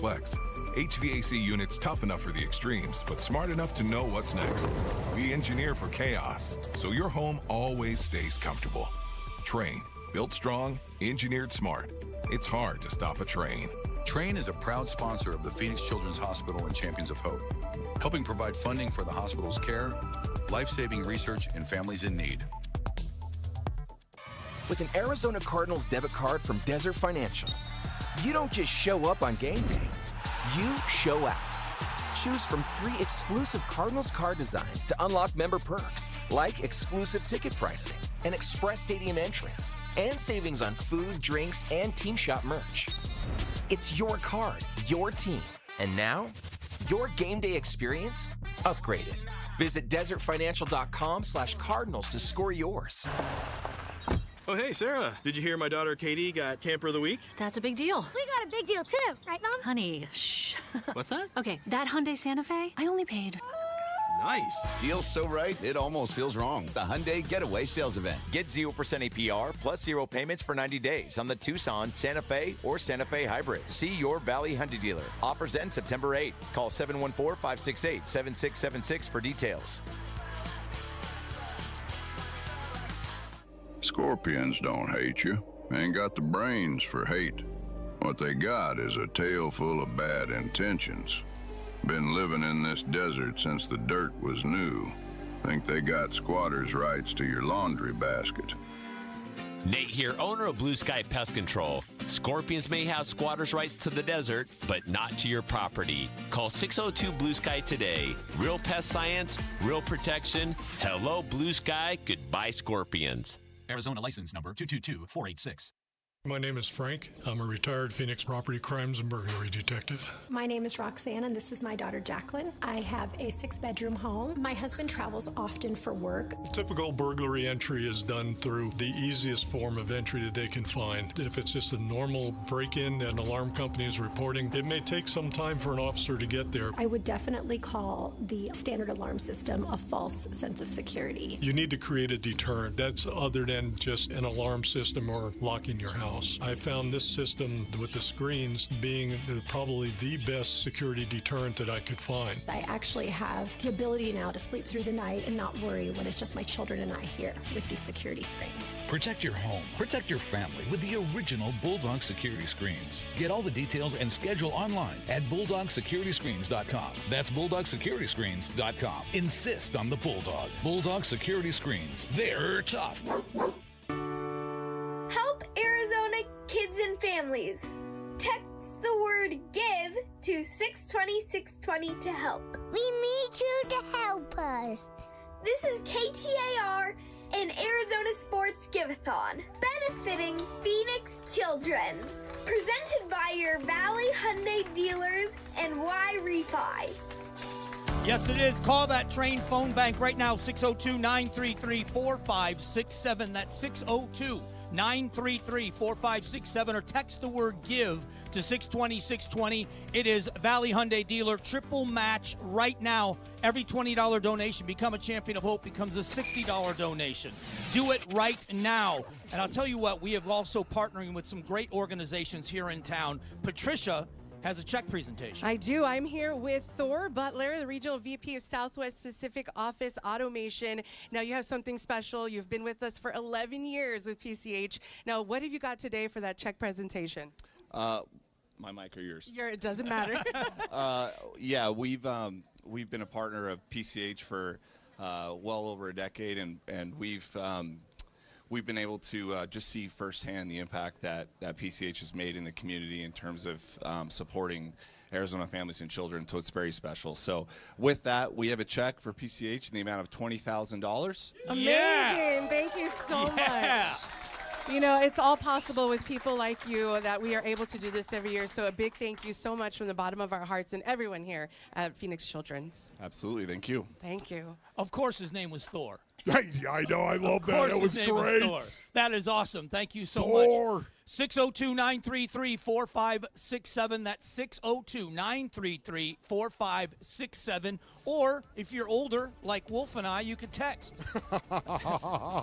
Flex. HVAC units tough enough for the extremes, but smart enough to know what's next. We engineer for chaos, so your home always stays comfortable. Train, built strong, engineered smart. It's hard to stop a Train. Train is a proud sponsor of the Phoenix Children's Hospital and Champions of Hope, helping provide funding for the hospital's care, life-saving research, and families in need. With an Arizona Cardinals debit card from Desert Financial, you don't just show up on game day, you show out. Choose from 3 exclusive Cardinals card designs to unlock member perks, like exclusive ticket pricing, an express stadium entrance, and savings on food, drinks, and team shop merch. It's your card, your team, and now, your game day experience upgraded. Visit desertfinancial.com/Cardinals to score yours. Oh, hey, Sarah. Did you hear my daughter Katie got Camper of the Week? That's a big deal. We got a big deal too, right, Mom? Honey, shh. What's that? Okay, that Hyundai Santa Fe, I only paid. Nice. Deal's so right, it almost feels wrong. The Hyundai Getaway Sales Event. Get 0% APR plus 0 payments for 90 days on the Tucson, Santa Fe, or Santa Fe Hybrid. See your Valley Hyundai dealer. Offers end September 8th. Call 714-568-7676 for details. Scorpions don't hate you. Ain't got the brains for hate. What they got is a tail full of bad intentions. Been living in this desert since the dirt was new. Think they got squatters' rights to your laundry basket. Nate here, owner of Blue Sky Pest Control. Scorpions may have squatters' rights to the desert, but not to your property. Call 602 Blue Sky today. Real pest science, real protection. Hello, Blue Sky. Goodbye, Scorpions. Arizona license number 222486. My name is Frank. I'm a retired Phoenix property crimes and burglary detective. My name is Roxanne, and this is my daughter Jacqueline. I have a 6-bedroom home. My husband travels often for work. Typical burglary entry is done through the easiest form of entry that they can find. If it's just a normal break-in that an alarm company is reporting, it may take some time for an officer to get there. I would definitely call the standard alarm system a false sense of security. You need to create a deterrent that's other than just an alarm system or locking your house. I found this system with the screens being probably the best security deterrent that I could find. I actually have the ability now to sleep through the night and not worry when it's just my children and I here with these security screens. Protect your home, protect your family with the original Bulldog security screens. Get all the details and schedule online at BulldogSecurityScreens.com. That's BulldogSecurityScreens.com. Insist on the Bulldog. Bulldog Security Screens. They're tough. Help Arizona kids and families. Text the word GIVE to 620-620 to help. We need you to help us. This is KTAR and Arizona Sports Give-A-Thon, benefiting Phoenix Children's. Presented by your Valley Hyundai dealers and Y Refi. Yes, it is. Call that Train phone bank right now, 602-933-4567. That's 602-933-4567, or text the word GIVE to 620-620. It is Valley Hyundai dealer. Triple match right now. Every $20 donation, Become a Champion of Hope, becomes a $60 donation. Do it right now. And I'll tell you what, we have also partnering with some great organizations here in town. Patricia has a check presentation. I do. I'm here with Thor Butler, the Regional VP of Southwest Pacific Office Automation. Now, you have something special. You've been with us for 11 years with PCH. Now, what have you got today for that check presentation? My mic or yours? It doesn't matter. Yeah, we've been a partner of PCH for well over a decade, and we've been able to just see firsthand the impact that PCH has made in the community in terms of supporting Arizona families and children, so it's very special. So with that, we have a check for PCH in the amount of $20,000. Amazing. Yeah. Thank you so Yeah. much. You know, it's all possible with people like you that we are able to do this every year. So a big thank you so much from the bottom of our hearts and everyone here at Phoenix Children's. Absolutely. Thank you. Thank you. Of course, his name was Thor. I know. I love Of that. course That his was name great. Thor. That is awesome. Thank you so Thor. much. 602-933-4567. That's 602-933-4567. Or if you're older, like Wolf and I, you could text.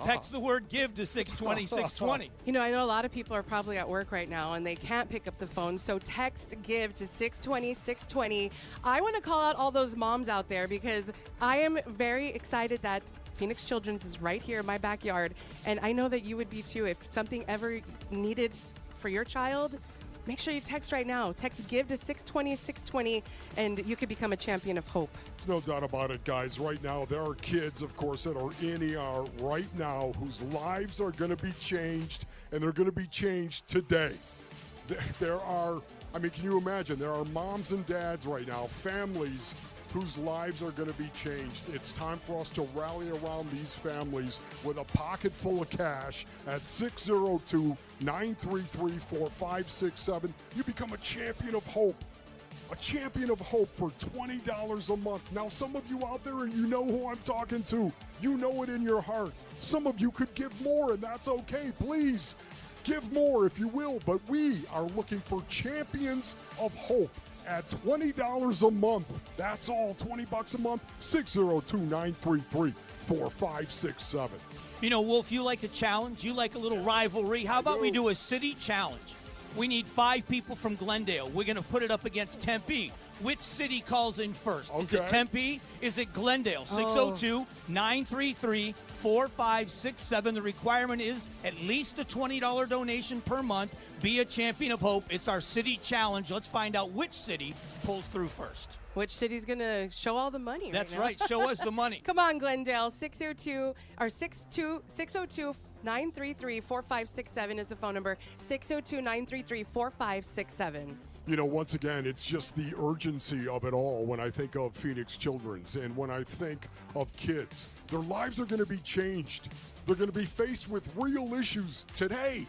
Text the word GIVE to 620-620. You know, I know a lot of people are probably at work right now and they can't pick up the phone, so text GIVE to 620-620. I want to call out all those moms out there because I am very excited that Phoenix Children's is right here in my backyard, and I know that you would be too. If something ever needed for your child, make sure you text right now. Text GIVE to 620-620, and you could become a champion of hope. No doubt about it, guys. Right now, there are kids, of course, that are in ER right now whose lives are going to be changed, and they're going to be changed today. There are, I mean, can you imagine? There are moms and dads right now, families whose lives are going to be changed. It's time for us to rally around these families with a pocket full of cash at 602-933-4567. You become a champion of hope. A champion of hope for $20 a month. Now, some of you out there, and you know who I'm talking to. You know it in your heart. Some of you could give more, and that's okay. Please, give more if you will. But we are looking for champions of hope at $20 a month. That's all, $20 a month, 602-933-4567. You know, Wolf, you like a challenge. You like a little rivalry. How about we do a city challenge? We need 5 people from Glendale. We're going to put it up against Tempe. Which city calls in first? Is it Tempe? Is it Glendale? 602-933-4567. The requirement is at least a $20 donation per month. Be a champion of hope. It's our city challenge. Let's find out which city pulls through first. Which city's going to show all the money? That's right. Show us the money. Come on, Glendale. 602-933-4567 is the phone number. 602-933-4567. You know, once again, it's just the urgency of it all when I think of Phoenix Children's and when I think of kids. Their lives are going to be changed. They're going to be faced with real issues today.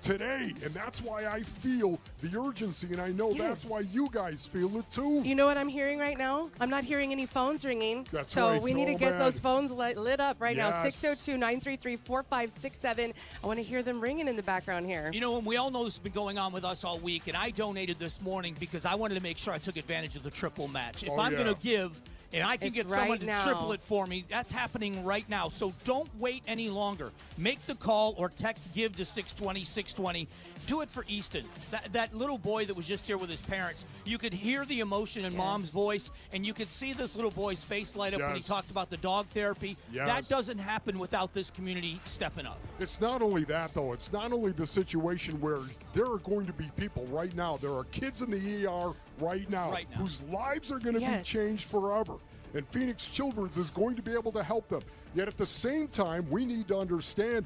And that's why I feel the urgency, and I know that's why you guys feel it too. You know what I'm hearing right now? I'm not hearing any phones ringing. That's so right. we need to get those phones lit up right now. Yes. 602-933-4567. I want to hear them ringing in the background here. You know, and we all know this has been going on with us all week, and I donated this morning because I wanted to make sure I took advantage of the triple match. If I'm going to give, and I can get someone to triple it for me, that's happening right now. So don't wait any longer. Make the call or text GIVE to 620-620. Do it for Easton. That little boy that was just here with his parents, you could hear the emotion in Mom's voice, and you could see this little boy's face light up when he talked about the dog therapy. That doesn't happen without this community stepping up. It's not only that, though. It's not only the situation where there are going to be people right now. There are kids in the ER right now whose lives are going to be changed forever. And Phoenix Children's is going to be able to help them. Yet at the same time, we need to understand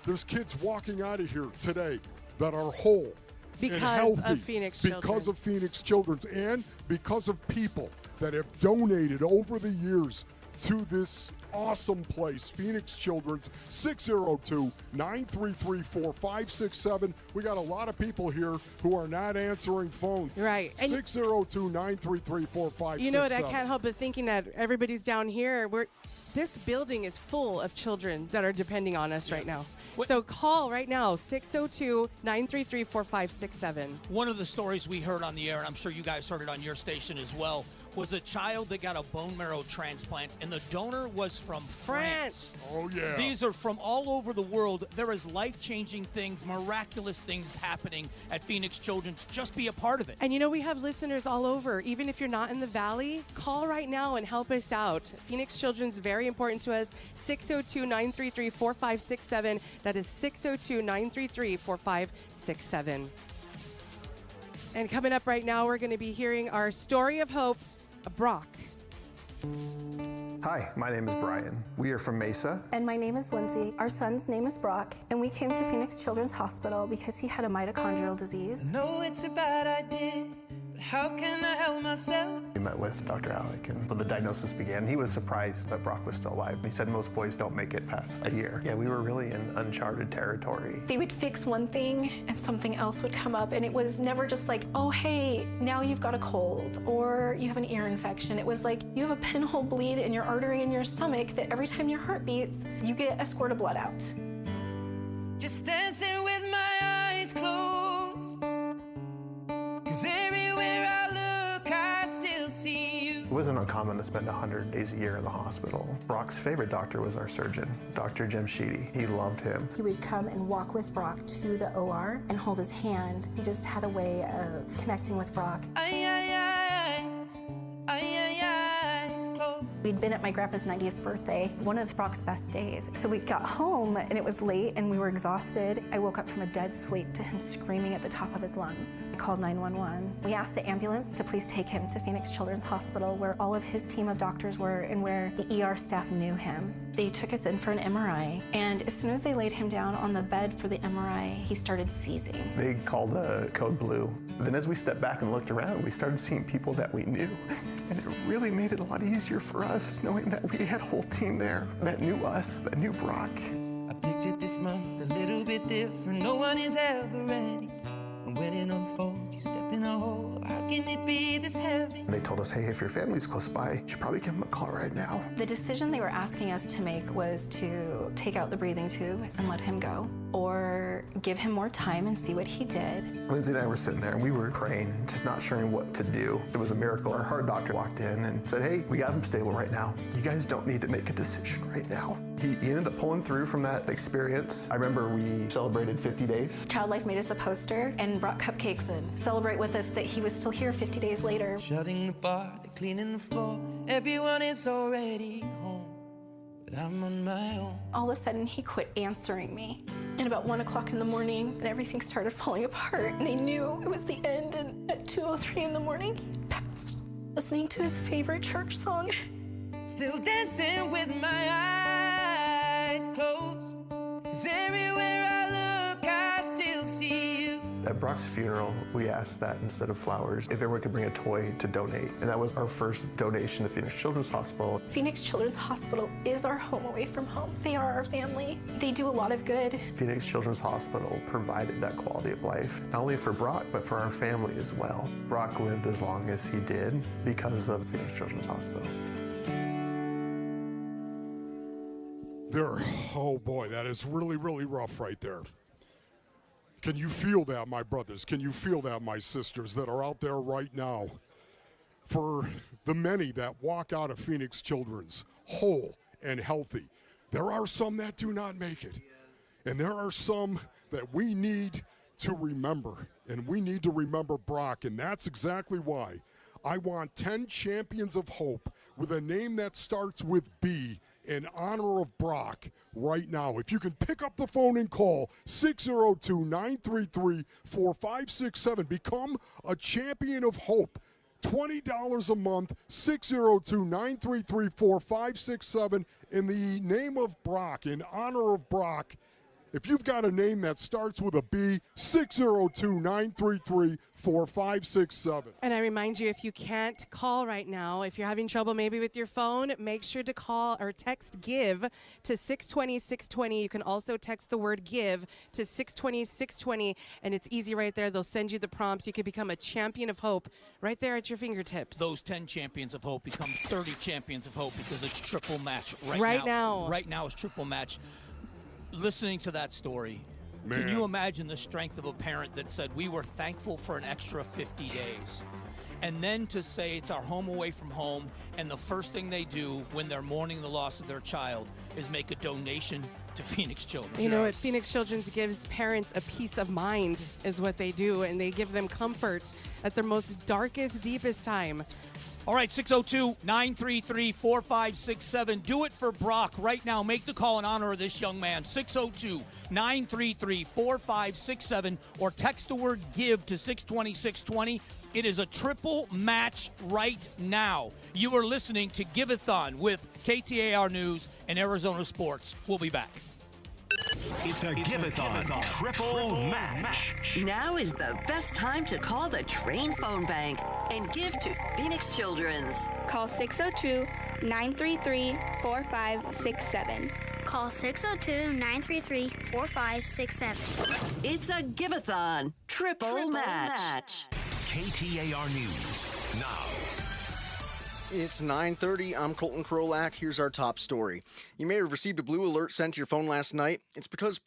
there's kids walking out of here today that are whole and healthy of Phoenix Children. because of Phoenix Children's and because of people that have donated over the years to this awesome place, Phoenix Children's. 602-933-4567. We got a lot of people here who are not answering phones. Right. 602-933-4567. You know what? I can't help but thinking that everybody's down here. This building is full of children that are depending on us right now. So call right now, 602-933-4567. One of the stories we heard on the air, and I'm sure you guys heard it on your station as well, was a child that got a bone marrow transplant, and the donor was from France. Oh, yeah. These are from all over the world. There is life-changing things, miraculous things happening at Phoenix Children's. Just be a part of it. And you know, we have listeners all over. Even if you're not in the Valley, call right now and help us out. Phoenix Children's very important to us. 602-933-4567. That is 602-933-4567. And coming up right now, we're going to be hearing our story of hope, Brock. Hi, my name is Brian. We are from Mesa. And my name is Lindsay. Our son's name is Brock, and we came to Phoenix Children's Hospital because he had a mitochondrial disease. I know it's a bad idea, but How can I help myself? We met with Dr. Alec, and when the diagnosis began, he was surprised that Brock was still alive. He said most boys don't make it past a year. Yeah, we were really in uncharted territory. They would fix one thing and something else would come up, and it was never just like, oh, hey, now you've got a cold or you have an ear infection. It was like, you have a pinhole bleed in your artery in your stomach that every time your heart beats, you get a squirt of blood out. Just dancing with my eyes closed. 'Cause everywhere I look, I still see you. It wasn't uncommon to spend 100 days a year in the hospital. Brock's favorite doctor was our surgeon, Dr. Jim Sheedy. He loved him. He would come and walk with Brock to the OR and hold his hand. He just had a way of connecting with Brock. We'd been at my grandpa's 90th birthday, one of Brock's best days. So we got home and it was late and we were exhausted. I woke up from a dead sleep to him screaming at the top of his lungs. I called 911. We asked the ambulance to please take him to Phoenix Children's Hospital, where all of his team of doctors were and where the ER staff knew him. They took us in for an MRI, and as soon as they laid him down on the bed for the MRI, he started seizing. They called the code blue. Then as we stepped back and looked around, we started seeing people that we knew. And it really made it a lot easier for us, knowing that we had a whole team there that knew us, that knew Brock. I pictured this month a little bit different. No one is ever ready. And when it unfolds, you step in a hole. How can it be this heavy? And they told us, hey, if your family's close by, you should probably give them a call right now. The decision they were asking us to make was to take out the breathing tube and let him go, or give him more time and see what he did. Lindsay and I were sitting there and we were praying, just not sure what to do. It was a miracle. Our heart doctor walked in and said, hey, we got him stable right now. You guys don't need to make a decision right now. He ended up pulling through from that experience. I remember we celebrated 50 days. Child Life made us a poster and brought cupcakes and celebrate with us that he was still here 50 days later. Shutting the bar, cleaning the floor. Everyone is already home, but I'm on my own. All of a sudden, he quit answering me. And about 1 o'clock in the morning, and everything started falling apart, and they knew it was the end, and at 2:03 in the morning, he passed. Listening to his favorite church song. Still dancing with my eyes closed. 'Cause everywhere I look, I still see you. At Brock's funeral, we asked that instead of flowers, if everyone could bring a toy to donate. And that was our first donation to Phoenix Children's Hospital. Phoenix Children's Hospital is our home away from home. They are our family. They do a lot of good. Phoenix Children's Hospital provided that quality of life, not only for Brock, but for our family as well. Brock lived as long as he did because of Phoenix Children's Hospital. Oh boy, that is really, really rough right there. Can you feel that, my brothers? Can you feel that, my sisters, that are out there right now? For the many that walk out of Phoenix Children's whole and healthy, there are some that do not make it. And there are some that we need to remember. And we need to remember Brock. And that's exactly why I want 10 champions of hope with a name that starts with B in honor of Brock right now. If you can pick up the phone and call 602-933-4567. Become a champion of hope. $20 a month, 602-933-4567 in the name of Brock, in honor of Brock. If you've got a name that starts with a B, 602-933-4567. And I remind you, if you can't call right now, if you're having trouble maybe with your phone, make sure to call or text GIVE to 620-620. You can also text the word GIVE to 620-620, and it's easy right there. They'll send you the prompts. You can become a champion of hope right there at your fingertips. Those 10 champions of hope become 30 champions of hope because it's triple match right now. Right now it's triple match. Listening to that story, Man. Can you imagine the strength of a parent that said, we were thankful for an extra 50 days? And then to say it's our home away from home, and the first thing they do when they're mourning the loss of their child is make a donation to Phoenix Children. You know what? Phoenix Children's gives parents a peace of mind is what they do, and they give them comfort at their most darkest, deepest time. All right, 602-933-4567. Do it for Brock right now. Make the call in honor of this young man. 602-933-4567 or text the word GIVE to 620-620. It is a triple match right now. You are listening to Give-A-Thon with KTAR News and Arizona Sports. We'll be back. It's a Give-A-Thon triple match. Now is the best time to call the Train Phone Bank and give to Phoenix Children's. Call 602-933-4567. Call 602-933-4567. It's a Give-A-Thon triple match. KTAR News now. It's 9:30. I'm Colton Krolak. Here's our top story. You may have received a blue alert sent to your phone last night. It's because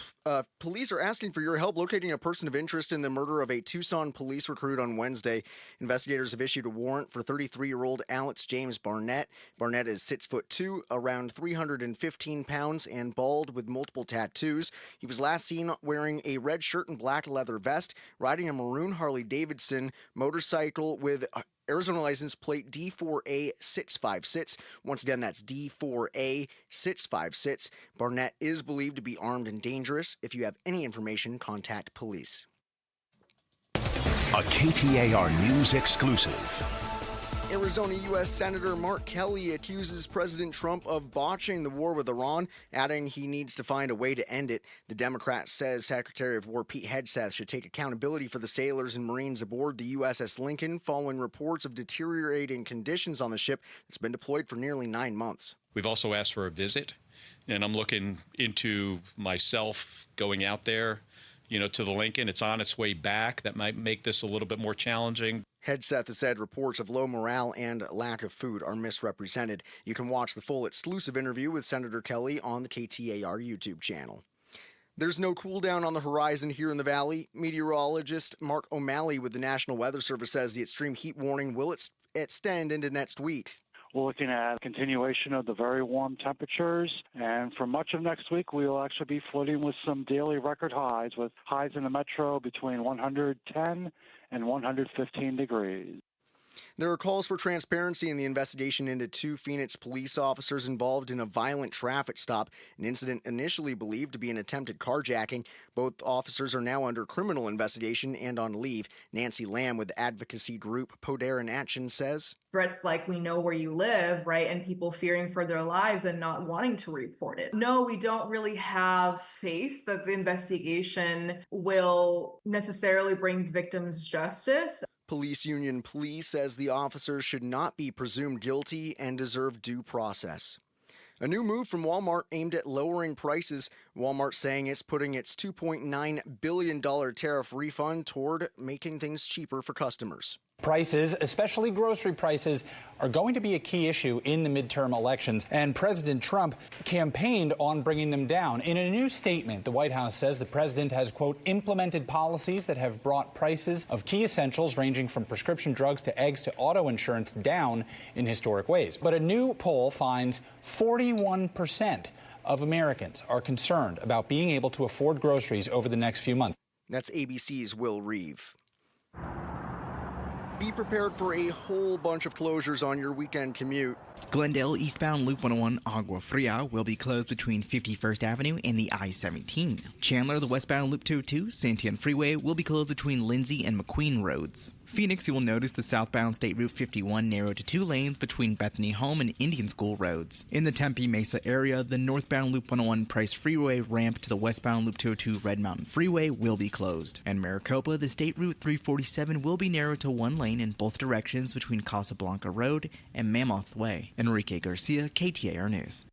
police are asking for your help locating a person of interest in the murder of a Tucson police recruit on Wednesday. Investigators have issued a warrant for 33-year-old Alex James Barnett. Barnett is 6'2", around 315 pounds, and bald with multiple tattoos. He was last seen wearing a red shirt and black leather vest, riding a maroon Harley-Davidson motorcycle with Arizona license plate D4A656. Once again, that's D4A656. Barnett is believed to be armed and dangerous. If you have any information, contact police. A KTAR News exclusive. Arizona U.S. Senator Mark Kelly accuses President Trump of botching the war with Iran, adding he needs to find a way to end it. The Democrat says Secretary of War Pete Hegseth should take accountability for the sailors and Marines aboard the USS Lincoln following reports of deteriorating conditions on the ship that's been deployed for nearly 9 months. We've also asked for a visit, and I'm looking into myself going out there, to the Lincoln. It's on its way back. That might make this a little bit more challenging. Hegseth has said reports of low morale and lack of food are misrepresented. You can watch the full exclusive interview with Senator Kelly on the KTAR YouTube channel. There's no cool down on the horizon here in the valley. Meteorologist Mark O'Malley with the National Weather Service says the extreme heat warning will extend into next week. We're looking at a continuation of the very warm temperatures, and for much of next week, we will actually be flirting with some daily record highs, with highs in the metro between 110 and 115 degrees. There are calls for transparency in the investigation into 2 Phoenix police officers involved in a violent traffic stop, an incident initially believed to be an attempted carjacking. Both officers are now under criminal investigation and on leave. Nancy Lamb with advocacy group Poder in Action says, threats like we know where you live, right? And people fearing for their lives and not wanting to report it. No, we don't really have faith that the investigation will necessarily bring victims justice. Police Union Police says the officers should not be presumed guilty and deserve due process. A new move from Walmart aimed at lowering prices. Walmart saying it's putting its $2.9 billion tariff refund toward making things cheaper for customers. Prices, especially grocery prices, are going to be a key issue in the midterm elections, and President Trump campaigned on bringing them down. In a new statement, the White House says the president has, quote, implemented policies that have brought prices of key essentials ranging from prescription drugs to eggs to auto insurance down in historic ways. But a new poll finds 41% of Americans are concerned about being able to afford groceries over the next few months. That's ABC's Will Reeve. Be prepared for a whole bunch of closures on your weekend commute. Glendale eastbound Loop 101 Agua Fria will be closed between 51st Avenue and the I-17. Chandler, the westbound Loop 202 Santian Freeway will be closed between Lindsay and McQueen Roads. Phoenix, you will notice the southbound State Route 51 narrowed to 2 lanes between Bethany Home and Indian School Roads. In the Tempe Mesa area, the northbound Loop 101 Price Freeway ramp to the westbound Loop 202 Red Mountain Freeway will be closed. And Maricopa, the State Route 347 will be narrowed to 1 lane in both directions between Casablanca Road and Mammoth Way. Enrique Garcia, KTAR News.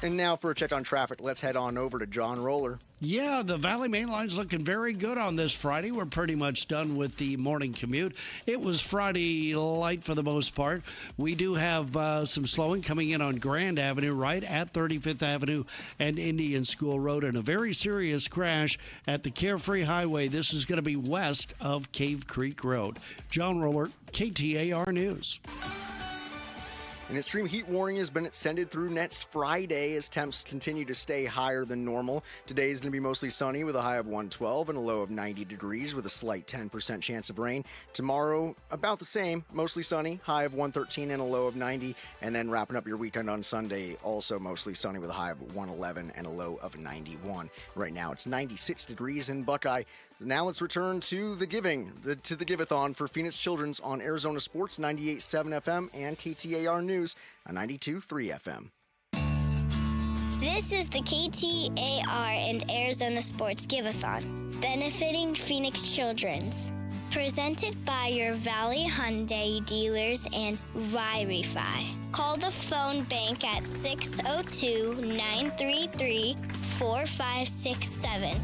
And now for a check on traffic, let's head on over to John Roller. Yeah, the Valley Main Line's looking very good on this Friday. We're pretty much done with the morning commute. It was Friday light for the most part. We do have some slowing coming in on Grand Avenue right at 35th Avenue and Indian School Road, and a very serious crash at the Carefree Highway. This is going to be west of Cave Creek Road. John Roller, KTAR News. An extreme heat warning has been extended through next Friday as temps continue to stay higher than normal. Today is going to be mostly sunny with a high of 112 and a low of 90 degrees with a slight 10% chance of rain. Tomorrow, about the same, mostly sunny, high of 113 and a low of 90. And then wrapping up your weekend on Sunday, also mostly sunny with a high of 111 and a low of 91. Right now, it's 96 degrees in Buckeye. Now let's return to the Give-A-Thon for Phoenix Children's on Arizona Sports 98.7 FM and KTAR News on 92.3 FM. This is the KTAR and Arizona Sports Give-A-Thon, benefiting Phoenix Children's. Presented by your Valley Hyundai dealers and Wi-Fi. Call the phone bank at 602-933-4567.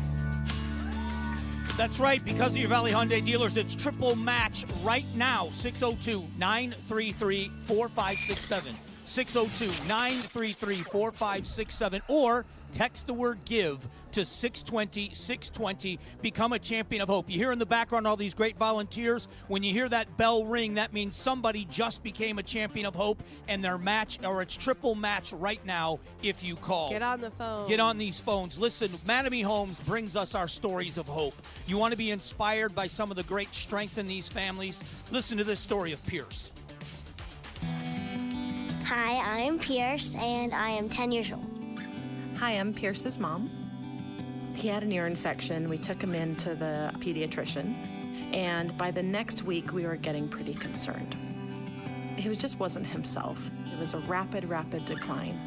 That's right. Because of your Valley Hyundai dealers, it's triple match right now. 602-933-4567. 602-933-4567. Or text the word GIVE to 620-620. Become a champion of hope. You hear in the background all these great volunteers. When you hear that bell ring, that means somebody just became a champion of hope, and their match, or it's triple match right now if you call. Get on the phone. Get on these phones. Listen, Mattamy Homes brings us our stories of hope. You want to be inspired by some of the great strength in these families? Listen to this story of Pierce. Hi, I'm Pierce, and I am 10 years old. Hi, I'm Pierce's mom. He had an ear infection. We took him in to the pediatrician, and by the next week, we were getting pretty concerned. He just wasn't himself. It was a rapid decline.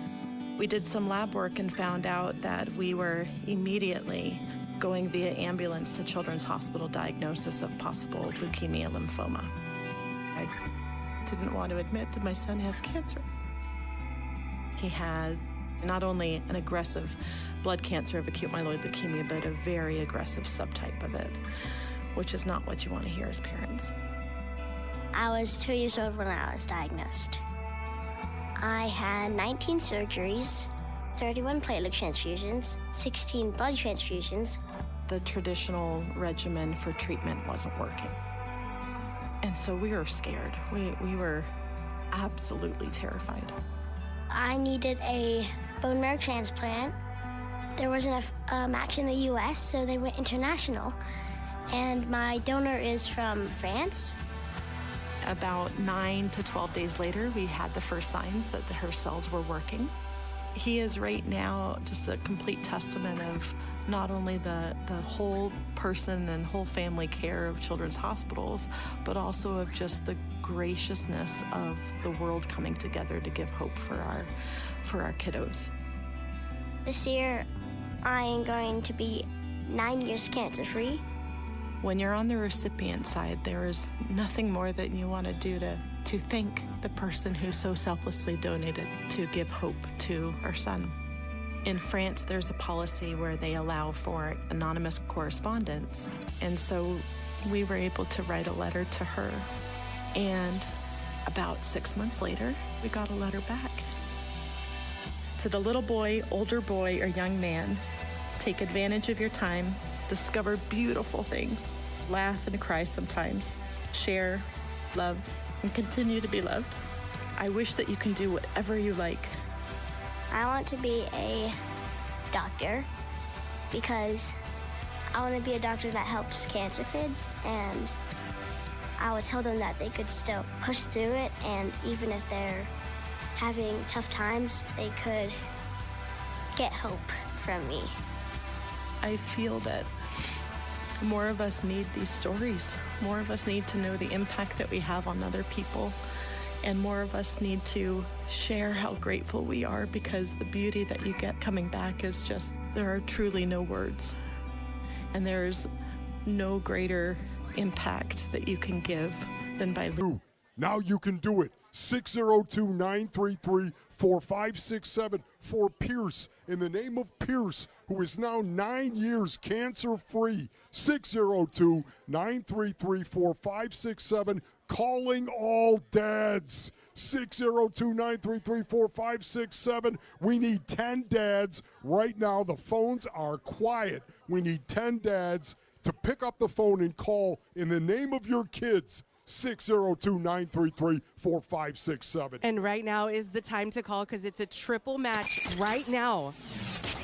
We did some lab work and found out that we were immediately going via ambulance to Children's Hospital diagnosis of possible leukemia lymphoma. I didn't want to admit that my son has cancer. He had not only an aggressive blood cancer of acute myeloid leukemia, but a very aggressive subtype of it, which is not what you want to hear as parents. I was 2 years old when I was diagnosed. I had 19 surgeries, 31 platelet transfusions, 16 blood transfusions. The traditional regimen for treatment wasn't working. And so we were scared. We were absolutely terrified. I needed a bone marrow transplant. There wasn't a match in the U.S., so they went international. And my donor is from France. About 9 to 12 days later, we had the first signs that her cells were working. He is right now just a complete testament of not only the whole person and whole family care of children's hospitals, but also of just the graciousness of the world coming together to give hope for our kiddos. This year, I am going to be 9 years cancer-free. When you're on the recipient side, there is nothing more that you want to do to thank the person who so selflessly donated to give hope to our son. In France, there's a policy where they allow for anonymous correspondence. And so we were able to write a letter to her. And about 6 months later, we got a letter back. To the little boy, older boy, or young man, take advantage of your time, discover beautiful things, laugh and cry sometimes, share, love, and continue to be loved. I wish that you can do whatever you like. I want to be a doctor because I want to be a doctor that helps cancer kids, and I would tell them that they could still push through it, and even if they're having tough times, they could get hope from me. I feel that more of us need these stories. More of us need to know the impact that we have on other people. And more of us need to share how grateful we are, because the beauty that you get coming back is just, there are truly no words. And there's no greater impact that you can give than by living. Now you can do it. 602-933-4567 for Pierce, in the name of Pierce, who is now 9 years cancer-free. 602-933-4567, calling all dads. 602-933-4567. We need 10 dads right now. The phones are quiet. We need 10 dads to pick up the phone and call in the name of your kids. 602-933-4567. And right now is the time to call, because it's a triple match right now.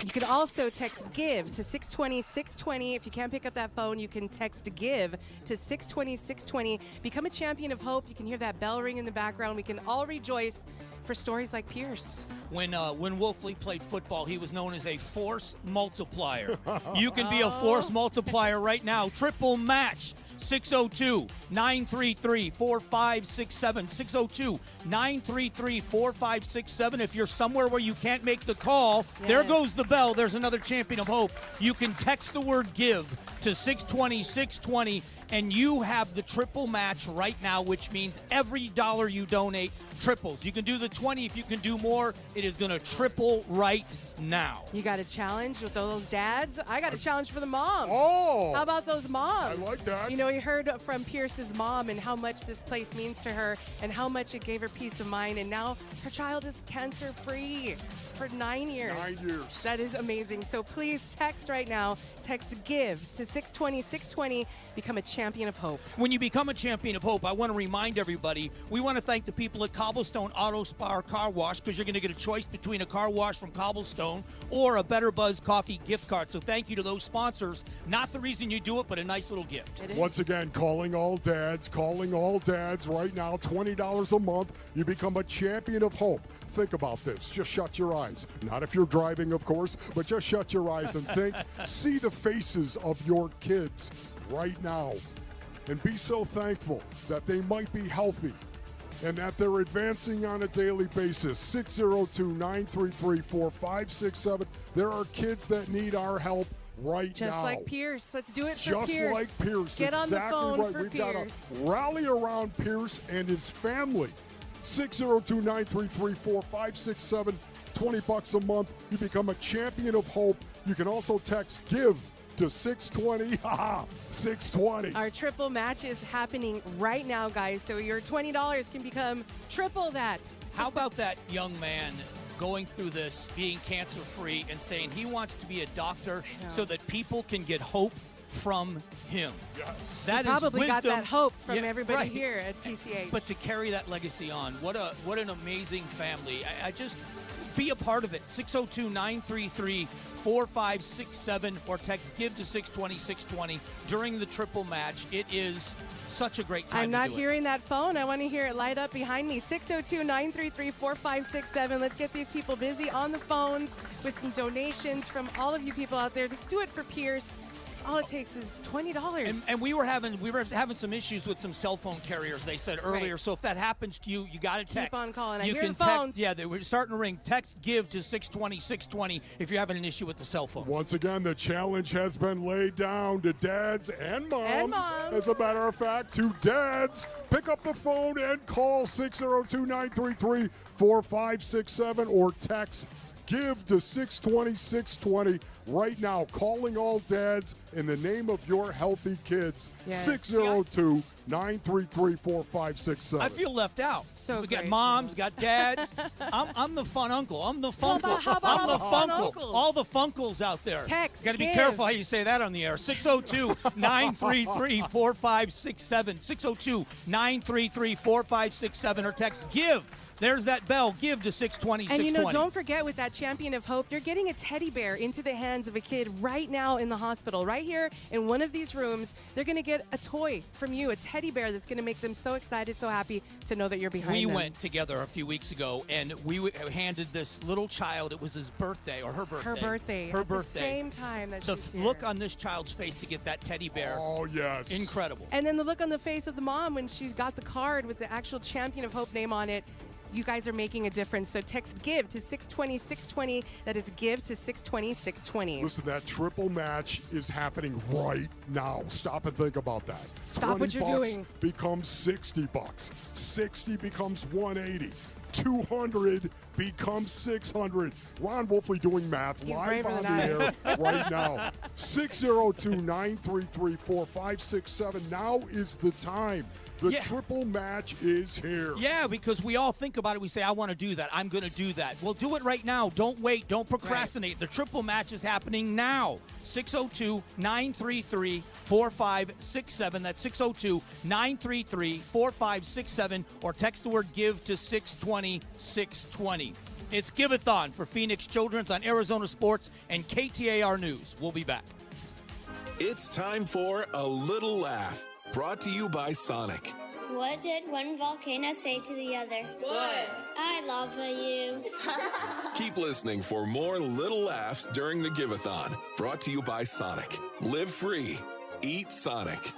You can also text GIVE to 620-620. If you can't pick up that phone, you can text GIVE to 620-620. Become a champion of hope. You can hear that bell ring in the background. We can all rejoice for stories like Pierce. When Wolfley played football, he was known as a force multiplier. You can be a force multiplier right now. Triple match. 602-933-4567. 602-933-4567. If you're somewhere where you can't make the call, there goes the bell. There's another champion of hope. You can text the word GIVE to 620-620, and you have the triple match right now, which means every dollar you donate triples. You can do the 20. If you can do more, it is going to triple right now. You got a challenge with those dads? I got a challenge for the moms. Oh! How about those moms? I like that. You know, you heard from Pierce's mom and how much this place means to her and how much it gave her peace of mind. And now her child is cancer-free for 9 years. 9 years. That is amazing. So please text right now. Text GIVE to 620-620. Become a champion of hope. When you become a champion of hope, I want to remind everybody, we want to thank the people at Cobblestone Auto Spa Car Wash, because you're going to get a choice between a car wash from Cobblestone or a Better Buzz Coffee gift card. So thank you to those sponsors. Not the reason you do it, but a nice little gift. Once again, calling all dads right now, $20 a month. You become a champion of hope. Think about this. Just shut your eyes. Not if you're driving, of course, but just shut your eyes and think. See the faces of your kids right now. And be so thankful that they might be healthy and that they're advancing on a daily basis. 602-933-4567. There are kids that need our help right Just now. like Pierce. Let's do it for Just Pierce. like Pierce. Get on exactly the phone right. for We've Pierce. got to rally around Pierce and his family. 602-933-4567. $20 a month. You become a champion of hope. You can also text GIVE to 620. 620. Our triple match is happening right now, guys. So your $20 can become triple that. How about that young man going through this, being cancer-free, and saying he wants to be a doctor so that people can get hope from him? Yes. That You probably is got wisdom. that hope from Yeah, everybody right. here at PCH. But to carry that legacy on, what an amazing family. I just be a part of it. 602-933-4567 or text GIVE to 620-620 during the triple match. It is such a great time I'm to not do hearing that phone. I want to hear it light up behind me. 602-933-4567. Let's get these people busy on the phones with some donations from all of you people out there. Let's do it for Pierce. All it takes is $20. And we were having some issues with some cell phone carriers, they said earlier. Right. So if that happens to you, you got to text. Keep on calling. I You hear can the phones. text. Yeah, they were starting to ring. Text GIVE to 620-620 if you're having an issue with the cell phone. Once again, the challenge has been laid down to dads and moms. As a matter of fact, to dads, pick up the phone and call 602-933-4567 or text GIVE to 620-620 right now. Calling all dads in the name of your healthy kids. Yes. 602-933-4567. I feel left out. So we got great. moms, got dads. I'm the fun uncle. I'm the funkle. How about I'm the fun funkle. uncles? All the funkles out there. Text, Got to be give. careful how you say that on the air. 602-933-4567. 602-933-4567 or text GIVE. There's that bell. GIVE to 620-620. And you know, don't forget, with that Champion of Hope, you're getting a teddy bear into the hands of a kid right now in the hospital. Right here in one of these rooms, they're going to get a toy from you, a teddy bear that's going to make them so excited, so happy to know that you're behind We them. went together a few weeks ago, and we handed this little child, it was his birthday, or her birthday. Her birthday. Her at birthday. The same time that The she's here. look on this child's face to get that teddy bear. Oh, yes. Incredible. And then the look on the face of the mom when she's got the card with the actual Champion of Hope name on it. You guys are making a difference. So text GIVE to 620-620. That is GIVE to 620-620. Listen, that triple match is happening right now. Stop and think about that. Stop what you're doing. Becomes $60. 60 becomes 180. 200 becomes 600. Ron Wolfley doing math He's live braver on than the I air right now. 602-933-4567. Now is the time. The triple match is here. Yeah, because we all think about it. We say, I want to do that. I'm going to do that. Well, do it right now. Don't wait. Don't procrastinate. The triple match is happening now. 602-933-4567. That's 602-933-4567. Or text the word GIVE to 620-620. It's Give-A-Thon for Phoenix Children's on Arizona Sports and KTAR News. We'll be back. It's time for A Little Laugh. Brought to you by Sonic. What did one volcano say to the other? What? I love you. Keep listening for more little laughs during the Give-A-Thon. Brought to you by Sonic. Live free. Eat Sonic.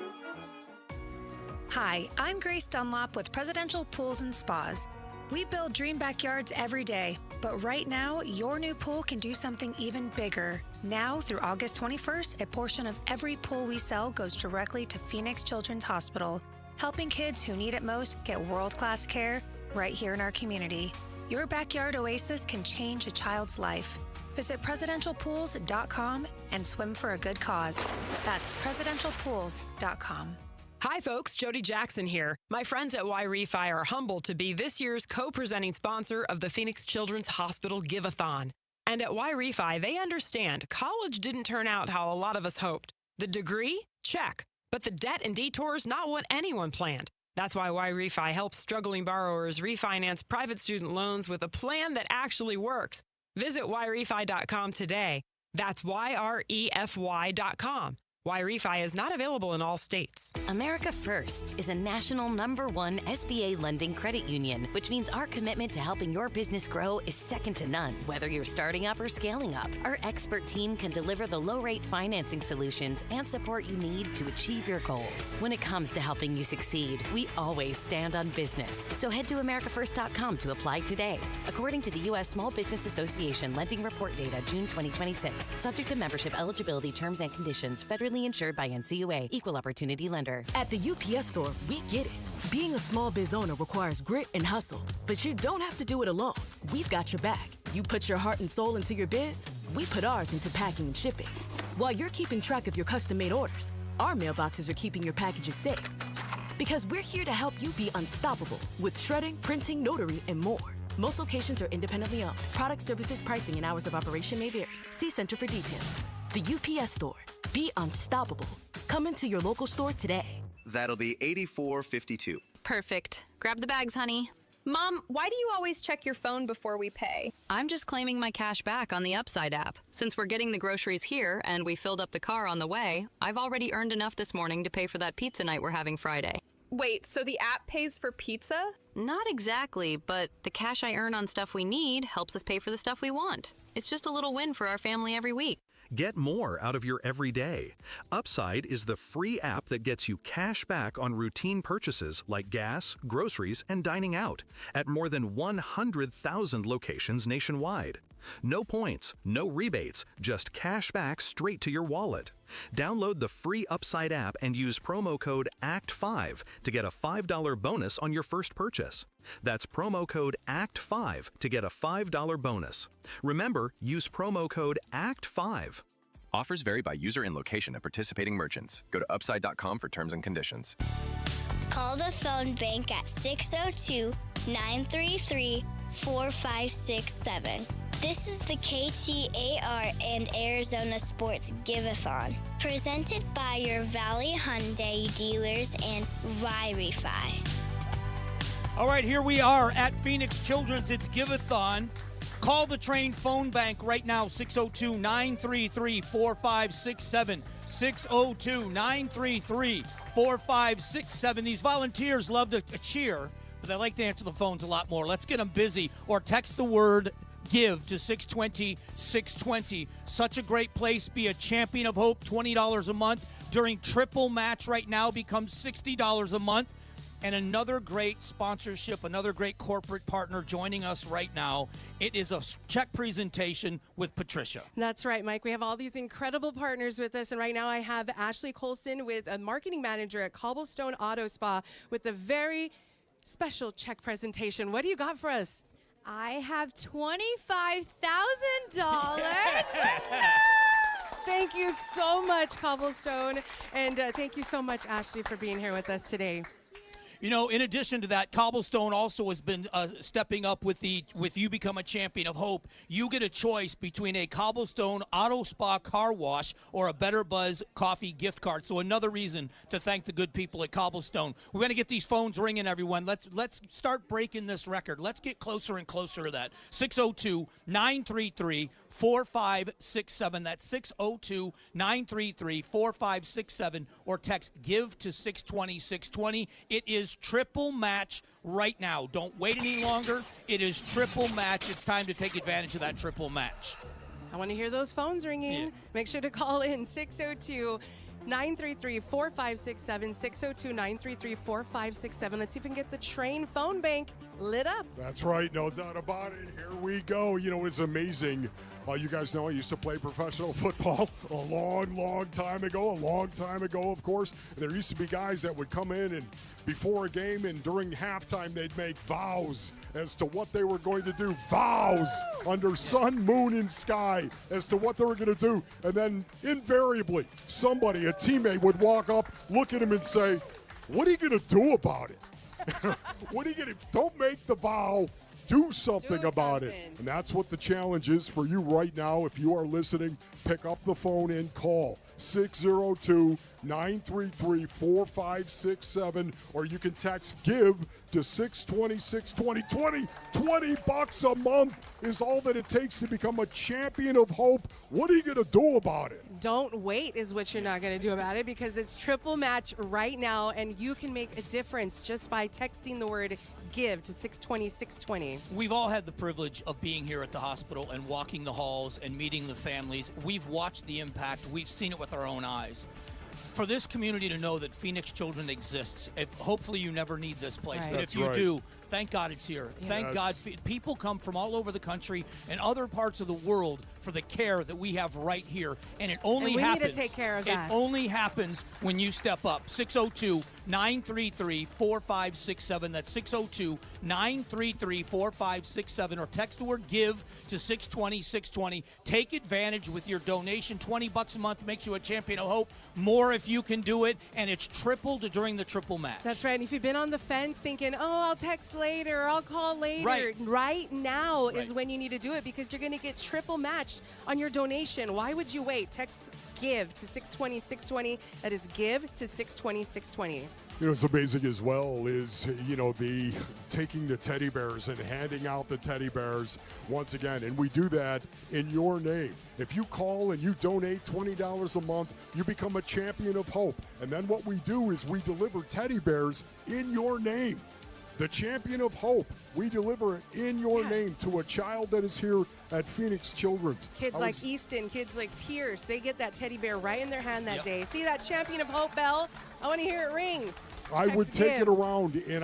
Hi, I'm Grace Dunlop with Presidential Pools and Spas. We build dream backyards every day, but right now, your new pool can do something even bigger. Now, through August 21st, a portion of every pool we sell goes directly to Phoenix Children's Hospital, helping kids who need it most get world-class care right here in our community. Your backyard oasis can change a child's life. Visit presidentialpools.com and swim for a good cause. That's presidentialpools.com. Hi folks, Jody Jackson here. My friends at Y-Refi are humbled to be this year's co-presenting sponsor of the Phoenix Children's Hospital Give-A-Thon. And at Y-Refi, they understand college didn't turn out how a lot of us hoped. The degree? Check. But the debt and detours, not what anyone planned. That's why Y-Refi helps struggling borrowers refinance private student loans with a plan that actually works. Visit YRefi.com today. That's YREFY.com. Y-Refi is not available in all states. America First is a national #1 SBA lending credit union, which means our commitment to helping your business grow is second to none. Whether you're starting up or scaling up, our expert team can deliver the low-rate financing solutions and support you need to achieve your goals. When it comes to helping you succeed, we always stand on business. So head to AmericaFirst.com to apply today. According to the U.S. Small Business Association Lending Report Data, June 2026, subject to membership eligibility terms and conditions, federally insured by NCUA, Equal Opportunity Lender. At the UPS Store, we get it. Being a small biz owner requires grit and hustle, but you don't have to do it alone. We've got your back. You put your heart and soul into your biz, we put ours into packing and shipping. While you're keeping track of your custom-made orders, our mailboxes are keeping your packages safe. Because we're here to help you be unstoppable with shredding, printing, notary, and more. Most locations are independently owned. Product, services, pricing, and hours of operation may vary. See Center for details. The UPS Store. Be unstoppable. Come into your local store today. That'll be $84.52. Perfect. Grab the bags, honey. Mom, why do you always check your phone before we pay? I'm just claiming my cash back on the Upside app. Since we're getting the groceries here and we filled up the car on the way, I've already earned enough this morning to pay for that pizza night we're having Friday. Wait, so the app pays for pizza? Not exactly, but the cash I earn on stuff we need helps us pay for the stuff we want. It's just a little win for our family every week. Get more out of your everyday. Upside is the free app that gets you cash back on routine purchases like gas, groceries, and dining out at more than 100,000 locations nationwide. No points, no rebates, just cash back straight to your wallet. Download the free Upside app and use promo code ACT5 to get a $5 bonus on your first purchase. That's promo code ACT5 to get a $5 bonus. Remember, use promo code ACT5. Offers vary by user and location at participating merchants. Go to upside.com for terms and conditions. Call the phone bank at 602-933-4567. This is the KTAR and Arizona Sports Give-A-Thon, presented by your Valley Hyundai dealers and Y-Refi. All right, here we are at Phoenix Children's. It's Give-A-Thon. Call the Train phone bank right now, 602-933-4567. 602-933-4567. These volunteers love to cheer, but they like to answer the phones a lot more. Let's get them busy, or text the word GIVE to 620-620. Such a great place. Be a champion of hope, $20 a month. During triple match right now becomes $60 a month. And another great sponsorship, another great corporate partner joining us right now. It is a check presentation with Patricia. That's right, Mike. We have all these incredible partners with us. And right now I have Ashley Colson, with a marketing manager at Cobblestone Auto Spa, with a very special check presentation. What do you got for us? I have $25,000. Thank you so much, Cobblestone. And thank you so much, Ashley, for being here with us today. You know, in addition to that, Cobblestone also has been stepping up with You Become a Champion of Hope. You get a choice between a Cobblestone Auto Spa car wash or a Better Buzz coffee gift card. So another reason to thank the good people at Cobblestone. We're going to get these phones ringing, everyone. Let's start breaking this record. Let's get closer and closer to that. 602-933-4567. That's 602-933-4567, or text GIVE to 620-620. It is triple match right now. Don't wait any longer. It is triple match. It's time to take advantage of that triple match. I want to hear those phones ringing. Yeah. Make sure to call in 602 602-933-4567, 602-933-4567. Let's see if we can get the train phone bank lit up. That's right, no doubt about it. Here we go. You know, it's amazing. You guys know I used to play professional football a long time ago, of course. There used to be guys that would come in and before a game and during halftime, they'd make vows as to what they were going to do. Vows under sun, moon, and sky as to what they were going to do. And then invariably, somebody, a teammate, would walk up, look at him and say, "What are you going to do about it? What are you going to, don't make the vow. Do something about it." And that's what the challenge is for you right now. If you are listening, pick up the phone and call 602-933-4567, or you can text GIVE to 620-620. $20 a month is all that it takes to become a champion of hope. What are you going to do about it? Don't wait is what you're not going to do about it, because it's triple match right now, and you can make a difference just by texting the word GIVE to 620-620. We've all had the privilege of being here at the hospital and walking the halls and meeting the families. We've watched the impact. We've seen it with our own eyes. For this community to know that Phoenix Children exists, hopefully you never need this place, right. but That's if you right. do, thank God it's here. Yes. Thank God. People come from all over the country and other parts of the world for the care that we have right here, and it only and we happens. need to take care of that. It only happens when you step up. 602-933-4567. That's 602-933-4567, or text the word GIVE to 620-620. Take advantage with your donation. $20 a month makes you a champion of hope. More if you can do it, and it's tripled during the triple match. That's right. And if you've been on the fence thinking, oh, I'll text later, or I'll call later, right now is when you need to do it, because you're going to get triple matched on your donation. Why would you wait? Text GIVE to 620-620. That is GIVE to 620-620. You know, what's amazing as well is, you know, the taking the teddy bears and handing out the teddy bears once again. And we do that in your name. If you call and you donate $20 a month, you become a champion of hope. And then what we do is we deliver teddy bears in your name. The champion of hope. We deliver it in your name to a child that is here at Phoenix Children's. Kids like Easton, kids like Pierce, they get that teddy bear right in their hand that day. See that champion of hope bell? I want to hear it ring. I would take it around, and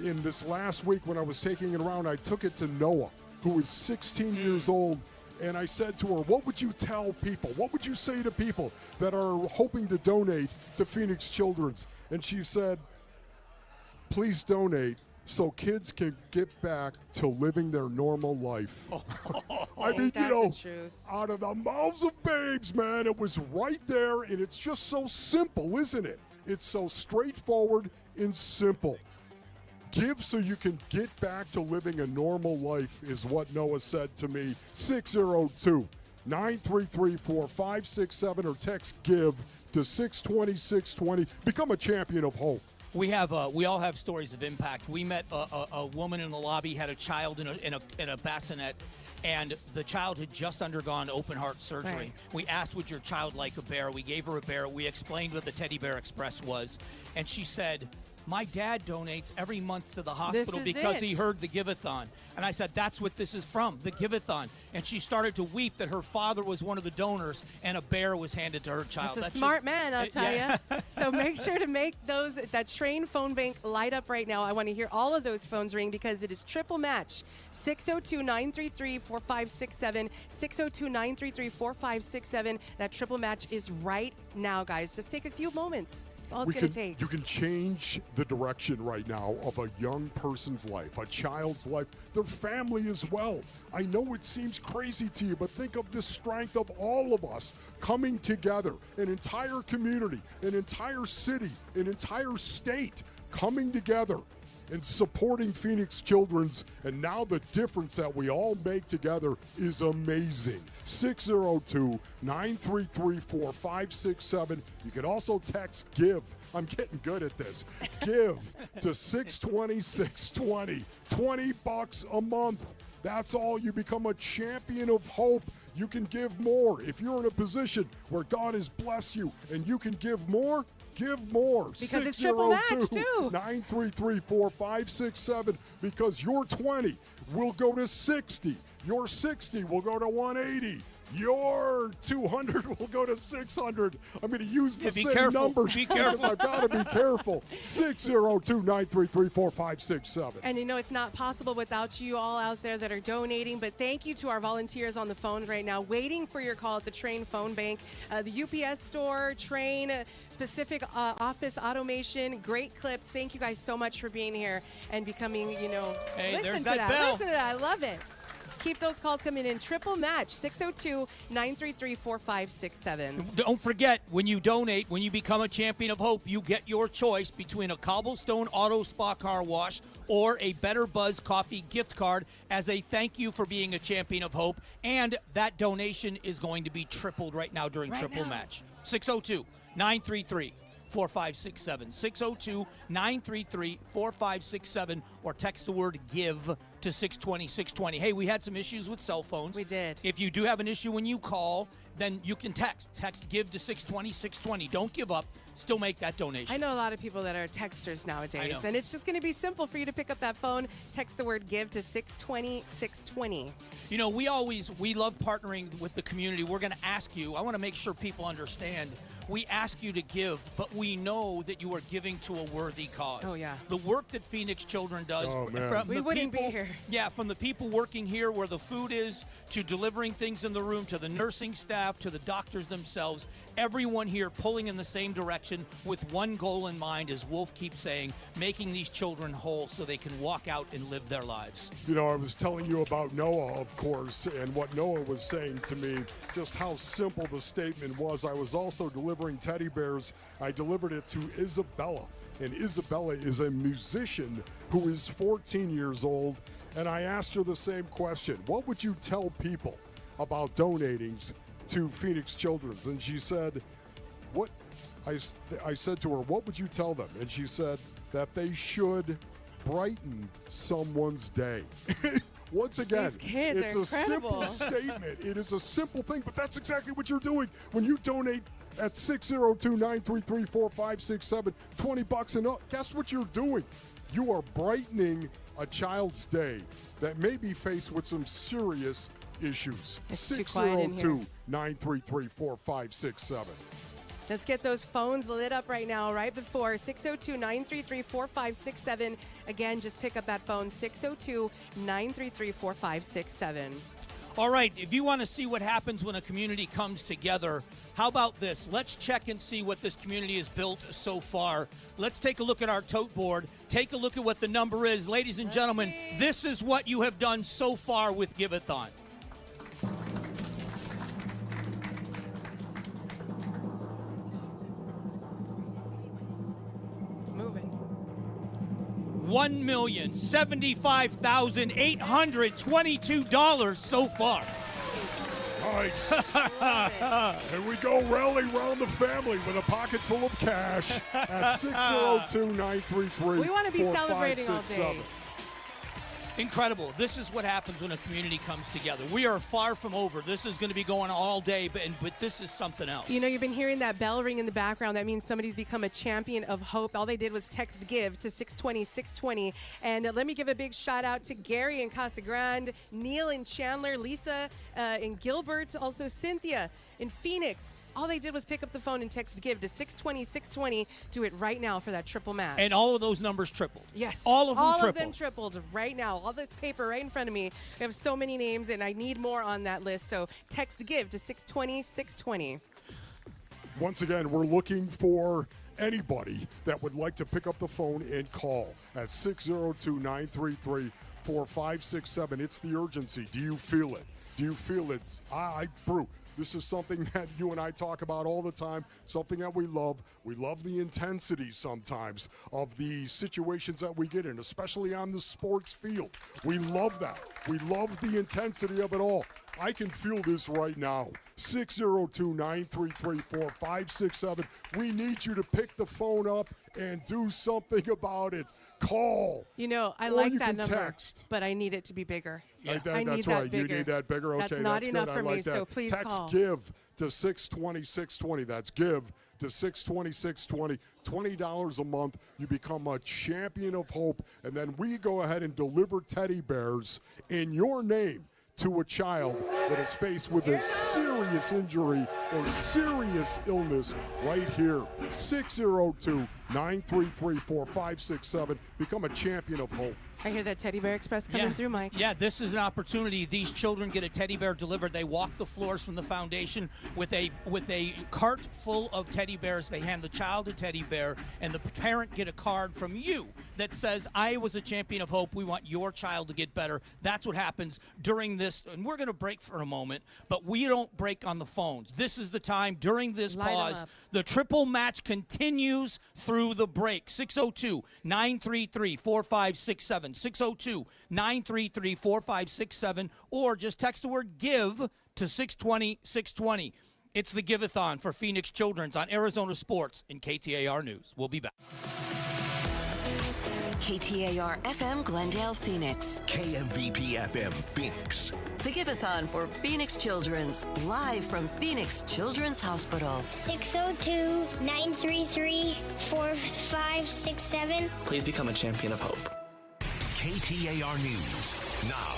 in this last week when I was taking it around, I took it to Noah, who was 16 years old, and I said to her, what would you tell people? What would you say to people that are hoping to donate to Phoenix Children's? And she said, please donate so kids can get back to living their normal life. I mean, you know, out of the mouths of babes, man, it was right there, and it's just so simple, isn't it? It's so straightforward and simple. Give so you can get back to living a normal life is what Noah said to me. 602-933-4567, or text GIVE to 620-620. Become a champion of hope. We all have stories of impact. We met a woman in the lobby, had a child in a bassinet, and the child had just undergone open heart surgery. Right. We asked, would your child like a bear? We gave her a bear. We explained what the Teddy Bear Express was, and she said, my dad donates every month to the hospital because he heard the Give-A-Thon. And I said, that's what this is from, the Give-A-Thon. And she started to weep that her father was one of the donors and a bear was handed to her child. That's a smart man, I'll tell you. So make sure to make that train phone bank light up right now. I want to hear all of those phones ring, because it is triple match. 602-933-4567, 602-933-4567. That triple match is right now, guys. Just take a few moments. That's all it's going to take. You can change the direction right now of a young person's life, a child's life, their family as well. I know it seems crazy to you, but think of the strength of all of us coming together, an entire community, an entire city, an entire state coming together and supporting Phoenix Children's. And now the difference that we all make together is amazing. 602-933-4567. You can also text GIVE. I'm getting good at this. GIVE to 620-620. $20 a month. That's all. You become a champion of hope. You can give more. If you're in a position where God has blessed you and you can give more, give more. Because it's triple match, too. 933-4567. Because your 20 will go to 60. Your 60 will go to 180. Your 200 will go to 600. I'm going to use the same careful. numbers. Be careful. I've got to be careful. 602-933-4567. And it's not possible without you all out there that are donating, but thank you to our volunteers on the phone right now waiting for your call at the Train phone bank, the UPS store, Train, specific office automation, great clips. Thank you guys so much for being here and becoming, Hey, listen there's to that bell. Listen to that. I love it. Keep those calls coming in. Triple match, 602-933-4567. Don't forget, when you donate, when you become a Champion of Hope, you get your choice between a Cobblestone Auto Spa Car Wash or a Better Buzz Coffee gift card as a thank you for being a Champion of Hope. And that donation is going to be tripled right now during Triple Match. 602-933-4567. 602-933-4567 or text the word GIVE to 620-620. Hey, we had some issues with cell phones. We did. If you do have an issue when you call, then you can text GIVE to 620-620. Don't give up. Still make that donation. I know a lot of people that are texters nowadays, and it's just going to be simple for you to pick up that phone, text the word GIVE to 620-620. We love partnering with the community. We're going to ask you, I want to make sure people understand, we ask you to give, but we know that you are giving to a worthy cause. Oh, yeah. The work that Phoenix Children does. Oh, man. We wouldn't be here. Yeah, from the people working here where the food is, to delivering things in the room, to the nursing staff, to the doctors themselves, everyone here pulling in the same direction with one goal in mind, as Wolf keeps saying, making these children whole so they can walk out and live their lives. I was telling you about Noah, of course, and what Noah was saying to me, just how simple the statement was. I was also delivering teddy bears. I delivered it to Isabella, and Isabella is a musician who is 14 years old, and I asked her the same question. What would you tell people about donating to Phoenix Children's? And she said, what? I said to her, what would you tell them? And she said that they should brighten someone's day. Once again, it's a simple statement. It is a simple thing, but that's exactly what you're doing when you donate at 602-933-4567, $20 and up. Guess what you're doing? You are brightening a child's day that may be faced with some serious issues. 602-933-4567. Let's get those phones lit up right now, right before 602-933-4567. Again, just pick up that phone, 602-933-4567. All right, if you want to see what happens when a community comes together, how about this? Let's check and see what this community has built so far. Let's take a look at our tote board. Take a look at what the number is. Ladies and gentlemen, this is what you have done so far with Give-A-Thon. $1,075,822 so far. Nice. And we go rally round the family with a pocket full of cash at 602-933. We want to be celebrating all day. Incredible. This is what happens when a community comes together. We are far from over. This is going to be going all day, but this is something else. You've been hearing that bell ring in the background. That means somebody's become a champion of hope. All they did was text GIVE to 620-620. And let me give a big shout out to Gary in Casa Grande, Neil in Chandler, Lisa in Gilbert, also Cynthia in Phoenix. All they did was pick up the phone and text GIVE to 620-620. Do it right now for that triple match. And all of those numbers tripled. Yes. All of them tripled. All of them tripled right now. All this paper right in front of me. We have so many names, and I need more on that list. So text GIVE to 620-620. Once again, we're looking for anybody that would like to pick up the phone and call at 602-933-4567. It's the urgency. Do you feel it? Do you feel it? Brew. This is something that you and I talk about all the time, something that we love. We love the intensity sometimes of the situations that we get in, especially on the sports field. We love that. We love the intensity of it all. I can feel this right now. 602-933-4567. We need you to pick the phone up and do something about it. Call. I like that number, text. But I need it to be bigger. Yeah. That's right. You need that bigger. Okay, that's not enough for me, so please text call. GIVE to 620-620. That's GIVE to 620-620. $20 a month. You become a champion of hope, and then we go ahead and deliver teddy bears in your name to a child that is faced with a serious injury or serious illness right here. 602-933-4567. Become a champion of hope. I hear that Teddy Bear Express coming through, Mike. Yeah, this is an opportunity. These children get a teddy bear delivered. They walk the floors from the foundation with a cart full of teddy bears. They hand the child a teddy bear, and the parent get a card from you that says, I was a champion of hope. We want your child to get better. That's what happens during this. And we're going to break for a moment, but we don't break on the phones. This is the time during this pause. The triple match continues through the break. 602-933-4567. 602-933-4567, or just text the word GIVE to 620-620. It's the Give-A-Thon for Phoenix Children's on Arizona Sports and KTAR News. We'll be back. KTAR FM Glendale, Phoenix. KMVP FM Phoenix. The Give-A-Thon for Phoenix Children's, live from Phoenix Children's Hospital. 602-933-4567. Please become a champion of hope. KTAR News now.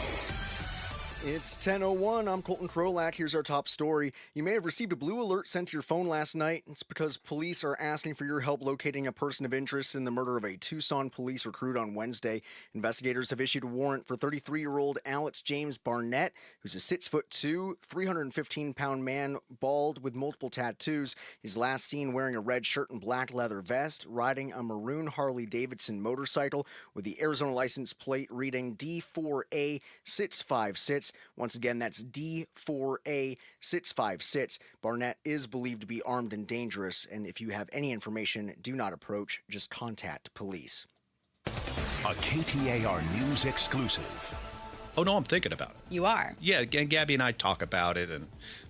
It's 10:01. I'm Colton Krolak. Here's our top story. You may have received a blue alert sent to your phone last night. It's because police are asking for your help locating a person of interest in the murder of a Tucson police recruit on Wednesday. Investigators have issued a warrant for 33-year-old Alex James Barnett, who's a 6'2", 315-pound man, bald with multiple tattoos. He's last seen wearing a red shirt and black leather vest, riding a maroon Harley-Davidson motorcycle with the Arizona license plate reading D4A656. Once again, that's D4A656. Barnett is believed to be armed and dangerous, and if you have any information, do not approach. Just contact police. A KTAR News exclusive. Oh, no, I'm thinking about it. You are? Yeah, and Gabby and I talk about it,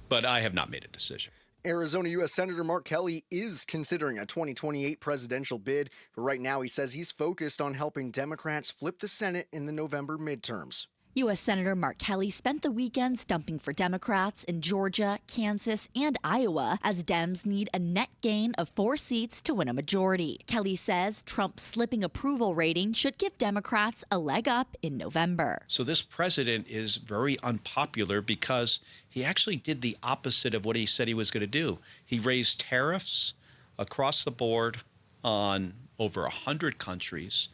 but I have not made a decision. Arizona U.S. Senator Mark Kelly is considering a 2028 presidential bid, but right now he says he's focused on helping Democrats flip the Senate in the November midterms. U.S. Senator Mark Kelly spent the weekend stumping for Democrats in Georgia, Kansas, and Iowa as Dems need a net gain of 4 seats to win a majority. Kelly says Trump's slipping approval rating should give Democrats a leg up in November. So this president is very unpopular because he actually did the opposite of what he said he was going to do. He raised tariffs across the board on over 100 countries,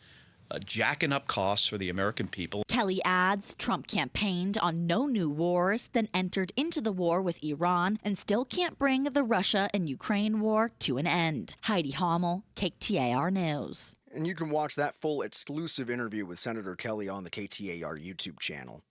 jacking up costs for the American people. Kelly adds Trump campaigned on no new wars, then entered into the war with Iran and still can't bring the Russia and Ukraine war to an end. Heidi Hommel, KTAR News. And you can watch that full exclusive interview with Senator Kelly on the KTAR YouTube channel.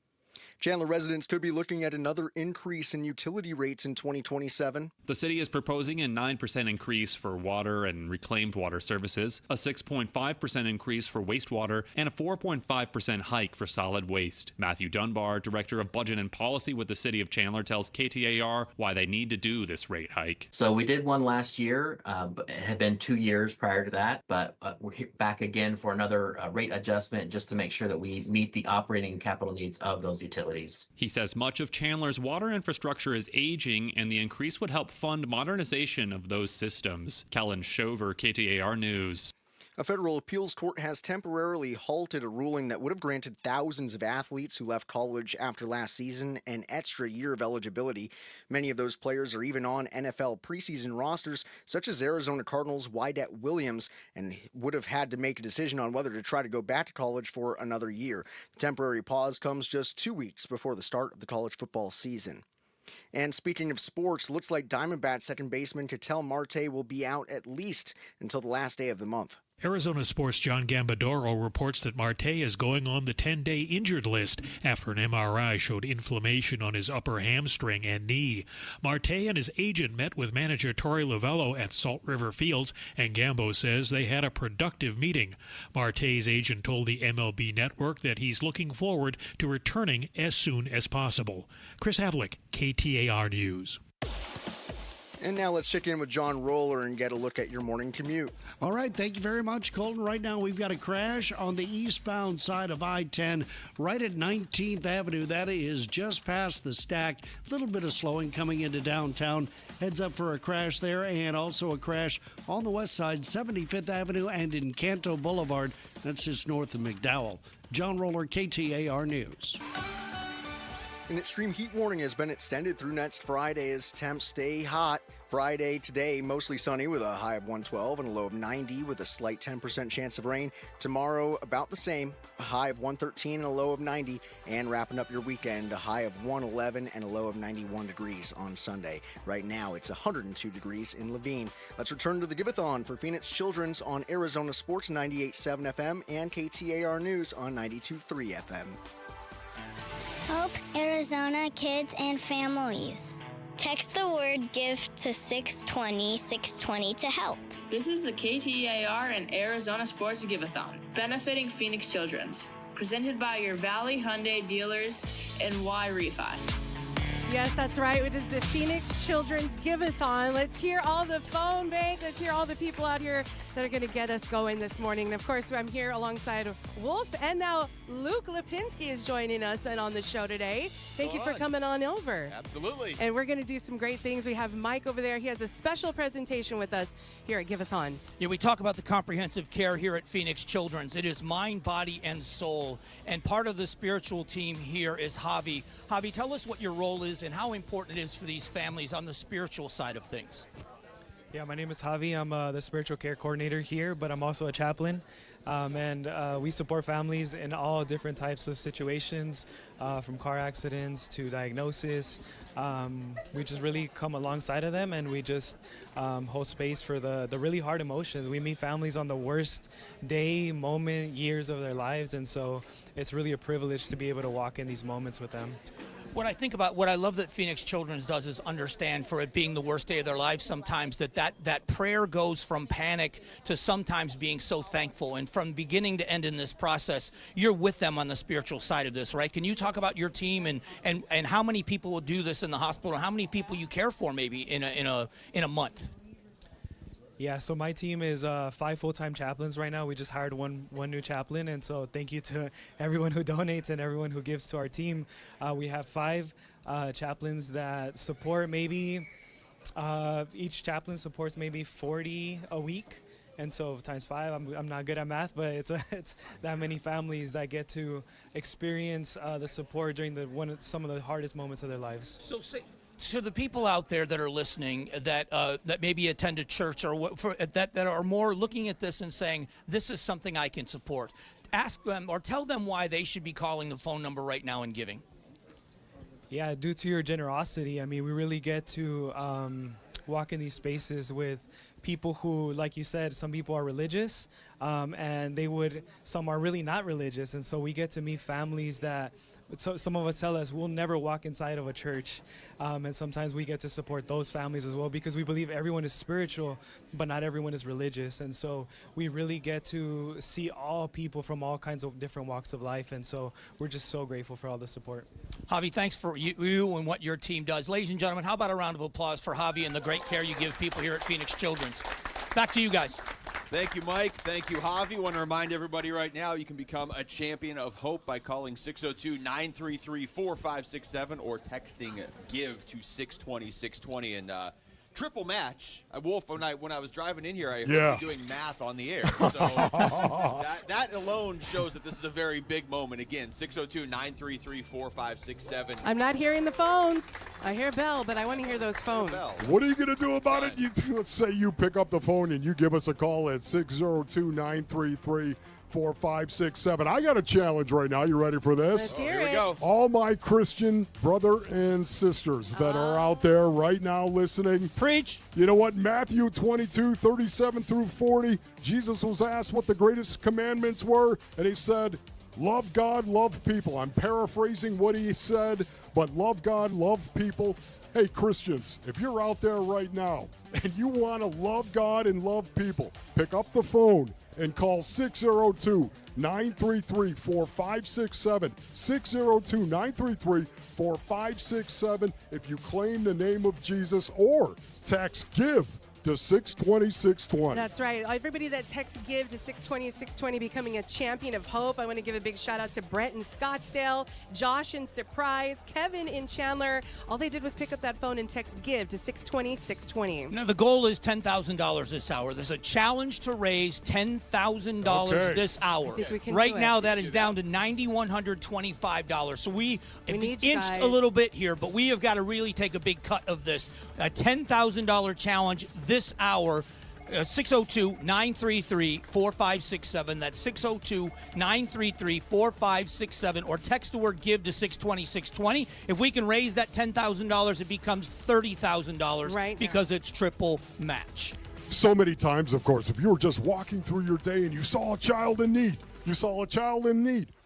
Chandler residents could be looking at another increase in utility rates in 2027. The city is proposing a 9% increase for water and reclaimed water services, a 6.5% increase for wastewater, and a 4.5% hike for solid waste. Matthew Dunbar, Director of Budget and Policy with the City of Chandler, tells KTAR why they need to do this rate hike. So we did one last year. It had been 2 years prior to that, but we're back again for another rate adjustment just to make sure that we meet the operating and capital needs of those utilities. He says much of Chandler's water infrastructure is aging, and the increase would help fund modernization of those systems. Kellen Shover, KTAR News. A federal appeals court has temporarily halted a ruling that would have granted thousands of athletes who left college after last season an extra year of eligibility. Many of those players are even on NFL preseason rosters, such as Arizona Cardinals' Wydett Williams, and would have had to make a decision on whether to try to go back to college for another year. The temporary pause comes just 2 weeks before the start of the college football season. And speaking of sports, looks like Diamondbacks second baseman Ketel Marte will be out at least until the last day of the month. Arizona Sports' John Gambadoro reports that Marte is going on the 10-day injured list after an MRI showed inflammation on his upper hamstring and knee. Marte and his agent met with manager Torey Lovello at Salt River Fields, and Gambo says they had a productive meeting. Marte's agent told the MLB Network that he's looking forward to returning as soon as possible. Chris Havlick, KTAR News. And now let's check in with John Roller and get a look at your morning commute. All right, thank you very much, Colton. Right now we've got a crash on the eastbound side of I-10 right at 19th Avenue. That is just past the stack. A little bit of slowing coming into downtown. Heads up for a crash there, and also a crash on the west side, 75th Avenue and in Canto Boulevard. That's just north of McDowell. John Roller, KTAR News. An extreme heat warning has been extended through next Friday as temps stay hot. Friday today, mostly sunny with a high of 112 and a low of 90 with a slight 10% chance of rain. Tomorrow, about the same, a high of 113 and a low of 90. And wrapping up your weekend, a high of 111 and a low of 91 degrees on Sunday. Right now, it's 102 degrees in Levine. Let's return to the Give-A-Thon for Phoenix Children's on Arizona Sports 98.7 FM and KTAR News on 92.3 FM. Help Arizona kids and families. Text the word GIVE to 620-620 to help. This is the KTAR and Arizona Sports Give-A-Thon, benefiting Phoenix Children's. Presented by your Valley Hyundai dealers and Y Refi. Yes, that's right. It is the Phoenix Children's Give-A-Thon. Let's hear all the phone bank. Let's hear all the people out here that are going to get us going this morning. And of course, I'm here alongside Wolf, and now Luke Lipinski is joining us and on the show today. Thank you for coming on over. Absolutely. And we're going to do some great things. We have Mike over there. He has a special presentation with us here at Give-A-Thon. Yeah, we talk about the comprehensive care here at Phoenix Children's. It is mind, body, and soul. And part of the spiritual team here is Javi. Javi, tell us what your role is and how important it is for these families on the spiritual side of things. Yeah, my name is Javi. I'm the spiritual care coordinator here, but I'm also a chaplain. And we support families in all different types of situations, from car accidents to diagnosis. We just really come alongside of them, and we just hold space for the really hard emotions. We meet families on the worst day, moment, years of their lives, and so it's really a privilege to be able to walk in these moments with them. What I think about, what I love that Phoenix Children's does is understand, for it being the worst day of their lives sometimes, that prayer goes from panic to sometimes being so thankful. And from beginning to end in this process, you're with them on the spiritual side of this, right? Can you talk about your team and how many people will do this in the hospital, and how many people you care for maybe in a month? Yeah, so my team is 5 full-time chaplains right now. We just hired one new chaplain, and so thank you to everyone who donates and everyone who gives to our team. We have 5 chaplains that support maybe, each chaplain supports maybe 40 a week. And so times 5, I'm not good at math, but it's that many families that get to experience the support during some of the hardest moments of their lives. So to the people out there that are listening that maybe attend a church or that are more looking at this and saying, this is something I can support, ask them or tell them why they should be calling the phone number right now and giving. Yeah, due to your generosity, I mean, we really get to walk in these spaces with people who, like you said, some people are religious, and some are really not religious, and so we get to meet families that some of us tell us we'll never walk inside of a church, and sometimes we get to support those families as well, because we believe everyone is spiritual, but not everyone is religious, and so we really get to see all people from all kinds of different walks of life, and so we're just so grateful for all the support. Javi, thanks for you and what your team does. Ladies and gentlemen, how about a round of applause for Javi and the great care you give people here at Phoenix Children's. Back to you guys. Thank you, Mike. Thank you, Javi. I want to remind everybody right now, you can become a champion of hope by calling 602-933-4567 or texting GIVE to 620-620. And triple match. Wolf, when I was driving in here, I heard you doing math on the air. So that alone shows that this is a very big moment. Again, 602-933-4567. I'm not hearing the phones. I hear a bell, but I want to hear those phones. What are you going to do about it? Let's say you pick up the phone and you give us a call at 602-933-4567. I got a challenge right now. You ready for this? Let's hear Here we go. All my Christian brother and sisters that are out there right now listening. Preach. You know what? Matthew 22:37 through 40, Jesus was asked what the greatest commandments were, and he said, love God, love people. I'm paraphrasing what he said, but love God, love people. Hey, Christians, if you're out there right now and you want to love God and love people, pick up the phone and call 602-933-4567. 602-933-4567 if you claim the name of Jesus, or text GIVE to 620-620. That's right. Everybody that texts GIVE to 620-620 becoming a champion of hope. I want to give a big shout out to Brett in Scottsdale, Josh in Surprise, Kevin in Chandler. All they did was pick up that phone and text GIVE to 620-620. Now, the goal is $10,000 this hour. There's a challenge to raise $10,000 this hour. I think we can right do now, it. that is down to $9,125. So we need you inched guys. a little bit here, but we have got to really take a big cut of this. A $10,000 challenge this hour. 602-933-4567. That's 602-933-4567. Or text the word GIVE to 620-620. If we can raise that $10,000, it becomes $30,000 Right because it's triple match. So many times, of course, if you were just walking through your day and you saw a child in need,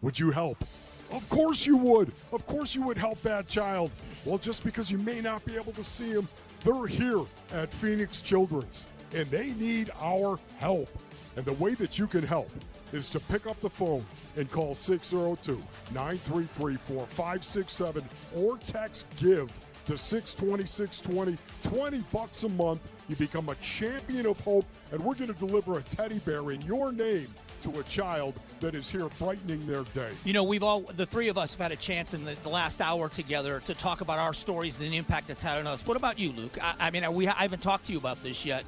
would you help? Of course you would. Of course you would help that child. Well, just because you may not be able to see them, they're here at Phoenix Children's, and they need our help. And the way that you can help is to pick up the phone and call 602-933-4567 or text GIVE to 620-620. $20 a month. You become a champion of hope, and we're going to deliver a teddy bear in your name to a child that is here brightening their day. You know, the three of us have had a chance in the last hour together to talk about our stories and the impact it's had on us. What about you, Luke? I haven't talked to you about this yet.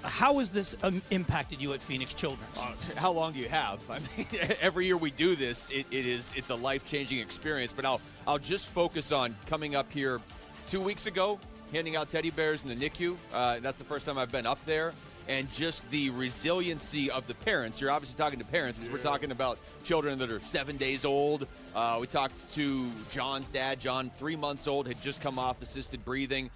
How has this impacted you at Phoenix Children's? How long do you have? I mean, every year we do this, it's a life-changing experience. But I'll just focus on coming up here 2 weeks ago, handing out teddy bears in the NICU. That's the first time I've been up there. And just the resiliency of the parents. You're obviously talking to parents because we're talking about children that are 7 days old. We talked to John's dad. John, 3 months old, had just come off assisted breathing.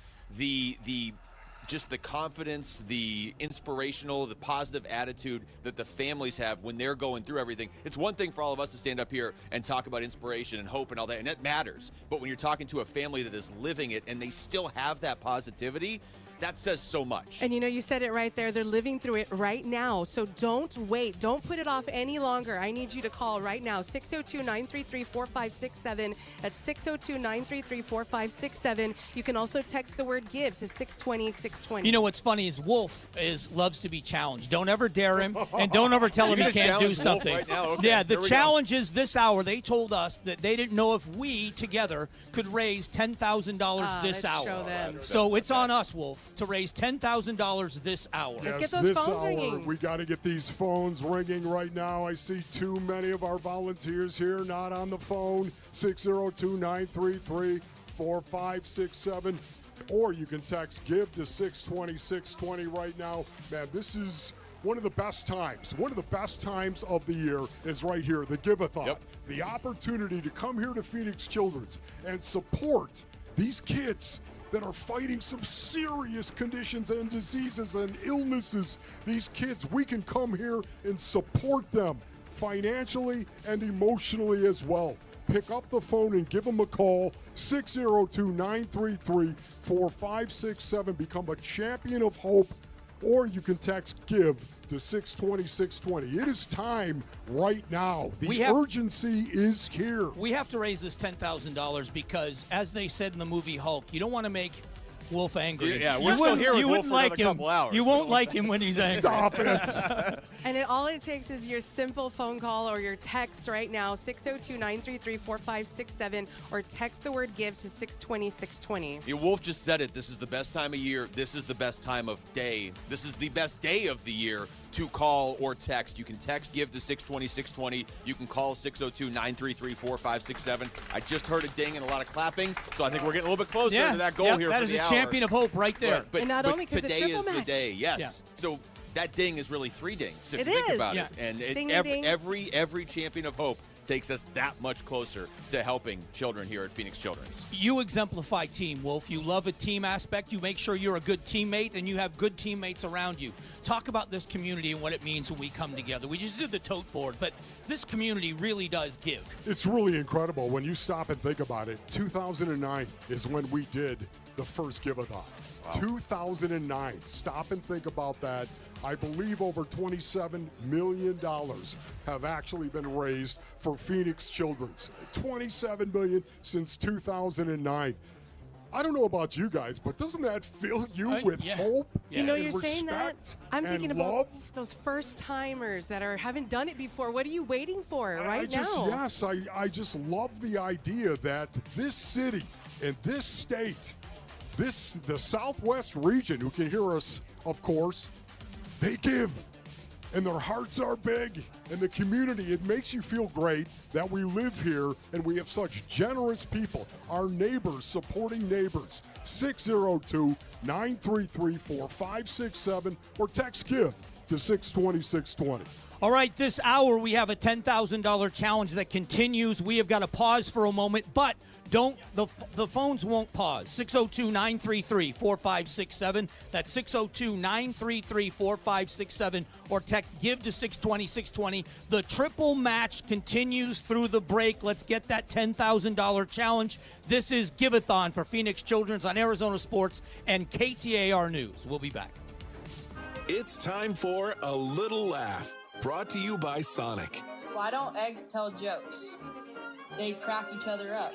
Just the confidence, the inspirational, the positive attitude that the families have when they're going through everything. It's one thing for all of us to stand up here and talk about inspiration and hope and all that, and that matters. But when you're talking to a family that is living it and they still have that positivity, that says so much. And you said it right there. They're living through it right now. So don't wait. Don't put it off any longer. I need you to call right now. 602-933-4567. That's 602-933-4567. You can also text the word GIVE to 620-620. You know what's funny is Wolf loves to be challenged. Don't ever dare him, and don't ever tell him he can't do something. Right now? Okay, yeah, the challenge is this hour. They told us that they didn't know if we together could raise $10,000 this hour. Show them. So it's on us, Wolf, to raise $10,000 this hour. Let's get those phones ringing. We got to get these phones ringing right now. I see too many of our volunteers here not on the phone. 602-933-4567. Or you can text GIVE to 620-620 right now. Man, this is one of the best times. One of the best times of the year is right here, the Give-A-Thon. Yep. The opportunity to come here to Phoenix Children's and support these kids that are fighting some serious conditions and diseases and illnesses. These kids, we can come here and support them financially and emotionally as well. Pick up the phone and give them a call, 602-933-4567. Become a champion of hope, or you can text GIVE to 620-620. It is time right now. The urgency is here. We have to raise this $10,000 because, as they said in the movie Hulk, you don't want to make Wolf angry. Yeah, we're still here with Wolf for another couple hours. You won't like him when he's angry. Stop it. And all it takes is your simple phone call or your text right now, 602-933-4567, or text the word GIVE to 620-620. Yeah, Wolf just said it. This is the best time of year. This is the best time of day. This is the best day of the year to call or text. You can text GIVE to 620-620. You can call 602-933-4567. I just heard a ding and a lot of clapping, so I think we're getting a little bit closer to that goal here that for is the a hour. champion of hope right there. But, And not only 'cause it's today triple is the match. day. Yes. Yeah. So that ding is really 3 dings if It you think is. about Yeah. it. And Ding, ding. every champion of hope takes us that much closer to helping children here at Phoenix Children's. You exemplify team, Wolf. You love a team aspect. You make sure you're a good teammate, and you have good teammates around you. Talk about this community and what it means when we come together. We just did the tote board, but this community really does give. It's really incredible when you stop and think about it. 2009 is when we did the first Give-A-Thon. Wow. 2009. Stop and think about that. I believe over $27 million have actually been raised for Phoenix Children's. $27 million since 2009. I don't know about you guys, but doesn't that fill you with hope? You know, and you're saying that. respect I'm and thinking love? about those first timers that haven't done it before. What are you waiting for now? Yes, I just love the idea that this city and this state, the Southwest region, who can hear us, of course, they give. And their hearts are big, and the community, it makes you feel great that we live here and we have such generous people, our neighbors, supporting neighbors. 602-933-4567 or text GIVE to 620-620. All right, this hour we have a $10,000 challenge that continues. We have got to pause for a moment, but the phones won't pause. 602-933-4567. That's 602-933-4567 or text GIVE to 620-620. The triple match continues through the break. Let's get that $10,000 challenge. This is Give-A-Thon for Phoenix Children's on Arizona Sports and KTAR News. We'll be back. It's time for A Little Laugh, brought to you by Sonic. Why don't eggs tell jokes? They crack each other up.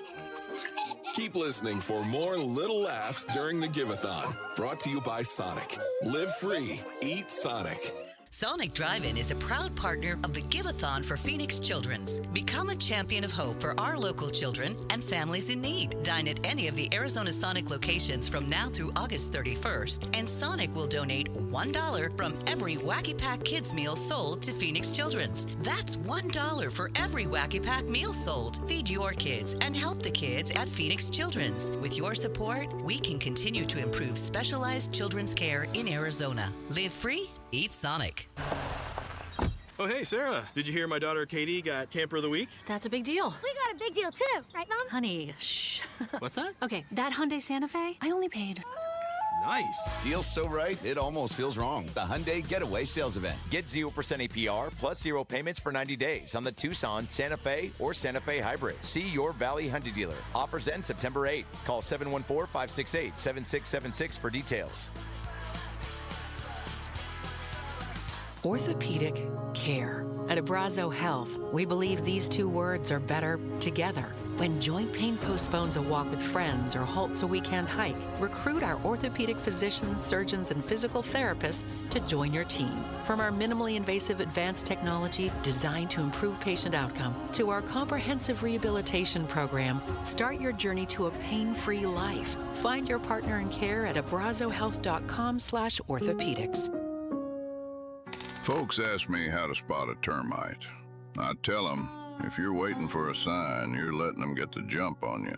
Keep listening for more little laughs during the Give-A-Thon, brought to you by Sonic. Live free, eat Sonic. Sonic Drive-In is a proud partner of the Give-A-Thon for Phoenix Children's. Become a champion of hope for our local children and families in need. Dine at any of the Arizona Sonic locations from now through August 31st, and Sonic will donate $1 from every Wacky Pack Kids meal sold to Phoenix Children's. That's $1 for every Wacky Pack meal sold. Feed your kids and help the kids at Phoenix Children's. With your support, we can continue to improve specialized children's care in Arizona. Live free, eat Sonic. Oh, hey, Sarah. Did you hear my daughter Katie got Camper of the Week? That's a big deal. We got a big deal too, right, Mom? Honey, shh. What's that? Okay, that Hyundai Santa Fe, I only paid. Nice. Deal's so right, it almost feels wrong. The Hyundai Getaway Sales Event. Get 0% APR plus 0 payments for 90 days on the Tucson, Santa Fe, or Santa Fe Hybrid. See your Valley Hyundai dealer. Offers end September 8th. Call 714-568-7676 for details. Orthopedic care. At Abrazo Health, we believe these two words are better together. When joint pain postpones a walk with friends or halts a weekend hike, recruit our orthopedic physicians, surgeons, and physical therapists to join your team. From our minimally invasive advanced technology designed to improve patient outcome to our comprehensive rehabilitation program, start your journey to a pain-free life. Find your partner in care at abrazohealth.com/orthopedics. Folks ask me how to spot a termite. I tell them, if you're waiting for a sign, you're letting them get the jump on you.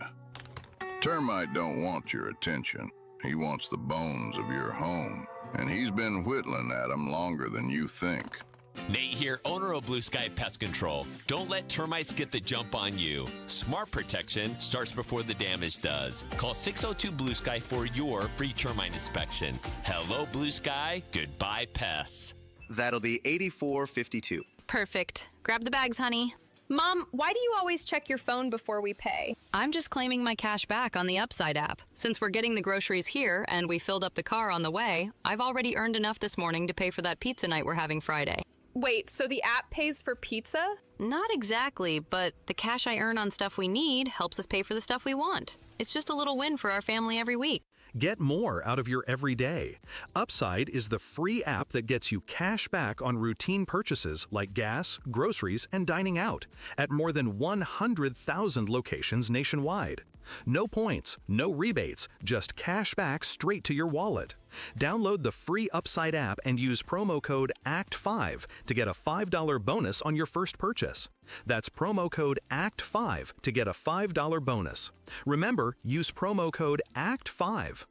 Termite don't want your attention. He wants the bones of your home, and he's been whittling at them longer than you think. Nate here, owner of Blue Sky Pest Control. Don't let termites get the jump on you. Smart protection starts before the damage does. Call 602 Blue Sky for your free termite inspection. Hello, Blue Sky. Goodbye, pests. That'll be $84.52. Perfect. Grab the bags, honey. Mom, why do you always check your phone before we pay? I'm just claiming my cash back on the Upside app. Since we're getting the groceries here and we filled up the car on the way, I've already earned enough this morning to pay for that pizza night we're having Friday. Wait, so the app pays for pizza? Not exactly, but the cash I earn on stuff we need helps us pay for the stuff we want. It's just a little win for our family every week. Get more out of your everyday. Upside is the free app that gets you cash back on routine purchases like gas, groceries, and dining out at more than 100,000 locations nationwide. No points, no rebates, just cash back straight to your wallet. Download the free Upside app and use promo code ACT5 to get a $5 bonus on your first purchase. That's promo code ACT5 to get a $5 bonus. Remember, use promo code ACT5.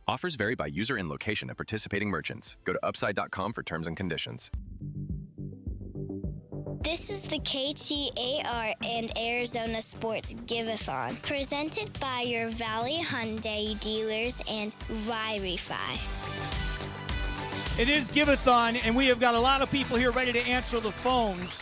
Offers vary by user and location at participating merchants. Go to upside.com for terms and conditions. This is the KTAR and Arizona Sports Give-A-Thon, presented by your Valley Hyundai dealers and Wi-Fi. It is Give-A-Thon, and we have got a lot of people here ready to answer the phones.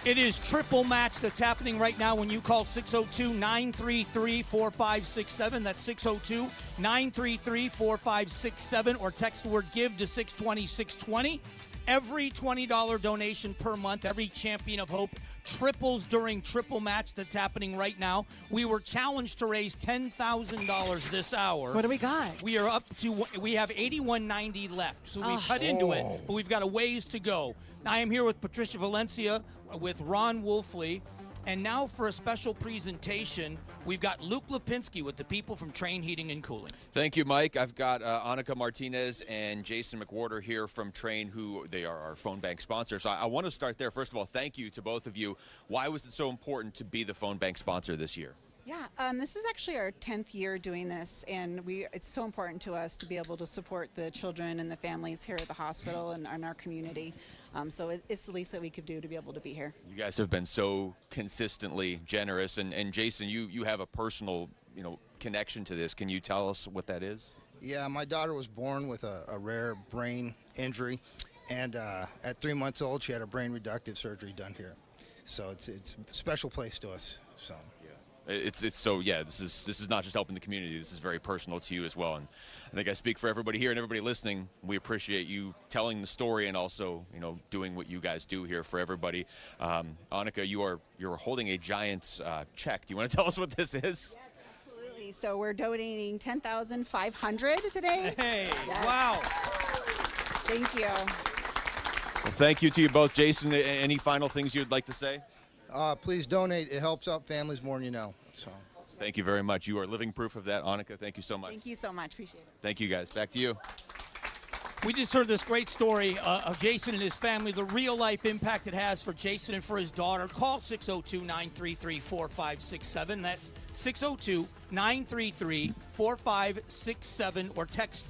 It is triple match that's happening right now when you call 602-933-4567. That's 602-933-4567, or text the word GIVE to 620-620. Every $20 donation per month, every Champion of Hope triples during triple match that's happening right now. We were challenged to raise $10,000 this hour. What do we got? We have $81.90 left, so we've cut into it, but we've got a ways to go. I am here with Patricia Valencia, with Ron Wolfley, and now for a special presentation, we've got Luke Lipinski with the people from Train Heating and Cooling. Thank you, Mike. I've got Annika Martinez and Jason McWhorter here from Train, who they are our phone bank sponsor. So I want to start there. First of all, thank you to both of you. Why was it so important to be the phone bank sponsor this year? Yeah, this is actually our 10th year doing this, and it's so important to us to be able to support the children and the families here at the hospital and in our community. So it's the least that we could do to be able to be here. You guys have been so consistently generous, and Jason, you have a personal, connection to this. Can you tell us what that is? Yeah, my daughter was born with a rare brain injury, and at 3 months old, she had a brain reductive surgery done here. So it's a special place to us. So. This is not just helping the community. This is very personal to you as well. And I think I speak for everybody here and everybody listening. We appreciate you telling the story and also, doing what you guys do here for everybody. Annika, you're holding a giant check. Do you want to tell us what this is? Absolutely. So we're donating $10,500 today. Hey, yes. Wow. Thank you. Well, thank you to you both. Jason, any final things you'd like to say? Please donate. It helps out families more than you know. So. Thank you very much. You are living proof of that. Annika, thank you so much. Thank you so much. Appreciate it. Thank you, guys. Back to you. We just heard this great story of Jason and his family, the real-life impact it has for Jason and for his daughter. Call 602-933-4567. That's 602-933-4567, or text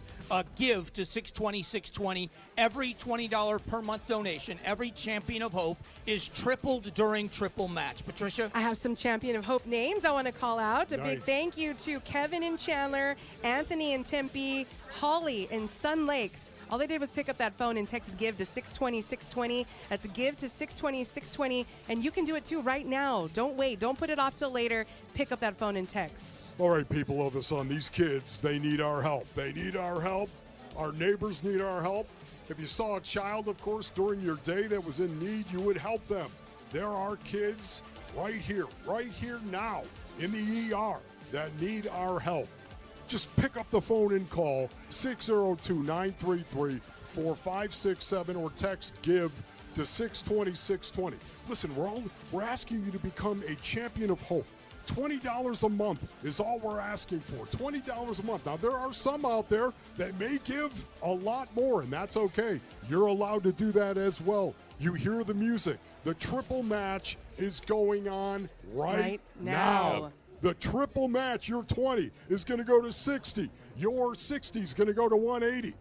give to 620-620. Every $20 per month donation, every Champion of Hope is tripled during triple match. Patricia? I have some Champion of Hope names I want to call out. A big Nice. thank you to Kevin in Chandler, Anthony in Tempe, Holly in Sun Lakes. All they did was pick up that phone and text give to 620-620. That's give to 620-620. And you can do it too right now. Don't wait. Don't put it off till later. Pick up that phone and text. All right, people of the Sun, these kids, they need our help. They need our help. Our neighbors need our help. If you saw a child, of course, during your day that was in need, you would help them. There are kids right here now in the ER that need our help. Just pick up the phone and call 602-933-4567 or text give to 620-620. Listen, we're asking you to become a Champion of Hope. $20 a month is all we're asking for. $20 a month. Now, there are some out there that may give a lot more, and that's okay. You're allowed to do that as well. You hear the music. The triple match is going on right now. The triple match, your 20 is going to go to 60. Your 60 is going to go to 180.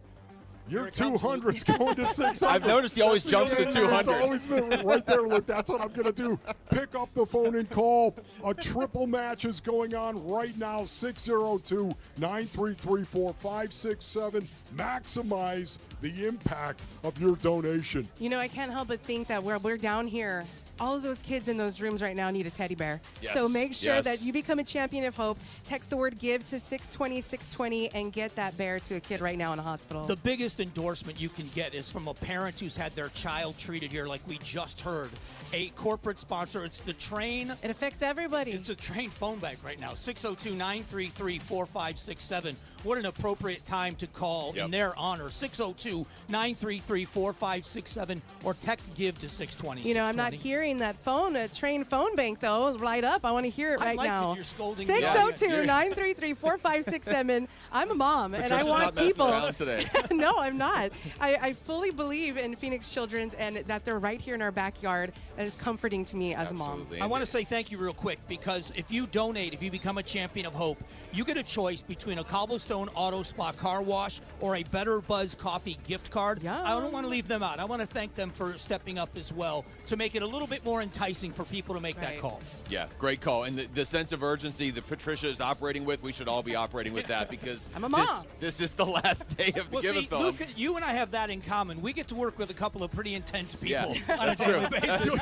Your 200 is going to 600. I've noticed he always jumps to 200. It's always right there. Look, that's what I'm going to do. Pick up the phone and call. A triple match is going on right now. 602-933-4567. Maximize the impact of your donation. I can't help but think that we're down here. All of those kids in those rooms right now need a teddy bear. Yes, So make sure yes. that you become a Champion of Hope. Text the word give to 620-620 and get that bear to a kid right now in a hospital. The biggest endorsement you can get is from a parent who's had their child treated here, like we just heard. A corporate sponsor. It's the Train. It affects everybody. It's a Train phone bank right now. 602-933-4567. What an appropriate time to call in their honor. 602-933-4567 or text give to 620. I'm not hearing that phone, a Train phone bank, though, light up. I want to hear it right now. You're scolding 602-933-4567. I'm a mom, and I want people. Today. No, I'm not. I fully believe in Phoenix Children's and that they're right here in our backyard. And it's comforting to me as a mom. I want to say thank you real quick, because if you donate, if you become a Champion of Hope, you get a choice between a Cobblestone Auto Spa car wash or a Better Buzz Coffee gift card. I don't want to leave them out. I want to thank them for stepping up as well to make it a little bit bit more enticing for people to make that call. Yeah, great call. And the sense of urgency that Patricia is operating with, we should all be operating with that because I'm a mom. This is the last day of the Give-A-Thon. Luke, you and I have that in common. We get to work with a couple of pretty intense people on a that's daily true. basis.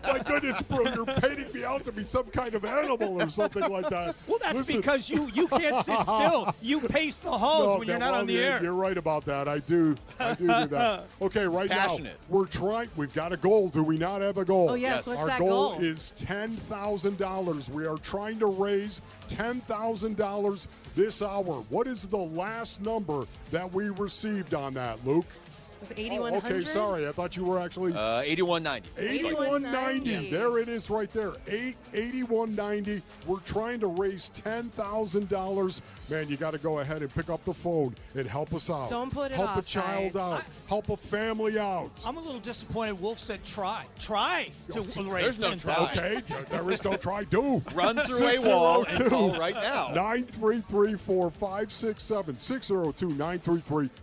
My goodness, bro, you're painting me out to be some kind of animal or something like that. Well, that's Listen. because you can't sit still. You pace the halls when you're not on the air. You're right about that. I do that. Okay, right now, we've got a goal. Do we not have a goal? Oh, yes. What's Our that goal goal? is $10,000. We are trying to raise $10,000 this hour. What is the last number that we received on that, Luke? Was it 8,100? Okay, sorry. I thought you were actually 8190. 8190. There it is right there. 8190. We're trying to raise $10,000. Man, you got to go ahead and pick up the phone and help us out. Don't put it help off, a child guys. out. Help a family out. I'm a little disappointed. Wolf said try. Try to raise There's no try. Okay, there is no try. Do. Run through a wall and call right now. 933-4567.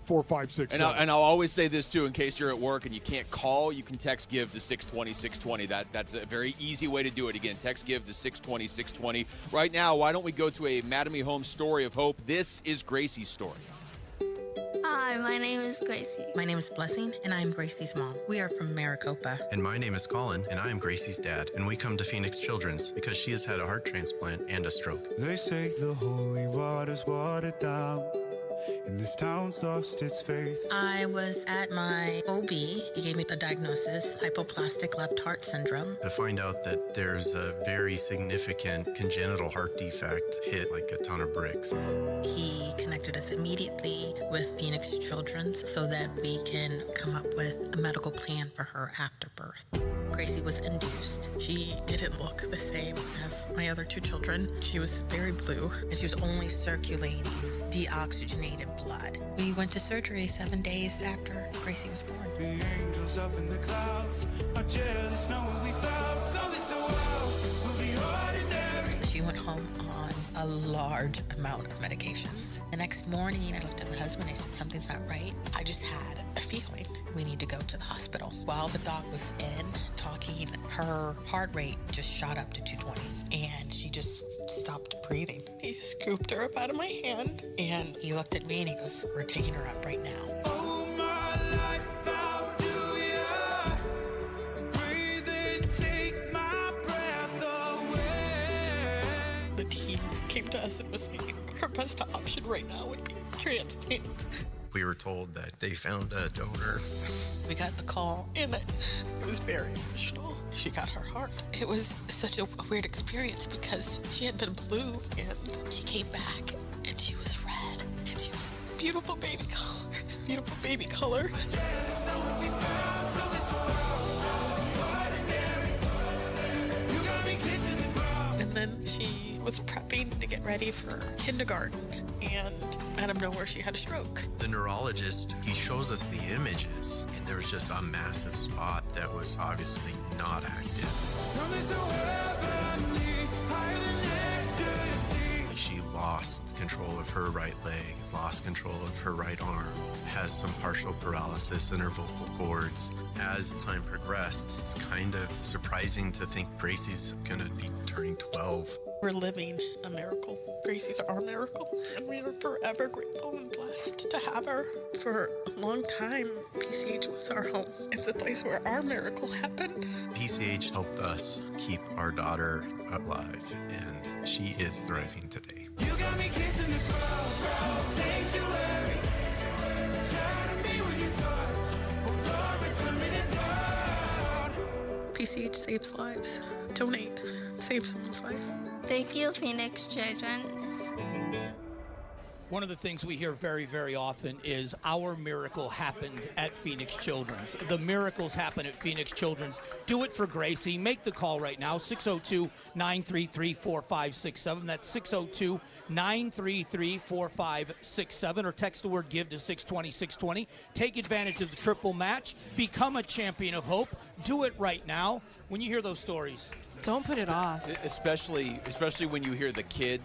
602-933-4567. And I'll always say this too, in case you're at work and you can't call, you can text Give to 620-620. That's a very easy way to do it. Again, text Give to 620-620. Right now, why don't we go to a Mattamy Home story of hope? This is Gracie's story. Hi, my name is Gracie. My name is Blessing, and I am Gracie's mom. We are from Maricopa. And my name is Colin, and I am Gracie's dad. And we come to Phoenix Children's because she has had a heart transplant and a stroke. They say the holy water's watered down, and this town's lost its faith. I was at my OB. He gave me the diagnosis, hypoplastic left heart syndrome. To find out that there's a very significant congenital heart defect hit like a ton of bricks. He connected us immediately with Phoenix Children's so that we can come up with a medical plan for her after birth. Gracie was induced. She didn't look the same as my other two children. She was very blue, and she was only circulating deoxygenated blood. We went to surgery 7 days after Gracie was born. The angels up in the clouds are jealous knowing we felt so this world will be ordinary. She went home on a large amount of medications. The next morning, I looked at my husband. I said, something's not right. I just had a feeling we need to go to the hospital. While the doc was in talking, her heart rate just shot up to 220, and she just stopped breathing. He scooped her up out of my hand, and he looked at me and he goes, we're taking her up right now. Oh, my life, how do ya breathe and take my breath away? The team came to us and was like, her best option right now would be transplant. We were told that they found a donor. We got the call, and it was very emotional. She got her heart. It was such a weird experience because she had been blue, and she came back, and she was red, and she was beautiful baby color. Beautiful baby color. And then she was prepping to get ready for kindergarten, and out of nowhere she had a stroke. The neurologist, he shows us the images, and there was just a massive spot that was obviously not active. She lost control of her right leg, lost control of her right arm, has some partial paralysis in her vocal cords. As time progressed, it's kind of surprising to think Gracie's gonna be turning 12. We're living a miracle. Gracie's our miracle, and we are forever grateful and blessed to have her. For a long time, PCH was our home. It's a place where our miracle happened. PCH helped us keep our daughter alive, and she is thriving today. You got me kissing the ground, sanctuary. Try to be when you touch. Oh, Lord, return me to God. PCH saves lives. Donate. Save someone's life. Thank you, Phoenix Children's. One of the things we hear very, very often is our miracle happened at Phoenix Children's. The miracles happen at Phoenix Children's. Do it for Gracie. Make the call right now, 602-933-4567. That's 602-933-4567. Or text the word GIVE to 620-620. Take advantage of the triple match. Become a champion of hope. Do it right now. When you hear those stories, don't put it off. Especially when you hear the kid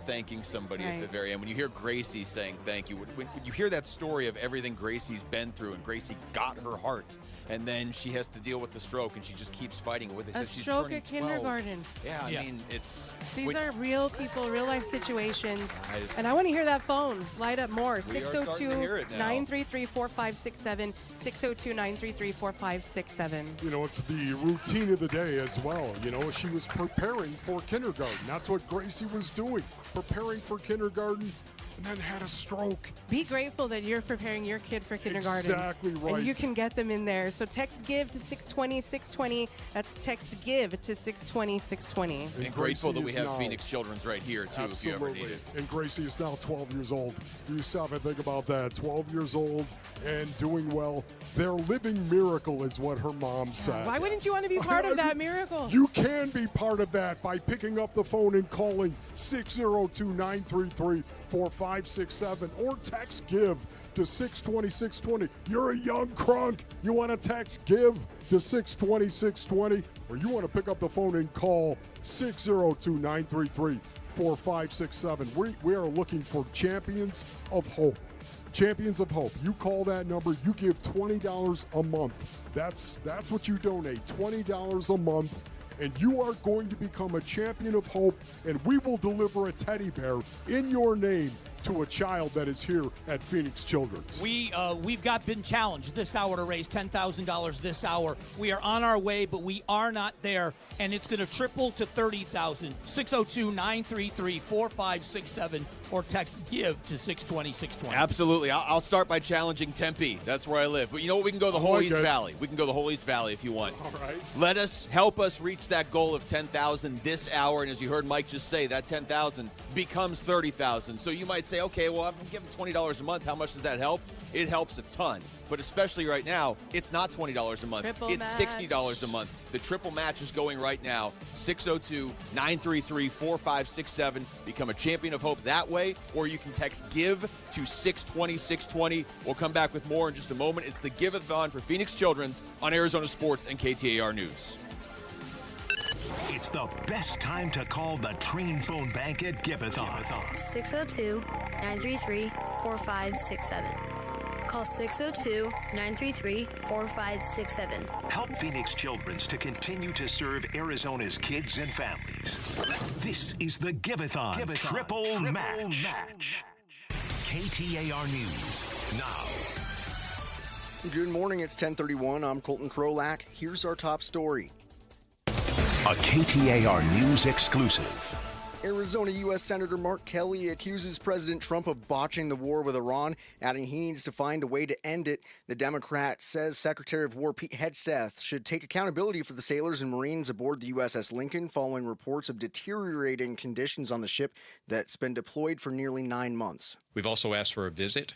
thanking somebody at the Right. very end. When you hear Gracie saying thank you, when you hear that story of everything Gracie's been through, and Gracie got her heart, and then she has to deal with the stroke, and she just keeps fighting with it. They A said she's stroke turning at 12. kindergarten. Yeah, I mean, it's... These when- are real people, real life situations. And I want to hear that phone light up more. We are starting to hear it now. 602-933-4567. 602-933-4567. You know, it's the routine of the day as well. You know, she was preparing for kindergarten. That's what Gracie was doing, preparing for kindergarten, and then had a stroke. Be grateful that you're preparing your kid for kindergarten. Exactly right. And you can get them in there. So text GIVE to 620-620. That's text GIVE to 620-620. And grateful that we Gracie is have now- Phoenix Children's right here, too, if you ever need it. And Gracie is now 12 years old. You stop and think about that. 12 years old and doing well. Their living miracle is what her mom said. Why wouldn't you want to be part of that miracle? You can be part of that by picking up the phone and calling 602-933-4567 or text GIVE to 620-620. You're a young crunk. You want to text GIVE to 620-620, or you want to pick up the phone and call 602-933-4567. We are looking for champions of hope. Champions of Hope. You call that number, you give $20 a month. That's what you donate, $20 a month, and you are going to become a champion of hope, and we will deliver a teddy bear in your name to a child that is here at Phoenix Children's. We've been challenged this hour to raise $10,000 this hour. We are on our way, but we are not there, and it's going to triple to $30,000. 602-933-4567 or text GIVE to 620-620. Absolutely. I'll start by challenging Tempe. That's where I live. But you know what? We can go the whole East Valley. We can go the whole East Valley if you want. All right. Help us reach that goal of 10,000 this hour. And as you heard Mike just say, that 10,000 becomes 30,000. So you might say, okay, well, I'm giving $20 a month. How much does that help? It helps a ton. But especially right now, it's not $20 a month. Triple it's match. $60 a month. The triple match is going right now. 602-933-4567. Become a champion of hope that way, or you can text GIVE to 620-620. We'll come back with more in just a moment. It's the Give-A-Thon for Phoenix Children's on Arizona Sports and KTAR News. It's the best time to call the Train Phone Bank at Give-A-Thon. 602-933-4567. Call 602-933-4567. Help Phoenix Children's to continue to serve Arizona's kids and families. This is the Give-A-Thon Triple Match. KTAR News now. Good morning, it's 10:31. I'm Colton Krolak. Here's our top story. A KTAR News exclusive. Arizona U.S. Senator Mark Kelly accuses President Trump of botching the war with Iran, adding he needs to find a way to end it. The Democrat says Secretary of War Pete Hegseth should take accountability for the sailors and Marines aboard the USS Lincoln following reports of deteriorating conditions on the ship that's been deployed for nearly 9 months. We've also asked for a visit,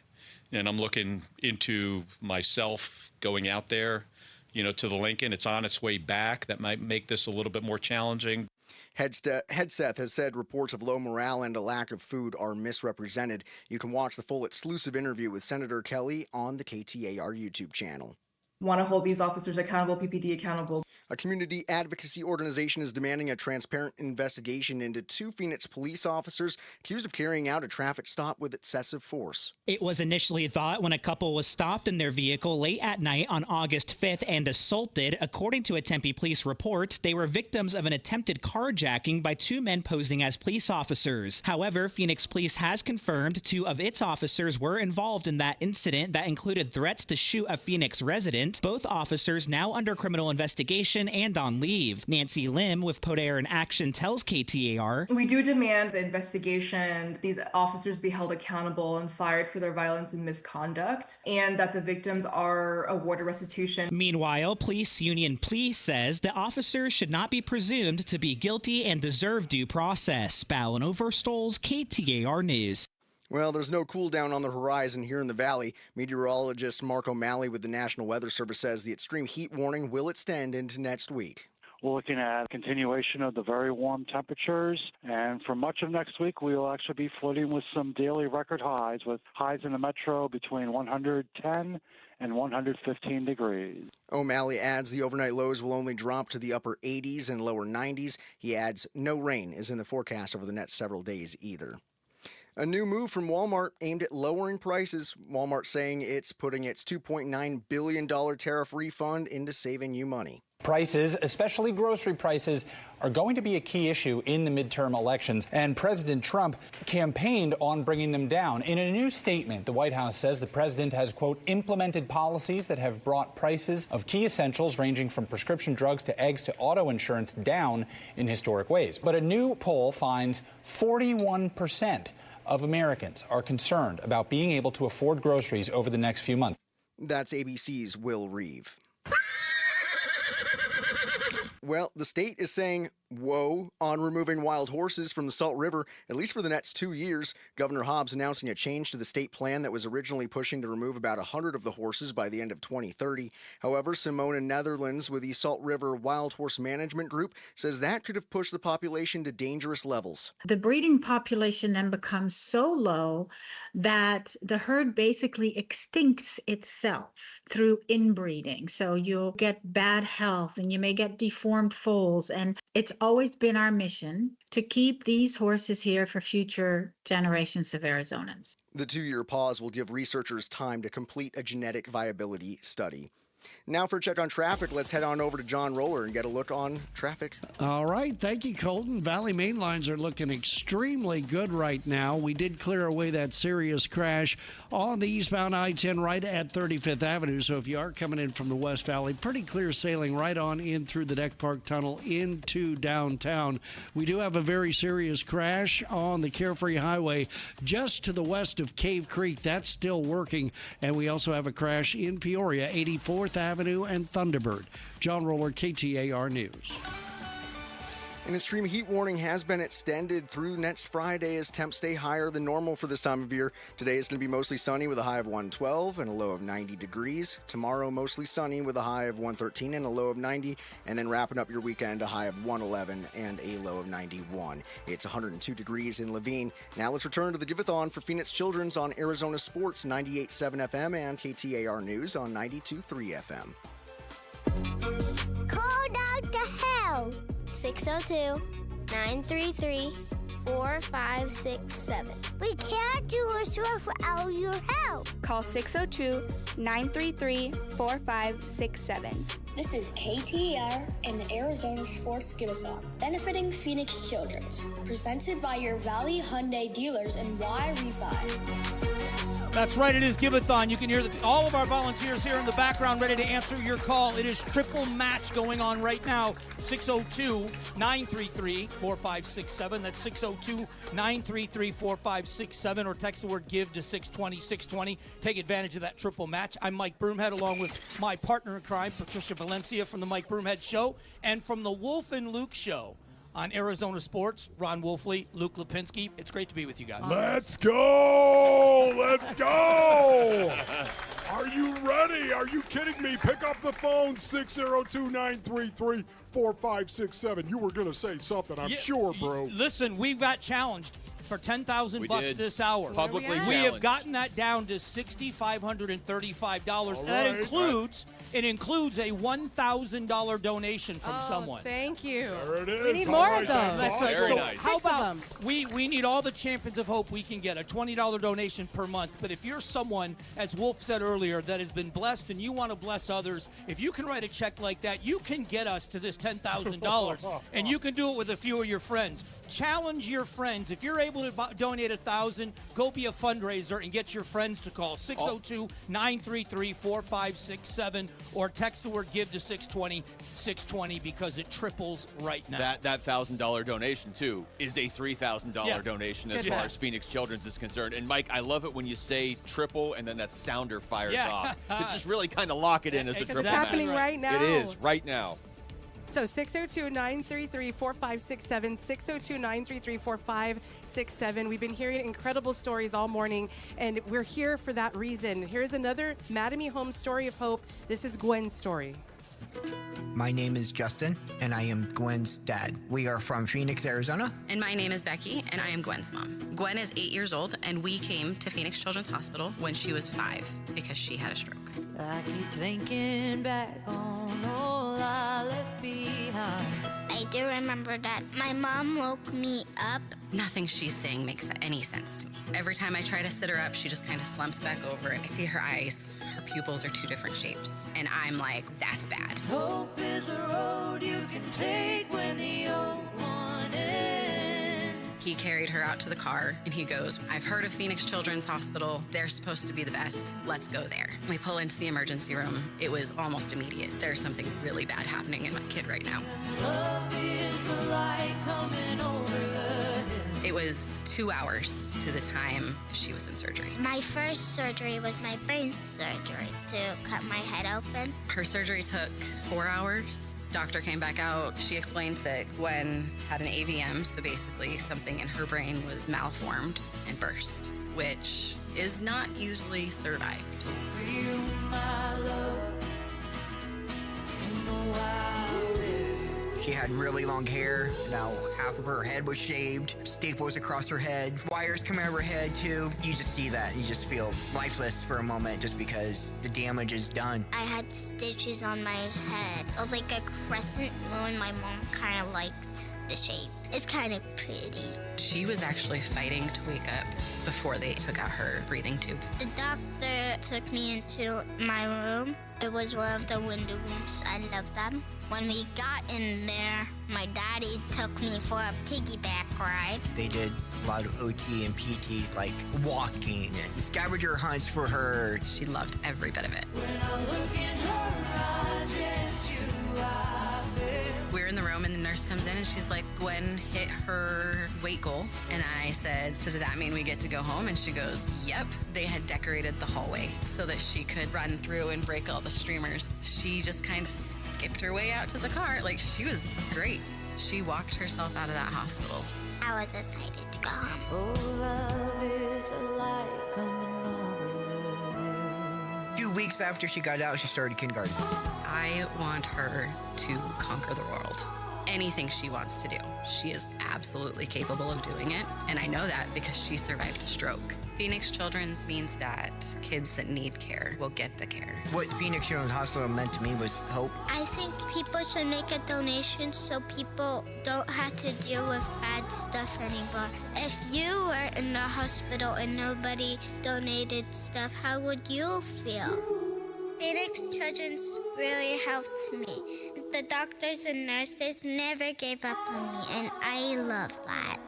and I'm looking into myself going out there, to the Lincoln. It's on its way back. That might make this a little bit more challenging. Hegseth has said reports of low morale and a lack of food are misrepresented. You can watch the full exclusive interview with Senator Kelly on the KTAR YouTube channel. Want to hold these officers accountable, PPD accountable. A community advocacy organization is demanding a transparent investigation into 2 Phoenix police officers accused of carrying out a traffic stop with excessive force. It was initially thought when a couple was stopped in their vehicle late at night on August 5th and assaulted. According to a Tempe police report, they were victims of an attempted carjacking by 2 men posing as police officers. However, Phoenix Police has confirmed 2 of its officers were involved in that incident that included threats to shoot a Phoenix resident. Both officers now under criminal investigation and on leave. Nancy Lim with Podair in Action tells KTAR, We do demand the investigation, that these officers be held accountable and fired for their violence and misconduct, and that the victims are awarded restitution. Meanwhile, Police Union Police says the officers should not be presumed to be guilty and deserve due process. Ballin Overstoles, KTAR News. Well, there's no cool down on the horizon here in the valley. Meteorologist Mark O'Malley with the National Weather Service says the extreme heat warning will extend into next week. We're looking at a continuation of the very warm temperatures, and for much of next week, we will actually be flirting with some daily record highs, with highs in the metro between 110 and 115 degrees. O'Malley adds the overnight lows will only drop to the upper 80s and lower 90s. He adds no rain is in the forecast over the next several days either. A new move from Walmart aimed at lowering prices. Walmart saying it's putting its $2.9 billion tariff refund into saving you money. Prices, especially grocery prices, are going to be a key issue in the midterm elections, and President Trump campaigned on bringing them down. In a new statement, the White House says the president has, quote, implemented policies that have brought prices of key essentials ranging from prescription drugs to eggs to auto insurance down in historic ways. But a new poll finds 41% of Americans are concerned about being able to afford groceries over the next few months. That's ABC's Will Reeve. Well, the state is saying whoa on removing wild horses from the Salt River, at least for the next 2 years. Governor Hobbs announcing a change to the state plan that was originally pushing to remove about 100 of the horses by the end of 2030. However, Simona Netherlands with the Salt River Wild Horse Management Group says that could have pushed the population to dangerous levels. The breeding population then becomes so low that the herd basically extincts itself through inbreeding. So you'll get bad health and you may get deformed foals. And it's always been our mission to keep these horses here for future generations of Arizonans. The 2-year pause will give researchers time to complete a genetic viability study. Now for a check on traffic, let's head on over to John Roller and get a look on traffic. All right. Thank you, Colton. Valley main lines are looking extremely good right now. We did clear away that serious crash on the eastbound I-10 right at 35th Avenue. So if you are coming in from the West Valley, pretty clear sailing right on in through the Deck Park Tunnel into downtown. We do have a very serious crash on the Carefree Highway just to the west of Cave Creek. That's still working. And we also have a crash in Peoria, 84th Avenue and Thunderbird. John Roller, KTAR News. An extreme heat warning has been extended through next Friday as temps stay higher than normal for this time of year. Today is going to be mostly sunny with a high of 112 and a low of 90 degrees. Tomorrow, mostly sunny with a high of 113 and a low of 90. And then wrapping up your weekend, a high of 111 and a low of 91. It's 102 degrees in Levine. Now let's return to the Give-A-Thon for Phoenix Children's on Arizona Sports 98.7 FM and KTAR News on 92.3 FM. Call out to help. 602-933-4567. We can't do this without your help. Call 602-933-4567. This is KTAR and the Arizona Sports Give-A-Thon, benefiting Phoenix Children's, presented by your Valley Hyundai dealers and Y Refi. That's right, it is Give-A-Thon. You can hear all of our volunteers here in the background ready to answer your call. It is triple match going on right now. 602-933-4567. That's 602-933-4567, or text the word GIVE to 620-620. Take advantage of that triple match. I'm Mike Broomhead, along with my partner in crime, Patricia Valencia, from the Mike Broomhead Show and from the Wolf and Luke Show on Arizona Sports. Ron Wolfley, Luke Lipinski. It's great to be with you guys. Let's go! Let's go! Are you ready? Are you kidding me? Pick up the phone, 602-933-4567. You were going to say something, I'm sure, bro. Listen, we got challenged for $10,000 this hour. Publicly we challenged. have gotten that down to $6,535. And that includes a $1,000 donation from someone. Thank you. There it is. We need more of those. That's right. Very So nice. how about we need all the Champions of Hope we can get, a $20 donation per month. But if you're someone, as Wolf said earlier, that has been blessed and you want to bless others, if you can write a check like that, you can get us to this $10,000, and you can do it with a few of your friends. Challenge your friends. If you're able to donate $1,000, go be a fundraiser and get your friends to call 602-933-4567, or text the word GIVE to 620-620, because it triples right now. That $1,000 donation, too, is a $3,000 donation as far as Phoenix Children's is concerned. And, Mike, I love it when you say triple and then that sounder fires off. To just really kind of lock it in as a triple match. It's happening right now. It is, right now. So 602-933-4567, 602-933-4567. We've been hearing incredible stories all morning, and we're here for that reason. Here's another Mattamy Home story of hope. This is Gwen's story. My name is Justin, and I am Gwen's dad. We are from Phoenix, Arizona. And my name is Becky, and I am Gwen's mom. Gwen is 8 years old, and we came to Phoenix Children's Hospital when she was 5 because she had a stroke. I keep thinking back on all I left behind. I do remember that my mom woke me up. Nothing she's saying makes any sense to me. Every time I try to sit her up, she just kind of slumps back over. I see her eyes. Her pupils are two different shapes. And I'm like, that's bad. Hope is a road you can take when the old one ends. He carried her out to the car and he goes, I've heard of Phoenix Children's Hospital. They're supposed to be the best. Let's go there. We pull into the emergency room. It was almost immediate. There's something really bad happening in my kid right now. Love is the light coming over the hill. It was 2 hours to the time she was in surgery. My first surgery was my brain surgery to cut my head open. Her surgery took 4 hours. Doctor came back out. She explained that Gwen had an AVM, so basically something in her brain was malformed and burst, which is not usually survived. For you, my love, you know I live. She had really long hair. Now half of her head was shaved, staples across her head, wires coming out of her head too. You just see that. You just feel lifeless for a moment just because the damage is done. I had stitches on my head. It was like a crescent moon. My mom kind of liked the shape. It's kind of pretty. She was actually fighting to wake up before they took out her breathing tube. The doctor took me into my room. It was one of the window rooms. I love them. When we got in there, my daddy took me for a piggyback ride. They did a lot of OT and PT, like walking and scavenger hunts for her. She loved every bit of it. When I look in her eyes, it's you I feel. We're in the room and the nurse comes in and she's like, Gwen hit her weight goal. And I said, so does that mean we get to go home? And she goes, yep. They had decorated the hallway so that she could run through and break all the streamers. She just kind of skipped her way out to the car. Like, she was great. She walked herself out of that hospital. I was excited to go home. Oh, love is a light coming over the hill. 2 weeks after she got out, she started kindergarten. I want her to conquer the world. Anything she wants to do, she is absolutely capable of doing it. And I know that because she survived a stroke. Phoenix Children's means that kids that need care will get the care. What Phoenix Children's Hospital meant to me was hope. I think people should make a donation so people don't have to deal with bad stuff anymore. If you were in the hospital and nobody donated stuff, how would you feel? Phoenix Children's really helped me. The doctors and nurses never gave up on me, and I love that.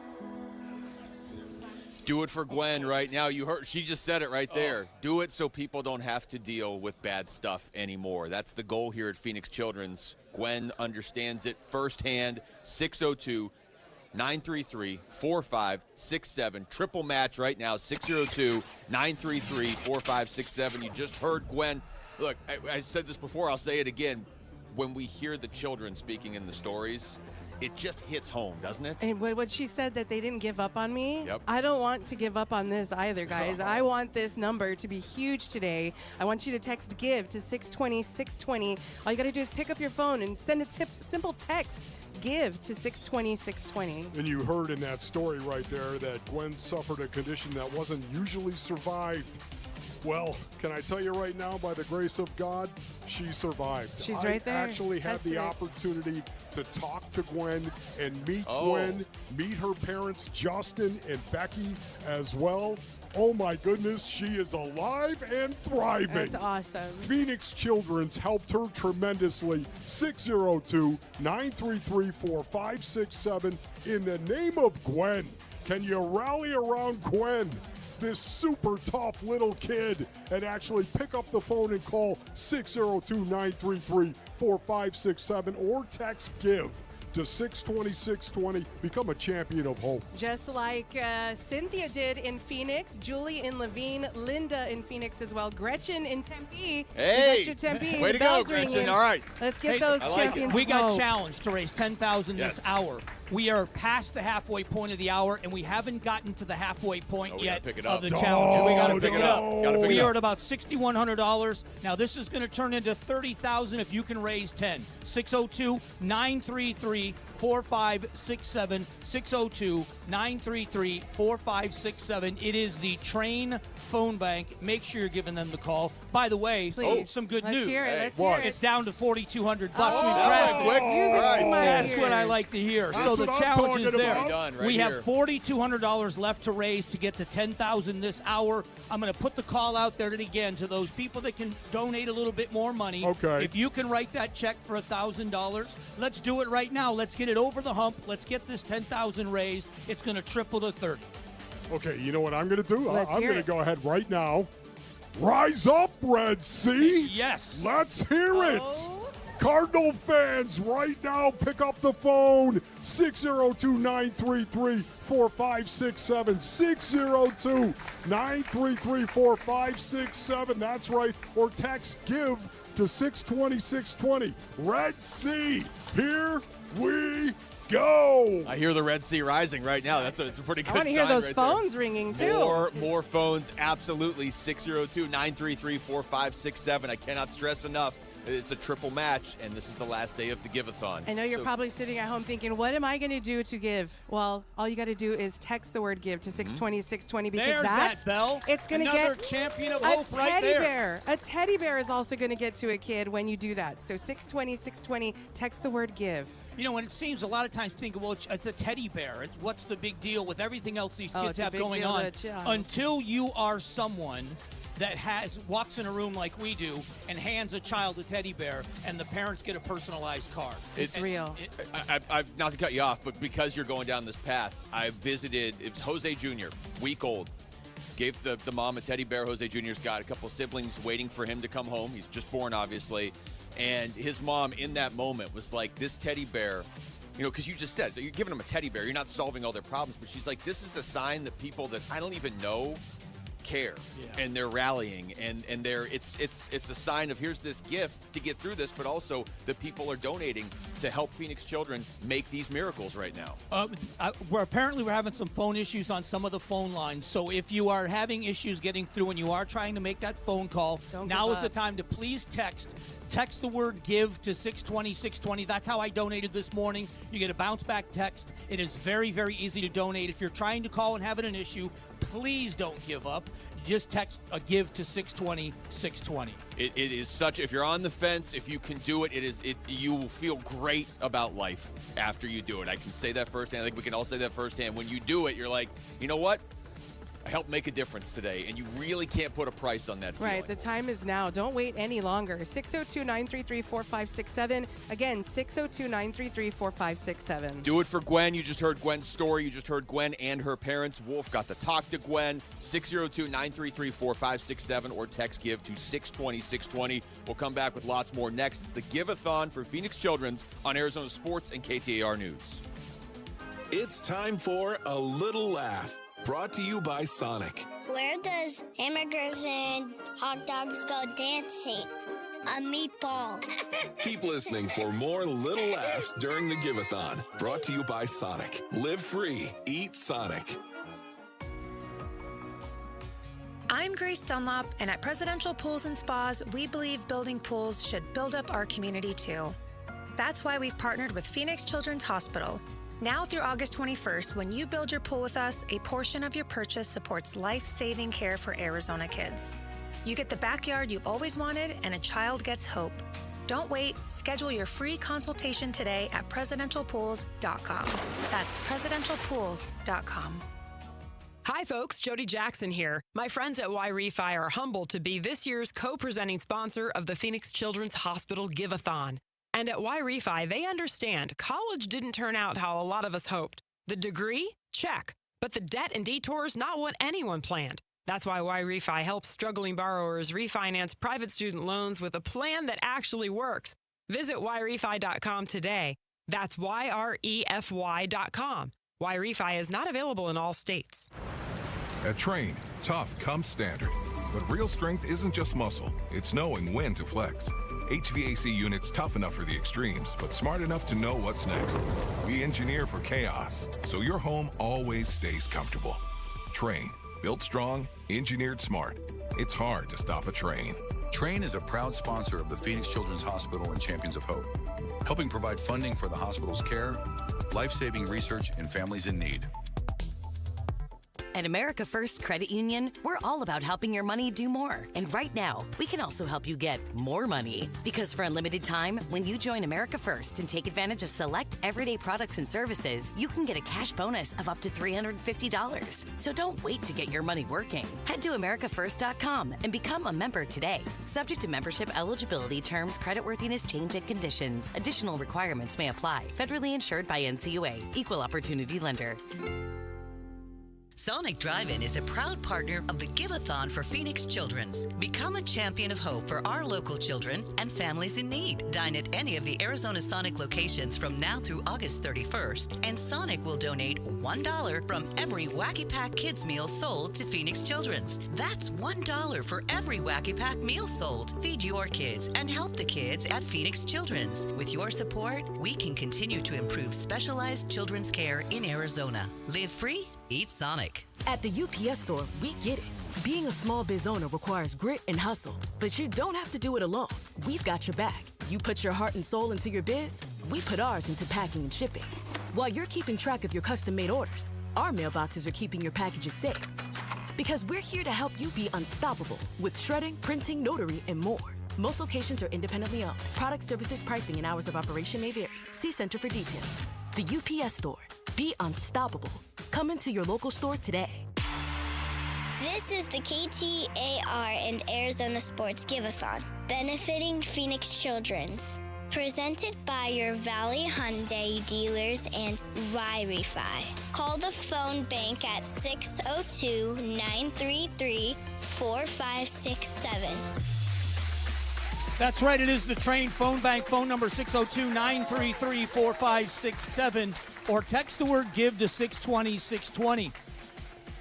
Do it for Gwen right now. You heard, she just said it right there. Do it so people don't have to deal with bad stuff anymore. That's the goal here at Phoenix Children's. Gwen understands it firsthand. 602-933-4567. Triple match right now, 602-933-4567. You just heard Gwen. Look, I said this before, I'll say it again. When we hear the children speaking in the stories, it just hits home, doesn't it? And what she said, that they didn't give up on me. Yep. I don't want to give up on this either, guys. I want this number to be huge today. I want you to text GIVE to 620-620. All you got to do is pick up your phone and send a simple text. GIVE to 620-620. And you heard in that story right there that Gwen suffered a condition that wasn't usually survived. Well, can I tell you right now, by the grace of God, she survived. She's right there. I actually had the opportunity to talk to Gwen and meet Gwen, meet her parents, Justin and Becky as well. Oh my goodness, she is alive and thriving. That's awesome. Phoenix Children's helped her tremendously. 602-933-4567. In the name of Gwen, can you rally around Gwen, this super tough little kid, and actually pick up the phone and call 602-933-4567 or text GIVE to 620-620. Become a champion of hope. Just like Cynthia did in Phoenix, Julie in Levine, Linda in Phoenix as well, Gretchen in Tempe. Hey, Tempe. way to go, Gretchen. All right. Let's get those champions. We got hope. challenged to raise $10,000 this hour. We are past the halfway point of the hour, and we haven't gotten to the halfway point yet of the challenge. We got to pick it up. We are at about $6,100. Now, this is going to turn into $30,000 if you can raise 10. 602-933-4567. 602-933-4567, 602-933-4567. It is the Train phone bank. Make sure you're giving them the call. By the way, some good news. Hear it. Let's hear it. It's down to $4,200. We've that was quick. That's what I like to hear. That's so the what I'm challenge is talking there. about. We have $4,200 left to raise to get to $10,000 this hour. I'm going to put the call out there again to those people that can donate a little bit more money. Okay. If you can write that check for $1,000, let's do it right now. Let's get it over the hump. Let's get this $10,000 raised. It's going to triple to 30. Okay, you know what I'm going to do? Let's I'm hear going to it. go ahead right now. Rise up, Red Sea. Yes. Let's hear it. Cardinal fans, right now, pick up the phone. 602-933-4567. 602-933-4567. That's right. Or text GIVE to 620-620. Red Sea, here we go. I hear the Red Sea rising right now. It's a pretty good I want to sign hear those right phones there. ringing, too. More phones, absolutely. 602-933-4567. I cannot stress enough. It's a triple match, and this is the last day of the Give-A-Thon. I know you're probably sitting at home thinking, what am I going to do to give? Well, all you got to do is text the word GIVE to 620-620 because There's that's that bell. It's going to Another get champion of a hope right teddy there. bear. A teddy bear is also going to get to a kid when you do that. So 620-620, text the word GIVE. You know, when it seems a lot of times think, well, it's a teddy bear. What's the big deal with everything else these kids it's a have big going deal on? that, yeah. Until you are someone that walks in a room like we do and hands a child a teddy bear and the parents get a personalized card. It's real. I not to cut you off, but because you're going down this path, I visited, it was Jose Jr., week old. Gave the mom a teddy bear. Jose Jr.'s got a couple siblings waiting for him to come home. He's just born, obviously. And his mom, in that moment, was like, this teddy bear, you know, because you just said, so you're giving them a teddy bear. You're not solving all their problems. But she's like, this is a sign that people that I don't even know care, and they're rallying, and they're it's a sign of here's this gift to get through this, but also the people are donating to help Phoenix children make these miracles right now. We're having some phone issues on some of the phone lines, so if you are having issues getting through and you are trying to make that phone call, now is the time to please text the word GIVE to 620-620. That's how I donated this morning. You get a bounce back text. It is very, very easy to donate. If you're trying to call and having an issue, please don't give up. Just text a GIVE to 620-620. It is such, if you're on the fence, if you can do it, you will feel great about life after you do it. I can say that firsthand. I think we can all say that firsthand. When you do it, you're like, you know what? I helped make a difference today, and you really can't put a price on that feeling. Right, the time is now. Don't wait any longer. 602-933-4567. Again, 602-933-4567. Do it for Gwen. You just heard Gwen's story. You just heard Gwen and her parents. Wolf got to talk to Gwen. 602-933-4567 or text GIVE to 620-620. We'll come back with lots more next. It's the Give-A-Thon for Phoenix Children's on Arizona Sports and KTAR News. It's time for A Little Laugh. Brought to you by Sonic. Where does hamburgers and hot dogs go dancing? A meatball. Keep listening for more little laughs during the Give-A-Thon. Brought to you by Sonic. Live free. Eat Sonic. I'm Grace Dunlop, and at Presidential Pools and Spas, we believe building pools should build up our community too. That's why we've partnered with Phoenix Children's Hospital. Now through August 21st, when you build your pool with us, a portion of your purchase supports life-saving care for Arizona kids. You get the backyard you always wanted, and a child gets hope. Don't wait. Schedule your free consultation today at presidentialpools.com. That's presidentialpools.com. Hi folks, Jody Jackson here. My friends at Y-Refi are humbled to be this year's co-presenting sponsor of the Phoenix Children's Hospital Give-A-Thon. And at Y-Refi, they understand college didn't turn out how a lot of us hoped. The degree? Check. But the debt and detours, not what anyone planned. That's why Y-Refi helps struggling borrowers refinance private student loans with a plan that actually works. Visit YRefi.com today. That's YREFY.com. Y-Refi is not available in all states. At Train, tough comes standard. But real strength isn't just muscle, it's knowing when to flex. HVAC units tough enough for the extremes, but smart enough to know what's next. We engineer for chaos, so your home always stays comfortable. Train, built strong, engineered smart. It's hard to stop a train. Train is a proud sponsor of the Phoenix Children's Hospital and Champions of Hope, helping provide funding for the hospital's care, life-saving research in families in need. At America First Credit Union, we're all about helping your money do more. And right now, we can also help you get more money. Because for a limited time, when you join America First and take advantage of select everyday products and services, you can get a cash bonus of up to $350. So don't wait to get your money working. Head to americafirst.com and become a member today. Subject to membership eligibility, terms, creditworthiness, change, and conditions. Additional requirements may apply. Federally insured by NCUA. Equal Opportunity Lender. Sonic Drive-In is a proud partner of the Give-A-Thon for Phoenix Children's. Become a champion of hope for our local children and families in need. Dine at any of the Arizona Sonic locations from now through August 31st, and Sonic will donate $1 from every Wacky Pack Kids meal sold to Phoenix Children's. That's $1 for every Wacky Pack meal sold. Feed your kids and help the kids at Phoenix Children's. With your support, we can continue to improve specialized children's care in Arizona. Live free, eat Sonic. At the UPS store, we get it. Being a small biz owner requires grit and hustle, but you don't have to do it alone. We've got your back. You put your heart and soul into your biz, we put ours into packing and shipping. While you're keeping track of your custom-made orders, our mailboxes are keeping your packages safe. Because we're here to help you be unstoppable with shredding, printing, notary, and more. Most locations are independently owned. Product, services, pricing, and hours of operation may vary. See Center for details. The UPS store. Be unstoppable. Come into your local store today. This is the KTAR and Arizona Sports Give-A-Thon, benefiting Phoenix Children's. Presented by your Valley Hyundai dealers and Wi-Fi. Call the phone bank at 602-933-4567. That's right. It is the Train Phone Bank. Phone number 602-933-4567. Or text the word GIVE to 620-620.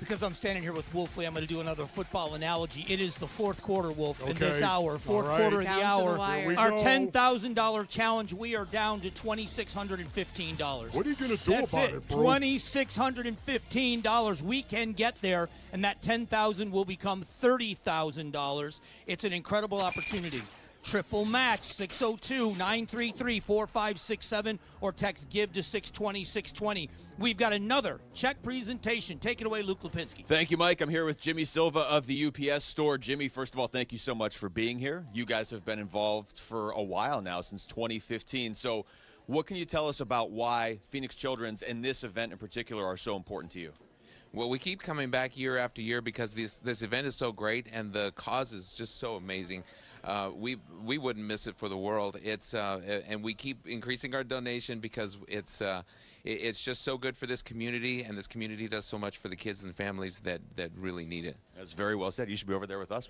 Because I'm standing here with Wolfley, I'm going to do another football analogy. It is the fourth quarter, Wolf, in this hour. Fourth quarter of the hour. Our $10,000 challenge, we are down to $2,615. What are you going to do about it, bro? $2,615. We can get there, and that $10,000 will become $30,000. It's an incredible opportunity. Triple match, 602-933-4567, or text GIVE to 620-620. We've got another check presentation. Take it away, Luke Lipinski. Thank you, Mike. I'm here with Jimmy Silva of the UPS store. Jimmy, first of all, thank you so much for being here. You guys have been involved for a while now, since 2015. So what can you tell us about why Phoenix Children's and this event in particular are so important to you? Well, we keep coming back year after year because this event is so great and the cause is just so amazing. We wouldn't miss it for the world. It's and we keep increasing our donation because it's just so good for this community, and this community does so much for the kids and families that really need it. That's very well said. You should be over there with us.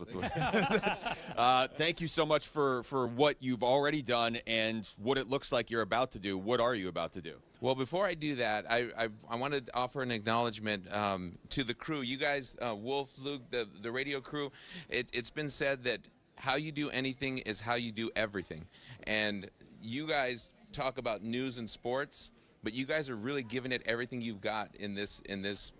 Thank you so much for what you've already done and what it looks like you're about to do. What are you about to do? Well, before I do that, I want to offer an acknowledgement to the crew. You guys, Wolf, Luke, the radio crew, it's been said that how you do anything is how you do everything. And you guys talk about news and sports, but you guys are really giving it everything you've got in this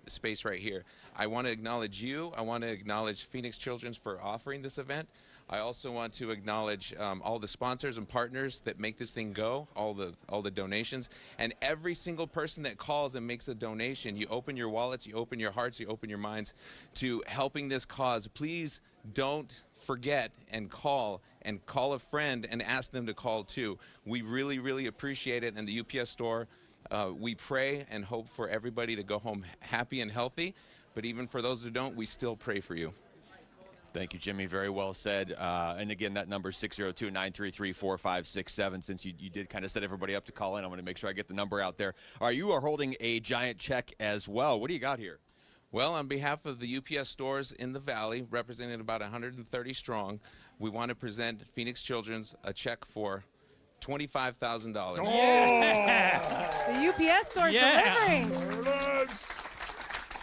space right here. I want to acknowledge you. I want to acknowledge Phoenix Children's for offering this event. I also want to acknowledge all the sponsors and partners that make this thing go, all the donations, and every single person that calls and makes a donation. You open your wallets, you open your hearts, you open your minds to helping this cause. Please don't forget and call a friend and ask them to call too. We really, really appreciate it. And the UPS store, we pray and hope for everybody to go home happy and healthy. But even for those who don't, we still pray for you. Thank you, Jimmy. Very well said. And again, that number is 602-933-4567. Since you did kind of set everybody up to call in, I want to make sure I get the number out there. All right, you are holding a giant check as well. What do you got here? Well, on behalf of the UPS stores in the Valley, representing about 130 strong, we want to present Phoenix Children's a check for $25,000. Oh! The UPS store delivering.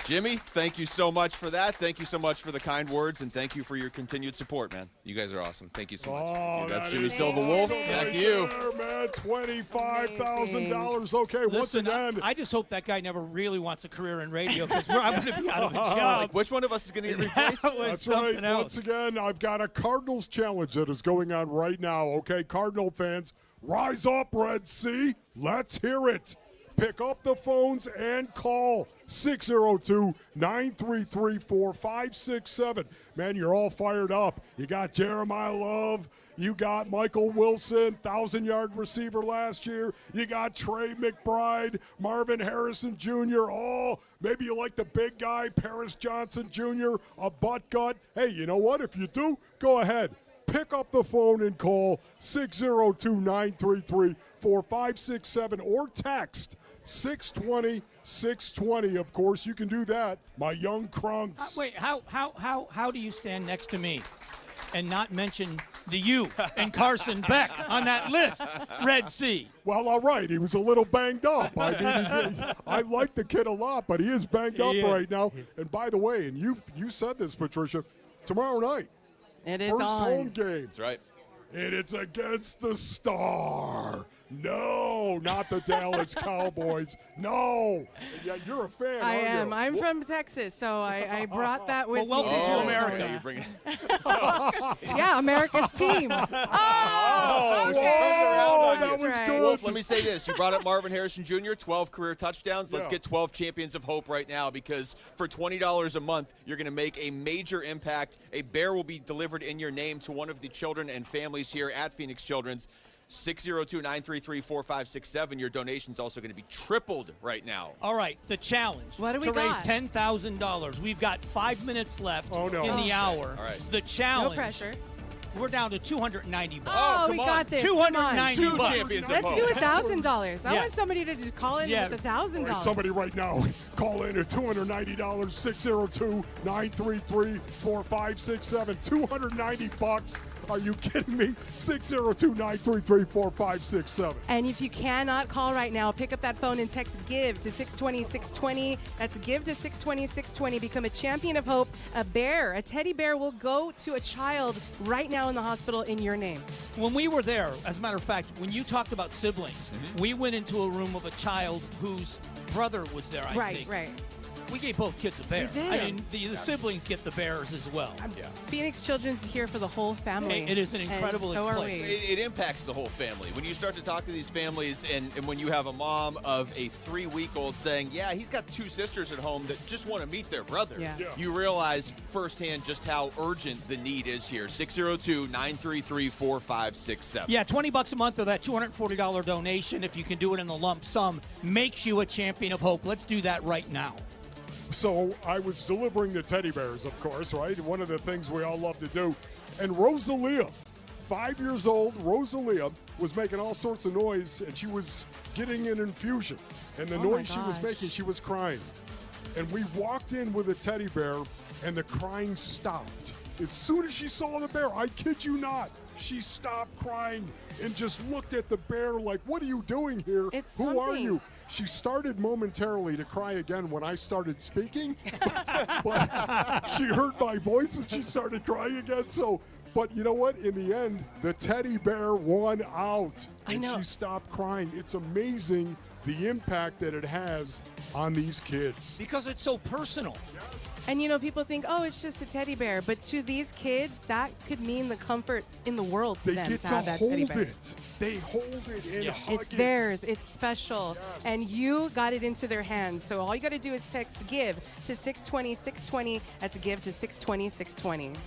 Jimmy, thank you so much for that. Thank you so much for the kind words, and thank you for your continued support, man. You guys are awesome. Thank you so much. Oh, that's Jimmy Silva Wolf. Back to you. There, man, $25,000. Okay, once again. I just hope that guy never really wants a career in radio because I'm going to be out of a job. Like, which one of us is going to get replaced? That's right. Once again, I've got a Cardinals challenge that is going on right now. Okay, Cardinal fans, rise up, Red Sea. Let's hear it. Pick up the phones and call 602-933-4567. Man, you're all fired up. You got Jeremiah Love. You got Michael Wilson, 1,000-yard receiver last year. You got Trey McBride, Marvin Harrison Jr. Maybe you like the big guy, Paris Johnson Jr., a butt gut. Hey, you know what? If you do, go ahead. Pick up the phone and call 602-933-4567 or text 620-620. Of course, you can do that. My young crunks. Wait, how do you stand next to me and not mention the U and Carson Beck on that list, Red Sea? Well, all right. He was a little banged up. I mean, I like the kid a lot, but he is banged up right now. And by the way, and you said this, Patricia, tomorrow night, it is first on. home game. That's right. And it's against the Star. No, not the Dallas Cowboys. No. Yeah, you're a fan, I aren't am. you? I'm from Texas, so I brought that with Well, me. welcome to America. Yeah, you bring it. Yeah, America's team. Oh, okay. she turned around on that you. was good. Wolf, let me say this. You brought up Marvin Harrison Jr., 12 career touchdowns. Let's Yeah. get 12 champions of hope right now, because for $20 a month, you're going to make a major impact. A bear will be delivered in your name to one of the children and families here at Phoenix Children's. 602-933-4567. Your donation's also going to be tripled right now. All right, the challenge What do we to raise got? $10,000. We've got 5 minutes left in the hour. All right. The challenge. No pressure. We're down to $290. Oh, we come got on. this. $290. Two bucks. champions of Let's hope. do $1,000. I Yeah. want somebody to just call in with $1,000. All right, somebody right now, call in at $290, 602-933-4567. $290. Are you kidding me? 602-933-4567. And if you cannot call right now, pick up that phone and text GIVE to 620-620. That's GIVE to 620-620. Become a champion of hope. A bear, a teddy bear, will go to a child right now in the hospital in your name. When we were there, as a matter of fact, when you talked about siblings, we went into a room of a child whose brother was there, I think. Right. We gave both kids a bear. We did. I mean, the siblings get the bears as well. Phoenix Children's here for the whole family. It is an incredible and so are place. we. It impacts the whole family. When you start to talk to these families, and when you have a mom of a 3-week-old saying, yeah, he's got 2 sisters at home that just want to meet their brother, you realize firsthand just how urgent the need is here. 602-933-4567. Yeah, $20 a month or that $240 donation, if you can do it in the lump sum, makes you a champion of hope. Let's do that right now. So I was delivering the teddy bears, of course, right? One of the things we all love to do. And Rosalia, 5 years old, Rosalia was making all sorts of noise, and she was getting an infusion. And the noise she was making, she was crying. And we walked in with a teddy bear, and the crying stopped. As soon as she saw the bear, I kid you not, she stopped crying and just looked at the bear like, what are you doing here? Who are you? She started momentarily to cry again when I started speaking, but she heard my voice and she started crying again. So, but you know what? In the end, the teddy bear won out, and she stopped crying. It's amazing the impact that it has on these kids. Because it's so personal. And, people think, oh, it's just a teddy bear. But to these kids, that could mean the comfort in the world to They them get to to have that hold teddy bear. it. They hold it and hug It's it. theirs. It's special. And you got it into their hands. So all you got to do is text GIVE to 620-620. That's GIVE to 620-620.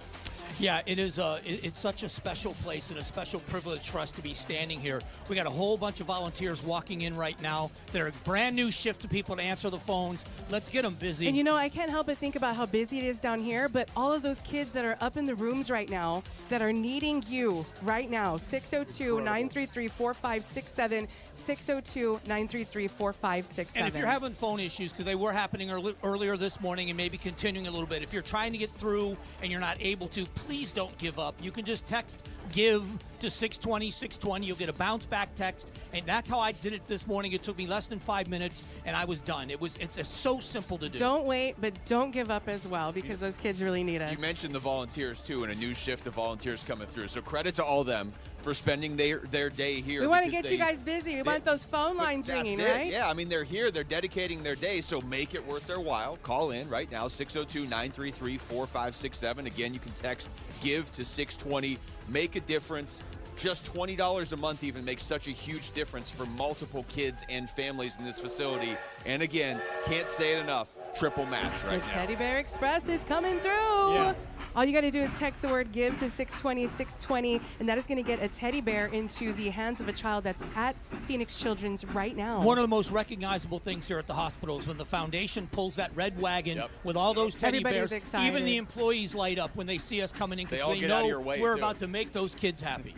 Yeah, it is. It's such a special place and a special privilege for us to be standing here. We got a whole bunch of volunteers walking in right now. They're a brand new shift of people to answer the phones. Let's get them busy. And I can't help but think about how busy it is down here, but all of those kids that are up in the rooms right now that are needing you right now, 602-933-4567, 602-933-4567. And if you're having phone issues, because they were happening earlier this morning and maybe continuing a little bit, if you're trying to get through and you're not able to, please don't give up. You can just text GIVE to 620-620. You'll get a bounce back text, and that's how I did it this morning. It took me less than 5 minutes, and I was done. It's so simple to do. Don't wait, but don't give up as well, because those kids really need us. You mentioned the volunteers, too, and a new shift of volunteers coming through. So credit to all them for spending their day here. We want to get you guys busy. We want those phone lines ringing, right? Yeah, I mean, they're here. They're dedicating their day, so make it worth their while. Call in right now, 602-933-4567. Again, you can text GIVE to 620. Make a difference. just $20 a month even makes such a huge difference for multiple kids and families in this facility. And again, can't say it enough, triple match right The now. Teddy Bear Express is coming through. Yeah. All you got to do is text the word GIVE to 620-620, and that is going to get a teddy bear into the hands of a child that's at Phoenix Children's right now. One of the most recognizable things here at the hospital is when the foundation pulls that red wagon with all those teddy Everybody's bears. excited. Even the employees light up when they see us coming in They because all they get out of know your way, we're too. about to make those kids happy.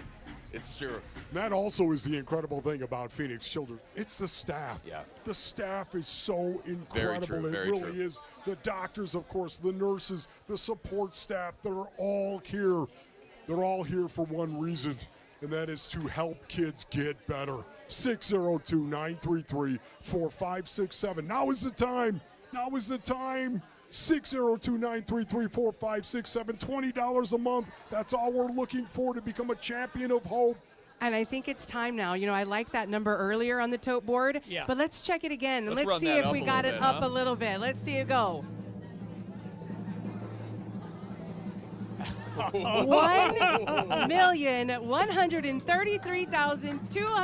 It's true. That also is the incredible thing about Phoenix Children. It's the staff. Yeah. The staff is so incredible. true, It very really true. is. The doctors, of course, the nurses, the support staff, they're all here. They're all here for one reason, and that is to help kids get better. 602-933-4567. Now is the time. Now is the time. 602-933-4567. $20 a month. That's all we're looking for to become a champion of hope. And I think it's time now. You know, I like that number earlier on the tote board. Yeah. But let's check it again. Let's Let's run see that if up we a got little it bit, up huh? a little bit. Let's see it go.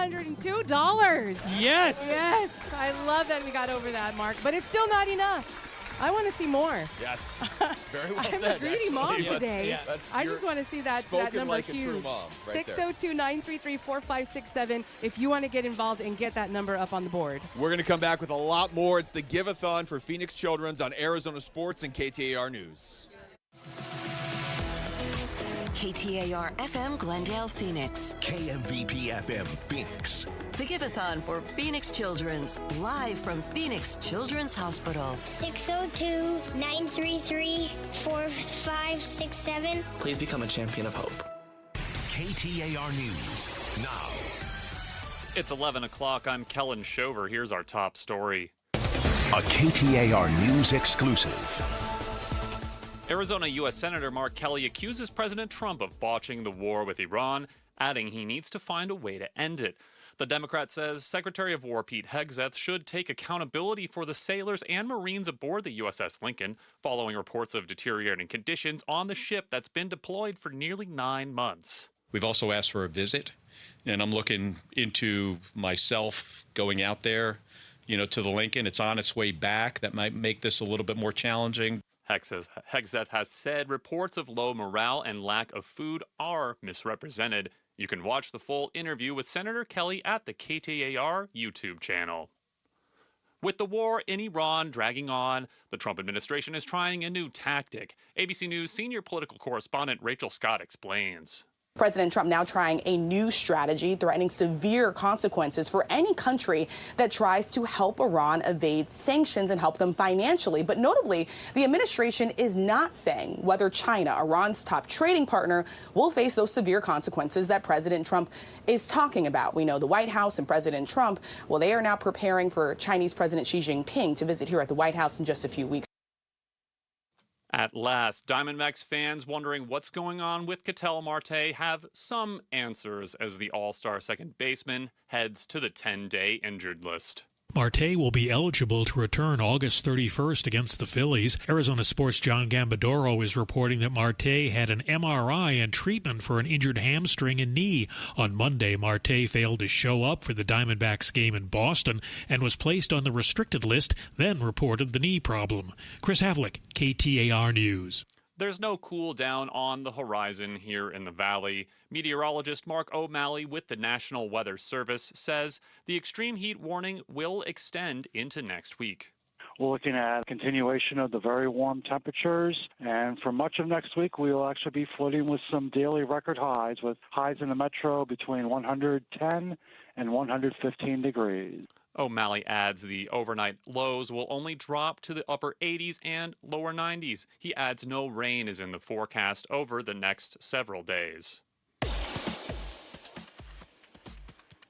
$1,133,202. Yes. Yes. I love that we got over that mark, but it's still not enough. I want to see more. Yes. Very well I'm said. a greedy actually. mom That's- today. that's I your- just want to see that spoken number like a true huge. mom right there. 602-933-4567 if you want to get involved and get that number up on the board. We're going to come back with a lot more. It's the Give-A-Thon for Phoenix Children's on Arizona Sports and KTAR News. KTAR FM Glendale, Phoenix. KMVP FM Phoenix. The Give-A-Thon for Phoenix Children's, live from Phoenix Children's Hospital. 602-933-4567. Please become a champion of hope. KTAR News now. It's 11 o'clock. I'm Kellen Shover. Here's our top story. A KTAR News exclusive. Arizona U.S. Senator Mark Kelly accuses President Trump of botching the war with Iran, adding he needs to find a way to end it. The Democrat says Secretary of War Pete Hegseth should take accountability for the sailors and Marines aboard the USS Lincoln, following reports of deteriorating conditions on the ship that's been deployed for nearly 9 months. We've also asked for a visit, and I'm looking into myself going out there, to the Lincoln. It's on its way back. That might make this a little bit more challenging. Hegseth has said reports of low morale and lack of food are misrepresented. You can watch the full interview with Senator Kelly at the KTAR YouTube channel. With the war in Iran dragging on, the Trump administration is trying a new tactic. ABC News senior political correspondent Rachel Scott explains. President Trump now trying a new strategy, threatening severe consequences for any country that tries to help Iran evade sanctions and help them financially. But notably, the administration is not saying whether China, Iran's top trading partner, will face those severe consequences that President Trump is talking about. We know the White House and President Trump, well, they are now preparing for Chinese President Xi Jinping to visit here at the White House in just a few weeks. At last, Diamondbacks fans wondering what's going on with Ketel Marte have some answers as the all-star second baseman heads to the 10-day injured list. Marte will be eligible to return August 31st against the Phillies. Arizona Sports' John Gambadoro is reporting that Marte had an MRI and treatment for an injured hamstring and knee. On Monday, Marte failed to show up for the Diamondbacks game in Boston and was placed on the restricted list, then reported the knee problem. Chris Havlick, KTAR News. There's no cool down on the horizon here in the valley. Meteorologist Mark O'Malley with the National Weather Service says the extreme heat warning will extend into next week. We're looking at continuation of the very warm temperatures, and for much of next week, we will actually be flirting with some daily record highs, with highs in the metro between 110 and 115 degrees. O'Malley adds the overnight lows will only drop to the upper 80s and lower 90s. He adds no rain is in the forecast over the next several days.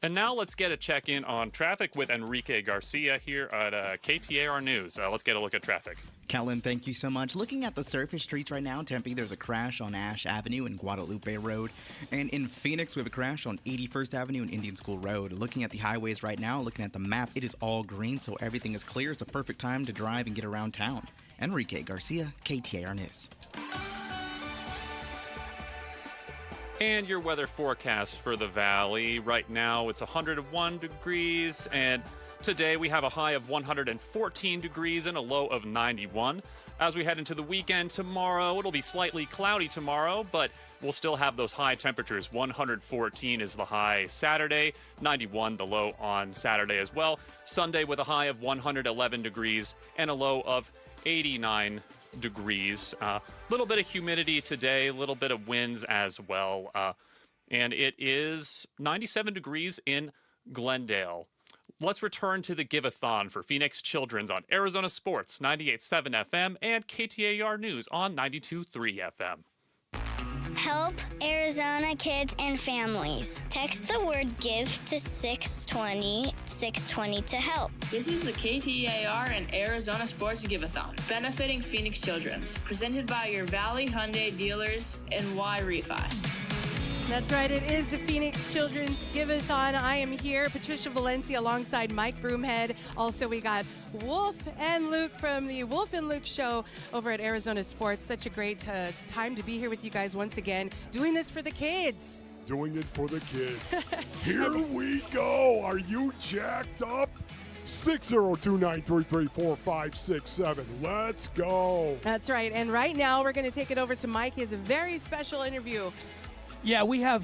And now let's get a check-in on traffic with Enrique Garcia here at KTAR News. Let's get a look at traffic. Kellen, thank you so much. Looking at the surface streets right now in Tempe, there's a crash on Ash Avenue and Guadalupe Road. And in Phoenix, we have a crash on 81st Avenue and Indian School Road. Looking at the highways right now, looking at the map, it is all green, so everything is clear. It's a perfect time to drive and get around town. Enrique Garcia, KTAR News. And your weather forecast for the valley. Right now it's 101 degrees, and today we have a high of 114 degrees and a low of 91. As we head into the weekend tomorrow, it'll be slightly cloudy tomorrow, but we'll still have those high temperatures. 114 is the high Saturday, 91 the low on Saturday as well. Sunday with a high of 111 degrees and a low of 89 degrees. Little bit of humidity today, a little bit of winds as well. And it is 97 degrees in Glendale. Let's return to the Give-A-Thon for Phoenix Children's on Arizona Sports 98.7 FM and KTAR News on 92.3 FM. Help Arizona kids and families. Text the word GIVE to 620-620 to help. This is the KTAR and Arizona Sports Give-A-Thon, benefiting Phoenix Children's, presented by your Valley Hyundai dealers and Y Refi. That's right. It is the Phoenix Children's Give-A-Thon. I am here, Patricia Valencia, alongside Mike Broomhead. Also, we got Wolf and Luke from the Wolf and Luke Show over at Arizona Sports. Such a great time to be here with you guys once again, doing this for the kids. Doing it for the kids. Here we go. Are you jacked up? 602-933-4567. Let's go. That's right. And right now, we're going to take it over to Mike. He has a very special interview. Yeah, we have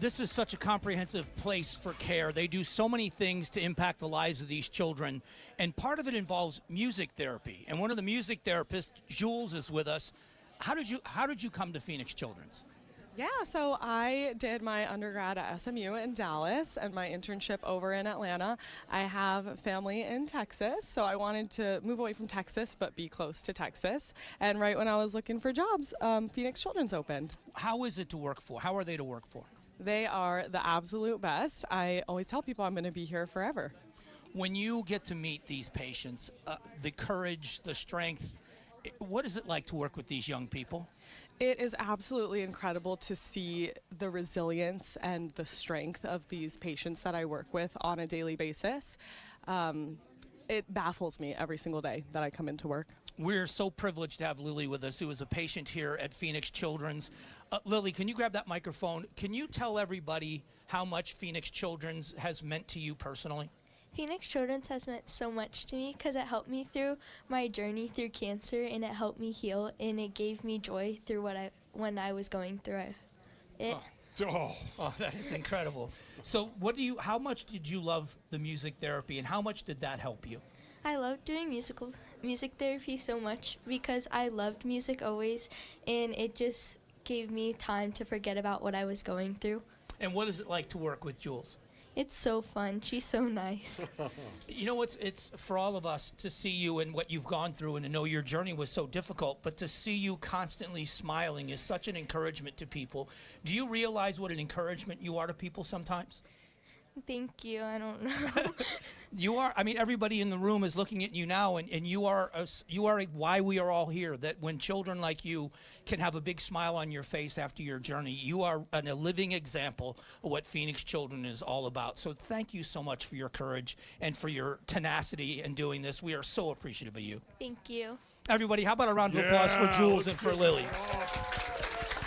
this is such a comprehensive place for care. They do so many things to impact the lives of these children, and part of it involves music therapy. And one of the music therapists, Jules, is with us. How did you come to Phoenix Children's? Yeah, so I did my undergrad at SMU in Dallas and my internship over in Atlanta. I have family in Texas, so I wanted to move away from Texas but be close to Texas. And right when I was looking for jobs, Phoenix Children's opened. How is it to work for? How are they to work for? They are the absolute best. I always tell people I'm going to be here forever. When you get to meet these patients, the courage, the strength, what is it like to work with these young people? It is absolutely incredible to see the resilience and the strength of these patients that I work with on a daily basis. It baffles me every single day that I come into work. We're so privileged to have Lily with us, who is a patient here at Phoenix Children's. Lily, can you grab that microphone? Can you tell everybody how much Phoenix Children's has meant to you personally? Phoenix Children's has meant so much to me because it helped me through my journey through cancer, and it helped me heal, and it gave me joy through when I was going through it. Oh, that is incredible. So how much did you love the music therapy, and how much did that help you? I loved doing music therapy so much because I loved music always, and it just gave me time to forget about what I was going through. And what is it like to work with Jules? It's so fun. She's so nice. You know, it's for all of us to see you and what you've gone through, and to know your journey was so difficult, but to see you constantly smiling is such an encouragement to people. Do you realize what an encouragement you are to people sometimes? Thank you. I don't know. You are. I mean, everybody in the room is looking at you now, and you are why we are all here. That when children like you can have a big smile on your face after your journey, you are a living example of what Phoenix Children is all about. So thank you so much for your courage and for your tenacity in doing this. We are so appreciative of you. Thank you. Everybody, how about a round of applause for Jules and for Lily?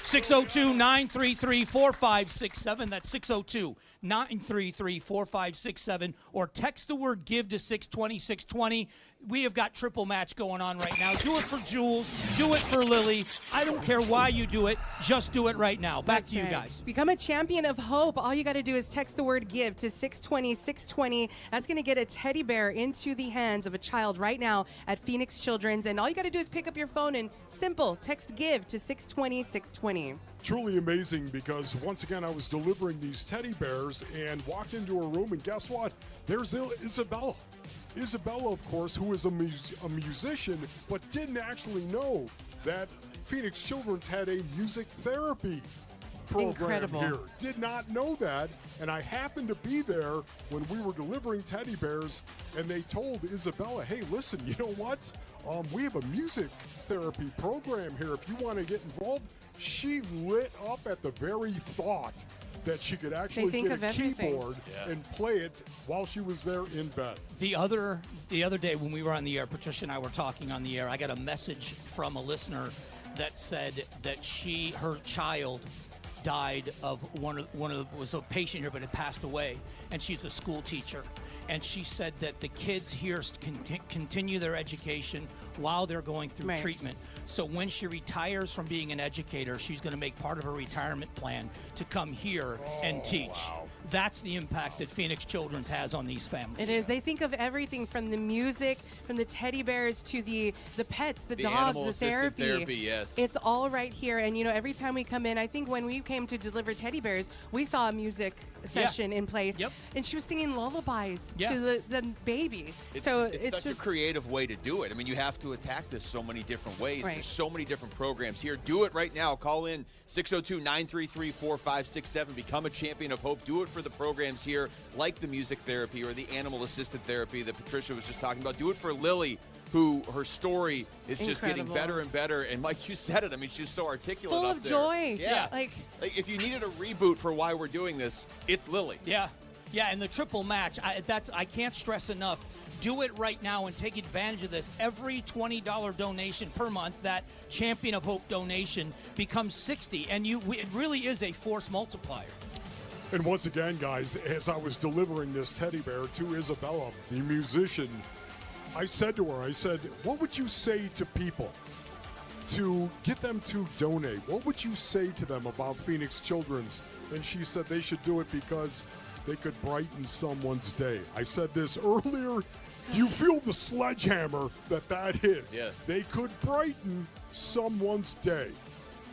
602-933-4567. That's 602-933-4567. Or text the word GIVE to 620-620. We have got triple match going on right now. Do it for Jules. Do it for Lily. I don't care why you do it. Just do it right now. Back to you guys. Become a champion of hope. All you got to do is text the word GIVE to 620-620. That's going to get a teddy bear into the hands of a child right now at Phoenix Children's. And all you got to do is pick up your phone and text GIVE to 620-620. Truly amazing, because once again I was delivering these teddy bears and walked into a room, and guess what? There's Isabella. Isabella, of course, who is a musician, but didn't actually know that Phoenix Children's had a music therapy program here. Did not know that, and I happened to be there when we were delivering teddy bears, and they told Isabella, hey, listen, you know what? We have a music therapy program here. If you want to get involved. She lit up at the very thought that she could actually get a keyboard and play it while she was there in bed. The other day when we were on the air, Patricia and I were talking on the air, I got a message from a listener that said that her child died of was a patient here, but had passed away, and she's a school teacher. And she said that the kids here continue their education while they're going through treatment. So when she retires from being an educator, she's going to make part of her retirement plan to come here and teach. Wow. That's the impact that Phoenix Children's has on these families. It is. They think of everything from the music, from the teddy bears to the pets, the dogs, the therapy. Yes. It's all right here. And, every time we come in, I think when we came to deliver teddy bears, we saw a music session in place. Yep. And she was singing lullabies to the baby. It's it's such a creative way to do it. I mean, you have to attack this so many different ways. Right. There's so many different programs here. Do it right now. Call in 602-933-4567. Become a champion of hope. Do it for the programs here, like the music therapy or the animal-assisted therapy that Patricia was just talking about. Do it for Lily, who her story is just getting better and better. And Mike, you said it. I mean, she's so articulate full up of there. joy. Yeah. Like if you needed a reboot for why we're doing this, it's Lily. Yeah, and the triple match, I can't stress enough. Do it right now and take advantage of this. Every $20 donation per month, that Champion of Hope donation becomes $60, and it really is a force multiplier. And once again, guys, as I was delivering this teddy bear to Isabella, the musician, I said to her, what would you say to people to get them to donate? What would you say to them about Phoenix Children's? And she said they should do it because they could brighten someone's day. I said this earlier. Do you feel the sledgehammer that is? Yeah. They could brighten someone's day.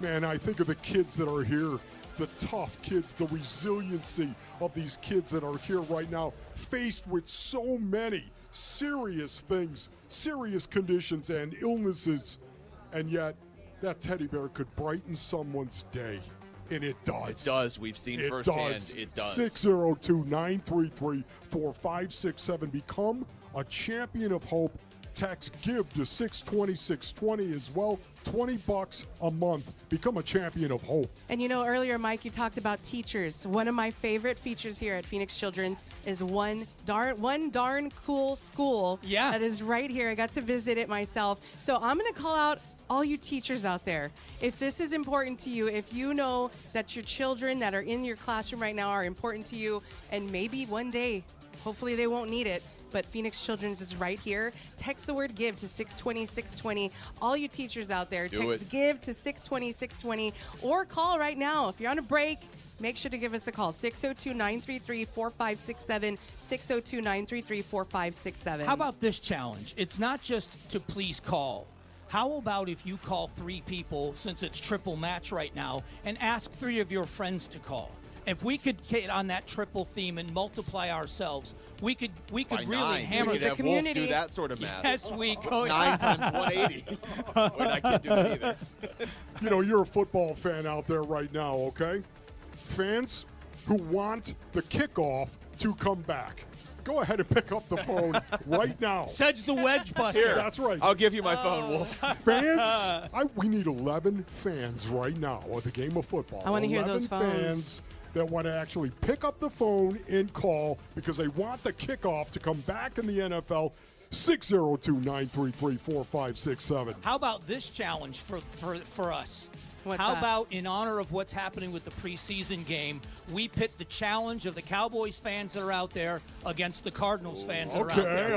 Man, I think of the kids that are here, the tough kids, the resiliency of these kids that are here right now, faced with so many serious things, serious conditions and illnesses, and yet that teddy bear could brighten someone's day. And it does. It does. We've seen firsthand. It does. 602-933-4567. Become a champion of hope. Text GIVE to 620-620 as well. $20 a month. Become a champion of hope. And earlier, Mike, you talked about teachers. One of my favorite features here at Phoenix Children's is one darn cool school. Yeah. That is right here. I got to visit it myself. So I'm going to call out all you teachers out there. If this is important to you, if you know that your children that are in your classroom right now are important to you, and maybe one day, hopefully they won't need it, but Phoenix Children's is right here. Text the word GIVE to 620-620. All you teachers out there, text GIVE to 620-620 or call right now. If you're on a break, make sure to give us a call, 602-933-4567, 602-933-4567. How about this challenge? It's not just to please call. How about if you call 3 people, since it's triple match right now, and ask 3 of your friends to call? If we could get on that triple theme and multiply ourselves, we could really hammer the community. Wolf do that sort of math. Yes, we could. 9 times 180. Wait, I can't do it either. You're a football fan out there right now, okay? Fans who want the kickoff to come back. Go ahead and pick up the phone right now. Sedge the wedge buster. Here, that's right. I'll give you my phone, Wolf. Fans, we need 11 fans right now of the game of football. I want to hear those 11 phones. fans that want to actually pick up the phone and call because they want the kickoff to come back in the NFL. 602-933-4567. How about this challenge for us? What's How that? about, in honor of what's happening with the preseason game, we pit the challenge of the Cowboys fans that are out there against the Cardinals fans that are out there.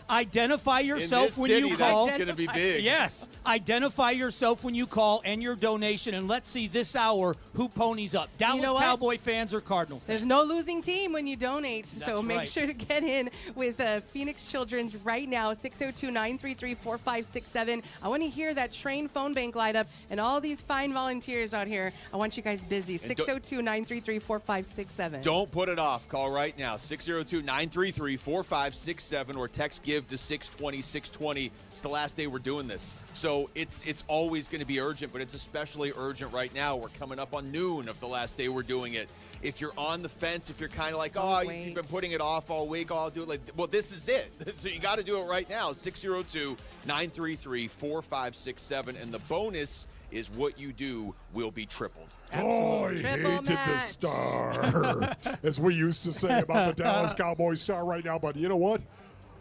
Identify yourself when you call. That's going to be big. Yes. Identify yourself when you call and your donation, and let's see this hour who ponies up. Dallas Cowboy fans or Cardinal fans? There's no losing team when you donate, so make right. sure to get in with Phoenix Children's right now, 602-933-4567. I want to hear that train phone bank light up. And all these fine volunteers out here, I want you guys busy. 602-933-4567. Don't put it off. Call right now, 602-933-4567, or text GIVE to 620-620. It's the last day we're doing this. So it's always going to be urgent, but it's especially urgent right now. We're coming up on noon of the last day we're doing it. If you're on the fence, if you're kind of like, you've been putting it off all week, I'll do it well, this is it. So you got to do it right now, 602-933-4567. And the bonus is what you do will be tripled. Oh, I hated the star, as we used to say about the Dallas Cowboys star right now. But you know what?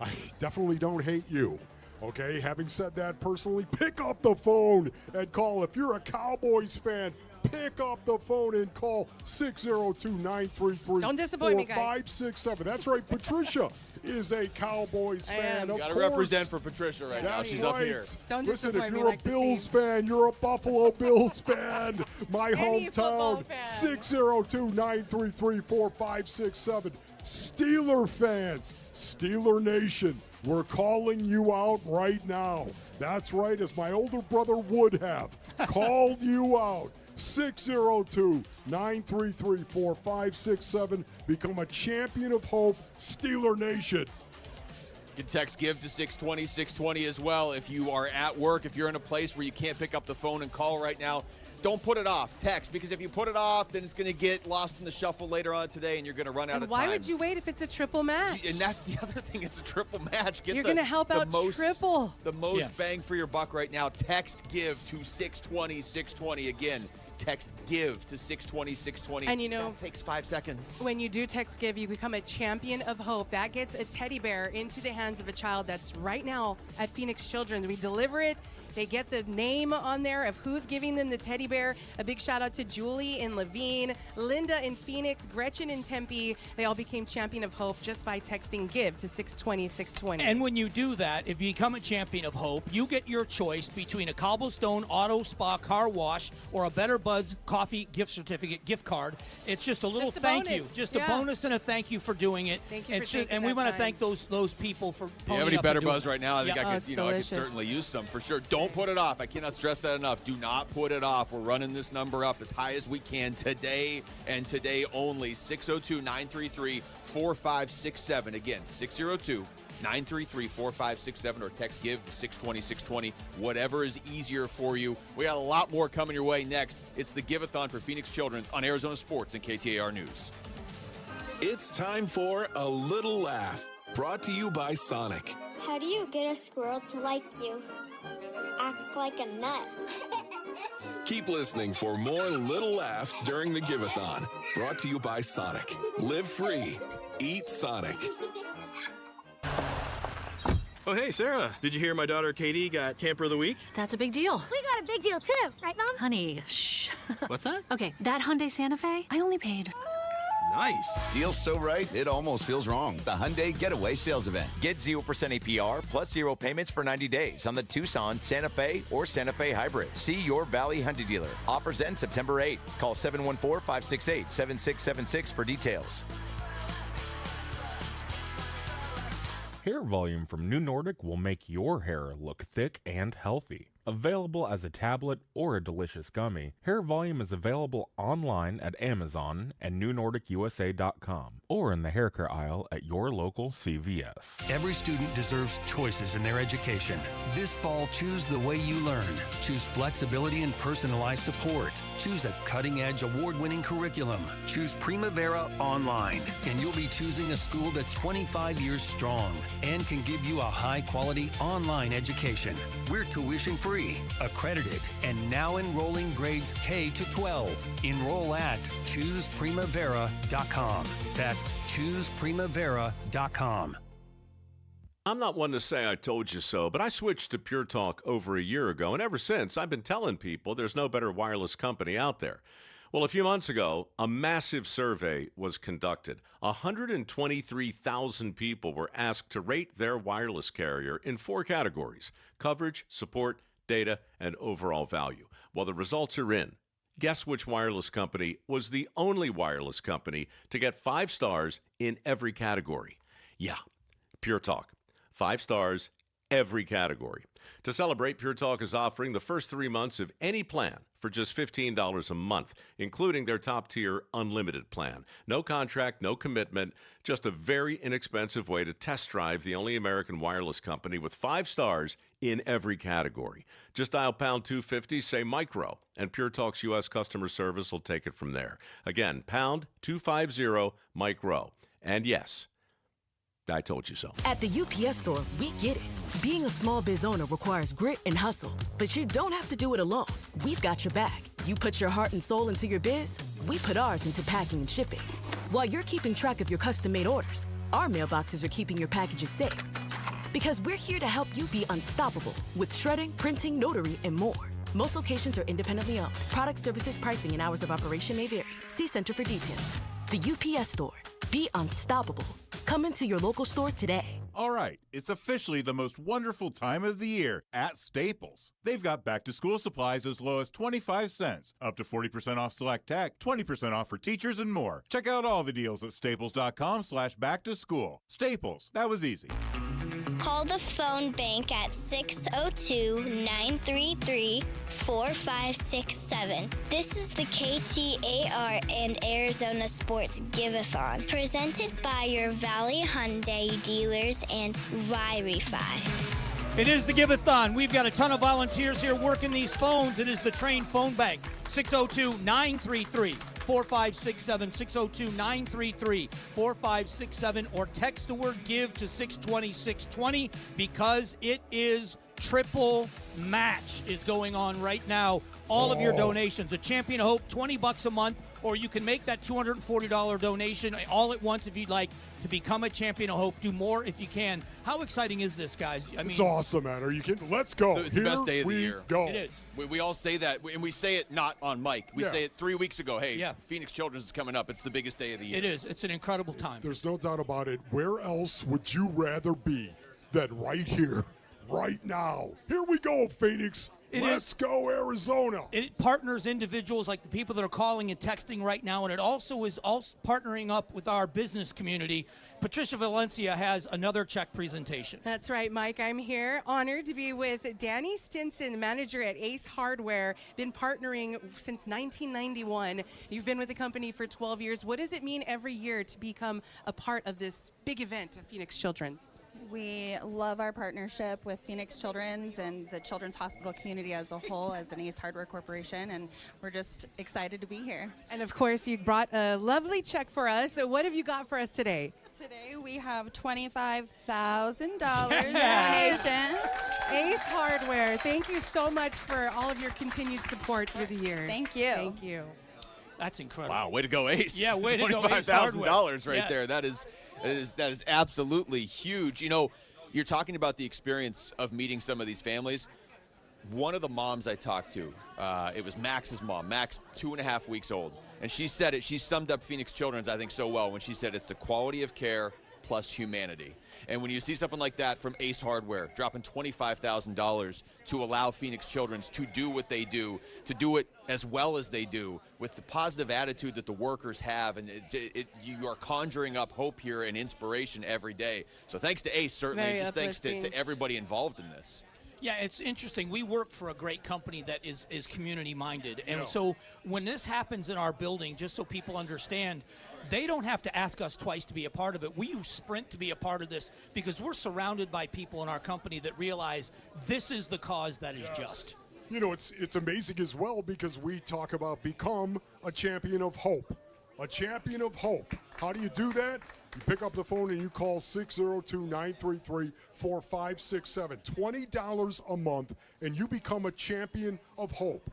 I definitely don't hate you. Okay, having said that, personally, pick up the phone and call. If you're a Cowboys fan, pick up the phone and call 602-933-4567. Don't disappoint me, guys. That's right, Patricia is a Cowboys fan. Got to represent for Patricia right now. She's up here. Don't Listen, disappoint if me you're like a the Bills fan, you're a Buffalo Bills fan. My hometown, 602-933-4567. Steeler fans, Steeler Nation, we're calling you out right now. That's right, as my older brother would have called you out. 602-933-4567. Become a champion of hope, Steeler Nation. You can text GIVE to 620-620 as well. If you are at work, if you're in a place where you can't pick up the phone and call right now, don't put it off. Text, because if you put it off, then it's going to get lost in the shuffle later on today, and you're going to run out of time. Why would you wait if it's a triple match? And that's the other thing. It's a triple match. You're going to help out triple. The most bang for your buck right now. Text GIVE to 620-620. Again, text GIVE to 620-620. And you know, that takes 5 seconds. When you do text GIVE, you become a champion of hope. That gets a teddy bear into the hands of a child that's right now at Phoenix Children's. We deliver it. They get the name on there of who's giving them the teddy bear. A big shout out to Julie in Levine, Linda in Phoenix, Gretchen in Tempe. They all became champion of hope just by texting GIVE to 620-620. And when you do that, if you become a champion of hope, you get your choice between a Cobblestone Auto Spa car wash or a Better Buds coffee gift certificate gift card. It's just a little thank you. Just a bonus and a thank you for doing it. Thank you for taking and we that want to time. thank those people for Do you have any Better Buzz right now? I think I could delicious. certainly use some for sure. Don't put it off. I cannot stress that enough. Do not put it off. We're running this number up as high as we can today and today only. 602-933-4567. Again, 602-933-4567 or text GIVE to 620-620. Whatever is easier for you. We got a lot more coming your way next. It's the Give-A-Thon for Phoenix Children's on Arizona Sports and KTAR News. It's time for A Little Laugh, brought to you by Sonic. How do you get a squirrel to like you? Act like a nut. Keep listening for more little laughs during the Give-A-Thon, brought to you by Sonic. Live free. Eat Sonic. Oh, hey, Sarah. Did you hear my daughter Katie got Camper of the Week? That's a big deal. We got a big deal too, right, Mom? Honey, shh. What's that? Okay, that Hyundai Santa Fe, I only paid. Nice. Deal's so right, it almost feels wrong. The Hyundai Getaway Sales Event. Get 0% APR plus 0 payments for 90 days on the Tucson, Santa Fe, or Santa Fe Hybrid. See your Valley Hyundai dealer. Offers end September 8th. Call 714-568-7676 for details. Hair volume from New Nordic will make your hair look thick and healthy. Available as a tablet or a delicious gummy, Hair Volume is available online at Amazon and NewNordicUSA.com or in the hair care aisle at your local CVS. Every student deserves choices in their education. This fall, choose the way you learn. Choose flexibility and personalized support. Choose a cutting-edge, award-winning curriculum. Choose Primavera Online, and you'll be choosing a school that's 25 years strong and can give you a high-quality online education. We're tuition-free, accredited, and now enrolling grades K to 12. Enroll at ChoosePrimavera.com. That's ChoosePrimavera.com. I'm not one to say I told you so, but I switched to Pure Talk over a year ago, and ever since, I've been telling people there's no better wireless company out there. Well, a few months ago, a massive survey was conducted. 123,000 people were asked to rate their wireless carrier in 4 categories: coverage, support, data, and overall value. Well, the results are in. Guess which wireless company was the only wireless company to get 5 stars in every category? Yeah, Pure Talk. 5 stars, every category. To celebrate, Pure Talk is offering the first 3 months of any plan for just $15 a month, including their top-tier unlimited plan. No contract, no commitment, just a very inexpensive way to test drive the only American wireless company with 5 stars in every category. Just dial pound 250, say micro, and Pure Talk's U.S. customer service will take it from there. Again, pound 250 micro. And yes, I told you so. At the UPS Store, we get it. Being a small biz owner requires grit and hustle, but you don't have to do it alone. We've got your back. You put your heart and soul into your biz, we put ours into packing and shipping. While you're keeping track of your custom-made orders, our mailboxes are keeping your packages safe. Because we're here to help you be unstoppable with shredding, printing, notary, and more. Most locations are independently owned. Product, services, pricing, and hours of operation may vary. See Center for details. The UPS Store. Be unstoppable. Come into your local store today. All right, it's officially the most wonderful time of the year at Staples. They've got back-to-school supplies as low as 25 cents, up to 40% off select tech, 20% off for teachers, and more. Check out all the deals at staples.com/back-to-school. Staples, that was easy. Call the phone bank at 602-933-4567. This is the KTAR and Arizona Sports Give-A-Thon, presented by your Valley Hyundai dealers and Y-Refi. It is the Give-A-Thon. We've got a ton of volunteers here working these phones. It is the trained phone bank. 602-933-4567. 602-933-4567. Or text the word GIVE to 620-620 because it is triple match is going on right now. All of your donations. The Champion of Hope, $20 a month, or you can make that $240 donation all at once if you'd like to become a Champion of Hope. Do more if you can. How exciting is this, guys? I mean, it's awesome, man. Are you kidding? Let's go. It's the best day of the year. Go. It is. We all say that, and we say it not on mic. We say it 3 weeks ago. Hey, Yeah. Phoenix Children's is coming up. It's the biggest day of the year. It is. It's an incredible time. There's no doubt about it. Where else would you rather be than right here, right now? Here we go, Phoenix. Let's go, Arizona. It partners individuals like the people that are calling and texting right now, and it also is partnering up with our business community. Patricia Valencia has another check presentation. That's right, Mike. I'm here, honored to be with Danny Stinson, manager at Ace Hardware. Been partnering since 1991. You've been with the company for 12 years. What does it mean every year to become a part of this big event at Phoenix Children's? We love our partnership with Phoenix Children's and the Children's Hospital community as a whole as an Ace Hardware Corporation, and we're just excited to be here. And of course, you brought a lovely check for us. So what have you got for us today? Today we have $25,000 donation. Ace Hardware, thank you so much for all of your continued support through the years. Thank you. Thank you. That's incredible. Wow, way to go, Ace. Yeah, way to go, Ace $25,000 right Yeah. there. That is absolutely huge. You know, you're talking about the experience of meeting some of these families. One of the moms I talked to, it was Max's mom. Max, 2.5 weeks old. And she said it, she summed up Phoenix Children's, I think, so well when she said it's the quality of care plus humanity. And when you see something like that from Ace Hardware, dropping $25,000 to allow Phoenix Children's to do what they do, to do it as well as they do, with the positive attitude that the workers have, and you are conjuring up hope here and inspiration every day. So thanks to Ace, certainly, Very just thanks to uplifting. everybody involved in this. Yeah, it's interesting. We work for a great company that is community-minded. And so when this happens in our building, just so people understand, they don't have to ask us twice to be a part of it. We use Sprint to be a part of this because we're surrounded by people in our company that realize this is the cause that is just. You know, it's amazing as well because we talk about become a champion of hope. A champion of hope. How do you do that? You pick up the phone and you call 602-933-4567. $20 a month, and you become a champion of hope.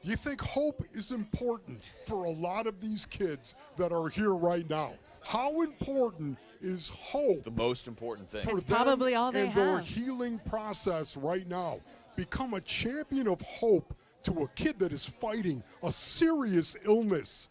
You think hope is important for a lot of these kids that are here right now. How important is hope? It's the most important thing. For It's them probably all they in their have. healing process right now. Become a champion of hope to a kid that is fighting a serious illness.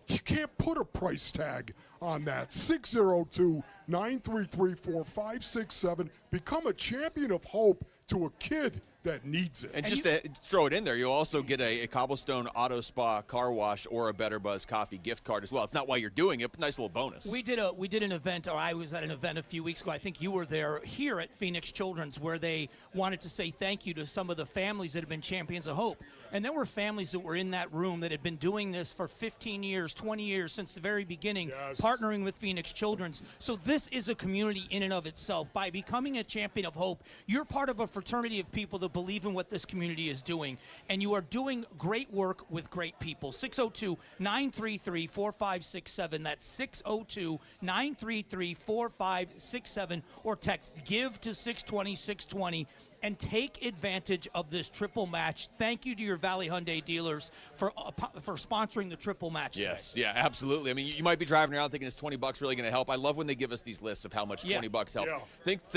You can't put a price tag on that. 602-933-4567. Become a champion of hope to a kid that needs it. And just to throw it in there, you'll also get a Cobblestone Auto Spa car wash or a Better Buzz coffee gift card as well. It's not why you're doing it, but nice little bonus. We did an event, or I was at an event a few weeks ago. I think you were there here at Phoenix Children's, where they wanted to say thank you to some of the families that have been champions of hope. And there were families that were in that room that had been doing this for 15 years, 20 years, since the very beginning, partnering with Phoenix Children's. So this is a community in and of itself. By becoming a champion of hope, you're part of a fraternity of people that believe in what this community is doing. And you are doing great work with great people. 602-933-4567. That's 602-933-4567. Or text GIVE to 620-620. and take advantage of this triple match. Thank you to your Valley Hyundai dealers for sponsoring the triple match today. Yes, yeah, absolutely. I mean, you might be driving around thinking, is $20 really going to help? I love when they give us these lists of how much $20 help. Yeah.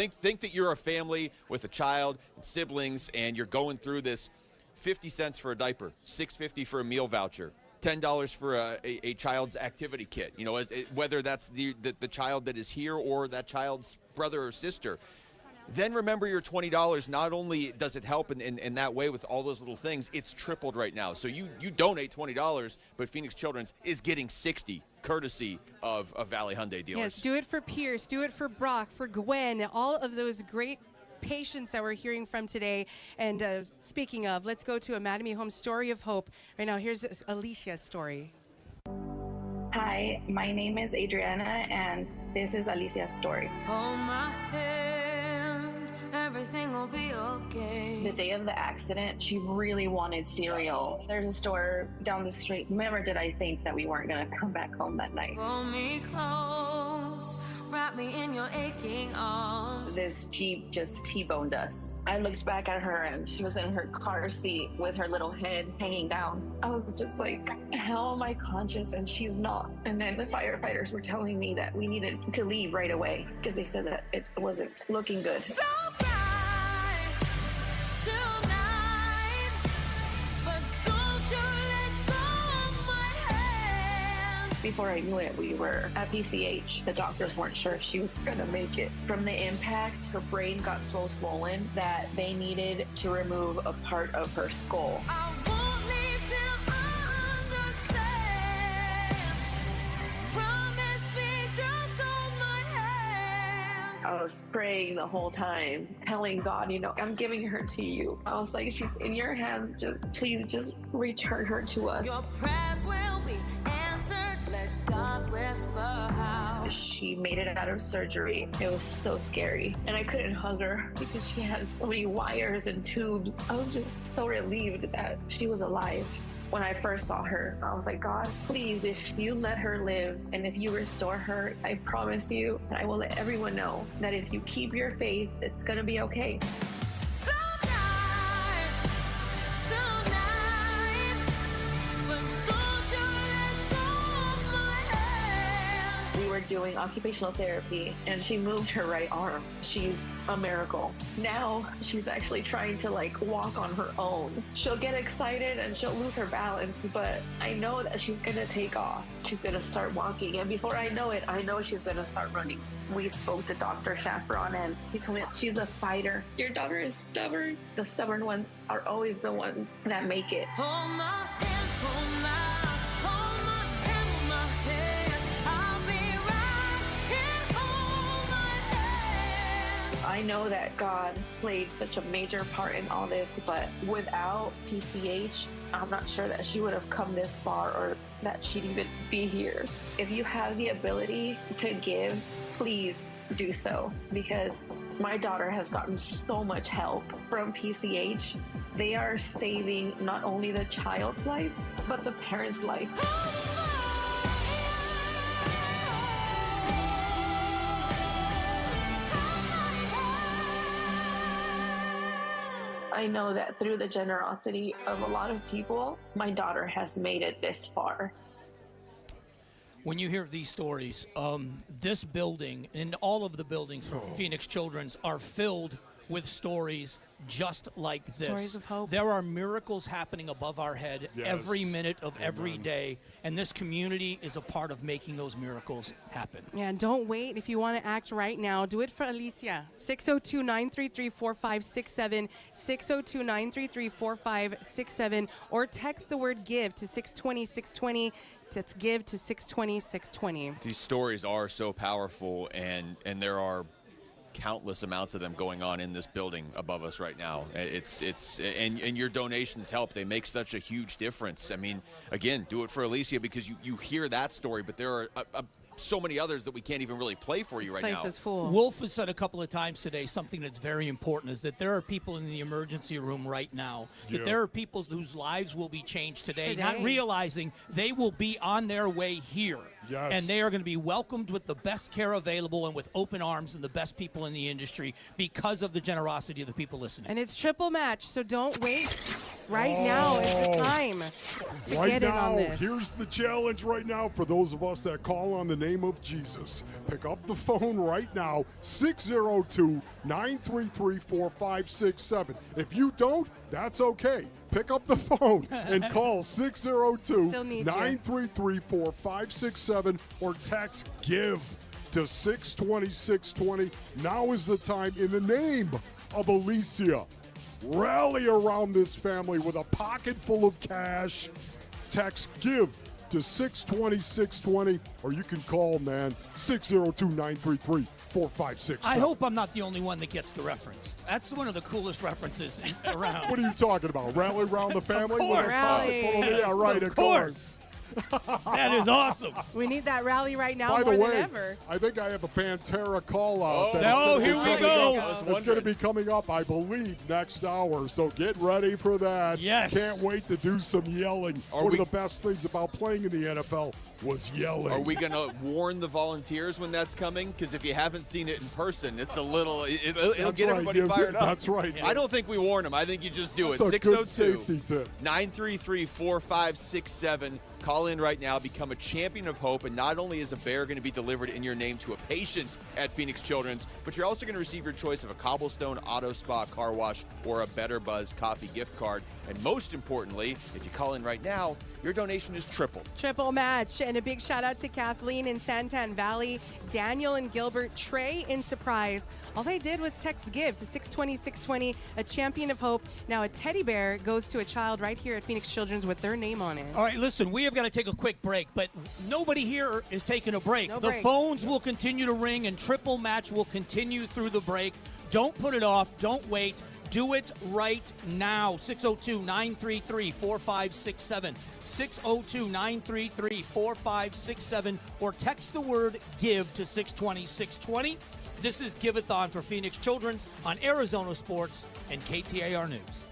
Think that you're a family with a child and siblings, and you're going through this. 50 cents for a diaper, $6.50 for a meal voucher, $10 for a child's activity kit. You know, whether that's the child that is here or that child's brother or sister. Then remember your $20. Not only does it help in that way with all those little things, it's tripled right now. So you donate $20, but Phoenix Children's is getting $60, courtesy of Valley Hyundai dealers. Yes, do it for Pierce, do it for Brock, for Gwen, all of those great patients that we're hearing from today. And speaking of, let's go to a Mattamy Home story of hope. Right now, here's Alicia's story. Hi, my name is Adriana, and this is Alicia's story. Hold my hand, everything will be okay. The day of the accident, she really wanted cereal. There's a store down the street. Never did I think that we weren't going to come back home that night. Pull me close, wrap me in your aching arms. This Jeep just T-boned us. I looked back at her and she was in her car seat with her little head hanging down. I was just like, how am I conscious and she's not? And then the firefighters were telling me that we needed to leave right away because they said that it wasn't looking good. So bright tonight, but don't you let go of my hand. Before I knew it, we were at PCH. The doctors weren't sure if she was gonna make it. From the impact, her brain got so swollen that they needed to remove a part of her skull. I won't leave till I understand. Promise me, just hold my hand. I was praying the whole time, telling God, I'm giving her to you. I was like, she's in your hands. Please just return her to us. Your prayers will be answered. Let God whisper how. She made it out of surgery. It was so scary. And I couldn't hug her because she had so many wires and tubes. I was just so relieved that she was alive. When I first saw her, I was like, God, please, if you let her live and if you restore her, I promise you, I will let everyone know that if you keep your faith, it's going to be okay. Doing occupational therapy and she moved her right arm. She's a miracle. Now she's actually trying to walk on her own. She'll get excited and she'll lose her balance, but I know that she's gonna take off. She's gonna start walking, and before I know it, I know she's gonna start running. We spoke to Dr. Chaperon and he told me that she's a fighter. Your daughter is stubborn. The stubborn ones are always the ones that make it. Hold my hand, hold my hand, hold my hand. I know that God played such a major part in all this, but without PCH, I'm not sure that she would have come this far or that she'd even be here. If you have the ability to give, please do so, because my daughter has gotten so much help from PCH. They are saving not only the child's life, but the parent's life. I know that through the generosity of a lot of people, my daughter has made it this far. When you hear these stories, this building and all of the buildings for Phoenix Children's are filled with stories just like this. Stories of hope. There are miracles happening above our head every minute of every day, and this community is a part of making those miracles happen. Yeah, and don't wait. If you want to act right now, do it for Alicia. 602-933-4567, 602-933-4567, or text the word GIVE to 620-620. That's GIVE to 620-620. These stories are so powerful, and there are countless amounts of them going on in this building above us right now. And your donations help. They make such a huge difference. I mean, again, do it for Alicia, because you hear that story, but there are so many others that we can't even really play for you This right place now. is full. Wolf has said a couple of times today something that's very important is that there are people in the emergency room right now, that there are people whose lives will be changed today, not realizing they will be on their way here. Yes. And they are going to be welcomed with the best care available and with open arms and the best people in the industry because of the generosity of the people listening. And it's triple match, so don't wait. Right now is the time to get in on this. Here's the challenge right now for those of us that call on the name of Jesus. Pick up the phone right now, 602-933-4567. If you don't, that's okay. Pick up the phone and call 602-933-4567 or text GIVE to 620-620. Now is the time, in the name of Alicia. Rally around this family with a pocket full of cash. Text GIVE to 620-620, or you can call, 602-933-4567. I hope I'm not the only one that gets the reference. That's one of the coolest references around. What are you talking about? Rally around the family? Of course. Yeah, right, of course. That is awesome. We need that rally right now By more the way, than ever. I think I have a Pantera call out. Here we go. It's going to be coming up, I believe, next hour. So get ready for that. Yes. Can't wait to do some yelling. One of the best things about playing in the NFL was yelling. Are we going to warn the volunteers when that's coming? Because if you haven't seen it in person, it's a little, it'll get everybody fired up. That's right. I don't think we warn them. I think you just do it. That's a good safety tip. 933-4567. Call in right now, become a champion of hope, and not only is a bear going to be delivered in your name to a patient at Phoenix Children's, but you're also going to receive your choice of a Cobblestone Auto Spa car wash or a Better Buzz coffee gift card. And most importantly, if you call in right now, your donation is tripled. Triple match. And a big shout out to Kathleen in Santan Valley, Daniel and Gilbert, Trey in Surprise. All they did was text GIVE to 620-620, a champion of hope. Now a teddy bear goes to a child right here at Phoenix Children's with their name on it. All right, listen, we have got to take a quick break, but nobody here is taking a break. No the breaks. phones will continue to ring and triple match will continue through the break. Don't put it off. Don't wait. Do it right now. 602-933-4567. 602-933-4567. Or text the word GIVE to 620-620. This is Give-A-Thon for Phoenix Children's on Arizona Sports and KTAR News.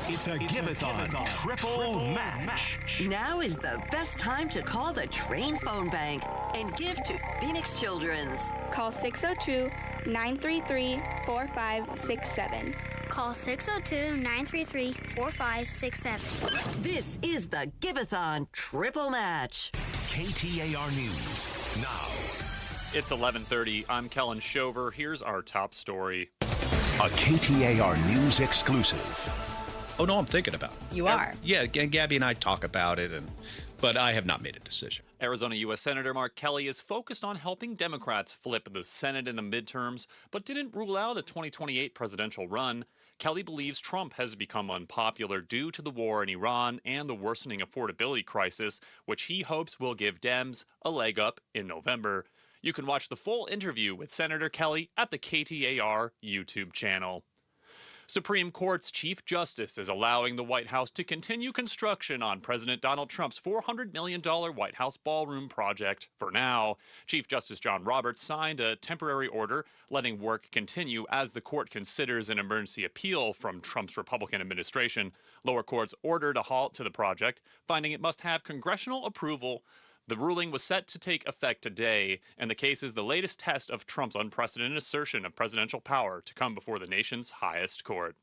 It's a Give-A-Thon triple match. Now is the best time to call the Train Phone Bank and give to Phoenix Children's. Call 602-933-4567. Call 602-933-4567. This is the Give-A-Thon triple match. KTAR News now. It's 11:30. I'm Kellen Shover. Here's our top story. A KTAR News exclusive. Oh, no, I'm thinking about it. You are? Yeah, Gabby and I talk about it, but I have not made a decision. Arizona U.S. Senator Mark Kelly is focused on helping Democrats flip the Senate in the midterms, but didn't rule out a 2028 presidential run. Kelly believes Trump has become unpopular due to the war in Iran and the worsening affordability crisis, which he hopes will give Dems a leg up in November. You can watch the full interview with Senator Kelly at the KTAR YouTube channel. Supreme Court's Chief Justice is allowing the White House to continue construction on President Donald Trump's $400 million White House ballroom project for now. Chief Justice John Roberts signed a temporary order letting work continue as the court considers an emergency appeal from Trump's Republican administration. Lower courts ordered a halt to the project, finding it must have congressional approval. The ruling was set to take effect today, and the case is the latest test of Trump's unprecedented assertion of presidential power to come before the nation's highest court.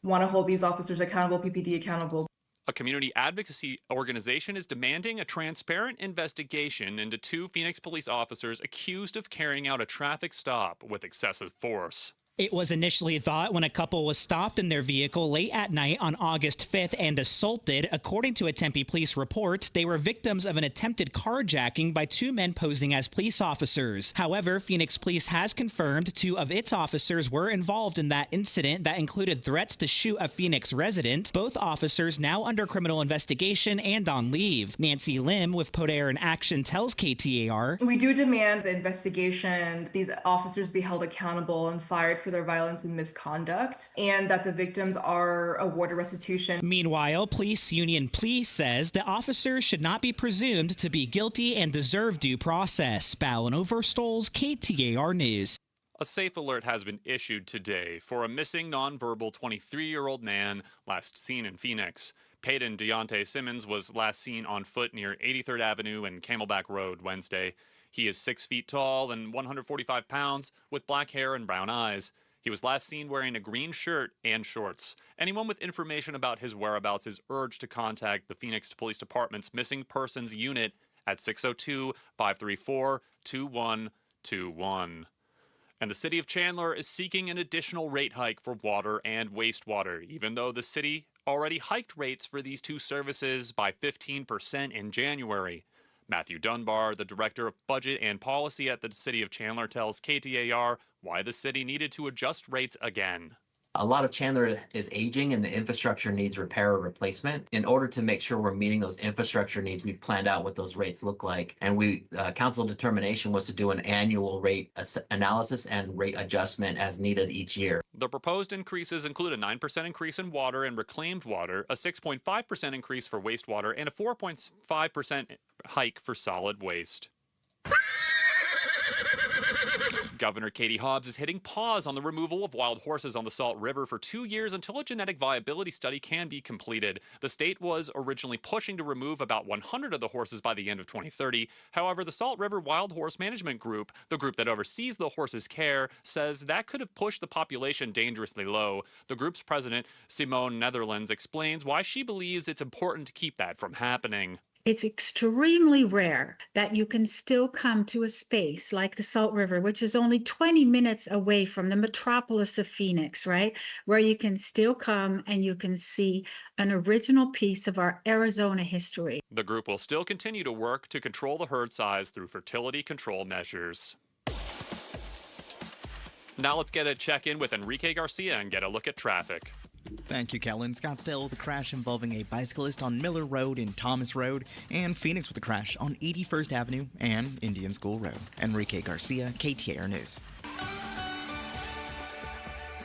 Want to hold these officers accountable, PPD accountable. A community advocacy organization is demanding a transparent investigation into 2 Phoenix police officers accused of carrying out a traffic stop with excessive force. It was initially thought when a couple was stopped in their vehicle late at night on August 5th and assaulted. According to a Tempe police report, they were victims of an attempted carjacking by 2 men posing as police officers. However, Phoenix Police has confirmed 2 of its officers were involved in that incident that included threats to shoot a Phoenix resident. Both officers now under criminal investigation and on leave. Nancy Lim with Podair in Action tells KTAR, We do demand the investigation, these officers be held accountable and fired for for their violence and misconduct, and that the victims are awarded restitution. Meanwhile, Police Union Police says the officers should not be presumed to be guilty and deserve due process. Ballin Overstoles, KTAR News. A safe alert has been issued today for a missing nonverbal 23-year-old man last seen in Phoenix. Peyton Deontay Simmons was last seen on foot near 83rd Avenue and Camelback Road Wednesday. He is 6 feet tall and 145 pounds with black hair and brown eyes. He was last seen wearing a green shirt and shorts. Anyone with information about his whereabouts is urged to contact the Phoenix Police Department's Missing Persons Unit at 602-534-2121. And the city of Chandler is seeking an additional rate hike for water and wastewater, even though the city already hiked rates for these two services by 15% in January. Matthew Dunbar, the director of budget and policy at the city of Chandler, tells KTAR why the city needed to adjust rates again. A lot of Chandler is aging and the infrastructure needs repair or replacement. In order to make sure we're meeting those infrastructure needs, we've planned out what those rates look like. And council determination was to do an annual rate analysis and rate adjustment as needed each year. The proposed increases include a 9% increase in water and reclaimed water, a 6.5% increase for wastewater, and a 4.5% hike for solid waste. Governor Katie Hobbs is hitting pause on the removal of wild horses on the Salt River for 2 years until a genetic viability study can be completed. The state was originally pushing to remove about 100 of the horses by the end of 2030. However, the Salt River Wild Horse Management Group, the group that oversees the horses' care, says that could have pushed the population dangerously low. The group's president, Simone Netherlands, explains why she believes it's important to keep that from happening. It's extremely rare that you can still come to a space like the Salt River, which is only 20 minutes away from the metropolis of Phoenix, right? Where you can still come and you can see an original piece of our Arizona history. The group will still continue to work to control the herd size through fertility control measures. Now let's get a check-in with Enrique Garcia and get a look at traffic. Thank you, Kellen. Scottsdale with a crash involving a bicyclist on Miller Road and Thomas Road, and Phoenix with a crash on 81st Avenue and Indian School Road. Enrique Garcia, KTAR News.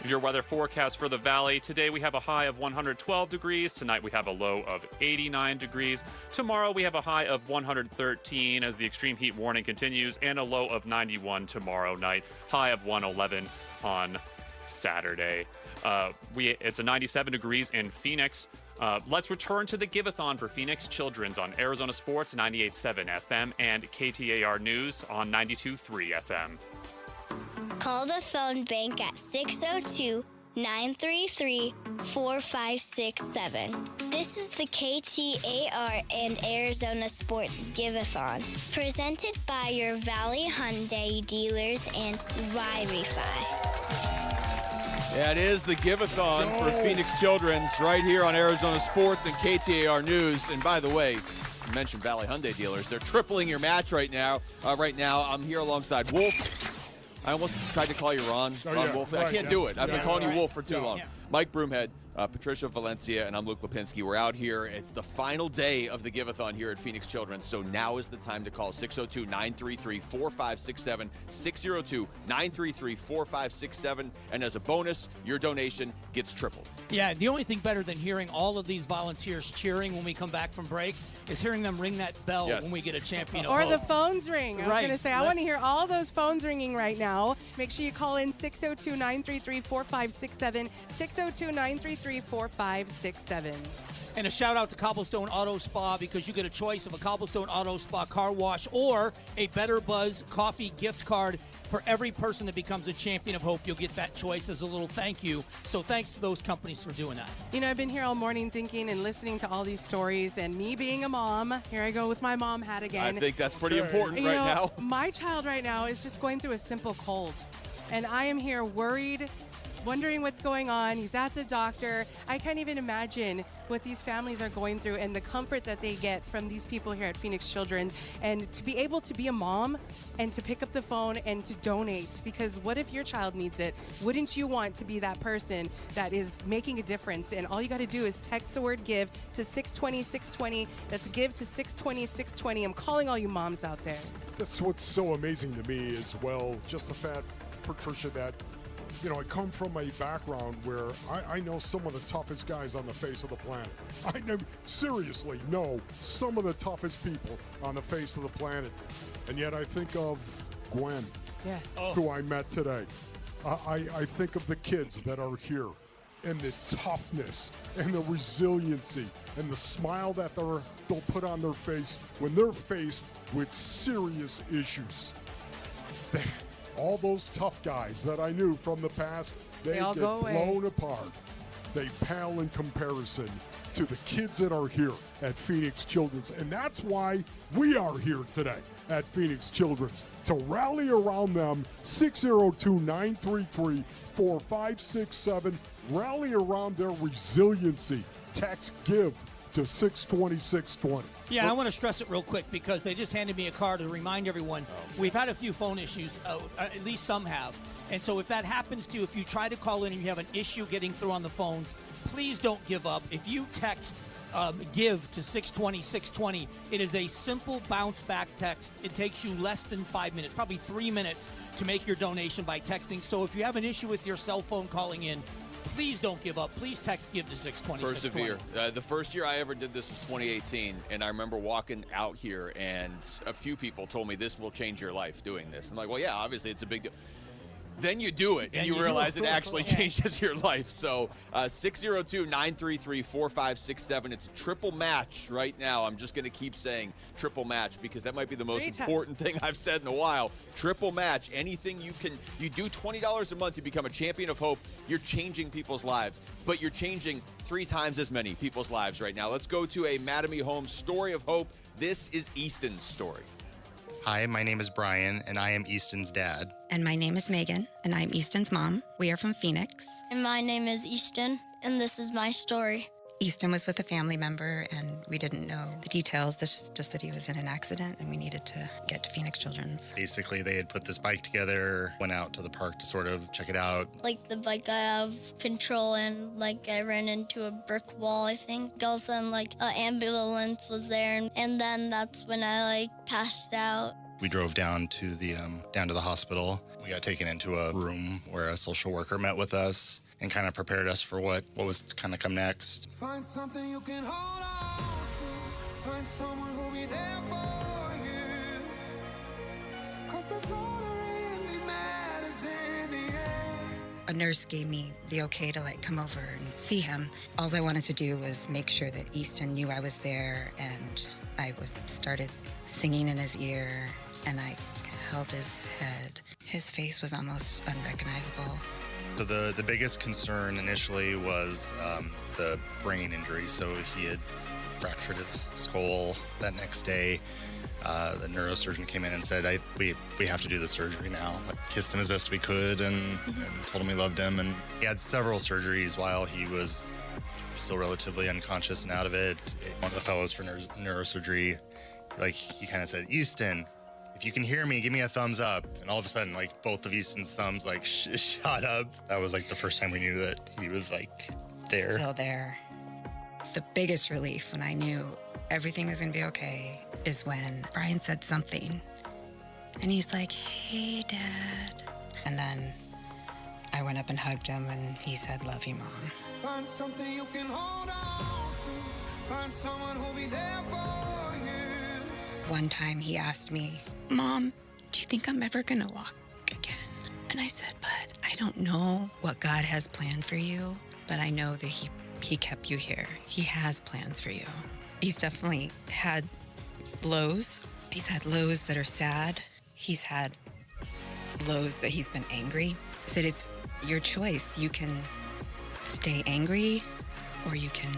Your weather forecast for the valley. Today we have a high of 112 degrees. Tonight we have a low of 89 degrees. Tomorrow we have a high of 113 as the extreme heat warning continues, and a low of 91 tomorrow night. High of 111 on Saturday. It's a 97 degrees in Phoenix. Let's return to the Give-A-Thon for Phoenix Children's on Arizona Sports 98.7 FM and KTAR News on 92.3 FM. Call the phone bank at 602-933-4567. This is the KTAR and Arizona Sports Give-A-Thon, presented by your Valley Hyundai dealers and Wi-Fi. Yeah, it is the Give-A-Thon for Phoenix Children's right here on Arizona Sports and KTAR News. And by the way, you mentioned Valley Hyundai dealers. They're tripling your match right now. I'm here alongside Wolf. I almost tried to call you Ron Wolf. I can't do it. I've been calling you Wolf for too long. Mike Broomhead, Patricia Valencia, and I'm Luke Lipinski. We're out here. It's the final day of the Give-A-Thon here at Phoenix Children's, so now is the time to call 602-933-4567, 602-933-4567, and as a bonus, your donation gets tripled. Yeah, the only thing better than hearing all of these volunteers cheering when we come back from break is hearing them ring that bell when we get a champion of Or hope. the phones ring. I was going to say, I want to hear all those phones ringing right now. Make sure you call in 602-933-4567, 602-933-4567. And a shout out to Cobblestone Auto Spa, because you get a choice of a Cobblestone Auto Spa car wash or a Better Buzz coffee gift card. For every person that becomes a champion of hope, you'll get that choice as a little thank you. So thanks to those companies for doing that. You know, I've been here all morning thinking and listening to all these stories, and me being a mom, here I go with my mom hat again. I think that's pretty important right now. My child right now is just going through a simple cold, and I am here worried, wondering what's going on. He's at the doctor. I can't even imagine what these families are going through and the comfort that they get from these people here at Phoenix Children's. And to be able to be a mom and to pick up the phone and to donate, because what if your child needs it? Wouldn't you want to be that person that is making a difference? And all you got to do is text the word GIVE to 620-620. That's GIVE to 620-620. I'm calling all you moms out there. That's what's so amazing to me as well. Just the fact, Patricia, that You know, I come from a background where I know some of the toughest guys on the face of the planet. I know, seriously know some of the toughest people on the face of the planet. And yet I think of Gwen, yes, who I met today. I think of the kids that are here and the toughness and the resiliency and the smile that they'll put on their face when they're faced with serious issues. All those tough guys that I knew from the past, they all get go away. blown apart. They pale in comparison to the kids that are here at Phoenix Children's. And that's why we are here today at Phoenix Children's, to rally around them. 602-933-4567. Rally around their resiliency. Text GIVE to 620-620. Yeah, and I want to stress it real quick because they just handed me a card to remind everyone we've had a few phone issues, at least some have. And so if that happens to you, if you try to call in and you have an issue getting through on the phones, please don't give up. If you text GIVE to 620-620, it is a simple bounce back text. It takes you less than 5 minutes, probably 3 minutes to make your donation by texting. So if you have an issue with your cell phone calling in, please don't give up. Please text GIVE to 620. Persevere. The first year I ever did this was 2018, and I remember walking out here, and a few people told me this will change your life doing this. I'm like, well, yeah, obviously it's a big deal. Then you do it, and you realize it actually changes your life. So 602-933-4567. It's a triple match right now. I'm just going to keep saying triple match because that might be the most important thing I've said in a while. Triple match. Anything you do $20 a month to become a champion of hope. You're changing people's lives, but you're changing 3 times as many people's lives right now. Let's go to a Mattamy Homes story of hope. This is Easton's story. Hi, my name is Brian, and I am Easton's dad. And my name is Megan, and I'm Easton's mom. We are from Phoenix. And my name is Easton, and this is my story. Easton was with a family member, and we didn't know the details, just that he was in an accident, and we needed to get to Phoenix Children's. Basically, they had put this bike together, went out to the park to sort of check it out. Like, the bike got out of control, and, I ran into a brick wall, I think. All of a sudden, an ambulance was there, and then that's when I, passed out. We drove down to the hospital. We got taken into a room where a social worker met with us and kind of prepared us for what was kind of come next. Find something you can hold on to. Find someone who'll be there for you. 'Cause that's all that really matters in the end. A nurse gave me the okay to come over and see him. All I wanted to do was make sure that Easton knew I was there, and I started singing in his ear, and I held his head. His face was almost unrecognizable. So the biggest concern initially was the brain injury. So he had fractured his skull that next day. The neurosurgeon came in and said, we have to do the surgery now. I kissed him as best we could and told him we loved him. And he had several surgeries while he was still relatively unconscious and out of it. One of the fellows for neurosurgery, he kind of said, Easton, if you can hear me, give me a thumbs up. And all of a sudden, both of Easton's thumbs, shot up. That was, the first time we knew that he was, there. Still there. The biggest relief when I knew everything was going to be okay is when Brian said something. And he's like, hey, Dad. And then I went up and hugged him, and he said, love you, Mom. Find something you can hold on to. Find someone who'll be there for you. One time he asked me, Mom, do you think I'm ever going to walk again? And I said, but I don't know what God has planned for you, but I know that he kept you here. He has plans for you. He's definitely had lows. He's had lows that are sad. He's had lows that he's been angry. I said, it's your choice. You can stay angry, or you can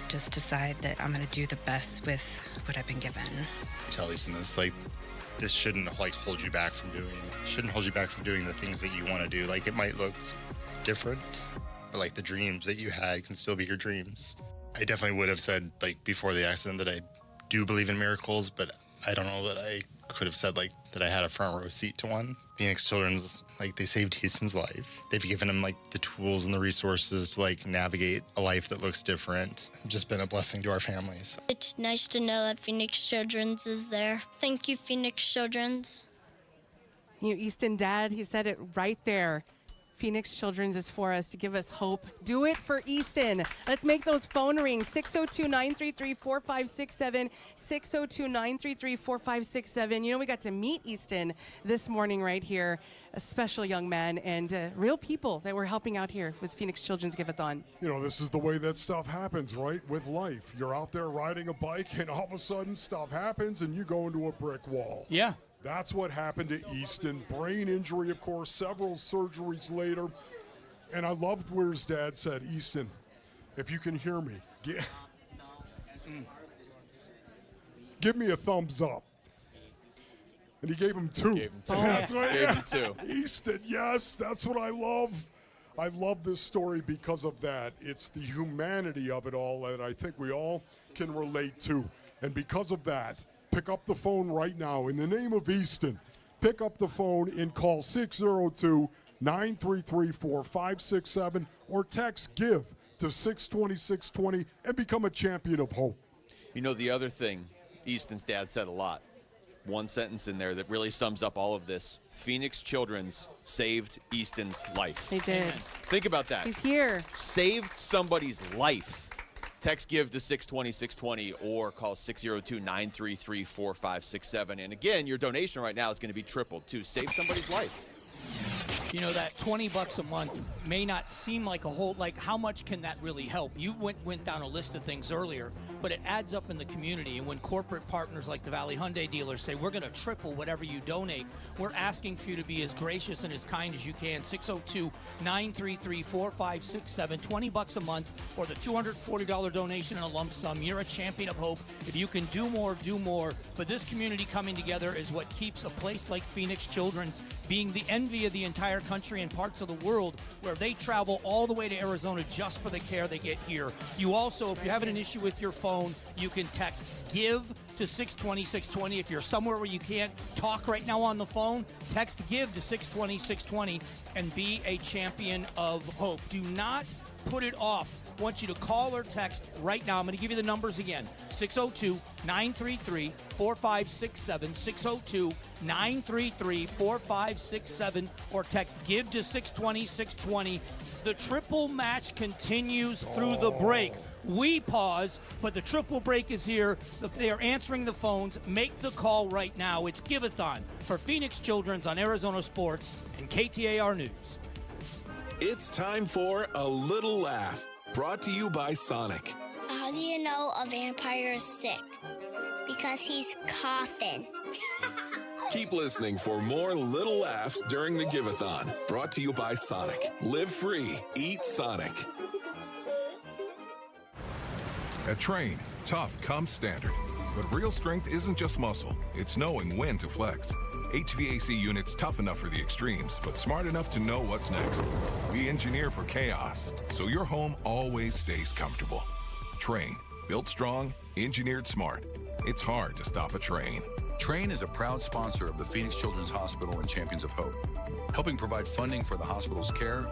just decide that I'm going to do the best with what I've been given. Tell Easton this, this shouldn't hold you back from doing the things that you want to do. It might look different, but the dreams that you had can still be your dreams. I definitely would have said before the accident that I do believe in miracles, but I don't know that I could have said that I had a front row seat to one. Phoenix Children's, they saved Easton's life. They've given him the tools and the resources to navigate a life that looks different. It's just been a blessing to our families. It's nice to know that Phoenix Children's is there. Thank you, Phoenix Children's. Easton, Dad, he said it right there. Phoenix Children's is for us to give us hope. Do it for Easton. Let's make those phone rings. 602-933-4567. 602-933-4567. You know, we got to meet Easton this morning right here. A special young man and real people that were helping out here with Phoenix Children's Give-A-Thon. You know, this is the way that stuff happens, right? With life. You're out there riding a bike and all of a sudden stuff happens and you go into a brick wall. Yeah. That's what happened to Easton. Brain injury, of course, several surgeries later. And I loved where his dad said, Easton, if you can hear me, give me a thumbs up. And he gave him 2. Gave him 2. That's right. Gave him 2. Easton, yes, that's what I love. I love this story because of that. It's the humanity of it all that I think we all can relate to. And because of that, pick up the phone right now. In the name of Easton, pick up the phone and call 602-933-4567 or text GIVE to 620-620 and become a champion of hope. You know, the other thing Easton's dad said a lot, one sentence in there that really sums up all of this. Phoenix Children's saved Easton's life. They did. Think about that. He's here. Saved somebody's life. Text GIVE to 620-620 or call 602-933-4567. And again, your donation right now is going to be tripled to save somebody's life. You know, that $20 a month may not seem like a whole, like how much can that really help? You went down a list of things earlier, but it adds up in the community. And when corporate partners like the Valley Hyundai dealers say, we're going to triple whatever you donate, we're asking for you to be as gracious and as kind as you can. 602-933-4567, $20 a month, or the $240 donation in a lump sum. You're a champion of hope. If you can do more, do more. But this community coming together is what keeps a place like Phoenix Children's being the envy of the entire country and parts of the world, where they travel all the way to Arizona just for the care they get here. You also, if you're having an issue with your phone, you can text GIVE to 620-620. If you're somewhere where you can't talk right now on the phone, text GIVE to 620-620 and be a champion of hope. Do not put it off. I want you to call or text right now. I'm going to give you the numbers again. 602-933-4567, 602-933-4567, or text GIVE to 620-620. The triple match continues through the break. We pause, but the triple break is here. They are answering the phones. Make the call right now. It's Give-A-Thon for Phoenix Children's on Arizona Sports and KTAR News. It's time for A Little Laugh, brought to you by Sonic. How do you know a vampire is sick? Because he's coughing. Keep listening for more little laughs during the Give-A-Thon, brought to you by Sonic. Live free, eat Sonic. At Train, tough comes standard. But real strength isn't just muscle, it's knowing when to flex. HVAC units tough enough for the extremes, but smart enough to know what's next. We engineer for chaos, so your home always stays comfortable. Train, built strong, engineered smart. It's hard to stop a train. Train is a proud sponsor of the Phoenix Children's Hospital and Champions of Hope, helping provide funding for the hospital's care,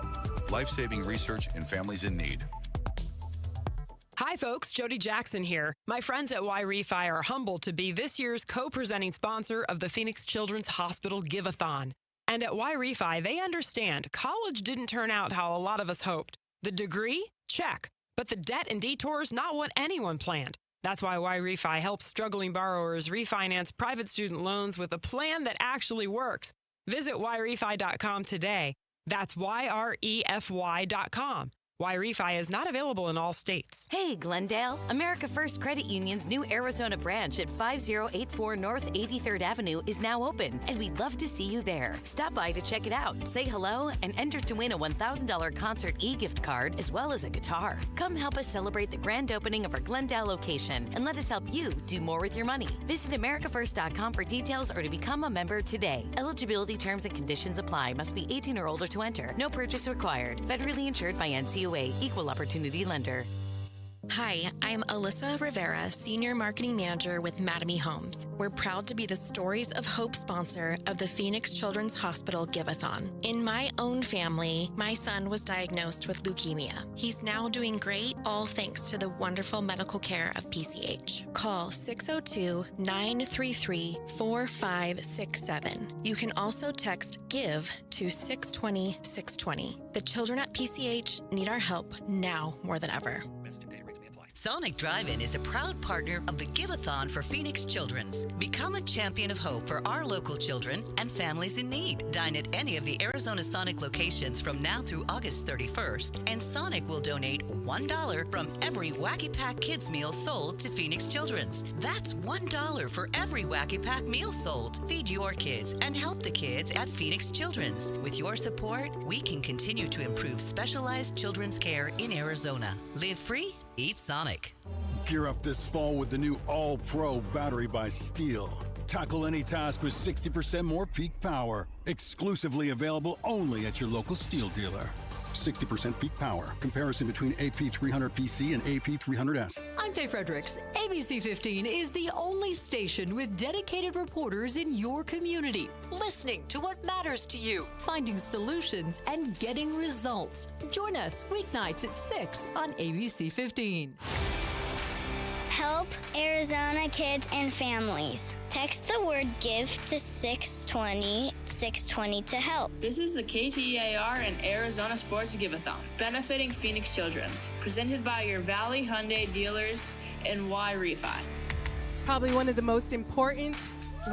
life-saving research, and families in need. Hi folks, Jody Jackson here. My friends at Y-Refi are humbled to be this year's co-presenting sponsor of the Phoenix Children's Hospital Give-A-Thon. And at Y-Refi, they understand college didn't turn out how a lot of us hoped. The degree? Check. But the debt and detours, not what anyone planned. That's why Y-Refi helps struggling borrowers refinance private student loans with a plan that actually works. Visit YRefi.com today. That's YREFY.com. Y-Refi is not available in all states. Hey, Glendale. America First Credit Union's new Arizona branch at 5084 North 83rd Avenue is now open, and we'd love to see you there. Stop by to check it out, say hello, and enter to win a $1,000 concert e-gift card as well as a guitar. Come help us celebrate the grand opening of our Glendale location, and let us help you do more with your money. Visit AmericaFirst.com for details or to become a member today. Eligibility terms and conditions apply. Must be 18 or older to enter. No purchase required. Federally insured by NCUA. Equal Opportunity Lender. Hi, I'm Alyssa Rivera, Senior Marketing Manager with Mattamy Homes. We're proud to be the Stories of Hope sponsor of the Phoenix Children's Hospital Give-A-Thon. In my own family, my son was diagnosed with leukemia. He's now doing great, all thanks to the wonderful medical care of PCH. Call 602-933-4567. You can also text GIVE to 620-620. The children at PCH need our help now more than ever. Sonic Drive-In is a proud partner of the Give-A-Thon for Phoenix Children's. Become a champion of hope for our local children and families in need. Dine at any of the Arizona Sonic locations from now through August 31st, and Sonic will donate $1 from every Wacky Pack Kids meal sold to Phoenix Children's. That's $1 for every Wacky Pack meal sold. Feed your kids and help the kids at Phoenix Children's. With your support, we can continue to improve specialized children's care in Arizona. Live free, eat Sonic. Gear up this fall with the new All-Pro battery by Steel. Tackle any task with 60% more peak power. Exclusively available only at your local Steel dealer. 60% peak power. Comparison between AP300PC and AP300S. I'm Faye Fredericks. ABC 15 is the only station with dedicated reporters in your community, listening to what matters to you, finding solutions, and getting results. Join us weeknights at 6 on ABC 15. Help Arizona kids and families. Text the word GIVE to 620-620 to help. This is the KTAR and Arizona Sports Give-A-Thon, benefiting Phoenix Children's, presented by your Valley Hyundai dealers and Y Refi. Probably one of the most important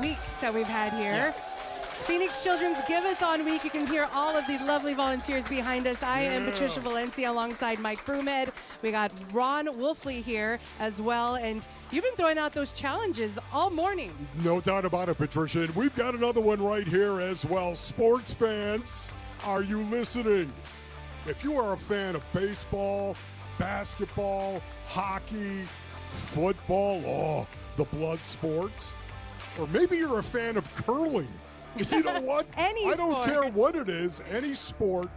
weeks that we've had here. It's Phoenix Children's Give-A-Thon week. You can hear all of the lovely volunteers behind us. I am Patricia Valencia alongside Mike Broomhead. We got Ron Wolfley here as well. And you've been throwing out those challenges all morning. No doubt about it, Patricia. And we've got another one right here as well. Sports fans, are you listening? If you are a fan of baseball, basketball, hockey, football, the blood sports, or maybe you're a fan of curling. You know what? I don't care what it is, any sport,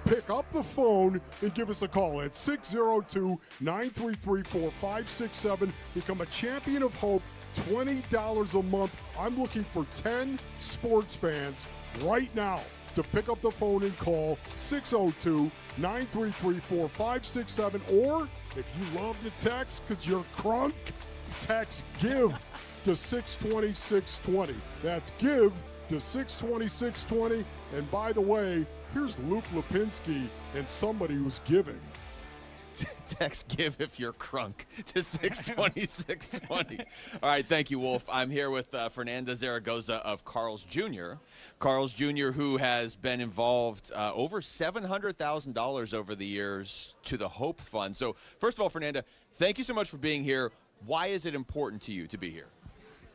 pick up the phone and give us a call at 602-933-4567. Become a champion of hope, $20 a month. I'm looking for 10 sports fans right now to pick up the phone and call 602-933-4567. Or if you love to text because you're crunk, text GIVE to 620-620. That's GIVE to 620-620. And by the way, here's Luke Lipinski and somebody who's giving. Text GIVE if you're crunk to 620-620. All right, thank you, Wolf. I'm here with Fernanda Zaragoza of Carl's Jr. Carl's Jr., who has been involved over $700,000 over the years to the Hope Fund. So first of all, Fernanda, thank you so much for being here. Why is it important to you to be here?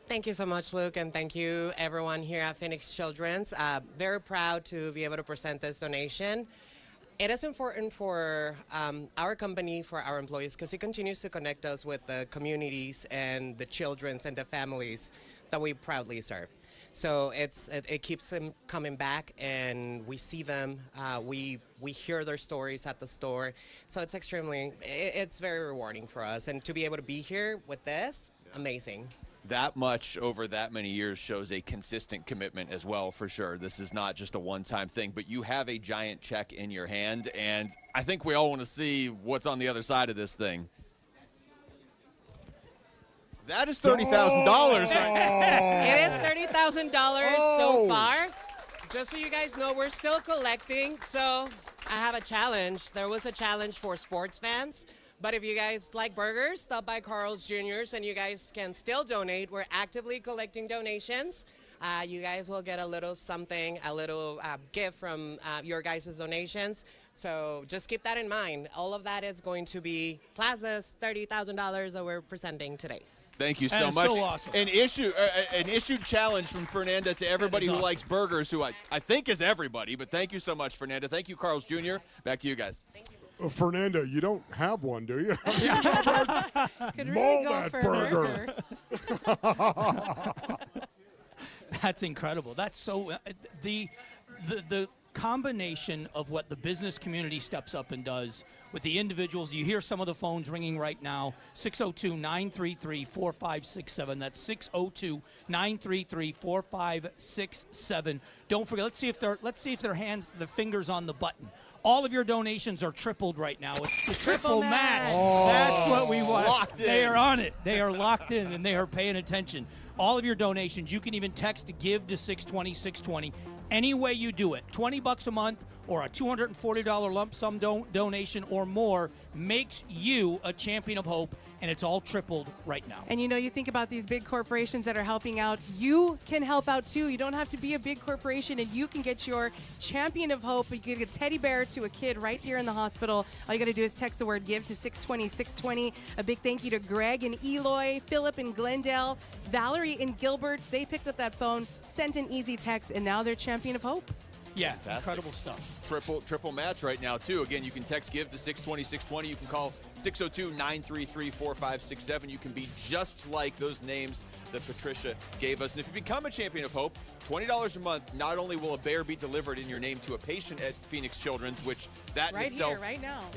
Thank you so much, Luke, and thank you everyone here at Phoenix Children's. Very proud to be able to present this donation. It is important for our company, for our employees, because it continues to connect us with the communities and the children's and the families that we proudly serve. So it keeps them coming back, and we see them. We hear their stories at the store. So it's it's very rewarding for us. And to be able to be here with this, amazing. That much over that many years shows a consistent commitment as well, for sure. This is not just a one-time thing, but you have a giant check in your hand, and I think we all want to see what's on the other side of this thing. That is $30,000 right now. It is $30,000 so far. Just so you guys know, we're still collecting, so I have a challenge. There was a challenge for sports fans. But if you guys like burgers, stop by Carl's Jr.'s and you guys can still donate. We're actively collecting donations. You guys will get a little something, a little gift from your guys' donations. So just keep that in mind. All of that is going to be Plaza's $30,000 that we're presenting today. Thank you so much. So awesome. An issued challenge from Fernanda to everybody who likes burgers, who I think is everybody. But thank you so much, Fernanda. Thank you, Carl's Jr. Back to you guys. Thank you. Fernanda, you don't have one, do you? Could really go for a burger. That's incredible. That's so the combination of what the business community steps up and does with the individuals. You hear some of the phones ringing right now. 602-933-4567. That's 602-933-4567. Don't forget. Let's see if their fingers on the button. All of your donations are tripled right now. It's the triple match. Oh, that's what we want. Locked in. They are on it. They are locked in, and they are paying attention. All of your donations, you can even text GIVE to 620-620. Any way you do it, $20 a month or a $240 lump sum donation or more makes you a champion of hope, and it's all tripled right now. And you think about these big corporations that are helping out. You can help out too. You don't have to be a big corporation, and you can get your champion of hope. You can get a teddy bear to a kid right here in the hospital. All you got to do is text the word GIVE to 620-620. A big thank you to Greg and Eloy, Philip and Glendale, Valerie and Gilbert. They picked up that phone, sent an easy text, and now they're champion of hope. Yeah, Fantastic. Incredible stuff. Triple match right now, too. Again, you can text GIVE to 620-620. You can call 602-933-4567. You can be just like those names that Patricia gave us. And if you become a champion of hope, $20 a month, not only will a bear be delivered in your name to a patient at Phoenix Children's, which that in itself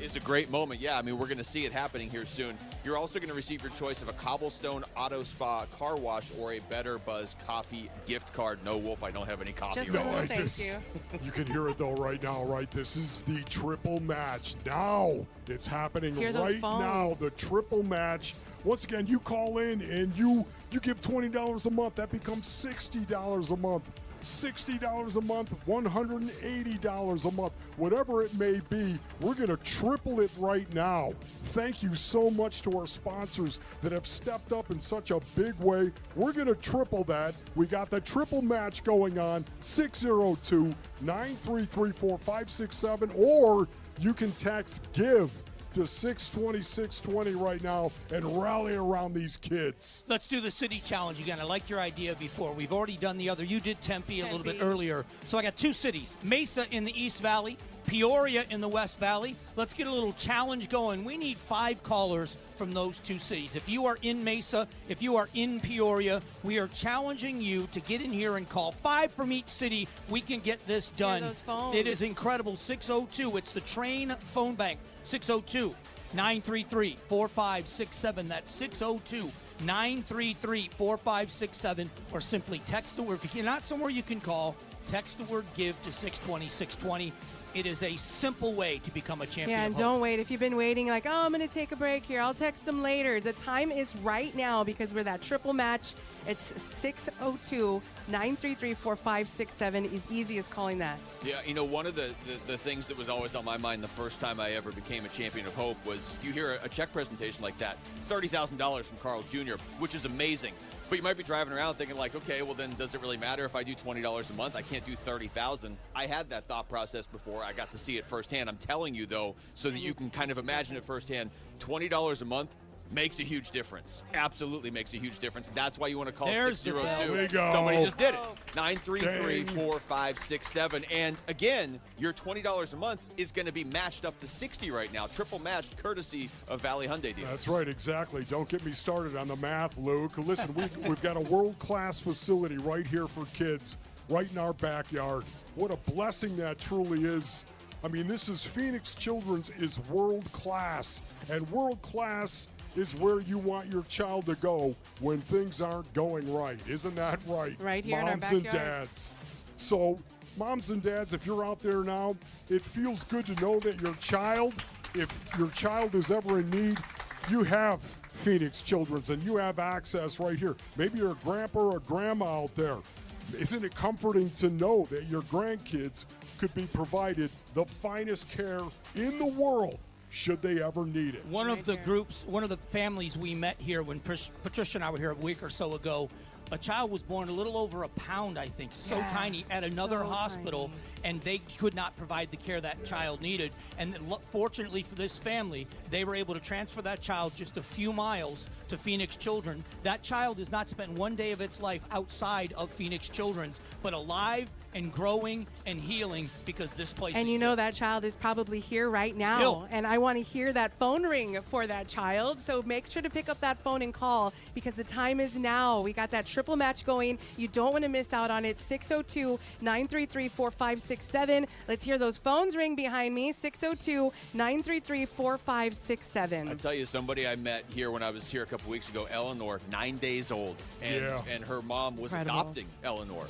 is a great moment. Yeah, I mean, we're going to see it happening here soon. You're also going to receive your choice of a Cobblestone Auto Spa car wash or a Better Buzz coffee gift card. No, Wolf, I don't have any coffee. Thank you. You can hear it though right now, right? This is the triple match. Now it's happening right now. The triple match. Once again, you call in and you give $20 a month. That becomes $60 a month. $60 a month, $180 a month, whatever it may be, we're going to triple it right now. Thank you so much to our sponsors that have stepped up in such a big way. We're going to triple that. We got the triple match going on, 602-933-4567, or you can text GIVE to 620-620 right now and rally around these kids. Let's do the city challenge again. I liked your idea before. We've already done the other. You did Tempe a little bit earlier. So I got two cities, Mesa in the East Valley, Peoria in the West Valley. Let's get a little challenge going. We need 5 callers from those two cities. If you are in Mesa, if you are in Peoria, we are challenging you to get in here and call 5 from each city. We can get this done. Those phones. It is incredible. 602. It's the Train phone bank. 602-933-4567. That's 602-933-4567. Or simply text the word. If you're not somewhere you can call, text the word GIVE to 620-620. It is a simple way to become a champion. Yeah, and don't wait. If you've been waiting, like, oh, I'm going to take a break here, I'll text them later. The time is right now because we're that triple match. It's 602-933-4567. As easy as calling that. Yeah, one of the things that was always on my mind the first time I ever became a champion of hope was you hear a check presentation like that, $30,000 from Carl's Jr., which is amazing. But you might be driving around thinking like, okay, well then does it really matter if I do $20 a month? I can't do $30,000. I had that thought process before. I got to see it firsthand. I'm telling you though, so that you can kind of imagine it firsthand, $20 a month makes a huge difference. Absolutely makes a huge difference. That's why you want to call 602. There we go. Somebody just did it. 933-4567. And again, your $20 a month is going to be matched up to $60 right now. Triple matched courtesy of Valley Hyundai dealers. That's right, exactly. Don't get me started on the math, Luke. Listen, we've got a world-class facility right here for kids, right in our backyard. What a blessing that truly is. I mean, this is Phoenix Children's is world-class, and world-class is where you want your child to go when things aren't going right. Isn't that right? Right here in our Moms and backyard. dads. So, moms and dads, if you're out there now, it feels good to know that your child, if your child is ever in need, you have Phoenix Children's and you have access right here. Maybe you're a grandpa or a grandma out there. Isn't it comforting to know that your grandkids could be provided the finest care in the world should they ever need it? One of the families we met here when Patricia and I were here a week or so ago, a child was born a little over a pound, I think, so tiny at another hospital, and they could not provide the care that child needed. And fortunately for this family, they were able to transfer that child just a few miles to Phoenix Children. That child has not spent one day of its life outside of Phoenix Children's, but alive and growing and healing because this place And exists. that child is probably here right now. Still. And I want to hear that phone ring for that child. So make sure to pick up that phone and call because the time is now. We got that triple match going. You don't want to miss out on it. 602-933-4567. Let's hear those phones ring behind me. 602-933-4567. I'll tell you, somebody I met here when I was here a couple weeks ago, Eleanor, 9 days old. And her mom was adopting Eleanor.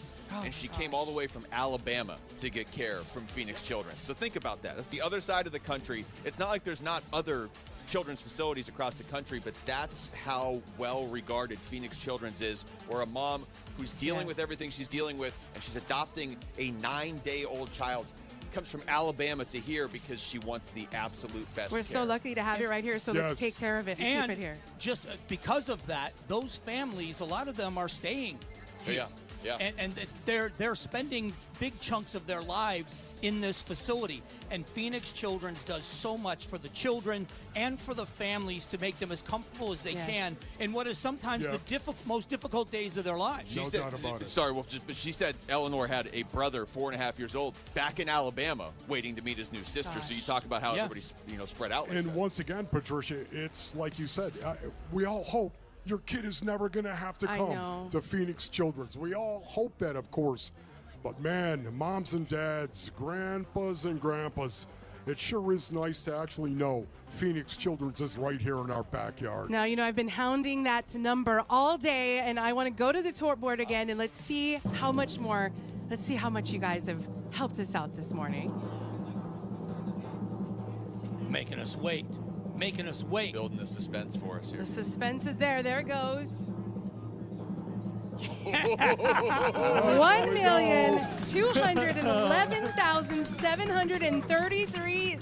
And she came all the way from Alabama to get care from Phoenix Children. So think about that. That's the other side of the country. It's not like there's not other children's facilities across the country, but that's how well regarded Phoenix Children's is, where a mom who's dealing with everything she's dealing with, and she's adopting a 9-day-old child, comes from Alabama to here because she wants the absolute best We're care. so lucky to have it right here, so let's take care of it and keep it here. Just because of that, those families, a lot of them are staying here. Yeah. And they're spending big chunks of their lives in this facility. And Phoenix Children's does so much for the children and for the families to make them as comfortable as they can in what is sometimes the most difficult days of their lives. She said, sorry, Wolf, but she said Eleanor had a brother, 4.5 years old, back in Alabama, waiting to meet his new sister. So you talk about how everybody's spread out. And once again, Patricia, it's like you said, we all hope your kid is never going to have to come to Phoenix Children's. We all hope that, of course. But, man, moms and dads, grandpas and grandpas, it sure is nice to actually know Phoenix Children's is right here in our backyard. Now, I've been hounding that number all day, and I want to go to the tort board again, and let's see how much more. Let's see how much you guys have helped us out this morning. Making us wait. Building the suspense for us here. The suspense is there. There it goes. $1,211,733.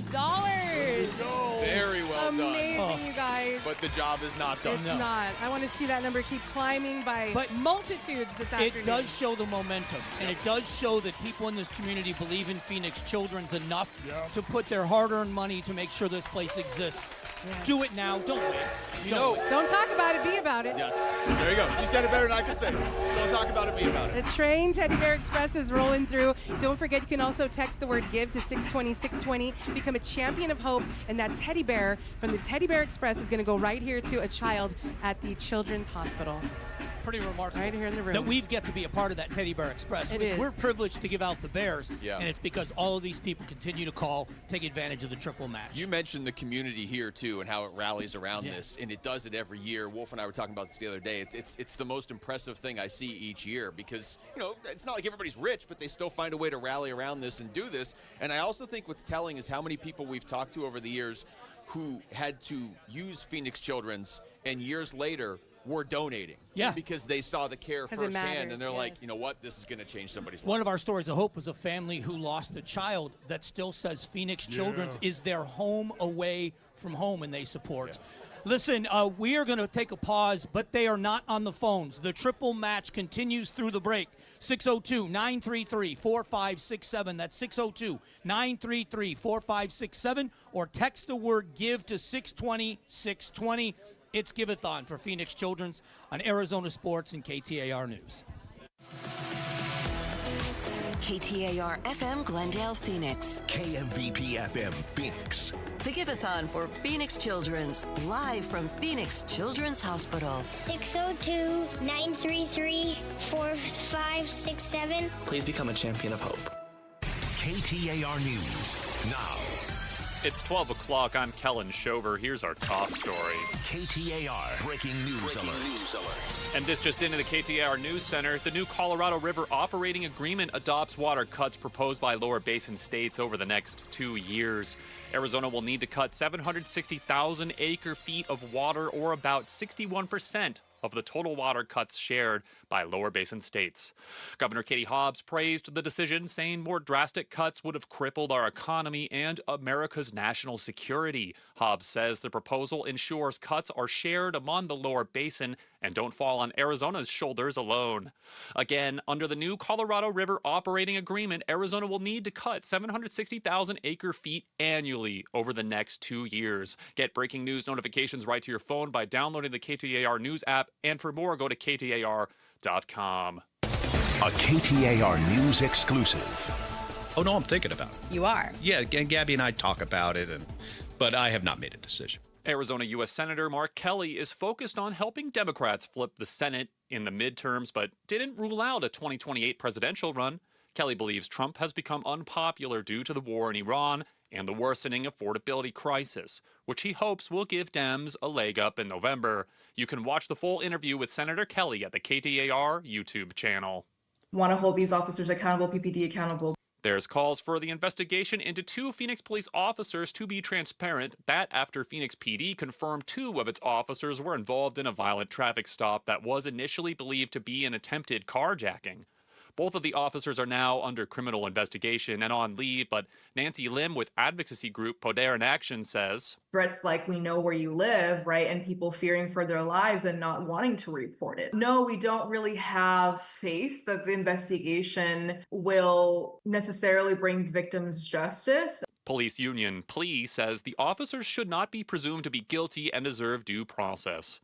Very well done. Amazing, you guys. But the job is not done. It's not. I want to see that number keep climbing by multitudes this afternoon. It does show the momentum, and it does show that people in this community believe in Phoenix Children's enough to put their hard-earned money to make sure this place exists. Yes. Do it now. Don't wait. Don't talk about it, be about it. Yeah. There you go. You said it better than I could say. Don't talk about it, be about it. The train Teddy Bear Express is rolling through. Don't forget, you can also text the word GIVE to 620-620. Become a champion of hope, and that teddy bear from the Teddy Bear Express is going to go right here to a child at the Children's Hospital. Pretty remarkable. Right here in the room. That we get to be a part of that Teddy Bear Express. We're privileged to give out the bears, and it's because all of these people continue to call, take advantage of the triple match. You mentioned the community here, too, and how it rallies around this, and it does it every year. Wolf and I were talking about this the other day. It's the most impressive thing I see each year because, it's not like everybody's rich, but they still find a way to rally around this and do this. And I also think what's telling is how many people we've talked to over the years who had to use Phoenix Children's, and years later were donating. Yeah. Because they saw the care 'Cause it firsthand, and they're matters, like, you know what, this is going to change somebody's life. One of our stories of hope was a family who lost a child that still says Phoenix Children's is their home away from home, and they support. Listen, we are going to take a pause, but they are not on the phones. The triple match continues through the break. 602-933-4567. That's 602-933-4567. Or text the word GIVE to 620-620. It's Give-A-Thon for Phoenix Children's on Arizona Sports and KTAR News. KTAR FM Glendale, Phoenix. KMVP FM Phoenix. The Give-A-Thon for Phoenix Children's, live from Phoenix Children's Hospital. 602-933-4567. Please become a champion of hope. KTAR News now. It's 12 o'clock. I'm Kellen Shover. Here's our top story. KTAR breaking news alert. And this just into the KTAR News Center. The new Colorado River Operating Agreement adopts water cuts proposed by lower basin states over the next 2 years. Arizona will need to cut 760,000 acre-feet of water, or about 61% of the total water cuts shared by lower basin states. Governor Katie Hobbs praised the decision, saying more drastic cuts would have crippled our economy and America's national security. Hobbs says the proposal ensures cuts are shared among the lower basin and don't fall on Arizona's shoulders alone. Again, under the new Colorado River Operating Agreement, Arizona will need to cut 760,000 acre-feet annually over the next 2 years. Get breaking news notifications right to your phone by downloading the KTAR News app, and for more, go to KTAR.com. A KTAR News exclusive. Oh, no, I'm thinking about it. You are? Yeah, and Gabby and I talk about it, but I have not made a decision. Arizona U.S. Senator Mark Kelly is focused on helping Democrats flip the Senate in the midterms, but didn't rule out a 2028 presidential run. Kelly believes Trump has become unpopular due to the war in Iran and the worsening affordability crisis, which he hopes will give Dems a leg up in November. You can watch the full interview with Senator Kelly at the KTAR YouTube channel. Want to hold these officers accountable, PPD accountable. There's calls for the investigation into 2 Phoenix police officers to be transparent. That after Phoenix PD confirmed 2 of its officers were involved in a violent traffic stop that was initially believed to be an attempted carjacking. Both of the officers are now under criminal investigation and on leave, but Nancy Lim with advocacy group Poder in Action says, threats like we know where you live, right? And people fearing for their lives and not wanting to report it. No, we don't really have faith that the investigation will necessarily bring victims justice. Police Union PLEA says the officers should not be presumed to be guilty and deserve due process.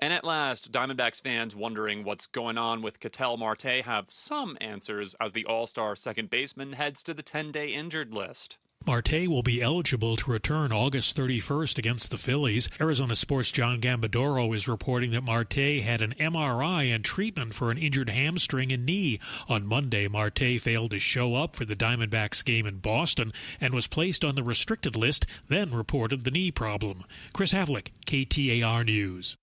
And at last, Diamondbacks fans wondering what's going on with Ketel Marte have some answers as the All-Star second baseman heads to the 10-day injured list. Marte will be eligible to return August 31st against the Phillies. Arizona Sports' John Gambadoro is reporting that Marte had an MRI and treatment for an injured hamstring and knee. On Monday, Marte failed to show up for the Diamondbacks game in Boston and was placed on the restricted list, then reported the knee problem. Chris Havlick, KTAR News.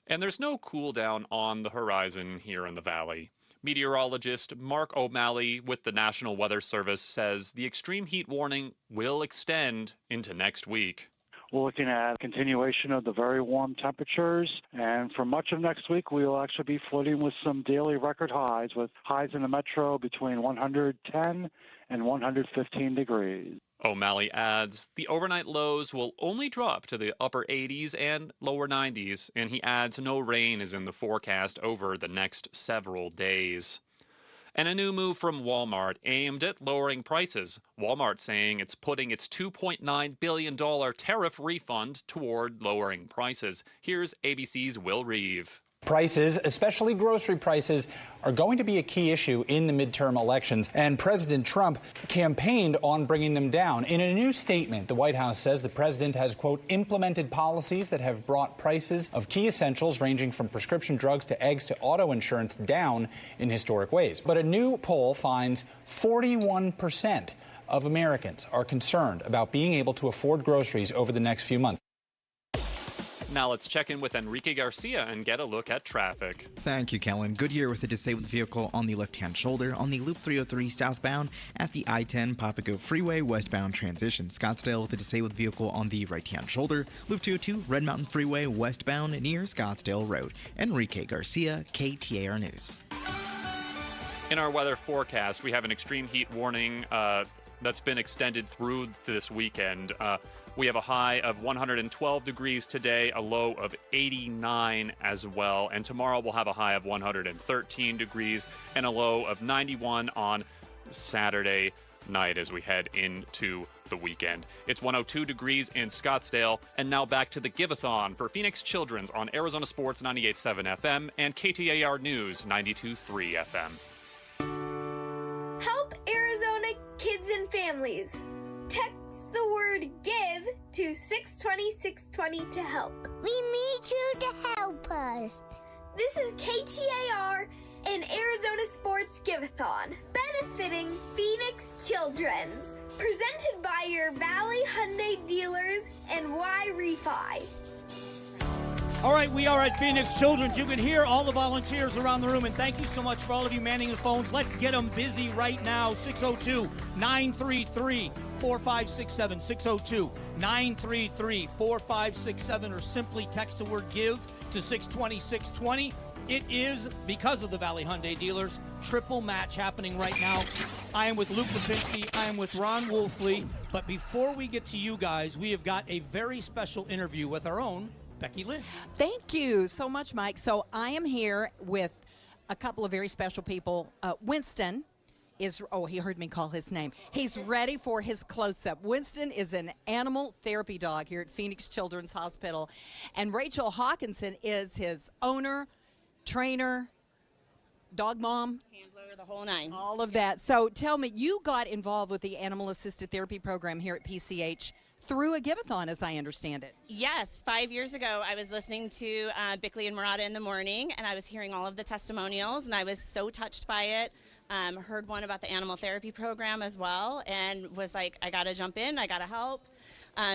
And there's no cool down on the horizon here in the Valley. Meteorologist Mark O'Malley with the National Weather Service says the extreme heat warning will extend into next week. We're looking at a continuation of the very warm temperatures, and for much of next week, we will actually be flirting with some daily record highs, with highs in the metro between 110 and 115 degrees. O'Malley adds the overnight lows will only drop to the upper 80s and lower 90s, and he adds no rain is in the forecast over the next several days. And a new move from Walmart aimed at lowering prices. Walmart saying it's putting its $2.9 billion tariff refund toward lowering prices. Here's ABC's Will Reeve. Prices, especially grocery prices, are going to be a key issue in the midterm elections, and President Trump campaigned on bringing them down. In a new statement, the White House says the president has, quote, implemented policies that have brought prices of key essentials ranging from prescription drugs to eggs to auto insurance down in historic ways. But a new poll finds 41% of Americans are concerned about being able to afford groceries over the next few months. Now let's check in with Enrique Garcia and get a look at traffic. Thank you, Kellen. Goodyear with a disabled vehicle on the left-hand shoulder on the Loop 303 southbound at the I-10 Papago Freeway westbound transition. Scottsdale with a disabled vehicle on the right-hand shoulder. Loop 202 Red Mountain Freeway westbound near Scottsdale Road. Enrique Garcia, KTAR News. In our weather forecast, we have an extreme heat warning that's been extended through this weekend. We have a high of 112 degrees today, a low of 89 as well. And tomorrow we'll have a high of 113 degrees and a low of 91 on Saturday night as we head into the weekend. It's 102 degrees in Scottsdale. And now back to the Give-A-Thon for Phoenix Children's on Arizona Sports 98.7 FM and KTAR News 92.3 FM. Help Arizona kids and families. Text the word GIVE to 620-620 to help. We need you to help us. This is KTAR and Arizona Sports Give-A-Thon, benefiting Phoenix Children's. Presented by your Valley Hyundai dealers and Y-Refi. All right, we are at Phoenix Children's. You can hear all the volunteers around the room, and thank you so much for all of you manning the phones. Let's get them busy right now. 602-933-4567. 602-933-4567, or simply text the word GIVE to 620-620. It is, because of the Valley Hyundai dealers, triple match happening right now. I am with Luke Lipinski. I am with Ron Wolfley. But before we get to you guys, we have got a very special interview with our own Becky Lynn. Thank you so much, Mike. So I am here with a couple of very special people. Winston is, he heard me call his name. He's ready for his close-up. Winston is an animal therapy dog here at Phoenix Children's Hospital. And Rachel Hawkinson is his owner, trainer, dog mom. Handler, the whole nine. All of that. So tell me, you got involved with the animal-assisted therapy program here at PCH through a Give-A-Thon, as I understand it. Yes, 5 years ago, I was listening to Bickley and Murata in the morning, and I was hearing all of the testimonials, and I was so touched by it. Heard one about the animal therapy program as well, and was like, I got to jump in, I got to help.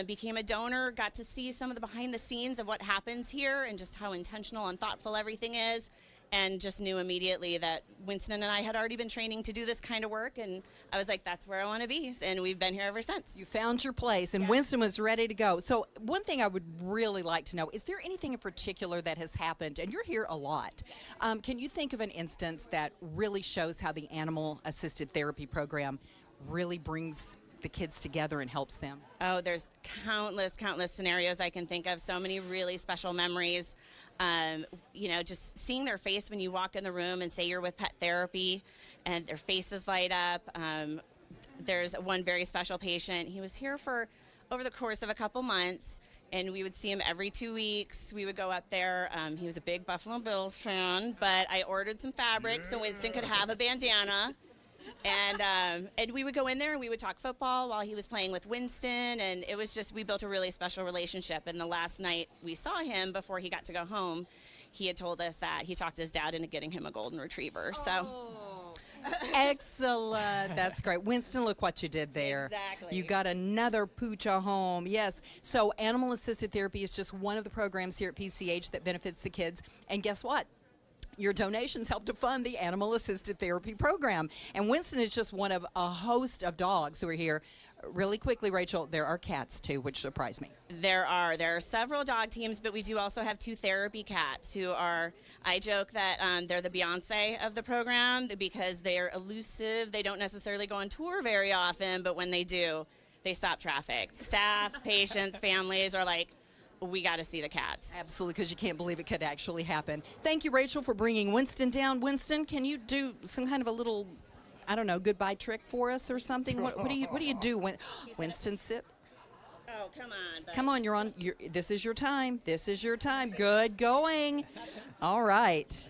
Became a donor, got to see some of the behind the scenes of what happens here and just how intentional and thoughtful everything is. and just knew immediately that Winston and I had already been training to do this kind of work, and I was like, that's where I want to be, and we've been here ever since. You found your place, and Winston was ready to go. So one thing I would really like to know, is there anything in particular that has happened, and you're here a lot, can you think of an instance that really shows how the animal-assisted therapy program really brings the kids together and helps them? Oh, there's countless scenarios I can think of, so many really special memories. Just seeing their face when you walk in the room and say you're with pet therapy and their faces light up. There's one very special patient. He was here for over the course of a couple months, and we would see him every 2 weeks. We would go up there. He was a big Buffalo Bills fan, but I ordered some fabric so Winston could have a bandana. And we would go in there and we would talk football while he was playing with Winston, and it was just, we built a really special relationship. And the last night we saw him before he got to go home, he had told us that he talked his dad into getting him a golden retriever. So excellent. That's great. Winston, look what you did there. Exactly. You got another pooch a home. Yes. So animal assisted therapy is just one of the programs here at PCH that benefits the kids. And guess what? Your donations help to fund the animal-assisted therapy program. And Winston is just one of a host of dogs who are here. Really quickly, Rachel, there are cats, too, which surprised me. There are several dog teams, but we do also have 2 therapy cats who are, I joke that they're the Beyonce of the program because they're elusive. They don't necessarily go on tour very often, but when they do, they stop traffic. Staff, patients, families are like, we got to see the cats. Absolutely, because you can't believe it could actually happen. Thank you, Rachel, for bringing Winston down. Winston, can you do some kind of a little, I don't know, goodbye trick for us or something? What do you do when Winston sit? Oh, come on. Buddy. Come on, this is your time. This is your time. Good going. All right.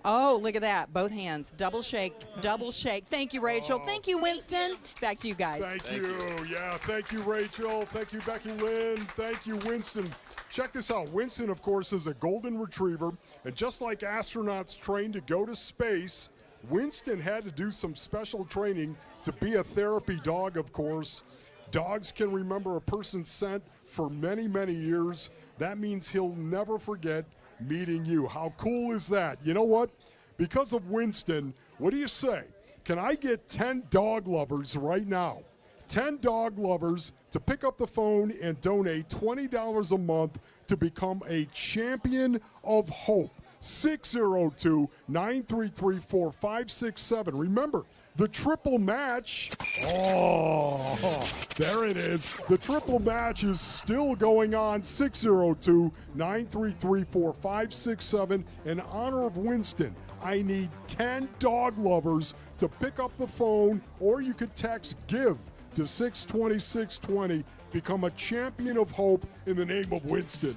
Oh, look at that. Both hands. Double shake. Double shake. Thank you, Rachel. Thank you, Winston. Back to you guys. Thank you. Yeah, thank you, Rachel. Thank you, Becky Lynn. Thank you, Winston. Check this out. Winston, of course, is a golden retriever. And just like astronauts train to go to space, Winston had to do some special training to be a therapy dog, of course. Dogs can remember a person's scent for many, many years. That means he'll never forget meeting you. How cool is that? You know what? Because of Winston, what do you say? Can I get 10 dog lovers right now? 10 dog lovers to pick up the phone and donate $20 a month to become a champion of hope. 602-933-4567. Remember, the triple match. Oh, there it is. The triple match is still going on. 602-933-4567. In honor of Winston, I need 10 dog lovers to pick up the phone, or you could text GIVE to 620-620. Become a champion of hope in the name of Winston.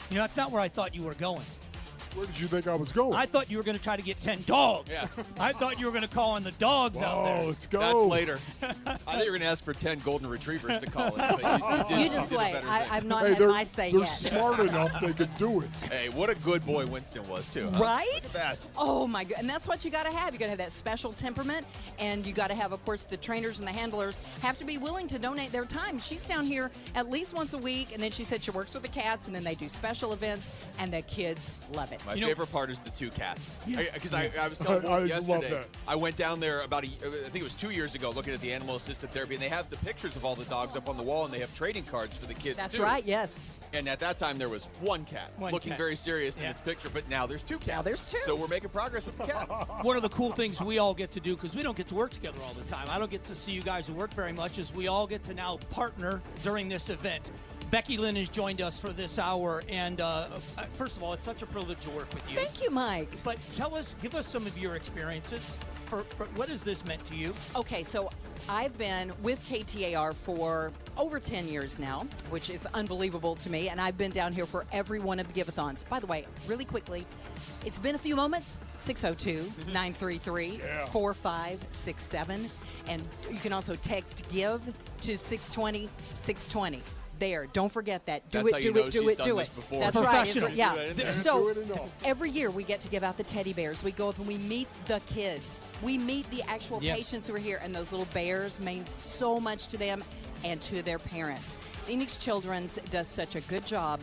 You know, that's not where I thought you were going. Where did you think I was going? I thought you were going to try to get 10 dogs. Yeah. I thought you were going to call on the dogs out there. Let's go. That's later. I thought you were going to ask for 10 golden retrievers to call in. But you just wait. I've not had my say they're yet. Smart enough they can do it. Hey, what a good boy Winston was, too. Huh? Right? Look at that. Oh, my God. And that's what you got to have. You got to have that special temperament, and you got to have, of course, the trainers and the handlers have to be willing to donate their time. She's down here at least once a week, and then she said she works with the cats, and then they do special events, and the kids love it. My favorite part is the 2 cats. Because I was I telling Wolf love yesterday, that. I went down there I think it was 2 years ago, looking at the animal-assisted therapy, and they have the pictures of all the dogs up on the wall, and they have trading cards for the kids, That's too. right, yes. And at that time, there was 1 cat looking cat. very serious in its picture, but now there's 2 cats. Now there's 2. So we're making progress with the cats. One of the cool things we all get to do, because we don't get to work together all the time. I don't get to see you guys who work very much, is we all get to now partner during this event. Becky Lynn has joined us for this hour, and first of all, it's such a privilege to work with you. Thank you, Mike. But give us some of your experiences. For what has this meant to you? Okay, so I've been with KTAR for over 10 years now, which is unbelievable to me, and I've been down here for every one of the Give-A-Thons. By the way, really quickly, it's been a few moments. 602-933-4567, and you can also text GIVE to 620-620. There, don't forget that. Do That's it. That's Professional. right. Yeah. So every year we get to give out the teddy bears. We go up and we meet the kids. We meet the actual patients who are here, and those little bears mean so much to them and to their parents. Phoenix Children's does such a good job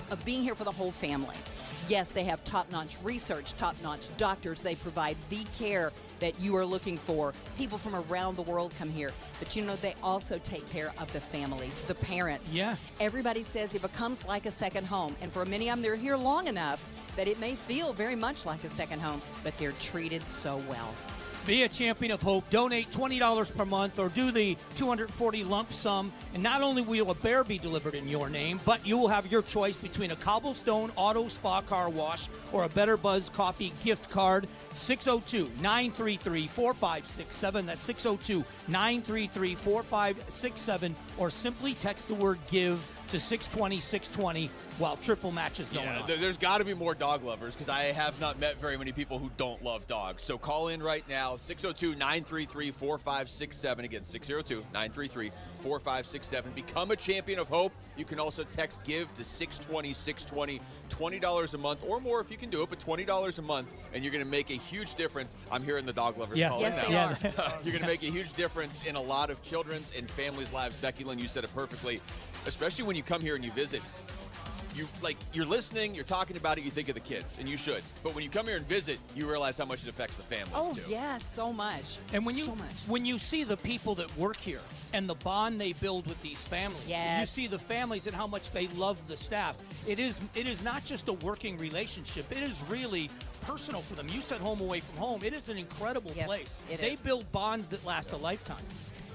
of being here for the whole family. Yes, they have top-notch research, top-notch doctors. They provide the care that you are looking for. People from around the world come here. But they also take care of the families, the parents. Yeah. Everybody says it becomes like a second home. And for many of them, they're here long enough that it may feel very much like a second home, but they're treated so well. Be a champion of hope. Donate $20 per month or do the $240 lump sum. And not only will a bear be delivered in your name, but you will have your choice between a Cobblestone Auto Spa Car Wash or a Better Buzz Coffee gift card. 602-933-4567. That's 602-933-4567. Or simply text the word GIVE to 620-620 while triple match is going on. There's got to be more dog lovers because I have not met very many people who don't love dogs. So call in right now, 602-933-4567. Again, 602-933-4567. Become a champion of hope. You can also text GIVE to 620-620, $20 a month or more if you can do it, but $20 a month, and you're going to make a huge difference. I'm hearing the dog lovers call in now. Yes, they are. You're going to make a huge difference in a lot of children's and families' lives. Becky Lynn, you said it perfectly, especially when you come here and you visit. You're listening, you're talking about it, you think of the kids, and you should. But when you come here and visit, you realize how much it affects the families too. Oh, yes, so much. And when you see the people that work here and the bond they build with these families, Yes. you see the families and how much they love the staff. It is not just a working relationship. It is really personal for them. You said home away from home. It is an incredible place. They build bonds that last a lifetime.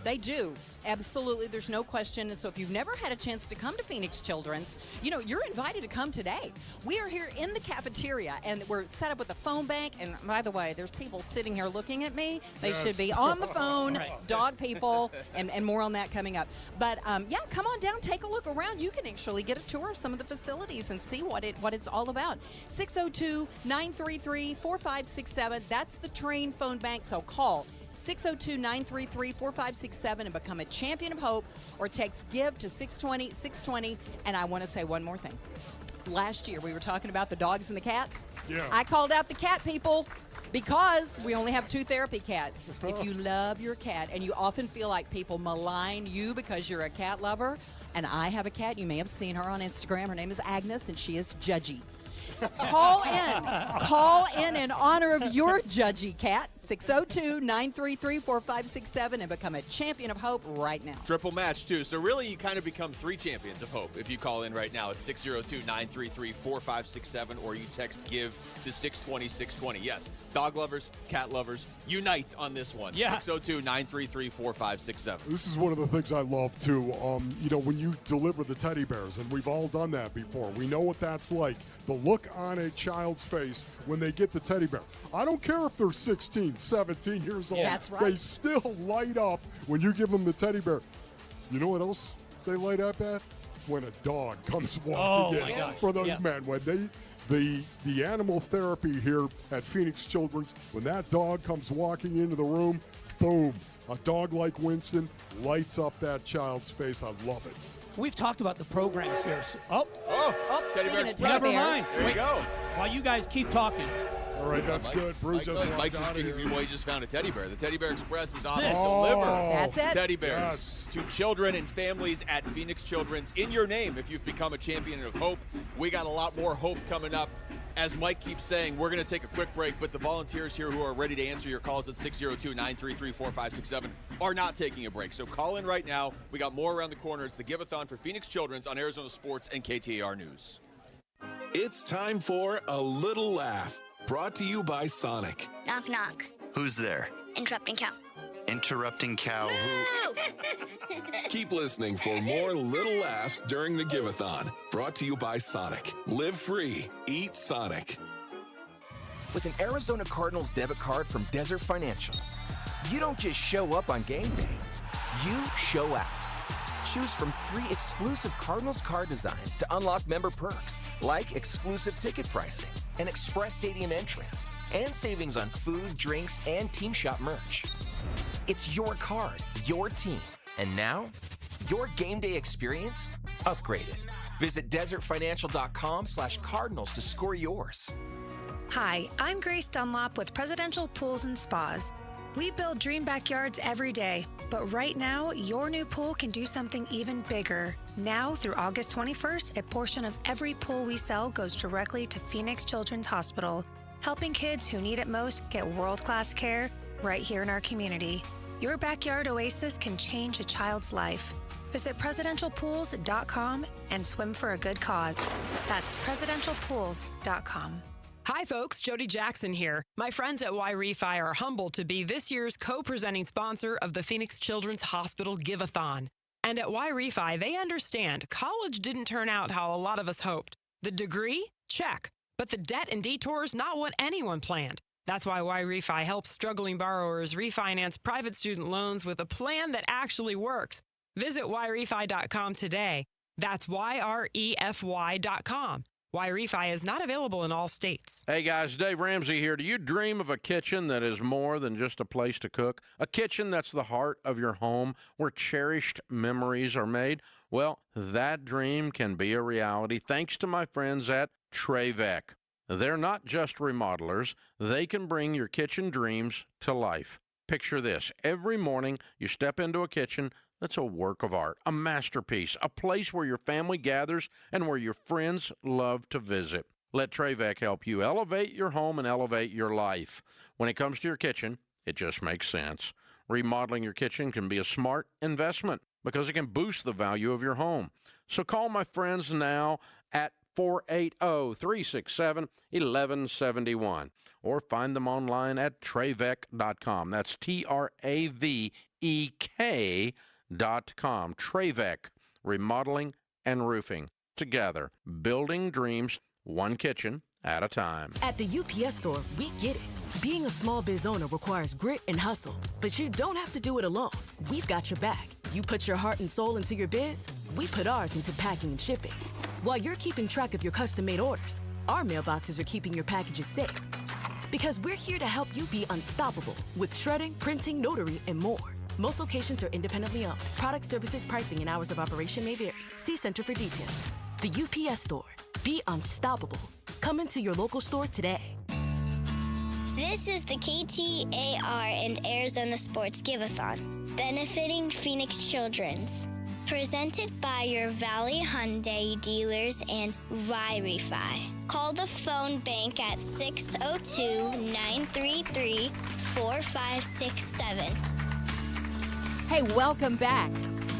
They do. Absolutely. There's no question. And so if you've never had a chance to come to Phoenix Children's, you're invited to come today. We are here in the cafeteria, and we're set up with a phone bank. And by the way, there's people sitting here looking at me. They should be on the phone, dog people, and more on that coming up. But, come on down, take a look around. You can actually get a tour of some of the facilities and see what it's all about. 602-933-4567. That's the train phone bank, so call 602-933-4567 and become a champion of hope, or text GIVE to 620-620. And I want to say one more thing. Last year, we were talking about the dogs and the cats. Yeah. I called out the cat people because we only have 2 therapy cats. If you love your cat, and you often feel like people malign you because you're a cat lover, and I have a cat. You may have seen her on Instagram. Her name is Agnes, and she is judgy. Call in honor of your judgy cat, 602-933-4567, and become a champion of hope right now. Triple match, too. So really, you kind of become 3 champions of hope if you call in right now. It's 602-933-4567, or you text GIVE to 620-620. Yes, dog lovers, cat lovers, unite on this one. Yeah. 602-933-4567. This is one of the things I love, too. When you deliver the teddy bears, and we've all done that before. We know what that's like. The look on a child's face when they get the teddy bear. I don't care if they're 16, 17 years old. That's right. They still light up when you give them the teddy bear. You know what else they light up at? When a dog comes walking in. My gosh. For those men, when the animal therapy here at Phoenix Children's, when that dog comes walking into the room, boom, a dog like Winston lights up that child's face. I love it. We've talked about the programs here. Teddy Bear Express. Never mind. There you go. While you guys keep talking. All right, that's good. Bree just Mike walked out of here. he just found a teddy bear. The Teddy Bear Express is off to deliver That's it. teddy bears to children and families at Phoenix Children's in your name if you've become a champion of hope. We got a lot more hope coming up. As Mike keeps saying, we're going to take a quick break, but the volunteers here who are ready to answer your calls at 602-933-4567 are not taking a break. So call in right now. We got more around the corner. It's the Give-A-Thon for Phoenix Children's on Arizona Sports and KTAR News. It's time for A Little Laugh, brought to you by Sonic. Knock, knock. Who's there? Interrupting cow. Interrupting cow who? Keep listening for more little laughs during the Give-A-Thon, brought to you by Sonic. Live free, eat Sonic. With an Arizona Cardinals debit card from Desert Financial, you don't just show up on game day, you show out. Choose from 3 exclusive Cardinals card designs to unlock member perks, like exclusive ticket pricing, an express stadium entrance, and savings on food, drinks, and team shop merch. It's your card, your team, and now, your game day experience upgraded. Visit desertfinancial.com/Cardinals to score yours. Hi, I'm Grace Dunlop with Presidential Pools and Spas. We build dream backyards every day, but right now, your new pool can do something even bigger. Now, through August 21st, a portion of every pool we sell goes directly to Phoenix Children's Hospital, helping kids who need it most get world-class care right here in our community. Your backyard oasis can change a child's life. Visit presidentialpools.com and swim for a good cause. That's presidentialpools.com. Hi folks, Jody Jackson here. My friends at Y-Refi are humbled to be this year's co-presenting sponsor of the Phoenix Children's Hospital Give-A-Thon. And at Y-Refi, they understand college didn't turn out how a lot of us hoped. The degree? Check. But the debt and detours, not what anyone planned. That's why Y-Refi helps struggling borrowers refinance private student loans with a plan that actually works. Visit YRefi.com today. That's YREFY.com. Y-Refi is not available in all states. Hey guys, Dave Ramsey here. Do you dream of a kitchen that is more than just a place to cook? A kitchen that's the heart of your home where cherished memories are made? Well, that dream can be a reality thanks to my friends at Trevec. They're not just remodelers. They can bring your kitchen dreams to life. Picture this. Every morning you step into a kitchen that's a work of art, a masterpiece, a place where your family gathers and where your friends love to visit. Let Trevec help you elevate your home and elevate your life. When it comes to your kitchen, it just makes sense. Remodeling your kitchen can be a smart investment because it can boost the value of your home. So call my friends now at 480-367-1171 or find them online at Trevec.com. That's TRAVEK.com. Trevec, remodeling and roofing. Together, building dreams, one kitchen at a time. At the UPS store, we get it. Being a small biz owner requires grit and hustle, but you don't have to do it alone. We've got your back. You put your heart and soul into your biz, we put ours into packing and shipping. While you're keeping track of your custom-made orders, our mailboxes are keeping your packages safe. Because we're here to help you be unstoppable with shredding, printing, notary, and more. Most locations are independently owned. Product, services, pricing, and hours of operation may vary. See Center for details. The UPS store. Be unstoppable. Come into your local store today. This is the KTAR and Arizona Sports Give-A-Thon, benefiting Phoenix Children's. Presented by your Valley Hyundai dealers and Y-Refi. Call the phone bank at 602-933-4567. Hey, welcome back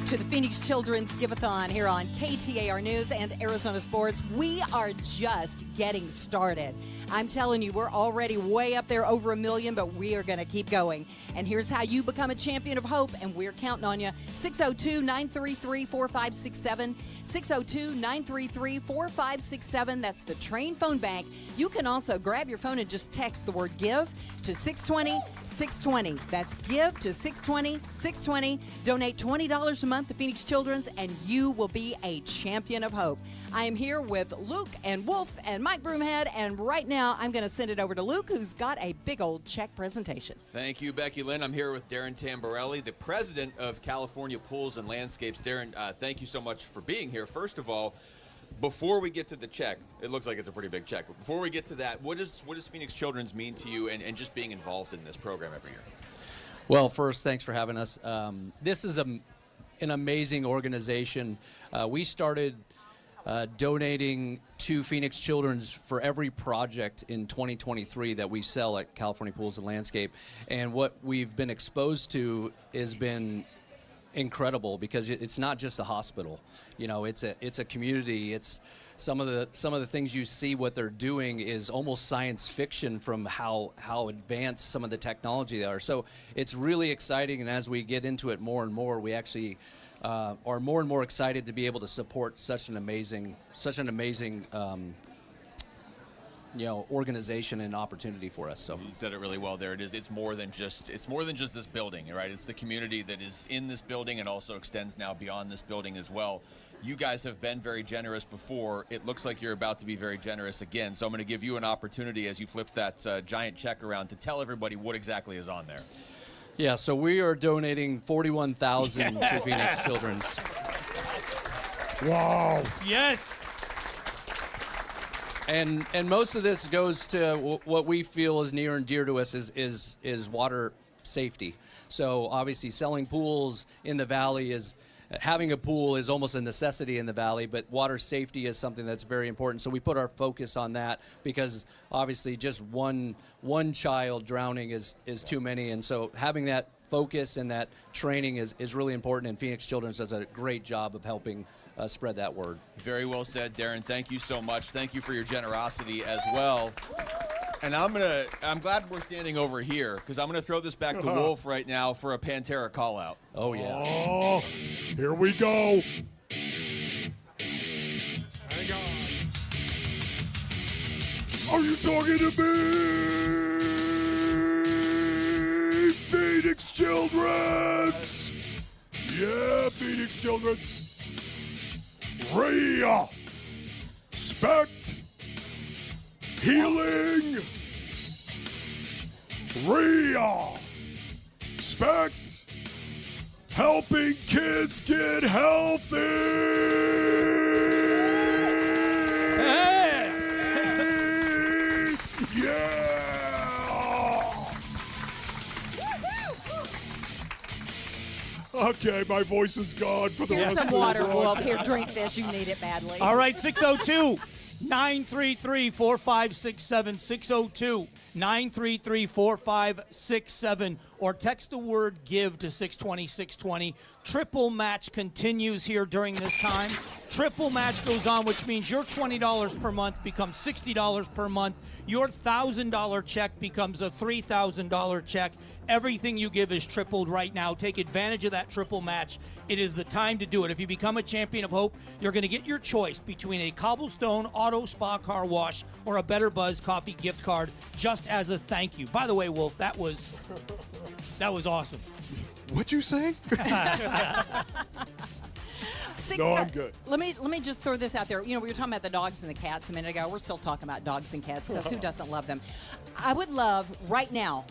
to the Phoenix Children's Give-A-Thon here on KTAR News and Arizona Sports. We are just getting started. I'm telling you, we're already way up there, over 1 million, but we are going to keep going. And here's how you become a champion of hope, and we're counting on you. 602-933-4567. 602-933-4567. That's the Train Phone Bank. You can also grab your phone and just text the word GIVE to 620-620. That's GIVE to 620-620. Donate $20 a month to Phoenix Children's, and you will be a champion of hope. I am here with Luke and Wolf and Mike Broomhead, and right now I'm going to send it over to Luke, who's got a big old check presentation. Thank you, Becky Lynn. I'm here with Darren Tamborelli, the president of California Pools and Landscapes. Darren, thank you so much for being here. First of all, before we get to the check, it looks like it's a pretty big check, but before we get to that, what does Phoenix Children's mean to you and just being involved in this program every year? Well, first, thanks for having us. This is an amazing organization. We started donating to Phoenix Children's for every project in 2023 that we sell at California Pools and Landscape. And what we've been exposed to has been incredible because it's not just a hospital. You know, it's a community. It's some of the things you see what they're doing is almost science fiction from how advanced some of the technology they are. So it's really exciting, and as we get into it more and more, we actually are more and more excited to be able to support such an amazing organization and opportunity for us. So you said it really well there. It's more than just this building, right? It's the community that is in this building and also extends now beyond this building as well. You guys have been very generous before. It looks like you're about to be very generous again. So I'm going to give you an opportunity as you flip that giant check around to tell everybody what exactly is on there. Yeah, so we are donating $41,000 to Phoenix Children's. Wow. Yes. And most of this goes to what we feel is near and dear to us is water safety. So obviously selling pools in the valley having a pool is almost a necessity in the valley, but water safety is something that's very important. So we put our focus on that because obviously just one child drowning is too many. And so having that focus and that training is really important, and Phoenix Children's does a great job of helping spread that word. Very well said, Darren. Thank you so much. Thank you for your generosity as well. And I'm glad we're standing over here because I'm gonna throw this back to Wolf right now for a Pantera call out. Oh yeah. Oh, here we go. Hang on. Are you talking to me? Phoenix Children's. Yeah, Phoenix Children's. Respect. Healing. Respect. Helping kids get healthy. Hey. Yeah. Okay, my voice is gone for the Here's rest some of water, the Wolf. Here, drink this. You need it badly. All right, 602-933-4567. 602-933-4567. Or text the word GIVE to 620-620. Triple match continues here during this time. Triple match goes on, which means your $20 per month becomes $60 per month. Your $1,000 check becomes a $3,000 check. Everything you give is tripled right now. Take advantage of that triple match. It is the time to do it. If you become a Champion of Hope, you're going to get your choice between a Cobblestone Auto Spa Car Wash or a Better Buzz Coffee gift card just as a thank you. By the way, Wolf, that was awesome. What you saying? No, I'm good. Let me just throw this out there. You know, we were talking about the dogs and the cats a minute ago. We're still talking about dogs and cats because who doesn't love them? I would love right now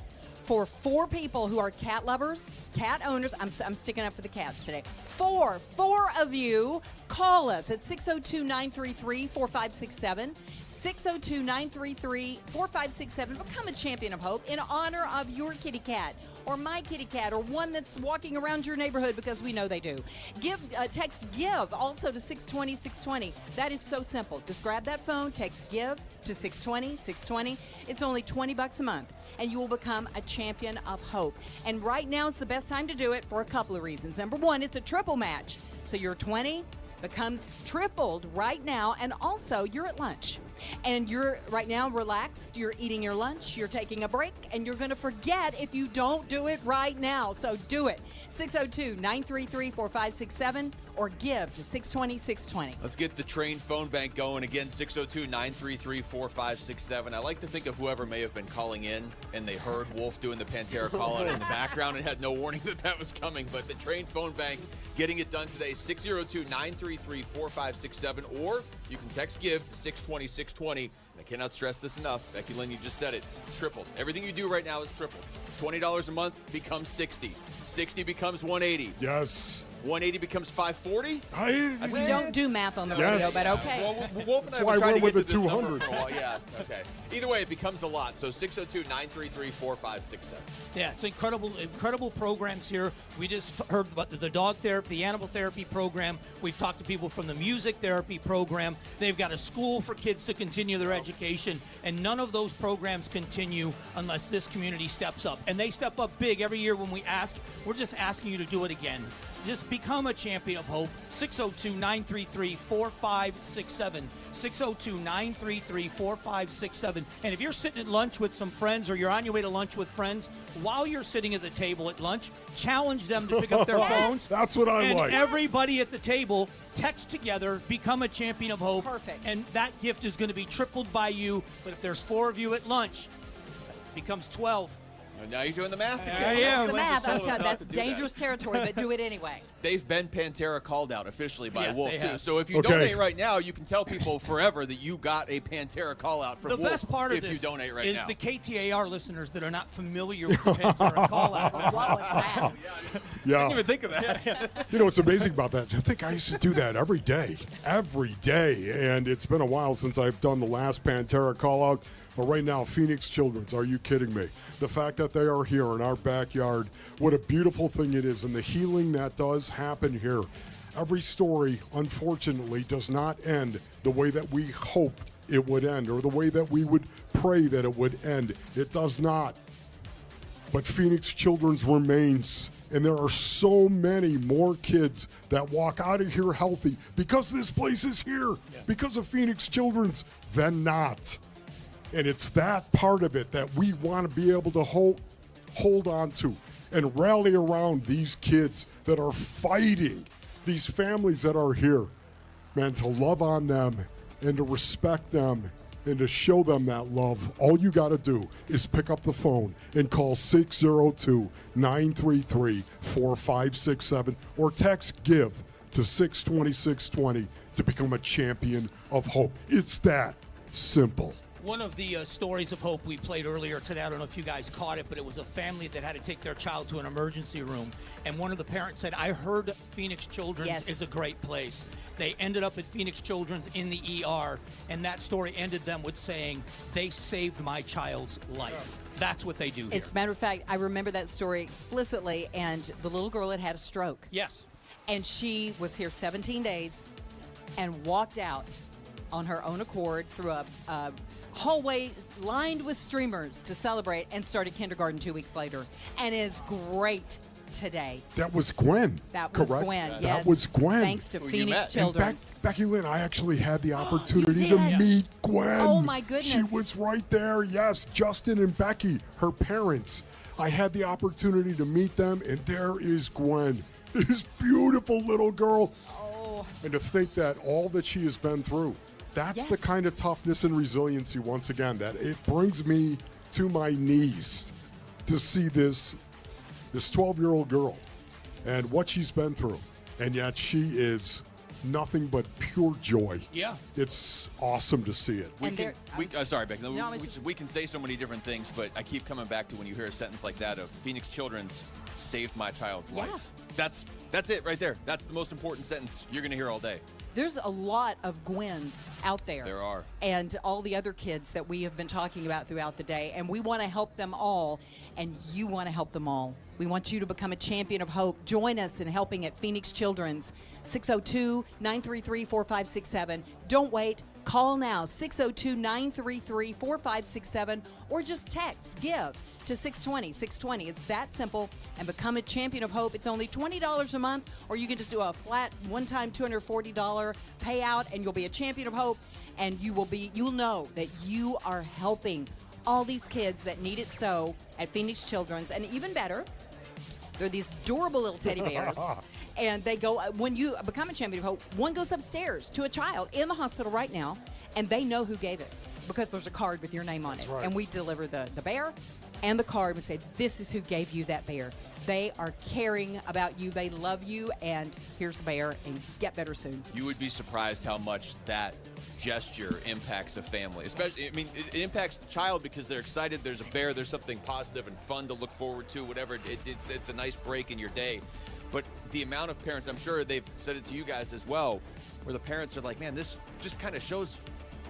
for 4 people who are cat lovers, cat owners. I'm sticking up for the cats today. 4 of you call us at 602-933-4567. 602-933-4567. Become a Champion of Hope in honor of your kitty cat or my kitty cat or one that's walking around your neighborhood because we know they do. Text GIVE also to 620-620. That is so simple. Just grab that phone, text GIVE to 620-620. It's only $20 a month, and you will become a Champion of Hope. And right now is the best time to do it for a couple of reasons. Number one, it's a triple match. So your 20 becomes tripled right now, and also you're at lunch. And you're right now relaxed, you're eating your lunch, you're taking a break, and you're going to forget if you don't do it right now. So do it. 602-933-4567 or give to 620-620. Let's get the train phone bank going again, 602-933-4567. I like to think of whoever may have been calling in and they heard Wolf doing the Pantera call out in the background and had no warning that was coming. But the train phone bank getting it done today, 602-933-4567, or you can text GIVE to 620-620. And I cannot stress this enough. Becky Lynn, you just said it. It's tripled. Everything you do right now is tripled. $20 a month becomes $60. $60 becomes $180. Yes. $180 becomes $540. We don't do math on the radio, but okay. Well, Wolf and I were trying to get to this number for a while. Yeah, okay. Either way, it becomes a lot. So 602-933-4567. Yeah, it's incredible programs here. We just heard about the dog therapy, the animal therapy program. We've talked to people from the music therapy program. They've got a school for kids to continue their education, and none of those programs continue unless this community steps up. And they step up big every year when we ask. We're just asking you to do it again. Just become a Champion of Hope. 602-933-4567. 602-933-4567. And if you're sitting at lunch with some friends or you're on your way to lunch with friends, while you're sitting at the table at lunch, challenge them to pick up their phones. That's what I like. And everybody at the table text together, become a Champion of Hope. Perfect. And that gift is going to be tripled by you. But if there's 4 of you at lunch, it becomes 12. Now you're doing the math. That's the math. That's dangerous territory, but do it anyway. They've been Pantera called out officially by Yes, Wolf, they too. have. So if you donate right now, you can tell people forever that you got a Pantera call out from The Wolf best part of if this you donate right is now. the KTAR listeners that are not familiar with the Pantera call out. What was that? Yeah. I didn't even think of that. You know what's amazing about that? I think I used to do that every day. And it's been a while since I've done the last Pantera call out. But right now, Phoenix Children's, are you kidding me? The fact that they are here in our backyard, what a beautiful thing it is, and the healing that does happen here. Every story, unfortunately, does not end the way that we hoped it would end or the way that we would pray that it would end. It does not. But Phoenix Children's remains, and there are so many more kids that walk out of here healthy because this place is here, because of Phoenix Children's, than not. And it's that part of it that we want to be able to hold on to and rally around these kids that are fighting, these families that are here, man, to love on them and to respect them and to show them that love. All you got to do is pick up the phone and call 602-933-4567 or text GIVE to 620-620 to become a champion of hope. It's that simple. One of the stories of hope we played earlier today, I don't know if you guys caught it, but it was a family that had to take their child to an emergency room. And one of the parents said, I heard Phoenix Children's is a great place. They ended up at Phoenix Children's in the ER, and that story ended them with saying, they saved my child's life. That's what they do here. As a matter of fact, I remember that story explicitly, and the little girl had a stroke. Yes. And she was here 17 days and walked out on her own accord through a hallway lined with streamers to celebrate and started kindergarten 2 weeks later and is great today. That was Gwen. That was correct? Gwen, That yes. was Gwen. Thanks to Phoenix Children's. Becky Lynn, I actually had the opportunity to meet Gwen. Oh, my goodness. She was right there. Yes, Justin and Becky, her parents. I had the opportunity to meet them, and there is Gwen, this beautiful little girl. Oh. And to think that all that she has been through, that's the kind of toughness and resiliency, once again, that it brings me to my knees to see this 12-year-old girl and what she's been through. And yet she is nothing but pure joy. Yeah. It's awesome to see it. Sorry, Becky. No, we can say so many different things, but I keep coming back to when you hear a sentence like that of Phoenix Children's saved my child's life. That's it right there. That's the most important sentence you're going to hear all day. There's a lot of Gwens out there. There are. And all the other kids that we have been talking about throughout the day. And we want to help them all. And you want to help them all. We want you to become a champion of hope. Join us in helping at Phoenix Children's. 602-933-4567. Don't wait. Call now, 602-933-4567, or just text GIVE to 620-620. It's that simple, and become a champion of hope. It's only $20 a month, or you can just do a flat one-time $240 payout, and you'll be a champion of hope, and you'll know that you are helping all these kids that need it so at Phoenix Children's. And even better, they're these adorable little teddy bears. And they go, when you become a champion of hope, one goes upstairs to a child in the hospital right now, and they know who gave it because there's a card with your name on it. Right. And we deliver the bear and the card and say, this is who gave you that bear. They are caring about you. They love you. And here's the bear, and get better soon. You would be surprised how much that gesture impacts a family. Especially, I mean, it impacts the child because they're excited. There's a bear. There's something positive and fun to look forward to. Whatever. It's a nice break in your day. But the amount of parents, I'm sure they've said it to you guys as well, where the parents are like, man, this just kind of shows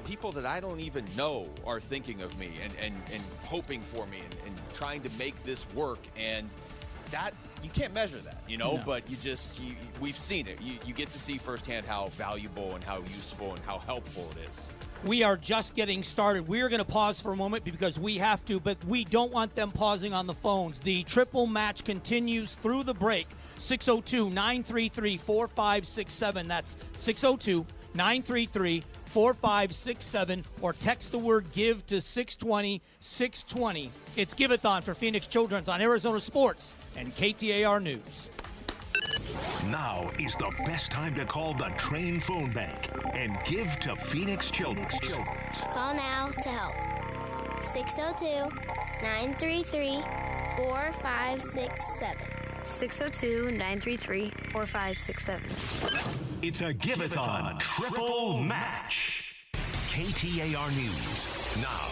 people that I don't even know are thinking of me and hoping for me and trying to make this work. And that, you can't measure that, No. but we've seen it. You get to see firsthand how valuable and how useful and how helpful it is. We are just getting started. We are going to pause for a moment because we have to, but we don't want them pausing on the phones. The triple match continues through the break. 602-933-4567. That's 602-933-4567. Or text the word GIVE to 620-620. It's Give-A-Thon for Phoenix Children's on Arizona Sports and KTAR News. Now is the best time to call the Train phone bank and give to Phoenix Children's. Call now to help. 602-933-4567. 602-933-4567. It's a Give-A-Thon triple match. KTAR News now.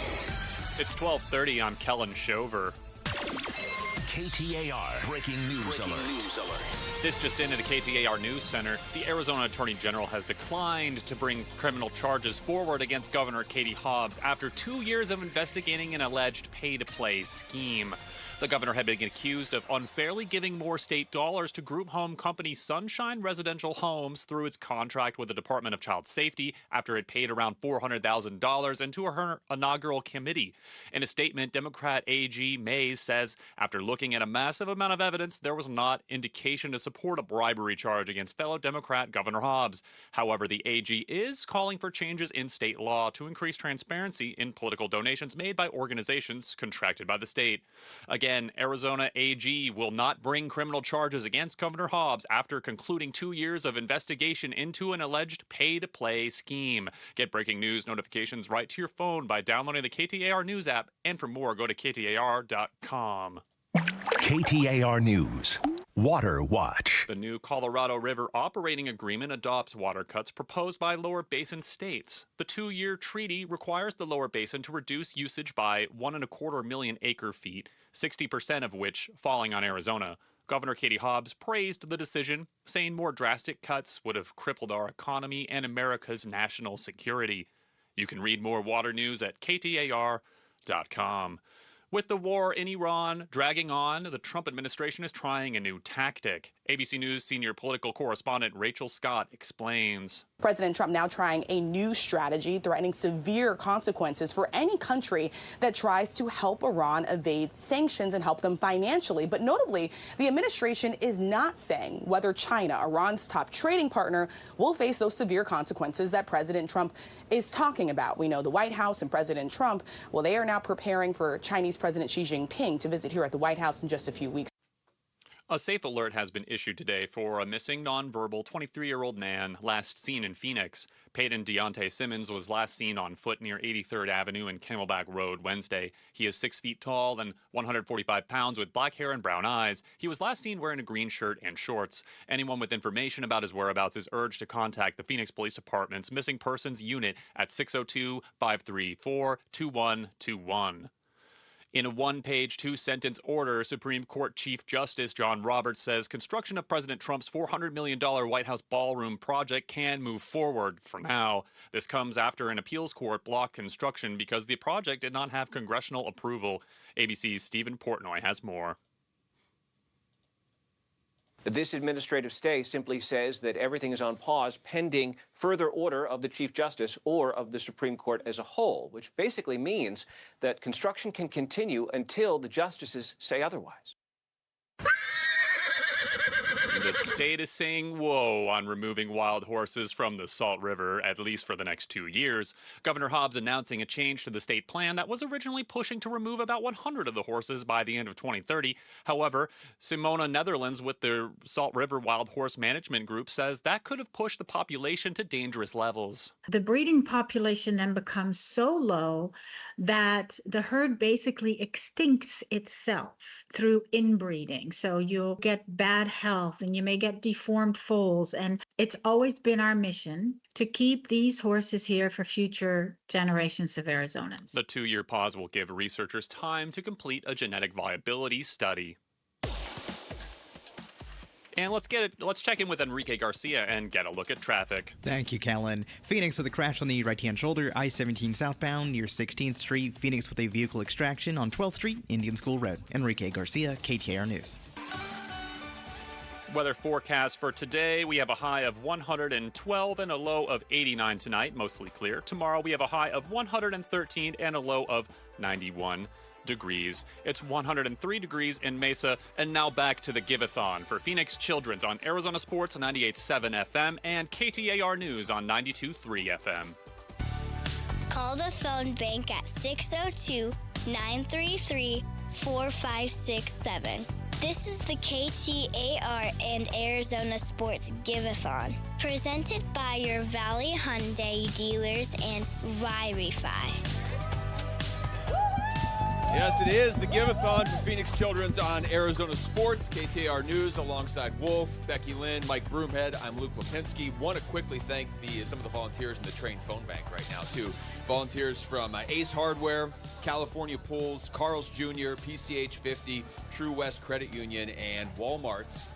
It's 12:30. I'm Kellen Shover. KTAR breaking news alert. This just into the KTAR News Center. The Arizona Attorney General has declined to bring criminal charges forward against Governor Katie Hobbs after 2 years of investigating an alleged pay-to-play scheme. The governor had been accused of unfairly giving more state dollars to group home company Sunshine Residential Homes through its contract with the Department of Child Safety after it paid around $400,000 into her inaugural committee. In a statement, Democrat AG Mays says, after looking at a massive amount of evidence, there was not indication to support a bribery charge against fellow Democrat Governor Hobbs. However, the AG is calling for changes in state law to increase transparency in political donations made by organizations contracted by the state. Again, Arizona AG will not bring criminal charges against Governor Hobbs after concluding 2 years of investigation into an alleged pay-to-play scheme. Get breaking news notifications right to your phone by downloading the KTAR News app. And for more, go to KTAR.com. KTAR News. Water Watch. The new Colorado River Operating Agreement adopts water cuts proposed by lower basin states. The 2-year treaty requires the lower basin to reduce usage by 1.25 million acre-feet, 60% of which falling on Arizona. Governor Katie Hobbs praised the decision, saying more drastic cuts would have crippled our economy and America's national security. You can read more water news at KTAR.com. With the war in Iran dragging on, the Trump administration is trying a new tactic. ABC News senior political correspondent Rachel Scott explains. President Trump now trying a new strategy, threatening severe consequences for any country that tries to help Iran evade sanctions and help them financially. But notably, the administration is not saying whether China, Iran's top trading partner, will face those severe consequences that President Trump is talking about. We know the White House and President Trump, well, they are now preparing for Chinese President Xi Jinping to visit here at the White House in just a few weeks. A safe alert has been issued today for a missing nonverbal 23-year-old man last seen in Phoenix. Peyton Deontay Simmons was last seen on foot near 83rd Avenue and Camelback Road Wednesday. He is 6 feet tall and 145 pounds with black hair and brown eyes. He was last seen wearing a green shirt and shorts. Anyone with information about his whereabouts is urged to contact the Phoenix Police Department's Missing Persons Unit at 602-534-2121. In a one-page, two-sentence order, Supreme Court Chief Justice John Roberts says construction of President Trump's $400 million White House ballroom project can move forward for now. This comes after an appeals court blocked construction because the project did not have congressional approval. ABC's Stephen Portnoy has more. This administrative stay simply says that everything is on pause pending further order of the Chief Justice or of the Supreme Court as a whole, which basically means that construction can continue until the justices say otherwise. The state is saying whoa on removing wild horses from the Salt River, at least for the next 2 years. Governor Hobbs announcing a change to the state plan that was originally pushing to remove about 100 of the horses by the end of 2030. However, Simona Netherlands with the Salt River Wild Horse Management Group says that could have pushed the population to dangerous levels. The breeding population then becomes so low that the herd basically extincts itself through inbreeding. So you'll get bad health and you may get deformed foals. And it's always been our mission to keep these horses here for future generations of Arizonans. The 2-year pause will give researchers time to complete a genetic viability study. And let's check in with Enrique Garcia and get a look at traffic. Thank you, Kellen. Phoenix with a crash on the right-hand shoulder, I-17 southbound near 16th Street. Phoenix with a vehicle extraction on 12th Street, Indian School Road. Enrique Garcia, KTAR News. Weather forecast for today, we have a high of 112 and a low of 89 tonight, mostly clear. Tomorrow we have a high of 113 and a low of 91 degrees. It's 103 degrees in Mesa. And now back to the Give-A-Thon for Phoenix Children's on Arizona Sports 98.7 FM and KTAR News on 92.3 FM. Call the phone bank at 602-933-4567. This is the KTAR and Arizona Sports Give-A-Thon, presented by your Valley Hyundai dealers and Wi-Fi. Yes, it is the Give-A-Thon for Phoenix Children's on Arizona Sports, KTAR News, alongside Wolf, Becky Lynn, Mike Broomhead. I'm Luke Lipinski. Want to quickly thank some of the volunteers in the Train phone bank right now, too. Volunteers from Ace Hardware, California Pools, Carl's Jr., PCH 50, True West Credit Union, and Walmart's.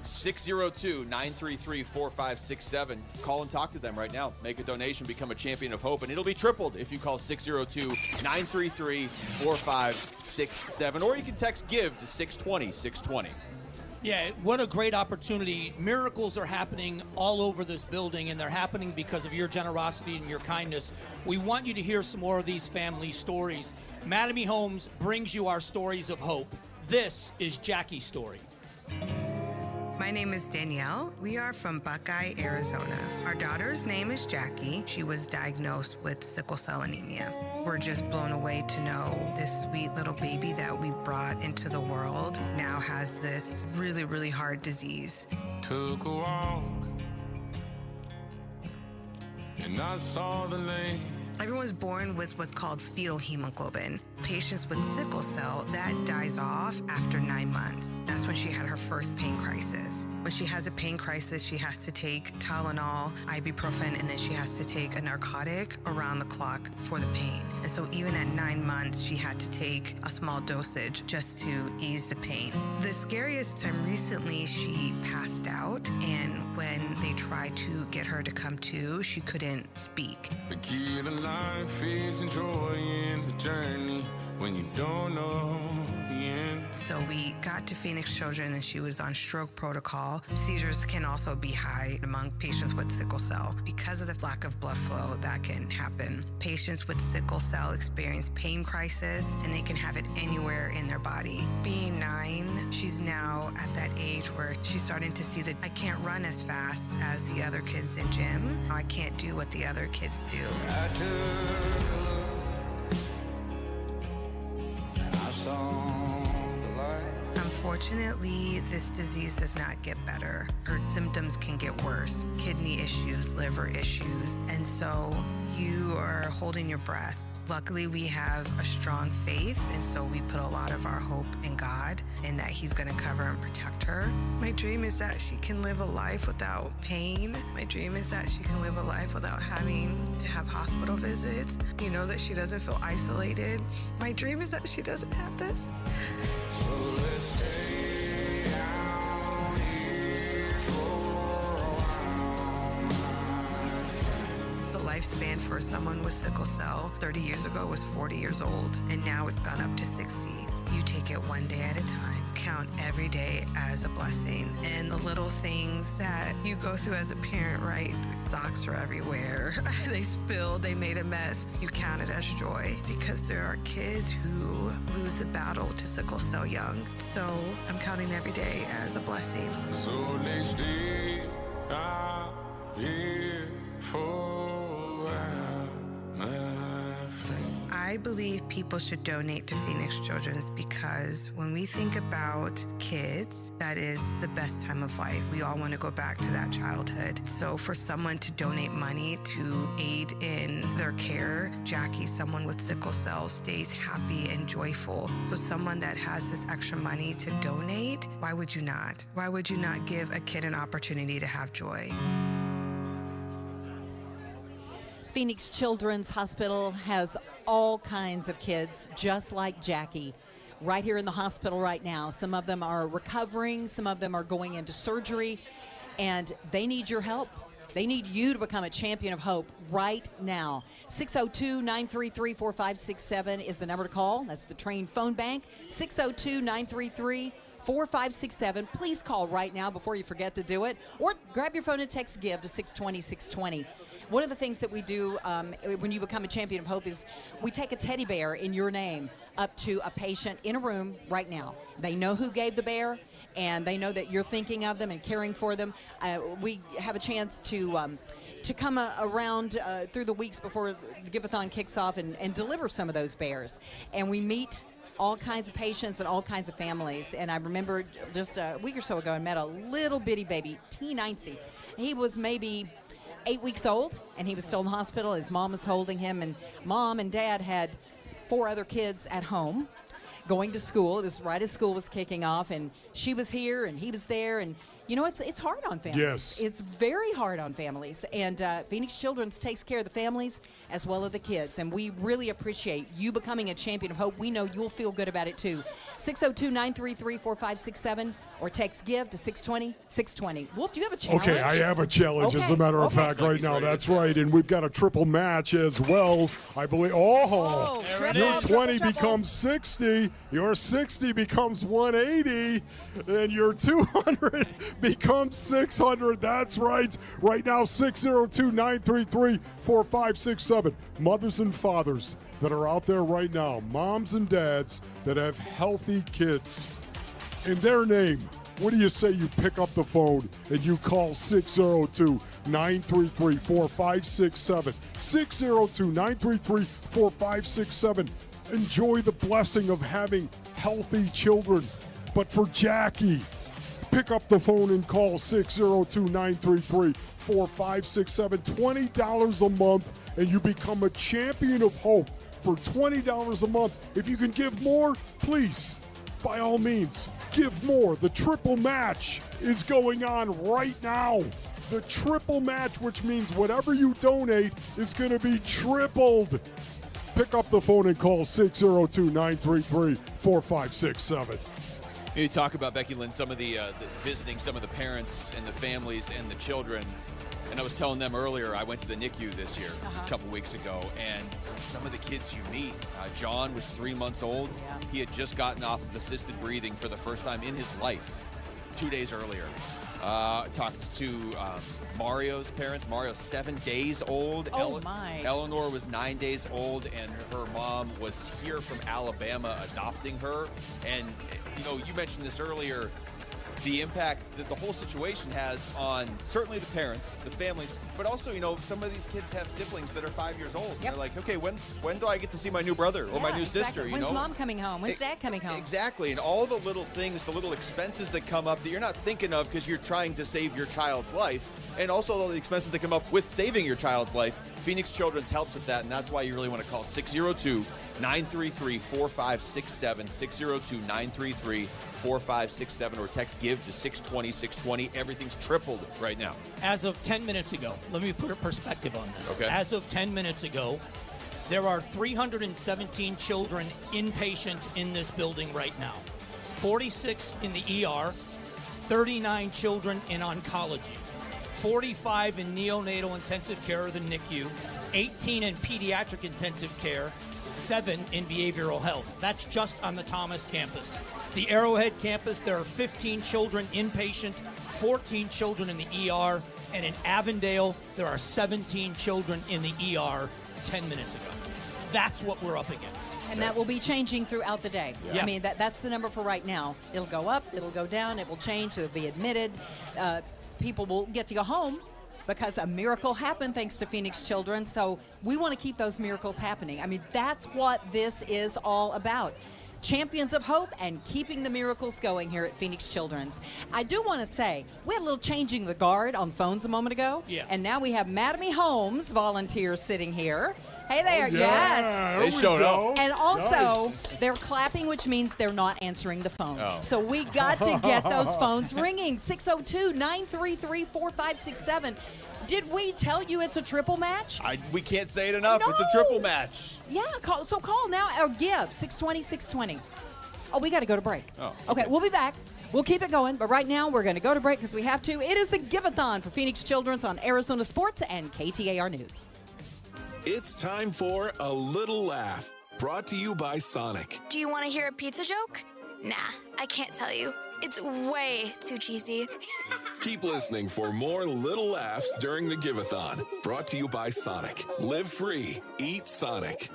602-933-4567. Call and talk to them right now. Make a donation, become a champion of hope, and it'll be tripled if you call 602-933-4567. Or you can text GIVE to 620-620. Yeah, what a great opportunity. Miracles are happening all over this building, and they're happening because of your generosity and your kindness. We want you to hear some more of these family stories. Mattamy Homes brings you our stories of hope. This is Jackie's story. My name is Danielle. We are from Buckeye, Arizona. Our daughter's name is Jackie. She was diagnosed with sickle cell anemia. We're just blown away to know this sweet little baby that we brought into the world now has this really, really hard disease. Took a walk and I saw the lake. Everyone's born with what's called fetal hemoglobin. Patients with sickle cell, that dies off after 9 months. That's when she had her first pain crisis. When she has a pain crisis, she has to take Tylenol, ibuprofen, and then she has to take a narcotic around the clock for the pain. And so even at 9 months, she had to take a small dosage just to ease the pain. The scariest time recently, she passed out, and when they tried to get her to come to, she couldn't speak. The key to life is enjoying the journey when you don't know the end. So we got to Phoenix Children and she was on stroke protocol. Seizures can also be high among patients with sickle cell. Because of the lack of blood flow, that can happen. Patients with sickle cell experience pain crisis and they can have it anywhere in their body. Being 9, she's now at that age where she's starting to see that I can't run as fast as the other kids in gym. I can't do what the other kids do. I took a look and I saw the light. Unfortunately, this disease does not get better. Her symptoms can get worse. Kidney issues, liver issues, and so you are holding your breath. Luckily, we have a strong faith, and so we put a lot of our hope in God and that He's going to cover and protect her. My dream is that she can live a life without pain. My dream is that she can live a life without having to have hospital visits. You know, that she doesn't feel isolated. My dream is that she doesn't have this. So let's stay out here for a while, my friend. The lifespan for someone with sickle cell 30 years ago was 40 years old, and now it's gone up to 60. You take it one day at a time. Count every day as a blessing. And the little things that you go through as a parent, right? Socks are everywhere. They spilled, they made a mess. You count it as joy because there are kids who lose the battle to sickle cell young. So I'm counting every day as a blessing. So let's stay out here for a while, my friend. I believe people should donate to Phoenix Children's because when we think about kids, that is the best time of life. We all want to go back to that childhood. So for someone to donate money to aid in their care, Jackie, someone with sickle cell, stays happy and joyful. So someone that has this extra money to donate, why would you not? Why would you not give a kid an opportunity to have joy? Phoenix Children's Hospital has all kinds of kids just like Jackie right here in the hospital right now. Some of them are recovering, some of them are going into surgery, and they need your help. They need you to become a champion of hope right now. 602-933-4567 is the number to call. That's the Train phone bank. 602-933-4567. Please call right now before you forget to do it, or grab your phone and text GIVE to 620-620. One of the things that we do when you become a champion of hope is we take a teddy bear in your name up to a patient in a room right now. They know who gave the bear, and they know that you're thinking of them and caring for them. We have a chance to come around through the weeks before the Give-A-Thon kicks off and deliver some of those bears. And we meet all kinds of patients and all kinds of families. And I remember just a week or so ago, I met a little bitty baby, T90. He was maybe 8 weeks old, and he was still in the hospital. His mom was holding him, and Mom and Dad had 4 other kids at home going to school. It was right as school was kicking off, and she was here and he was there, and it's hard on families. Yes. It's very hard on families. And Phoenix Children's takes care of the families as well as the kids. And we really appreciate you becoming a champion of hope. We know you'll feel good about it, too. 602-933-4567 or text GIVE to 620-620. Wolf, do you have a challenge? Okay, I have a challenge, as a matter of fact, right now. That's right. And we've got a triple match as well, I believe. Oh, your 20 becomes 60. Your 60 becomes 180. And your 200 becomes 600. That's right. Right now, 602-933-4567. Mothers and fathers that are out there right now, moms and dads that have healthy kids. In their name, what do you say you pick up the phone and you call 602-933-4567. 602-933-4567. Enjoy the blessing of having healthy children. But for Jackie, pick up the phone and call 602-933-4567. $20 a month, and you become a champion of hope for $20 a month. If you can give more, please, by all means, give more. The triple match is going on right now. The triple match, which means whatever you donate is going to be tripled. Pick up the phone and call 602-933-4567. You talk about, Becky Lynn, some of the visiting some of the parents and the families and the children. And I was telling them earlier, I went to the NICU this year, a couple weeks ago, and some of the kids you meet, John was 3 months old. Yeah. He had just gotten off of assisted breathing for the first time in his life 2 days earlier. Talked to Mario's parents. Mario's 7 days old. Oh, my. Eleanor was 9 days old, and her mom was here from Alabama adopting her. And, you mentioned this earlier, the impact that the whole situation has on certainly the parents, the families, but also, some of these kids have siblings that are 5 years old. Yep. They're like, okay, when do I get to see my new brother or my new sister? When's mom coming home? When's dad coming home? Exactly. And all the little things, the little expenses that come up that you're not thinking of because you're trying to save your child's life. And also all the expenses that come up with saving your child's life. Phoenix Children's helps with that. And that's why you really want to call 602-933-4567, 602-933-4567, or text GIVE to 620-620. Everything's tripled right now. As of 10 minutes ago, let me put a perspective on this. Okay. As of 10 minutes ago, there are 317 children inpatient in this building right now. 46 in the ER, 39 children in oncology, 45 in neonatal intensive care or the NICU, 18 in pediatric intensive care, 7 in behavioral health. That's just on the Thomas campus. The Arrowhead campus, there are 15 children inpatient, 14 children in the ER, and in Avondale, there are 17 children in the ER 10 minutes ago. That's what we're up against. And that will be changing throughout the day. Yeah. I mean, that's the number for right now. It'll go up, it'll go down, it will change, it'll be admitted. People will get to go home because a miracle happened thanks to Phoenix Children. So we want to keep those miracles happening. I mean, that's what this is all about. Champions of hope and keeping the miracles going here at Phoenix Children's. I do want to say, we had a little changing the guard on phones a moment ago. Yeah. And now we have Madame Holmes volunteers sitting here. Hey there, Oh, yeah. yes. They showed up. And also, Nice. they're clapping, which means they're not answering the phone. Oh. So we got to get those phones ringing. 602-933-4567. Did we tell you it's a triple match? We can't say it enough. No. It's a triple match. Yeah, call now or give 620-620. Oh, we got to go to break. Oh, okay, we'll be back. We'll keep it going, but right now we're going to go to break because we have to. It is the Give-A-Thon for Phoenix Children's on Arizona Sports and KTAR News. It's time for A Little Laugh, brought to you by Sonic. Do you want to hear a pizza joke? Nah, I can't tell you. It's way too cheesy. Keep listening for more little laughs during the Give-A-Thon, brought to you by Sonic. Live free, eat Sonic.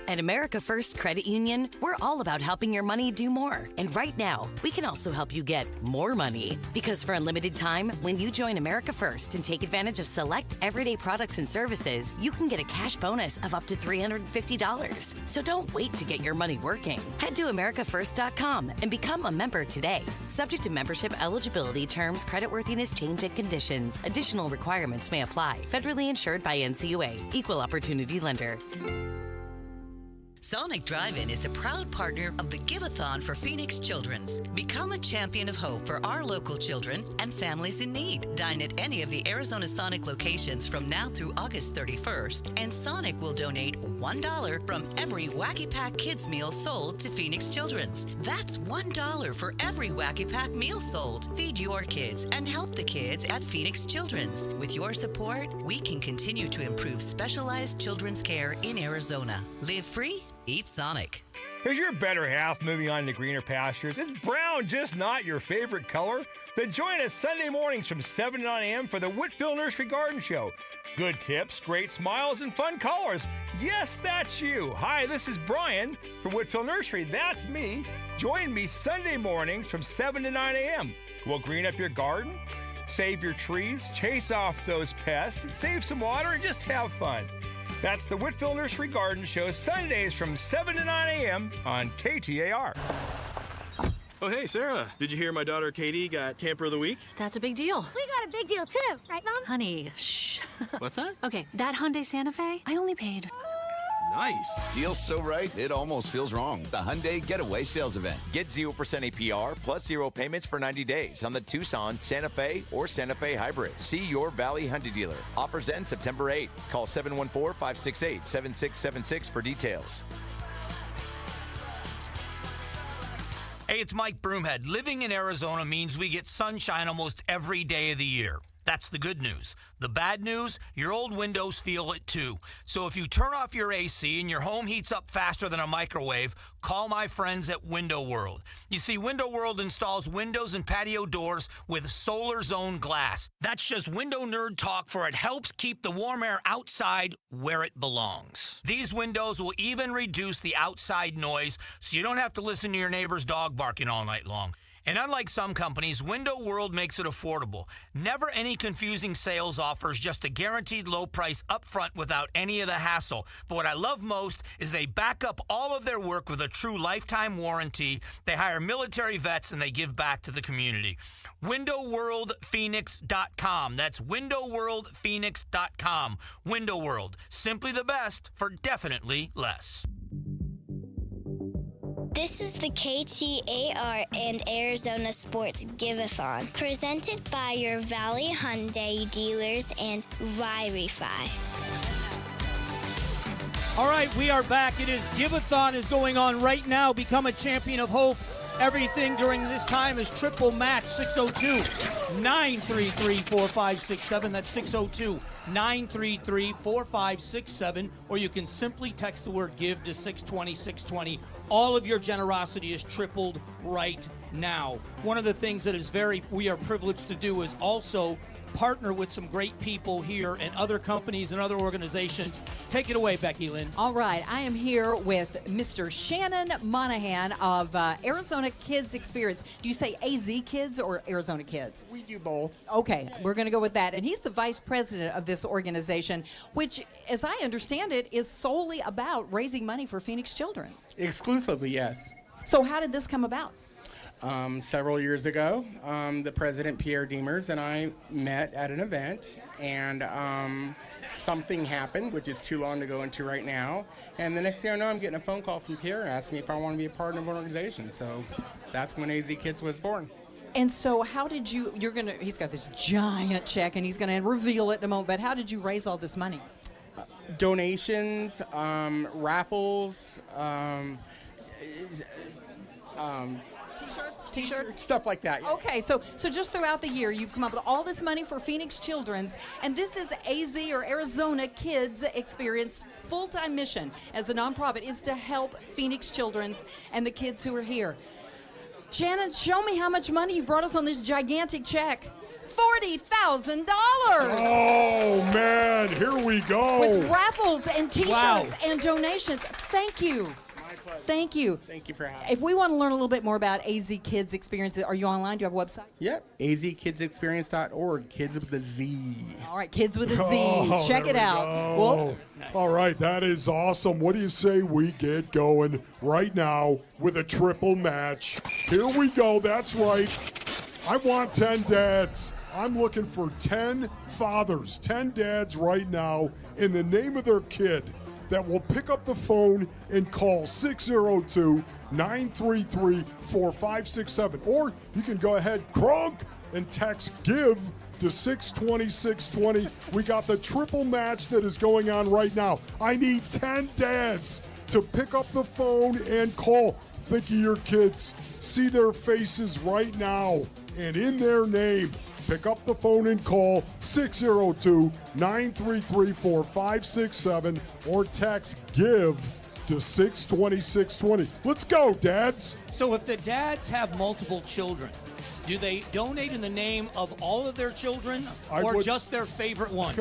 At America First Credit Union, we're all about helping your money do more. And right now, we can also help you get more money. Because for a limited time, when you join America First and take advantage of select everyday products and services, you can get a cash bonus of up to $350. So don't wait to get your money working. Head to AmericaFirst.com and become a member today. Subject to membership eligibility, terms, creditworthiness, change, and conditions. Additional requirements may apply. Federally insured by NCUA. Equal Opportunity Lender. Sonic Drive-In is a proud partner of the Give-A-Thon for Phoenix Children's. Become a champion of hope for our local children and families in need. Dine at any of the Arizona Sonic locations from now through August 31st, and Sonic will donate $1 from every Wacky Pack Kids meal sold to Phoenix Children's. That's $1 for every Wacky Pack meal sold. Feed your kids and help the kids at Phoenix Children's. With your support, we can continue to improve specialized children's care in Arizona. Live free, eat Sonic. Is your better half moving on to greener pastures? Is brown just not your favorite color? Then join us Sunday mornings from 7 to 9 a.m. for the Whitfield Nursery Garden Show. Good tips, great smiles, and fun colors. Yes, that's you. Hi, this is Brian from Whitfield Nursery. That's me. Join me Sunday mornings from 7 to 9 a.m. We'll green up your garden, save your trees, chase off those pests, and save some water and just have fun. That's the Whitfield Nursery Garden Show, Sundays from 7 to 9 a.m. on KTAR. Oh, hey, Sarah. Did you hear my daughter Katie got Camper of the Week? That's a big deal. We got a big deal, too. Right, Mom? Honey, shh. What's that? Okay, that Hyundai Santa Fe, I only paid... Nice. Deal's so right, it almost feels wrong. The Hyundai Getaway Sales Event. Get 0% APR plus 0 payments for 90 days on the Tucson, Santa Fe, or Santa Fe Hybrid. See your Valley Hyundai dealer. Offers end September 8th. Call 714-568-7676 for details. Hey, it's Mike Broomhead. Living in Arizona means we get sunshine almost every day of the year. That's the good news. The bad news, your old windows feel it too. So if you turn off your AC and your home heats up faster than a microwave, call my friends at Window World. You see, Window World installs windows and patio doors with solar zone glass. That's just window nerd talk, for it helps keep the warm air outside where it belongs. These windows will even reduce the outside noise, so you don't have to listen to your neighbor's dog barking all night long. And unlike some companies, Window World makes it affordable. Never any confusing sales offers, just a guaranteed low price up front without any of the hassle. But what I love most is they back up all of their work with a true lifetime warranty. They hire military vets and they give back to the community. WindowWorldPhoenix.com. That's WindowWorldPhoenix.com. Window World. Simply the best for definitely less. This is the KTAR and Arizona Sports Give-A-Thon, presented by your Valley Hyundai dealers and Wi-Fi. All right, we are back. It is Give-A-Thon is going on right now. Become a champion of hope. Everything during this time is triple match. 602-933-4567. That's 602-933-4567. Or you can simply text the word GIVE to 620-620. All of your generosity is tripled right now. One of the things that is we are privileged to do is also partner with some great people here and other companies and other organizations. Take it away, Becky Lynn. All right, I am here with Mr. Shannon Monahan of Arizona Kids Experience. Do you say AZ Kids or Arizona Kids? We do both. Okay, we're going to go with that. And he's the vice president of this organization, which, as I understand it, is solely about raising money for Phoenix children. Exclusively, yes. So how did this come about? Several years ago, the president, Pierre Demers, and I met at an event, and something happened, which is too long to go into right now. And the next thing I know, I'm getting a phone call from Pierre asking me if I want to be a partner of an organization. So that's when AZ Kids was born. And so how did he's got this giant check, and he's going to reveal it in a moment, but how did you raise all this money? Donations, raffles, T-shirts? Stuff like that. Yeah. Okay, so just throughout the year, you've come up with all this money for Phoenix Children's, and this is AZ or Arizona Kids Experience full-time mission as a nonprofit is to help Phoenix Children's and the kids who are here. Shannon, show me how much money you brought us on this gigantic check. $40,000. Oh, man, here we go. With raffles and T-shirts and donations. Thank you. Thank you. Thank you for having me. If we want to learn a little bit more about AZ Kids Experience, are you online? Do you have a website? Yep, azkidsexperience.org, kids with a Z. All right, kids with a Z. Check it out. Well, all right, that is awesome. What do you say we get going right now with a triple match? Here we go. That's right. I want 10 dads. I'm looking for 10 fathers, 10 dads right now in the name of their kid that will pick up the phone and call 602-933-4567. Or you can go ahead, Krunk, and text GIVE to 620-620. We got the triple match that is going on right now. I need 10 dads to pick up the phone and call. Think of your kids. See their faces right now. And in their name, pick up the phone and call 602-933-4567 or text GIVE to 620-620. Let's go, dads. So if the dads have multiple children, do they donate in the name of all of their children or just their favorite one?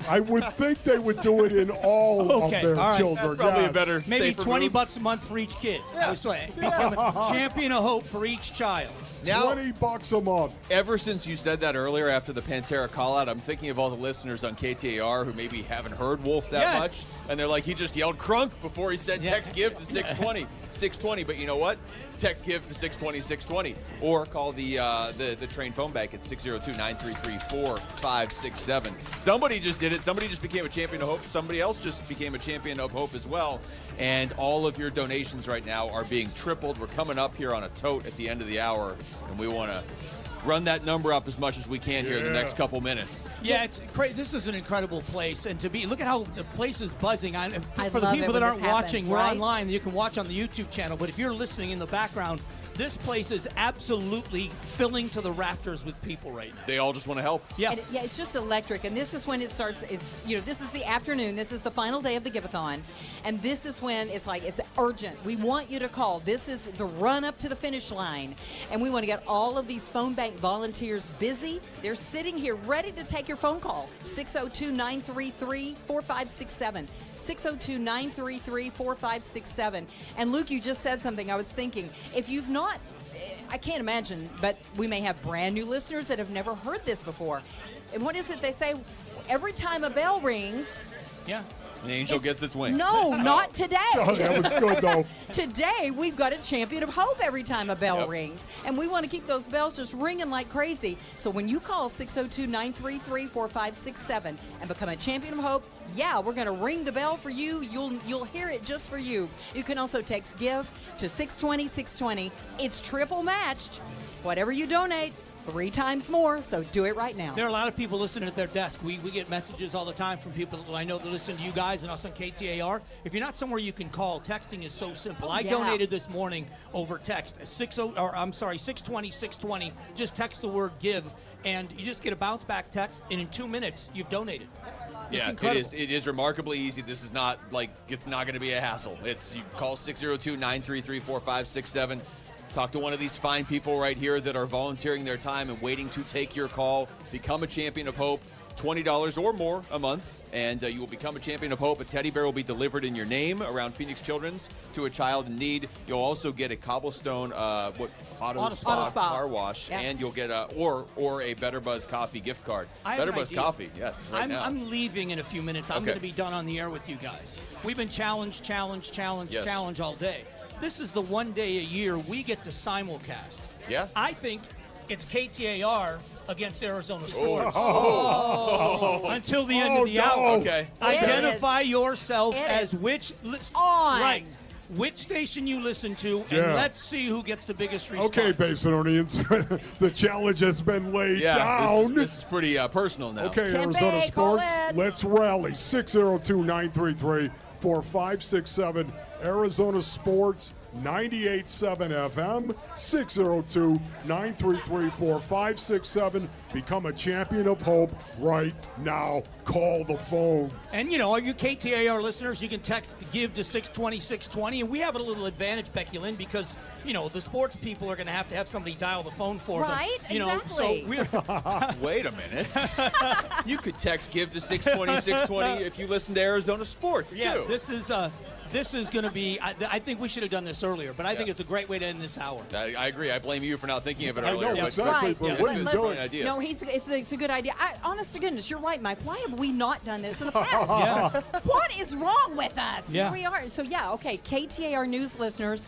I would think they would do it in all of their children. That's probably a better, maybe safer $20 move. a month for each kid. Yeah. This way. Become a champion of hope for each child. Now, $20 a month. Ever since you said that earlier after the Pantera call-out, I'm thinking of all the listeners on KTAR who maybe haven't heard Wolf that much, and they're like, he just yelled Krunk before he said text GIVE to 620. But you know what? Text GIVE to 620-620 or call the train phone bank at 602-933-4567. Somebody just did it. Somebody just became a champion of hope. Somebody else just became a champion of hope as well. And all of your donations right now are being tripled. We're coming up here on a tote at the end of the hour, and we want to run that number up as much as we can here in the next couple minutes. Yeah, it's crazy. This is an incredible place, and look at how the place is buzzing. For the love people it that when aren't this happens, watching, we're right? online. You can watch on the YouTube channel, but if you're listening in the background, this place is absolutely filling to the rafters with people right now. They all just want to help. Yeah. It's just electric. And this is when it starts. This is the afternoon. This is the final day of the Give-A-Thon. And this is when it's urgent. We want you to call. This is the run up to the finish line. And we want to get all of these phone bank volunteers busy. They're sitting here ready to take your phone call. 602-933-4567. 602-933-4567. And Luke, you just said something. I was thinking, if you've not, I can't imagine, but we may have brand new listeners that have never heard this before. And what is it they say? Every time a bell rings, an angel gets its wings. No, not today. Oh, that was good, though. Today, we've got a champion of hope every time a bell rings. And we want to keep those bells just ringing like crazy. So when you call 602-933-4567 and become a champion of hope, we're going to ring the bell for you. You'll hear it just for you. You can also text GIVE to 620-620. It's triple matched. Whatever you donate, 3 times more, so do it right now. There are a lot of people listening at their desk. We get messages all the time from people that I know that listen to you guys and us on KTAR. If you're not somewhere you can call, texting is so simple. I donated this morning over text. 620-620. Just text the word GIVE, and you just get a bounce back text, and in 2 minutes, you've donated. Yeah, it is remarkably easy. This is not it's not going to be a hassle. You call 602-933-4567. Talk to one of these fine people right here that are volunteering their time and waiting to take your call. Become a champion of hope. $20 or more a month, and you will become a champion of hope. A teddy bear will be delivered in your name around Phoenix Children's to a child in need. You'll also get a Cobblestone Auto Spa car wash, and you'll get or a Better Buzz Coffee gift card. Better Buzz Coffee, yes. Now. I'm leaving in a few minutes. I'm going to be done on the air with you guys. We've been challenge all day. This is the one day a year we get to simulcast. Yeah. I think it's KTAR against Arizona Sports. Until the end of the hour. Okay. Identify yourself as which station you listen to, and let's see who gets the biggest response. Okay, Basinonians, the challenge has been laid down. This is pretty personal now. Okay, Arizona Sports, let's rally. 602-933-4567. Arizona Sports, 98.7 FM, 602-933-4567. Become a champion of hope right now. Call the phone. And, all you KTAR listeners, you can text GIVE to 620-620. And we have a little advantage, Becky Lynn, because, the sports people are going to have somebody dial the phone for them. Right, exactly. Wait a minute. You could text GIVE to 620-620 if you listen to Arizona Sports, too. This is this is going to be, I think we should have done this earlier, but I think it's a great way to end this hour. I agree. I blame you for not thinking of it earlier. I know, exactly. But what are you doing? Idea. No, it's a good idea. Honest to goodness, you're right, Mike. Why have we not done this in the past? What is wrong with us? Yeah. Here we are. So, okay, KTAR News listeners,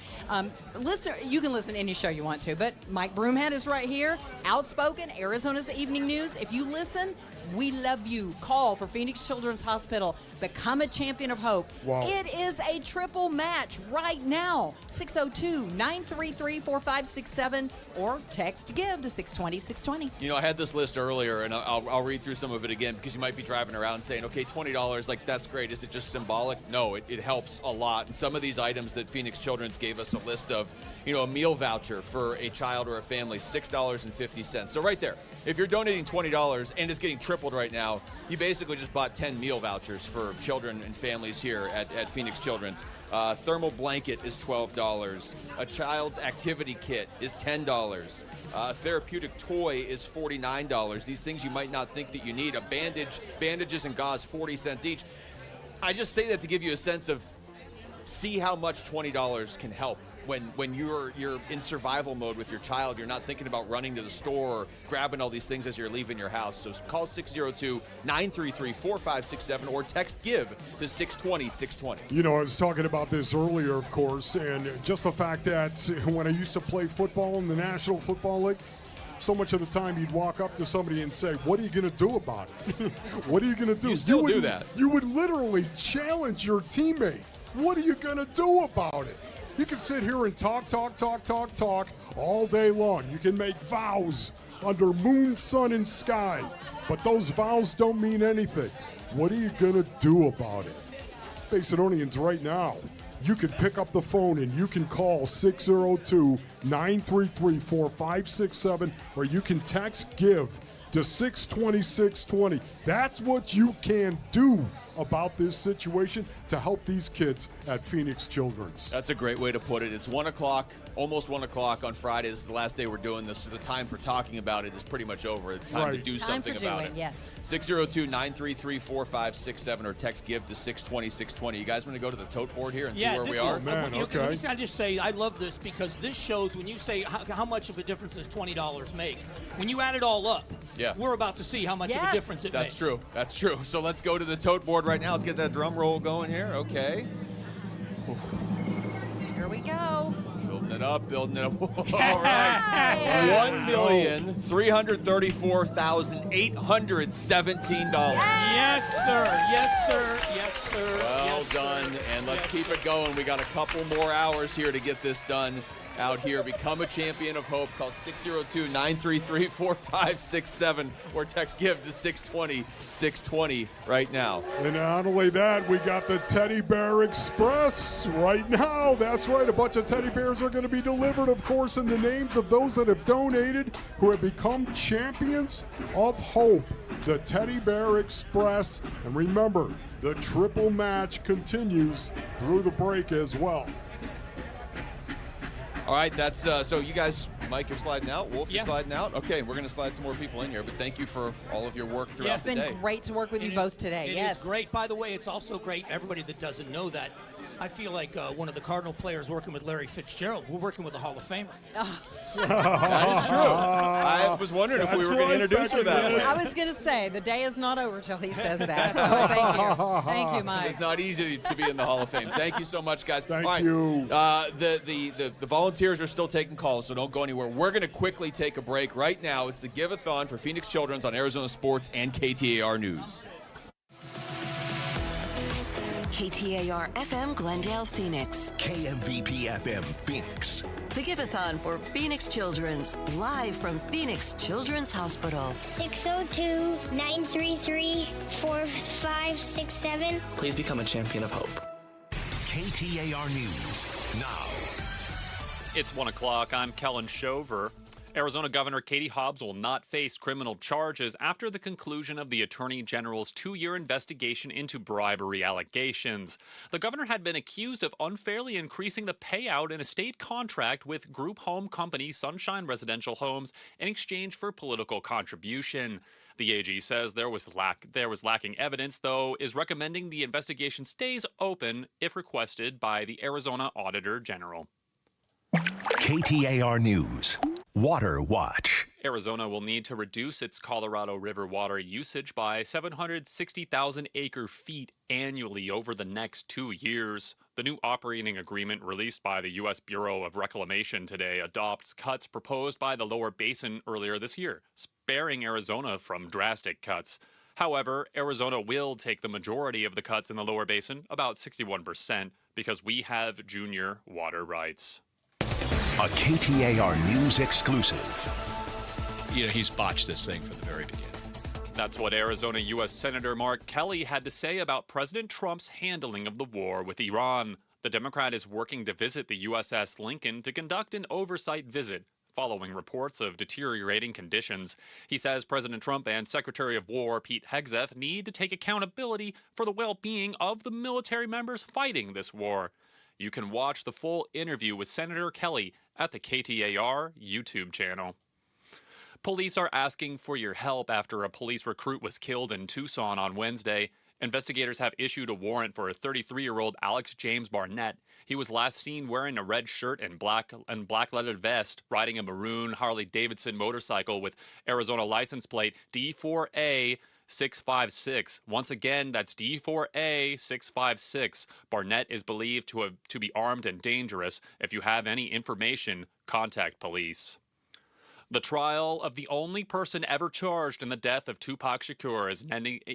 you can listen to any show you want to, but Mike Broomhead is right here. Outspoken, Arizona's Evening News. If you listen, we love you. Call for Phoenix Children's Hospital. Become a champion of hope. Wow. It is a triple match right now. 602-933-4567 or text GIVE to 620-620. You know, I had this list earlier, and I'll read through some of it again because you might be driving around saying, okay, $20, like, that's great. Is it just symbolic? No, it helps a lot. And some of these items that Phoenix Children's gave us a list of, a meal voucher for a child or a family, $6.50. So right there, if you're donating $20 and it's getting tripled right now, you basically just bought 10 meal vouchers for children and families here at Phoenix Children's. Thermal blanket is $12. A child's activity kit is $10. A therapeutic toy is $49. These things you might not think that you need. Bandages and gauze, 40 cents each. I just say that to give you a sense of see how much $20 can help. When you're in survival mode with your child, you're not thinking about running to the store or grabbing all these things as you're leaving your house. So call 602-933-4567 or text GIVE to 620-620. I was talking about this earlier, of course, and just the fact that when I used to play football in the National Football League, so much of the time you'd walk up to somebody and say, what are you going to do about it? What are you going to do? You still do that. You would literally challenge your teammate. What are you going to do about it? You can sit here and talk all day long. You can make vows under moon, sun, and sky, but those vows don't mean anything. What are you going to do about it? Macedonians, right now, you can pick up the phone and you can call 602-933-4567, or you can text GIVE to 620-620. That's what you can do about this situation to help these kids at Phoenix Children's. That's a great way to put it. It's 1 o'clock, almost 1 o'clock on Friday. This is the last day we're doing this, so the time for talking about it is pretty much over. It's time to do something about it. Yes. 602-933-4567 or text GIVE to 620-620. You guys want to go to the tote board here and see where we are? Man, okay. Let me just say, I love this because this shows when you say how much of a difference does $20 make. When you add it all up, we're about to see how much of a difference it makes. That's true. That's true. So let's go to the tote board right now. Let's get that drum roll going here. Okay. Here we go. Building it up. All right. $1,334,817. Yes, sir. Yes, sir. Yes, sir. Well done. And let's keep it going. We got a couple more hours here to get this done out here. Become a champion of hope. Call 602-933-4567 or text GIVE to 620-620 right now. And not only that, we got the Teddy Bear Express right now. That's right. A bunch of teddy bears are going to be delivered, of course, in the names of those that have donated, who have become champions of hope to Teddy Bear Express. And remember, the triple match continues through the break as well. All right, that's so you guys, Mike, you're sliding out. Wolf, you're sliding out. Okay, we're going to slide some more people in here, but thank you for all of your work throughout the day. It's been great to work with you both today. It is great. By the way, it's also great, everybody that doesn't know that, I feel like one of the Cardinal players working with Larry Fitzgerald. We're working with a Hall of Famer. That is true. I was wondering if we were going to introduce her that way. I was going to say, the day is not over till he says that. So thank you. Thank you, Mike. It's not easy to be in the Hall of Fame. Thank you so much, guys. Thank you. The volunteers are still taking calls, so don't go anywhere. We're going to quickly take a break right now. It's the Give-A-Thon for Phoenix Children's on Arizona Sports and KTAR News. KTAR FM Glendale, Phoenix. KMVP FM Phoenix. The Give-A-Thon for Phoenix Children's, live from Phoenix Children's Hospital. 602-933-4567. Please become a champion of hope. KTAR News now. It's 1 o'clock. I'm Kellen Shover. Arizona Governor Katie Hobbs will not face criminal charges after the conclusion of the Attorney General's 2-year investigation into bribery allegations. The governor had been accused of unfairly increasing the payout in a state contract with group home company Sunshine Residential Homes in exchange for political contribution. The AG says there was lacking evidence, though is recommending the investigation stays open if requested by the Arizona Auditor General. KTAR News. Water Watch. Arizona will need to reduce its Colorado River water usage by 760,000 acre-feet annually over the next 2 years. The new operating agreement released by the U.S. Bureau of Reclamation today adopts cuts proposed by the lower basin earlier this year, sparing Arizona from drastic cuts. However, Arizona will take the majority of the cuts in the lower basin, about 61%, because we have junior water rights. A KTAR News exclusive. He's botched this thing from the very beginning. That's what Arizona U.S. Senator Mark Kelly had to say about President Trump's handling of the war with Iran. The Democrat is working to visit the USS Lincoln to conduct an oversight visit following reports of deteriorating conditions. He says President Trump and Secretary of War Pete Hegseth need to take accountability for the well-being of the military members fighting this war. You can watch the full interview with Senator Kelly at the KTAR YouTube channel. Police are asking for your help after a police recruit was killed in Tucson on Wednesday. Investigators have issued a warrant for a 33-year-old Alex James Barnett. He was last seen wearing a red shirt and black leather vest, riding a maroon Harley-Davidson motorcycle with Arizona license plate D4A 656. Once again, that's D4A 656. Barnett is believed to be armed and dangerous. If you have any information, contact police. The trial of the only person ever charged in the death of Tupac Shakur is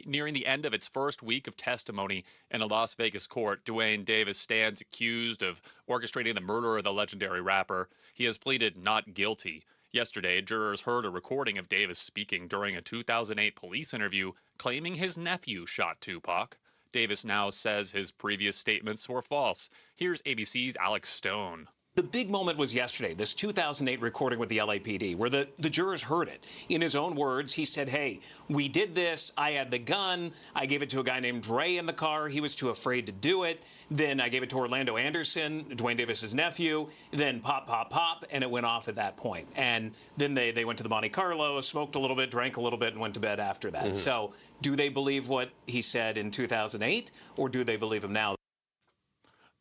nearing the end of its first week of testimony in a Las Vegas court. Duane Davis stands accused of orchestrating the murder of the legendary rapper. He has pleaded not guilty. Yesterday, jurors heard a recording of Davis speaking during a 2008 police interview claiming his nephew shot Tupac. Davis now says his previous statements were false. Here's ABC's Alex Stone. The big moment was yesterday, this 2008 recording with the LAPD, where the jurors heard it. In his own words, he said, hey, we did this. I had the gun. I gave it to a guy named Dre in the car. He was too afraid to do it. Then I gave it to Orlando Anderson, Duane Davis's nephew. Then pop, pop, pop, and it went off at that point. And then they went to the Monte Carlo, smoked a little bit, drank a little bit, and went to bed after that. So do they believe what he said in 2008, or do they believe him now?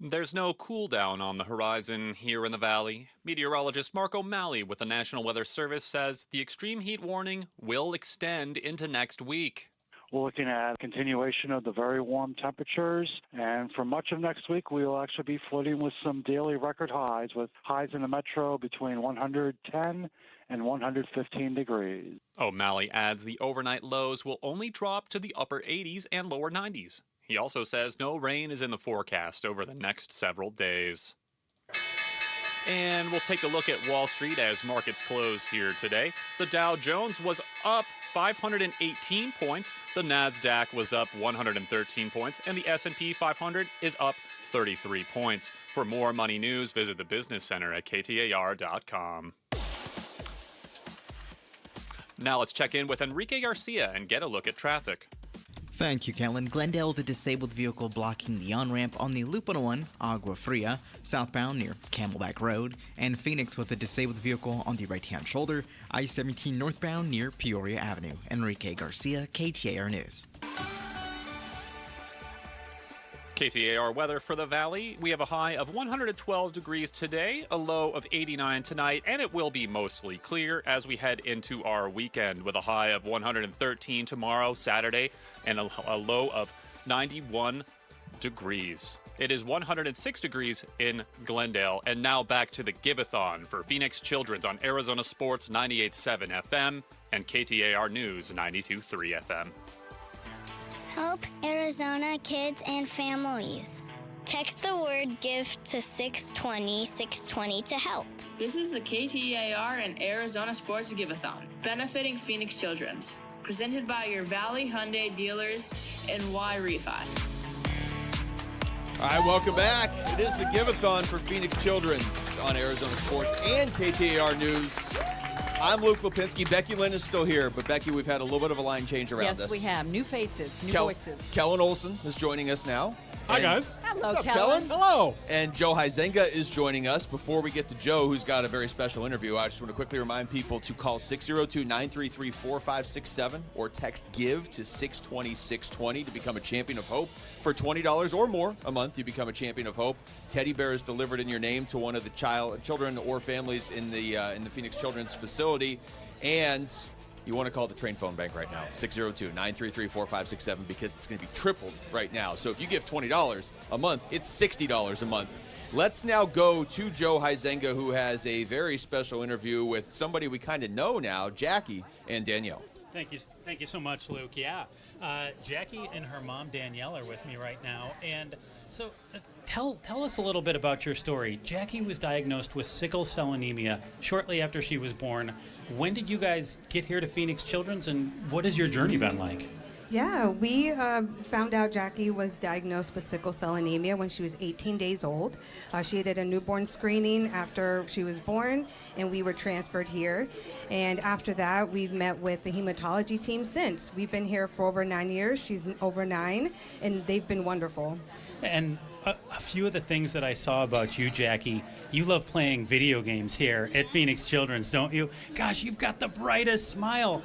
There's no cool down on the horizon here in the valley. Meteorologist Mark O'Malley with the National Weather Service says the extreme heat warning will extend into next week. We're looking at continuation of the very warm temperatures, and for much of next week, we will actually be flirting with some daily record highs, with highs in the metro between 110 and 115 degrees. O'Malley adds the overnight lows will only drop to the upper 80s and lower 90s. He also says no rain is in the forecast over the next several days. And we'll take a look at Wall Street as markets close here today. The Dow Jones was up 518 points, the NASDAQ was up 113 points, and the S&P 500 is up 33 points. For more money news, visit the Business Center at KTAR.com. Now let's check in with Enrique Garcia and get a look at traffic. Thank you, Kellen. Glendale, the disabled vehicle blocking the on-ramp on the Loop 101, Agua Fria, southbound near Camelback Road, and Phoenix with a disabled vehicle on the right-hand shoulder, I-17 northbound near Peoria Avenue. Enrique Garcia, KTAR News. KTAR weather for the valley. We have a high of 112 degrees today, a low of 89 tonight, and it will be mostly clear as we head into our weekend with a high of 113 tomorrow, Saturday, and a low of 91 degrees. It is 106 degrees in Glendale, and now back to the Give-A-Thon for Phoenix Children's on Arizona Sports 98.7 FM and KTAR News 92.3 FM. Help Arizona kids and families. Text the word GIVE to 620-620 to help. This is the KTAR and Arizona Sports Give-A-Thon, benefiting Phoenix Children's. Presented by your Valley Hyundai dealers and Y-Refi. All right, welcome back. It is the Give-A-Thon for Phoenix Children's on Arizona Sports and KTAR News. I'm Luke Lipinski. Becky Lynn is still here, but Becky, we've had a little bit of a line change around us. Yes, we have. New faces, new voices. Kellen Olson is joining us now. Hi, guys. Hello, What's up, Kellen. Hello. And Joe Huizenga is joining us. Before we get to Joe, who's got a very special interview, I just want to quickly remind people to call 602-933-4567 or text GIVE to 620-620 to become a champion of hope. For $20 or more a month, you become a champion of hope. Teddy bears delivered in your name to one of the children or families in the Phoenix Children's facility. And you want to call the Train Phone Bank right now, 602-933-4567, because it's going to be tripled right now. So if you give $20 a month, it's $60 a month. Let's now go to Joe Huizenga, who has a very special interview with somebody we kind of know now, Jackie and Danielle. Thank you so much, Luke. Yeah, Jackie and her mom Danielle are with me right now, and so tell us a little bit about your story. Jackie was diagnosed with sickle cell anemia shortly after she was born. When did you guys get here to Phoenix Children's, and what has your journey been like? Yeah, we found out Jackie was diagnosed with sickle cell anemia when she was 18 days old. She did a newborn screening after she was born, and we were transferred here. And after that, we've met with the hematology team since. We've been here for over 9 years. She's over 9, and they've been wonderful. And a few of the things that I saw about you, Jackie, you love playing video games here at Phoenix Children's, don't you? Gosh, you've got the brightest smile.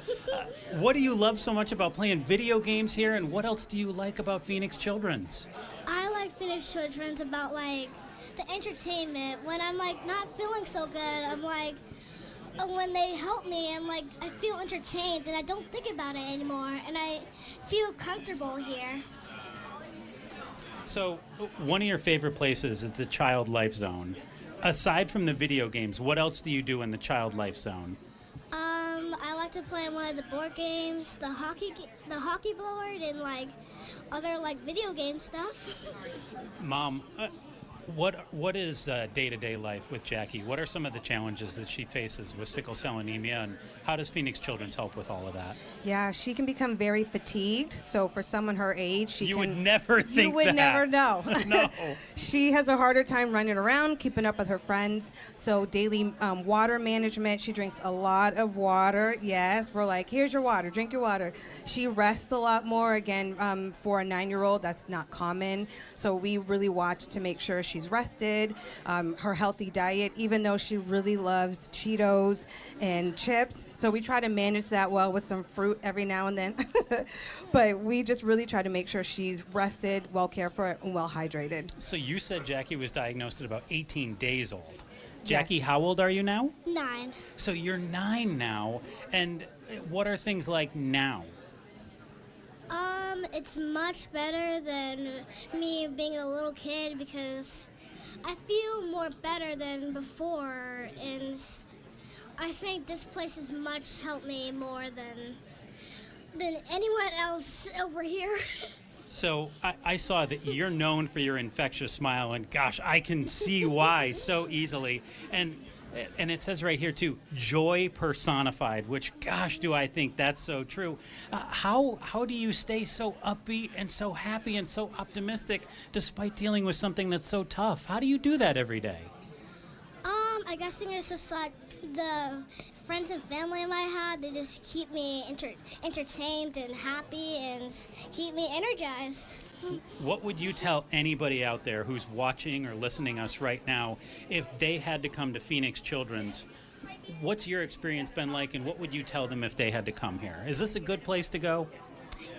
What do you love so much about playing video games here, and what else do you like about Phoenix Children's? I like Phoenix Children's about, like, the entertainment. When I'm, like, not feeling so good, I'm like, when they help me, I'm like, I feel entertained, and I don't think about it anymore, and I feel comfortable here. So, one of your favorite places is the Child Life Zone. Aside from the video games, what else do you do in the Child Life Zone? I like to play one of the board games, the hockey board, and like other like video game stuff. Mom, what is day-to-day life with Jackie? What are some of the challenges that she faces with sickle cell anemia, and how does Phoenix Children's help with all of that? Yeah, she can become very fatigued. So for someone her age, You would never think that. You would never know. No. She has a harder time running around, keeping up with her friends. So daily water management, she drinks a lot of water. Yes, we're like, here's your water, drink your water. She rests a lot more. Again, for a 9-year-old, that's not common. So we really watch to make sure she's rested, her healthy diet, even though she really loves Cheetos and chips. So we try to manage that well with some fruit every now and then. But we just really try to make sure she's rested, well cared for, and well hydrated. So you said Jackie was diagnosed at about 18 days old. Jackie, Yes. how old are you now? 9. So you're 9 now, and what are things like now? It's much better than me being a little kid because I feel more better than before, and I think this place has much helped me more than anyone else over here. So I saw that you're known for your infectious smile, and gosh, I can see why so easily. And it says right here too, joy personified, which gosh, do I think that's so true. How do you stay so upbeat and so happy and so optimistic despite dealing with something that's so tough? How do you do that every day? I guess it's just like the friends and family I had, they just keep me entertained and happy and keep me energized. What would you tell anybody out there who's watching or listening us right now if they had to come to Phoenix Children's? What's your experience been like, and what would you tell them if they had to come here? Is this a good place to go?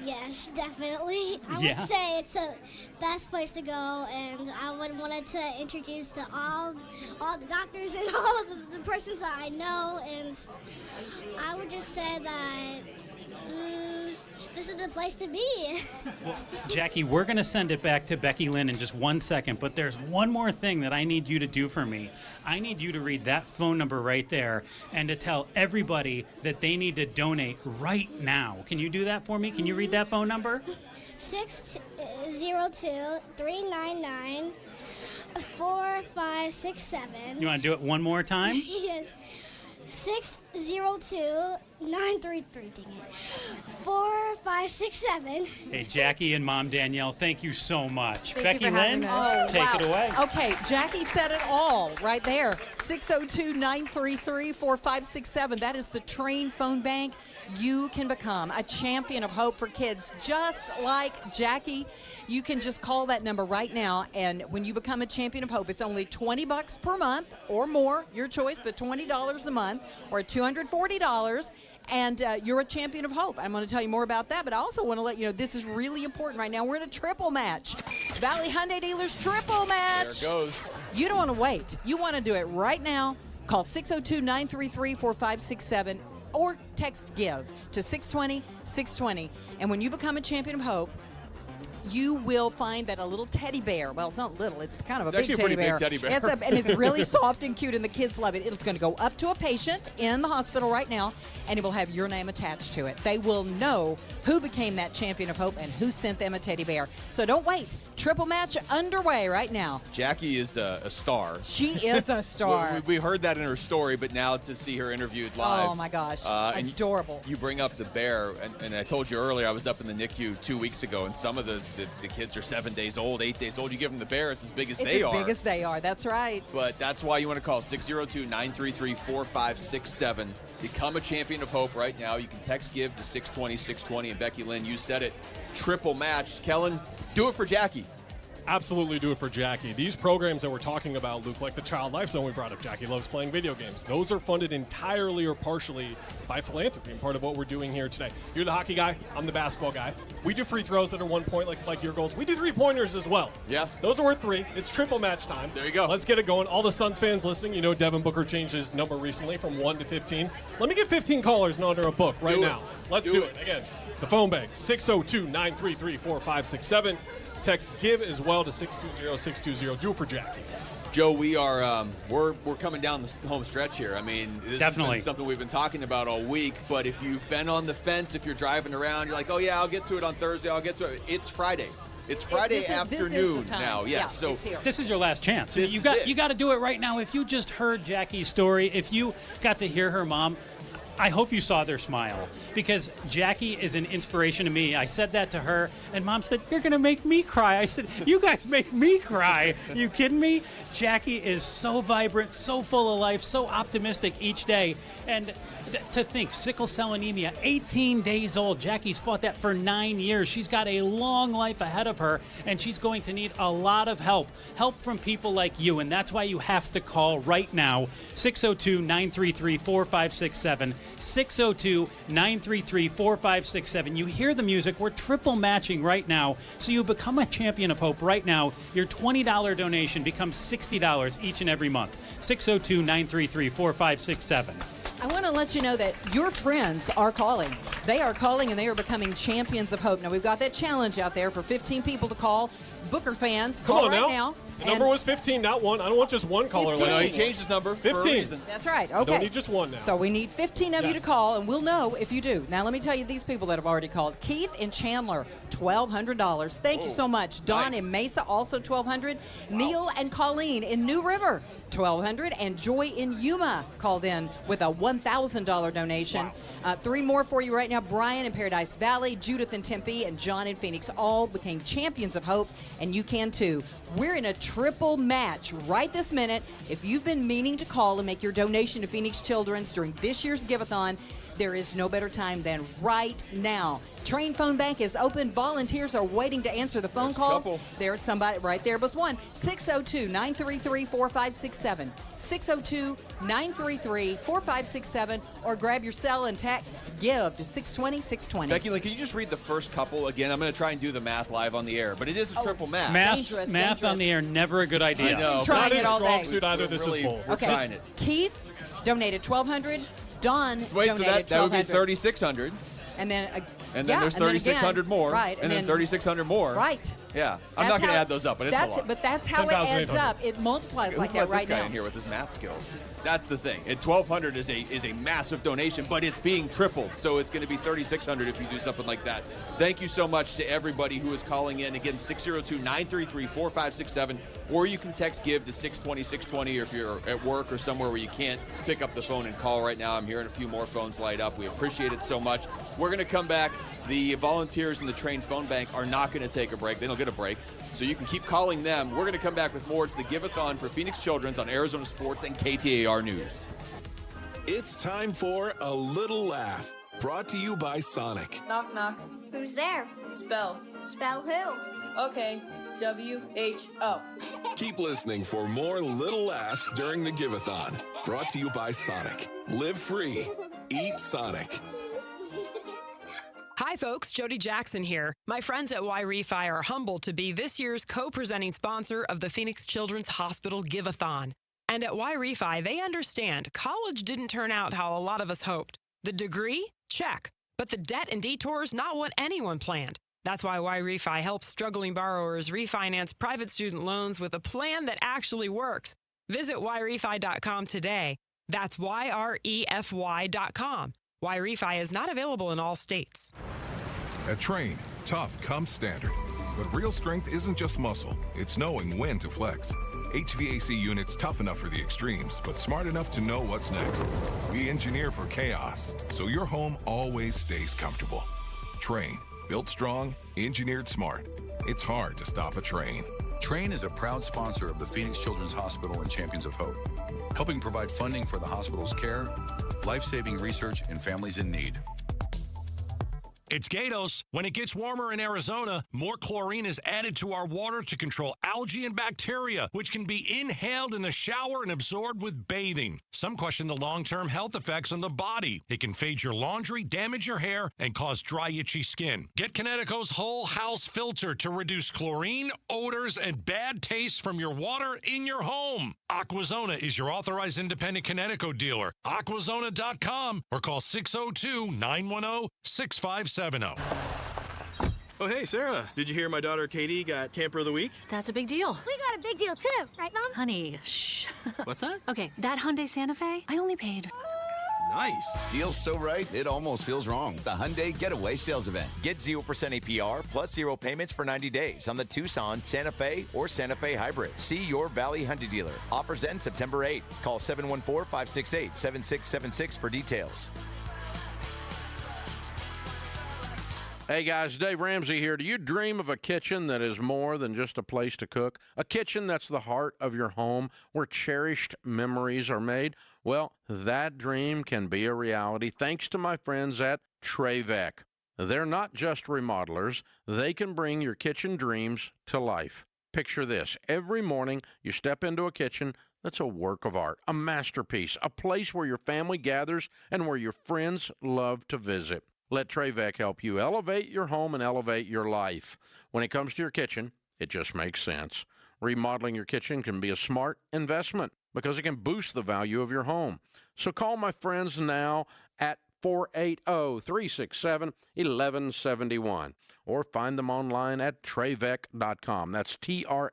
Yes, definitely. I Yeah. would say it's the best place to go, and I would wanted to introduce to all the doctors and all of the persons that I know, and I would just say that this is the place to be. Jackie, we're going to send it back to Becky Lynn in just 1 second, but there's one more thing that I need you to do for me. I need you to read that phone number right there and to tell everybody that they need to donate right now. Can you do that for me? Can you read that phone number? 602-399-4567. You want to do it one more time? Yes. 602 933, dang it. 4567. Hey, Jackie and Mom Danielle, thank you so much. Thank Becky you for having Lynn, us. take it away. Okay, Jackie said it all right there. 602-933-4567. That is the Train phone bank. You can become a champion of hope for kids just like Jackie. You can just call that number right now, and when you become a champion of hope, it's only $20 per month or more, your choice, but $20 a month or $240. And you're a champion of hope. I'm going to tell you more about that, but I also want to let you know this is really important right now. We're in a triple match. Valley Hyundai Dealers triple match. There it goes. You don't want to wait. You want to do it right now. Call 602-933-4567 or text GIVE to 620-620. And when you become a champion of hope, you will find that a little teddy bear, well, it's not little, it's kind of a It's big actually a teddy pretty bear. big teddy bear. And it's really soft and cute, and the kids love it. It's going to go up to a patient in the hospital right now, and it will have your name attached to it. They will know who became that champion of hope and who sent them a teddy bear. So don't wait. Triple match underway right now. Jackie is a star. She is a star. we heard that in her story, but now to see her interviewed live. Oh, my gosh. and Adorable. You bring up the bear, and I told you earlier, I was up in the NICU 2 weeks ago, and some of the kids are 7 days old, 8 days old. You give them the bear, it's as big as they are. It's as big as they are. That's right. But that's why you want to call 602-933-4567. Become a champion of hope right now. You can text GIVE to 620-620. And Becky Lynn, you said it. Triple match. Kellen, do it for Jackie. Absolutely do it for Jackie. These programs that we're talking about, Luke, like the Child Life Zone we brought up, Jackie loves playing video games. Those are funded entirely or partially by philanthropy and part of what we're doing here today. You're the hockey guy. I'm the basketball guy. We do free throws that are 1 point like your goals. We do 3-pointers as well. Yeah. Those are worth 3. It's triple match time. There you go. Let's get it going. All the Suns fans listening, you know Devin Booker changed his number recently from 1 to 15. Let me get 15 callers in under a book right now. Let's do it. Again, the phone bank, 602-933-4567. Text GIVE as well to 620-620. Do it for Jackie. Joe, we are we're coming down the home stretch here. I mean, this Definitely. has been something we've been talking about all week. But if you've been on the fence, if you're driving around, you're like, oh yeah, I'll get to it on Thursday. I'll get to it. It's Friday. It's Friday afternoon now. Yes. So this is your last chance. This You is got it. to do it right now. If you just heard Jackie's story, if you got to hear her mom, I hope you saw their smile, because Jackie is an inspiration to me. I said that to her, and Mom said, "You're going to make me cry." I said, "You guys make me cry. Are you kidding me?" Jackie is so vibrant, so full of life, so optimistic each day. And to think, sickle cell anemia, 18 days old. Jackie's fought that for 9 years. She's got a long life ahead of her, and she's going to need a lot of help from people like you. And that's why you have to call right now, 602-933-4567, 602-933-4567. You hear the music. We're triple matching right now, so you become a champion of hope right now. Your $20 donation becomes $60 each and every month. 602-933-4567. I want to let you know that your friends are calling. They are calling, and they are becoming champions of hope. Now, we've got that challenge out there for 15 people to call. Booker fans, Come call on right now. now. The number was 15, not 1. I don't want just one caller. 15. No, he changed his number 15. for a reason. That's right. I Okay. don't need just one now. So we need 15 of you to call, and we'll know if you do. Now, let me tell you these people that have already called. Keith and Chandler, $1,200. Thank you so much. Don in Mesa, also $1,200. Neil and Colleen in New River, $1,200. And Joy in Yuma called in with a $1,000 donation. 3 more for you right now. Brian in Paradise Valley, Judith in Tempe, and John in Phoenix all became champions of hope, and you can too. We're in a triple match right this minute. If you've been meaning to call and make your donation to Phoenix Children's during this year's Give-A-Thon, there is no better time than right now. Train phone bank is open. Volunteers are waiting to answer the phone calls. There's somebody right there was one. 602-933-4567. 602-933-4567. Or grab your cell and text GIVE to 620-620. Becky Lynn, can you just read the first couple again? I'm going to try and do the math live on the air, but it is a triple match. Math on the air, never a good idea. I know. Trying it all day. Suit either. This is bull. We're trying it. Keith donated $1,200. Don Wait, so donated that would be $1,200. $3,600. And then, And then there's $3,600 more. Right. And then $3,600 more. Right. Yeah, I'm not going to add those up, but it's a lot. But that's how it adds up. It multiplies like that right now. This guy in here with his math skills. That's the thing. And $1,200 is a massive donation, but it's being tripled, so it's going to be $3,600 if you do something like that. Thank you so much to everybody who is calling in. Again, 602-933-4567, or you can text GIVE to 620-620, or if you're at work or somewhere where you can't pick up the phone and call right now. I'm hearing a few more phones light up. We appreciate it so much. We're going to come back. The volunteers in the Train Phone Bank are not going to take a break. They don't get a break, so you can keep calling them. We're going to come back with more. It's the Give-A-Thon for Phoenix Children's on Arizona Sports and KTAR News. It's time for A Little Laugh, brought to you by Sonic. Knock, knock. Who's there? Spell. Spell who? Okay. W-H-O. Keep listening for more little laughs during the Give-A-Thon, brought to you by Sonic. Live free. Eat Sonic. Hi, folks. Jody Jackson here. My friends at Y-Refi are humbled to be this year's co-presenting sponsor of the Phoenix Children's Hospital Give-A-Thon. And at Y-Refi, they understand college didn't turn out how a lot of us hoped. The degree? Check. But the debt and detours, not what anyone planned. That's why Y-Refi helps struggling borrowers refinance private student loans with a plan that actually works. Visit YRefi.com today. That's YREFY.com. Y-Refi is not available in all states. At Train, tough comes standard. But real strength isn't just muscle, it's knowing when to flex. HVAC units tough enough for the extremes, but smart enough to know what's next. We engineer for chaos, so your home always stays comfortable. Train, built strong, engineered smart. It's hard to stop a Train. Train is a proud sponsor of the Phoenix Children's Hospital and Champions of Hope, helping provide funding for the hospital's care, life-saving research, and families in need. It's Gatos. When it gets warmer in Arizona, more chlorine is added to our water to control algae and bacteria, which can be inhaled in the shower and absorbed with bathing. Some question the long-term health effects on the body. It can fade your laundry, damage your hair, and cause dry, itchy skin. Get Connecticut's whole house filter to reduce chlorine, odors, and bad taste from your water in your home. Aquazona is your authorized independent Connecticut dealer. Aquazona.com or call 602-910-6570. Oh, hey, Sarah. Did you hear my daughter Katie got Camper of the Week? That's a big deal. We got a big deal too, right, Mom? Honey, shh. What's that? Okay, that Hyundai Santa Fe, I only paid. Nice. Deal's so right, it almost feels wrong. The Hyundai Getaway Sales Event. Get 0% APR plus 0 payments for 90 days on the Tucson, Santa Fe, or Santa Fe Hybrid. See your Valley Hyundai dealer. Offers end September 8th. Call 714-568-7676 for details. Hey guys, Dave Ramsey here. Do you dream of a kitchen that is more than just a place to cook? A kitchen that's the heart of your home where cherished memories are made? Well, that dream can be a reality thanks to my friends at Trevec. They're not just remodelers. They can bring your kitchen dreams to life. Picture this. Every morning you step into a kitchen that's a work of art, a masterpiece, a place where your family gathers and where your friends love to visit. Let Trevec help you elevate your home and elevate your life. When it comes to your kitchen, it just makes sense. Remodeling your kitchen can be a smart investment because it can boost the value of your home. So call my friends now at 480-367-1171 or find them online at Trevec.com. That's TRAVEK.com.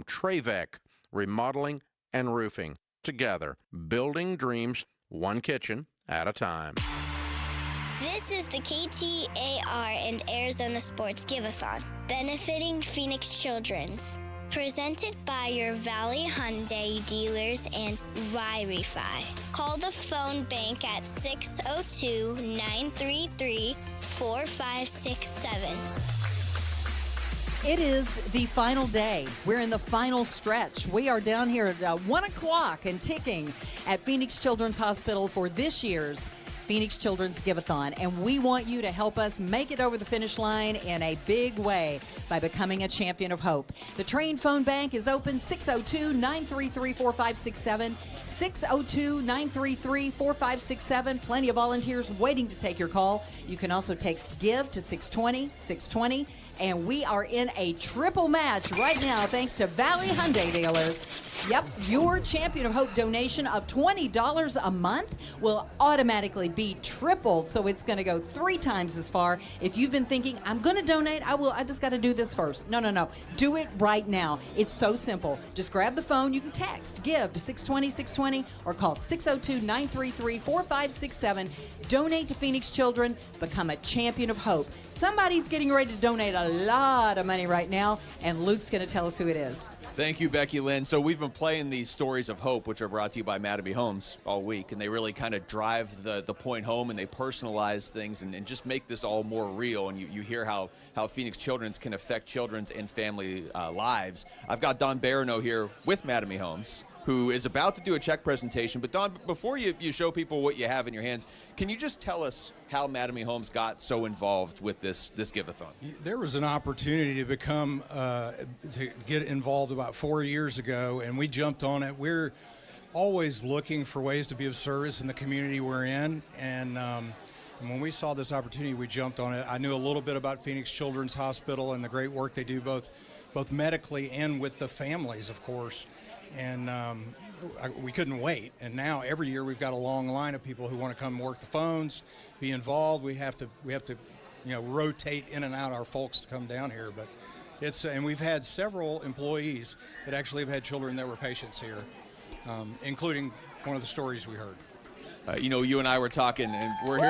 Trevec, remodeling and roofing. Together, building dreams one kitchen at a time. This is the KTAR and Arizona Sports Give-A-Thon, benefiting Phoenix Children's. Presented by your Valley Hyundai dealers and Y-Refi. Call the phone bank at 602-933-4567. It is the final day. We're in the final stretch. We are down here at 1 o'clock and ticking at Phoenix Children's Hospital for this year's Phoenix Children's Give-A-Thon, and we want you to help us make it over the finish line in a big way by becoming a champion of hope. The Train Phone Bank is open 602-933-4567, 602-933-4567. Plenty of volunteers waiting to take your call. You can also text GIVE to 620-620, and we are in a triple match right now thanks to Valley Hyundai dealers. Yep, your Champion of Hope donation of $20 a month will automatically be tripled, so it's going to go 3 times as far. If you've been thinking, I'm going to donate, I just got to do this first. No. Do it right now. It's so simple. Just grab the phone. You can text GIVE to 620-620 or call 602-933-4567. Donate to Phoenix Children. Become a Champion of Hope. Somebody's getting ready to donate a lot of money right now, and Luke's going to tell us who it is. Thank you, Becky Lynn. So we've been playing these stories of hope, which are brought to you by Mattamy Homes all week, and they really kind of drive the point home, and they personalize things and just make this all more real. And you hear how Phoenix Children's can affect children's and family lives. I've got Don Barano here with Mattamy Homes, who is about to do a check presentation. But Don, before you show people what you have in your hands, can you just tell us how Mattamy Homes got so involved with this Give-A-Thon? There was an opportunity to to get involved about 4 years ago, and we jumped on it. We're always looking for ways to be of service in the community we're in, and when we saw this opportunity, we jumped on it. I knew a little bit about Phoenix Children's Hospital and the great work they do both medically and with the families, of course. And we couldn't wait. And now every year we've got a long line of people who want to come work the phones, be involved. We have to rotate in and out our folks to come down here. But and we've had several employees that actually have had children that were patients here, including one of the stories we heard. You and I were talking, and we're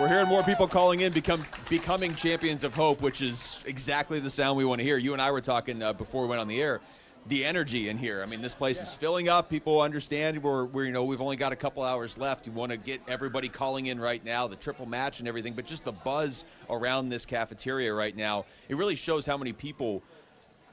hearing more people calling in, becoming champions of hope, which is exactly the sound we want to hear. You and I were talking before we went on the air. The energy in here. I mean, this place is filling up. People understand we've only got a couple hours left. You want to get everybody calling in right now, the triple match and everything, but just the buzz around this cafeteria right now, it really shows how many people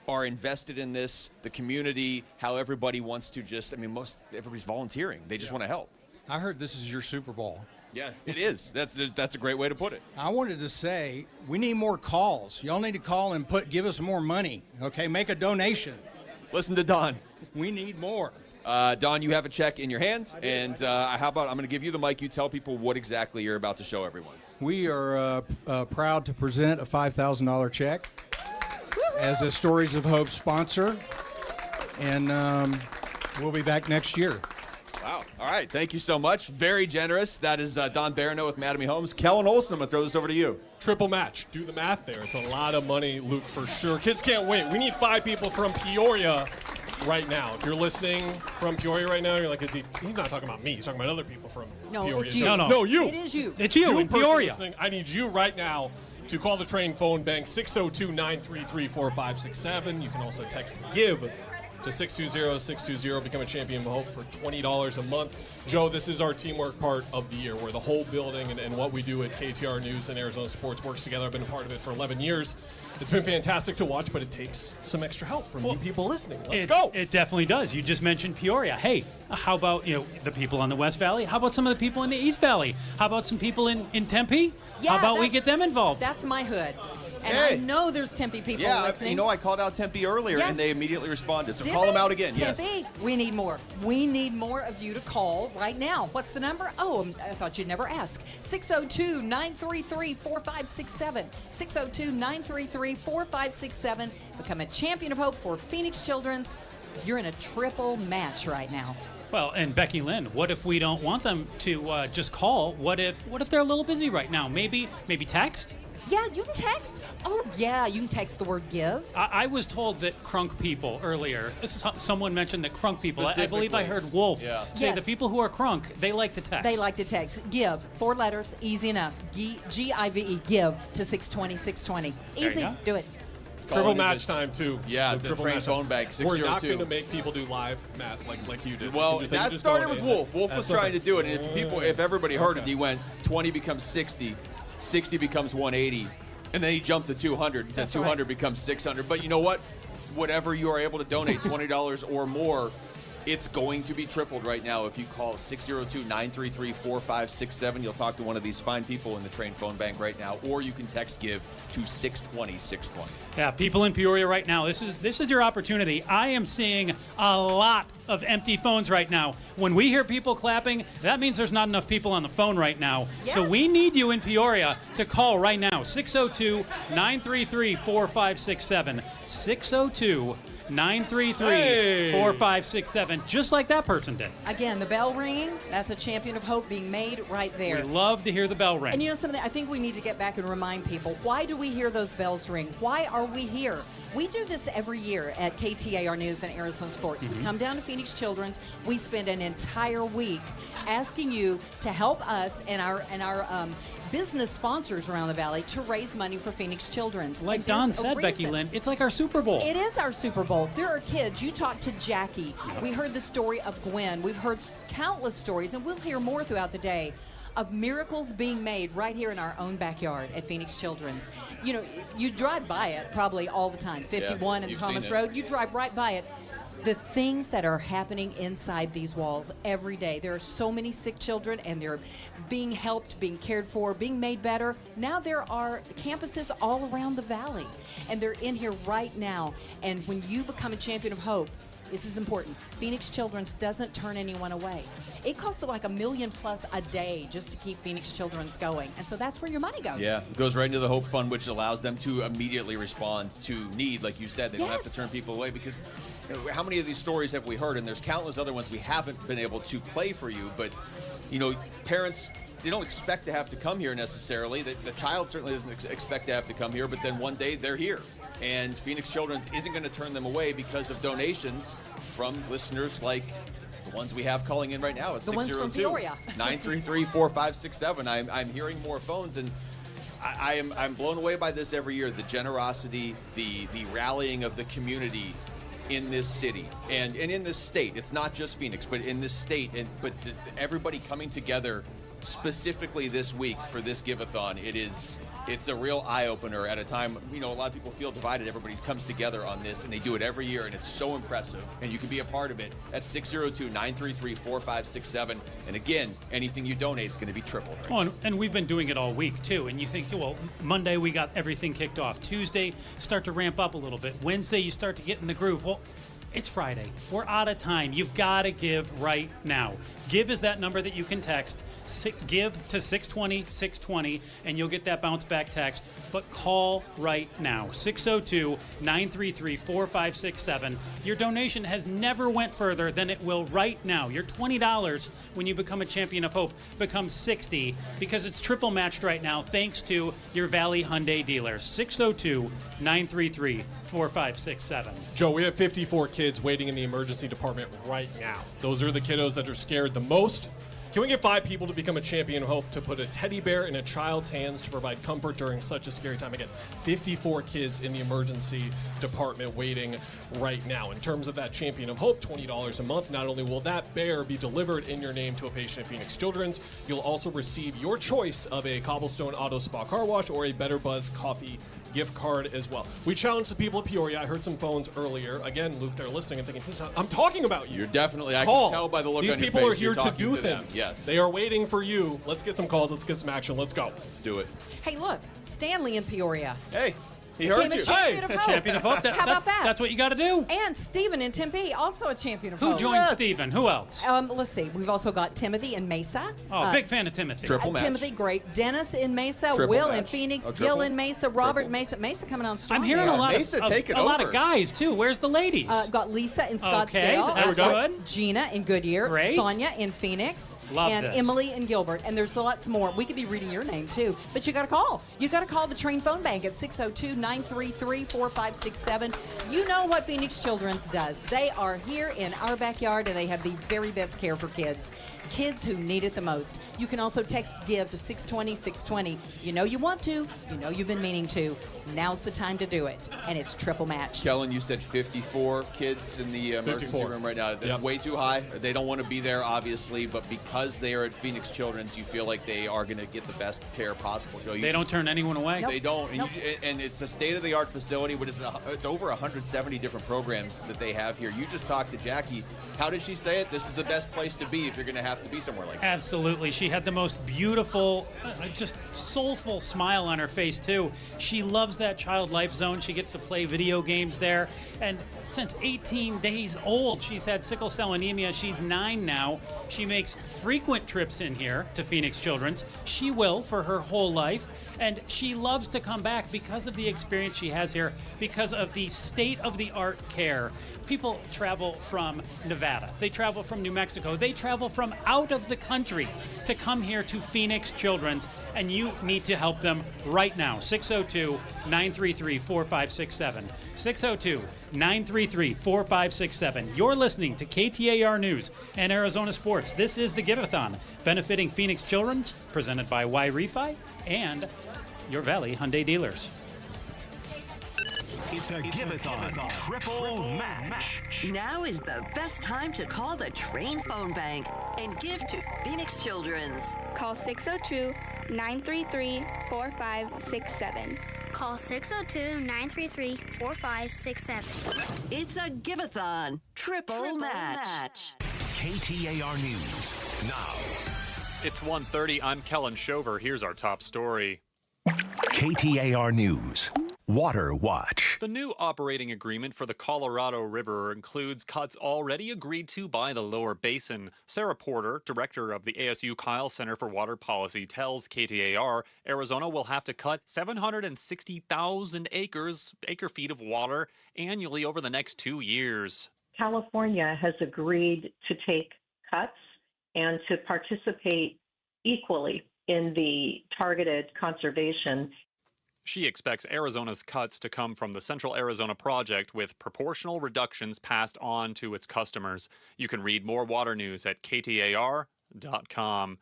are invested in this, the community, how everybody wants to everybody's volunteering. They just want to help. I heard this is your Super Bowl. Yeah, it is. That's a great way to put it. I wanted to say, we need more calls. Y'all need to call and give us more money, okay? Make a donation. Listen to Don. We need more. Don, you have a check in your hand, and how about I'm going to give you the mic. You tell people what exactly you're about to show everyone. We are proud to present a $5,000 check as a Stories of Hope sponsor, and we'll be back next year. Wow. All right. Thank you so much. Very generous. That is Don Barano with Mattamy Homes. Kellen Olson, I'm going to throw this over to you. Triple match. Do the math there. It's a lot of money, Luke, for sure. Kids can't wait. We need 5 people from Peoria right now. If you're listening from Peoria right now, you're like, he's not talking about me. He's talking about other people from Peoria. It's you. No, you. It is you. It's you in Peoria. Listening. I need you right now to call the train phone bank 602-933-4567. You can also text GIVE to 620-620. Become a champion of hope for $20 a month. Joe, this is our teamwork part of the year, where the whole building and what we do at KTAR News and Arizona Sports works together. I've been a part of it for 11 years. It's been fantastic to watch, but it takes some extra help from you people listening. Let's go. It definitely does. You just mentioned Peoria. Hey, how about the people on the West Valley? How about some of the people in the East Valley? How about some people in Tempe? Yeah, how about we get them involved? That's my hood. And Hey. I know there's Tempe people listening. I called out Tempe earlier, Yes. and they immediately responded. So Did call them they? out again. Tempe, Yes. we need more. We need more of you to call right now. What's the number? Oh, I thought you'd never ask. 602-933-4567. 602-933-4567. Become a champion of hope for Phoenix Children's. You're in a triple match right now. Well, and Becky Lynn, what if we don't want them to just call? What if they're a little busy right now? Maybe text? Yeah, you can text. Oh, yeah, you can text the word give. I was told that crunk people earlier, someone mentioned that crunk people, I believe I heard Wolf say Yes. the people who are crunk, they like to text. They like to text. Give, 4 letters, easy enough. G-I-V-E, give to 620-620. Easy, you go. do it. Triple match time, too. Yeah, The the train phone bank, We're not 602. going to make people do live math like you did. Well, You that just started donate with it. Wolf. Wolf was That's trying to okay. do it, and if everybody heard it, he went 20 becomes 60, 60 becomes 180, and then he jumped to 200. He said That's 200 becomes 600. But you know what? Whatever you are able to donate, $20 or more, It's going to be tripled right now. If you call 602-933-4567, you'll talk to one of these fine people in the Train phone bank right now, or you can text GIVE to 620-620. Yeah, people in Peoria right now, this is your opportunity. I am seeing a lot of empty phones right now. When we hear people clapping, that means there's not enough people on the phone right now. Yes. So we need you in Peoria to call right now, 602-933-4567. 602-933-4567, just like that person did. Again, the bell ringing, that's a champion of hope being made right there. We love to hear the bell ring. And you know something, I think we need to get back and remind people, why do we hear those bells ring? Why are we here? We do this every year at KTAR News and Arizona Sports. We come down to Phoenix Children's. We spend an entire week asking you to help us and our business sponsors around the valley to raise money for Phoenix Children's. Like Don said, Becky Lynn, it's like our Super Bowl. It is our Super Bowl. There are kids. You talked to Jackie. We heard the story of Gwen. We've heard countless stories, and we'll hear more throughout the day of miracles being made right here in our own backyard at Phoenix Children's. You know, you drive by it probably all the time. 51 and Thomas Road, you drive right by it. The things that are happening inside these walls every day. There are so many sick children, and they're being helped, being cared for, being made better. Now there are campuses all around the valley, and they're in here right now. And when you become a champion of hope, this is important. Phoenix Children's doesn't turn anyone away. It costs like $1 million plus a day just to keep Phoenix Children's going. And so that's where your money goes. Yeah, it goes right into the Hope Fund, which allows them to immediately respond to need. Like you said, they don't have to turn people away, because how many of these stories have we heard? And there's countless other ones we haven't been able to play for you. But, you know, parents, they don't expect to have to come here necessarily. The child certainly doesn't expect to have to come here, but then one day they're here. And Phoenix Children's isn't going to turn them away because of donations from listeners like the ones we have calling in right now at 602-933-4567. I'm hearing more phones, and I'm blown away by this every year. The generosity, the rallying of the community in this city and in this state. It's not just Phoenix, but in this state, but everybody coming together specifically this week for this Give-A-Thon. It's a real eye-opener at a time, you know, a lot of people feel divided. Everybody comes together on this, and they do it every year, and it's so impressive. And you can be a part of it at 602-933-4567. And again, anything you donate is going to be tripled. Right? Oh, and we've been doing it all week, too. And you think, well, Monday we got everything kicked off. Tuesday, start to ramp up a little bit. Wednesday, you start to get in the groove. Well, it's Friday. We're out of time. You've got to give right now. Give is that number that you can text. Give to 620-620, and you'll get that bounce back text. But call right now, 602-933-4567. Your donation has never went further than it will right now. Your $20 when you become a champion of hope becomes $60, because it's triple matched right now thanks to your Valley Hyundai dealers. 602-933-4567. Joe, we have 54 kids waiting in the emergency department right now. Those are the kiddos that are scared the most. Can we get 5 people to become a champion of hope to put a teddy bear in a child's hands to provide comfort during such a scary time? Again, 54 kids in the emergency department waiting right now. In terms of that champion of hope, $20 a month. Not only will that bear be delivered in your name to a patient at Phoenix Children's, you'll also receive your choice of a Cobblestone Auto Spa car wash or a Better Buzz coffee gift card as well. We challenged the people of Peoria. I heard some phones earlier. Again, Luke, they're listening and thinking, I'm talking about you. You're definitely, I Call. can tell by the look These on your face. people are here you're to do things. Them. Yes. They are waiting for you. Let's get some calls. Let's get some action. Let's go. Let's do it. Hey, look, Stanley in Peoria. Hey. He became heard you. a champion of hope. Champion of hope. How about that? That's what you got to do. And Stephen in Tempe, also a champion of Who hope. joined Stephen? Who else? Let's see. We've also got Timothy in Mesa. Oh, big fan of Timothy. Triple match. Timothy, great. Dennis in Mesa. Triple Will match. in Phoenix. Oh, Gil triple? in Mesa. Robert in Mesa. Mesa coming on strong. I'm hearing there. a lot Mesa taking a lot over. of guys, too. Where's the ladies? Got Lisa in Okay, Scottsdale. that's good. Gina in Goodyear. Great. Sonia in Phoenix. Love and this. Emily in Gilbert. And there's lots more. We could be reading your name, too. But you got to call. You got to call the Train phone bank at 602-933-4567. You know what Phoenix Children's does. They are here in our backyard, and they have the very best care for kids. Kids who need it the most. You can also text GIVE to 620-620. You know you want to. You know you've been meaning to. Now's the time to do it. And it's triple match. Kellen, you said 54 kids in the emergency 54. room right now. That's way too high. They don't want to be there, obviously, but because they are at Phoenix Children's, you feel like they are going to get the best care possible. Joe, They don't turn anyone away. Nope. They don't. And, Nope. and it's a state-of-the-art facility. It's over 170 different programs that they have here. You just talked to Jackie. How did she say it? This is the best place to be if you're going to have to be somewhere like that. Absolutely. She had the most beautiful, just soulful smile on her face, too. She loves that Child Life Zone. She gets to play video games there. And since 18 days old, she's had sickle cell anemia. She's 9 now. She makes frequent trips in here to Phoenix Children's. She will for her whole life. And she loves to come back because of the experience she has here, because of the state-of-the-art care. People travel from Nevada. They travel from New Mexico. They travel from out of the country to come here to Phoenix Children's, and you need to help them right now. 602-933-4567. 602-933-4567. You're listening to KTAR News and Arizona Sports. This is the Give-A-Thon, benefiting Phoenix Children's, presented by Y-Refi and your Valley Hyundai dealers. It's a Give-A-Thon triple match. Now is the best time to call the Train Phone Bank and give to Phoenix Children's. Call 602-933-4567. Call 602-933-4567. It's a Give-A-Thon triple match. KTAR News now. It's 1:30. I'm Kellen Shover. Here's our top story. KTAR News. Water Watch. The new operating agreement for the Colorado River includes cuts already agreed to by the lower basin. Sarah Porter, director of the ASU Kyle Center for Water Policy, tells KTAR Arizona will have to cut 760,000 acre-feet of water annually over the next 2 years. California has agreed to take cuts and to participate equally in the targeted conservation. She expects Arizona's cuts to come from the Central Arizona Project, with proportional reductions passed on to its customers. You can read more water news at KTAR.com.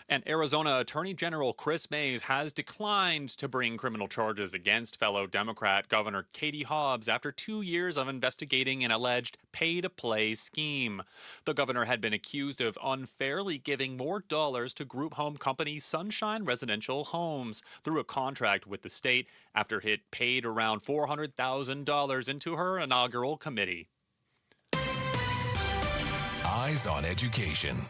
And Arizona Attorney General Chris Mays has declined to bring criminal charges against fellow Democrat Governor Katie Hobbs after 2 years of investigating an alleged pay-to-play scheme. The governor had been accused of unfairly giving more dollars to group home company Sunshine Residential Homes through a contract with the state after it paid around $400,000 into her inaugural committee. Eyes on Education.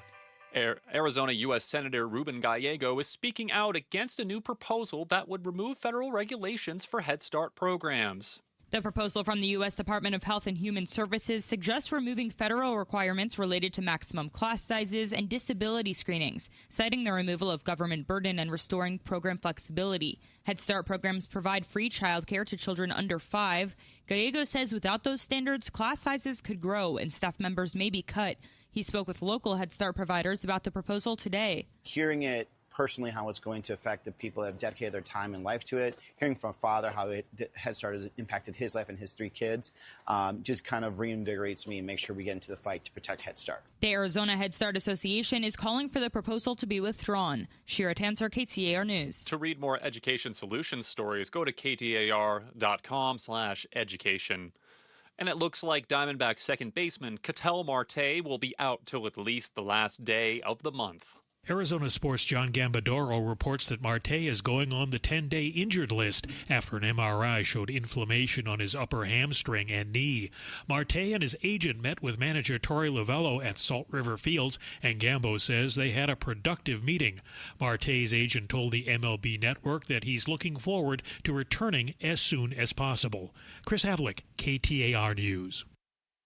Arizona U.S. Senator Ruben Gallego is speaking out against a new proposal that would remove federal regulations for Head Start programs. The proposal from the U.S. Department of Health and Human Services suggests removing federal requirements related to maximum class sizes and disability screenings, citing the removal of government burden and restoring program flexibility. Head Start programs provide free childcare to children under 5. Gallego says without those standards, class sizes could grow and staff members may be cut. He spoke with local Head Start providers about the proposal today. Hearing it personally, how it's going to affect the people that have dedicated their time and life to it, hearing from a father how Head Start has impacted his life and his 3 kids, just kind of reinvigorates me and makes sure we get into the fight to protect Head Start. The Arizona Head Start Association is calling for the proposal to be withdrawn. Shira Tanser, KTAR News. To read more education solutions stories, go to KTAR.com/education. And it looks like Diamondbacks second baseman Ketel Marte will be out till at least the last day of the month. Arizona Sports' John Gambadoro reports that Marte is going on the 10-day injured list after an MRI showed inflammation on his upper hamstring and knee. Marte and his agent met with manager Torey Lovello at Salt River Fields, and Gambo says they had a productive meeting. Marte's agent told the MLB Network that he's looking forward to returning as soon as possible. Chris Havlick, KTAR News.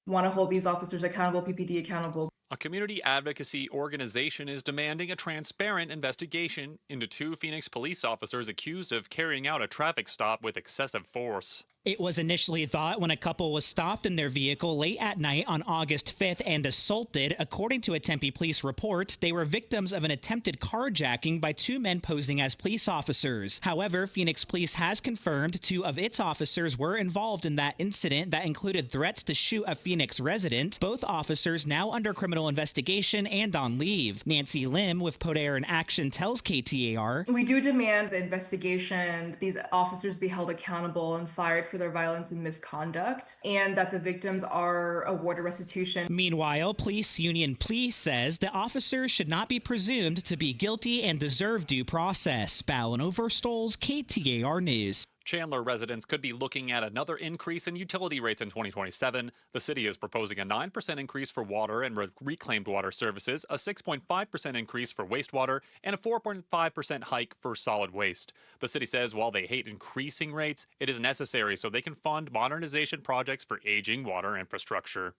Want to hold these officers accountable, PPD accountable. A community advocacy organization is demanding a transparent investigation into 2 Phoenix police officers accused of carrying out a traffic stop with excessive force. It was initially thought when a couple was stopped in their vehicle late at night on August 5th and assaulted. According to a Tempe police report, they were victims of an attempted carjacking by 2 men posing as police officers. However, Phoenix Police has confirmed 2 of its officers were involved in that incident that included threats to shoot a Phoenix resident. Both officers now under criminal investigation and on leave. Nancy Lim with Podair in Action tells KTAR, "We do demand the investigation, that these officers be held accountable and fired for their violence and misconduct, and that the victims are awarded restitution." Meanwhile, Police Union Police says the officers should not be presumed to be guilty and deserve due process. Ballin Overstoles, KTAR News. Chandler residents could be looking at another increase in utility rates in 2027. The city is proposing a 9% increase for water and reclaimed water services, a 6.5% increase for wastewater, and a 4.5% hike for solid waste. The city says while they hate increasing rates, it is necessary so they can fund modernization projects for aging water infrastructure.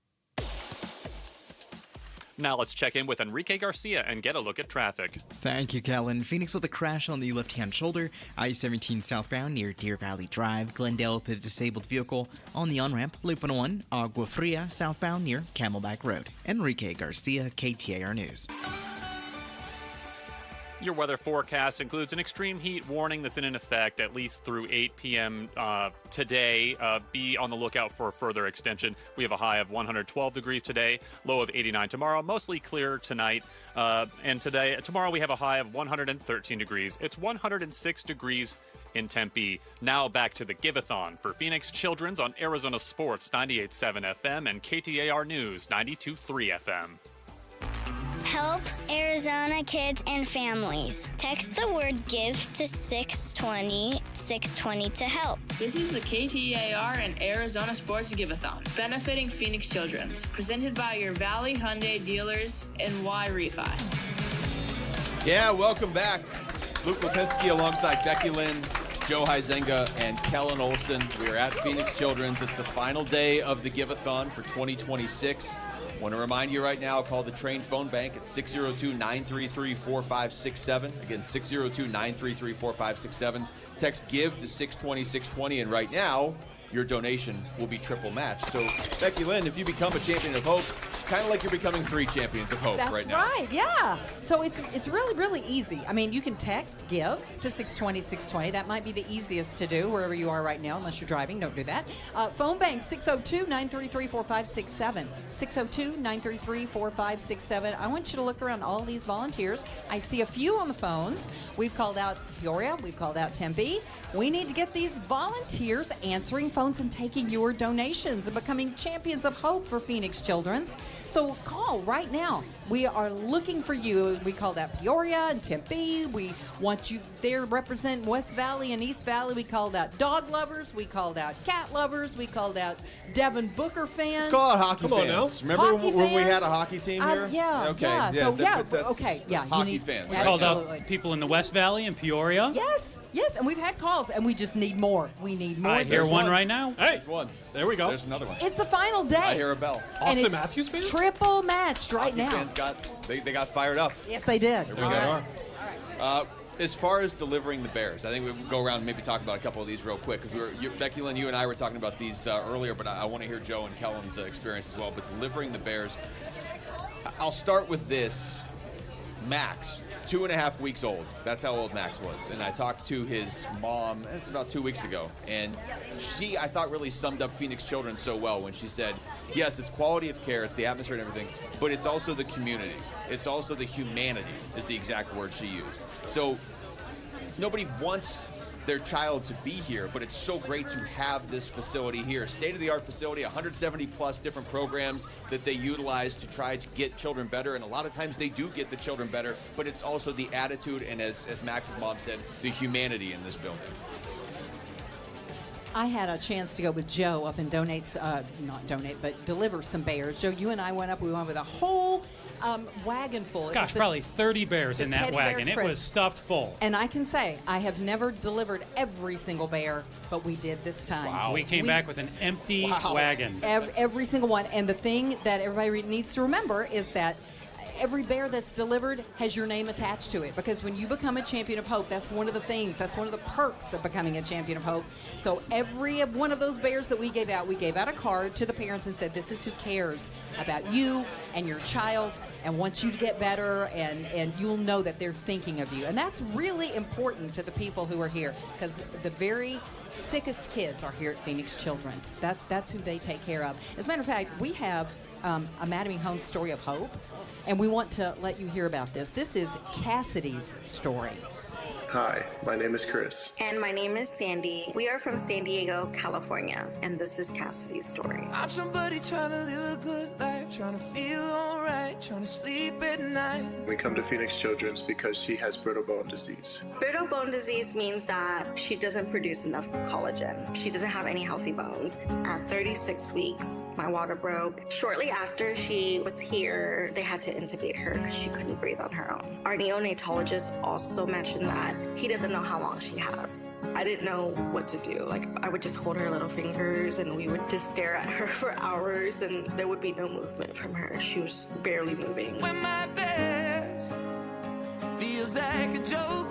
Now let's check in with Enrique Garcia and get a look at traffic. Thank you, Kellen. Phoenix with a crash on the left-hand shoulder, I-17 southbound near Deer Valley Drive, Glendale with a disabled vehicle on the on-ramp, Loop 101, Agua Fria southbound near Camelback Road. Enrique Garcia, KTAR News. Your weather forecast includes an extreme heat warning that's in effect at least through 8 p.m. Today. Be on the lookout for a further extension. We have a high of 112 degrees today, low of 89 tomorrow, mostly clear tonight. And tomorrow we have a high of 113 degrees. It's 106 degrees in Tempe. Now back to the Give-A-Thon for Phoenix Children's on Arizona Sports 98.7 FM and KTAR News 92.3 FM. Help Arizona kids and families. Text the word GIVE to 620 to help. This is the KTAR and Arizona Sports Give-A-Thon, benefiting Phoenix Children's, presented by your Valley Hyundai dealers and Y Refi. Yeah, welcome back. Luke Lipinski alongside Becky Lynn, Joe Huizenga, and Kellen Olson. We are at Phoenix Children's. It's the final day of the Give-A-Thon for 2026. I want to remind you right now, call the Train Phone Bank at 602-933-4567. Again, 602-933-4567. Text GIVE to 620-620. And right now, your donation will be triple matched. So, Becky Lynn, if you become a champion of hope, it's kind of like you're becoming 3 champions of hope right now. That's right, yeah. So it's really, really easy. I mean, you can text GIVE to 620-620. That might be the easiest to do wherever you are right now, unless you're driving. Don't do that. Phone bank, 602-933-4567. 602-933-4567. I want you to look around all these volunteers. I see a few on the phones. We've called out Peoria. We've called out Tempe. We need to get these volunteers answering phones and taking your donations and becoming champions of hope for Phoenix Children's. So call right now. We are looking for you. We called out Peoria and Tempe. We want you there to represent West Valley and East Valley. We called out dog lovers. We called out cat lovers. We called out Devin Booker fans. Let's call out hockey fans. Remember when we had a hockey team here? Yeah. Okay. Yeah. Hockey fans. We called out people in the West Valley and Peoria. Yes, and we've had calls, and we just need more. We need more. I hear one right now. Hey, there's one. There we go. There's another one. It's the final day. I hear a bell. Austin Matthews fans? Triple matched right Hockey now. fans they got fired up. Yes, they did. There we go. As far as delivering the Bears, I think we'll go around and maybe talk about a couple of these real quick, because Becky Lynn, you and I were talking about these earlier, but I want to hear Joe and Kellen's experience as well. But delivering the Bears, I'll start with this. Max, 2.5 weeks old. That's how old Max was. And I talked to his mom, this is about 2 weeks ago, and she, I thought, really summed up Phoenix Children so well when she said, yes, it's quality of care, it's the atmosphere and everything, but it's also the community. It's also the humanity, is the exact word she used. So nobody wants their child to be here, but it's so great to have this facility here. State-of-the-art facility, 170-plus different programs that they utilize to try to get children better, and a lot of times they do get the children better, but it's also the attitude and, as Max's mom said, the humanity in this building. I had a chance to go with Joe up and deliver some bears. Joe, you and I went up. We went with a whole wagon full. Gosh, probably 30 bears in that wagon. It was stuffed full. And I can say, I have never delivered every single bear, but we did this time. Wow. We came back with an empty wagon. Every single one. And the thing that everybody needs to remember is that every bear that's delivered has your name attached to it, because when you become a champion of hope, that's one of the things, that's one of the perks of becoming a champion of hope. So every one of those bears that we gave out a card to the parents and said, this is who cares about you and your child and wants you to get better, and you'll know that they're thinking of you. And that's really important to the people who are here, because the very sickest kids are here at Phoenix Children's. That's who they take care of. As a matter of fact, we have a Mattamy Homes story of hope, and we want to let you hear about this. This is Cassidy's story. Hi, my name is Chris. And my name is Sandy. We are from San Diego, California, and this is Cassidy's story. I'm somebody trying to live a good life, trying to feel alright, trying to sleep at night. We come to Phoenix Children's because she has brittle bone disease. Brittle bone disease means that she doesn't produce enough collagen. She doesn't have any healthy bones. At 36 weeks, my water broke. Shortly after she was here, they had to intubate her because she couldn't breathe on her own. Our neonatologist also mentioned that he doesn't know how long she has. I didn't know what to do. Like, I would just hold her little fingers and we would just stare at her for hours and there would be no movement from her. She was barely moving. When my best feels like a joke,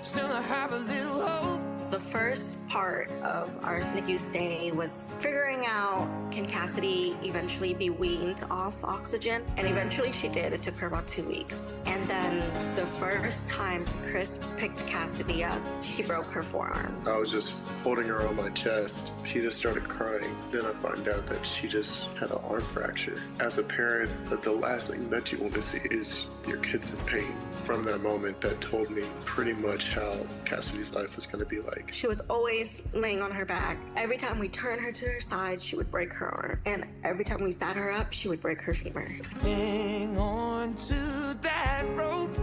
still I have a little hope. The first part of our NICU stay was figuring out, can Cassidy eventually be weaned off oxygen? And eventually she did. It took her about 2 weeks. And then the first time Chris picked Cassidy up, she broke her forearm. I was just holding her on my chest. She just started crying. Then I find out that she just had an arm fracture. As a parent, the last thing that you want to see is your kids in pain. From that moment, that told me pretty much how Cassidy's life was going to be like. She was always laying on her back. Every time we turned her to her side, she would break her arm. And every time we sat her up, she would break her femur. Hang on to that rope.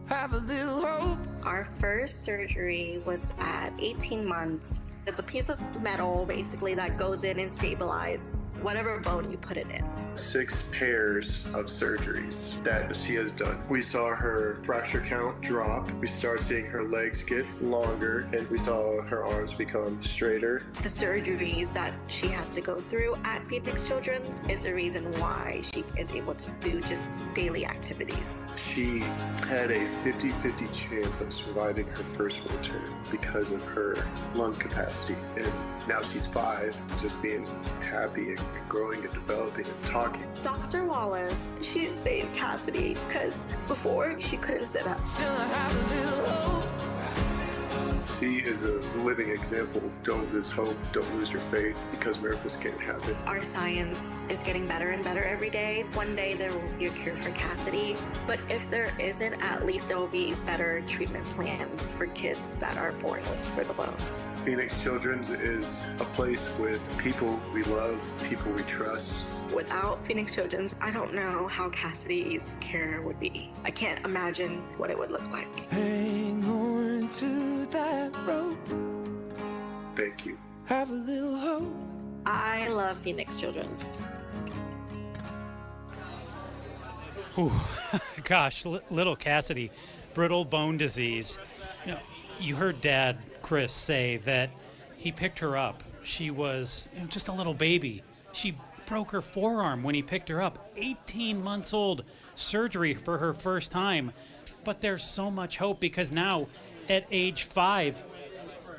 Have a little hope. Our first surgery was at 18 months. It's a piece of metal, basically, that goes in and stabilizes whatever bone you put it in. 6 pairs of surgeries that she has done. We saw her fracture count drop. We started seeing her legs get longer, and we saw her arms become straighter. The surgeries that she has to go through at Phoenix Children's is the reason why she is able to do just daily activities. She had a 50-50 chance of surviving her first winter because of her lung capacity. And now she's 5, just being happy and growing and developing and talking. Dr. Wallace, she saved Cassidy because before she couldn't sit up. Still I have a little hope. She is a living example. Don't lose hope. Don't lose your faith because miracles can't happen. Our science is getting better and better every day. One day there will be a cure for Cassidy. But if there isn't, at least there will be better treatment plans for kids that are born with brittle bones. Phoenix Children's is a place with people we love, people we trust. Without Phoenix Children's, I don't know how Cassidy's care would be. I can't imagine what it would look like. Hang on to that rope. Thank you. Have a little hope. I love Phoenix Children's. Ooh, gosh, little Cassidy, brittle bone disease. You heard Dad, Chris, say that he picked her up. She was just a little baby. She broke her forearm when he picked her up. 18 months old, surgery for her first time. But there's so much hope because now, at age 5,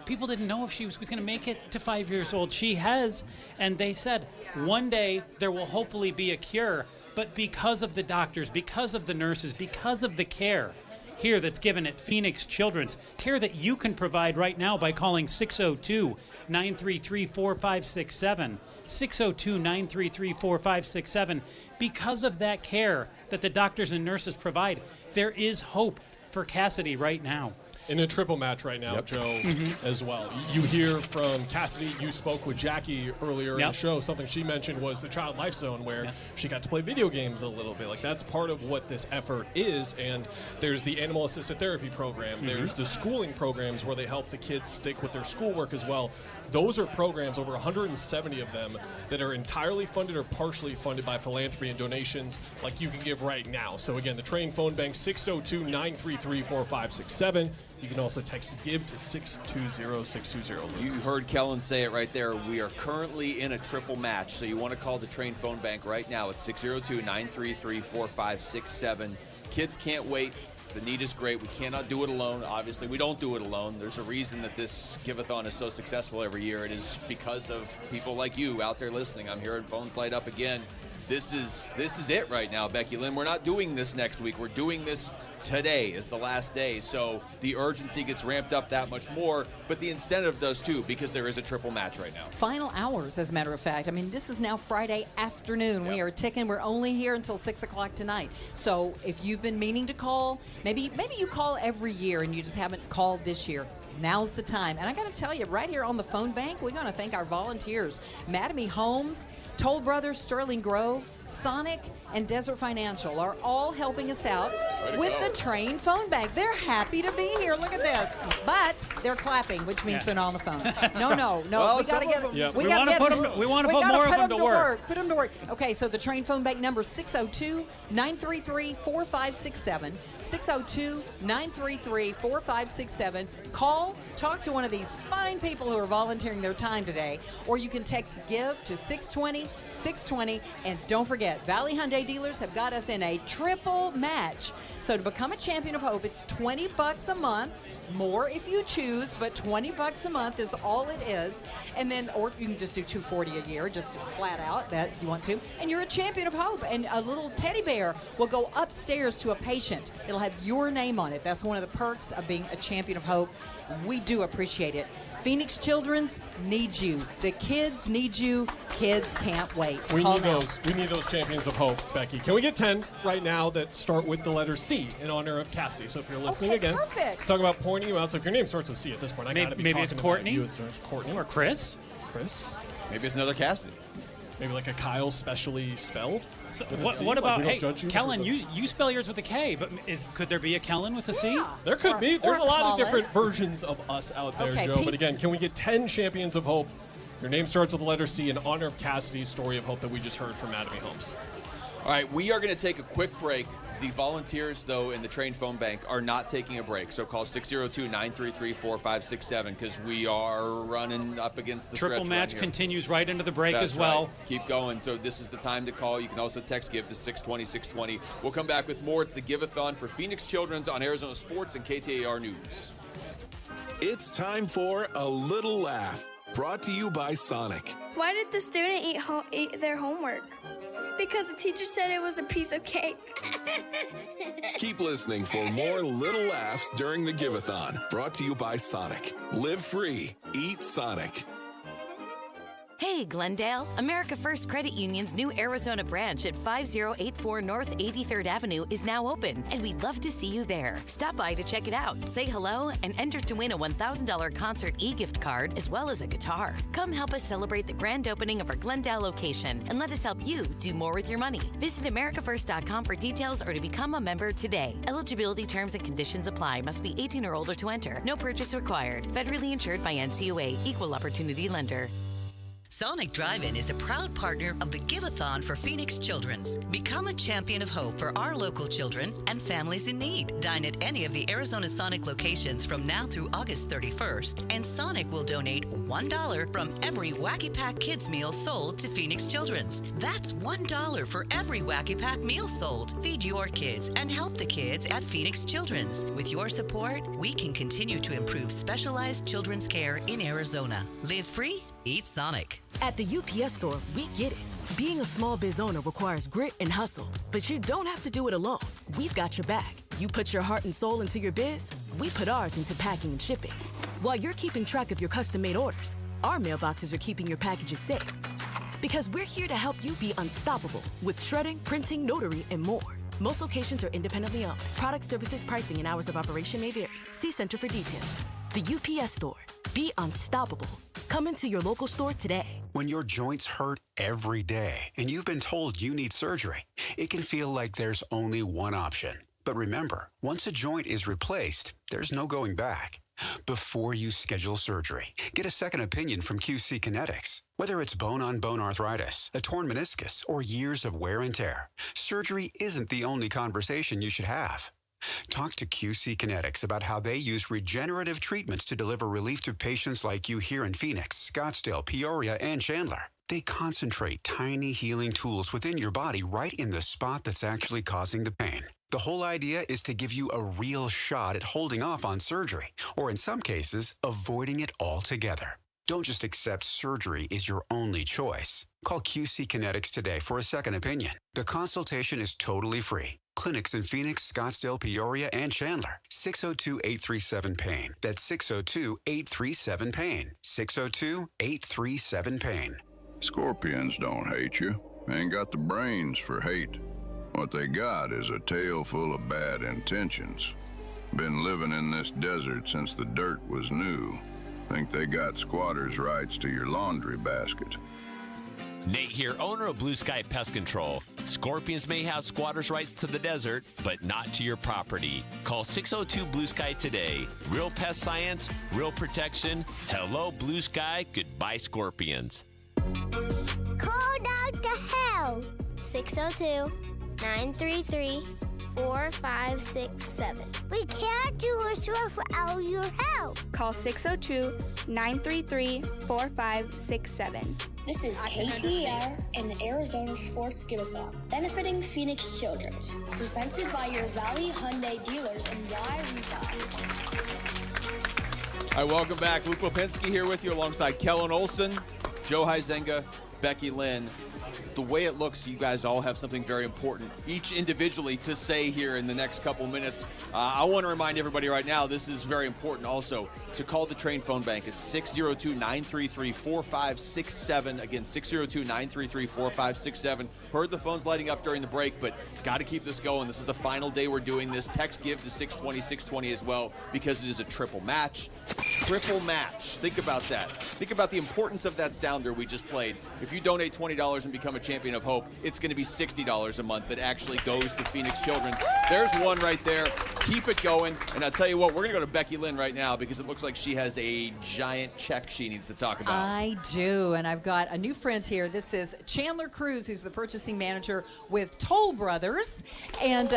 people didn't know if she was going to make it to 5 years old. She has, and they said one day there will hopefully be a cure. But because of the doctors, because of the nurses, because of the care here that's given at Phoenix Children's, care that you can provide right now by calling 602-933-4567. 602-933-4567. Because of that care that the doctors and nurses provide, there is hope for Cassidy right now. In a triple match right now, Joe, as well. You hear from Cassidy. You spoke with Jackie earlier in the show. Something she mentioned was the Child Life Zone, where she got to play video games a little bit. Like, that's part of what this effort is. And there's the animal assisted therapy program. There's the schooling programs where they help the kids stick with their schoolwork as well. Those are programs, over 170 of them, that are entirely funded or partially funded by philanthropy and donations like you can give right now. So again, the Train phone bank, 602-933-4567. You can also text GIVE to 620-620. You heard Kellen say it right there. We are currently in a triple match, so you want to call the Train phone bank right now at 602-933-4567. Kids can't wait. The need is great. We cannot do it alone. Obviously, we don't do it alone. There's a reason that this Give-A-Thon is so successful every year. It is because of people like you out there listening. I'm hearing phones light up again. this is it right now, Becky Lynn. We're not doing this next week. We're doing this today is the last day. So the urgency gets ramped up that much more, but the incentive does too, because there is a triple match right now. Final hours, as a matter of fact. I mean, this is now Friday afternoon. Yep. We are ticking. We're only here until 6 o'clock tonight. So if you've been meaning to call, maybe you call every year and you just haven't called this year. Now's the time. And I got to tell you, right here on the phone bank, we're going to thank our volunteers. Mattamy Homes, Toll Brothers, Sterling Grove, Sonic, and Desert Financial are all helping us out with the train phone bank. They're happy to be here. Look at this. But they're clapping, which means they're not on the phone. No. Well, we got to get them. We want to put more of them to work. Put them to work. Okay, so the train phone bank number 602-933-4567. 602-933-4567. Call, talk to one of these fine people who are volunteering their time today, or you can text GIVE to 620-620, and don't forget, Valley Hyundai dealers have got us in a triple match. So to become a Champion of Hope, it's $20 a month. More if you choose, but $20 a month is all it is. And then, or you can just do $240 a year, just flat out that if you want to. And you're a Champion of Hope, and a little teddy bear will go upstairs to a patient. It'll have your name on it. That's one of the perks of being a Champion of Hope. We do appreciate it. Phoenix Children's needs you. The kids need you. Kids can't wait. We Call need now. those. We need those champions of hope, Becky. Can we get 10 right now that start with the letter C in honor of Cassie? So if you're listening again, perfect. talk about pointing you out. So if your name starts with C at this point, I gotta be maybe talking it's about Courtney? you as Courtney Or Chris. Maybe it's another Cassidy. Maybe like a Kyle specially spelled. So with a what C? about, we don't hey, judge you Kellen, you spell yours with a K, but could there be a Kellen with a C? There could be. There's a lot of Colin. different versions of us out there, Okay, Joe. But again, can we get 10 champions of hope? Your name starts with the letter C in honor of Cassidy's story of hope that we just heard from Mattamy Homes. All right, we are going to take a quick break. The volunteers, though, in the train phone bank are not taking a break. So call 602-933-4567 because we are running up against the Triple stretch match run here. continues right into the break That's as well. Right. Keep going. So this is the time to call. You can also text GIVE to 620-620. We'll come back with more. It's the Give-A-Thon for Phoenix Children's on Arizona Sports and KTAR News. It's time for A Little Laugh, brought to you by Sonic. Why did the student eat their homework? Because the teacher said it was a piece of cake. Keep listening for more little laughs during the Give-A-Thon, brought to you by Sonic. Live free. Eat Sonic. Hey, Glendale. America First Credit Union's new Arizona branch at 5084 North 83rd Avenue is now open, and we'd love to see you there. Stop by to check it out, say hello, and enter to win a $1,000 concert e-gift card as well as a guitar. Come help us celebrate the grand opening of our Glendale location and let us help you do more with your money. Visit AmericaFirst.com for details or to become a member today. Eligibility terms and conditions apply. Must be 18 or older to enter. No purchase required. Federally insured by NCUA. Equal Opportunity Lender. Sonic Drive-In is a proud partner of the Give-A-Thon for Phoenix Children's. Become a champion of hope for our local children and families in need. Dine at any of the Arizona Sonic locations from now through August 31st, and Sonic will donate $1 from every Wacky Pack Kids meal sold to Phoenix Children's. That's $1 for every Wacky Pack meal sold. Feed your kids and help the kids at Phoenix Children's. With your support, we can continue to improve specialized children's care in Arizona. Live free, eat Sonic. At the UPS store, we get it. Being a small biz owner requires grit and hustle, but you don't have to do it alone. We've got your back. You put your heart and soul into your biz, we put ours into packing and shipping. While you're keeping track of your custom-made orders, our mailboxes are keeping your packages safe. Because we're here to help you be unstoppable with shredding, printing, notary, and more. Most locations are independently owned. Product, services, pricing, and hours of operation may vary. See Center for details. The UPS store. Be unstoppable. Come into your local store today. When your joints hurt every day and you've been told you need surgery, it can feel like there's only one option. But remember, once a joint is replaced, there's no going back. Before you schedule surgery, get a second opinion from QC Kinetics. Whether it's bone-on-bone arthritis, a torn meniscus, or years of wear and tear, surgery isn't the only conversation you should have. Talk to QC Kinetics about how they use regenerative treatments to deliver relief to patients like you here in Phoenix, Scottsdale, Peoria, and Chandler. They concentrate tiny healing tools within your body right in the spot that's actually causing the pain. The whole idea is to give you a real shot at holding off on surgery, or in some cases, avoiding it altogether. Don't just accept surgery is your only choice. Call QC Kinetics today for a second opinion. The consultation is totally free. Clinics in Phoenix, Scottsdale, Peoria, and Chandler. 602-837-PAIN. That's 602-837-PAIN. 602-837-PAIN. Scorpions don't hate you. Ain't got the brains for hate. What they got is a tail full of bad intentions. Been living in this desert since the dirt was new. Think they got squatters' rights to your laundry basket. Nate here, owner of Blue Sky Pest Control. Scorpions may have squatters' rights to the desert, but not to your property. Call 602-BLUE-SKY today. Real pest science, real protection. Hello, Blue Sky. Goodbye, scorpions. Call Dr. Hell. 602-933-4567. We can't do this without your help. Call 602-933-4567. This is KTAR and Arizona Sports Give-A-Thon, benefiting Phoenix Children's, presented by your Valley Hyundai dealers and Y-Refi. All right, welcome back. Luke Lipinski here with you alongside Kellen Olson, Joe Huizenga, Becky Lynn. The way it looks, you guys all have something very important, each individually, to say here in the next couple minutes. I want to remind everybody right now, this is very important also, to call the Train phone bank. It's 602-933-4567. Again, 602-933-4567. Heard the phones lighting up during the break, but got to keep this going. This is the final day we're doing this. Text GIVE to 620-620 as well, because it is a triple match. Triple match. Think about that. Think about the importance of that sounder we just played. If you donate $20 and become a champion of hope, it's going to be $60 a month that actually goes to Phoenix Children's. There's one right there. Keep it going. And I'll tell you what, we're going to go to Becky Lynn right now because it looks like she has a giant check she needs to talk about. I do, and I've got a new friend here. This is Chandler Cruz, who's the purchasing manager with Toll Brothers. And,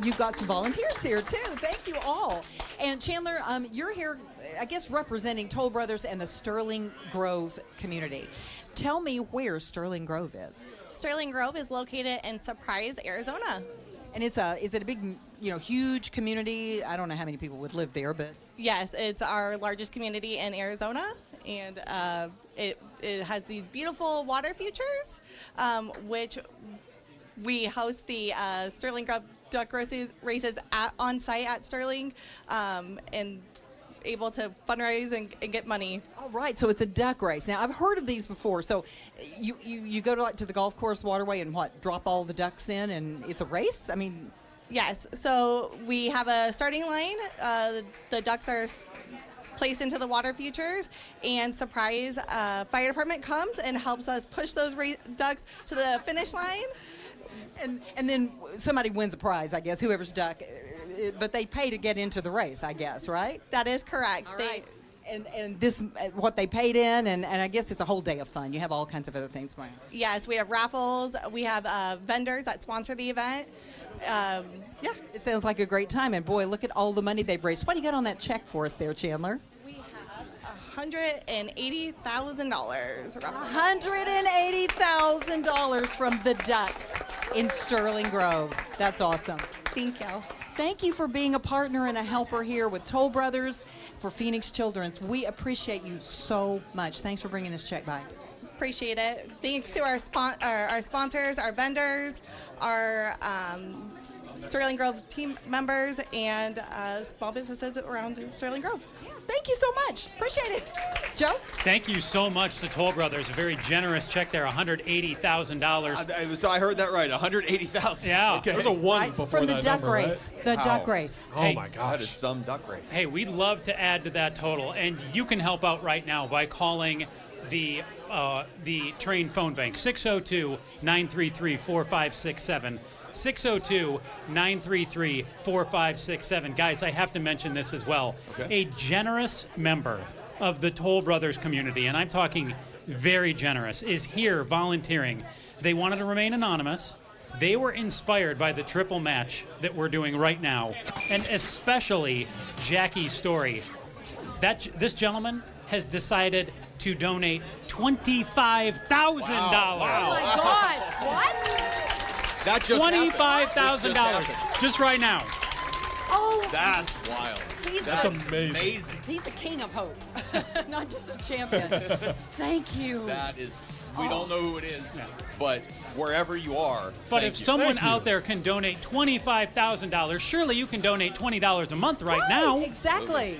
you've got some volunteers here, too. Thank you all. And Chandler, you're here, I guess, representing Toll Brothers and the Sterling Grove community. Tell me where Sterling Grove is. Sterling Grove is located in Surprise, Arizona. And is it a big, huge community? I don't know how many people would live there, but... Yes, it's our largest community in Arizona, and it has these beautiful water features, which we host the Sterling Grove duck races on site at Sterling, and able to fundraise and get money. All right, so it's a duck race. Now, I've heard of these before. So you go to the golf course waterway and drop all the ducks in, and it's a race? I mean... Yes, so we have a starting line. The ducks are placed into the water features, and Surprise Fire Department comes and helps us push those ducks to the finish line. And then somebody wins a prize, I guess, whoever's duck. But they pay to get into the race, I guess, right? That is correct. All right. And this, what they paid in, and I guess it's a whole day of fun. You have all kinds of other things going on. Yes, we have raffles. We have vendors that sponsor the event. Yeah. It sounds like a great time. And boy, look at all the money they've raised. What do you got on that check for us there, Chandler? We have $180,000. $180,000 from the Ducks in Sterling Grove. That's awesome. Thank you. Thank you for being a partner and a helper here with Toll Brothers for Phoenix Children's. We appreciate you so much. Thanks for bringing this check by. Appreciate it. Thanks to our sponsors, our vendors, our Sterling Grove team members, and small businesses around Sterling Grove. Yeah, thank you so much. Appreciate it. Joe? Thank you so much to Toll Brothers. A very generous check there, $180,000. So I heard that right, $180,000. Yeah. Okay. There's a one before From the that duck number, race. right? The Wow. duck race. Oh, my gosh. That is some duck race. Hey, we'd love to add to that total, and you can help out right now by calling the Train phone bank, 602-933-4567. 602-933-4567. Guys, I have to mention this as well. Okay. A generous member of the Toll Brothers community, and I'm talking very generous, is here volunteering. They wanted to remain anonymous. They were inspired by the triple match that we're doing right now, and especially Jackie's story. This gentleman has decided to donate $25,000. Oh, my gosh. What? That just $25,000 just right now. Oh. That's wild. That's amazing. He's the king of hope, not just a champion. Thank you. That is, we don't know who it is, but wherever you are. But if someone out there can donate $25,000, surely you can donate $20 a month right now. Exactly.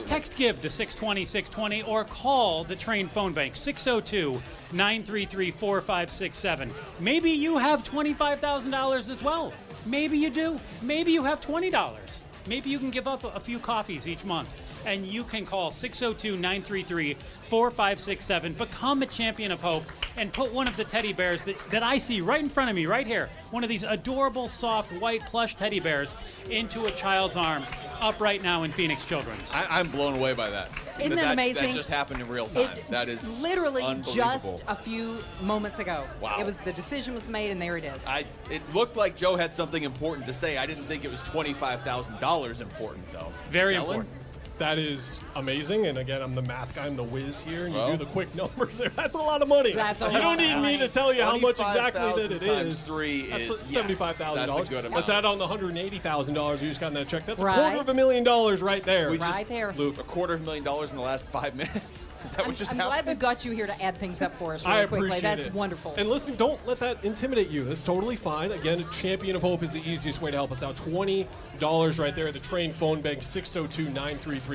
Text GIVE to 620-620 or call the Train phone bank, 602-933-4567. Maybe you have $25,000 as well. Maybe you do. Maybe you have $20. Maybe you can give up a few coffees each month. And you can call 602-933-4567. Become a champion of hope and put one of the teddy bears that I see right in front of me, right here, one of these adorable, soft, white plush teddy bears into a child's arms up right now in Phoenix Children's. I'm blown away by that. Isn't that amazing? That just happened in real time. That is literally unbelievable. just a few moments ago. Wow. The decision was made, and there it is. It looked like Joe had something important to say. I didn't think it was $25,000 important, though. Very important. That is amazing, and again, I'm the math guy, I'm the whiz here, and you do the quick numbers there. That's a lot of money. That's a you lot don't of need money. me to tell you how much exactly that it times is. 3 That's is $75,000. That's a good amount. Let's add on the $180,000 you just got in that check. That's Right. $250,000 right there. Right there. Luke, $250,000 in the last 5 minutes. Is that what just I'm happened? glad we got you here to add things up for us I really quickly. appreciate That's it. wonderful. And listen, don't let that intimidate you. That's totally fine. Again, Champion of Hope is the easiest way to help us out. $20 right there. The Train phone bank, 602-933-4567.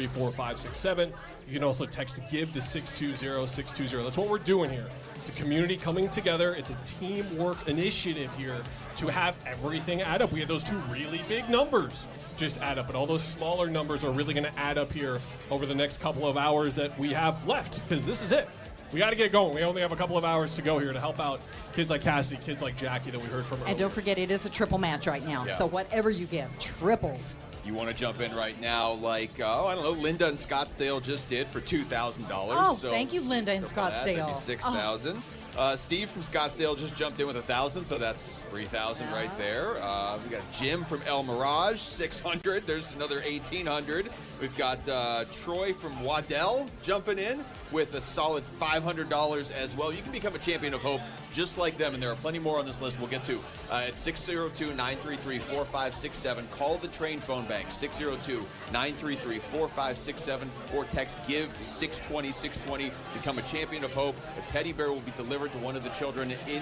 You can also text GIVE to 620-620. That's what we're doing here. It's a community coming together. It's a teamwork initiative here to have everything add up. We had those two really big numbers just add up, but all those smaller numbers are really going to add up here over the next couple of hours that we have left, because this is it. We got to get going. We only have a couple of hours to go here to help out kids like Cassie, kids like Jackie that we heard from earlier. And don't forget, it is a triple match right now. Yeah. So whatever you give, tripled. You want to jump in right now, like, I don't know, Linda in Scottsdale just did for $2,000. Oh, so thank you, Linda in triple that, that'd be Scottsdale. $6,000. Steve from Scottsdale just jumped in with $1,000, so that's $3,000 right there. We got Jim from El Mirage, $600. There's another $1,800. We've got Troy from Waddell jumping in with a solid $500 as well. You can become a champion of hope just like them, and there are plenty more on this list we'll get to. At 602-933-4567. Call the Train phone bank, 602-933-4567, or text GIVE to 620-620. Become a champion of hope. A teddy bear will be delivered to one of the children in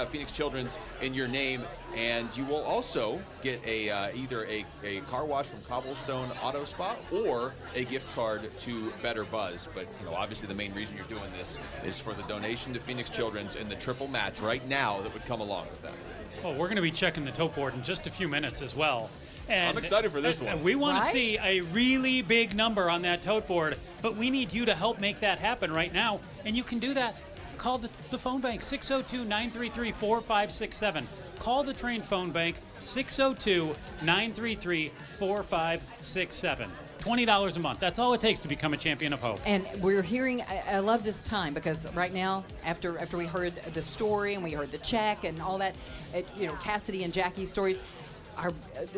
Phoenix Children's in your name, and you will also get either a car wash from Cobblestone Auto Spa or a gift card to Better Buzz. But obviously the main reason you're doing this is for the donation to Phoenix Children's and the triple match right now that would come along with that. Well, we're going to be checking the tote board in just a few minutes as well. And I'm excited for this one. We want Right? to see a really big number on that tote board, but we need you to help make that happen right now. And you can do that. Call the phone bank, 602-933-4567. Call the Train phone bank, 602-933-4567. $20 a month. That's all it takes to become a champion of hope. And we're hearing, I love this time, because right now, after we heard the story and we heard the check and all that, Cassidy and Jackie's stories,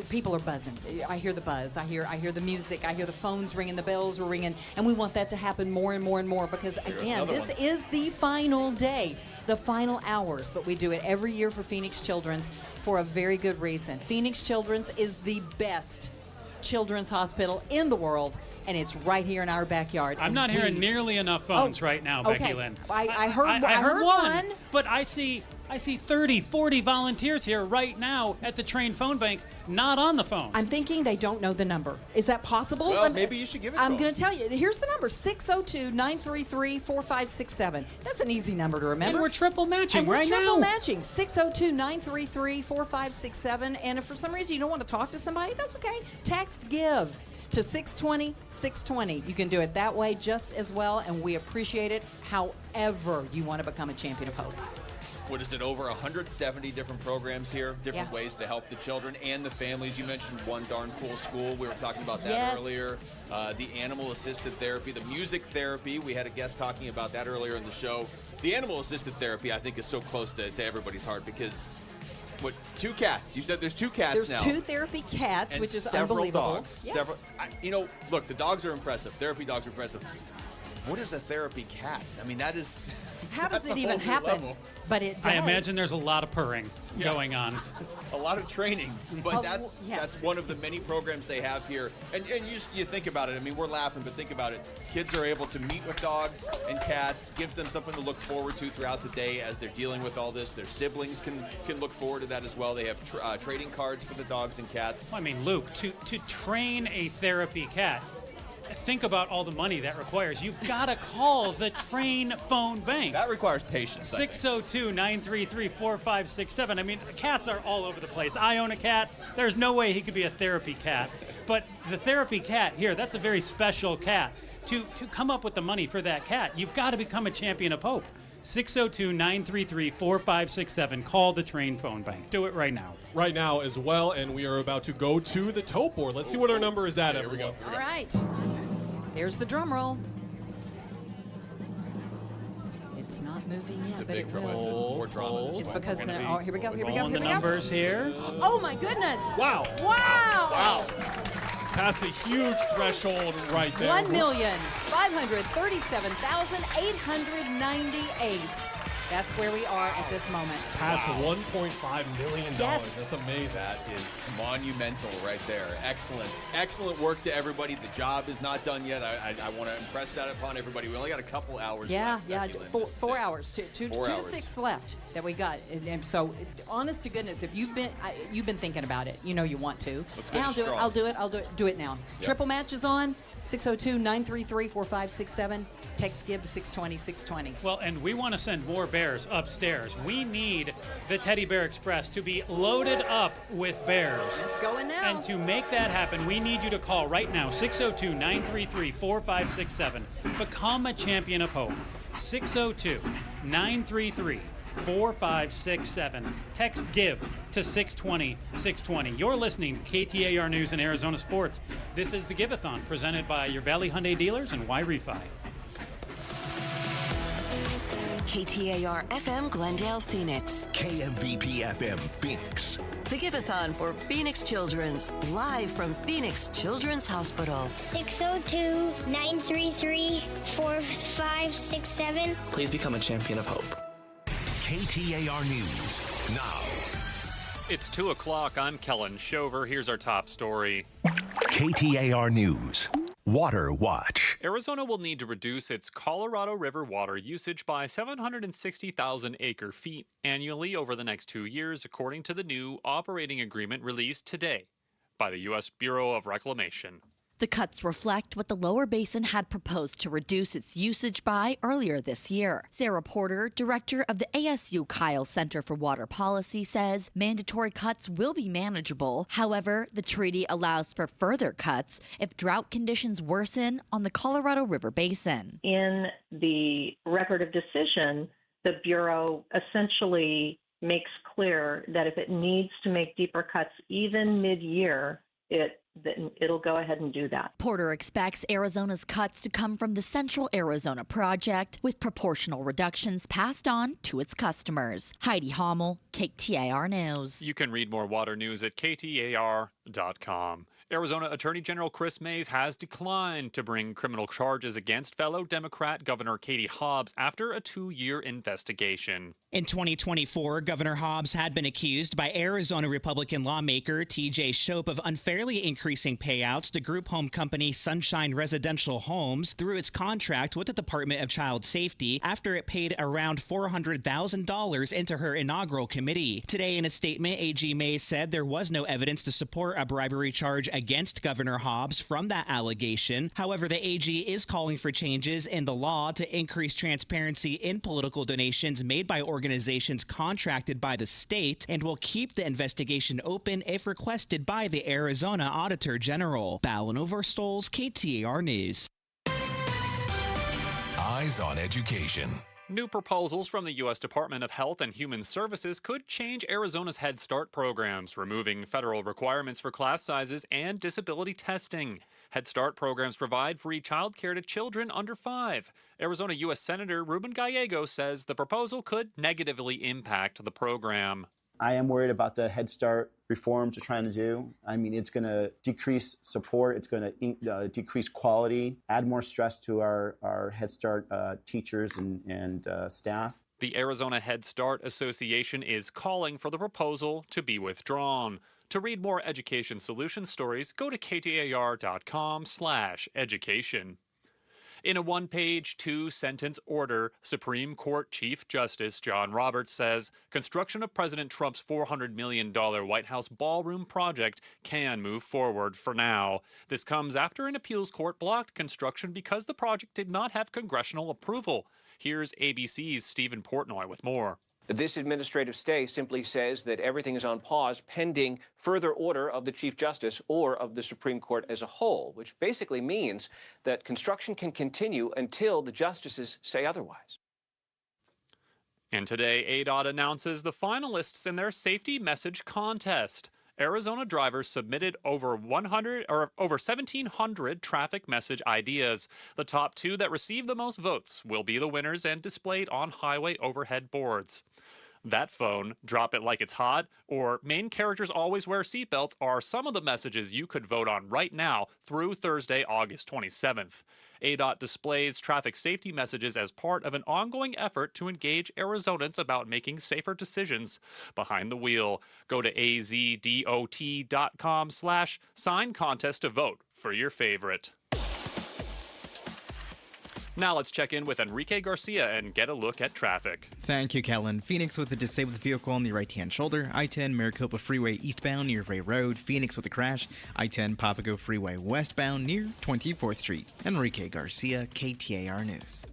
people are buzzing. I hear the buzz. I hear the music. I hear the phones ringing. The bells are ringing. And we want that to happen more and more and more, because, again, this is the final day, the final hours. But we do it every year for Phoenix Children's for a very good reason. Phoenix Children's is the best children's hospital in the world, and it's right here in our backyard. I'm not hearing nearly enough phones right now, okay. Becky Lynn. I heard one. But I see 30, 40 volunteers here right now at the Train phone bank, not on the phone. I'm thinking they don't know the number. Is that possible? Well, maybe you should give it to I'm them. going to tell you. Here's the number, 602-933-4567. That's an easy number to remember. And we're triple matching and we're right triple now. matching, 602-933-4567. And if for some reason you don't want to talk to somebody, that's okay. Text GIVE to 620-620. You can do it that way just as well, and we appreciate it however you want to become a champion of hope. What is it, over 170 different programs here, different ways to help the children and the families. You mentioned one darn cool school. We were talking about that earlier. The animal-assisted therapy, the music therapy. We had a guest talking about that earlier in the show. The animal-assisted therapy, I think, is so close to everybody's heart, because, two cats? You said there's two cats now. There's two therapy cats, and which is several unbelievable. Dogs. Yes. Look, the dogs are impressive. Therapy dogs are impressive. What is a therapy cat? I mean, that is How does That's it a even whole new happen? level. But it does. I imagine there's a lot of purring going on. A lot of training, but Oh, that's yes. one of the many programs they have here. And you think about it. I mean, we're laughing, but think about it. Kids are able to meet with dogs and cats, gives them something to look forward to throughout the day as they're dealing with all this. Their siblings can look forward to that as well. They have trading cards for the dogs and cats. Well, I mean, Luke, to train a therapy cat, think about all the money that requires. You've got to call the Train Phone Bank. That requires patience. 602-933-4567. I mean, cats are all over the place. I own a cat. There's no way he could be a therapy cat. But the therapy cat here, that's a very special cat. To come up with the money for that cat, you've got to become a champion of hope. 602-933-4567. Call the Train Phone Bank. Do it right now. Right now as well, and we are about to go to the tote board. Let's see what our number is at, everyone. All right. There's the drum roll. It's not moving yet, but it will. More drama. It's because here we go. Here we go. Calling Here the we go. numbers here. Oh my goodness! Wow. Wow! Past a huge threshold right there. 1,537,898. That's where we are at this moment. Past $1.5 million. Yes. That's amazing. That is monumental right there. Excellent work to everybody. The job is not done yet. I want to impress that upon everybody. We only got a couple hours left. Yeah. Becky Lynn. 4 hours. Two to hours. 6 left that we got. And so, honest to goodness, if you've been thinking about it, you know you want to. Let's and finish I'll do it. strong. Do it now. Yep. Triple match is on. 602-933-4567. Text Give to 620-620. Well, and we want to send more bears upstairs. We need the Teddy Bear Express to be loaded up with bears. It's going now. And to make that happen, we need you to call right now, 602-933-4567. Become a champion of hope. 602-933-4567. Text GIVE to 620-620. You're listening to KTAR News and Arizona Sports. This is the Give-A-Thon, presented by your Valley Hyundai dealers and Y-Refi. KTAR FM Glendale, Phoenix. KMVP FM Phoenix. The Give-A-Thon for Phoenix Children's, live from Phoenix Children's Hospital. 602-933-4567. Please become a champion of hope. KTAR News now. It's 2 o'clock. I'm Kellen Shover. Here's our top story. KTAR News. Water Watch. Arizona will need to reduce its Colorado River water usage by 760,000 acre-feet annually over the next 2 years, according to the new operating agreement released today by the U.S. Bureau of Reclamation. The cuts reflect what the lower basin had proposed to reduce its usage by earlier this year. Sarah Porter, director of the ASU Kyle Center for Water Policy, says mandatory cuts will be manageable. However, the treaty allows for further cuts if drought conditions worsen on the Colorado River Basin. In the record of decision, the Bureau essentially makes clear that if it needs to make deeper cuts even mid-year, it'll go ahead and do that. Porter expects Arizona's cuts to come from the Central Arizona Project, with proportional reductions passed on to its customers. Heidi Hommel, KTAR News. You can read more water news at KTAR.com. Arizona Attorney General Chris Mays has declined to bring criminal charges against fellow Democrat Governor Katie Hobbs after a 2-year investigation. In 2024, Governor Hobbs had been accused by Arizona Republican lawmaker T.J. Shope of unfairly increasing payouts to group home company Sunshine Residential Homes through its contract with the Department of Child Safety after it paid around $400,000 into her inaugural committee. Today, in a statement, AG Mays said there was no evidence to support a bribery charge against Governor Hobbs from that allegation. However, the AG is calling for changes in the law to increase transparency in political donations made by organizations contracted by the state, and will keep the investigation open if requested by the Arizona Auditor General. Balino Verstols, KTAR News. Eyes on Education. New proposals from the U.S. Department of Health and Human Services could change Arizona's Head Start programs, removing federal requirements for class sizes and disability testing. Head Start programs provide free child care to children under 5. Arizona U.S. Senator Ruben Gallego says the proposal could negatively impact the program. I am worried about the Head Start reforms they're trying to do. I mean, it's going to decrease support. It's going to decrease quality, add more stress to our Head Start teachers and staff. The Arizona Head Start Association is calling for the proposal to be withdrawn. To read more education solution stories, go to ktar.com/education. In a one-page, two-sentence order, Supreme Court Chief Justice John Roberts says construction of President Trump's $400 million White House ballroom project can move forward for now. This comes after an appeals court blocked construction because the project did not have congressional approval. Here's ABC's Stephen Portnoy with more. This administrative stay simply says that everything is on pause pending further order of the Chief Justice or of the Supreme Court as a whole, which basically means that construction can continue until the justices say otherwise. And today, ADOT announces the finalists in their safety message contest. Arizona drivers submitted over 1,700 traffic message ideas. The top two that receive the most votes will be the winners and displayed on highway overhead boards. That phone, drop it like it's hot, or main characters always wear seatbelts are some of the messages you could vote on right now through Thursday, August 27th. ADOT displays traffic safety messages as part of an ongoing effort to engage Arizonans about making safer decisions behind the wheel. Go to azdot.com/sign contest to vote for your favorite. Now let's check in with Enrique Garcia and get a look at traffic. Thank you, Kellen. Phoenix with a disabled vehicle on the right-hand shoulder. I-10 Maricopa Freeway eastbound near Ray Road. Phoenix with a crash. I-10 Papago Freeway westbound near 24th Street. Enrique Garcia, KTAR News.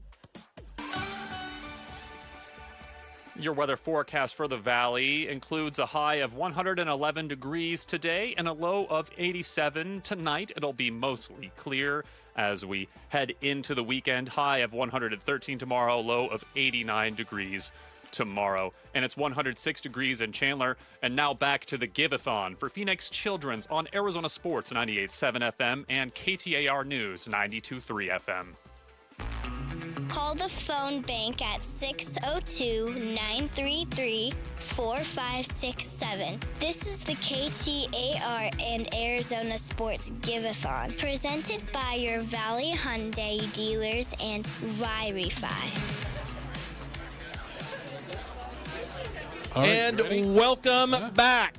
Your weather forecast for the valley includes a high of 111 degrees today and a low of 87 tonight. It'll be mostly clear as we head into the weekend. High of 113 tomorrow, low of 89 degrees tomorrow. And it's 106 degrees in Chandler. And now back to the Give-A-Thon for Phoenix Children's on Arizona Sports 98.7 FM and KTAR News 92.3 FM. Call the phone bank at 602-933-4567. This is the KTAR and Arizona Sports Give-A-Thon, presented by your Valley Hyundai dealers and Wi-Fi. And welcome back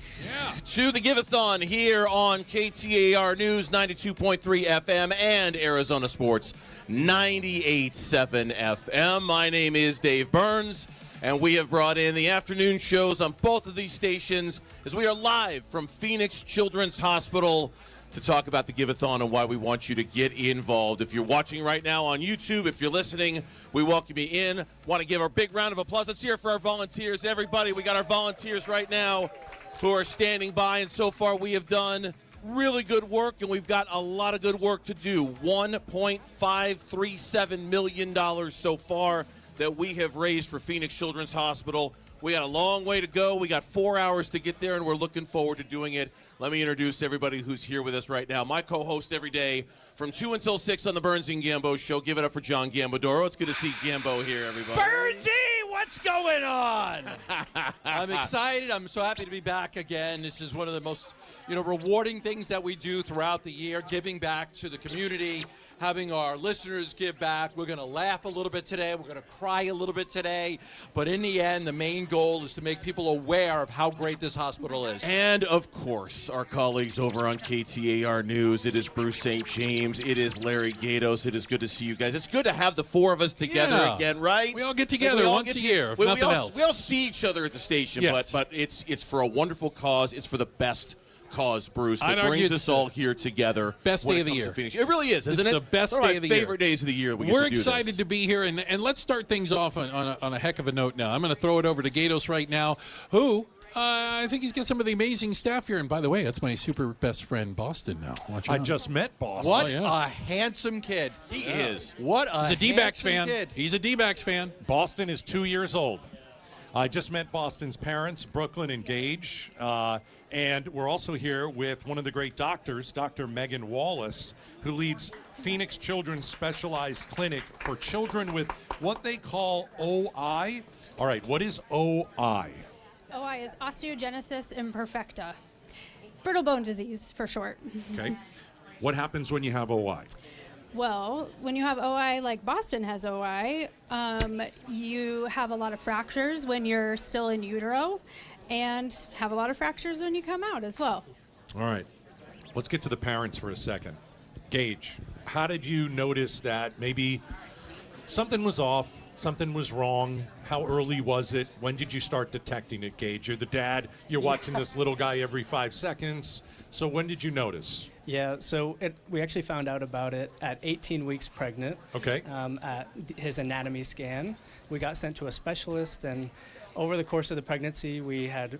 to the Give-A-Thon here on KTAR News 92.3 FM and Arizona Sports 98.7 FM. My name is Dave Burns, and we have brought in the afternoon shows on both of these stations as we are live from Phoenix Children's Hospital to talk about the Give-A-Thon and why we want you to get involved. If you're watching right now on YouTube, if you're listening, we welcome you in. Want to give a big round of applause. Let's hear it for our volunteers. Everybody, we got our volunteers right now who are standing by, and so far we have done really good work, and we've got a lot of good work to do. $1.537 million so far that we have raised for Phoenix Children's Hospital. We got a long way to go. We got 4 hours to get there, and we're looking forward to doing it. Let me introduce everybody who's here with us right now. My co-host every day from 2 until 6 on the Burns and Gambo Show. Give it up for John Gambadoro. It's good to see Gambo here, everybody. Burnsy, what's going on? I'm excited. I'm so happy to be back again. This is one of the most, rewarding things that we do throughout the year, giving back to the community, having our listeners give back. We're going to laugh a little bit today. We're going to cry a little bit today. But in the end, the main goal is to make people aware of how great this hospital is. And, of course, our colleagues over on KTAR News. It is Bruce St. James. It is Larry Gatos. It is good to see you guys. It's good to have the four of us together again, right? We all get together once a year, if nothing else. We all see each other at the station, but it's for a wonderful cause. It's for the best cause, Bruce, that brings us all here together. Best day of the year. It really is, isn't it? It's the best day of the year. Favorite days of the year. We're excited to be here, and let's start things off on a heck of a note now. I'm going to throw it over to Gatos right now, who I think he's got some of the amazing staff here. And by the way, that's my super best friend, Boston, now. I just met Boston. What a handsome kid. He is. What a He's a D-backs fan. Kid. He's a D-backs fan. Boston is 2 years old. I just met Boston's parents, Brooklyn and Gage, and we're also here with one of the great doctors, Dr. Megan Wallace, who leads Phoenix Children's Specialized Clinic for children with what they call OI. All right, what is OI? OI OI is osteogenesis imperfecta. Brittle bone disease, for short. Okay. What happens when you have OI? Well, when you have OI like Boston has OI, you have a lot of fractures when you're still in utero and have a lot of fractures when you come out as well. All right. Let's get to the parents for a second. Gage, how did you notice that maybe something was off, something was wrong? How early was it? When did you start detecting it, Gage? You're the dad. You're watching this little guy every 5 seconds. So when did you notice? Yeah, so we actually found out about it at 18 weeks pregnant. Okay. At his anatomy scan. We got sent to a specialist, and over the course of the pregnancy, we had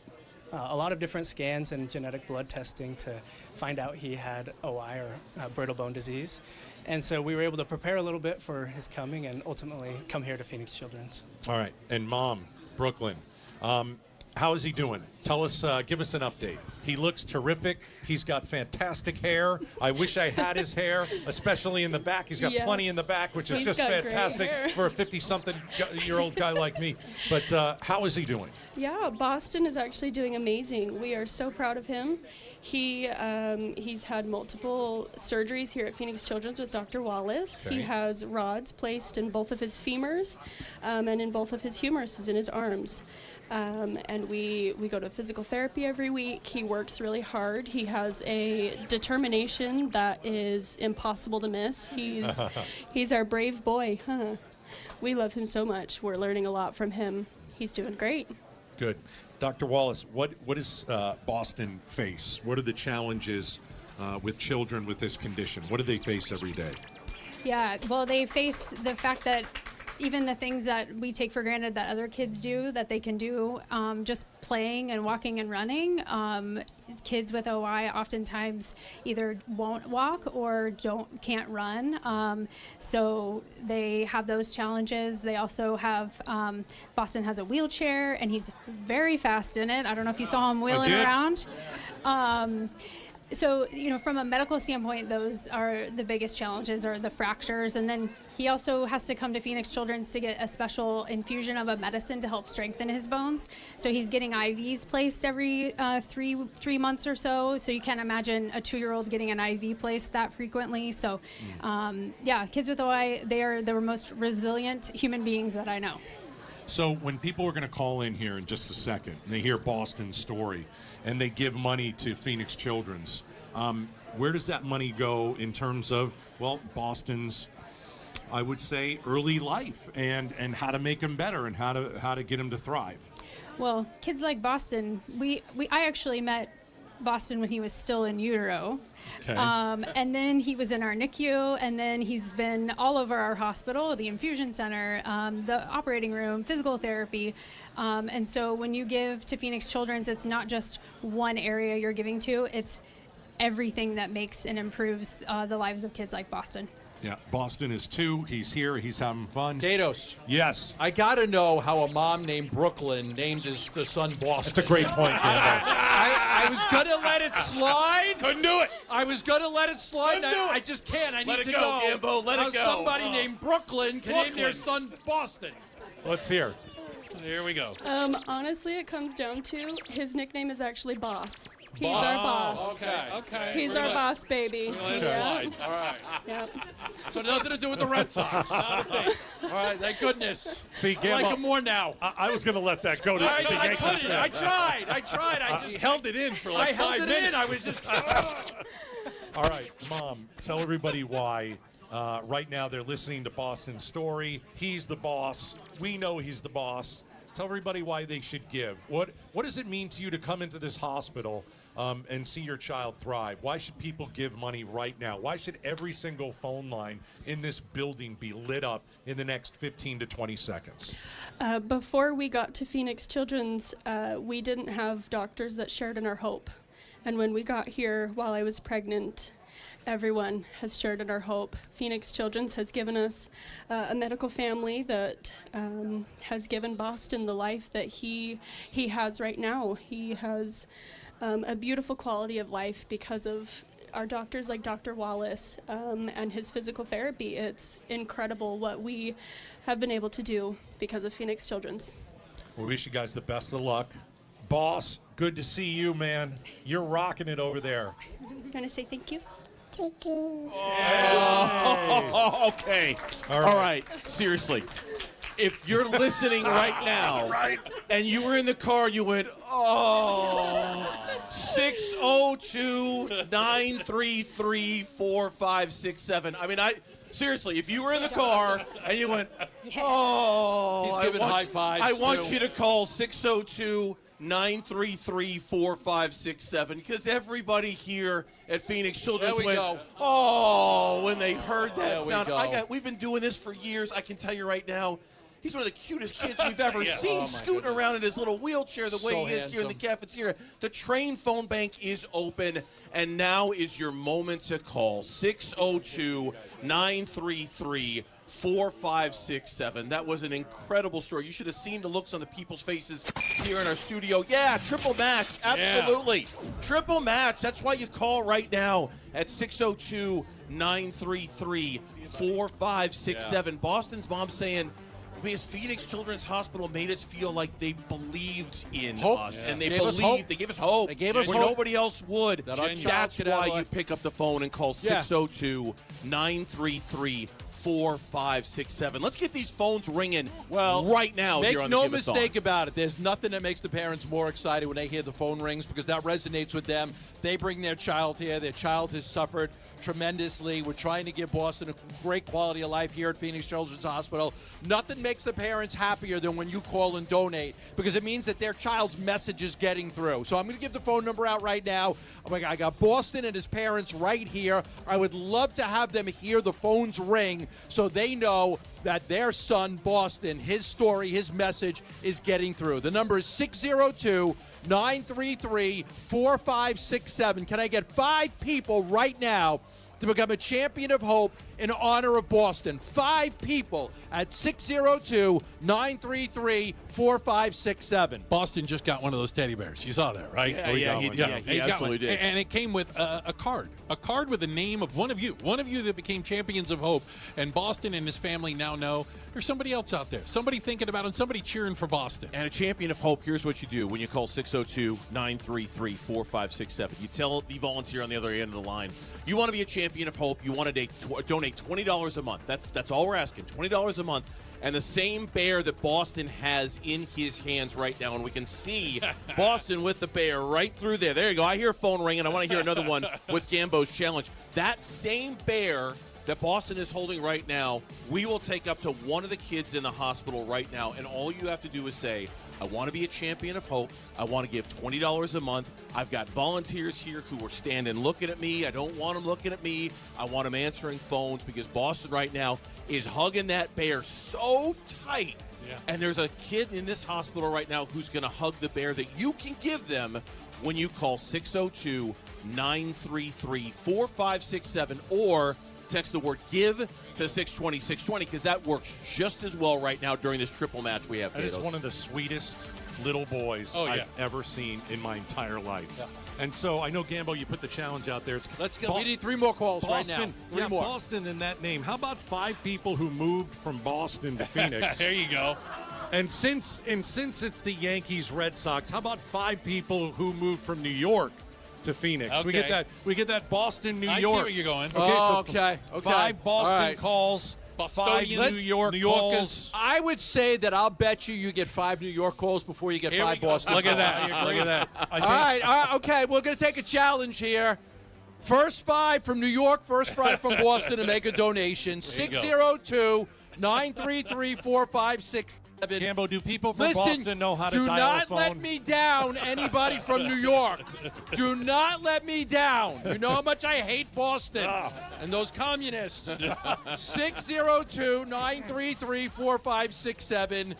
a lot of different scans and genetic blood testing to find out he had OI, or brittle bone disease. And so we were able to prepare a little bit for his coming and ultimately come here to Phoenix Children's. All right. And Mom, Brooklyn, how is he doing? Tell us, give us an update. He looks terrific. He's got fantastic hair. I wish I had his hair, especially in the back. He's got plenty in the back, which is just fantastic for a 50-something-year-old guy like me. But how is he doing? Yeah, Boston is actually doing amazing. We are so proud of him. He's had multiple surgeries here at Phoenix Children's with Dr. Wallace. Okay. He has rods placed in both of his femurs and in both of his humeruses in his arms. And we go to physical therapy every week. He works really hard. He has a determination that is impossible to miss. He's our brave boy, huh? We love him so much. We're learning a lot from him. He's doing great. Good. Dr. Wallace, what does Boston face? What are the challenges with children with this condition? What do they face every day? Yeah, well, they face the fact that even the things that we take for granted that other kids do, that they can do, just playing and walking and running. Kids with OI oftentimes either won't walk or can't run. So they have those challenges. They also have, Boston has a wheelchair, and he's very fast in it. I don't know if you saw him wheeling around. So, from a medical standpoint, those are the biggest challenges, are the fractures. And then he also has to come to Phoenix Children's to get a special infusion of a medicine to help strengthen his bones. So he's getting IVs placed every three months or so. So you can't imagine a 2-year-old getting an IV placed that frequently. So, kids with OI, they are the most resilient human beings that I know. So when people are going to call in here in just a second, and they hear Boston's story, and they give money to Phoenix Children's, where does that money go in terms of, Boston's, I would say, early life and how to make him better and how to get him to thrive? Well, kids like Boston, I actually met Boston when he was still in utero. Okay. And then he was in our NICU, and then he's been all over our hospital, the infusion center, the operating room, physical therapy. And so when you give to Phoenix Children's, it's not just one area you're giving to, it's everything that makes and improves the lives of kids like Boston. Yeah, Boston is 2. He's here. He's having fun. Gatos. Yes. I got to know how a mom named Brooklyn named the son Boston. That's a great point, I was going to let it slide. Couldn't do it. I was going to let it slide. I just can't. I need to know. Gimbo. Let it go. Somebody named Brooklyn can name their son Boston. Let's hear. Here we go. Honestly, it comes down to his nickname is actually Boss. He's our boss. Okay. He's our boss, baby. Yeah. All right. Yep. So nothing to do with the Red Sox. All right, thank goodness. See, I like him more now. I was going to let that go to I couldn't. I tried. I just held it in for like 5 minutes. I held it in. I was just. All right, Mom, tell everybody why. Right now they're listening to Boston's story. He's the boss. We know he's the boss. Tell everybody why they should give. What does it mean to you to come into this hospital and see your child thrive? Why should people give money right now? Why should every single phone line in this building be lit up in the next 15 to 20 seconds? Before we got to Phoenix Children's, we didn't have doctors that shared in our hope. And when we got here while I was pregnant, everyone has shared in our hope. Phoenix Children's has given us a medical family that has given Boston the life that he has right now. He has a beautiful quality of life because of our doctors like Dr. Wallace and his physical therapy. It's incredible what we have been able to do because of Phoenix Children's. We wish you guys the best of luck. Boss, good to see you, man. You're rocking it over there. You want to say thank you? Thank you. Oh, okay. All All right. Seriously. If you're listening right now and you were in the car and you went, 602-933-4567. I mean, seriously, if you were in the car and you went, He's giving high fives, I want too. you to call 602-933-4567 because everybody here at Phoenix Children's There we went, go. when they heard that There we sound. go. We've been doing this for years. I can tell you right now, he's one of the cutest kids we've ever Yeah. seen, Oh, my scooting goodness. around in his little wheelchair the way So he is here in the handsome. cafeteria. The train phone bank is open, and now is your moment to call. 602-933-4567. That was an incredible story. You should have seen the looks on the people's faces here in our studio. Yeah, triple match. Absolutely. Triple match. That's why you call right now at 602-933-4567. Boston's mom saying, because Phoenix Children's Hospital made us feel like they believed in Hope. us. Yeah. And they Gave us hope. believed. They gave us hope. They gave us where hope. nobody else would. That our child That's could have why life. you pick up the phone and call Yeah. 602-933-4567. Let's get these phones ringing right now Make here on no the Give-A-Thon. mistake about it. There's nothing that makes the parents more excited when they hear the phone rings because that resonates with them. They bring their child here. Their child has suffered tremendously. We're trying to give Boston a great quality of life here at Phoenix Children's Hospital. Nothing makes the parents happier than when you call and donate because it means that their child's message is getting through. So I'm going to give the phone number out right now. Oh my God, I got Boston and his parents right here. I would love to have them hear the phones ring so they know that their son, Boston, his story, his message is getting through. The number is 602-933-4567. Can I get 5 people right now to become a champion of hope in honor of Boston? 5 people at 602-933-4567. Boston just got one of those teddy bears. You saw that, right? Yeah, he He's got absolutely one. did. And it came with a card with the name of one of you that became champions of hope. And Boston and his family now know there's somebody else out there, somebody thinking about him, somebody cheering for Boston. And a champion of hope, here's what you do when you call 602-933-4567. You tell the volunteer on the other end of the line, you want to be a champion of hope, you want to donate $20 a month. That's all we're asking, $20 a month. And the same bear that Boston has in his hands right now, and we can see Boston with the bear right through there. There you go. I hear a phone ringing. I want to hear another one with Gambo's challenge. That same bear that Boston is holding right now, we will take up to one of the kids in the hospital right now, and all you have to do is say, I want to be a champion of hope. I want to give $20 a month. I've got volunteers here who are standing looking at me. I don't want them looking at me. I want them answering phones because Boston right now is hugging that bear so tight. Yeah. And there's a kid in this hospital right now who's going to hug the bear that you can give them when you call 602-933-4567 or text the word GIVE to 620-620 because that works just as well right now during this triple match we have. That is Gatos. one of the sweetest little boys I've ever seen in my entire life. Yeah. And so I know, Gambo, you put the challenge out there. Let's go. We need 3 more calls Boston, right now. 3 more. Boston in that name. How about 5 people who moved from Boston to Phoenix? There you go. And since it's the Yankees, Red Sox, how about 5 people who moved from New York to Phoenix? Okay. We get that Boston, New I see York. where you're going. Okay. 5 Boston All right. calls. 5 Bostonians, New York New Yorkers. calls. I would say that I'll bet you get 5 New York calls before you get Here we 5 go. Boston Look at calls. that. Look at that. I All right, okay, we're going to take a challenge here. First 5 from New York, first 5 from Boston to make a donation. There you 602-933-4567. Gambo, do people from Listen, Boston know how to do dial not a phone? let me down, anybody from New York. Do not let me down. You know how much I hate Boston and those communists. 602-933-4567.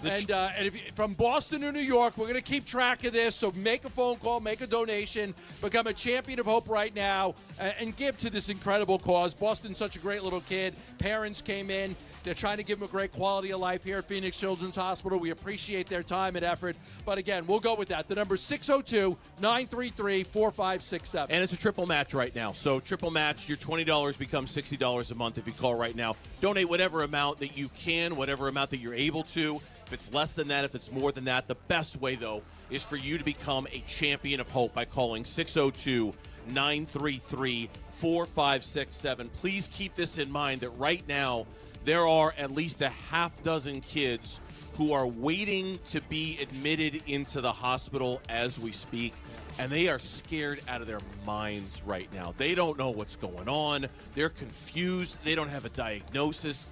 And if you, from Boston to New York, we're going to keep track of this. So make a phone call, make a donation, become a champion of hope right now, and give to this incredible cause. Boston's such a great little kid. Parents came in. They're trying to give him a great quality of life here at Phoenix Children's Hospital. We appreciate their time and effort. But again, we'll go with that. The number is 602-933-4567. And it's a triple match right now. So triple match, your $20 becomes $60 a month if you call right now. Donate whatever amount that you can, whatever amount that you're able to. If it's less than that, if it's more than that, the best way, though, is for you to become a champion of hope by calling 602-933-4567. Please keep this in mind that right now there are at least a half dozen kids who are waiting to be admitted into the hospital as we speak, and they are scared out of their minds right now. They don't know what's going on. They're confused. They don't have a diagnosis.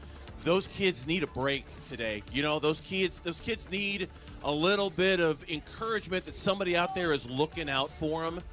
Those kids need a break today. You know, those kids need a little bit of encouragement that somebody out there is looking out for them.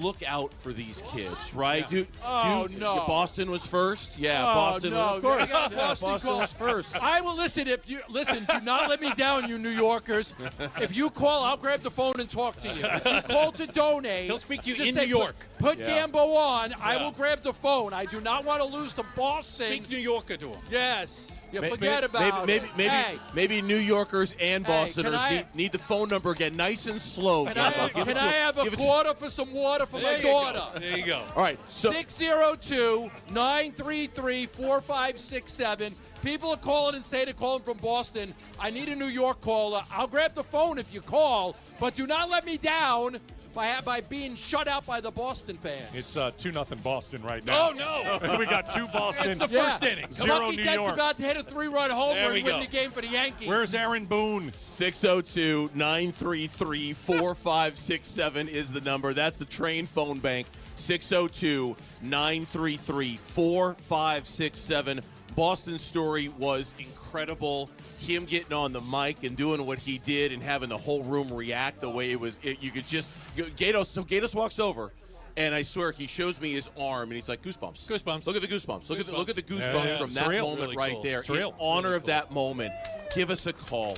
Look out for these kids, right? No. Boston was first. Yeah, Oh, Boston. no. Of course. Yeah, Boston was first. I will listen. If you listen, do not let me down, you New Yorkers. If you call, I'll grab the phone and talk to you. If you call to donate, He'll speak to you just in say, New York. Put Yeah. Gambo on. I Yeah. will grab the phone. I do not want to lose to Boston. Speak New Yorker to him. Yes. You May- forget may- about maybe, it. maybe, Hey, maybe New Yorkers and Hey, Bostoners can I- need the phone number again, nice and slow. can Gambo. I, Give it can to I him. have a Give it to- quarter for some water for There my you go. daughter? There you go. All right, so 602-933-4567. People are calling and say they're calling from Boston. I need a New York caller. I'll grab the phone if you call, but do not let me down by being shut out by the Boston fans. It's 2-0 Boston right now. Oh, no. We got 2 Boston. It's the first inning. 0 Lucky New Deck's York. about to hit a 3-run homer There we and win go. the game for the Yankees. Where's Aaron Boone? 602-933-4567 is the number. That's the Train phone bank. 602-933-4567. Boston's story was incredible. Him getting on the mic and doing what he did and having the whole room react the way it was. You could just Gatos walks over, and I swear he shows me his arm, and he's like, goosebumps. Goosebumps. Look at the goosebumps. Look at the goosebumps Yeah. from It's that real. moment Really right cool. there. It's real. In honor of that moment, give us a call.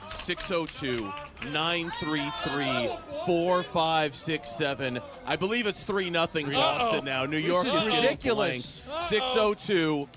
602-933-4567. I believe it's 3-0 Boston now. New York is is getting ridiculous. blanked.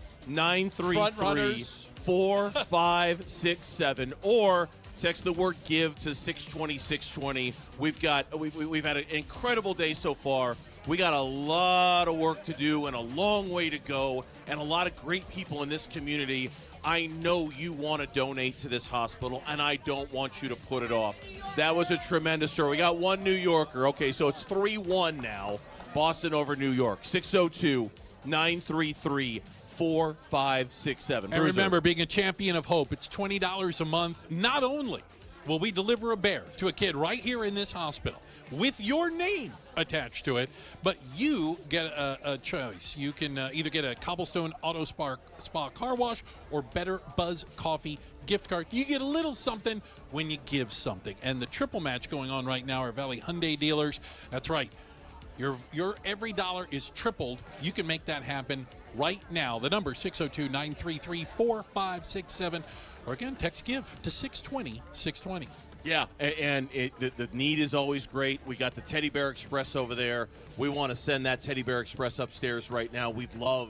602-933-4567 or text the word give to 620-620. We've had an incredible day so far. We got a lot of work to do and a long way to go and a lot of great people in this community. I know you want to donate to this hospital, and I don't want you to put it off. That was a tremendous story. We got one New Yorker. Okay, so it's 3-1 now. Boston over New York. 602-933-4567. And remember, being a champion of hope, it's $20 a month. Not only will we deliver a bear to a kid right here in this hospital with your name attached to it, but you get a choice. You can either get a Cobblestone Auto Spa car wash or Better Buzz Coffee gift card. You get a little something when you give something. And the triple match going on right now are Valley Hyundai dealers. That's right. Your every dollar is tripled. You can make that happen right now. The number 602-933-4567. Or again, text give to 620-620. Yeah, and the need is always great. We got the Teddy Bear Express over there. We want to send that Teddy Bear Express upstairs right now. We'd love.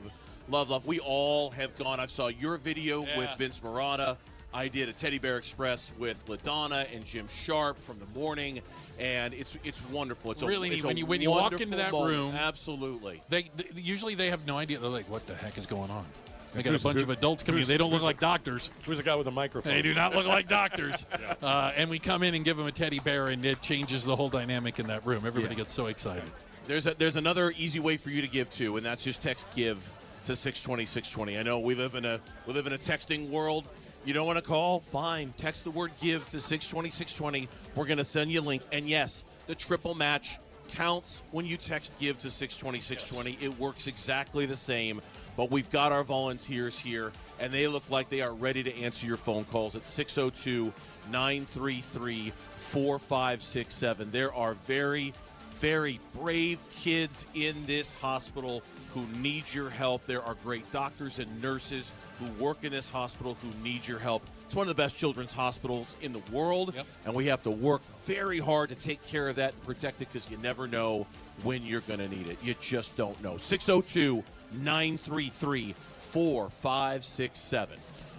We all have gone. I saw your video with Vince Marotta. I did a Teddy Bear Express with LaDonna and Jim Sharp from the morning, and it's wonderful. It's really neat. when you walk into that moment. room. Absolutely. They usually they have no idea. They're like, what the heck is going on? They got a Who's- bunch of adults coming in. They don't look like doctors. Who's the guy with the microphone? They do not look like doctors. And we come in and give them a teddy bear, and it changes the whole dynamic in that room. Everybody gets so excited. There's another easy way for you to give too, and that's just text give to 620-620. I know we live in a texting world. You don't want to call? Fine. Text the word give to 620-620. We're going to send you a link. And yes, the triple match counts when you text give to 620-620. Yes. It works exactly the same. But we've got our volunteers here, and they look like they are ready to answer your phone calls at 602-933-4567. There are very, very brave kids in this hospital who need your help. There are great doctors and nurses who work in this hospital who need your help. It's one of the best children's hospitals in the world, and we have to work very hard to take care of that and protect it because you never know when you're going to need it. You just don't know. 602-933-4567.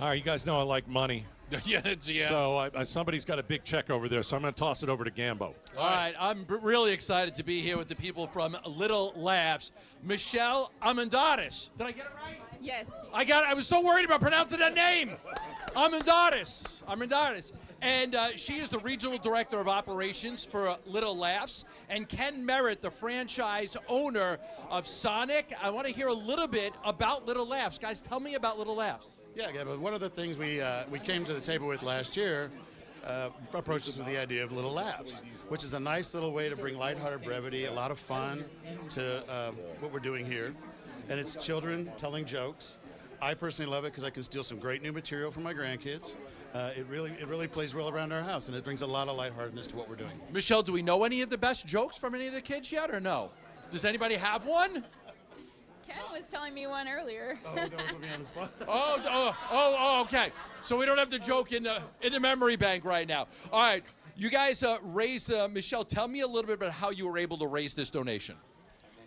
All right, you guys know I like money. Yeah. So somebody's got a big check over there, so I'm going to toss it over to Gambo. All right, I'm really excited to be here with the people from Little Laughs. Michelle Amendaris. Did I get it right? Yes. I was so worried about pronouncing that name. Armendariz. And she is the regional director of operations for Little Laughs. And Ken Merritt, the franchise owner of Sonic. I want to hear a little bit about Little Laughs. Guys, tell me about Little Laughs. Yeah, again, one of the things we came to the table with last year approached us with the idea of Little Laughs, which is a nice little way to bring lighthearted brevity, a lot of fun to what we're doing here. And it's children telling jokes. I personally love it because I can steal some great new material from my grandkids. It really plays well around our house, and it brings a lot of lightheartedness to what we're doing. Michelle, do we know any of the best jokes from any of the kids yet, or no? Does anybody have one? Ken was telling me one earlier. Oh, don't put me on the spot. Okay. So we don't have the joke in the memory bank right now. All right, you guys raised. Michelle, tell me a little bit about how you were able to raise this donation.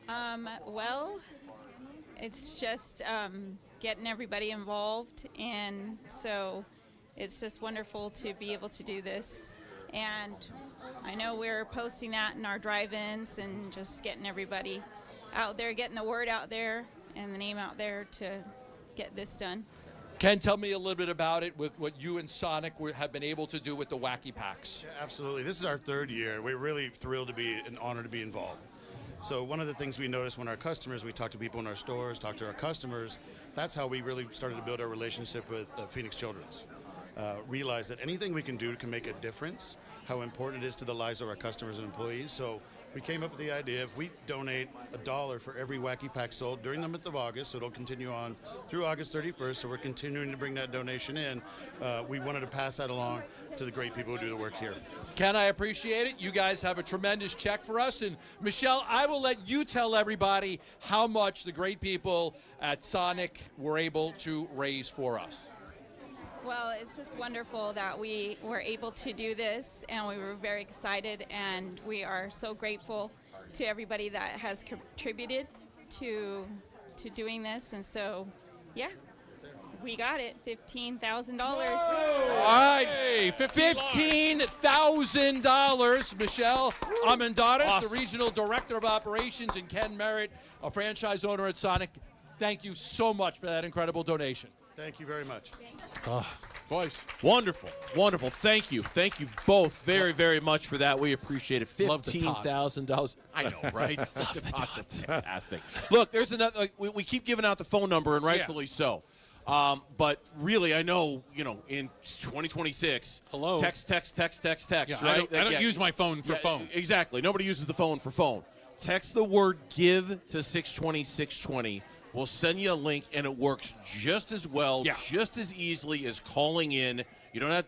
Well, it's just getting everybody involved, and so it's just wonderful to be able to do this. And I know we're posting that in our drive-ins and just getting everybody out there, getting the word out there and the name out there to get this done. Ken, tell me a little bit about it with what you and Sonic have been able to do with the Wacky Packs. Yeah, absolutely. This is our third year. We're really thrilled to be and honored to be involved. So one of the things we noticed when our customers, we talk to people in our stores, talk to our customers, that's how we really started to build our relationship with Phoenix Children's. Realize that anything we can do can make a difference, how important it is to the lives of our customers and employees. So we came up with the idea if we donate $1 for every Wacky Pack sold during the month of August, so it'll continue on through August 31st, so we're continuing to bring that donation in. We wanted to pass that along to the great people who do the work here. Ken, I appreciate it. You guys have a tremendous check for us. And Michelle, I will let you tell everybody how much the great people at Sonic were able to raise for us. Well, it's just wonderful that we were able to do this, and we were very excited, and we are so grateful to everybody that has contributed to doing this. And so, yeah, we got it, $15,000. All right, $15,000. Michelle Armendariz, awesome. The regional director of operations, and Ken Merritt, a franchise owner at Sonic. Thank you so much for that incredible donation. Thank you very much. Boys. Wonderful. Thank you both very, very much for that. We appreciate it. $15,000. I know, right? Stop the tots. Fantastic. Look, there's another. We keep giving out the phone number, and rightfully so. But really, I know, in 2026, hello, text, yeah, right? I don't use my phone for phone. Exactly. Nobody uses the phone for phone. Text the word GIVE to 620-620. We'll send you a link, and it works just as well, just as easily as calling in. You don't have,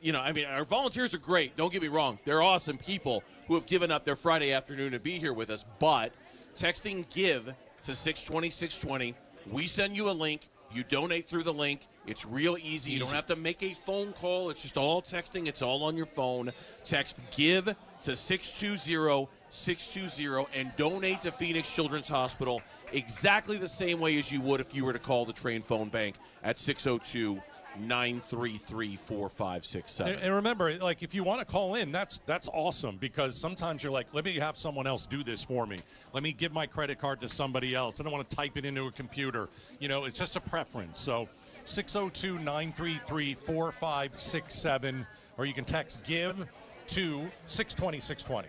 our volunteers are great. Don't get me wrong. They're awesome people who have given up their Friday afternoon to be here with us. But texting GIVE to 620-620, we send you a link. You donate through the link. It's real easy. You don't have to make a phone call. It's just all texting. It's all on your phone. Text GIVE to 620-620 and donate to Phoenix Children's Hospital exactly the same way as you would if you were to call the Train Phone Bank at 602-933-4567. And remember, if you want to call in, that's awesome, because sometimes you're like, let me have someone else do this for me. Let me give my credit card to somebody else. I don't want to type it into a computer. It's just a preference. So 602-933-4567, or you can text GIVE to 620-620.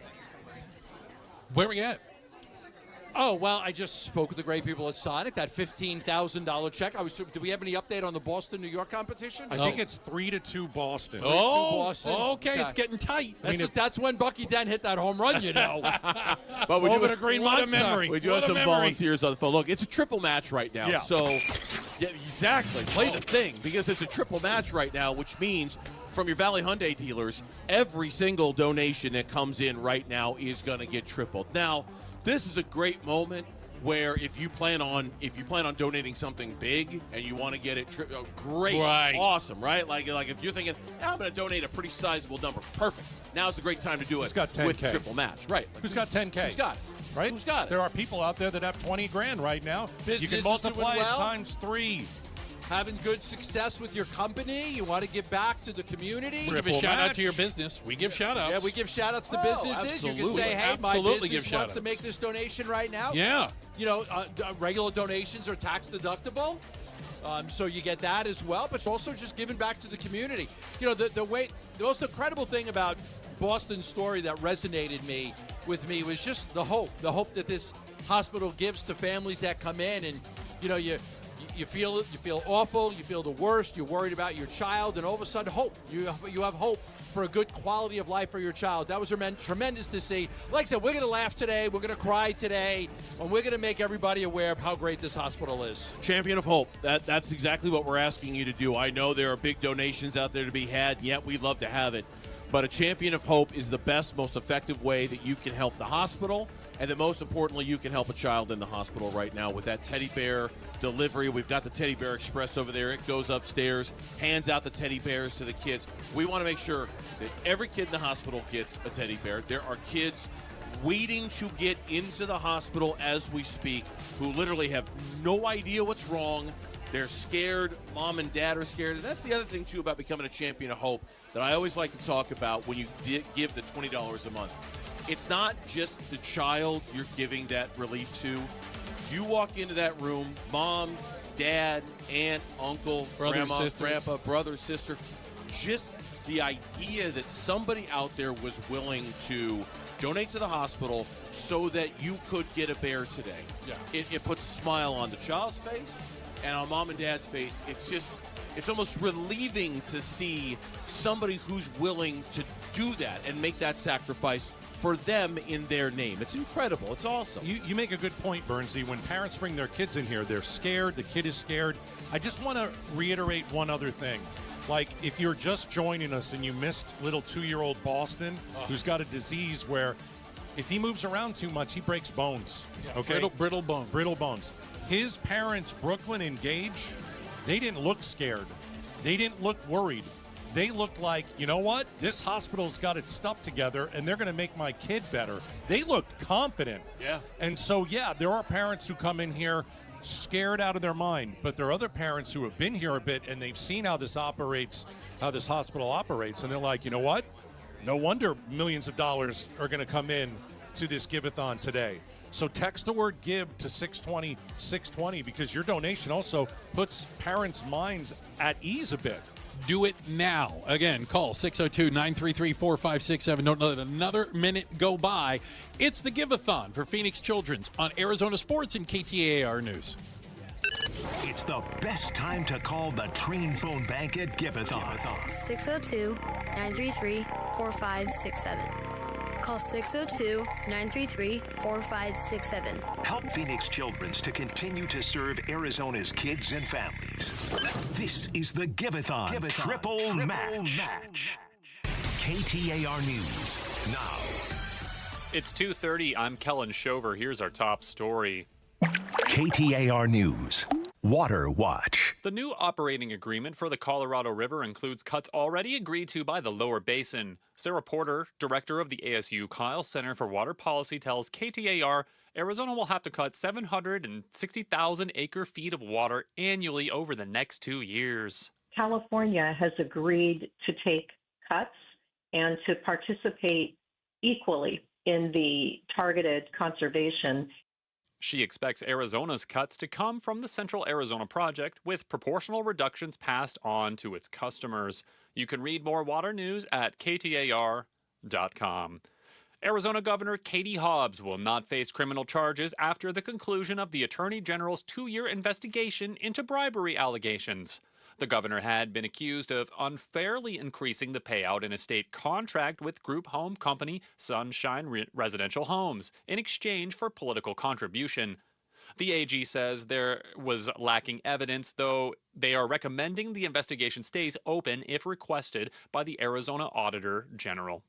Where are we at? Oh, well, I just spoke with the great people at Sonic. That $15,000 check. Do we have any update on the Boston, New York competition? I think it's 3-2 Boston. Okay, it's getting tight. That's when Bucky Dent hit that home run, But we over do the Green what Monster. A memory. We do have some volunteers on the phone. Look, it's a triple match right now. Yeah. So, yeah, exactly. Play the thing, because it's a triple match right now, which means from your Valley Hyundai dealers, every single donation that comes in right now is going to get tripled. Now, this is a great moment where if you plan on donating something big and you want to get it great, right. Awesome, right? Like if you're thinking, I'm going to donate a pretty sizable number, perfect. Now's the great time to do it. Who's got 10K? With the triple match, right? Who's got 10K? Who's got it? Right? Who's got it? There are people out there that have 20 grand right now. Business you can is multiply doing well. it times 3. Having good success with your company, you want to give back to the community. We give a shout out to your business. We give shout outs. Yeah, we give shout outs to businesses. Absolutely. You can say, hey, my Absolutely business give wants to make this donation right now. Yeah. Regular donations are tax deductible. So you get that as well, but it's also just giving back to the community. You know, the most incredible thing about Boston's story that resonated with me was just the hope that this hospital gives to families that come in, and you know, you feel awful, you feel the worst, you're worried about your child, and all of a sudden hope. You have hope for a good quality of life for your child. That was tremendous to see. Like I said, we're going to laugh today, we're going to cry today, and we're going to make everybody aware of how great this hospital is. Champion of Hope. That's exactly what we're asking you to do. I know there are big donations out there to be had, and yet we'd love to have it. But a Champion of Hope is the best, most effective way that you can help the hospital, and that most importantly, you can help a child in the hospital right now with that teddy bear delivery. We've got the Teddy Bear Express over there. It goes upstairs, hands out the teddy bears to the kids. We want to make sure that every kid in the hospital gets a teddy bear. There are kids waiting to get into the hospital as we speak who literally have no idea what's wrong. They're scared. Mom and dad are scared. And that's the other thing, too, about becoming a Champion of Hope that I always like to talk about when you give the $20 a month. It's not just the child you're giving that relief to. You walk into that room, mom, dad, aunt, uncle, grandma, grandpa, brother, sister. Just the idea that somebody out there was willing to donate to the hospital so that you could get a bear today. Yeah. It puts a smile on the child's face and on mom and dad's face. It's almost relieving to see somebody who's willing to do that and make that sacrifice for them in their name. It's incredible. It's awesome. You make a good point, Bernsey. When parents bring their kids in here, they're scared. The kid is scared. I just want to reiterate one other thing. Like, if you're just joining us and you missed little 2-year-old Boston, who's got a disease where if he moves around too much, he breaks bones. Yeah, okay? brittle bones. Brittle bones. His parents, Brooklyn and Gage, they didn't look scared. They didn't look worried. They looked like, you know what? This hospital's got its stuff together, and they're going to make my kid better. They looked confident. Yeah. And so, yeah, there are parents who come in here scared out of their mind, but there are other parents who have been here a bit, and they've seen how this operates, how this hospital operates, and they're like, you know what? No wonder millions of dollars are going to come in to this Give-A-Thon today. So text the word GIVE to 620-620 because your donation also puts parents' minds at ease a bit. Do it now. Again, call 602-933-4567. Don't let another minute go by. It's the Give-A-Thon for Phoenix Children's on Arizona Sports and KTAR News. It's the best time to call the Train Phone Bank at Give-A-Thon. 602-933-4567. Call 602-933-4567. Help Phoenix Children's to continue to serve Arizona's kids and families. This is the Give-A-Thon Triple Match. KTAR News now. It's 2:30. I'm Kellen Shover. Here's our top story. KTAR News. Water Watch. The new operating agreement for the Colorado River includes cuts already agreed to by the lower basin. Sarah Porter, director of the ASU Kyle Center for Water Policy, tells KTAR Arizona will have to cut 760,000 acre-feet of water annually over the next 2 years. California has agreed to take cuts and to participate equally in the targeted conservation. She expects Arizona's cuts to come from the Central Arizona Project, with proportional reductions passed on to its customers. You can read more water news at KTAR.com. Arizona Governor Katie Hobbs will not face criminal charges after the conclusion of the Attorney General's 2-year investigation into bribery allegations. The governor had been accused of unfairly increasing the payout in a state contract with group home company Sunshine Residential Homes in exchange for political contribution. The AG says there was lacking evidence, though they are recommending the investigation stays open if requested by the Arizona Auditor General.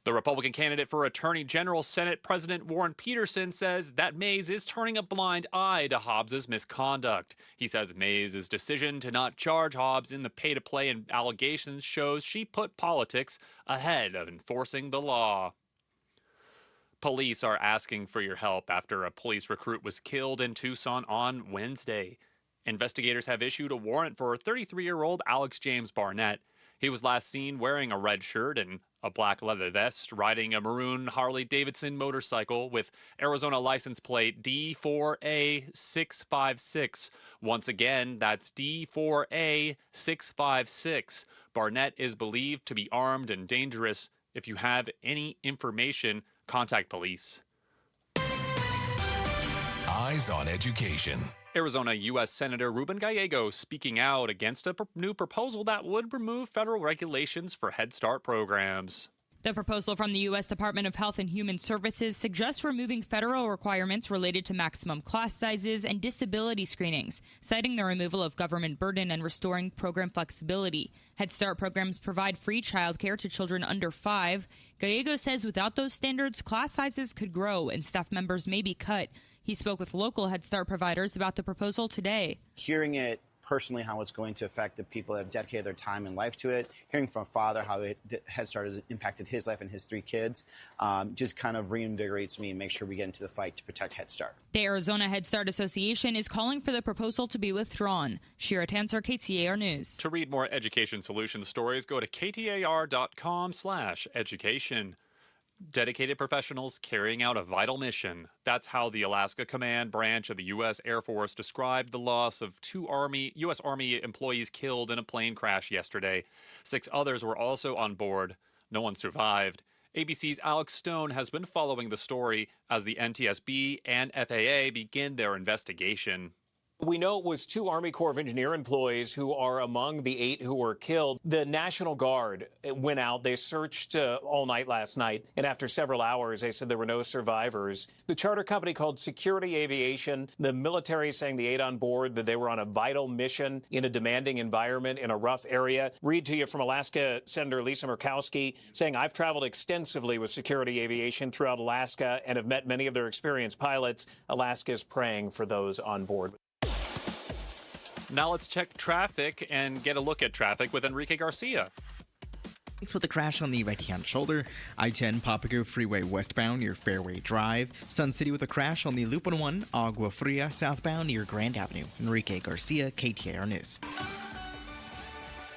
The Republican candidate for Attorney General, Senate President Warren Peterson, says that Mays is turning a blind eye to Hobbs' misconduct. He says Mays' decision to not charge Hobbs in the pay-to-play allegations shows she put politics ahead of enforcing the law. Police are asking for your help after a police recruit was killed in Tucson on Wednesday. Investigators have issued a warrant for 33-year-old Alex James Barnett. He was last seen wearing a red shirt and a black leather vest, riding a maroon Harley-Davidson motorcycle with Arizona license plate D4A656. Once again, that's D4A656. Barnett is believed to be armed and dangerous. If you have any information, contact police. Eyes on Education. Arizona U.S. Senator Ruben Gallego speaking out against a new proposal that would remove federal regulations for Head Start programs. The proposal from the U.S. Department of Health and Human Services suggests removing federal requirements related to maximum class sizes and disability screenings, citing the removal of government burden and restoring program flexibility. Head Start programs provide free childcare to children under 5. Gallego says without those standards, class sizes could grow and staff members may be cut. He spoke with local Head Start providers about the proposal today. Hearing it personally, how it's going to affect the people that have dedicated their time and life to it, hearing from a father how Head Start has impacted his life and his 3 kids, just kind of reinvigorates me and makes sure we get into the fight to protect Head Start. The Arizona Head Start Association is calling for the proposal to be withdrawn. Shira Tanser, KTAR News. To read more education solutions stories, go to ktar.com/education. Dedicated professionals carrying out a vital mission. That's how the Alaska Command Branch of the U.S. Air Force described the loss of 2 U.S. Army employees killed in a plane crash yesterday. 6 others were also on board. No one survived. ABC's Alex Stone has been following the story as the NTSB and FAA begin their investigation. We know it was 2 Army Corps of Engineer employees who are among the 8 who were killed. The National Guard went out. They searched all night last night, and after several hours, they said there were no survivors. The charter company called Security Aviation, the military saying the 8 on board that they were on a vital mission in a demanding environment in a rough area. Read to you from Alaska Senator Lisa Murkowski saying, I've traveled extensively with Security Aviation throughout Alaska and have met many of their experienced pilots. Alaska is praying for those on board. Now let's check traffic and get a look at traffic with Enrique Garcia. Thanks with the crash on the right-hand shoulder. I-10 Papago Freeway westbound near Fairway Drive. Sun City with a crash on the Loop 101 Agua Fria southbound near Grand Avenue. Enrique Garcia, KTAR News.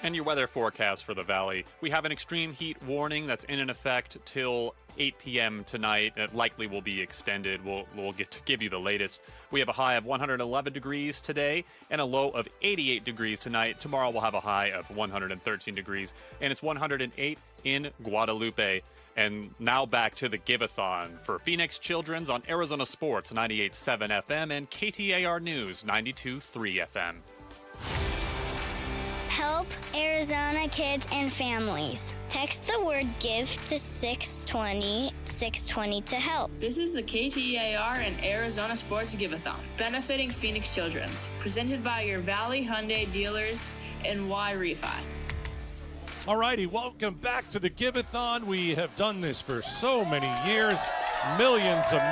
And your weather forecast for the valley. We have an extreme heat warning that's in effect till 8 p.m. tonight. It likely will be extended. We'll get to give you the latest. We have a high of 111 degrees today and a low of 88 degrees tonight. Tomorrow we'll have a high of 113 degrees, and it's 108 in Guadalupe. And now back to the Give-A-Thon for Phoenix Children's on Arizona Sports 98.7 FM and KTAR News 92.3 FM. Help Arizona kids and families. Text the word GIVE to 620 to help. This is the KTAR and Arizona Sports Give-A-Thon, benefiting Phoenix Children's, presented by your Valley Hyundai dealers and Y-Refi. All righty, welcome back to the Give-A-Thon. We have done this for so many years. Millions of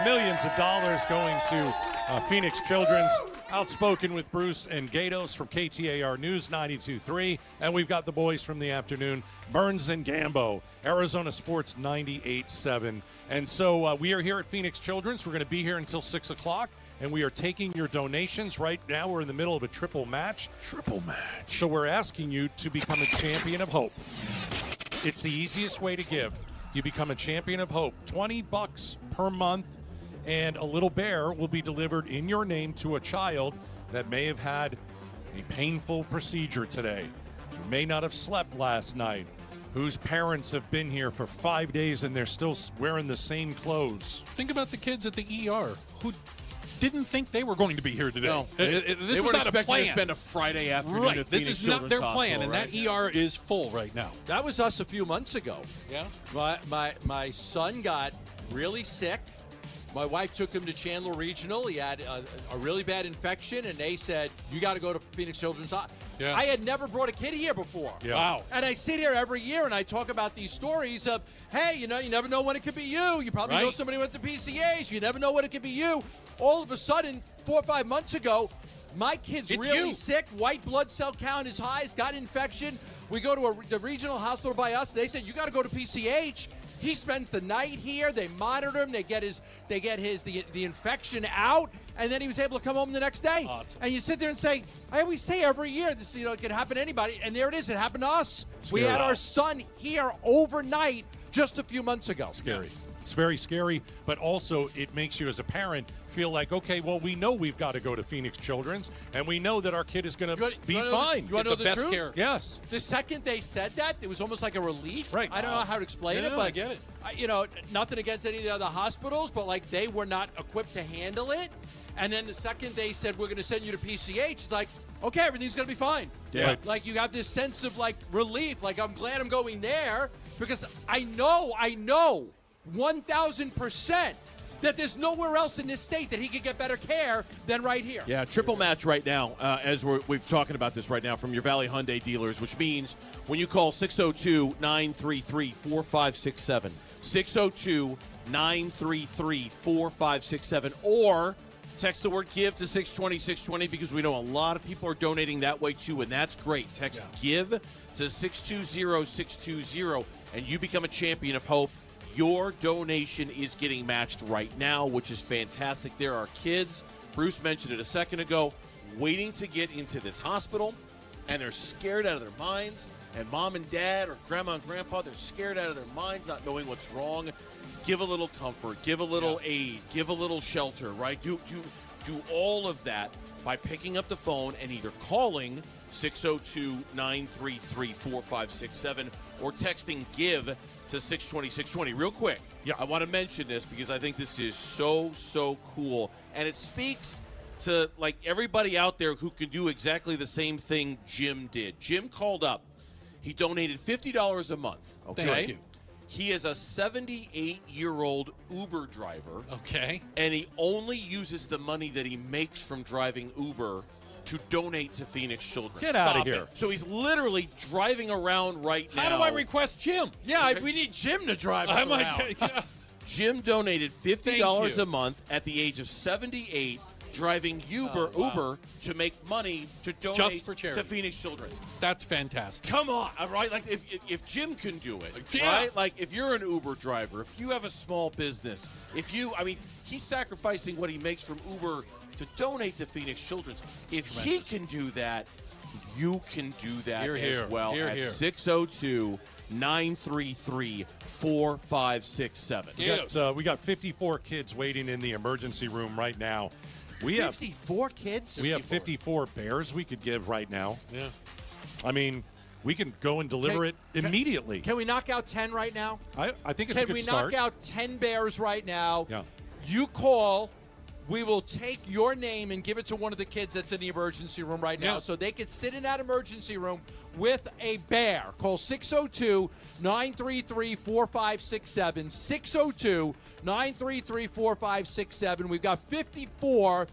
dollars going to Phoenix Children's. Outspoken with Bruce and Gatos from KTAR News 92.3. And we've got the boys from the afternoon, Burns and Gambo, Arizona Sports 98.7. And so we are here at Phoenix Children's. We're going to be here until 6 o'clock. And we are taking your donations. Right now we're in the middle of a triple match. So we're asking you to become a champion of hope. It's the easiest way to give. You become a champion of hope. $20 per month. And a little bear will be delivered in your name to a child that may have had a painful procedure today, who may not have slept last night, whose parents have been here for 5 days and they're still wearing the same clothes. Think about the kids at the ER who didn't think they were going to be here today. No, this they was weren't not a expecting plan. to spend a Friday afternoon Right. at This Phoenix is not Children's their Hospital, plan, and right? that ER is full right now. That was us a few months ago. Yeah. My son got really sick. My wife took him to Chandler Regional. He had a really bad infection, and they said, you got to go to Phoenix Children's Hospital. Yeah. I had never brought a kid here before. Yeah. Wow. And I sit here every year, and I talk about these stories of, hey, you never know when it could be you. You probably know somebody who went to PCH. You never know when it could be you. All of a sudden, 4 or 5 months ago, my kid's really sick. White blood cell count is high. He's got infection. We go to the regional hospital by us. They said, you got to go to PCH. He spends the night here. They monitor him. They get the infection out, and then he was able to come home the next day. Awesome. And you sit there and say, I always say every year this, it can happen to anybody, and there it is. It happened to us. Scary. We had our son here overnight just a few months ago. Scary. It's very scary, but also it makes you as a parent feel like, okay, well, we know we've got to go to Phoenix Children's, and we know that our kid is going to be fine. You want to know the best truth? care. Yes. The second they said that, it was almost like a relief. Right. I don't know how to explain it, but I get it. Nothing against any of the other hospitals, but like they were not equipped to handle it. And then the second they said we're going to send you to PCH, it's like, okay, everything's going to be fine. Yeah. Right. Like you have this sense of like relief, like I'm glad I'm going there because I know 1,000% that there's nowhere else in this state that he could get better care than right here. Yeah, triple match right now, as we've talking about this right now from your Valley Hyundai dealers, which means when you call 602-933-4567, 602-933-4567, or text the word GIVE to 620-620 because we know a lot of people are donating that way too, and that's great. Text GIVE to 620-620, and you become a champion of hope. Your donation is getting matched right now, which is fantastic. There are kids, Bruce mentioned it a second ago, waiting to get into this hospital, and they're scared out of their minds. And mom and dad or grandma and grandpa, they're scared out of their minds, not knowing what's wrong. Give a little comfort, give a little aid, give a little shelter, right? Do all of that by picking up the phone and either calling 602-933-4567 or texting GIVE to 620-620. Real quick, I want to mention this because I think this is so cool. And it speaks to like everybody out there who can do exactly the same thing Jim did. Jim called up. He donated $50 a month. Okay. Thank you. He is a 78-year-old Uber driver. Okay. And he only uses the money that he makes from driving Uber to donate to Phoenix Children. Get out of here. So he's literally driving around right now. How do I request Jim? Yeah, we need Jim to drive us around. Jim donated $50 a month at the age of 78, driving Uber to make money to donate Just for charity. to Phoenix Children's. That's fantastic. Come on, right? Like if Jim can do it, Yeah. right? Like if you're an Uber driver, if you have a small business, he's sacrificing what he makes from Uber to donate to Phoenix Children's. If he can do that, you can do that as well at 602-933-4567. We got 54 kids waiting in the emergency room right now. We 54 kids? We have 54 bears we could give right now. Yeah. I mean, we can go and deliver it immediately. Can we knock out 10 right now? I think it's a good start. Can we knock out 10 bears right now? Yeah. You call. We will take your name and give it to one of the kids that's in the emergency room right now so they can sit in that emergency room with a bear. Call 602-933-4567. 602-933-4567. We've got 54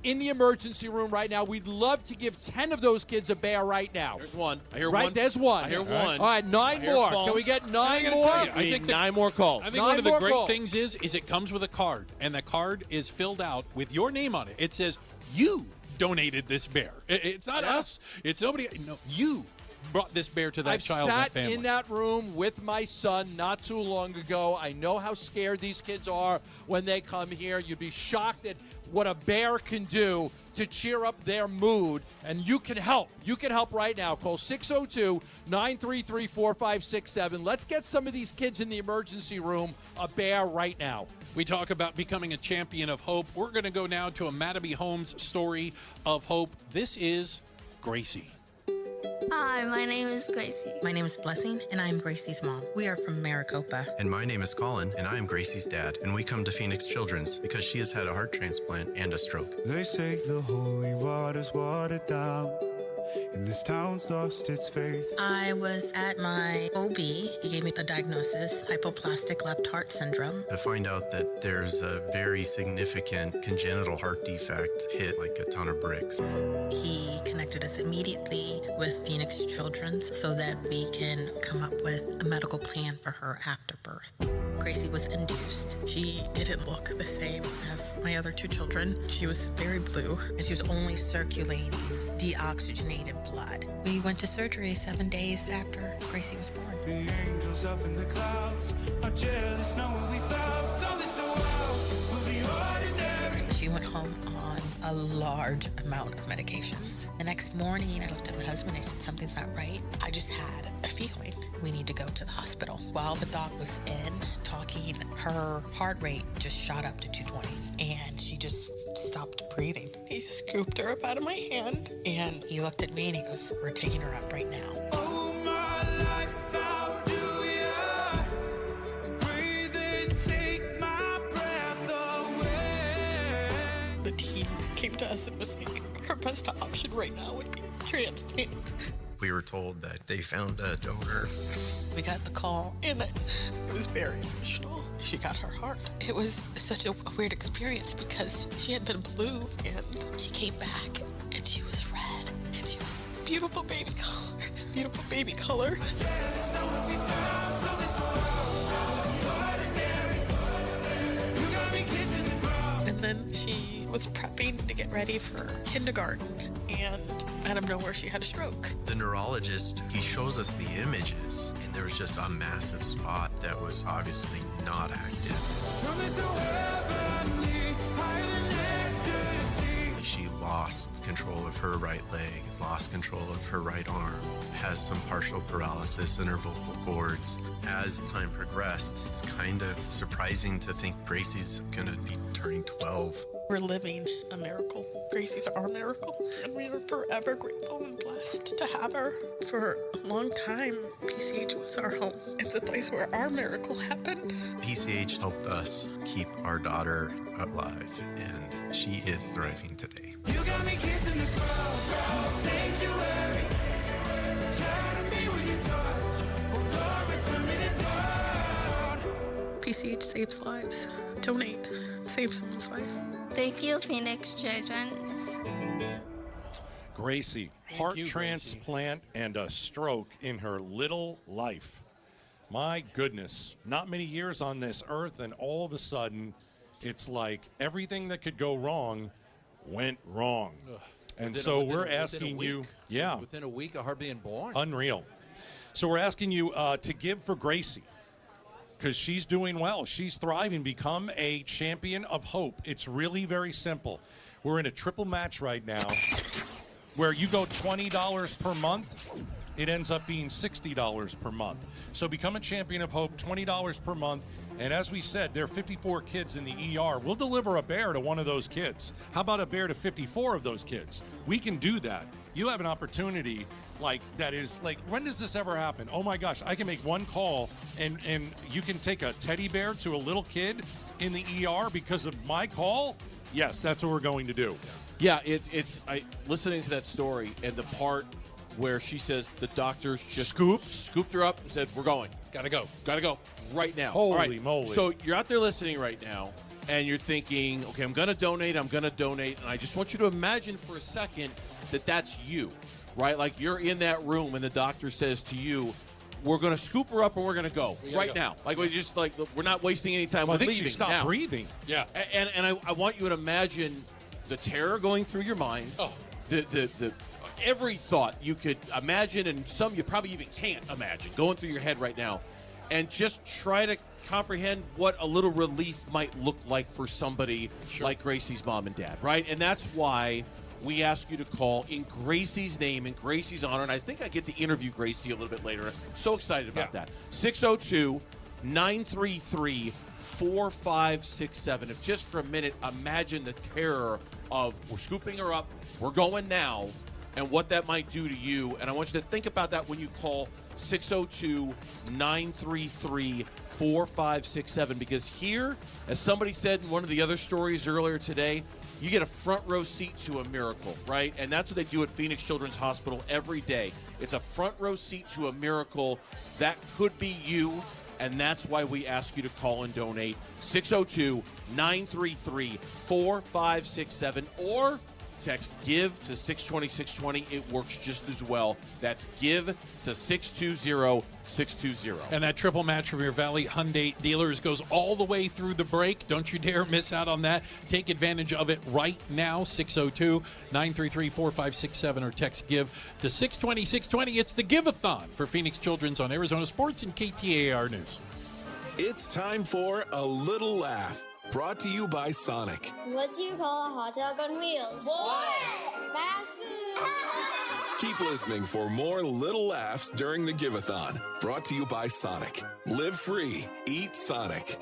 in the emergency room right now. We'd love to give 10 of those kids a bear right now. There's one. I hear right, one. There's one. I hear one. All right, 9 more. Can we get 9 more? I think 9 more calls. I think one of the great things is it comes with a card, and the card is filled out with your name on it. It says, you donated this bear. It's not us. It's nobody. No, you brought this bear to that child and I've sat family. in that room with my son not too long ago. I know how scared these kids are when they come here. You'd be shocked at what a bear can do to cheer up their mood, and you can help. You can help right now. Call 602-933-4567. Let's get some of these kids in the emergency room a bear right now. We talk about becoming a champion of hope. We're going to go now to a Mattaby Homes story of hope. This is Gracie. Hi, my name is Gracie. My name is Blessing, and I am Gracie's mom. We are from Maricopa. And my name is Colin, and I am Gracie's dad. And we come to Phoenix Children's because she has had a heart transplant and a stroke. They say the holy water's watered down, and this town's lost its faith. I was at my OB. He gave me the diagnosis, hypoplastic left heart syndrome. To find out that there's a very significant congenital heart defect hit like a ton of bricks. He connected us immediately with Phoenix Children's so that we can come up with a medical plan for her after birth. Gracie was induced. She She didn't look the same as my other 2 children. She was very blue, and she was only circulating deoxygenated blood. We went to surgery 7 days after Gracie was born. The angels up in the clouds are jealous knowing we found something so wild will be ordinary. She went home on a large amount of medications. The next morning, I looked at my husband. I said, something's not right. I just had a feeling we need to go to the hospital. While the doc was in talking, her heart rate just shot up to 220, and she just stopped breathing. He scooped her up out of my hand, and he looked at me and he goes, we're taking her up right now. Oh, my life, how do ya? Breathe in, take my breath away. The team came to us and was like, her best option right now would be transplant. We were told that they found a donor. We got the call, and it was very emotional. She got her heart. It was such a weird experience because she had been blue, and she came back, and she was red, and she was beautiful baby color. Beautiful baby color. And then she was prepping to get ready for kindergarten, and out of nowhere she had a stroke. The neurologist, he shows us the images, and there was just a massive spot that was obviously not active. She lost control of her right leg, lost control of her right arm, has some partial paralysis in her vocal cords. As time progressed, it's kind of surprising to think Gracie's gonna be turning 12. We're living a miracle. Gracie's our miracle, and we are forever grateful and blessed to have her. For a long time, PCH was our home. It's a place where our miracle happened. PCH helped us keep our daughter alive, and she is thriving today. You got me kissing the ground, sanctuary. Try to be with your touch, oh Lord, return me to God. PCH saves lives. Donate. Save someone's life. Thank you, Phoenix Children's. Gracie, heart transplant and a stroke in her little life. My goodness, not many years on this earth, and all of a sudden, it's like everything that could go wrong went wrong. And so we're asking you, within a week of her being born. Unreal. So we're asking you to give for Gracie, because she's doing well. She's thriving. Become a champion of hope. It's really very simple. We're in a triple match right now where you go $20 per month. It ends up being $60 per month. So become a champion of hope, $20 per month. And as we said, there are 54 kids in the ER. We'll deliver a bear to one of those kids. How about a bear to 54 of those kids? We can do that. You have an opportunity like that is like, when does this ever happen? Oh my gosh, I can make one call and you can take a teddy bear to a little kid in the ER because of my call? Yes, that's what we're going to do. Yeah, it's listening to that story and the part where she says the doctors just scooped her up and said, we're going. Gotta go right now. Holy moly. So you're out there listening right now and you're thinking, okay, I'm going to donate. And I just want you to imagine for a second that that's you, right? Like you're in that room and the doctor says to you, we're going to scoop her up and we're going to go right now. Like we're not wasting any time. Well, We're I think leaving she stopped now. breathing. Yeah. And I want you to imagine the terror going through your mind. Oh. The every thought you could imagine, and some you probably even can't imagine, going through your head right now. And just try to comprehend what a little relief might look like for somebody like Gracie's mom and dad, right? And that's why we ask you to call in Gracie's name, in Gracie's honor. And I think I get to interview Gracie a little bit later. I'm so excited about that. 602-933-4567. If just for a minute, imagine the terror of we're scooping her up, we're going now, and what that might do to you. And I want you to think about that when you call 602-933-4567, because here, as somebody said in one of the other stories earlier today, you get a front row seat to a miracle, right? And that's what they do at Phoenix Children's Hospital every day. It's a front row seat to a miracle. That could be you, and that's why we ask you to call and donate. 602-933-4567, or Text GIVE to 620-620. It works just as well. That's GIVE to 620-620. And that triple match from your Valley Hyundai dealers goes all the way through the break. Don't you dare miss out on that. Take advantage of it right now. 602-933-4567 or text GIVE to 620-620. It's the Give-A-Thon for Phoenix Children's on Arizona Sports and KTAR News. It's time for A Little Laugh. Brought to you by Sonic. What do you call a hot dog on wheels? What? Fast food. Keep listening for more little laughs during the Give-A-Thon. Brought to you by Sonic. Live free. Eat Sonic.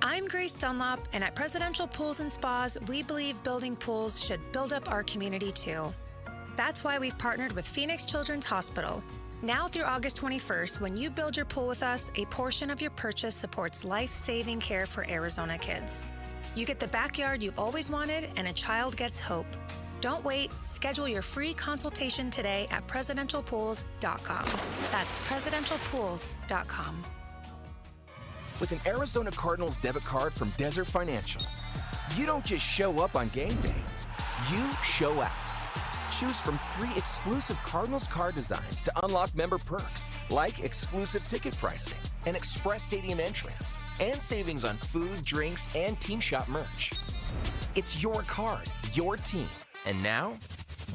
I'm Grace Dunlop, and at Presidential Pools and Spas, we believe building pools should build up our community too. That's why we've partnered with Phoenix Children's Hospital. Now through August 21st, when you build your pool with us, a portion of your purchase supports life-saving care for Arizona kids. You get the backyard you always wanted, and a child gets hope. Don't wait. Schedule your free consultation today at presidentialpools.com. That's presidentialpools.com. With an Arizona Cardinals debit card from Desert Financial, you don't just show up on game day. You show out. Choose from 3 exclusive Cardinals card designs to unlock member perks, like exclusive ticket pricing, an express stadium entrance, and savings on food, drinks, and team shop merch. It's your card, your team, and now,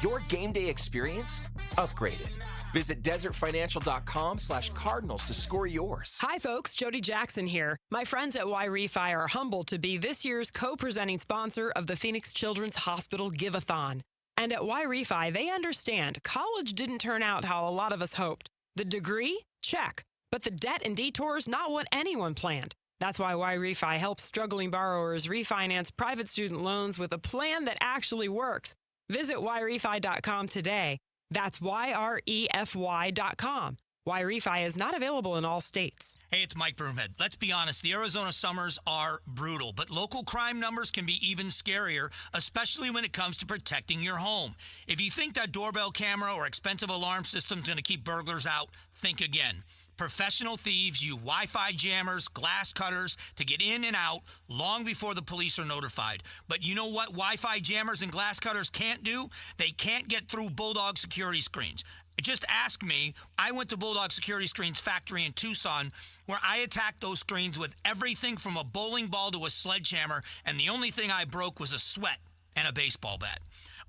your game day experience upgraded. Visit desertfinancial.com/cardinals to score yours. Hi, folks. Jody Jackson here. My friends at Y-Refi are humbled to be this year's co-presenting sponsor of the Phoenix Children's Hospital Give-A-Thon. And at Y-Refi, they understand college didn't turn out how a lot of us hoped. The degree? Check. But the debt and detours, not what anyone planned. That's why Y-Refi helps struggling borrowers refinance private student loans with a plan that actually works. Visit YRefi.com today. That's YREFY.com. Y-Refi is not available in all states. Hey, it's Mike Broomhead. Let's be honest, the Arizona summers are brutal, but local crime numbers can be even scarier, especially when it comes to protecting your home. If you think that doorbell camera or expensive alarm system is going to keep burglars out, think again. Professional thieves use Wi-Fi jammers, glass cutters to get in and out long before the police are notified. But you know what Wi-Fi jammers and glass cutters can't do? They can't get through Bulldog security screens. Just ask me. I went to Bulldog Security Screens factory in Tucson, where I attacked those screens with everything from a bowling ball to a sledgehammer, and the only thing I broke was a sweat and a baseball bat.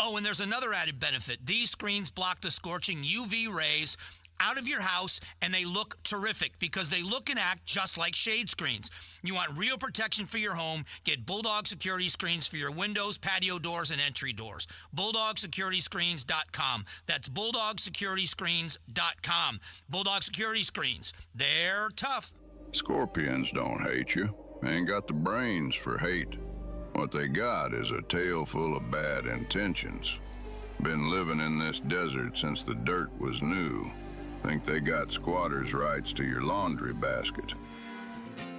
Oh, and there's another added benefit. These screens block the scorching UV rays out of your house, and they look terrific because they look and act just like shade screens. You want real protection for your home? Get Bulldog Security Screens for your windows, patio doors, and entry doors. BulldogSecurityScreens.com. That's BulldogSecurityScreens.com. Bulldog Security Screens. They're tough. Scorpions don't hate you. They ain't got the brains for hate. What they got is a tail full of bad intentions. Been living in this desert since the dirt was new. Think they got squatters' rights to your laundry basket.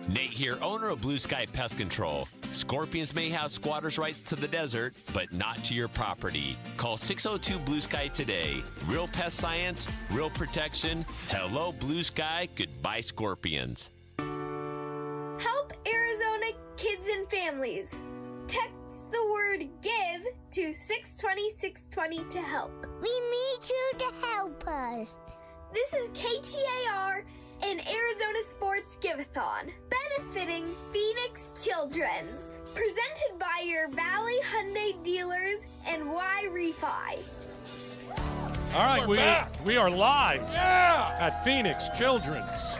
Nate here, owner of Blue Sky Pest Control. Scorpions may have squatters' rights to the desert, but not to your property. Call 602 Blue Sky today. Real pest science, real protection. Hello, Blue Sky. Goodbye, scorpions. Help Arizona kids and families. Text the word GIVE to 620-620 to help. We need you to help us. This is KTAR and Arizona Sports Give-A-Thon, benefiting Phoenix Children's. Presented by your Valley Hyundai dealers and Y-Refi. All right, we are live at Phoenix Children's.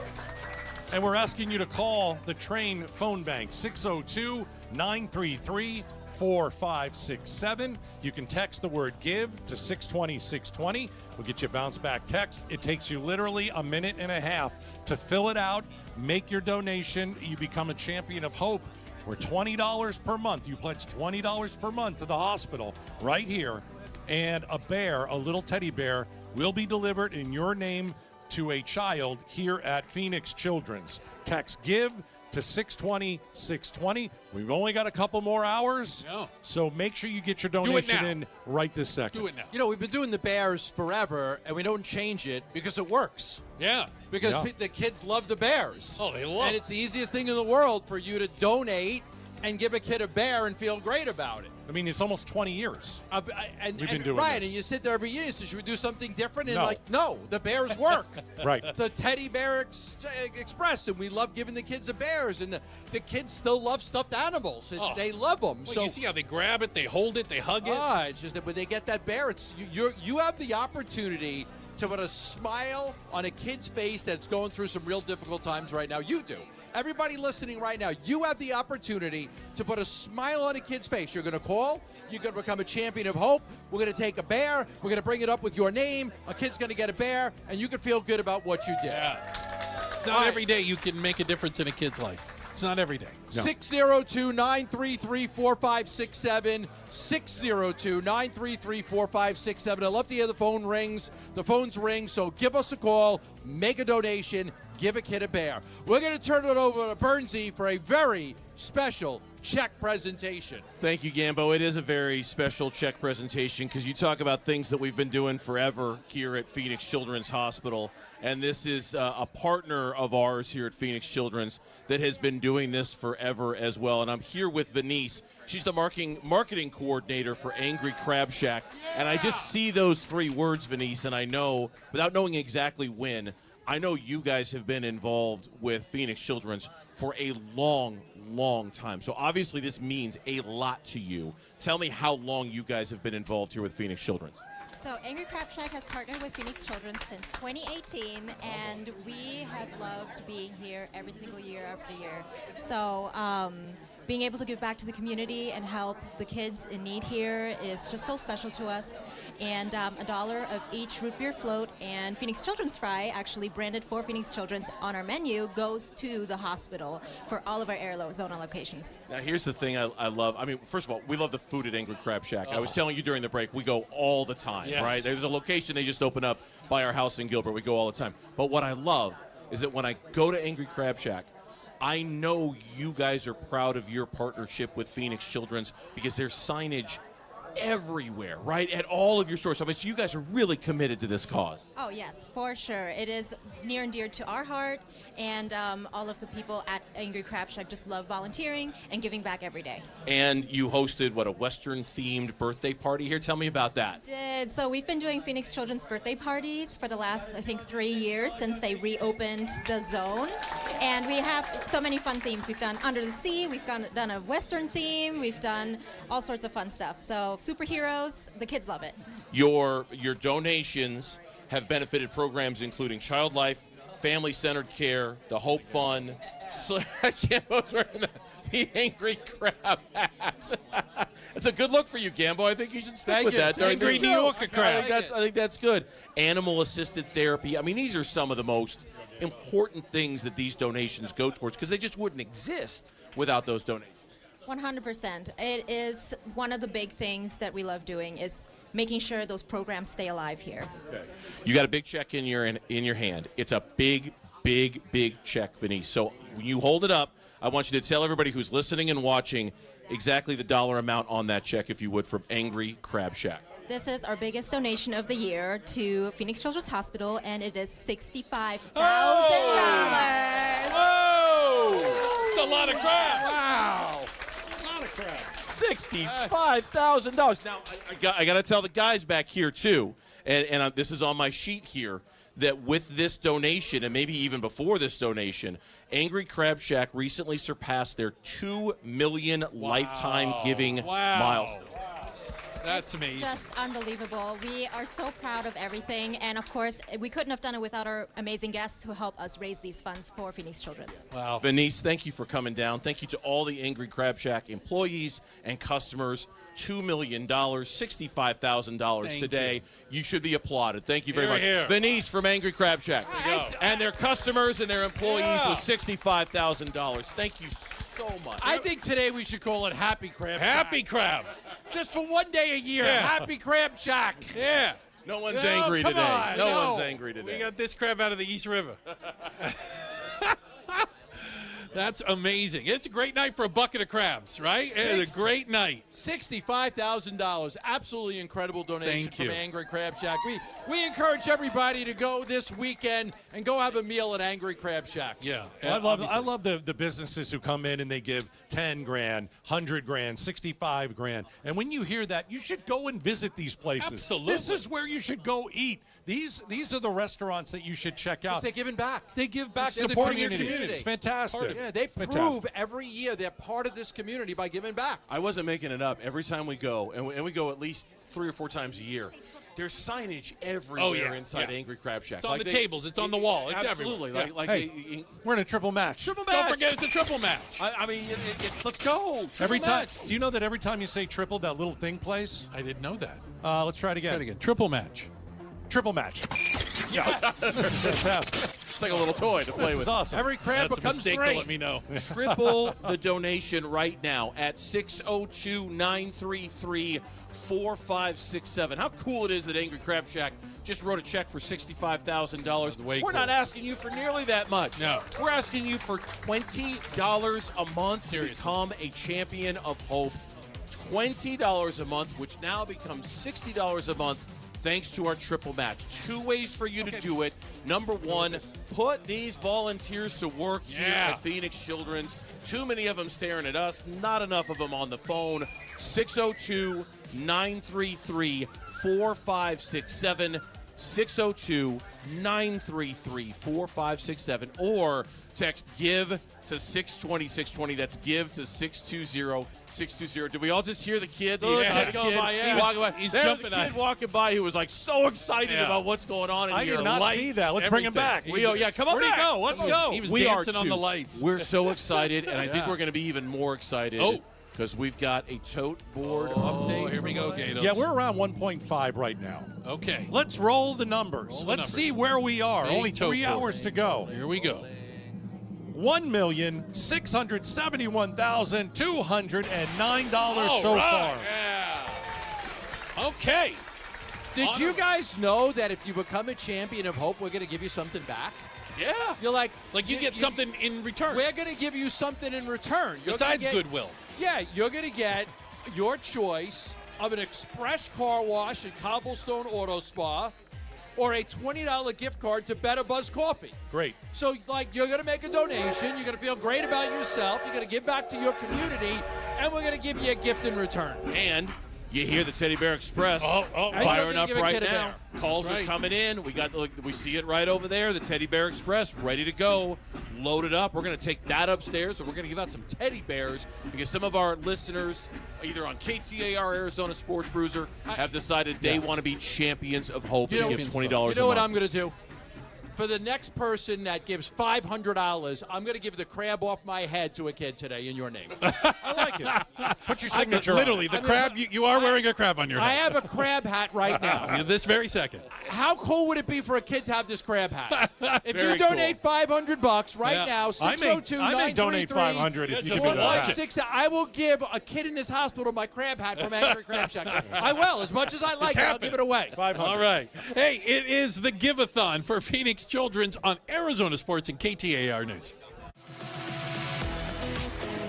And we're asking you to call the Train phone bank, 602-933-4567. You can text the word GIVE to 620-620. We'll get you a bounce back text. It takes you literally a minute and a half to fill it out, make your donation. You become a champion of hope. We're $20 per month. You pledge $20 per month to the hospital right here. And a bear, a little teddy bear, will be delivered in your name to a child here at Phoenix Children's. Text GIVE to 620-620. We've only got a couple more hours, so make sure you get your donation in right this second. Do it now. You know, we've been doing the Bears forever, and we don't change it because it works. Yeah. Because the kids love the Bears. Oh, they love it. And it's the easiest thing in the world for you to donate and give a kid a bear and feel great about it. I mean, it's almost 20 years we've been doing right, this. and you sit there every year and say, should we do something different? And No. no, the bears work. Right. The Teddy Bear Express, and we love giving the kids the bears, and the kids still love stuffed animals. They love them. Well, so you see how they grab it, they hold it, they hug it. It's just that when they get that bear, you have the opportunity to put a smile on a kid's face that's going through some real difficult times right now. You do. Everybody listening right now, you have the opportunity to put a smile on a kid's face. You're going to call. You're going to become a champion of hope. We're going to take a bear. We're going to bring it up with your name. A kid's going to get a bear, and you can feel good about what you did. Yeah. It's not every day you can make a difference in a kid's life. It's not every day. No. 602-933-4567. 602-933-4567. I love to hear the phone rings. The phones ring, so give us a call. Make a donation. Give a kid a bear. We're going to turn it over to Bernsey for a very special check presentation. Thank you, Gambo. It is a very special check presentation because you talk about things that we've been doing forever here at Phoenix Children's Hospital, and this is a partner of ours here at Phoenix Children's that has been doing this forever as well. And I'm here with Venice. She's the marketing coordinator for Angry Crab Shack, and I just see those three words, Venice, and I know, without knowing exactly when, I know you guys have been involved with Phoenix Children's for a long, long time. So obviously this means a lot to you. Tell me how long you guys have been involved here with Phoenix Children's. So Angry Crab Shack has partnered with Phoenix Children's since 2018, and we have loved being here every single year after year. So being able to give back to the community and help the kids in need here is just so special to us. And $1 of each root beer float and Phoenix Children's Fry, actually branded for Phoenix Children's on our menu, goes to the hospital for all of our Arizona locations. Now, here's the thing I love. I mean, first of all, we love the food at Angry Crab Shack. I was telling you during the break, we go all the time, right? There's a location they just opened up by our house in Gilbert. We go all the time. But what I love is that when I go to Angry Crab Shack, I know you guys are proud of your partnership with Phoenix Children's because there's signage everywhere, right? At all of your stores. So you guys are really committed to this cause. Oh, yes, for sure. It is near and dear to our heart, and all of the people at Angry Crab Shack just love volunteering and giving back every day. And you hosted, a Western-themed birthday party here? Tell me about that. So we've been doing Phoenix Children's birthday parties for the last, I think, 3 years since they reopened the zone. And we have so many fun themes. We've done Under the Sea, we've done a Western theme, we've done all sorts of fun stuff. So superheroes, the kids love it. Your donations have benefited programs including Child Life, Family-Centered Care, the Hope Fund. I can't wearing the Angry Crab hat. That's a good look for you, Gambo. I think you should stick with that. Angry New Yorker crab. I think that's good. Animal-assisted therapy. I mean, these are some of the most important things that these donations go towards because they just wouldn't exist without those donations. 100%. It is one of the big things that we love doing is making sure those programs stay alive here. Okay. You got a big check in your hand. It's a big, big, big check, Venice. So when you hold it up, I want you to tell everybody who's listening and watching exactly the dollar amount on that check, if you would, from Angry Crab Shack. This is our biggest donation of the year to Phoenix Children's Hospital, and it is $65,000. Oh! It's a lot of crabs. Wow. A lot of crabs. $65,000. Now, I got to tell the guys back here, too, and this is on my sheet here, that with this donation, and maybe even before this donation, Angry Crab Shack recently surpassed their 2 million lifetime giving milestone. That's amazing. Just unbelievable. We are so proud of everything, and of course, we couldn't have done it without our amazing guests who help us raise these funds for Phoenix Children's. Wow. Venice, thank you for coming down. Thank you to all the Angry Crab Shack employees and customers. $2 million, $65,000 today. You should be applauded. Thank you very much. Here. Venice from Angry Crab Shack. And their customers and their employees with $65,000. Thank you so much. I think today we should call it Happy Crab Shack. Happy Crab. Just for one day a year. Yeah. Happy Crab Shack. Yeah. No one's angry today. On, no one's angry today. We got this crab out of the East River. That's amazing. It's a great night for a bucket of crabs, right? It's a great night. $65,000. Absolutely incredible donation Thank from you. Angry Crab Shack. we encourage everybody to go this weekend and go have a meal at Angry Crab Shack. Yeah. I love the businesses who come in and they give 10 grand, 100 grand, 65 grand. And when you hear that, you should go and visit these places. Absolutely. This is where you should go eat. These are the restaurants that you should check out. They're giving back. They give back to the supporting community. your community. It's fantastic. Yeah, they Fantastic. prove every year they're part of this community by giving back. I wasn't making it up. Every time we go, and we go at least 3 or 4 times a year, there's signage everywhere inside Angry Crab Shack. It's on the tables. It's on the wall. It's absolutely. everywhere. Hey, we're in a triple match. Triple Don't match. forget it's a triple match. I mean, let's go. Every time. match. Do you know that every time you say triple, that little thing plays? I didn't know that. Let's try it again. Try it again. Triple match. Triple match. Yeah. Fantastic. It's like a little toy to play This with. is awesome. Every crab That's a becomes mistake. 3. Let me know. Triple the donation right now at 602-933-4567. How cool it is that Angry Crab Shack just wrote a check for $65,000. We're not asking you for nearly that much. No. We're asking you for $20 a month to become a champion of hope. $20 a month, which now becomes $60 a month. Thanks to our triple match. 2 ways for you to do it. Number 1, put these volunteers to work here at Phoenix Children's. Too many of them staring at us. Not enough of them on the phone. 602-933-4567. 602-933-4567. Or text GIVE to 620-620. That's GIVE to 620-620. Did we all just hear the kid? The excited kid walking by? He's There's jumping a kid walking by who was like so excited about what's going on in I here. did not Lights, see that. Let's bring him back. Come on Where'd he back. go? Let's go. He was We are dancing on too. the lights. We're so excited, and I think Yeah. we're going to be even more excited. Because we've got a tote board update. Here we go, Gatos. Yeah, we're around 1.5 right now. Okay. Let's roll the numbers. Let's see where we are. Big Only tote 3 board. hours to go. Here we go. $1,671,209 so far. Yeah. Okay. Did you guys know that if you become a champion of hope, we're going to give you something back? Yeah. You're like you get something in return. We're going to give you something in return. You're Besides gonna get, goodwill. Yeah, you're going to get your choice of an express car wash at Cobblestone Auto Spa or a $20 gift card to Better Buzz Coffee. Great. So, you're going to make a donation. You're going to feel great about yourself. You're going to give back to your community, and we're going to give you a gift in return. And you hear the Teddy Bear Express firing up right now. Calls are coming in. We see it right over there. The Teddy Bear Express ready to go, loaded up. We're going to take that upstairs, and we're going to give out some teddy bears because some of our listeners, either on KTAR Arizona Sports Bruiser, have decided they want to be champions of hope and give $20 a month. You know what I'm going to do? For the next person that gives $500, I'm going to give the crab off my head to a kid today in your name. I like it. Put your signature on. Literally, the crab, you are wearing a crab on your head. I have a crab hat right now. This very second. How cool would it be for a kid to have this crab hat? If Very you donate $500 right Yeah. now, I may donate 500 if you can do that. I will give a kid in this hospital my crab hat from Angry Crab Shack. I will. As much as I like it, I'll give it away. 500. All right. Hey, it is the Give-A-Thon for Phoenix Children's on Arizona Sports and KTAR News.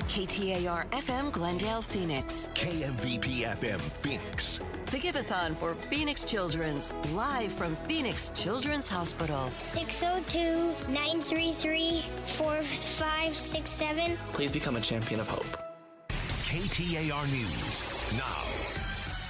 KTAR FM Glendale, Phoenix. KMVP FM Phoenix. The Give-A-Thon for Phoenix Children's, live from Phoenix Children's Hospital. 602-933-4567. Please become a champion of hope. KTAR News now.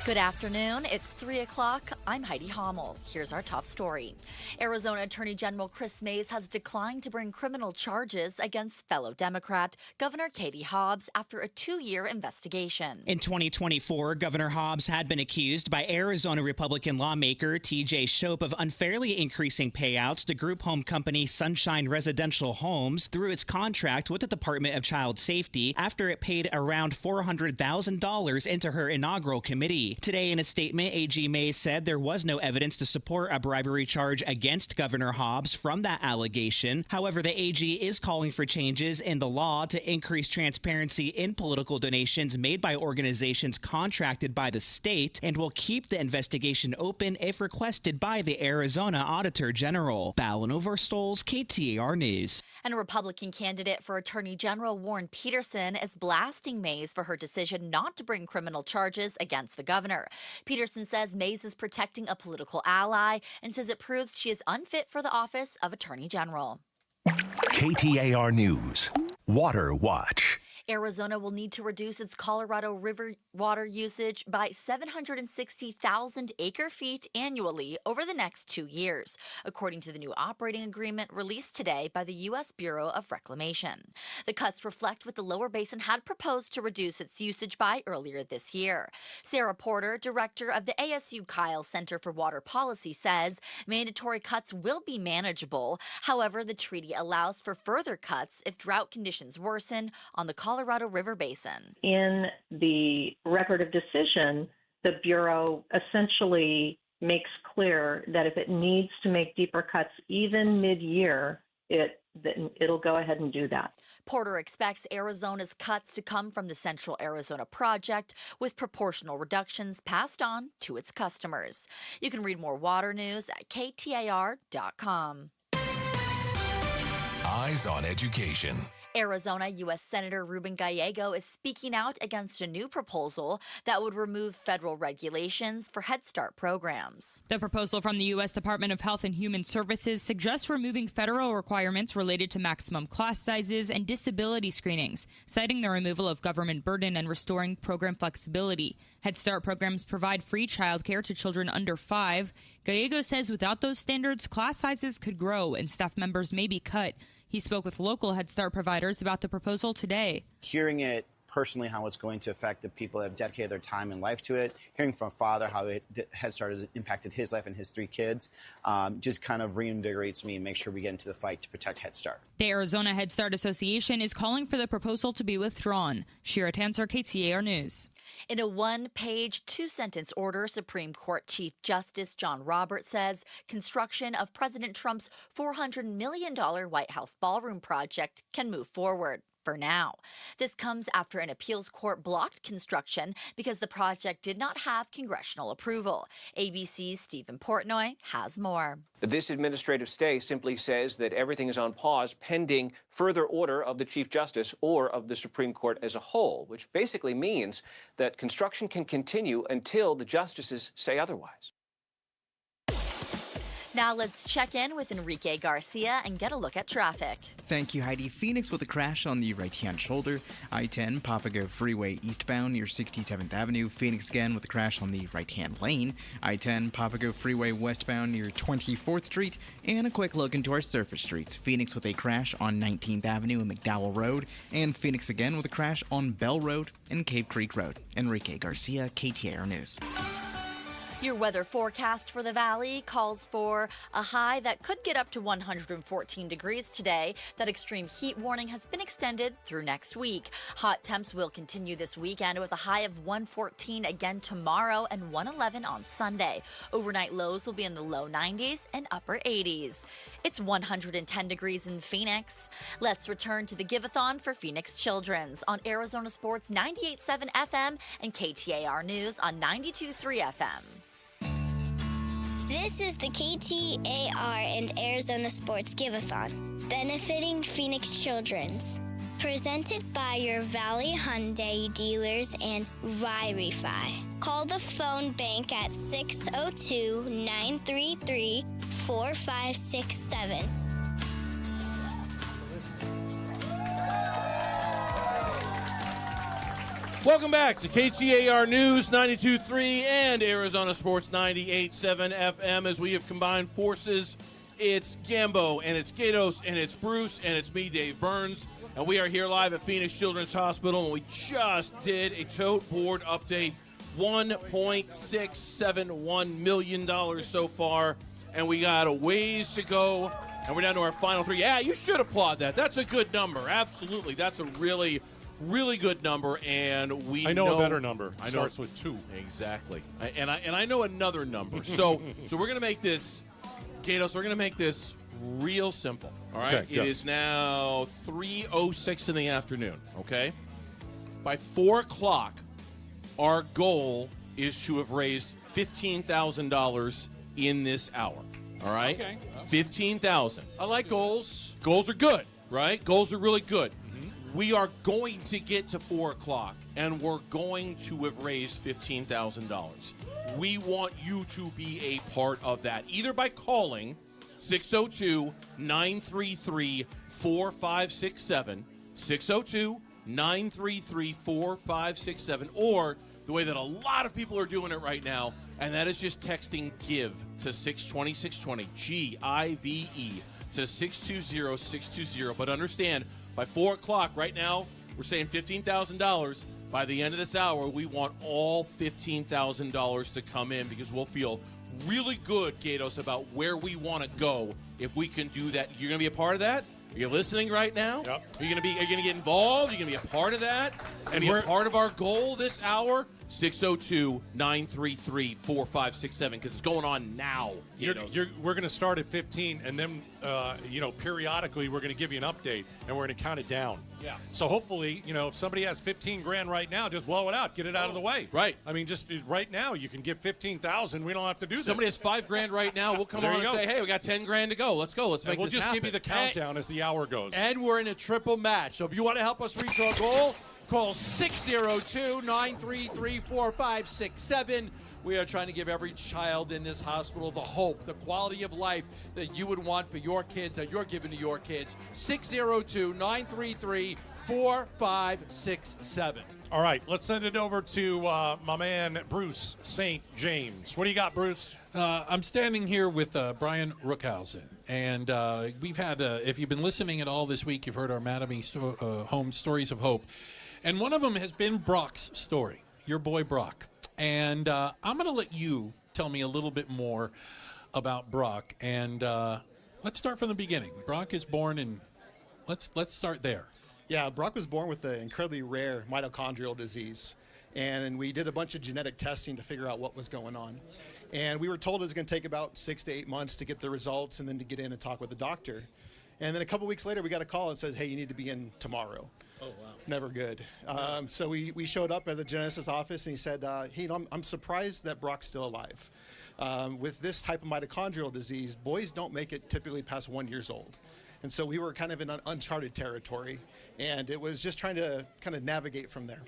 Good afternoon. It's 3 o'clock. I'm Heidi Hommel. Here's our top story. Arizona Attorney General Chris Mays has declined to bring criminal charges against fellow Democrat Governor Katie Hobbs after a 2-year investigation. In 2024, Governor Hobbs had been accused by Arizona Republican lawmaker T.J. Shope of unfairly increasing payouts to group home company Sunshine Residential Homes through its contract with the Department of Child Safety after it paid around $400,000 into her inaugural committee. Today, in a statement, AG Mays said there was no evidence to support a bribery charge against Governor Hobbs from that allegation. However, the AG is calling for changes in the law to increase transparency in political donations made by organizations contracted by the state and will keep the investigation open if requested by the Arizona Auditor General. Ballin Overstoles, KTAR News. And a Republican candidate for Attorney General Warren Peterson is blasting Mays for her decision not to bring criminal charges against the governor. governor. Peterson says Mays is protecting a political ally and says it proves she is unfit for the office of Attorney General. KTAR News. Water Watch. Arizona will need to reduce its Colorado River water usage by 760,000 acre-feet annually over the next 2 years, according to the new operating agreement released today by the U.S. Bureau of Reclamation. The cuts reflect what the lower basin had proposed to reduce its usage by earlier this year. Sarah Porter, director of the ASU Kyle Center for Water Policy, says mandatory cuts will be manageable. However, the treaty allows for further cuts if drought conditions worsen on the Colorado River Basin. In the record of decision, the Bureau essentially makes clear that if it needs to make deeper cuts even mid-year, it'll go ahead and do that. Porter expects Arizona's cuts to come from the Central Arizona Project, with proportional reductions passed on to its customers. You can read more water news at KTAR.com. Eyes on Education. Arizona U.S. Senator Ruben Gallego is speaking out against a new proposal that would remove federal regulations for Head Start programs. The proposal from the U.S. Department of Health and Human Services suggests removing federal requirements related to maximum class sizes and disability screenings, citing the removal of government burden and restoring program flexibility. Head Start programs provide free childcare to children under 5. Gallego says without those standards, class sizes could grow and staff members may be cut. He spoke with local Head Start providers about the proposal today. Hearing it personally, how it's going to affect the people that have dedicated their time and life to it, hearing from a father how Head Start has impacted his life and his 3 kids, just kind of reinvigorates me and makes sure we get into the fight to protect Head Start. The Arizona Head Start Association is calling for the proposal to be withdrawn. Shira Tanser, KTAR News. In a 1-page, 2-sentence order, Supreme Court Chief Justice John Roberts says construction of President Trump's $400 million White House ballroom project can move forward. For now. This comes after an appeals court blocked construction because the project did not have congressional approval. ABC's Stephen Portnoy has more. This administrative stay simply says that everything is on pause pending further order of the Chief Justice or of the Supreme Court as a whole, which basically means that construction can continue until the justices say otherwise. Now let's check in with Enrique Garcia and get a look at traffic. Thank you, Heidi. Phoenix with a crash on the right-hand shoulder. I-10 Papago Freeway eastbound near 67th Avenue. Phoenix again with a crash on the right-hand lane. I-10 Papago Freeway westbound near 24th Street. And a quick look into our surface streets. Phoenix with a crash on 19th Avenue and McDowell Road. And Phoenix again with a crash on Bell Road and Cave Creek Road. Enrique Garcia, KTAR News. Your weather forecast for the valley calls for a high that could get up to 114 degrees today. That extreme heat warning has been extended through next week. Hot temps will continue this weekend with a high of 114 again tomorrow and 111 on Sunday. Overnight lows will be in the low 90s and upper 80s. It's 110 degrees in Phoenix. Let's return to the Give-A-Thon for Phoenix Children's on Arizona Sports 98.7 FM and KTAR News on 92.3 FM. This is the KTAR and Arizona Sports Give-A-Thon, benefiting Phoenix Children's. Presented by your Valley Hyundai dealers and Wi-Fi. Call the phone bank at 602-933-4567. Welcome back to KTAR News 92.3 and Arizona Sports 98.7 FM. As we have combined forces, it's Gambo and it's Gatos and it's Bruce and it's me, Dave Burns. And we are here live at Phoenix Children's Hospital, and we just did a tote board update. $1.671 million so far, and we got a ways to go, and we're down to our final 3. Yeah, you should applaud that. That's a good number. Absolutely. That's a really good number, and I know a better number. It starts with 2. Exactly. And I know another number. So we're going to make this, Gatos, we're going to make this real simple. All right? Okay, It is now 3:06 in the afternoon, okay? By 4 o'clock, our goal is to have raised $15,000 in this hour. All right? Okay. $15,000. I like goals. Goals are good, right? Goals are really good. We are going to get to 4 o'clock, and we're going to have raised $15,000. We want you to be a part of that, either by calling 602-933-4567, 602-933-4567, or the way that a lot of people are doing it right now, and that is just texting GIVE to 620-620, G-I-V-E, to 620-620. But understand, by 4 o'clock right now, we're saying $15,000. By the end of this hour, we want all $15,000 to come in because we'll feel really good, Gatos, about where we want to go if we can do that. You're going to be a part of that? Are you listening right now? Yep. Are you going to get involved? Are you going to be a part of that? And be a part of our goal this hour? 602-933-4567, because it's going on now. We're going to start at 15, and then periodically we're going to give you an update, and we're going to count it down. Yeah. So hopefully, if somebody has 15 grand right now, just blow it out, get it out of the way. Right. I mean, just right now you can give 15,000. We don't have to do this. Somebody has 5 grand right now. We'll come on and say, hey, we got 10 grand to go. Let's go. Let's make we'll this just happen. give you the countdown as the hour goes. And we're in a triple match. So if you want to help us reach our goal, call 602-933-4567. We are trying to give every child in this hospital the hope, the quality of life that you would want for your kids, that you're giving to your kids. 602-933-4567. All right, let's send it over to my man, Bruce St. James. What do you got, Bruce? I'm standing here with Brian Rookhausen, and we've had, if you've been listening at all this week, you've heard our Mattamy Home Stories of Hope, and one of them has been Brock's story, your boy Brock. And I'm going to let you tell me a little bit more about Brock, and let's start from the beginning. Brock is born in, let's start there. Yeah, Brock was born with an incredibly rare mitochondrial disease, and we did a bunch of genetic testing to figure out what was going on. And we were told it was going to take about 6 to 8 months to get the results and then to get in and talk with the doctor. And then a couple weeks later, we got a call and says, hey, you need to be in tomorrow. Oh, wow. Never good. So we showed up at the geneticist office, and he said, hey, I'm surprised that Brock's still alive. With this type of mitochondrial disease, boys don't make it typically past 1 year old. And so we were kind of in uncharted territory, and it was just trying to kind of navigate from there.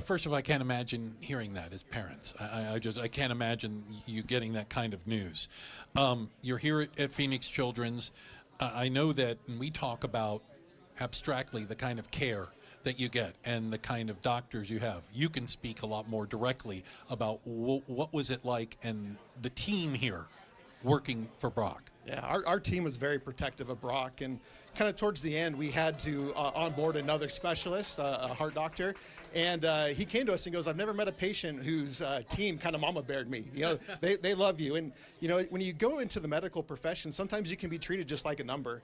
First of all, I can't imagine hearing that as parents. I can't imagine you getting that kind of news. You're here at Phoenix Children's. I know that when we talk about abstractly the kind of care that you get and the kind of doctors you have, you can speak a lot more directly about what was it like and the team here working for Brock. Yeah, our team was very protective of Brock, and kind of towards the end, we had to onboard another specialist, a heart doctor, and he came to us and goes, I've never met a patient whose team kind of mama beared me. They love you. And, when you go into the medical profession, sometimes you can be treated just like a number.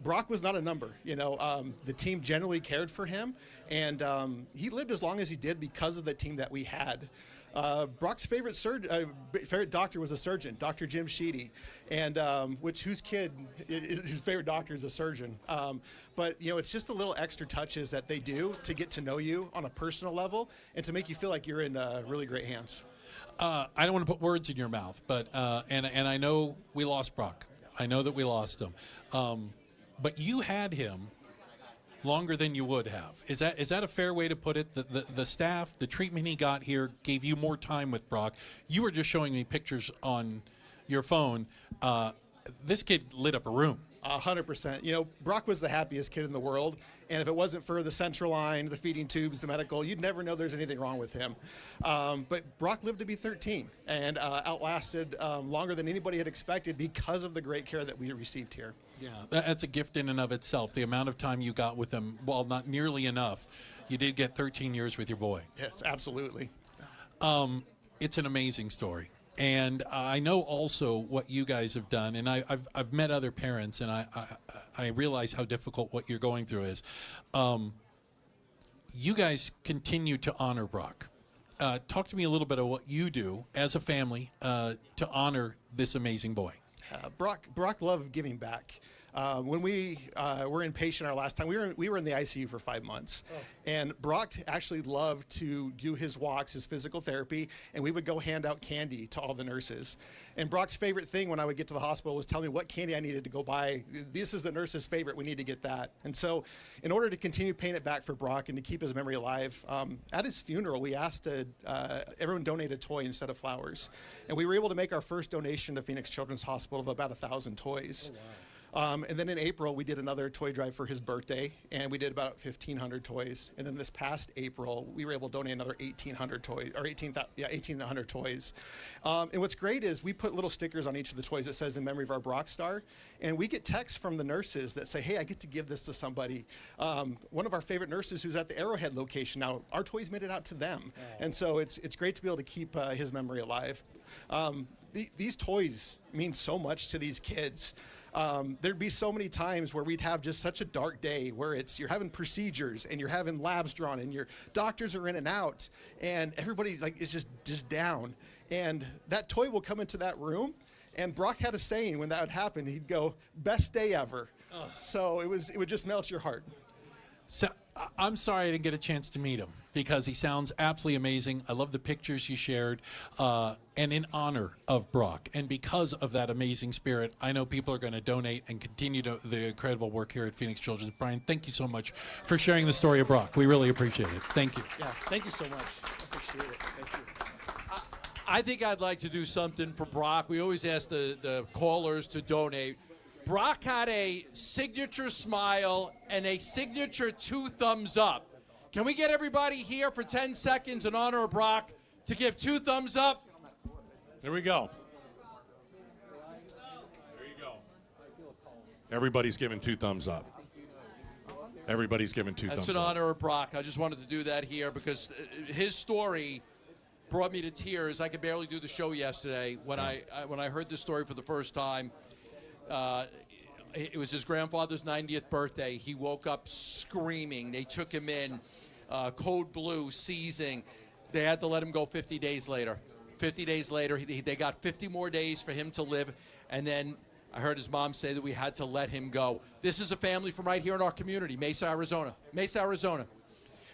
Brock was not a number. The team generally cared for him, and he lived as long as he did because of the team that we had. Brock's favorite doctor was a surgeon, Dr. Jim Sheedy, and whose kid, his favorite doctor is a surgeon. But it's just the little extra touches that they do to get to know you on a personal level and to make you feel like you're in really great hands. I don't want to put words in your mouth, but and I know we lost Brock. I know that we lost him, but you had him longer than you would have. Is that a fair way to put it? The staff, the treatment he got here gave you more time with Brock. You were just showing me pictures on your phone. This kid lit up a room. 100%. Brock was the happiest kid in the world, and if it wasn't for the central line, the feeding tubes, the medical, you'd never know there's anything wrong with him. But Brock lived to be 13 and outlasted longer than anybody had expected because of the great care that we received here. Yeah, that's a gift in and of itself. The amount of time you got with him, well, not nearly enough. You did get 13 years with your boy. Yes, absolutely. It's an amazing story. And I know also what you guys have done, and I've met other parents, and I realize how difficult what you're going through is. You guys continue to honor Brock. Talk to me a little bit of what you do as a family to honor this amazing boy. Brock loved giving back. When we were inpatient our last time, we were in the ICU for 5 months. And Brock actually loved to do his walks, his physical therapy, and we would go hand out candy to all the nurses. And Brock's favorite thing when I would get to the hospital was tell me what candy I needed to go buy. This is the nurse's favorite. We need to get that. And so in order to continue paying it back for Brock and to keep his memory alive, at his funeral, we asked everyone donate a toy instead of flowers. And we were able to make our first donation to Phoenix Children's Hospital of about 1,000 toys. Oh, wow. And then in April, we did another toy drive for his birthday, and we did about 1,500 toys. And then this past April, we were able to donate another 1,800 toys, or 1,800 toys. And what's great is we put little stickers on each of the toys that says in memory of our Brock star, and we get texts from the nurses that say, hey, I get to give this to somebody. One of our favorite nurses who's at the Arrowhead location now, our toys made it out to them. Oh. And so it's great to be able to keep his memory alive. These toys mean so much to these kids. There'd be so many times where we'd have just such a dark day where you're having procedures and you're having labs drawn and your doctors are in and out and everybody's like is just down. And that toy will come into that room, and Brock had a saying when that would happen. He'd go, "Best day ever." Oh. So it would just melt your heart. So I'm sorry I didn't get a chance to meet him because he sounds absolutely amazing. I love the pictures you shared. And in honor of Brock and because of that amazing spirit, I know people are going to donate and continue the incredible work here at Phoenix Children's. Brian, thank you so much for sharing the story of Brock. We really appreciate it. Thank you. Yeah, thank you so much. I appreciate it. Thank you. I think I'd like to do something for Brock. We always ask the callers to donate. Brock had a signature smile and a signature 2 thumbs up. Can we get everybody here for 10 seconds in honor of Brock to give 2 thumbs up? There we go. There you go. Everybody's giving 2 thumbs up. Everybody's giving 2 thumbs up. That's in honor of Brock. I just wanted to do that here because his story brought me to tears. I could barely do the show yesterday when I heard this story for the first time. It was his grandfather's 90th birthday. He woke up screaming. They took him in, code blue, seizing. They had to let him go 50 days later. 50 days later, they got 50 more days for him to live. And then I heard his mom say that we had to let him go. This is a family from right here in our community, Mesa, Arizona. Mesa, Arizona.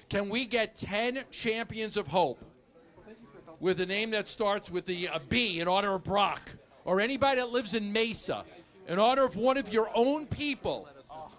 Can we get 10 champions of hope with a name that starts with the B in honor of Brock, or anybody that lives in Mesa, in honor of one of your own people?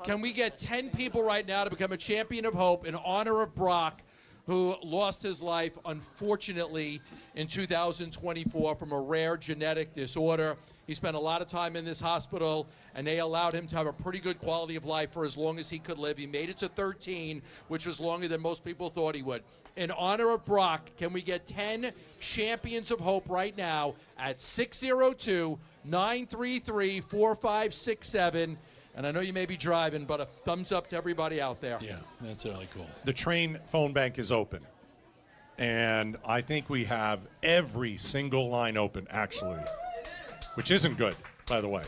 Can we get 10 people right now to become a champion of hope in honor of Brock, who lost his life, unfortunately, in 2024 from a rare genetic disorder? He spent a lot of time in this hospital, and they allowed him to have a pretty good quality of life for as long as he could live. He made it to 13, which was longer than most people thought he would. In honor of Brock, can we get 10 champions of hope right now at 602-933-4567? And I know you may be driving, but a thumbs up to everybody out there. Yeah, that's really cool. The train phone bank is open. And I think we have every single line open, actually, which isn't good, by the way.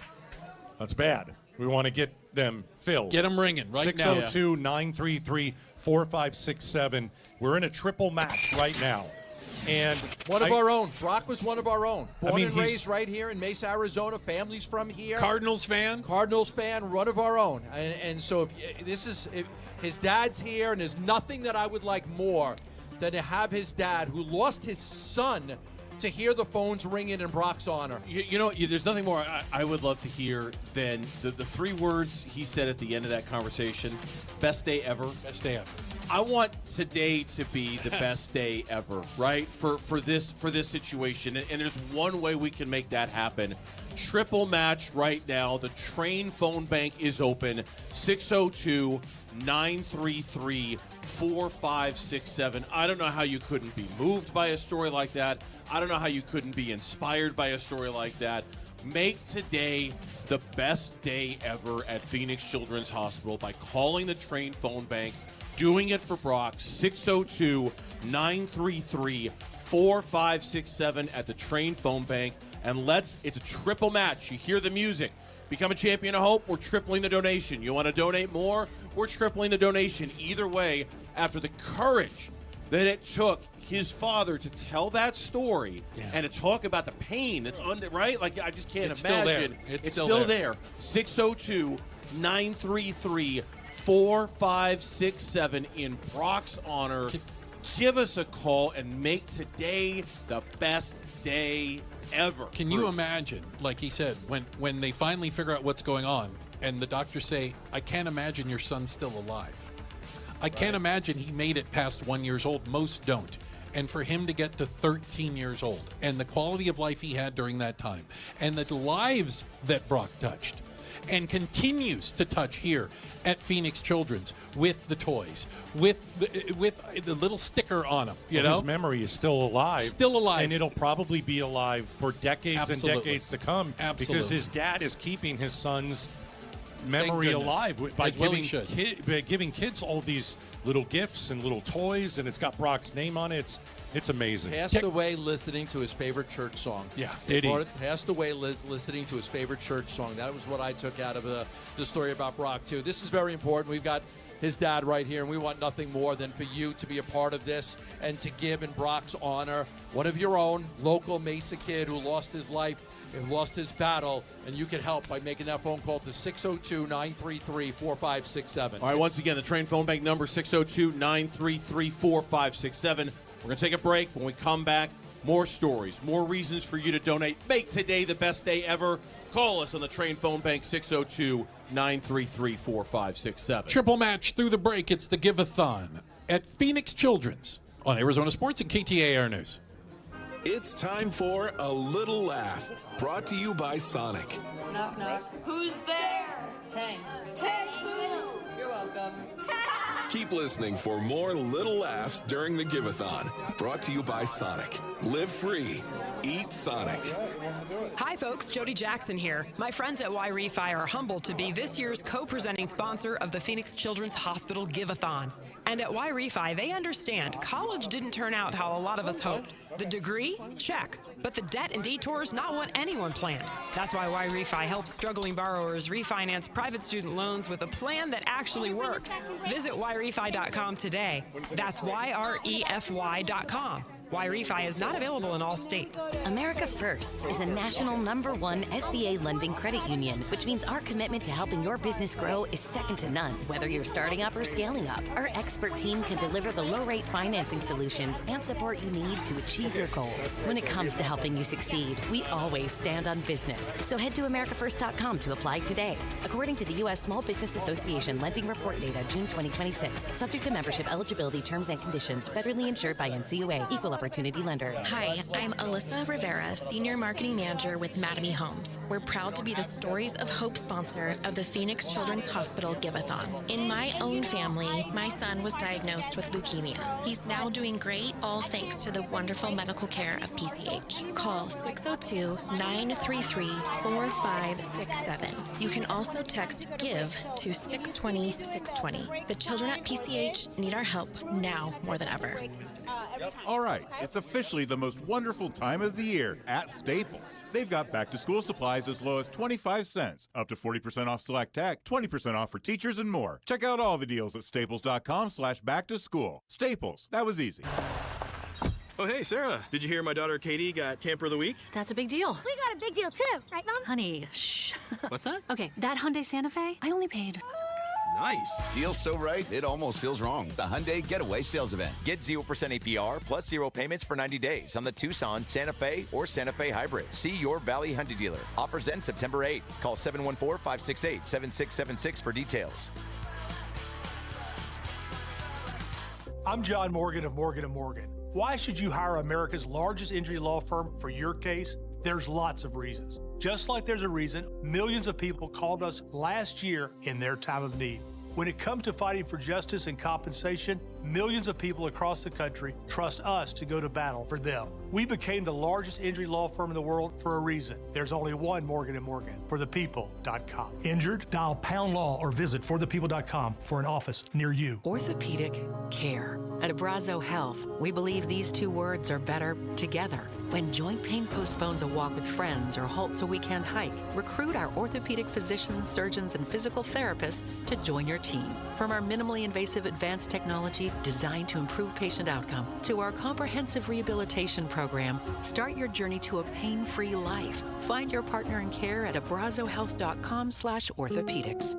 That's bad. We want to get them filled. Get them ringing right now. 602-933-4567. We're in a triple match right now. And one of our own. Brock was one of our own. Born and raised right here in Mesa, Arizona. Family's from here. Cardinals fan, one of our own. And so if his dad's here, and there's nothing that I would like more than to have his dad, who lost his son, to hear the phones ringing in Brock's honor. You know, there's nothing more I would love to hear than the 3 words he said at the end of that conversation. Best day ever. Best day ever. I want today to be the best day ever, right? For this situation. And there's one way we can make that happen. Triple match right now. The train phone bank is open. 602-933-4567. I don't know how you couldn't be moved by a story like that. I don't know how you couldn't be inspired by a story like that. Make today the best day ever at Phoenix Children's Hospital by calling the train phone bank, doing it for Brock. 602-933-4567 at the train phone bank. And it's a triple match. You hear the music. Become a champion of hope, we're tripling the donation. You want to donate more? We're tripling the donation. Either way, after the courage that it took his father to tell that story and to talk about the pain that's under, right? Like, I just can't imagine. Still there. It's still there. 602 602-933-4567 in Brock's honor. Give us a call and make today the best day ever. Can you imagine, like he said, when they finally figure out what's going on and the doctors say, I can't imagine your son's still alive. I can't imagine he made it past 1 year old. Most don't. And for him to get to 13 years old and the quality of life he had during that time and the lives that Brock touched and continues to touch here at Phoenix Children's with the toys, with the little sticker on them, you know? His memory is still alive. Still alive. And it'll probably be alive for decades and decades to come. Absolutely. Because his dad is keeping his son's memory alive by giving kids all these little gifts and little toys, and it's got Brock's name on it. It's amazing. Passed away listening to his favorite church song. Yeah. Did he? Passed away listening to his favorite church song. That was what I took out of the story about Brock, too. This is very important. We've got his dad right here, and we want nothing more than for you to be a part of this and to give in Brock's honor one of your own local Mesa kid who lost his life and lost his battle, and you can help by making that phone call to 602-933-4567. All right, once again, the Train phone bank number 602-933-4567. We're going to take a break. When we come back, more stories, more reasons for you to donate. Make today the best day ever. Call us on the Train phone bank 602-933-4567. Triple match through the break. It's the Give-A-Thon at Phoenix Children's on Arizona Sports and KTAR News. It's time for A Little Laugh, brought to you by Sonic. Knock, knock. Who's there? Tank. Tank who? You're welcome. Keep listening for more little laughs during the Give-A-Thon, brought to you by Sonic. Live free. Eat Sonic. Hi, folks. Jody Jackson here. My friends at Y-Refi are humbled to be this year's co-presenting sponsor of the Phoenix Children's Hospital Give-A-Thon. And at Y-Refi, they understand college didn't turn out how a lot of us hoped. The degree? Check. But the debt and detours, not what anyone planned. That's why Y-Refi helps struggling borrowers refinance private student loans with a plan that actually works. Visit YRefi.com today. That's YREFY.com. Y-Refi is not available in all states. America First is a national #1 SBA lending credit union, which means our commitment to helping your business grow is second to none. Whether you're starting up or scaling up, our expert team can deliver the low-rate financing solutions and support you need to achieve your goals. When it comes to helping you succeed, we always stand on business. So head to AmericaFirst.com to apply today. According to the U.S. Small Business Association Lending Report Data, June 2026, subject to membership eligibility, terms and conditions, federally insured by NCUA, Equal Opportunity Lender. Hi, I'm Alyssa Rivera, Senior Marketing Manager with Mattamy Homes. We're proud to be the Stories of Hope sponsor of the Phoenix Children's Hospital Give-A-Thon. In my own family, my son was diagnosed with leukemia. He's now doing great, all thanks to the wonderful medical care of PCH. Call 602-933-4567. You can also text GIVE to 620-620. The children at PCH need our help now more than ever. All right, it's officially the most wonderful time of the year at Staples. They've got back-to-school supplies as low as 25 cents, up to 40% off select tech, 20% off for teachers, and more. Check out all the deals at staples.com/back-to-school. Staples, that was easy. Oh, hey, Sarah. Did you hear my daughter Katie got Camper of the Week? That's a big deal. We got a big deal, too. Right, Mom? Honey, shh. What's that? Okay, that Hyundai Santa Fe, I only paid... Nice. Deal's so right, it almost feels wrong. The Hyundai Getaway Sales Event. Get 0% APR plus 0 payments for 90 days on the Tucson, Santa Fe, or Santa Fe Hybrid. See your Valley Hyundai dealer. Offers end September 8th. Call 714-568-7676 for details. I'm John Morgan of Morgan & Morgan. Why should you hire America's largest injury law firm for your case? There's lots of reasons. Just like there's a reason millions of people called us last year in their time of need. When it comes to fighting for justice and compensation, millions of people across the country trust us to go to battle for them. We became the largest injury law firm in the world for a reason. There's only one Morgan & Morgan, forthepeople.com. Injured? Dial #law or visit forthepeople.com for an office near you. Orthopedic care. At Abrazo Health, we believe these two words are better together. When joint pain postpones a walk with friends or halts a weekend hike, recruit our orthopedic physicians, surgeons, and physical therapists to join your team. From our minimally invasive advanced technology designed to improve patient outcome to our comprehensive rehabilitation program, start your journey to a pain-free life. Find your partner in care at abrazohealth.com/orthopedics.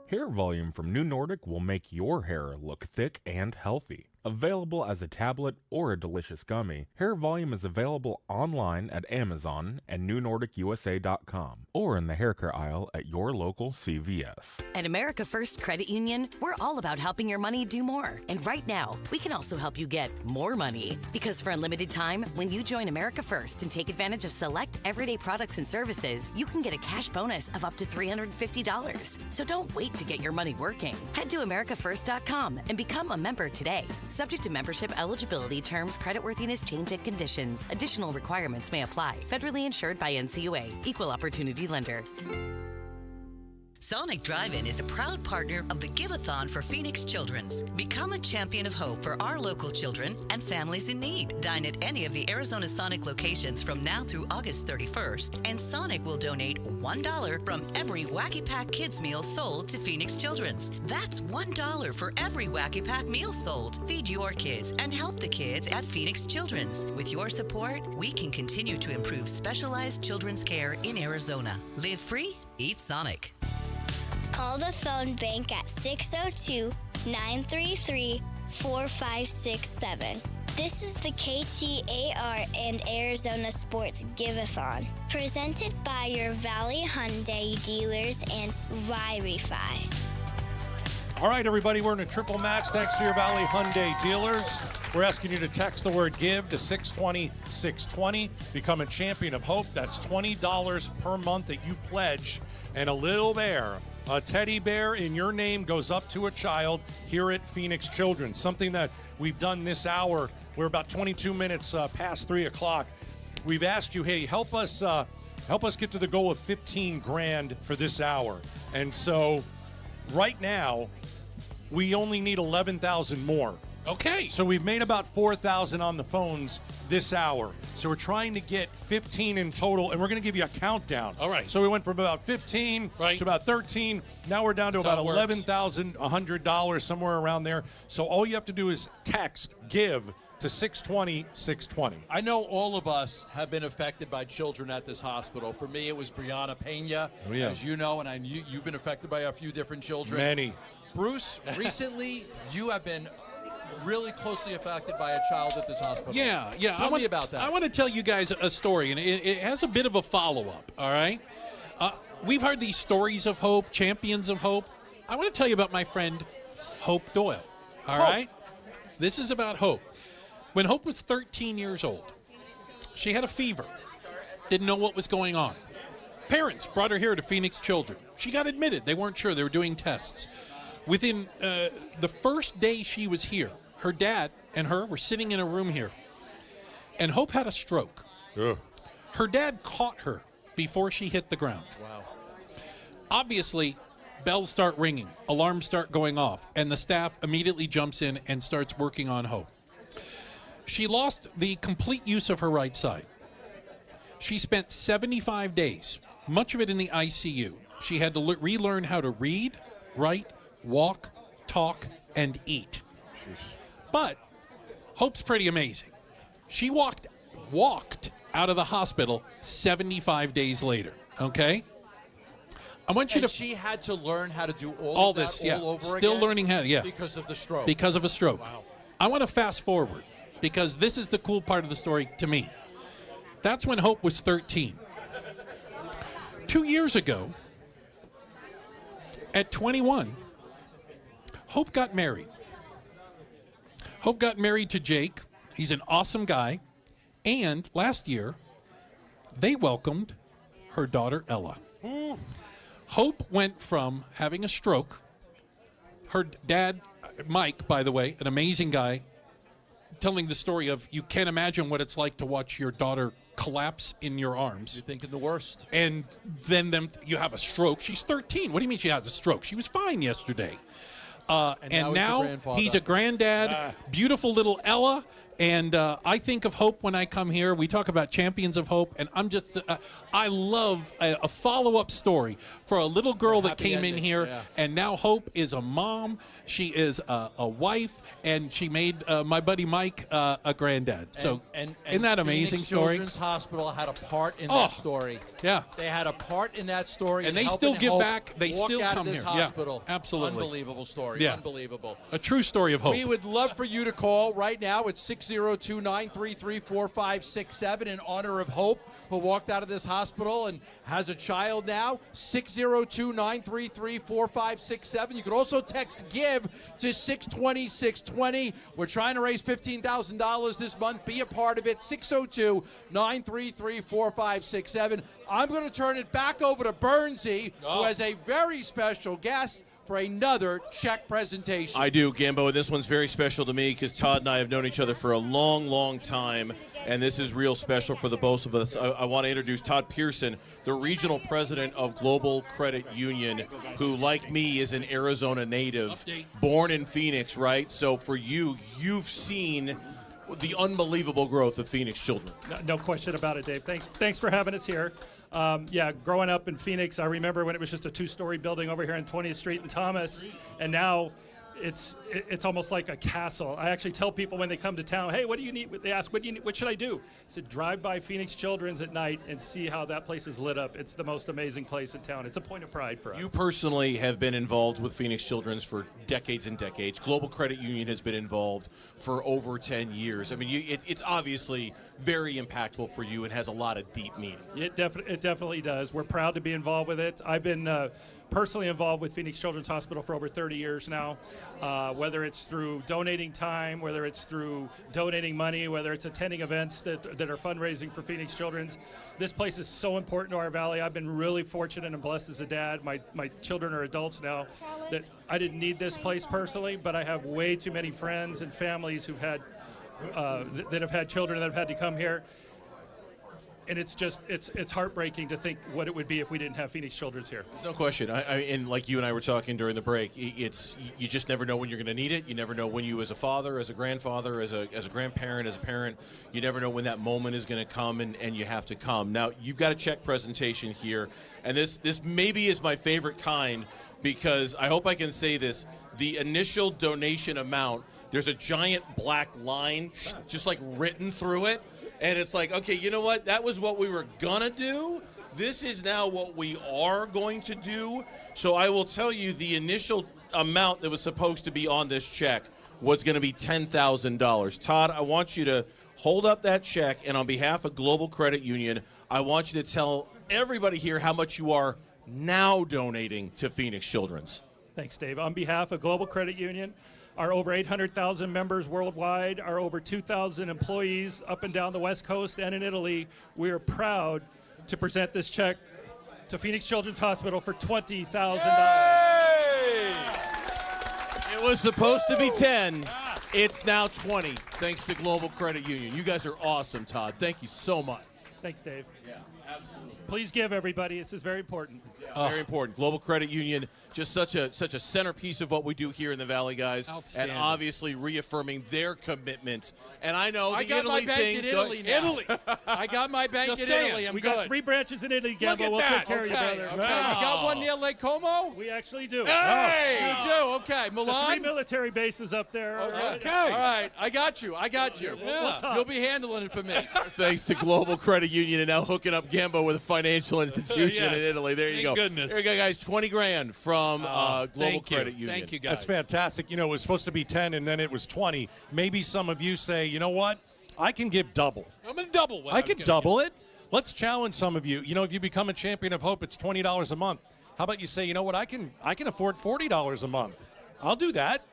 Hair Volume from New Nordic will make your hair look thick and healthy. Available as a tablet or a delicious gummy, Hair Volume is available online at Amazon and NewNordicUSA.com or in the hair care aisle at your local CVS. At America First Credit Union, we're all about helping your money do more. And right now, we can also help you get more money. Because for a limited time, when you join America First and take advantage of select everyday products and services, you can get a cash bonus of up to $350. So don't wait to get your money working. Head to AmericaFirst.com and become a member today. Subject to membership eligibility, terms, creditworthiness, change, and conditions. Additional requirements may apply. Federally insured by NCUA. Equal Opportunity Lender. Sonic Drive-In is a proud partner of the Give-A-Thon for Phoenix Children's. Become a champion of hope for our local children and families in need. Dine at any of the Arizona Sonic locations from now through August 31st, and Sonic will donate $1 from every Wacky Pack Kids meal sold to Phoenix Children's. That's $1 for every Wacky Pack meal sold. Feed your kids and help the kids at Phoenix Children's. With your support, we can continue to improve specialized children's care in Arizona. Live free, eat Sonic. Call the phone bank at 602-933-4567. This is the KTAR and Arizona Sports Give-A-Thon, presented by your Valley Hyundai dealers and Wi-Fi. All right, everybody, we're in a triple match thanks to your Valley Hyundai dealers. We're asking you to text the word GIVE to 620-620. Become a champion of hope. That's $20 per month that you pledge. And a little bear, a teddy bear in your name, goes up to a child here at Phoenix Children's. Something that we've done this hour. We're about 22 minutes past 3 o'clock. We've asked you, hey, help us get to the goal of $15,000 for this hour. And so right now, we only need 11,000 more. Okay. So we've made about 4,000 on the phones this hour. So we're trying to get 15 in total, and we're going to give you a countdown. All right. So we went from about 15 to about 13. Now we're down to That's about $11,100, somewhere around there. So all you have to do is text GIVE to 620-620. I know all of us have been affected by children at this hospital. For me, it was Brianna Pena, as you know, and you've been affected by a few different children. Many. Bruce, recently you have been really closely affected by a child at this hospital. Yeah. Tell me about that. I want to tell you guys a story, and it has a bit of a follow-up, all right? We've heard these stories of hope, champions of hope. I want to tell you about my friend Hope Doyle, all right? This is about Hope. When Hope was 13 years old, she had a fever, didn't know what was going on. Parents brought her here to Phoenix Children. She got admitted. They weren't sure. They were doing tests. Within the first day she was here, her dad and her were sitting in a room here, and Hope had a stroke. Ugh. Her dad caught her before she hit the ground. Wow. Obviously, bells start ringing, alarms start going off, and the staff immediately jumps in and starts working on Hope. She lost the complete use of her right side. She spent 75 days, much of it in the ICU. She had to relearn how to read, write, walk, talk, and eat. But Hope's pretty amazing. She walked out of the hospital 75 days later, okay? I want you to... She had to learn how to do all of that this, all over Still again learning how, because of the stroke. Because of a stroke. Wow. I want to fast forward because this is the cool part of the story to me. That's when Hope was 13. 2 years ago, at 21, Hope got married. Hope got married to Jake. He's an awesome guy. And last year, they welcomed her daughter, Ella. Hope went from having a stroke. Her dad, Mike, by the way, an amazing guy, telling the story of you can't imagine what it's like to watch your daughter collapse in your arms. You're thinking the worst. And then you have a stroke. She's 13. What do you mean she has a stroke? She was fine yesterday. And now he's a granddad. Beautiful little Ella. And I think of hope when I come here. We talk about champions of hope, and I'm just, I love a follow-up story for a little girl that came in here, and now Hope is a mom, she is a wife, and she made my buddy Mike a granddad. So isn't that amazing Phoenix story? Children's Hospital had a part in that story. Yeah. They had a part in that story. And they helping still give Hope back. They walk still out come of this here. Yeah, hospital. absolutely. Unbelievable story. Yeah. Unbelievable. A true story of hope. We would love for you to call right now at 602-933-4567 in honor of Hope, who walked out of this hospital and has a child now. 602-933-4567. You can also text GIVE to 620-620. We're trying to raise $15,000 this month. Be a part of it. 602-933-4567. I'm going to turn it back over to Bernsey, who has a very special guest for another check presentation. I do, Gambo. This one's very special to me because Todd and I have known each other for a long, long time, and this is real special for the both of us. I want to introduce Todd Pearson, the regional president of Global Credit Union, who, like me, is an Arizona native, born in Phoenix, right? So for you, you've seen the unbelievable growth of Phoenix children. No question about it, Dave. Thanks for having us here. Growing up in Phoenix, I remember when it was just a two-story building over here on 20th Street in Thomas, and now it's almost like a castle. I actually tell people when they come to town, hey, what do you need? They ask, what do you need? What should I do? I said, drive by Phoenix Children's at night and see how that place is lit up. It's the most amazing place in town. It's a point of pride for us. You personally have been involved with Phoenix Children's for decades and decades. Global Credit Union has been involved for over 10 years. I mean, it's obviously very impactful for you and has a lot of deep meaning. It definitely does. We're proud to be involved with it. I've been personally involved with Phoenix Children's Hospital for over 30 years now, whether it's through donating time, whether it's through donating money, whether it's attending events that are fundraising for Phoenix Children's. This place is so important to our valley. I've been really fortunate and blessed as a dad. My children are adults now, that I didn't need this place personally, but I have way too many friends and families who've had that have had children that have had to come here. And it's heartbreaking to think what it would be if we didn't have Phoenix Children's here. There's no question. And like you and I were talking during the break, you just never know when you're going to need it. You never know when you, as a father, as a grandfather, as a grandparent, as a parent, you never know when that moment is going to come and you have to come. Now, you've got a check presentation here, and this maybe is my favorite kind because I hope I can say this. The initial donation amount, there's a giant black line just like written through it. And it's like, okay, you know what? That was what we were going to do. This is now what we are going to do. So I will tell you the initial amount that was supposed to be on this check was going to be $10,000. Todd, I want you to hold up that check, and on behalf of Global Credit Union, I want you to tell everybody here how much you are now donating to Phoenix Children's. Thanks, Dave. On behalf of Global Credit Union, our over 800,000 members worldwide, our over 2,000 employees up and down the West Coast and in Italy, we are proud to present this check to Phoenix Children's Hospital for $20,000. It was supposed to be 10. It's now 20, thanks to Global Credit Union. You guys are awesome, Todd. Thank you so much. Thanks, Dave. Yeah, absolutely. Please give, everybody. This is very important. Very important. Global Credit Union, just such a centerpiece of what we do here in the Valley, guys. And obviously reaffirming their commitment. And I know the Italy thing. Italy. I got my bank in Italy. We got 3 branches in Italy, Gabbo. We'll take care of you, brother. Okay. You got one near Lake Como? We actually do. Hey! You do? Okay. Milan? 3 military bases up there. Okay. All right. I got you. Yeah. You'll be handling it for me. Thanks to Global Credit Union and now hooking up Gambo with a financial institution in Italy. There you go. Goodness. There you go, guys. 20 grand from Global Credit Union. Thank you, guys. That's fantastic. You know, it was supposed to be 10 and then it was 20. Maybe some of you say, you know what? I can give double. I'm going to double what I can double it. Let's challenge some of you. You know, if you become a champion of hope, it's $20 a month. How about you say, you know what? I can afford $40 a month. I'll do that.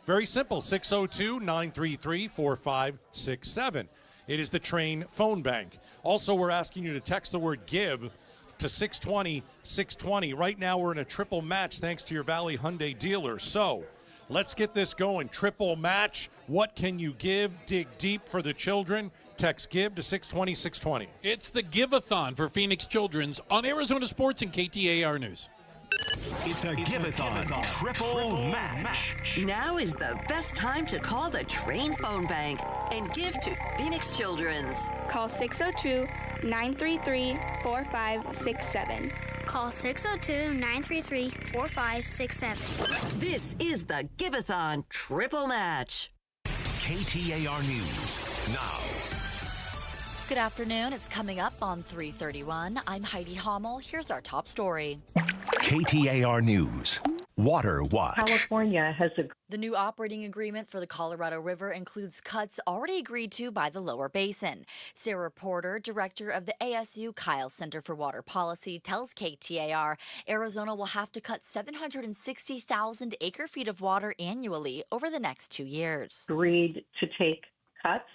Very simple. 602-933-4567. It is the Train phone bank. Also, we're asking you to text the word GIVE to 620-620. Right now, we're in a triple match thanks to your Valley Hyundai dealer. So let's get this going. Triple match. What can you give? Dig deep for the children. Text GIVE to 620-620. It's the Give-A-Thon for Phoenix Children's on Arizona Sports and KTAR News. It's a Give-A-Thon triple match. Now is the best time to call the Train Phone Bank and give to Phoenix Children's. Call 602-933-4567. Call 602-933-4567. This is the Give-A-Thon triple match. KTAR News now. Good afternoon. It's coming up on 3:31. I'm Heidi Hommel. Here's our top story. KTAR News. Water Watch. California has the new operating agreement for the Colorado River includes cuts already agreed to by the lower basin. Sarah Porter, director of the ASU Kyle Center for Water Policy, tells KTAR Arizona will have to cut 760,000 acre-feet of water annually over the next 2 years. Agreed to take cuts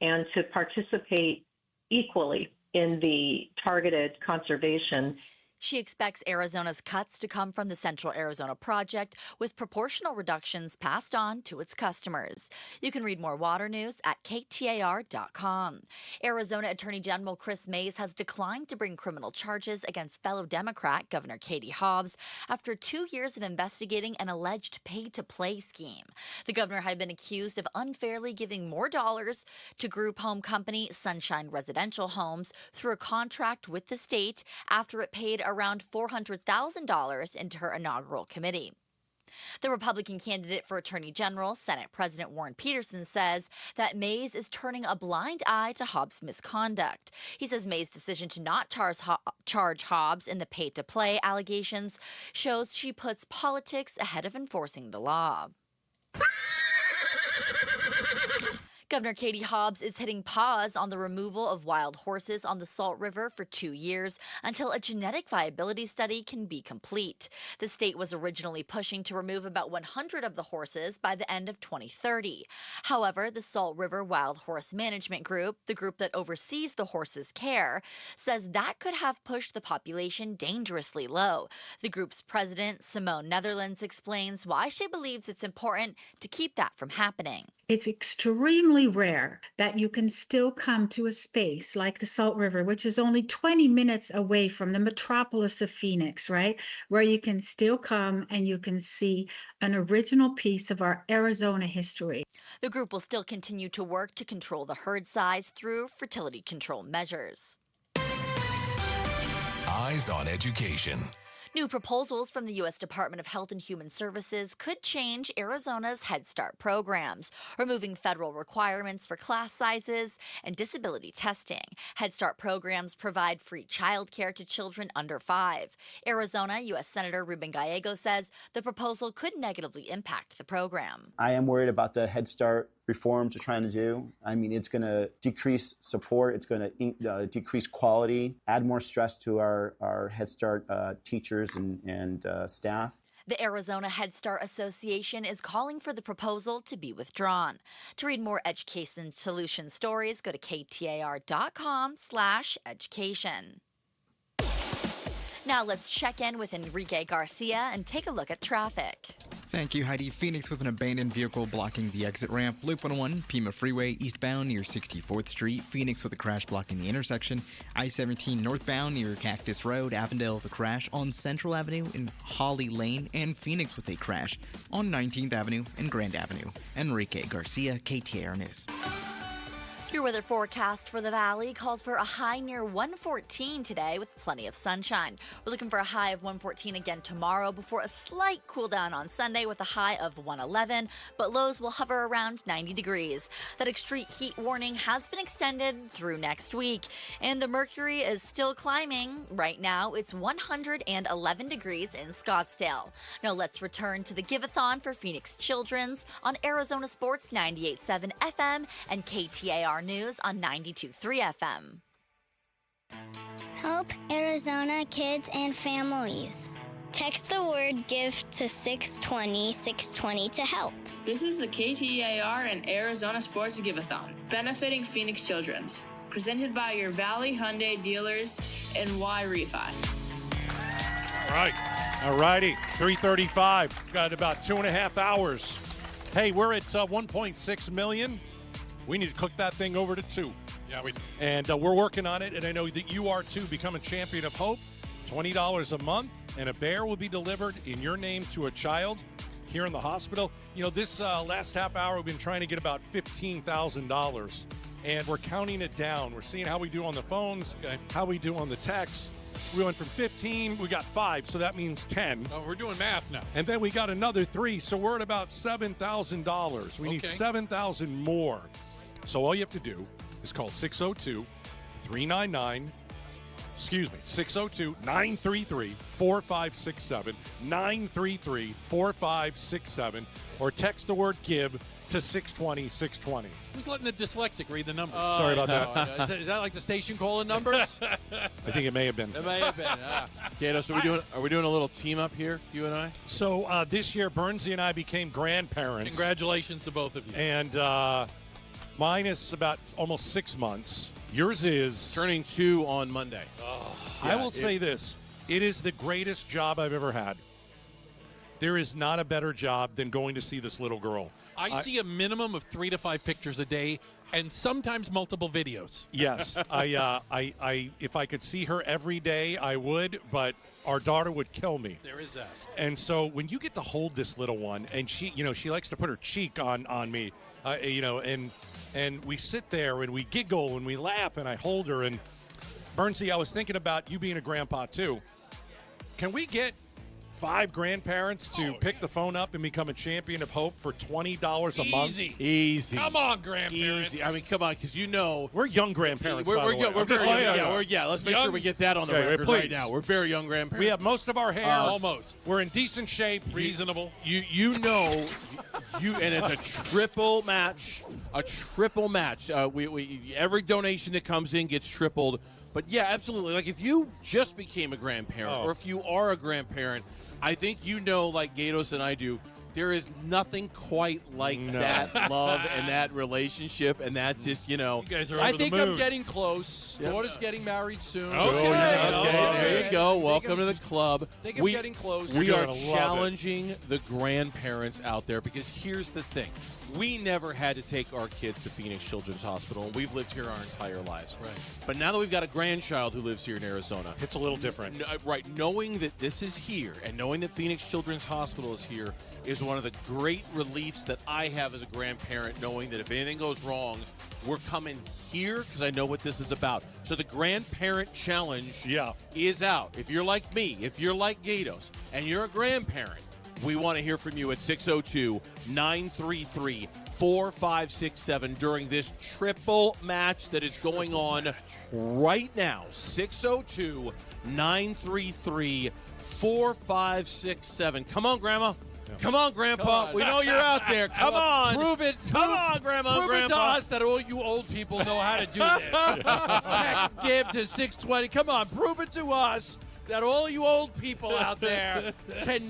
and to participate equally in the targeted conservation. She expects Arizona's cuts to come from the Central Arizona Project, with proportional reductions passed on to its customers. You can read more water news at KTAR.com. Arizona Attorney General Chris Mays has declined to bring criminal charges against fellow Democrat Governor Katie Hobbs after 2 years of investigating an alleged pay-to-play scheme. The governor had been accused of unfairly giving more dollars to group home company Sunshine Residential Homes through a contract with the state after it paid around $400,000 into her inaugural committee. The Republican candidate for Attorney General, Senate President Warren Peterson, says that Mays is turning a blind eye to Hobbs' misconduct. He says Mays' decision to not charge Hobbs in the pay-to-play allegations shows she puts politics ahead of enforcing the law. Governor Katie Hobbs is hitting pause on the removal of wild horses on the Salt River for 2 years until a genetic viability study can be complete. The state was originally pushing to remove about 100 of the horses by the end of 2030. However, the Salt River Wild Horse Management Group, the group that oversees the horses' care, says that could have pushed the population dangerously low. The group's president, Simone Netherlands, explains why she believes it's important to keep that from happening. It's extremely rare that you can still come to a space like the Salt River, which is only 20 minutes away from the metropolis of Phoenix, right? Where you can still come and you can see an original piece of our Arizona history. The group will still continue to work to control the herd size through fertility control measures. Eyes on Education. New proposals from the U.S. Department of Health and Human Services could change Arizona's Head Start programs, removing federal requirements for class sizes and disability testing. Head Start programs provide free child care to children under 5. Arizona U.S. Senator Ruben Gallego says the proposal could negatively impact the program. I am worried about the Head Start reforms we're trying to do. I mean, it's going to decrease support, it's going to decrease quality, add more stress to our Head Start teachers and staff. The Arizona Head Start Association is calling for the proposal to be withdrawn. To read more Education Solutions stories, go to KTAR.com/education. Now let's check in with Enrique Garcia and take a look at traffic. Thank you, Heidi. Phoenix with an abandoned vehicle blocking the exit ramp. Loop 101, Pima Freeway, eastbound near 64th Street. Phoenix with a crash blocking the intersection. I-17 northbound near Cactus Road. Avondale with a crash on Central Avenue in Holly Lane. And Phoenix with a crash on 19th Avenue and Grand Avenue. Enrique Garcia, KTAR News. Your weather forecast for the valley calls for a high near 114 today with plenty of sunshine. We're looking for a high of 114 again tomorrow before a slight cool down on Sunday with a high of 111, but lows will hover around 90 degrees. That extreme heat warning has been extended through next week, and the mercury is still climbing. Right now, it's 111 degrees in Scottsdale. Now let's return to the Give-A-Thon for Phoenix Children's on Arizona Sports 98.7 FM and KTAR News on 92.3 FM. Help Arizona kids and families. Text the word GIVE to 620-620 to help. This is the KTAR and Arizona Sports Give-A-Thon, benefiting Phoenix Children's. Presented by your Valley Hyundai dealers and Y Refi. All righty. 3:35. Got about 2.5 hours. Hey, we're at 1.6 million. We need to cook that thing over to 2. Yeah, we do. And we're working on it, and I know that you are too. Become a champion of hope. $20 a month. and a bear will be delivered in your name to a child here in the hospital. You know, this last half hour, we've been trying to get about $15,000, and we're counting it down. We're seeing how we do on the phones, how we do on the texts. We went from 15, we got 5, so that means 10. Oh, we're doing math now. And then we got another 3, so we're at about $7,000. We need $7,000 more. So all you have to do is call 602-933-4567, 933-4567, or text the word GIVE to 620-620. Who's letting the dyslexic read the numbers? Sorry about that. Is that like the station calling numbers? I think it may have been. It may have been. Gato, so are we doing a little team up here, you and I? So this year, Bernsey and I became grandparents. Congratulations to both of you. And mine is about almost 6 months. Yours is turning 2 on Monday. I will say this. It is the greatest job I've ever had. There is not a better job than going to see this little girl. I see a minimum of 3 to 5 pictures a day, and sometimes multiple videos. Yes, I if I could see her every day, I would, but our daughter would kill me. There is that. And so when you get to hold this little one, and she likes to put her cheek on me, and we sit there and we giggle and we laugh, and I hold her. And Bernsey, I was thinking about you being a grandpa too. Can we get 5 grandparents to pick the phone up and become a champion of hope for $20 a month? Easy. Come on, grandparents. Easy. I mean, come on, because we're young grandparents. We're by the way. We're very young. Let's make sure we get that on the record right please. now. We're very young grandparents. We have most of our hair. Almost. We're in decent shape. Reasonable. You know, and it's a triple match. A triple match. We every donation that comes in gets tripled. But yeah, absolutely. Like if you just became a grandparent, or if you are a grandparent, I think you know, like Gatos and I do, there is nothing quite like that love and that relationship, and that just, You guys are over I the think moon. I'm getting close. Daughter's getting married soon. Okay. There you go. Welcome to the club. Think I'm getting close. We You're are gonna love challenging the grandparents out there, because here's the thing. We never had to take our kids to Phoenix Children's Hospital, and we've lived here our entire lives. Right. But now that we've got a grandchild who lives here in Arizona, it's a little different. Right. Knowing that this is here and knowing that Phoenix Children's Hospital is here is one of the great reliefs that I have as a grandparent, knowing that if anything goes wrong, we're coming here because I know what this is about. So the Grandparent Challenge is out. If you're like me, if you're like Gatos, and you're a grandparent, we want to hear from you at 602-933-4567 during this triple match that is going on right now. 602-933-4567. Come on, Grandma. Come on, Grandpa. We know you're out there. Come on. Prove it. Come on, Grandma. Prove it to us that all you old people know how to do this. Text GIVE to 620. Come on, prove it to us that all you old people out there can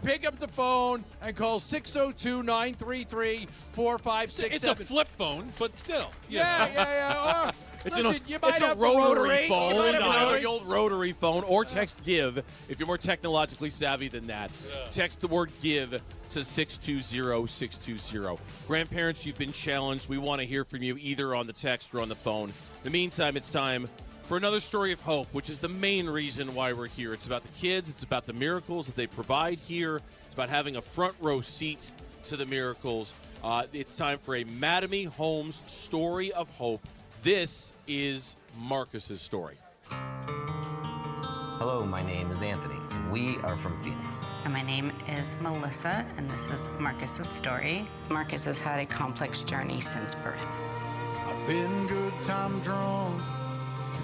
pick up the phone and call 602-933-4567. It's a flip phone, but still. Yeah. It's Listen, you might a have rotary You phone, might have a rotary. the old rotary phone, or text GIVE if you're more technologically savvy than that. Text the word GIVE to 620-620. Grandparents, you've been challenged. We want to hear from you either on the text or on the phone. In the meantime, it's time for another story of hope, which is the main reason why we're here. It's about the kids. It's about the miracles that they provide here. It's about having a front row seat to the miracles. It's time for a Mattamy Homes story of hope. This is Marcus's story. Hello, my name is Anthony, and we are from Phoenix. And my name is Melissa, and this is Marcus's story. Marcus has had a complex journey since birth. I've been good time drunk,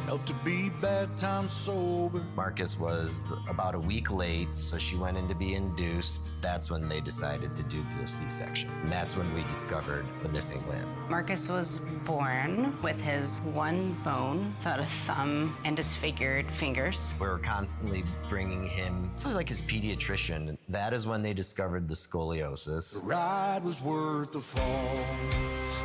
enough to be bad time sober. Marcus was about a week late, so she went in to be induced. That's when they decided to do the C-section. And that's when we discovered the missing limb. Marcus was born with his one bone, about a thumb, and disfigured fingers. We were constantly bringing him to like his pediatrician. That is when they discovered the scoliosis. The ride was worth the fall.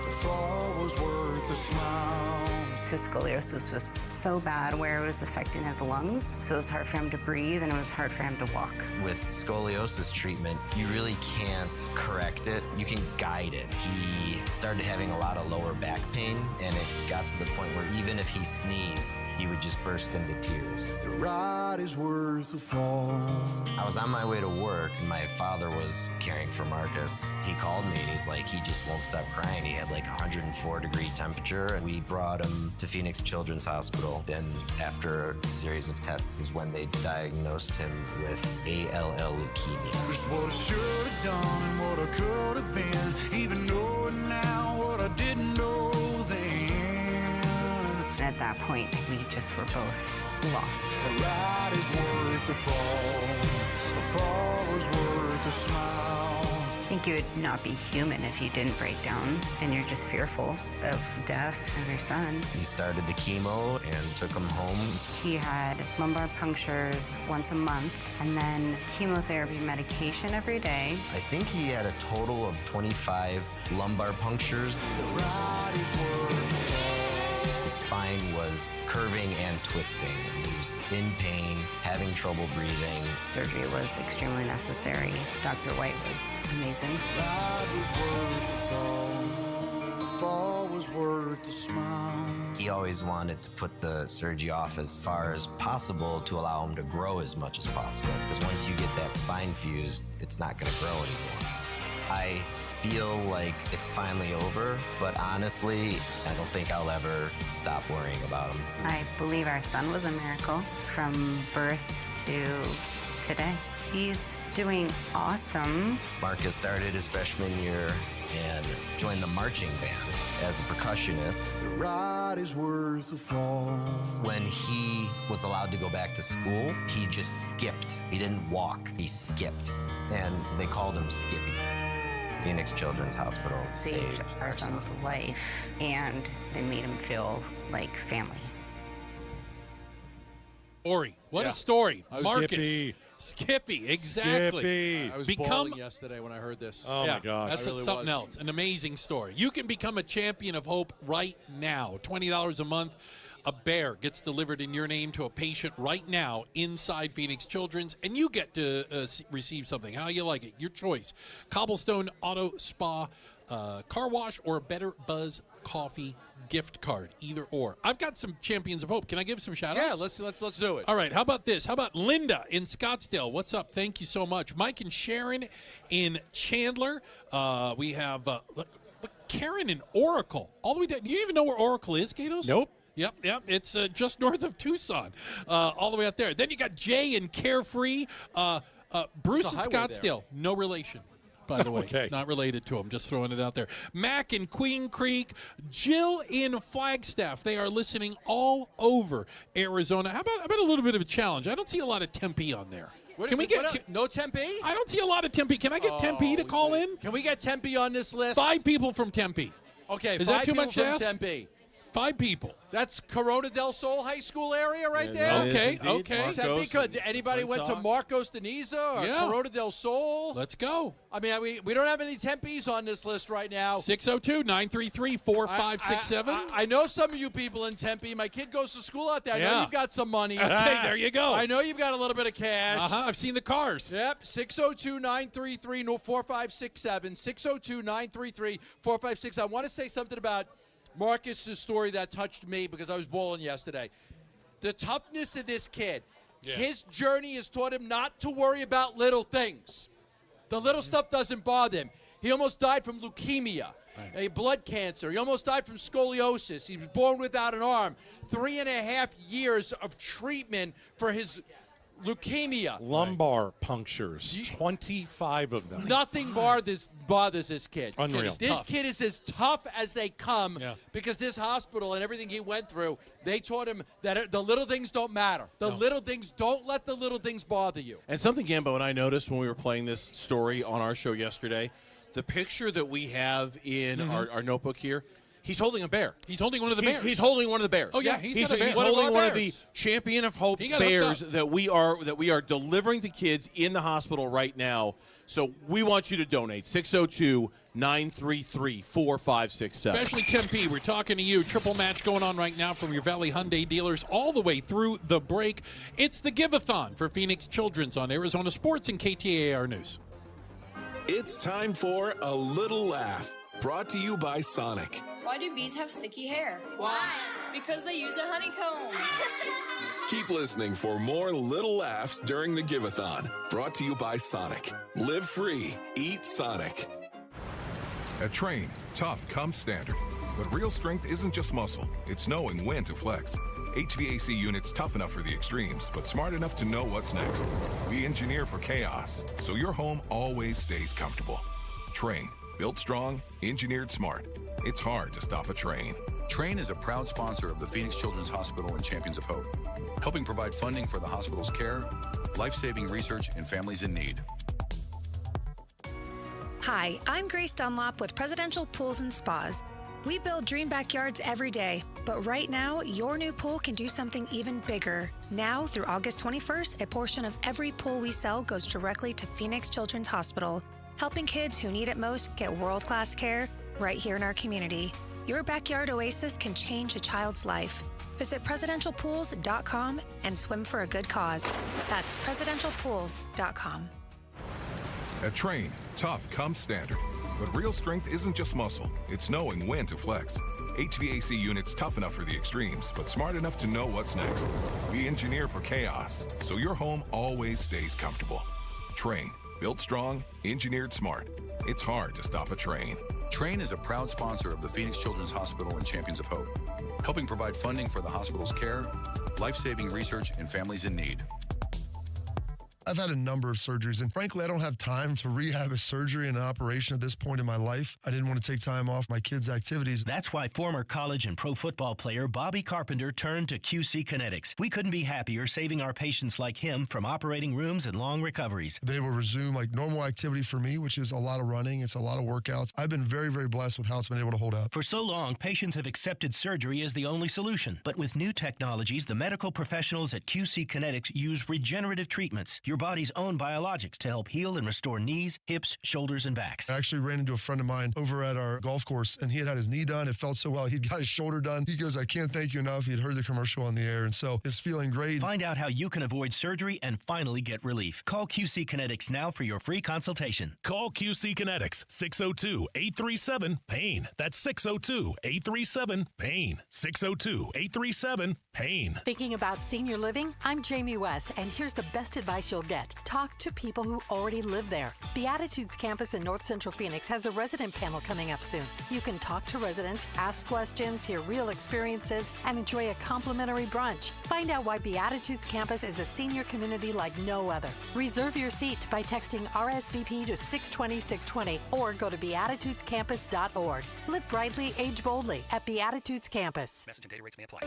The fall was worth the smile. His scoliosis was so bad where it was affecting his lungs, so it was hard for him to breathe and it was hard for him to walk. With scoliosis treatment, you really can't correct it. You can guide it. He started having a lot of lower back pain, and it got to the point where even if he sneezed, he would just burst into tears. The ride is worth the fall. I was on my way to work, and my father was caring for Marcus. He called me, and he's like, he just won't stop crying. He had like 104-degree temperature, and we brought him to Phoenix Children's Hospital. And after a series of tests is when they diagnosed him with ALL leukemia. Just what I should have done and what I could have been, even knowing now what I didn't know then. At that point, we just were both lost. The ride is worth the fall. The fall was worth the smiles. I think you would not be human if you didn't break down and you're just fearful of death of your son. He started the chemo and took him home. He had lumbar punctures once a month and then chemotherapy medication every day. I think he had a total of 25 lumbar punctures. The ride is worth the fall. His spine was curving and twisting, and he was in pain, having trouble breathing. Surgery was extremely necessary. Dr. White was amazing. The ride was worth the fall. The fall was worth the smiles. He always wanted to put the surgery off as far as possible to allow him to grow as much as possible, because once you get that spine fused, it's not going to grow anymore. I feel like it's finally over, but honestly, I don't think I'll ever stop worrying about him. I believe our son was a miracle from birth to today. He's doing awesome. Marcus started his freshman year and joined the marching band as a percussionist. The ride is worth the fall. When he was allowed to go back to school, he just skipped. He didn't walk, he skipped. And they called him Skippy. Phoenix Children's Hospital saved our son's life, and they made him feel like family. Ori, what a story. I was Marcus. Skippy, exactly. Skippy. I was bawling yesterday when I heard this. Oh, my gosh. That's really something else. An amazing story. You can become a champion of hope right now. $20 a month. A bear gets delivered in your name to a patient right now inside Phoenix Children's, and you get to receive something. How you like it? Your choice. Cobblestone Auto Spa, car wash, or a Better Buzz Coffee gift card. Either or. I've got some champions of hope. Can I give some shout-outs? Yeah, let's do it. All right, how about this? How about Linda in Scottsdale? What's up? Thank you so much. Mike and Sharon in Chandler. We have look, Karen in Oracle. All the way down. Do you even know where Oracle is, Gatos? Nope. Yep. It's just north of Tucson, all the way out there. Then you got Jay in Carefree. Bruce in Scottsdale. There. No relation, by the way. Okay. Not related to him. Just throwing it out there. Mac in Queen Creek. Jill in Flagstaff. They are listening all over Arizona. How about a little bit of a challenge? I don't see a lot of Tempe on there. Can we get no Tempe? I don't see a lot of Tempe. Can I get Tempe to call in? Can we get Tempe on this list? 5 people from Tempe. Okay, is 5 that too people much from to ask? Tempe. 5 people. That's Corona del Sol High School area right there. Okay. Tempe, could anybody went to Marcos de Niza or Corona del Sol? Let's go. I mean, we don't have any Tempes on this list right now. 602-933-4567. I know some of you people in Tempe. My kid goes to school out there. I know you've got some money. Okay, there you go. I know you've got a little bit of cash. I've seen the cars. Yep, 602-933-4567. 602-933-4567. I want to say something about Marcus's story that touched me because I was bawling yesterday. The toughness of this kid. Yeah. His journey has taught him not to worry about little things. The little stuff doesn't bother him. He almost died from leukemia, a blood cancer. He almost died from scoliosis. He was born without an arm. 3.5 years of treatment for his leukemia. Lumbar punctures, 25 of them. Nothing bothers this kid. Unreal. This kid is as tough as they come because this hospital and everything he went through, they taught him that the little things don't matter. The little things, don't let the little things bother you. And something Gambo and I noticed when we were playing this story on our show yesterday, the picture that we have in our notebook here, he's holding a bear. He's holding one of the bears. He's holding one of the bears. Oh, yeah, he's got a bear. He's holding one of the Champion of Hope bears that we are delivering to kids in the hospital right now. So we want you to donate. 602-933-4567. Especially Tempe, we're talking to you. Triple match going on right now from your Valley Hyundai dealers all the way through the break. It's the Give-A-Thon for Phoenix Children's on Arizona Sports and KTAR News. It's time for a little laugh. Brought to you by Sonic. Why do bees have sticky hair? Why? Because they use a honeycomb. Keep listening for more little laughs during the Give-A-Thon. Brought to you by Sonic. Live free. Eat Sonic. At Train, tough comes standard. But real strength isn't just muscle. It's knowing when to flex. HVAC units tough enough for the extremes, but smart enough to know what's next. We engineer for chaos, so your home always stays comfortable. Train. Built strong, engineered smart. It's hard to stop a train. Train is a proud sponsor of the Phoenix Children's Hospital and Champions of Hope, helping provide funding for the hospital's care, life-saving research, and families in need. Hi, I'm Grace Dunlop with Presidential Pools and Spas. We build dream backyards every day, but right now, your new pool can do something even bigger. Now, through August 21st, a portion of every pool we sell goes directly to Phoenix Children's Hospital, helping kids who need it most get world-class care right here in our community. Your backyard oasis can change a child's life. Visit presidentialpools.com and swim for a good cause. That's presidentialpools.com. At Train, tough comes standard. But real strength isn't just muscle. It's knowing when to flex. HVAC units tough enough for the extremes, but smart enough to know what's next. We engineer for chaos, so your home always stays comfortable. Train. Built strong, engineered smart. It's hard to stop a train. Train is a proud sponsor of the Phoenix Children's Hospital and Champions of Hope, helping provide funding for the hospital's care, life-saving research, and families in need. I've had a number of surgeries, and frankly, I don't have time to rehab a surgery and an operation at this point in my life. I didn't want to take time off my kids' activities. That's why former college and pro football player Bobby Carpenter turned to QC Kinetics. We couldn't be happier saving our patients like him from operating rooms and long recoveries. They will resume like normal activity for me, which is a lot of running. It's a lot of workouts. I've been very, very blessed with how it's been able to hold up. For so long, patients have accepted surgery as the only solution. But with new technologies, the medical professionals at QC Kinetics use regenerative treatments, your body's own biologics, to help heal and restore knees, hips, shoulders, and backs. I actually ran into a friend of mine over at our golf course, and he had his knee done. It felt so well. He'd got his shoulder done. He goes, I can't thank you enough. He'd heard the commercial on the air, and so it's feeling great. Find out how you can avoid surgery and finally get relief. Call QC Kinetics now for your free consultation. Call QC Kinetics, 602-837-PAIN. That's 602-837-PAIN. 602-837-PAIN. Thinking about senior living? I'm Jamie West, and here's the best advice you'll get. Talk to people who already live there. Beatitudes campus in North Central Phoenix has a resident panel coming up soon. You can talk to residents, ask questions, hear real experiences, and enjoy a complimentary brunch. Find out why Beatitudes campus is a senior community like no other. Reserve your seat by texting RSVP to 620-620 or go to beatitudescampus.org. Live brightly, age boldly at Beatitudes Campus. Message and data rates may apply.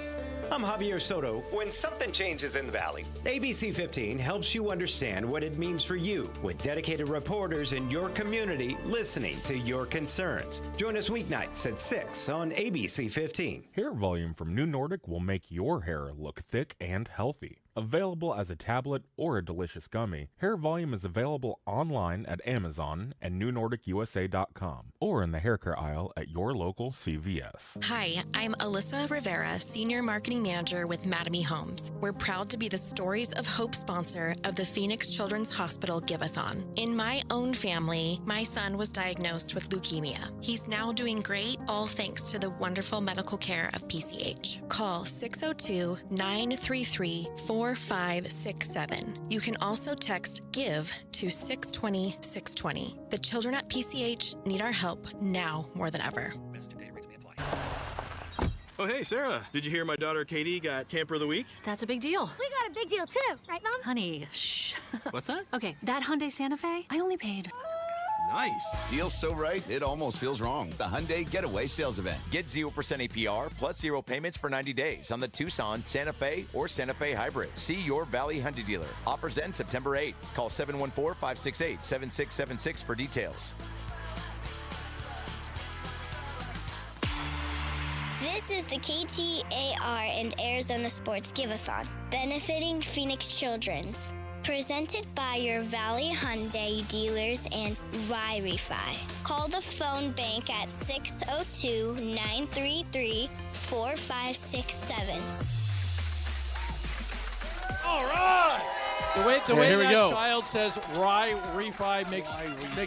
I'm Javier Soto. When something changes in the Valley, ABC 15 helps you understand what it means for you, with dedicated reporters in your community listening to your concerns. Join us weeknights at 6 on ABC 15. Hair volume from New Nordic will make your hair look thick and healthy. Available as a tablet or a delicious gummy, Hair Volume is available online at Amazon and NewNordicUSA.com or in the hair care aisle at your local CVS. Hi, I'm Alyssa Rivera, Senior Marketing Manager with Mattamy Homes. We're proud to be the Stories of Hope sponsor of the Phoenix Children's Hospital Give-A-Thon. In my own family, my son was diagnosed with leukemia. He's now doing great, all thanks to the wonderful medical care of PCH. Call 602-933-4567. You can also text GIVE to 620-620. The children at PCH need our help now more than ever. Oh, hey, Sarah. Did you hear my daughter Katie got Camper of the Week? That's a big deal. We got a big deal, too. Right, Mom? Honey, shh. What's that? Okay, that Hyundai Santa Fe, I only paid... Nice. Deal's so right, it almost feels wrong. The Hyundai Getaway Sales Event. Get 0% APR plus 0 payments for 90 days on the Tucson, Santa Fe, or Santa Fe Hybrid. See your Valley Hyundai dealer. Offers end September 8th. Call 714-568-7676 for details. This is the KTAR and Arizona Sports Give-A-Thon, benefiting Phoenix Children's. Presented by your Valley Hyundai dealers and Y-Refi. Call the phone bank at 602-933-4567. All right! The way here we that go. child says "rye refi" makes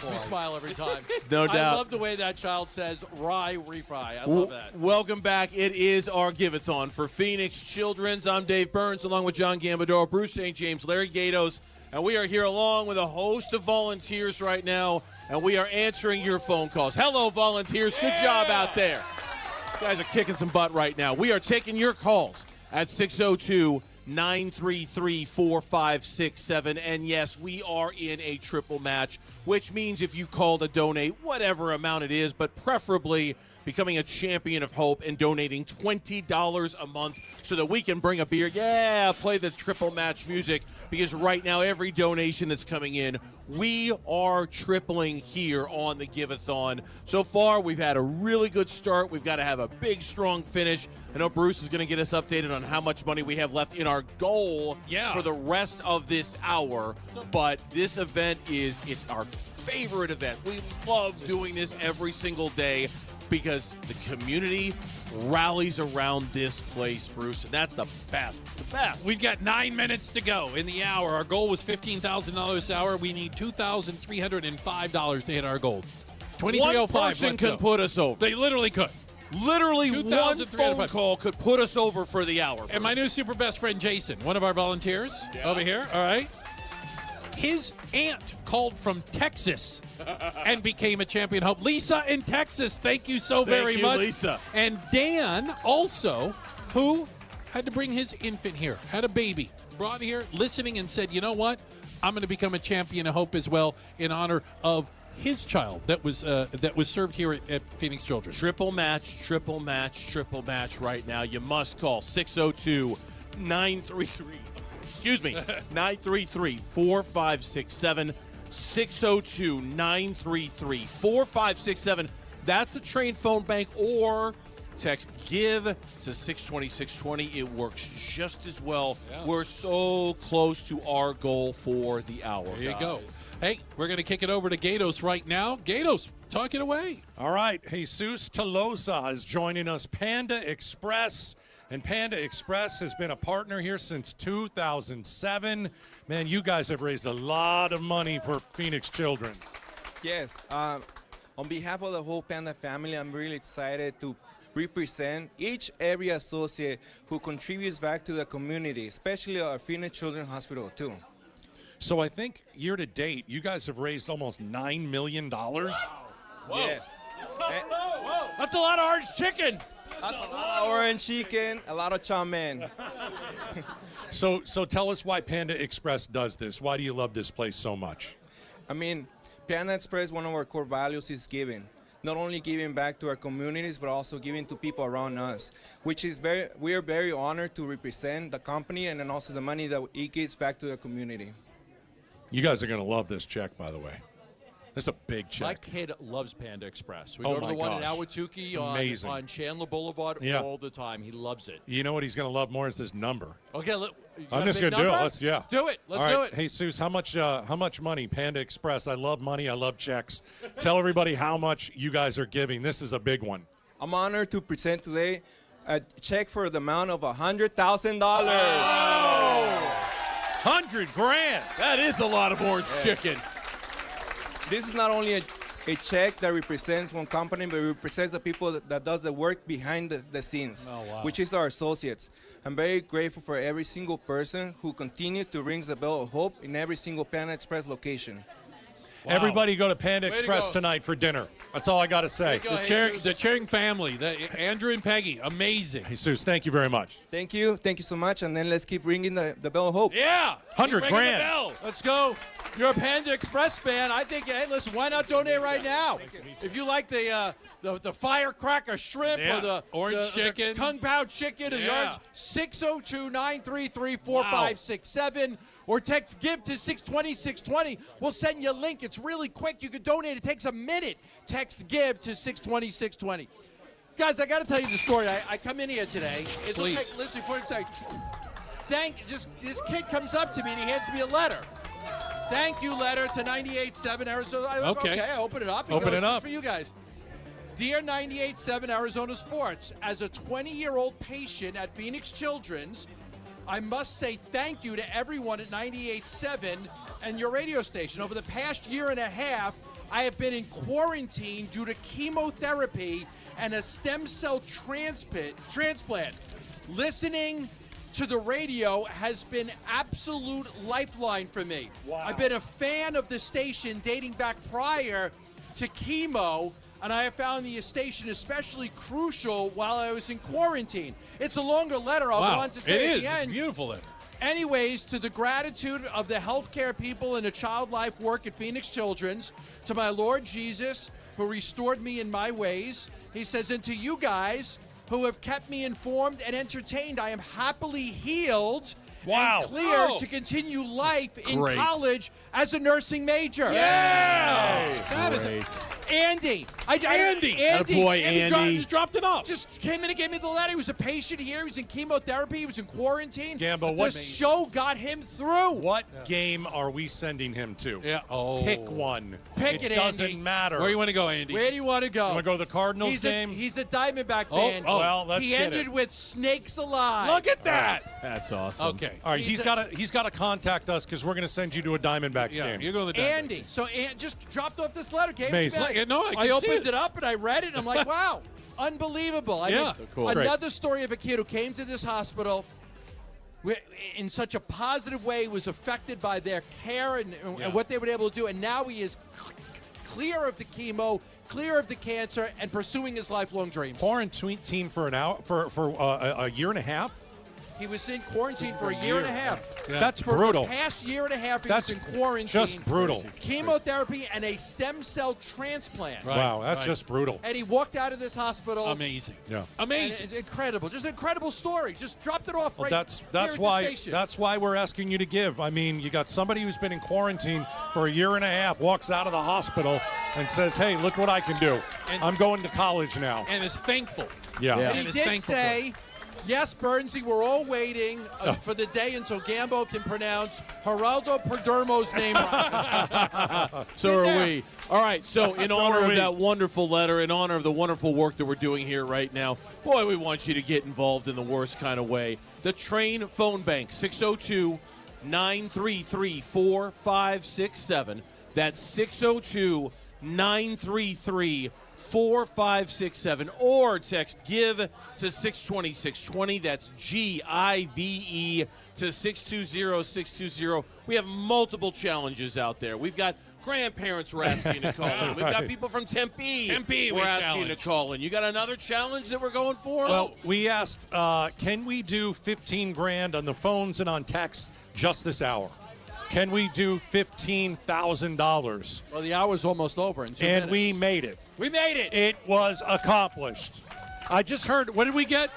me smile every time. No doubt. I love the way that child says "rye refi." I love that. Welcome back. It is our Give-A-Thon for Phoenix Children's. I'm Dave Burns, along with John Gambadoro, Bruce St. James, Larry Gatos, and we are here along with a host of volunteers right now, and we are answering your phone calls. Hello, volunteers. Good job out there. You guys are kicking some butt right now. We are taking your calls at 602-933-4567. And yes, we are in a triple match, which means if you call to donate whatever amount it is, but preferably becoming a champion of hope and donating $20 a month so that we can bring a beer. Yeah, play the triple match music, because right now every donation that's coming in, we are tripling here on the Give-A-Thon. So far, we've had a really good start. We've got to have a big, strong finish. I know Bruce is going to get us updated on how much money we have left in our goal for the rest of this hour. But this event it's our favorite event. We love doing this every single day, because the community rallies around this place, Bruce, and that's the best. The best. We've got 9 minutes to go in the hour. Our goal was $15,000 this hour. We need $2,305 to hit our goal. 2305. One person could put us over. They literally could. Literally one phone call could put us over for the hour. And my new super best friend, Jason, one of our volunteers over here, all right? His aunt called from Texas and became a champion hope. Lisa in Texas, thank you so very much. Lisa. And Dan also, who had to bring his infant here, had a baby, brought here, listening, and said, you know what? I'm going to become a champion of hope as well in honor of his child that was served here at Phoenix Children's. Triple match right now. You must call 602-933. Excuse me, 933-4567, 602-933-4567. That's the train phone bank, or text GIVE to 620-620. It works just as well. Yeah. We're so close to our goal for the hour. There you go. Hey, we're going to kick it over to Gatos right now. Gatos, talk it away. All right, Jesus Tolosa is joining us, Panda Express. And Panda Express has been a partner here since 2007. Man, you guys have raised a lot of money for Phoenix Children. Yes. On behalf of the whole Panda family, I'm really excited to represent each area associate who contributes back to the community, especially our Phoenix Children's Hospital, too. So I think year to date, you guys have raised almost $9 million. Whoa. Yes. Whoa. That's a lot of orange chicken. That's a lot of orange chicken, a lot of chow mein. So tell us why Panda Express does this. Why do you love this place so much? I mean, Panda Express, one of our core values is giving. Not only giving back to our communities, but also giving to people around us, which is we are very honored to represent the company and then also the money that it gives back to the community. You guys are going to love this check, by the way. This is a big check. My kid loves Panda Express. We go to the one in Ahwatukee on Chandler Boulevard all the time. He loves it. You know what he's going to love more is this number. Okay, I'm just going to do it. Let's do it. Let's do it. Hey, Jesus, how much money? Panda Express. I love money. I love checks. Tell everybody how much you guys are giving. This is a big one. I'm honored to present today a check for the amount of $100,000. $100,000. That is a lot of orange chicken. This is not only a check that represents one company, but it represents the people that does the work behind the scenes, which is our associates. I'm very grateful for every single person who continues to ring the bell of hope in every single Panda Express location. Wow. Everybody go to Panda Express tonight for dinner. That's all I got to say. The Chang family, Andrew and Peggy, amazing. Jesus, thank you very much. Thank you so much, and then let's keep ringing the bell of hope. Yeah, $100,000. Let's go. You're a Panda Express fan. I think, hey, listen, why not donate right now? If you like the firecracker shrimp or the orange chicken, the Kung Pao chicken, or the orange, 602-933-4567. Or text GIVE to 620-620. We'll send you a link. It's really quick. You can donate. It takes a minute. Text GIVE to 620-620. Guys, I got to tell you the story. I come in here today. It's Please. okay. Listen, before you say, this kid comes up to me and he hands me a letter. Thank you letter to 98.7 Arizona. Okay, I open it up. Open it up. For you guys. Dear 98.7 Arizona Sports, as a 20-year-old patient at Phoenix Children's, I must say thank you to everyone at 98.7 and your radio station. Over the past year and a half, I have been in quarantine due to chemotherapy and a stem cell transplant. Listening to the radio has been absolute lifeline for me. Wow. I've been a fan of the station dating back prior to chemo, and I have found the station especially crucial while I was in quarantine. It's a longer letter. I'll go on to say at the end. It's a beautiful letter. Anyways, to the gratitude of the healthcare people and the child life work at Phoenix Children's, to my Lord Jesus, who restored me in my ways, he says, and to you guys who have kept me informed and entertained, I am happily healed and clear to continue life in Great. college as a nursing major. Yes! That is Andy. Andy. Attaboy, Andy. Just dropped it off. Just came in and gave me the letter. He was a patient here. He was in chemotherapy. He was in quarantine. Gambo, the show got him through. What game are we sending him to? Yeah. Oh. Pick one. Pick it, doesn't Andy. matter. Where you want to go, Andy? Where do you want to go? You want to go to the Cardinals game? He's a Diamondback fan. Well, let's he get ended it. with Snakes Alive. Look at that. That's awesome. Okay. All right, he's got to contact us because we're going to send you to a Diamondbacks game. You go to the Andy. So just dropped off this letter, gave it to me. Amazing. No, I can I see opened it up and I read it and I'm like, wow, unbelievable. I mean, So cool. Another story of a kid who came to this hospital in such a positive way, was affected by their care and what they were able to do, and now he is clear of the chemo, clear of the cancer, and pursuing his lifelong dreams. Quarantine for an hour for a year and a half. He was in quarantine for a year and a half. Yeah. That's for brutal. The past year and a half, he That's was in quarantine. just brutal. Chemotherapy and a stem cell transplant. Right, wow, that's just brutal. And he walked out of this hospital. Amazing. Yeah. Amazing. Incredible. Just an incredible story. Just dropped it off Well, right that's here why at the station. that's why we're asking you to give. I mean, you got somebody who's been in quarantine for a year and a half, walks out of the hospital and says, "Hey, look what I can do. I'm going to college now." And is thankful. Yeah. And he did say, yes, Bernsey, we're all waiting for the day until Gambo can pronounce Geraldo Perdomo's name right. So are we. All right, so in So honor are of we. that wonderful letter, in honor of the wonderful work that we're doing here right now, boy, we want you to get involved in the worst kind of way. The Train phone bank, 602-933-4567. That's 602-933-4567. Or text GIVE to 620-620. That's GIVE to 620-620. We have multiple challenges out there. We've got grandparents we're asking to call in. We've got people from Tempe we're asking to call in. You got another challenge that we're going for? Well, we asked, can we do $15,000 on the phones and on text just this hour? Can we do $15,000? Well, the hour's almost over in 2 And minutes. we made it. We made it. It was accomplished. I just heard, what did we get?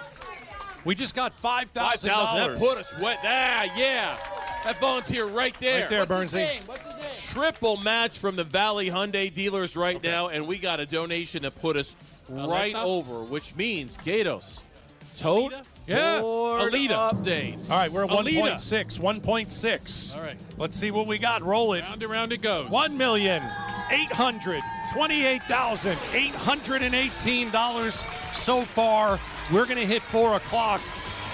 We just got $5,000. That put us wet. Yeah. That volunteer right there. Right there, What's his Bernsey. name? What's his name? Triple match from the Valley Hyundai dealers right now, and we got a donation that put us right over, which means Gatos. Tote Yeah. board Alita. updates. All right, we're at Alita. 1.6. 1.6. All right. Let's see what we got. Roll it. Round and round it goes. $1,828,818 so far. We're going to hit 4 o'clock.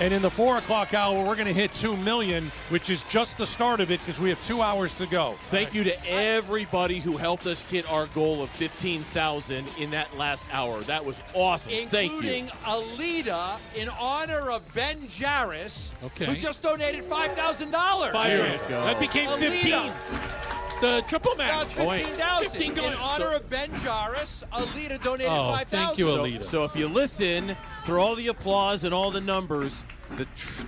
And in the 4 o'clock hour, we're going to hit $2 million, which is just the start of it because we have 2 hours to go. Thank you to everybody who helped us hit our goal of 15,000 in that last hour. That was awesome. Thank you. Including Alita in honor of Ben Jarris, Okay. who just donated $5,000. Fire. That became Alita. 15. The triple Now match. it's 15,000. 15 In going. honor of Ben Jarris, Alita donated Oh, 5,000. thank you, Alita. So if you listen through all the applause and all the numbers, the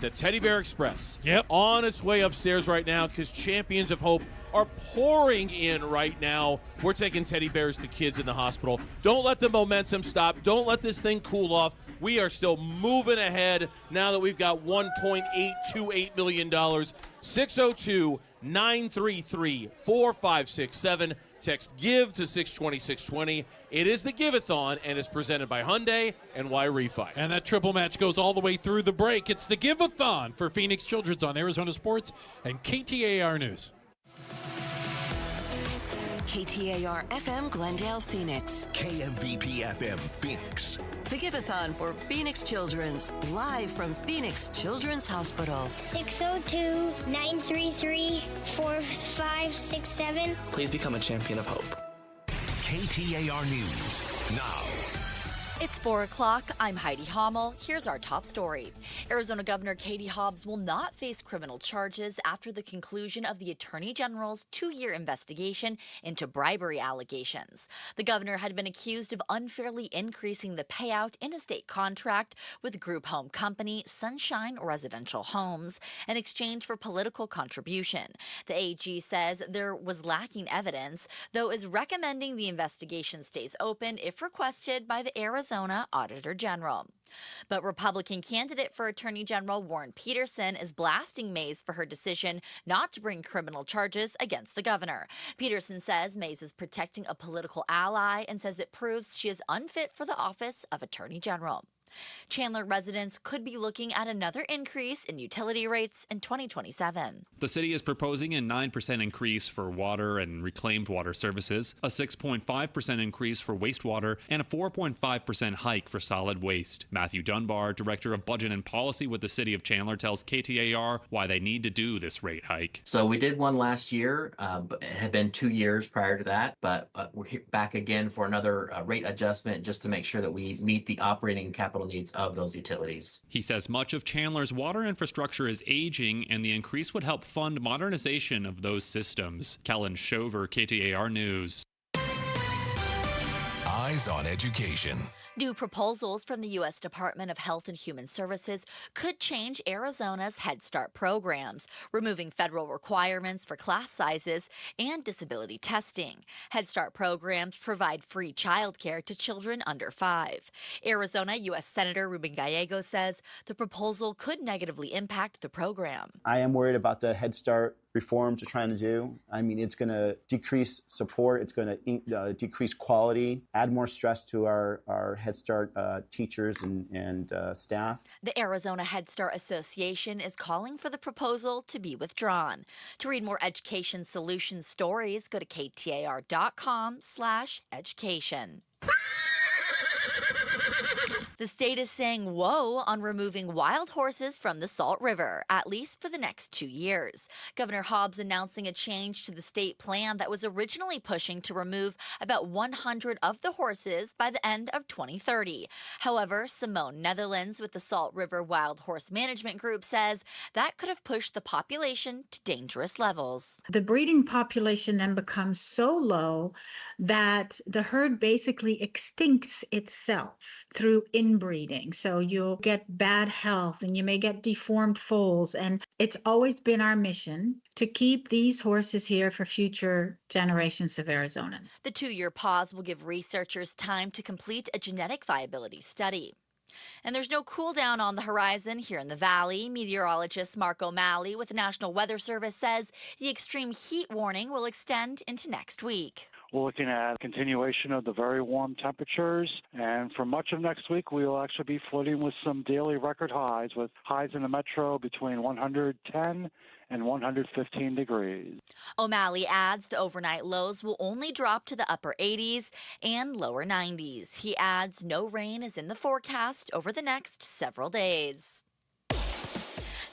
Teddy Bear Express on its way upstairs right now because Champions of Hope are pouring in right now. We're taking teddy bears to kids in the hospital. Don't let the momentum stop. Don't let this thing cool off. We are still moving ahead now that we've got $1.828 million. 602-933-4567. Text GIVE to 620-620. It is the Give-A-Thon, and it's presented by Hyundai and Y Refi. And that triple match goes all the way through the break. It's the Give-A-Thon for Phoenix Children's on Arizona Sports and KTAR News. KTAR FM Glendale, Phoenix. KMVP FM Phoenix. The Give-A-Thon for Phoenix Children's, live from Phoenix Children's Hospital. 602-933-4567. Please become a champion of hope. KTAR News now. It's 4 o'clock. I'm Heidi Hommel. Here's our top story. Arizona Governor Katie Hobbs will not face criminal charges after the conclusion of the Attorney General's 2-year investigation into bribery allegations. The governor had been accused of unfairly increasing the payout in a state contract with group home company Sunshine Residential Homes in exchange for political contribution. The AG says there was lacking evidence, though is recommending the investigation stays open if requested by the Arizona Auditor General. But Republican candidate for Attorney General Warren Peterson is blasting Mays for her decision not to bring criminal charges against the governor. Peterson says Mays is protecting a political ally and says it proves she is unfit for the office of Attorney General. Chandler residents could be looking at another increase in utility rates in 2027. The city is proposing a 9% increase for water and reclaimed water services, a 6.5% increase for wastewater, and a 4.5% hike for solid waste. Matthew Dunbar, Director of Budget and Policy with the City of Chandler, tells KTAR why they need to do this rate hike. So we did one last year. It had been 2 years prior to that, but we're back again for another rate adjustment just to make sure that we meet the operating capital needs of those utilities. He says much of Chandler's water infrastructure is aging, and the increase would help fund modernization of those systems. Kellen Shover, KTAR News. Eyes on Education. New proposals from the U.S. Department of Health and Human Services could change Arizona's Head Start programs, removing federal requirements for class sizes and disability testing. Head Start programs provide free childcare to children under 5. Arizona U.S. Senator Ruben Gallego says the proposal could negatively impact the program. I am worried about the Head Start reforms we're trying to do. I mean, it's going to decrease support, it's going to decrease quality, add more stress to our Head Start teachers and staff. The Arizona Head Start Association is calling for the proposal to be withdrawn. To read more education solutions stories, go to ktar.com/education. The state is saying whoa on removing wild horses from the Salt River, at least for the next 2 years. Governor Hobbs announcing a change to the state plan that was originally pushing to remove about 100 of the horses by the end of 2030. However, Simone Netherlands with the Salt River Wild Horse Management Group says that could have pushed the population to dangerous levels. The breeding population then becomes so low that the herd basically extincts itself through inbreeding. So you'll get bad health and you may get deformed foals. And it's always been our mission to keep these horses here for future generations of Arizonans. The 2-year pause will give researchers time to complete a genetic viability study. And there's no cool down on the horizon here in the valley. Meteorologist Mark O'Malley with the National Weather Service says the extreme heat warning will extend into next week. We're looking at continuation of the very warm temperatures, and for much of next week, we will actually be flirting with some daily record highs, with highs in the metro between 110 and 115 degrees. O'Malley adds the overnight lows will only drop to the upper 80s and lower 90s. He adds no rain is in the forecast over the next several days.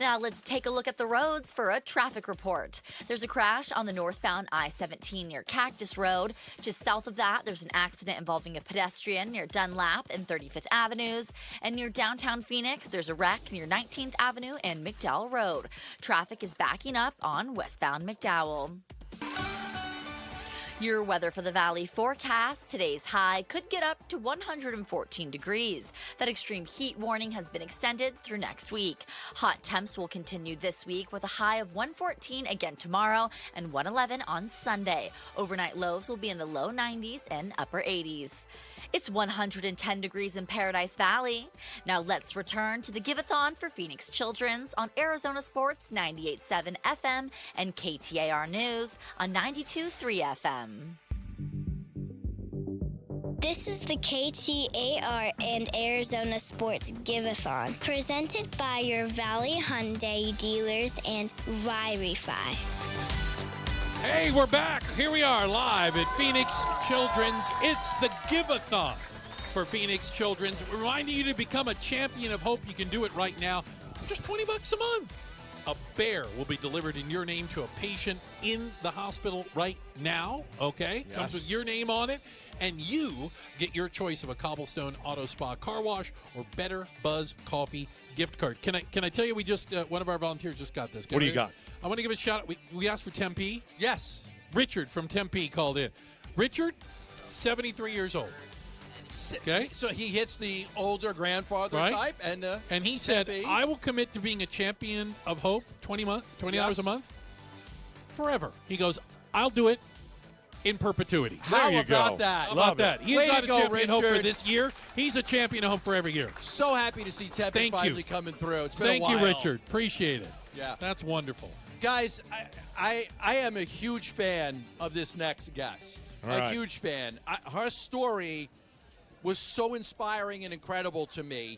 Now let's take a look at the roads for a traffic report. There's a crash on the northbound I-17 near Cactus Road. Just south of that, there's an accident involving a pedestrian near Dunlap and 35th Avenues. And near downtown Phoenix, there's a wreck near 19th Avenue and McDowell Road. Traffic is backing up on westbound McDowell. Your weather for the valley forecast. Today's high could get up to 114 degrees. That extreme heat warning has been extended through next week. Hot temps will continue this week with a high of 114 again tomorrow and 111 on Sunday. Overnight lows will be in the low 90s and upper 80s. It's 110 degrees in Paradise Valley. Now let's return to the Give-A-Thon for Phoenix Children's on Arizona Sports 98.7 FM and KTAR News on 92.3 FM. This is the KTAR and Arizona Sports Give-A-Thon, presented by your Valley Hyundai dealers and Wi-Fi. Hey, we're back. Here we are live at Phoenix Children's. It's the Give-A-Thon. for Phoenix Children's. Reminding you to become a champion of hope. You can do it right now. Just $20 a month. A bear will be delivered in your name to a patient in the hospital right now, okay? Yes. Comes with your name on it, and you get your choice of a Cobblestone Auto Spa car wash or Better Buzz Coffee gift card. Can I tell you, we just, one of our volunteers just got this. What do you got? I want to give a shout out. We asked for Tempe. Yes. Richard from Tempe called in. Richard, 73 years old. Okay, so he hits the older grandfather Right. type, and he said, Tempe. "I will commit to being a champion of hope, $20 Yes. a month, forever." He goes, "I'll do it in perpetuity." How about that? How about that? He's Way not to a go, champion of hope for Richard. this year. He's a champion of hope for every year. So happy to see Tempe Thank you. finally coming through. It's been Thank a while. you, Richard. Appreciate it. Yeah. That's wonderful. Guys, I am a huge fan of this next guest. All a right. huge fan. Her story was so inspiring and incredible to me.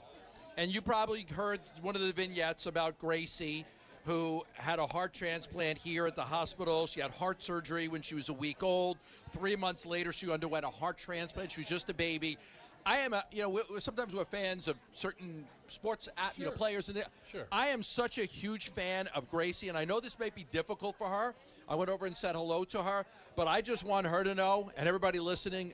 And you probably heard one of the vignettes about Gracie, who had a heart transplant here at the hospital. She had heart surgery when she was a week old. 3 months later, she underwent a heart transplant. She was just a baby. I am sometimes we're fans of certain sports, players. And Sure. I am such a huge fan of Gracie, and I know this may be difficult for her. I went over and said hello to her, but I just want her to know, and everybody listening,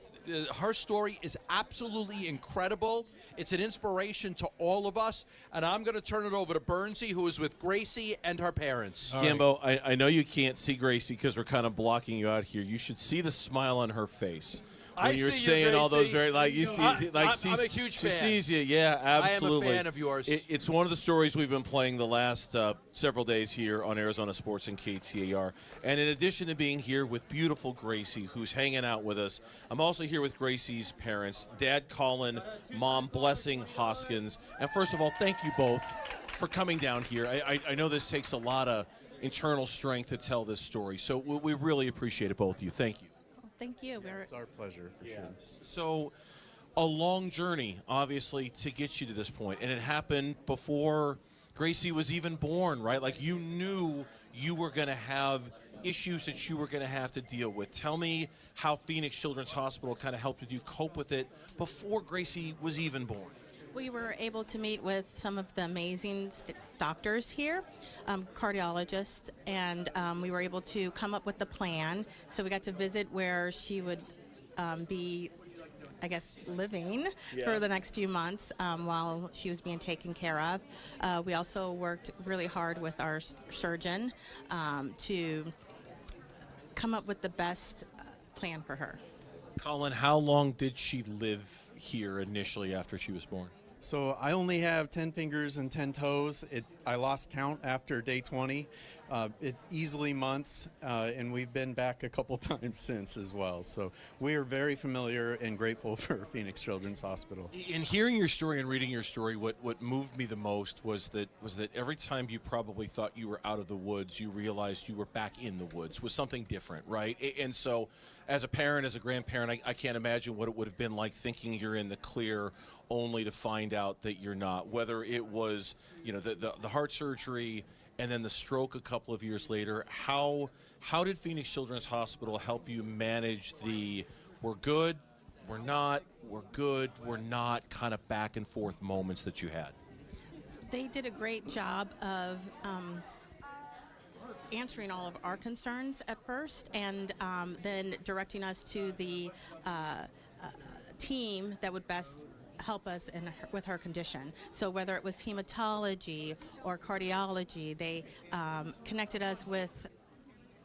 her story is absolutely incredible. It's an inspiration to all of us, and I'm going to turn it over to Bernsey, who is with Gracie and her parents. Gambo, I know you can't see Gracie because we're kind of blocking you out here. You should see the smile on her face. When I you're see you, saying all those Gracie. you see, I'm a huge she fan. sees you, yeah, absolutely. I am a fan of yours. It's one of the stories we've been playing the last several days here on Arizona Sports and KTAR. And in addition to being here with beautiful Gracie, who's hanging out with us, I'm also here with Gracie's parents, Dad Colin, Mom Blessing Hoskins. And first of all, thank you both for coming down here. I know this takes a lot of internal strength to tell this story, so we really appreciate it, both of you. Thank you. Thank you. It's our pleasure, for sure. So, a long journey, obviously, to get you to this point, and it happened before Gracie was even born, right? Like, you knew you were going to have issues that you were going to have to deal with. Tell me how Phoenix Children's Hospital kind of helped with you cope with it before Gracie was even born. We were able to meet with some of the amazing doctors here, cardiologists, and we were able to come up with the plan. So we got to visit where she would be, I guess, living for the next few months while she was being taken care of. We also worked really hard with our surgeon to come up with the best plan for her. Colin, how long did she live here initially after she was born? So I only have 10 fingers and 10 toes. I lost count after day 20. It easily months, and we've been back a couple times since as well. So we are very familiar and grateful for Phoenix Children's Hospital. In hearing your story and reading your story, what moved me the most was that every time you probably thought you were out of the woods, you realized you were back in the woods with something different, right? And so, as a parent, as a grandparent, I can't imagine what it would have been like thinking you're in the clear, only to find out that you're not. Whether it was, the heart surgery and then the stroke a couple of years later, how did Phoenix Children's Hospital help you manage the we're good, we're not, we're good, we're not kind of back and forth moments that you had? They did a great job of answering all of our concerns at first, and then directing us to the team that would best help us with her condition. So whether it was hematology or cardiology, they connected us with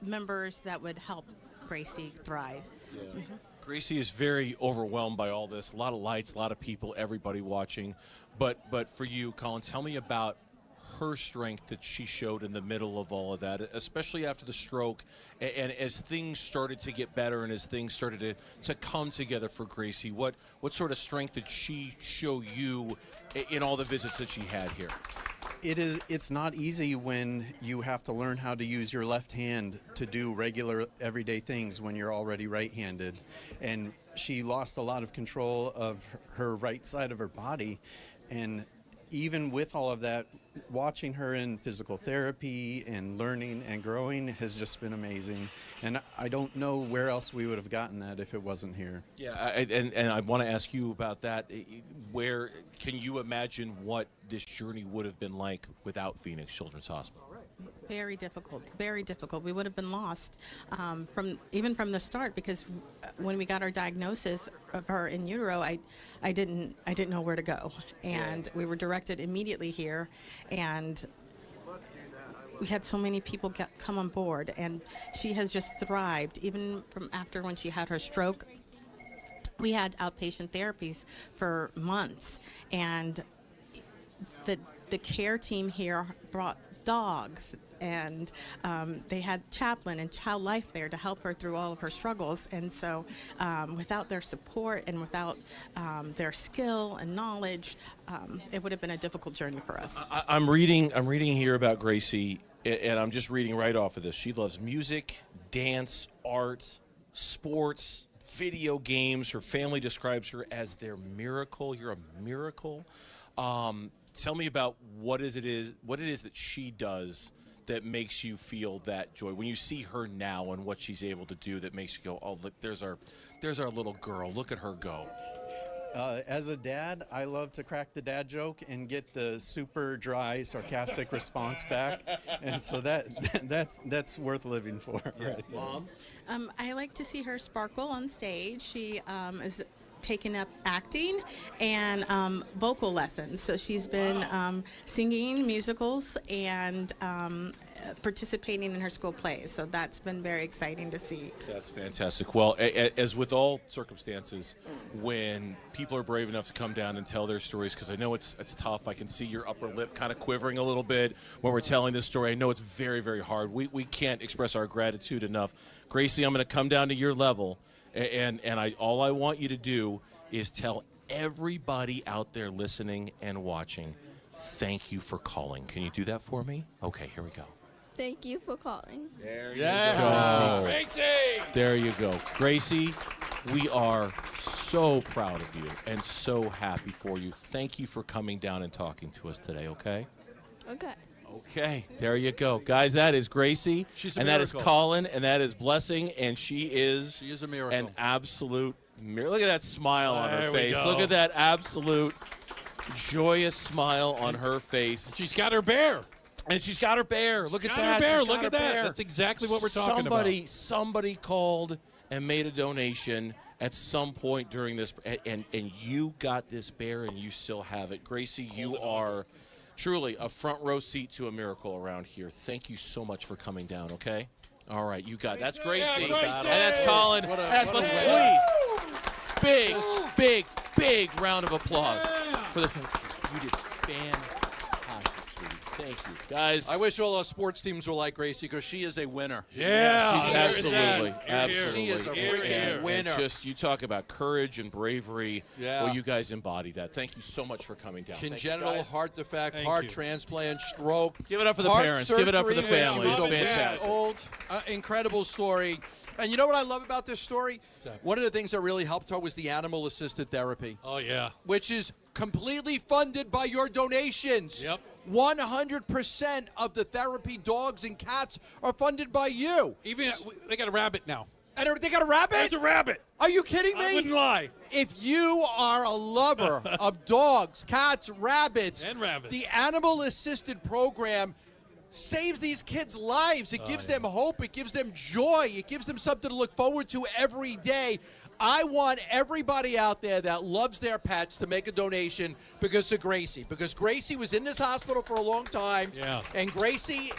members that would help Gracie thrive. Yeah. Gracie is very overwhelmed by all this. A lot of lights, a lot of people, everybody watching. But for you, Colin, tell me about her strength that she showed in the middle of all of that, especially after the stroke, and as things started to get better and as things started to come together for Gracie. What sort of strength did she show you in all the visits that she had here? It's not easy when you have to learn how to use your left hand to do regular everyday things when you're already right-handed. And she lost a lot of control of her right side of her body, and even with all of that, watching her in physical therapy and learning and growing has just been amazing. And I don't know where else we would have gotten that if it wasn't here. Yeah, and I want to ask you about that. Where can you imagine what this journey would have been like without Phoenix Children's Hospital? Very difficult, very difficult. We would have been lost from the start, because when we got our diagnosis of her in utero, I didn't know where to go, and we were directed immediately here, and we had so many people come on board, and she has just thrived. Even from after when she had her stroke, we had outpatient therapies for months, and the care team here brought dogs, and they had chaplain and child life there to help her through all of her struggles. And so without their support and without their skill and knowledge, it would have been a difficult journey for us. I'm reading here about Gracie, and I'm just reading right off of this. She loves music, dance, art, sports, video games. Her family describes her as their miracle. You're a miracle. Tell me about what it is that she does that makes you feel that joy when you see her now and what she's able to do, that makes you go, oh, look, there's our little girl. Look at her go. As a dad, I love to crack the dad joke and get the super dry, sarcastic response back, and so that's worth living for. Yeah. Right there. Mom? I like to see her sparkle on stage. She is taken up acting and vocal lessons. So she's been singing musicals and participating in her school plays. So that's been very exciting to see. That's fantastic. Well, as with all circumstances, when people are brave enough to come down and tell their stories, because I know it's tough. I can see your upper lip kind of quivering a little bit when we're telling this story. I know it's very, very hard. We can't express our gratitude enough. Gracie, I'm going to come down to your level. And all I want you to do is tell everybody out there listening and watching, thank you for calling. Can you do that for me? Okay, here we go. Thank you for calling. There you go. Gracie! There you go. Gracie, we are so proud of you and so happy for you. Thank you for coming down and talking to us today, okay? Okay. Okay, there you go. Guys, that is Gracie, She's a and that is miracle. Colin, and that is Blessing, and she is a miracle. An absolute miracle. Look at that smile on her There we face. go. Look at that absolute joyous smile on her face. She's got her bear. And she's got her bear. Look at got that. her bear. She's got Look her at that. bear. That's exactly what we're talking about. Somebody called and made a donation at some point during this, and you got this bear, and you still have it. Gracie, you are truly a front row seat to a miracle around here. Thank you so much for coming down, okay? All right, you got it. That's Gracie. Yeah, Gracie. And that's Colin. And that's Blessing. Please, big round of applause for this. You did fantastic, sweetie. Thank you. Guys. I wish all our sports teams were like Gracie, because she is a winner. Yeah. She's absolutely. She is a freaking winner. And just, you talk about courage and bravery. Yeah. Well, you guys embody that. Thank you so much for coming down. Congenital heart defect, Thank heart you. transplant, stroke. Give it up for the heart parents. Give it up for the surgery when families. she was a Fantastic. week old. Incredible story. And you know what I love about this story? One of the things that really helped her was the animal-assisted therapy. Oh, yeah. Which is completely funded by your donations. Yep. 100% of the therapy dogs and cats are funded by you. Even they got a rabbit now. And they got a rabbit? There's a rabbit. Are you kidding me? I wouldn't lie. If you are a lover of dogs, cats, rabbits, And rabbits. the animal-assisted program saves these kids' lives. It gives them hope. It gives them joy. It gives them something to look forward to every day. I want everybody out there that loves their pets to make a donation because of Gracie. Because Gracie was in this hospital for a long time. Yeah. And Gracie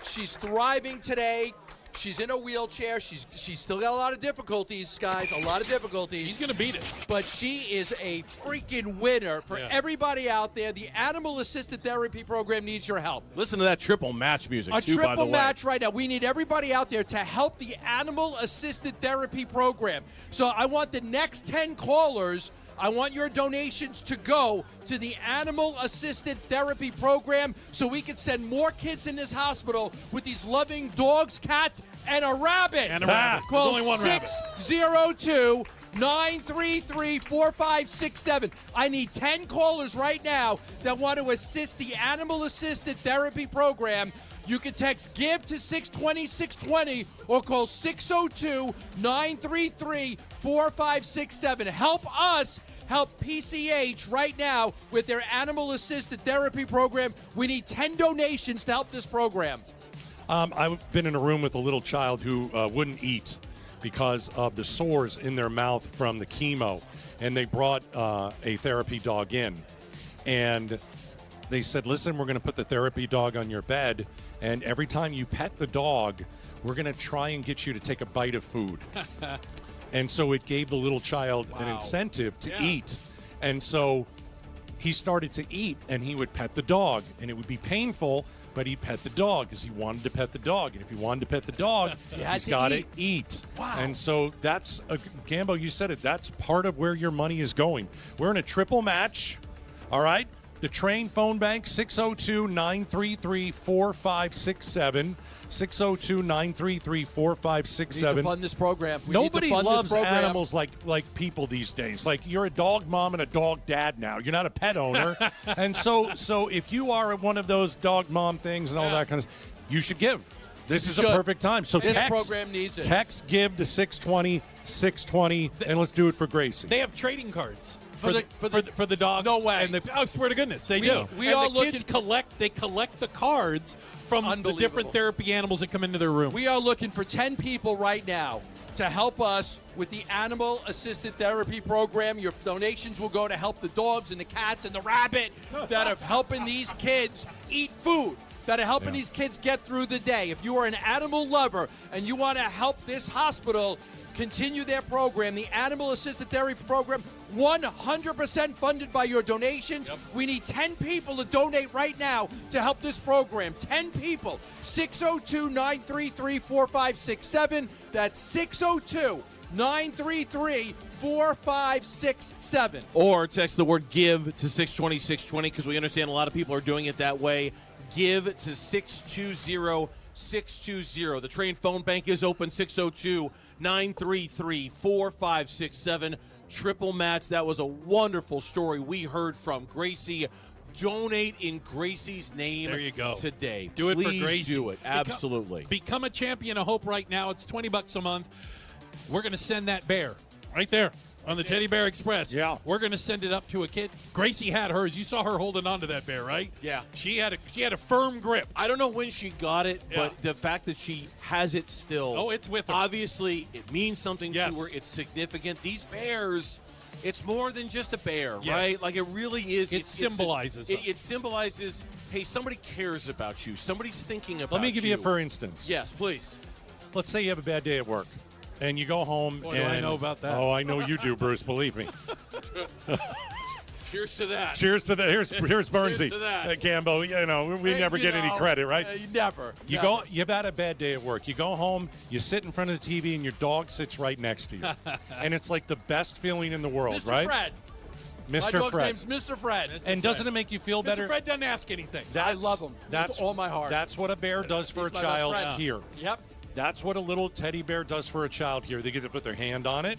she's thriving today. She's in a wheelchair. She's still got a lot of difficulties, guys. A lot of difficulties. She's going to beat it. But she is a freaking winner. For everybody out there, the animal-assisted therapy program needs your help. Listen to that triple match music, A too, by the triple way. match right now. We need everybody out there to help the animal-assisted therapy program. So I want the next 10 callers, I want your donations to go to the animal-assisted therapy program so we can send more kids in this hospital with these loving dogs, cats, and a rabbit. And a rabbit. Call There's only one rabbit. 602 933-4567. I need 10 callers right now that want to assist the Animal Assisted Therapy Program. You can text GIVE to 620-620 or call 602-933-4567. Help us help PCH right now with their Animal Assisted Therapy Program. We need 10 donations to help this program. I've been in a room with a little child who wouldn't eat because of the sores in their mouth from the chemo, and they brought a therapy dog in, and they said, listen, we're going to put the therapy dog on your bed, and every time you pet the dog, we're going to try and get you to take a bite of food. And so it gave the little child an incentive to eat. And so he started to eat, and he would pet the dog, and it would be painful, but he'd pet the dog because he wanted to pet the dog. And if he wanted to pet the dog, he's got to eat. Wow. And so that's, Gambo, you said it, that's part of where your money is going. We're in a triple match, all right? The Train phone bank, 602-933-4567. 602-933-4567. We need to fund this program. Nobody loves animals like people these days. Like, you're a dog mom and a dog dad now. You're not a pet owner. And so if you are one of those dog mom things and all that kind of stuff, you should give. This is a perfect time. So this program needs it. Text GIVE to 620-620, and let's do it for Gracie. They have trading cards. For the dogs. No way. And I swear to goodness, they do. Kids collect the cards from the different therapy animals that come into their room. We are looking for 10 people right now to help us with the Animal Assisted Therapy Program. Your donations will go to help the dogs and the cats and the rabbit that are helping these kids eat food, that are helping these kids get through the day. If you are an animal lover and you want to help this hospital continue their program, the Animal Assisted Therapy Program, 100% funded by your donations. We need 10 people to donate right now to help this program. 10 people. 602-933-4567. That's 602-933-4567. Or text the word GIVE to 620-620 because we understand a lot of people are doing it that way. Give to 620-620. The Train phone bank is open, 602-933-4567. Triple match. That was a wonderful story we heard from Gracie. Donate in Gracie's name. There you go. Today. Do it Please for Gracie. do it. Absolutely. Become a champion of hope right now. It's $20 a month. We're going to send that bear right there on the Teddy Bear Express. Yeah. We're going to send it up to a kid. Gracie had hers. You saw her holding on to that bear, right? Yeah. She had a firm grip. I don't know when she got it, but the fact that she has it still. Oh, it's with her. Obviously, it means something to her. It's significant. These bears, it's more than just a bear, right? Like, it really is. It symbolizes. It symbolizes, hey, somebody cares about you. Somebody's thinking about you. Let me give you a for instance. Yes, please. Let's say you have a bad day at work, and you go home. Boy, and do I know about that. Oh, I know you do, Bruce. Believe me. Cheers to that. Cheers to that. Here's Bernsey. Cheers to that. Gambo, we never get any credit, right? Never. You've had a bad day at work. You go home, you sit in front of the TV, and your dog sits right next to you. And it's like the best feeling in the world, Mr. right? Fred. Mr. My dog's Fred. name's Mr. Fred. And doesn't it make you feel better? Mr. Fred doesn't ask anything. I love him with all my heart. That's what a bear does for a He's my child best friend. here. Yep. That's what a little teddy bear does for a child here. They get to put their hand on it.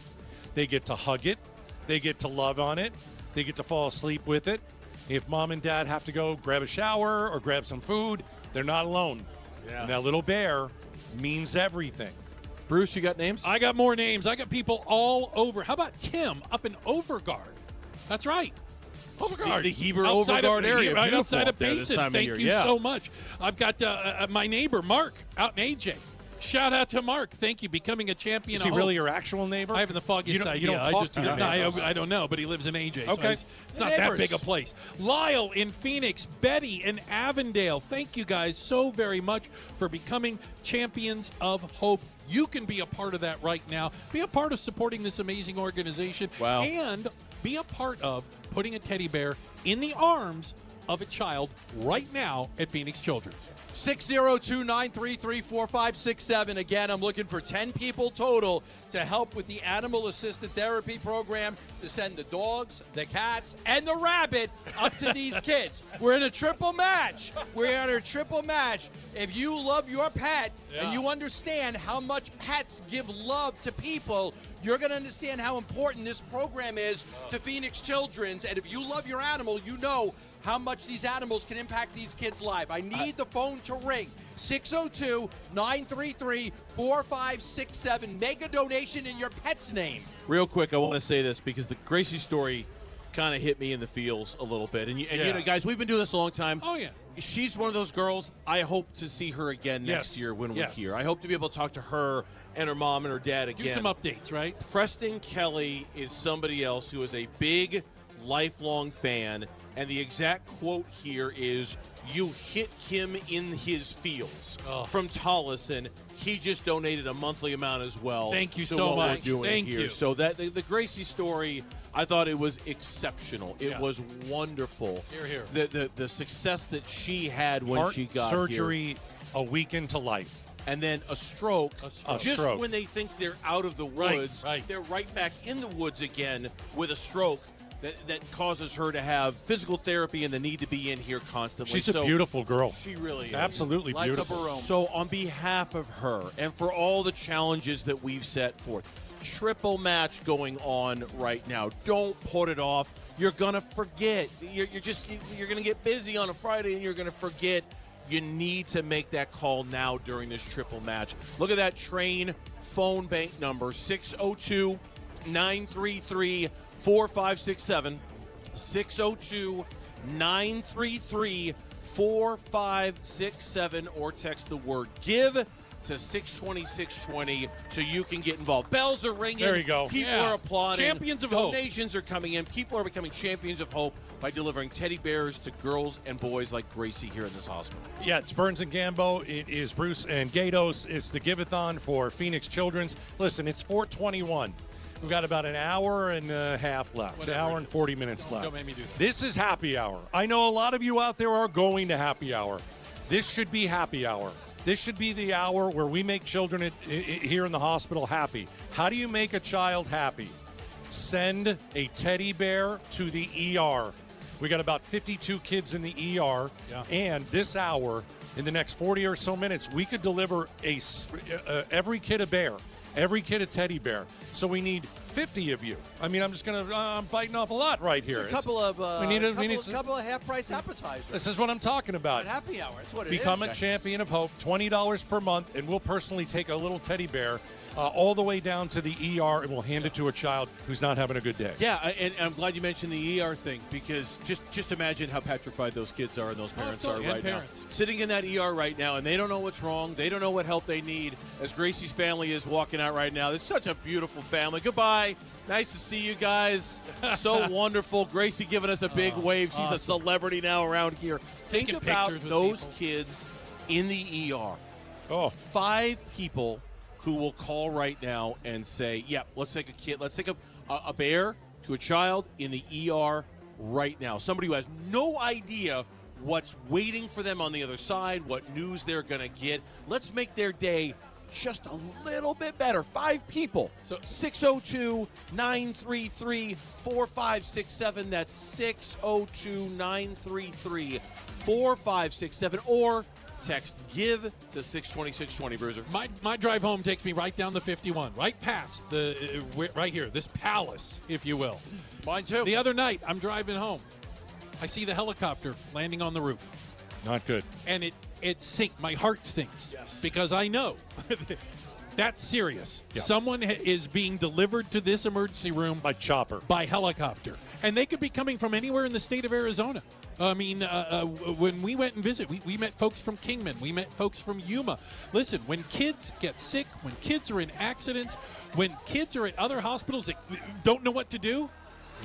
They get to hug it. They get to love on it. They get to fall asleep with it. If mom and dad have to go grab a shower or grab some food, they're not alone. Yeah. And that little bear means everything. Bruce, you got names? I got more names. I got people all over. How about Tim up in Overgard? That's right. Overgard. The Heber Outside Overgard area. Right Beautiful outside of up there this Basin. time of Thank year. you Yeah. so much. I've got my neighbor, Mark, out in AJ. Shout out to Mark. Thank you. Becoming a champion. Is he really your actual neighbor? I have the foggiest idea. You don't talk to your I don't know, but he lives in AJ. Okay. So it's not that big a place. Lyle in Phoenix, Betty in Avondale. Thank you guys so very much for becoming champions of hope. You can be a part of that right now. Be a part of supporting this amazing organization. Wow. And be a part of putting a teddy bear in the arms of a child right now at Phoenix Children's. 602-933-4567. Again, I'm looking for 10 people total to help with the animal assisted therapy program to send the dogs, the cats, and the rabbit up to these kids. We're in a triple match. If you love your pet and you understand how much pets give love to people, you're going to understand how important this program is to Phoenix Children's. And if you love your animal, you know how much these animals can impact these kids' lives. I need the phone to ring. 602-933-4567. Make a donation in your pet's name. Real quick, I want to say this because the Gracie story kind of hit me in the feels a little bit. And you know, guys, we've been doing this a long time. Oh, yeah. She's one of those girls. I hope to see her again next year when we're here. I hope to be able to talk to her and her mom and her dad again. Do some updates, right? Preston Kelly is somebody else who is a big, lifelong fan. And the exact quote here is, "You hit him in his feels." From Tollison. He just donated a monthly amount as well. Thank you to so what much. We're doing Thank here. you. So that the Gracie story, I thought it was exceptional. It was wonderful. Hear, hear. The success that she had when Heart she got surgery here. a week into life. And then a stroke. Just stroke. when they think they're out of the woods, they're right back in the woods again with a stroke. That causes her to have physical therapy and the need to be in here constantly. She's a beautiful girl. She really is. Absolutely beautiful. So on behalf of her and for all the challenges that we've set forth, triple match going on right now. Don't put it off. You're going to forget. You're going to get busy on a Friday and you're going to forget. You need to make that call now during this triple match. Look at that train phone bank number, 602-933-4567, 602-933-4567, or text the word GIVE to 620-620 so you can get involved. Bells are ringing. There you go. People are applauding. Champions of hope. Donations are coming in. People are becoming champions of hope by delivering teddy bears to girls and boys like Gracie here in this hospital. Yeah, it's Burns and Gambo. It is Bruce and Gatos. It's the Give-A-Thon for Phoenix Children's. Listen, it's 4:21. We've got about an hour and a half left. An hour and 40 minutes left. Don't make me do that. This is happy hour. I know a lot of you out there are going to happy hour. This should be happy hour. This should be the hour where we make children here in the hospital happy. How do you make a child happy? Send a teddy bear to the ER. We got about 52 kids in the ER, and this hour, in the next 40 or so minutes, we could deliver every kid a bear, every kid a teddy bear. So we need 50 of you. I mean, I'm biting off a lot right here. A couple of couple of half-price appetizers. This is what I'm talking about. At happy hour, that's what it Become is. a champion of hope, $20 per month, and we'll personally take a little teddy bear all the way down to the ER, and we'll hand it to a child who's not having a good day. Yeah, and I'm glad you mentioned the ER thing, because just imagine how petrified those kids are and those parents are right now. Sitting in that ER right now, and they don't know what's wrong. They don't know what help they need. As Gracie's family is walking out right now, it's such a beautiful family. Goodbye. Nice to see you guys. So wonderful. Gracie giving us a big wave. She's a celebrity now around here. Think about those kids in the ER. 5 people who will call right now and say, let's take a kid, let's take a bear to a child in the ER right now. Somebody who has no idea what's waiting for them on the other side, what news they're going to get. Let's make their day just a little bit better. 5 people. So 602-933-4567. That's 602-933-4567. Or text GIVE to 620-620, Bruiser. My drive home takes me right down the 51, right past right here, this palace, if you will. Mine too. The other night, I'm driving home. I see the helicopter landing on the roof. Not good. And it sinks. My heart sinks. Yes. Because I know that's serious. Yeah. Someone is being delivered to this emergency room by chopper, by helicopter. And they could be coming from anywhere in the state of Arizona. I mean, when we went and visit, we met folks from Kingman. We met folks from Yuma. Listen, when kids get sick, when kids are in accidents, when kids are at other hospitals that don't know what to do,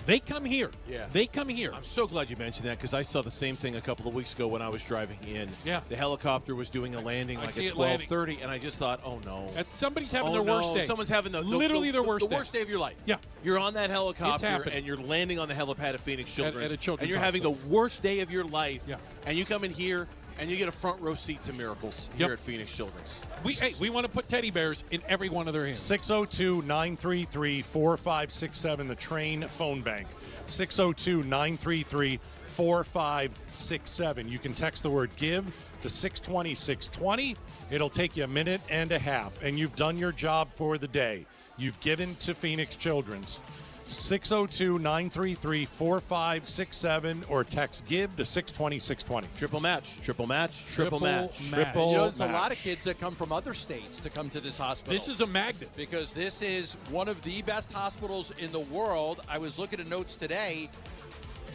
They come here. Yeah. They come here. I'm so glad you mentioned that because I saw the same thing a couple of weeks ago when I was driving in. Yeah. The helicopter was doing a landing like see at it landing. 12:30, and I just thought, oh no. Somebody's having their no. worst day. Someone's having Literally their worst the day. worst day of your life. Yeah. You're on that It's helicopter happening. and you're landing on the helipad at Phoenix Children's. At a children's and you're having the hospital. worst day of your life. Yeah. And you come in here and you get a front row seat to miracles here at Phoenix Children's. We want to put teddy bears in every one of their hands. 602-933-4567, the Train phone bank. 602-933-4567. You can text the word GIVE to 620-620. It'll take you a minute and a half, and you've done your job for the day. You've given to Phoenix Children's. 602-933-4567 or text GIVE to 620-620. Triple match, triple match, Triple match. match. There's a lot of kids that come from other states to come to this hospital. This is a magnet. Because this is one of the best hospitals in the world. I was looking at notes today.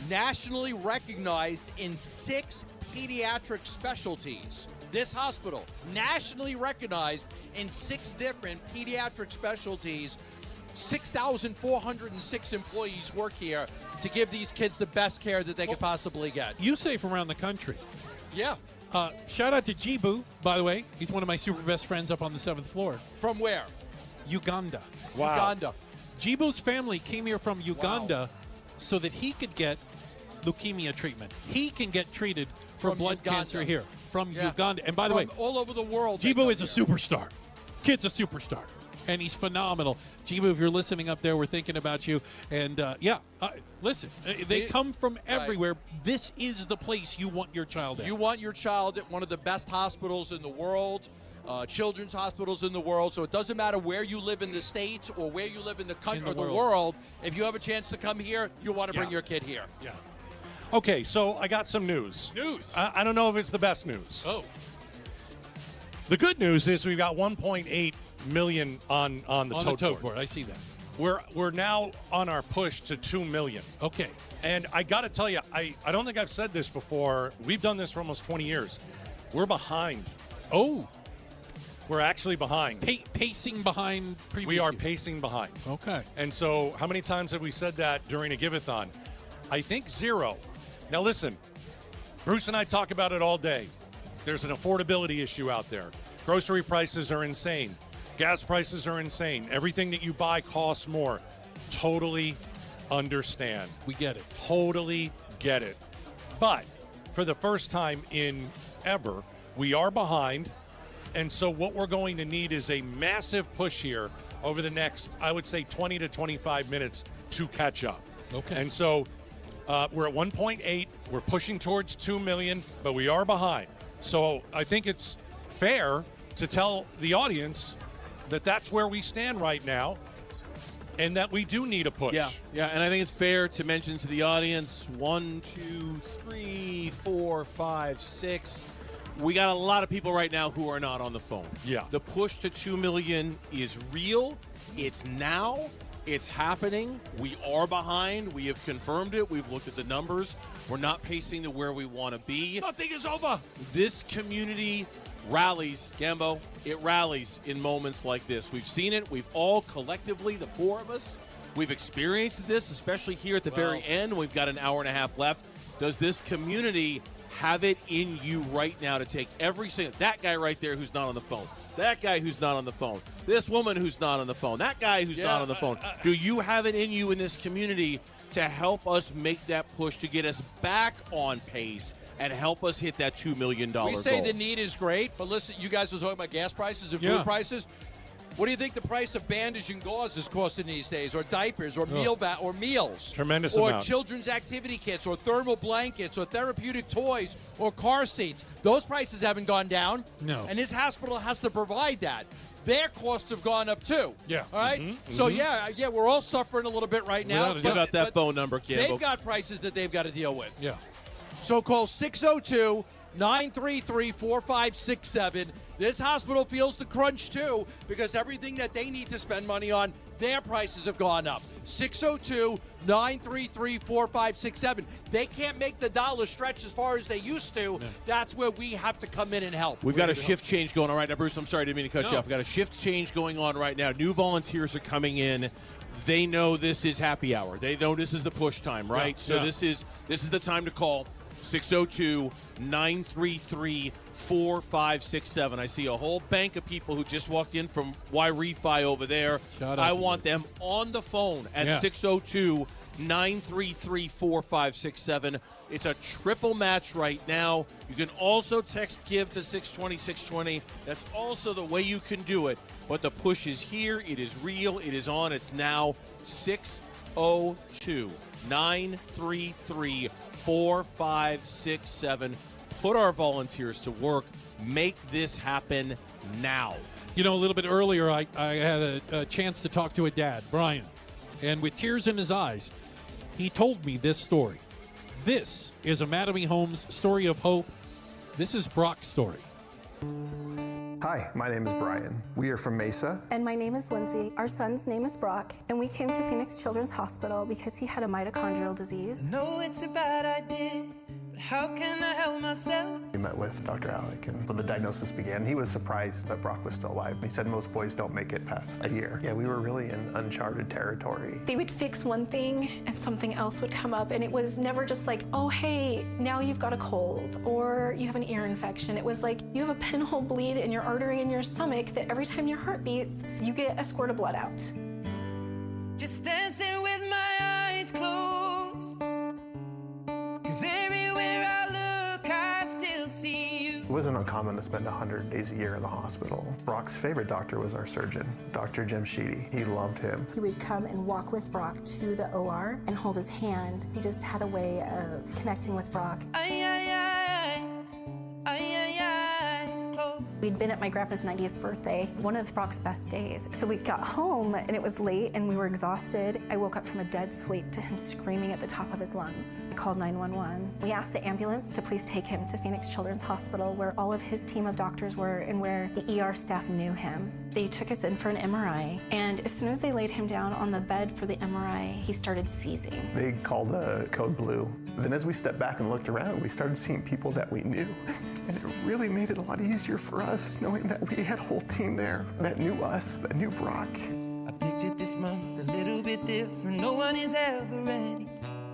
Nationally recognized in 6 pediatric specialties. This hospital, nationally recognized in 6 different pediatric specialties. 6,406 employees work here to give these kids the best care that they could possibly get. You say from around the country. Yeah. Shout out to Jibu, by the way. He's one of my super best friends up on the 7th floor. From where? Uganda. Wow. Uganda. Jibu's family came here from Uganda so that he could get leukemia treatment. He can get treated for From blood Uganda. cancer here from Yeah. Uganda. And by the way, all over the world. Jibu is a superstar. Kid's a superstar. And he's phenomenal. Jibu, if you're listening up there, we're thinking about you. And listen, they come from everywhere. This is the place you want your child at. You want your child at one of the best hospitals in the world, children's hospitals in the world. So it doesn't matter where you live in the States or where you live in the country or the world. If you have a chance to come here, you want to bring your kid here. Yeah. Okay, so I got some news. I don't know if it's the best news. Oh. The good news is we've got 1.8 million on the tote board. I see that. We're now on our push to 2 million. Okay. And I got to tell you, I don't think I've said this before. We've done this for almost 20 years. We're behind. Oh. We're actually behind. Pacing behind previous We are year. pacing behind. Okay. And so how many times have we said that during a Give-A-Thon? I think 0. Now listen, Bruce and I talk about it all day. There's an affordability issue out there. Grocery prices are insane. Gas prices are insane. Everything that you buy costs more. Totally understand. We get it. Totally get it. But for the first time in ever, we are behind. And so what we're going to need is a massive push here over the next, I would say, 20 to 25 minutes to catch up. Okay. And so we're at 1.8. We're pushing towards 2 million, but we are behind. So I think it's fair to tell the audience that that's where we stand right now and that we do need a push. Yeah, and I think it's fair to mention to the audience 1, 2, 3, 4, 5, 6. We got a lot of people right now who are not on the phone. Yeah. The push to 2 million is real. It's now. It's happening. We are behind. We have confirmed it. We've looked at the numbers. We're not pacing to where we want to be. Nothing is over. This community rallies, Gambo. It rallies in moments like this. We've seen it. We've all collectively, the 4 of us, we've experienced this, especially here at the very end. We've got an hour and a half left. Does this community have it in you right now to take every single, that guy right there who's not on the phone, that guy who's not on the phone, this woman who's not on the phone, that guy who's not on the phone. Do you have it in you in this community to help us make that push to get us back on pace and help us hit that $2 million goal? We say the need is great, but listen, you guys are talking about gas prices and food prices. What do you think the price of bandage and gauze is costing these days, or diapers, or meals? Tremendous or amount. Children's activity kits, or thermal blankets, or therapeutic toys, or car seats. Those prices haven't gone down. No. And this hospital has to provide that. Their costs have gone up too. Yeah. All right. So yeah, we're all suffering a little bit right now. Give out that phone number, Campbell. They've got prices that they've got to deal with. Yeah. So call 602-933-4567. This hospital feels the crunch too because everything that they need to spend money on, their prices have gone up. 602-933-4567. They can't make the dollar stretch as far as they used to. Yeah. That's where we have to come in and help. We've got a shift change going on right now. Bruce, I'm sorry, I didn't mean to cut you off. We've got a shift change going on right now. New volunteers are coming in. they know this is happy hour. They know this is the push time, right? So this is the time to call 602-933-4567. I see a whole bank of people who just walked in from Y-Refi over there. I want them on the phone at 602-933-4567. It's a triple match right now. You can also text GIVE to 620-620. That's also the way you can do it. But the push is here. It is real. It is on. It's now 602-933-4567. Put our volunteers to work. Make this happen now. You know, a little bit earlier, I had a chance to talk to a dad, Brian, and with tears in his eyes, he told me this story. This is a Mattamy Homes story of hope. This is Brock's story. Hi, my name is Brian. We are from Mesa. And my name is Lindsay. Our son's name is Brock, and we came to Phoenix Children's Hospital because he had a mitochondrial disease. No, it's a bad idea, but how can I help myself? We met with Dr. Alec, and when the diagnosis began, he was surprised that Brock was still alive. He said most boys don't make it past a year. Yeah, we were really in uncharted territory. They would fix one thing and something else would come up, and it was never just like, oh, hey, now you've got a cold or you have an ear infection. It was like, you have a pinhole bleed in your artery in your stomach that every time your heart beats, you get a squirt of blood out. Just dancing with my eyes closed, 'cause everywhere I look, I still see you. It wasn't uncommon to spend 100 days a year in the hospital. Brock's favorite doctor was our surgeon, Dr. Jim Sheedy. He loved him. He would come and walk with Brock to the OR and hold his hand. He just had a way of connecting with Brock. We'd been at my grandpa's 90th birthday, one of Brock's best days. So we got home and it was late and we were exhausted. I woke up from a dead sleep to him screaming at the top of his lungs. I called 911. We asked the ambulance to please take him to Phoenix Children's Hospital where all of his team of doctors were and where the ER staff knew him. They took us in for an MRI, and as soon as they laid him down on the bed for the MRI, he started seizing. They called the code blue. But then as we stepped back and looked around, we started seeing people that we knew. And it really made it a lot easier for us knowing that we had a whole team there that knew us, that knew Brock. I pictured this month a little bit different. No one is ever ready.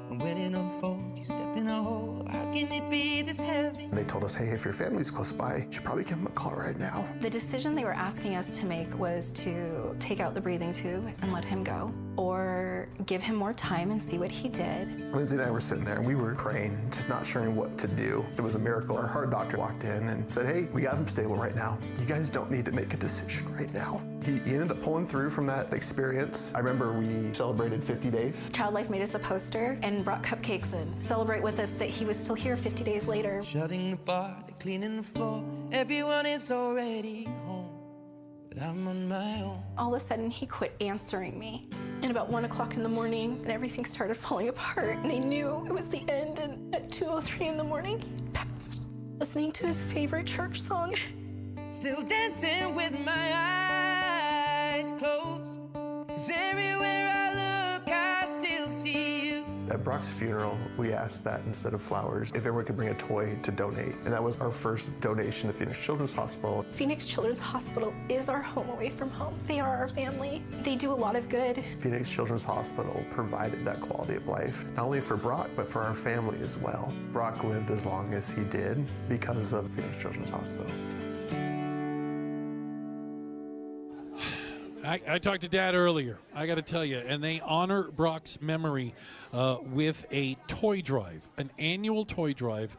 And when it unfolds, you step in a hole. How can it be this heavy? They told us, hey, if your family's close by, you should probably give them a call right now. The decision they were asking us to make was to take out the breathing tube and let him go, or give him more time and see what he did. Lindsay and I were sitting there and we were praying and just not sure what to do. It was a miracle. Our heart doctor walked in and said, hey, we got him stable right now. You guys don't need to make a decision right now. He ended up pulling through from that experience. I remember we celebrated 50 days. Child Life made us a poster and brought cupcakes and celebrate with us that he was still here 50 days later. Shutting the bar, cleaning the floor. Everyone is already home, but I'm on my own. All of a sudden, he quit answering me. And about 1 o'clock in the morning, and everything started falling apart, and I knew it was the end, and at 2:03 in the morning, he passed. Listening to his favorite church song. Still dancing with my eyes closed, 'cause everywhere I look, I still see you. At Brock's funeral, we asked that instead of flowers, if everyone could bring a toy to donate. And that was our first donation to Phoenix Children's Hospital. Phoenix Children's Hospital is our home away from home. They are our family. They do a lot of good. Phoenix Children's Hospital provided that quality of life, not only for Brock, but for our family as well. Brock lived as long as he did because of Phoenix Children's Hospital. I talked to Dad earlier, I got to tell you, and they honor Brock's memory with a toy drive, an annual toy drive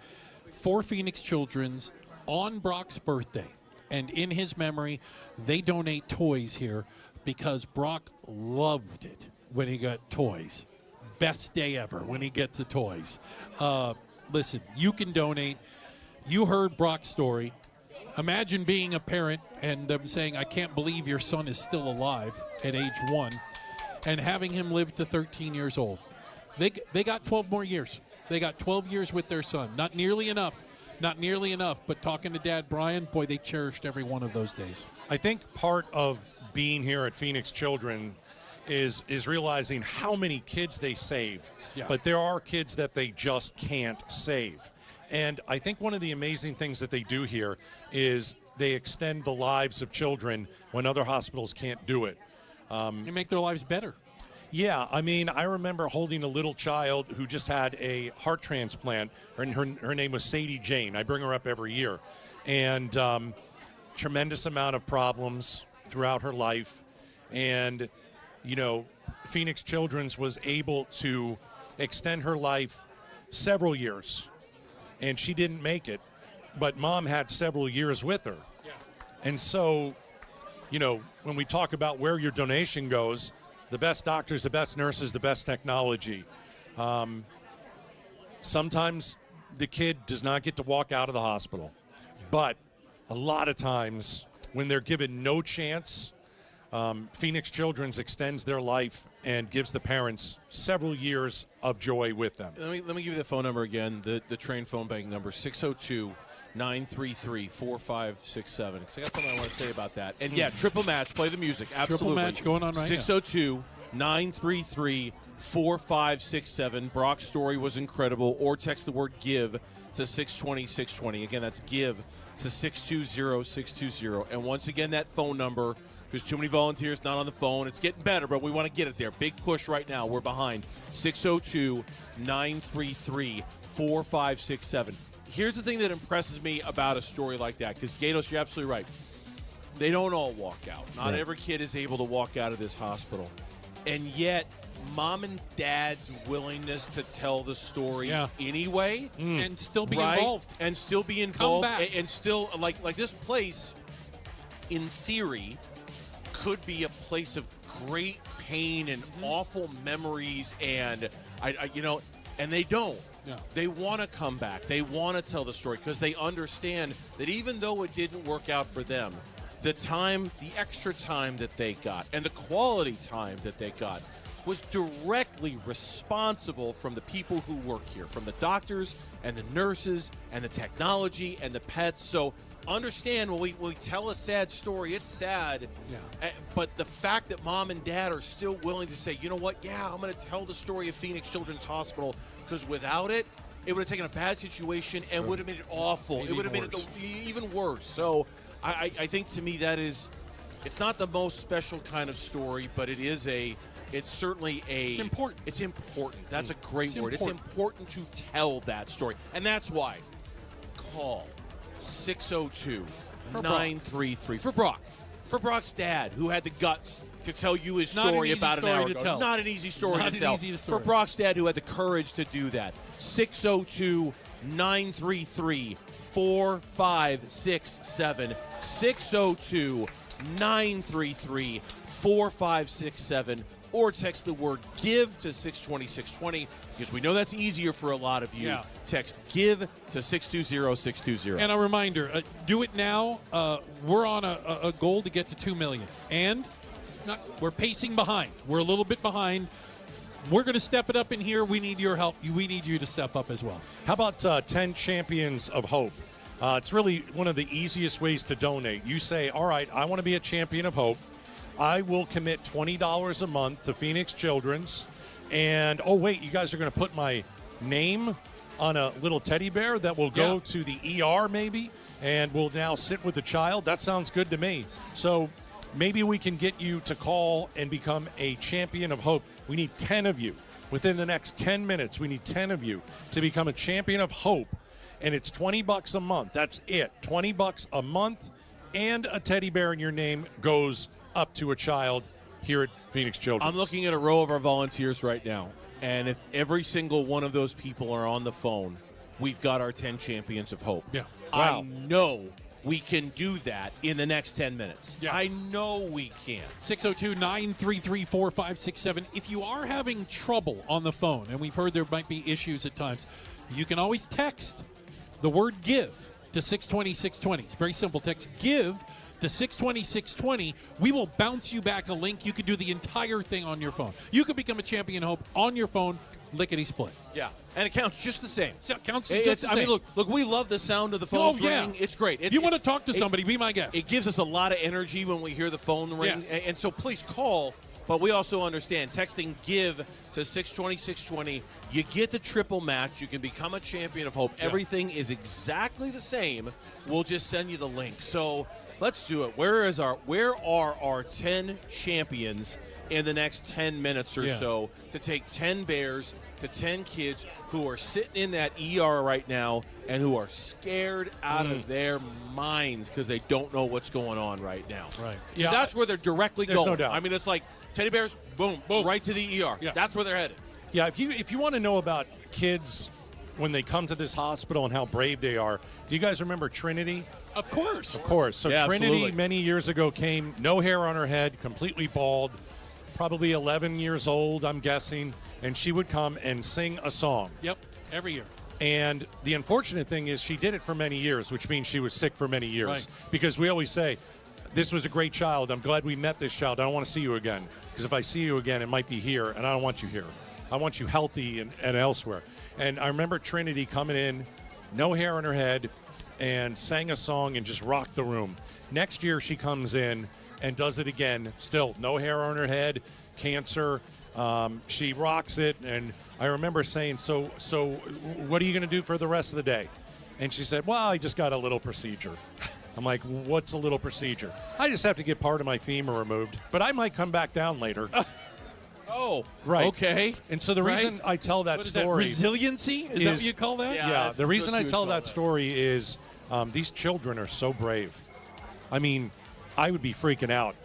for Phoenix Children's on Brock's birthday. And in his memory, they donate toys here because Brock loved it when he got toys. Best day ever when he gets the toys. Listen, you can donate. You heard Brock's story. Imagine being a parent and them saying, I can't believe your son is still alive at age 1, and having him live to 13 years old. They got 12 more years. They got 12 years with their son. Not nearly enough, but talking to Dad Brian, boy, they cherished every one of those days. I think part of being here at Phoenix Children is realizing how many kids they save. Yeah. But there are kids that they just can't save. And I think one of the amazing things that they do here is they extend the lives of children when other hospitals can't do it. You make their lives better. Yeah, I mean, I remember holding a little child who just had a heart transplant, and her name was Sadie Jane. I bring her up every year. And tremendous amount of problems throughout her life. And, you know, Phoenix Children's was able to extend her life several years. And she didn't make it, but Mom had several years with her. Yeah. And so, you know, when we talk about where your donation goes, the best doctors, the best nurses, the best technology. Sometimes the kid does not get to walk out of the hospital. But a lot of times when they're given no chance, Phoenix Children's extends their life and gives the parents several years of joy with them. Let me give you the phone number again, the Train phone bank number, 602-933-4567. Because I got something I want to say about that. And yeah, triple match, play the music, absolutely. Triple match going on right 602-933-4567. Brock's story was incredible. Or text the word GIVE to 620-620. Again, that's GIVE to 620-620. And once again, that phone number, there's too many volunteers not on the phone. It's getting better, but we want to get it there. Big push right now. We're behind. 602-933-4567. Here's the thing that impresses me about a story like that, because Gatos, you're absolutely right. They don't all walk out. Not every kid is able to walk out of this hospital. And yet, Mom and Dad's willingness to tell the story anyway. And still be involved. And still be involved. And still, like this place, in theory, could be a place of great pain and awful memories. And, and they don't. Yeah. They want to come back. They want to tell the story because they understand that even though it didn't work out for them, the time, the extra time that they got and the quality time that they got was directly responsible from the people who work here, from the doctors and the nurses and the technology and the pets. So understand when we tell a sad story, it's sad. Yeah. But the fact that Mom and Dad are still willing to say, you know what, I'm going to tell the story of Phoenix Children's Hospital, because without it, it would have taken a bad situation and would have made it awful. It would have made it even worse. So I think to me it's not the most special kind of story, but it's certainly it's important. It's important. That's a great word. It's important to tell that story. And that's why call 602-933 for Brock. For Brock's dad, who had the guts to tell you his story about an hour ago. Not an easy story to tell. For Brock's dad, who had the courage to do that. 602-933-4567. 602-933-4567. Or text the word GIVE to 620-620, because we know that's easier for a lot of you. Yeah. Text GIVE to 620-620. And a reminder, do it now. We're on a goal to get to 2 million. And we're pacing behind. We're a little bit behind. We're going to step it up in here. We need your help. We need you to step up as well. How about 10 Champions of Hope? It's really one of the easiest ways to donate. You say, all right, I want to be a champion of hope. I will commit $20 a month to Phoenix Children's. And, you guys are going to put my name on a little teddy bear that will go to the ER maybe and will now sit with the child. That sounds good to me. So maybe we can get you to call and become a champion of hope. We need 10 of you. Within the next 10 minutes, we need 10 of you to become a champion of hope. And it's $20 a month. That's it. $20 a month, and a teddy bear in your name goes up to a child here at Phoenix Children's. I'm looking at a row of our volunteers right now, and if every single one of those people are on the phone, we've got our 10 Champions of Hope. Yeah. Wow. I know we can do that in the next 10 minutes. Yeah. I know we can. 602-933-4567. If you are having trouble on the phone, and we've heard there might be issues at times, you can always text the word GIVE to 620-620. It's very simple. Text GIVE to 620-620. We will bounce you back a link. You can do the entire thing on your phone. You can become a Champion Hope on your phone, lickety-split. Yeah, and it counts just the same. It counts just the same. I mean, look, we love the sound of the phone ringing. It's great. If you want to talk to somebody, be my guest. It gives us a lot of energy when we hear the phone ring, and so please call. But we also understand texting GIVE to 620-620. You get the triple match. You can become a Champion of Hope. Everything is exactly the same. We'll just send you the link. So let's do it. Where are our 10 champions in the next 10 minutes or so to take 10 bears to 10 kids who are sitting in that ER right now and who are scared out of their minds because they don't know what's going on right now. Right. Yeah, that's where they're directly there's going. no doubt. I mean, it's like teddy bears, boom, right to the ER. Yeah. That's where they're headed. Yeah, if you want to know about kids when they come to this hospital and how brave they are, do you guys remember Trinity? Of course. Of course. So Yeah, Trinity absolutely. many years ago came, no hair on her head, completely bald, probably 11 years old, I'm guessing, and she would come and sing a song. Yep, every year. And the unfortunate thing is she did it for many years, which means she was sick for many years. Right. Because we always say, this was a great child. I'm glad we met this child. I don't want to see you again. Because if I see you again, it might be here, and I don't want you here. I want you healthy and elsewhere. And I remember Trinity coming in, no hair on her head, and sang a song and just rocked the room. Next year she comes in and does it again. Still, no hair on her head, cancer. She rocks it. And I remember saying, so what are you going to do for the rest of the day? And she said, well, I just got a little procedure. I'm like, what's a little procedure? I just have to get part of my femur removed, but I might come back down later. Oh, right. Okay. And so the reason I tell that What is story. that, resiliency? Is that what you call that? Yeah, the reason I tell that that. story is these children are so brave. I mean, I would be freaking out.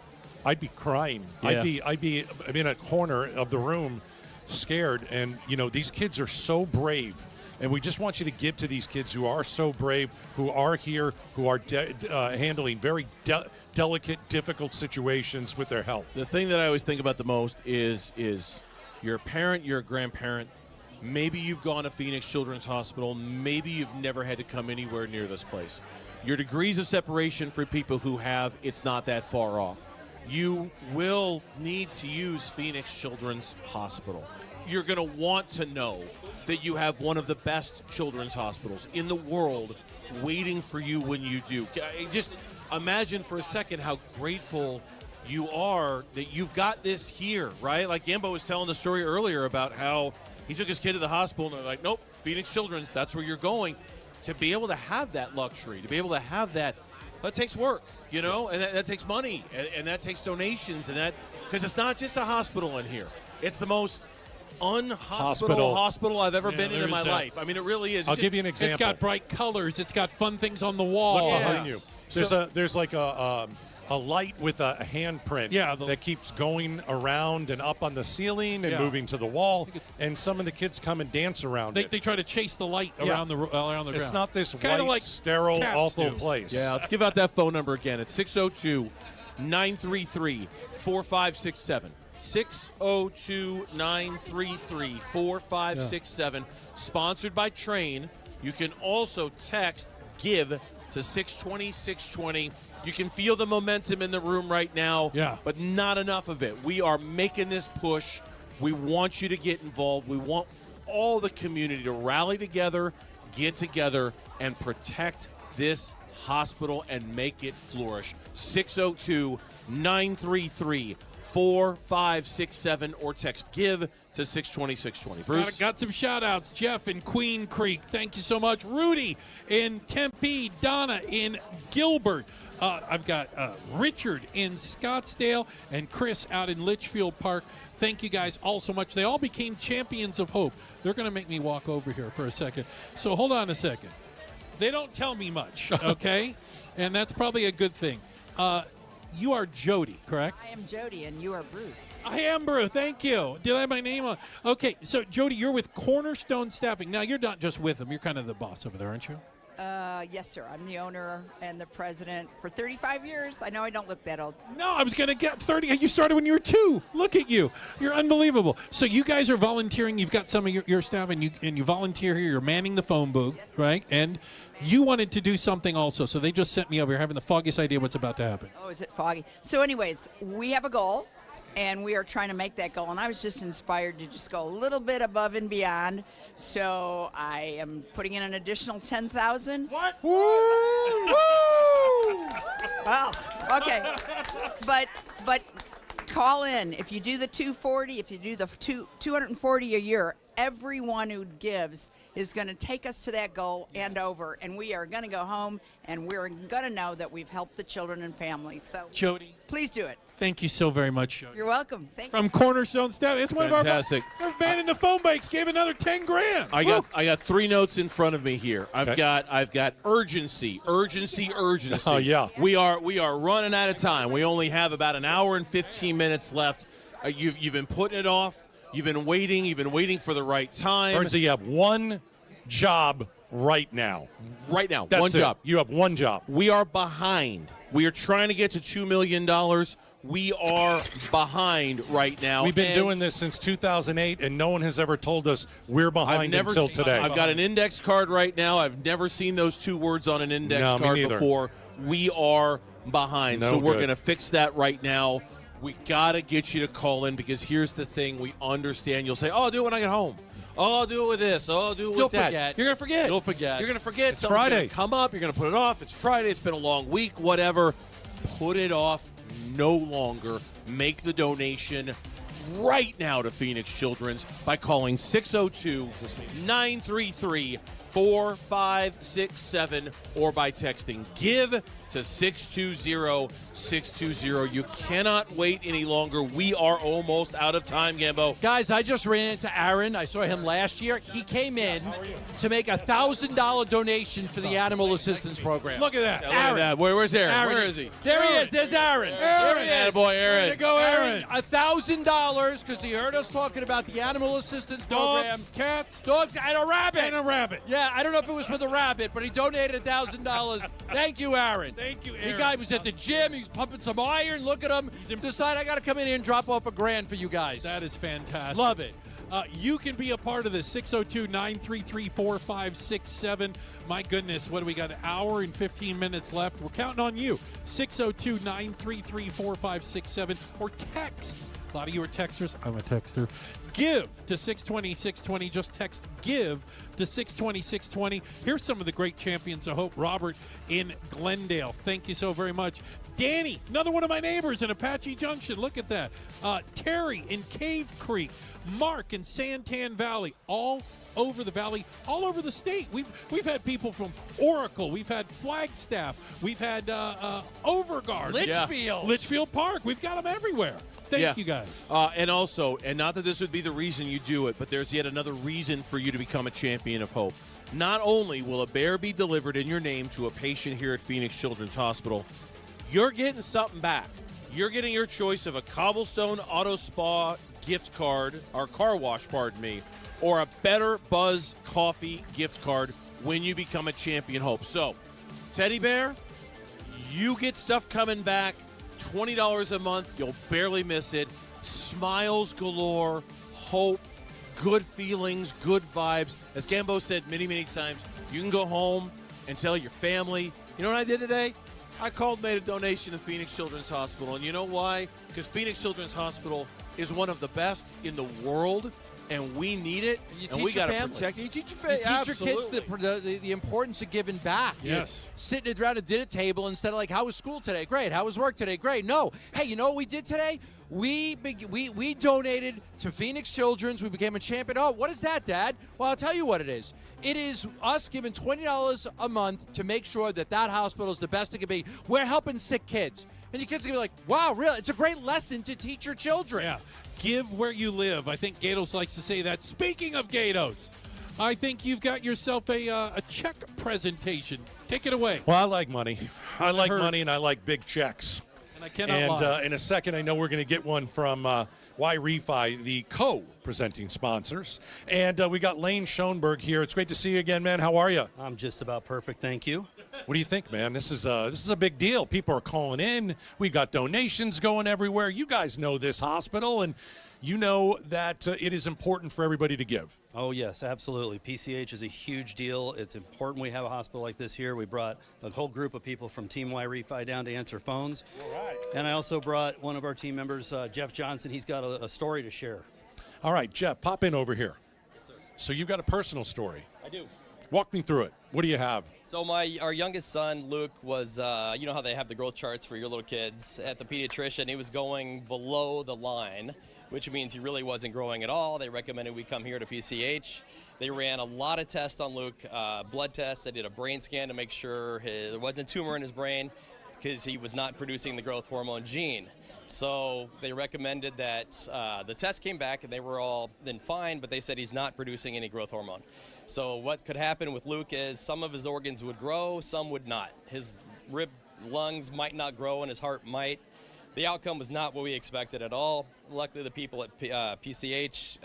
I'd be crying. Yeah. I'd be in a corner of the room scared. And, you know, these kids are so brave. And we just want you to give to these kids who are so brave, who are here, who are handling very delicate, difficult situations with their health. The thing that I always think about the most is you're a parent, you're a grandparent. Maybe you've gone to Phoenix Children's Hospital. Maybe you've never had to come anywhere near this place. Your degrees of separation for people who have, it's not that far off. You will need to use Phoenix Children's Hospital. You're going to want to know that you have one of the best children's hospitals in the world waiting for you when you do. Just imagine for a second how grateful you are that you've got this here, right? Like Gambo was telling the story earlier about how he took his kid to the hospital and they're like, nope, Phoenix Children's, that's where you're going. To be able to have that luxury, to be able to have that takes work, you know, and that takes money, and that takes donations, and that, because it's not just a hospital in here. It's the most hospital I've ever been in my life. I mean, it really is. I'll give you an example. It's got bright colors. It's got fun things on the wall. Look behind you. There's like a light with a handprint that keeps going around and up on the ceiling and moving to the wall. And some of the kids come and dance around it. They try to chase the light around the ground. It's not this Kinda white, like sterile, cats awful do. place. Yeah, let's give out that phone number again. It's 602-933-4567. 602-933-4567. Sponsored by Train. You can also text GIVE to 620-620. You can feel the momentum in the room right now, but not enough of it. We are making this push. We want you to get involved. We want all the community to rally together, get together, and protect this hospital and make it flourish. 602-933-4567 or text GIVE to 620-620. Bruce? Got some shout-outs. Jeff in Queen Creek, thank you so much. Rudy in Tempe. Donna in Gilbert. I've got Richard in Scottsdale and Chris out in Litchfield Park. Thank you guys all so much. They all became champions of hope. They're going to make me walk over here for a second. So hold on a second. They don't tell me much, okay? And that's probably a good thing. You are Jody, correct? I am Jody, and you are Bruce. I am Bruce. Thank you. Did I have my name on? Okay, so Jody, you're with Cornerstone Staffing. Now, you're not just with them. You're kind of the boss over there, aren't you? Yes, sir. I'm the owner and the president for 35 years. I know I don't look that old. No, I was going to get 30. You started when you were 2. Look at you. You're unbelievable. So you guys are volunteering. You've got some of your staff, and you volunteer here. You're manning the phone booth, right? And you wanted to do something also. So they just sent me over here having the foggiest idea what's about to happen. Oh, is it foggy? So anyways, we have a goal, and we are trying to make that goal. And I was just inspired to just go a little bit above and beyond. So I am putting in an additional 10,000. What? Woo! Well, okay. But call in. If you do the 240, if you do the 240 a year, everyone who gives is going to take us to that goal and over. And we are going to go home, and we're going to know that we've helped the children and families. So Jody, please do it. Thank you so very much. You're welcome. Thank From Cornerstone Staff. It's one Fantastic. of our man in the phone banks gave another 10 grand. I got 3 notes in front of me here. I've got urgency. Oh, yeah. We are running out of time. We only have about an hour and 15 minutes left. You've been putting it off. You've been waiting for the right time. Burnsy, you have one job right now. Right now, That's one it. job. You have one job. We are behind. We are trying to get to $2 million. We are behind right now. We've been doing this since 2008, and no one has ever told us we're behind until today. I've got an index card right now. I've never seen those 2 words on an index card before. We are behind. So we're going to fix that right now. We got to get you to call in, because here's the thing. We understand. You'll say, oh, I'll do it when I get home. Oh, I'll do it with this. Oh, I'll do it with that. Forget. You're going to forget. You'll forget. You're going to forget. It's Something's Friday. gonna come up. You're going to put it off. It's Friday. It's been a long week. Whatever. Put it off no longer. Make the donation right now to Phoenix Children's by calling 602-933-4567 or by texting GIVE to 620-620. You cannot wait any longer. We are almost out of time, Gambo. Guys, I just ran into Aaron. I saw him last year. He came in to make a $1,000 donation for the Animal Assistance Program. Look at that. Look at that. Where's Aaron? Aaron. Where is he? There he is. There's Aaron. There he is. Attaboy, Aaron. Way to go, Aaron. $1,000 because he heard us talking about the Animal Assistance Program. Dogs, cats, Dogs, and a rabbit. and a rabbit. Yeah, I don't know if it was for the rabbit, but he donated $1,000. Thank you, Aaron. Thank you, The Aaron. guy was at the gym. He was pumping some iron. Look at him. Decide I got to come in here and drop off $1,000 for you guys. That is fantastic. Love it. You can be a part of this. 602-933-4567. My goodness, what do we got? An hour and 15 minutes left. We're counting on you. 602-933-4567 or text. A lot of you are texters. I'm a texter. Give to 620-620. Just text GIVE to 620-620. Here's some of the great champions of hope. Robert in Glendale. Thank you so very much. Danny, another one of my neighbors in Apache Junction. Look at that. Terry in Cave Creek. Mark in Santan Valley. All over the valley, all over the state. We've had people from Oracle. We've had Flagstaff. We've had Overguard. Litchfield. Litchfield Park. We've got them everywhere. Thank you guys. And also, and not that this would be the reason you do it, but there's yet another reason for you to become a champion of hope. Not only will a bear be delivered in your name to a patient here at Phoenix Children's Hospital, you're getting something back. You're getting your choice of a Cobblestone Auto Spa gift card, or car wash, pardon me, or a Better Buzz Coffee gift card when you become a champion hope. So, Teddy Bear, you get stuff coming back, $20 a month. You'll barely miss it. Smiles galore, hope, good feelings, good vibes. As Gambo said many, many times, you can go home and tell your family, you know what I did today? I called, made a donation to Phoenix Children's Hospital. And you know why? Because Phoenix Children's Hospital is one of the best in the world, and we need it. And we got to family. protect it. You teach your You family. teach your kids the importance of giving back. Yes. Sitting around a dinner table instead of like, how was school today? Great. How was work today? Great. No. Hey, you know what we did today? We donated to Phoenix Children's. We became a champion. Oh, what is that, Dad? Well, I'll tell you what it is. It is us giving $20 a month to make sure that hospital is the best it can be. We're helping sick kids. And your kids are going to be like, wow, really? It's a great lesson to teach your children. Yeah. Give where you live. I think Gatos likes to say that. Speaking of Gatos, I think you've got yourself a check presentation. Take it away. Well, I like money. I like money, and I like big checks. And I cannot lie. In a second, I know we're going to get one from Y-Refi, the co-presenting sponsors. And we got Lane Schoenberg here. It's great to see you again, man. How are you? I'm just about perfect, thank you. What do you think, man? This is a big deal. People are calling in. We got donations going everywhere. You guys know this hospital, and you know that it is important for everybody to give. Oh, yes, absolutely. PCH is a huge deal. It's important we have a hospital like this here. We brought a whole group of people from Team Y-Refi down to answer phones. All right. And I also brought one of our team members, Jeff Johnson. He's got a story to share. All right, Jeff, pop in over here. Yes, sir. So you've got a personal story. I do. Walk me through it. What do you have? So our youngest son, Luke, was, you know how they have the growth charts for your little kids at the pediatrician. He was going below the line, which means he really wasn't growing at all. They recommended we come here to PCH. They ran a lot of tests on Luke, blood tests. They did a brain scan to make sure there wasn't a tumor in his brain. because he was not producing the growth hormone gene. So they recommended that the test came back and they were all then fine, but they said he's not producing any growth hormone. So what could happen with Luke is some of his organs would grow, some would not. His lungs might not grow and his heart might. The outcome was not what we expected at all. Luckily, the people at PCH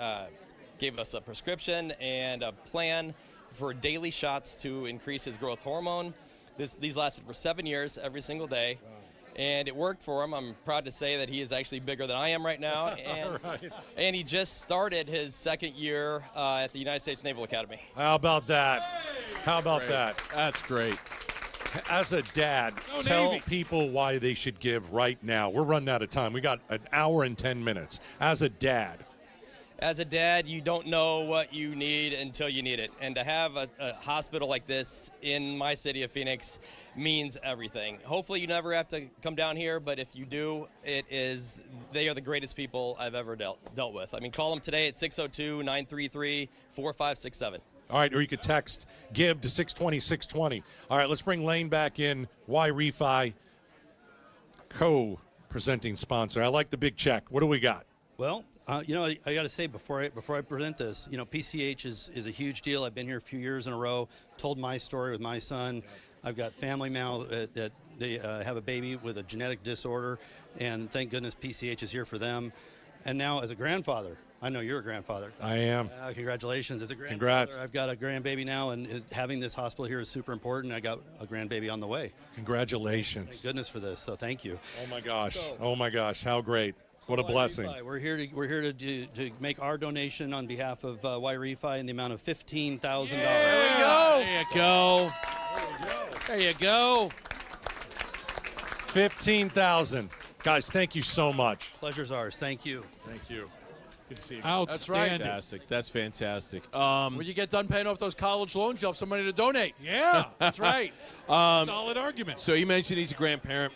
gave us a prescription and a plan for daily shots to increase his growth hormone. These lasted for 7 years, every single day. And it worked for him. I'm proud to say that he is actually bigger than I am right now. And, and he just started his second year at the United States Naval Academy. How about that? How about that? That's great. As a dad, tell people why they should give right now. We're running out of time. We got an hour and 10 minutes. As a dad. As a dad, you don't know what you need until you need it. And to have a hospital like this in my city of Phoenix means everything. Hopefully you never have to come down here, but if you do, they are the greatest people I've ever dealt with. I mean, call them today at 602-933-4567. All right, or you could text GIVE to 620-620. All right, let's bring Lane back in. Y Refi, co-presenting sponsor. I like the big check. What do we got? Well, I got to say before I present this, PCH is a huge deal. I've been here a few years in a row, told my story with my son. I've got family now that they have a baby with a genetic disorder, and thank goodness PCH is here for them. And now as a grandfather, I know you're a grandfather. I am. Congratulations. As a grandfather, Congrats. I've got a grandbaby now, and having this hospital here is super important. I got a grandbaby on the way. Congratulations. Thank goodness for this, so thank you. Oh, my gosh. How great. What a blessing. We're here to make our donation on behalf of Y Refi in the amount of $15,000. There we go. There you go. There you go. $15,000. Guys, thank you so much. Pleasure's ours. Thank you. Thank you. Good to see you. That's right. Fantastic. That's fantastic. When you get done paying off those college loans, you'll have some money to donate. Yeah. That's right. Solid argument. So you mentioned he's a grandparent.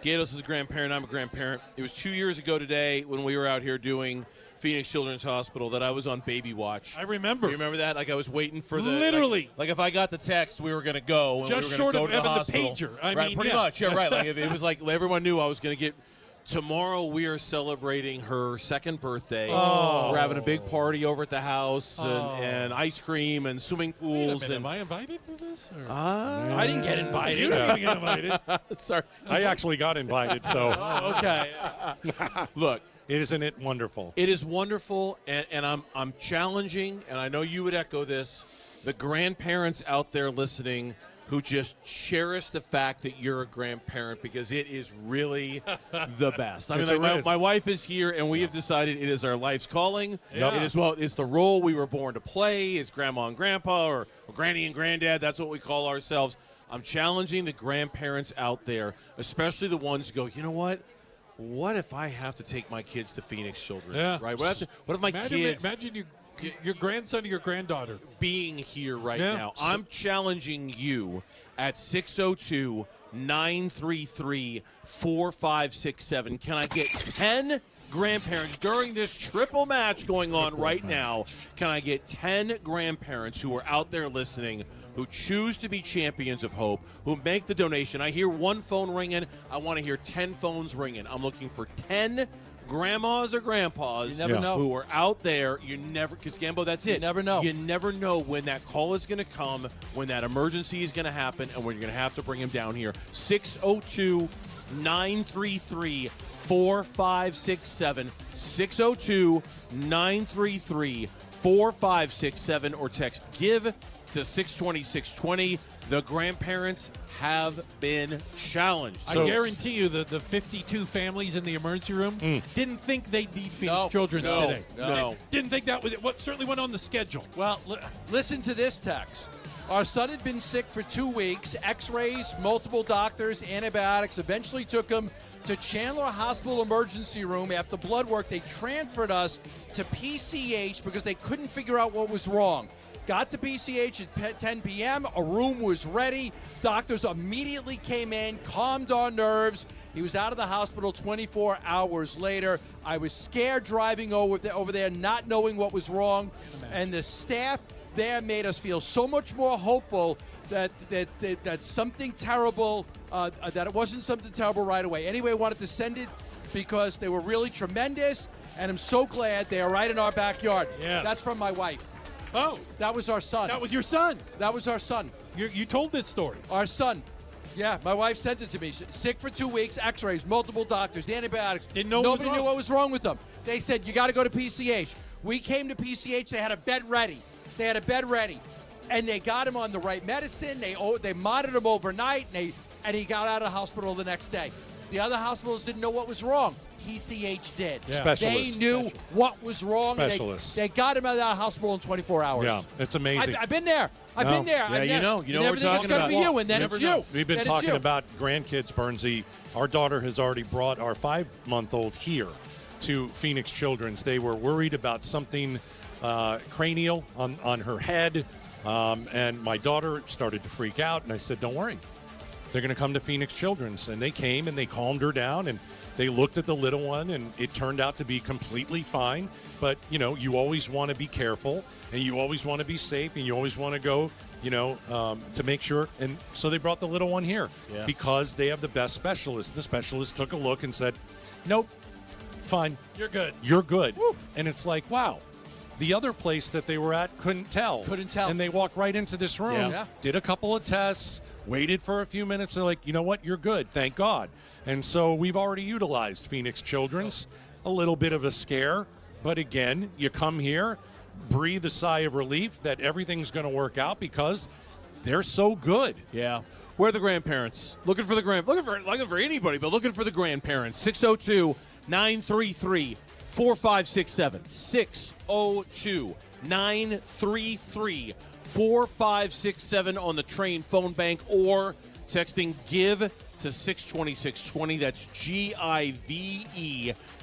Gatos is a grandparent. I'm a grandparent. It was 2 years ago today when we were out here doing Phoenix Children's Hospital that I was on baby watch. I remember. You remember that? Like I was waiting for the literally. Like if I got the text, we were going to go. And Just we were short go of to the having the hospital. pager. Right, pretty much. Yeah, right. Like it was like everyone knew I was going to get. Tomorrow we are celebrating her second birthday. Oh. We're having a big party over at the house and ice cream and swimming pools. Wait a minute, am I invited for this? Or? I didn't get invited. You didn't get invited. Sorry. I actually got invited, so. Okay. Look. Isn't it wonderful? It is wonderful, and I'm challenging, and I know you would echo this, the grandparents out there listening who just cherish the fact that you're a grandparent because it is really the best. I mean, like my wife is here, and we have decided it is our life's calling. Yeah. It's the role we were born to play as grandma and grandpa or granny and granddad. That's what we call ourselves. I'm challenging the grandparents out there, especially the ones who go, you know what? What if I have to take my kids to Phoenix Children's? Yeah. Right? What if my kids... Imagine your grandson or your granddaughter being here right now. I'm challenging you at 602-933-4567. Can I get 10 grandparents during this triple match going on right now? Can I get 10 grandparents who are out there listening who choose to be champions of hope, who make the donation? I hear one phone ringing. I want to hear 10 phones ringing. I'm looking for 10 grandmas or grandpas You never know. who are out there. You never, because Gambo, that's it. You never know. You never know when that call is going to come, when that emergency is going to happen, and when you're going to have to bring him down here. 602-933-4567. 602-933-4567, or text GIVE to 620-620. The grandparents have been challenged. I guarantee you that the 52 families in the emergency room didn't think they'd need Phoenix Children's today. No. Didn't think that was what certainly went on the schedule. Well, listen to this text. Our son had been sick for 2 weeks. X-rays, multiple doctors, antibiotics. Eventually took him to Chandler Hospital emergency room. After blood work, they transferred us to PCH because they couldn't figure out what was wrong. Got to PCH at 10 p.m. A room was ready. Doctors immediately came in, calmed our nerves. He was out of the hospital 24 hours later. I was scared driving over there, not knowing what was wrong. And the staff there made us feel so much more hopeful that something terrible, that it wasn't something terrible right away. Anyway, I wanted to send it because they were really tremendous, and I'm so glad they are right in our backyard. Yes. That's from my wife. Oh. That was our son. That was your son? That was our son. You told this story. Our son. Yeah, my wife sent it to me. Sick for 2 weeks, x-rays, multiple doctors, antibiotics. Didn't know Nobody what was wrong. knew what was wrong with them. They said, you got to go to PCH. We came to PCH. They had a bed ready. And they got him on the right medicine. They monitored him overnight, and he got out of the hospital the next day. The other hospitals didn't know what was wrong. PCH did. Yeah. They knew what was wrong. Specialists. They got him out of that hospital in 24 hours. Yeah, it's amazing. I've been there. I've been there. Yeah, you know what we're talking It's going to be you, and then it's you. We've been Then it's talking you. about grandkids, Bernsey. Our daughter has already brought our 5-month-old here to Phoenix Children's. They were worried about something cranial on her head, and my daughter started to freak out, and I said, don't worry. They're going to come to Phoenix Children's. And they came, and they calmed her down, and they looked at the little one, and it turned out to be completely fine. But, you always want to be careful, and you always want to be safe, and you always want to go, to make sure. And so they brought the little one here because they have the best specialist. The specialist took a look and said, nope, fine. You're good. You're good. Woo. And it's like, wow. The other place that they were at couldn't tell. And they walked right into this room, did a couple of tests, waited for a few minutes. They're like, you know what? You're good. Thank God. And so we've already utilized Phoenix Children's. A little bit of a scare. But again, you come here, breathe a sigh of relief that everything's going to work out because they're so good. Yeah. Where are the grandparents? Looking for anybody, but looking for the grandparents. 602-933-4567. 602-933-4567 on the Train phone bank, or texting GIVE to 620-620. That's GIVE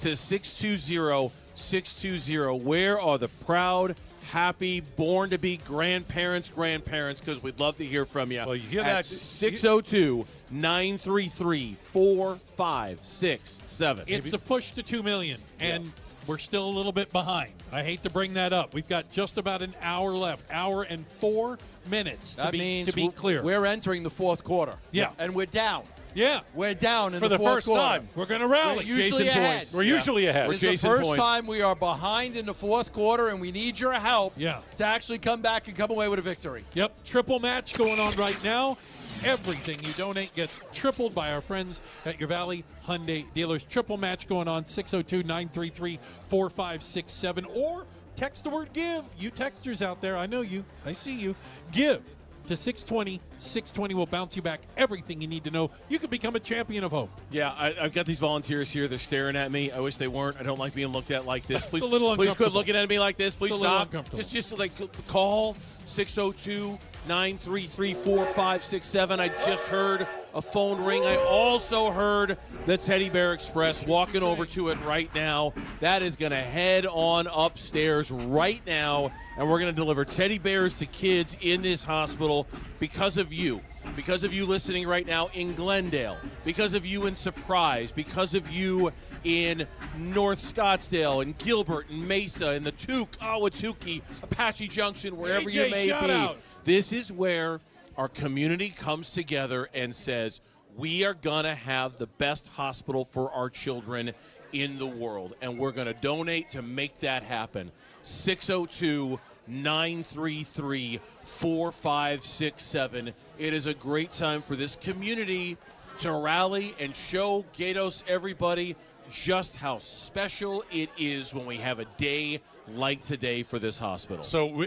to 620-620. Where are the proud, happy, born-to-be grandparents? Because we'd love to hear from you. Well, you hear at that? 602-933-4567. It's the push to 2 million, and we're still a little bit behind. I hate to bring that up. We've got just about an hour left, hour and 4 minutes to be clear. We're entering the fourth quarter. Yeah. And we're down. Yeah. We're down in For the fourth first quarter. time. We're going to rally. We're usually ahead. We're usually ahead. This is the first time we are behind in the fourth quarter, and we need your help to actually come back and come away with a victory. Yep. Triple match going on right now. Everything you donate gets tripled by our friends at your Valley Hyundai dealers. Triple match going on, 602-933-4567. Or text the word GIVE. You texters out there, I know you. I see you. GIVE to 620. 620 will bounce you back everything you need to know. You can become a champion of hope. Yeah, I've got these volunteers here. They're staring at me. I wish they weren't. I don't like being looked at like this. Please, It's a little please quit uncomfortable. looking at me like this. Please It's a little stop. uncomfortable. Just like call 602-933-4567. I just heard a phone ring. I also heard the Teddy Bear Express, walking over to it right now. That is going to head on upstairs right now, and we're going to deliver teddy bears to kids in this hospital because of you. Because of you listening right now in Glendale, because of you in Surprise, because of you in North Scottsdale, and Gilbert, and Mesa, and the Watuki, Apache Junction, wherever AJ, you may shout be. out. This is where our community comes together and says, we are going to have the best hospital for our children in the world, and we're going to donate to make that happen. 602-933-4567. It is a great time for this community to rally and show Gatos, everybody, just how special it is when we have a day like today for this hospital. So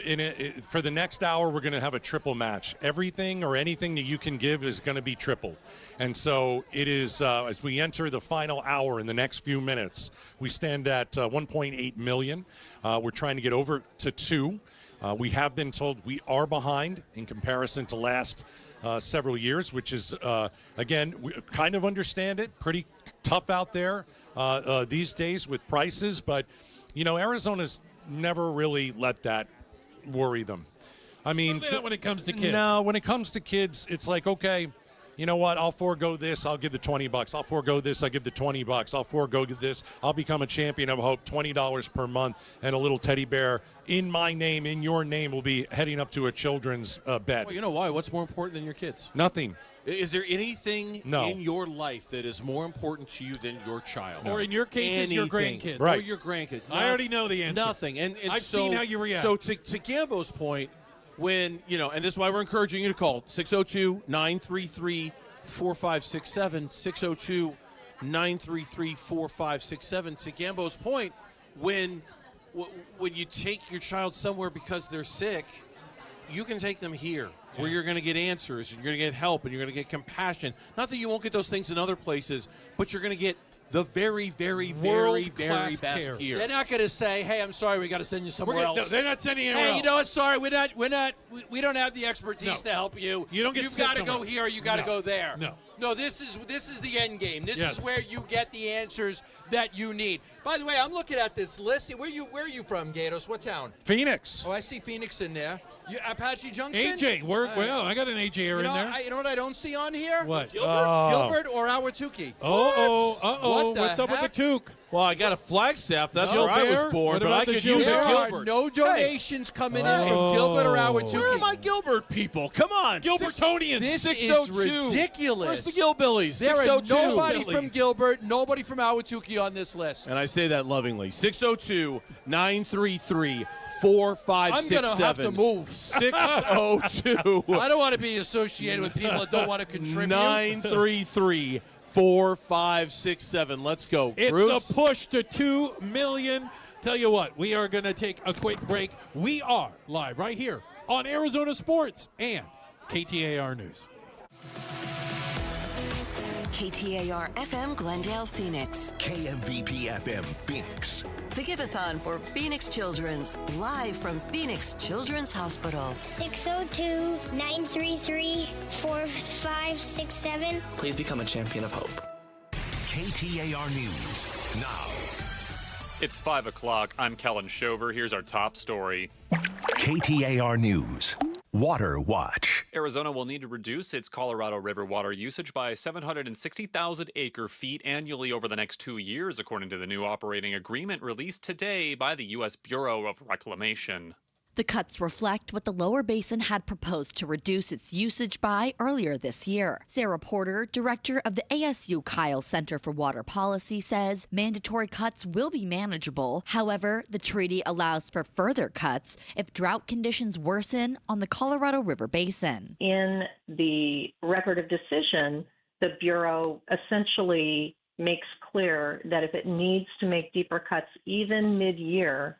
for the next hour, we're going to have a triple match. Everything or anything that you can give is going to be tripled. And so it is, as we enter the final hour in the next few minutes, we stand at 1.8 million. We're trying to get over to 2. We have been told we are behind in comparison to last several years, which is, again, we kind of understand it. Pretty tough out there these days with prices. But, Arizona's never really let that worry them. I mean, Not when it comes to kids. No, when it comes to kids, it's like, okay, you know what, I'll forego this, I'll give the $20. I'll forego this, I'll give the $20. I'll forego this, I'll become a champion of hope, $20 per month, and a little teddy bear in my name, in your name, will be heading up to a children's bed. Well, you know why? What's more important than your kids? Nothing. Is there anything No. in your life that is more important to you than your child? Or in your case, it's your grandkid. Or your grandkid. I already know the answer. Nothing. And I've seen how you react. So to Gambo's point, when, and this is why we're encouraging you to call 602-933-4567, 602-933-4567. To Gambo's point, when you take your child somewhere because they're sick, you can take them here where you're going to get answers, and you're going to get help, and you're going to get compassion. Not that you won't get those things in other places, but you're going to get the very, very, very, very best care. here. They're not going to say, "Hey, I'm sorry, we got to send you somewhere else." No, they're not sending you anywhere Hey, else. you know what? Sorry, we don't have the expertise to help you. You don't get You've sent got to go somewhere. here. You got to go there. No. This is the end game. This Yes. is where you get the answers that you need. By the way, I'm looking at this list. Where are you from, Gatos? What town? Phoenix. Oh, I see Phoenix in there. Apache Junction? AJ, well, I got an AJ in there. You know what I don't see on here? What? Gilbert or Awatuki? What's up with the Toque? Well, I got a Flagstaff. That's No. where I was Gilbert? born, What but about I the could use a There are Gilbert. no donations coming in from Gilbert or Awatuki. Where are my Gilbert people? Come on. Gilbertonians. This 602. is ridiculous. Where's the Gilbillies? There are 602. nobody from Gilbert, nobody from Awatuki on this list. And I say that lovingly. 602-933-4567. I'm going to have to move. 602. I don't want to be associated with people that don't want to contribute. 933-4567. Let's go. It's Bruce? a push to 2 million. Tell you what, we are going to take a quick break. We are live right here on Arizona Sports and KTAR News. KTAR FM Glendale, Phoenix. KMVP FM Phoenix. The Give-A-Thon for Phoenix Children's, live from Phoenix Children's Hospital. 602-933-4567. Please become a champion of hope. KTAR News now. It's 5 o'clock. I'm Kellen Shover. Here's our top story. KTAR News. Water Watch. Arizona will need to reduce its Colorado River water usage by 760,000 acre-feet annually over the next 2 years, according to the new operating agreement released today by the U.S. Bureau of Reclamation. The cuts reflect what the lower basin had proposed to reduce its usage by earlier this year. Sarah Porter, director of the ASU Kyle Center for Water Policy, says mandatory cuts will be manageable. However, the treaty allows for further cuts if drought conditions worsen on the Colorado River Basin. In the record of decision, the Bureau essentially makes clear that if it needs to make deeper cuts even mid-year,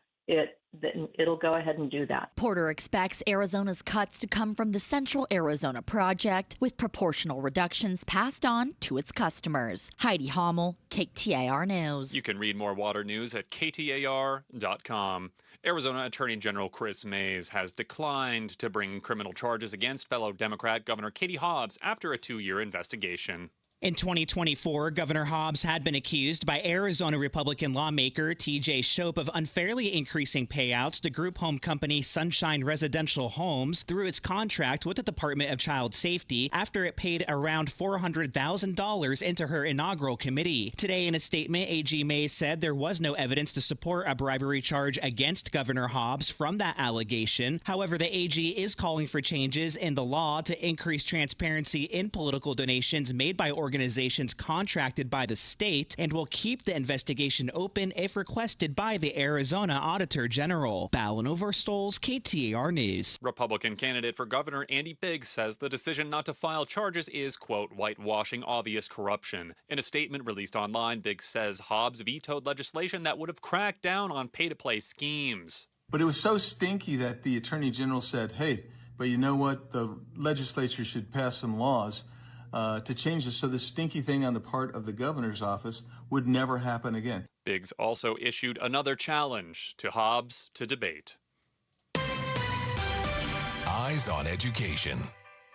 it'll go ahead and do that. Porter expects Arizona's cuts to come from the Central Arizona Project, with proportional reductions passed on to its customers. Heidi Hommel, KTAR News. You can read more water news at KTAR.com. Arizona Attorney General Chris Mays has declined to bring criminal charges against fellow Democrat Governor Katie Hobbs after a 2-year investigation. In 2024, Governor Hobbs had been accused by Arizona Republican lawmaker T.J. Shope of unfairly increasing payouts to group home company Sunshine Residential Homes through its contract with the Department of Child Safety after it paid around $400,000 into her inaugural committee. Today, in a statement, AG Mays said there was no evidence to support a bribery charge against Governor Hobbs from that allegation. However, the AG is calling for changes in the law to increase transparency in political donations made by organizations contracted by the state, and will keep the investigation open if requested by the Arizona Auditor General. Ballin Overstoles, KTAR News. Republican candidate for governor Andy Biggs says the decision not to file charges is, quote, whitewashing obvious corruption. In a statement released online, Biggs says Hobbs vetoed legislation that would have cracked down on pay-to-play schemes. But it was so stinky that the Attorney General said, hey, but you know what? The legislature should pass some laws to change this so the stinky thing on the part of the governor's office would never happen again. Biggs also issued another challenge to Hobbs to debate. Eyes on Education.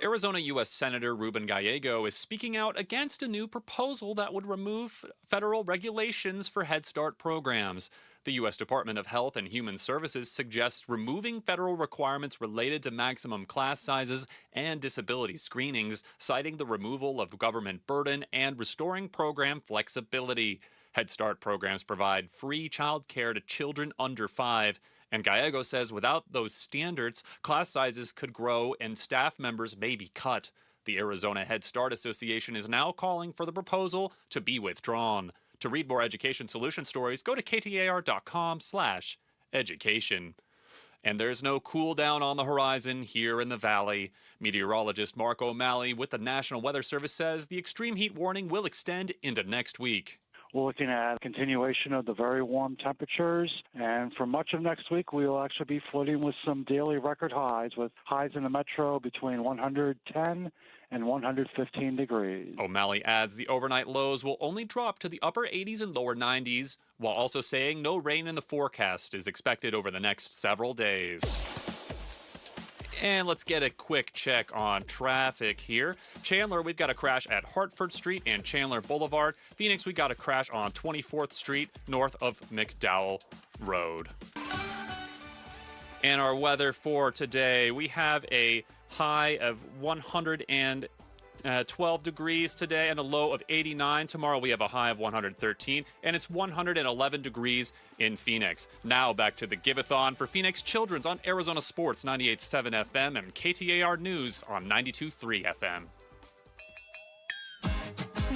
Arizona U.S. Senator Ruben Gallego is speaking out against a new proposal that would remove federal regulations for Head Start programs. The U.S. Department of Health and Human Services suggests removing federal requirements related to maximum class sizes and disability screenings, citing the removal of government burden and restoring program flexibility. Head Start programs provide free child care to children under 5. And Gallego says without those standards, class sizes could grow and staff members may be cut. The Arizona Head Start Association is now calling for the proposal to be withdrawn. To read more education solution stories, go to ktar.com/education. And there's no cool down on the horizon here in the valley. Meteorologist Mark O'Malley with the National Weather Service says the extreme heat warning will extend into next week. We're looking at a continuation of the very warm temperatures, and for much of next week, we will actually be flirting with some daily record highs, with highs in the metro between 110 and 115 degrees. O'Malley adds the overnight lows will only drop to the upper 80s and lower 90s, while also saying no rain in the forecast is expected over the next several days. And let's get a quick check on traffic here. Chandler, we've got a crash at Hartford Street and Chandler Boulevard. Phoenix, we got a crash on 24th Street north of McDowell Road. And our weather for today, we have a high of 112 degrees today and a low of 89. Tomorrow we have a high of 113, and it's 111 degrees in Phoenix. Now back to the Give-A-Thon for Phoenix Children's on Arizona Sports 98.7 FM and KTAR News on 92.3 FM.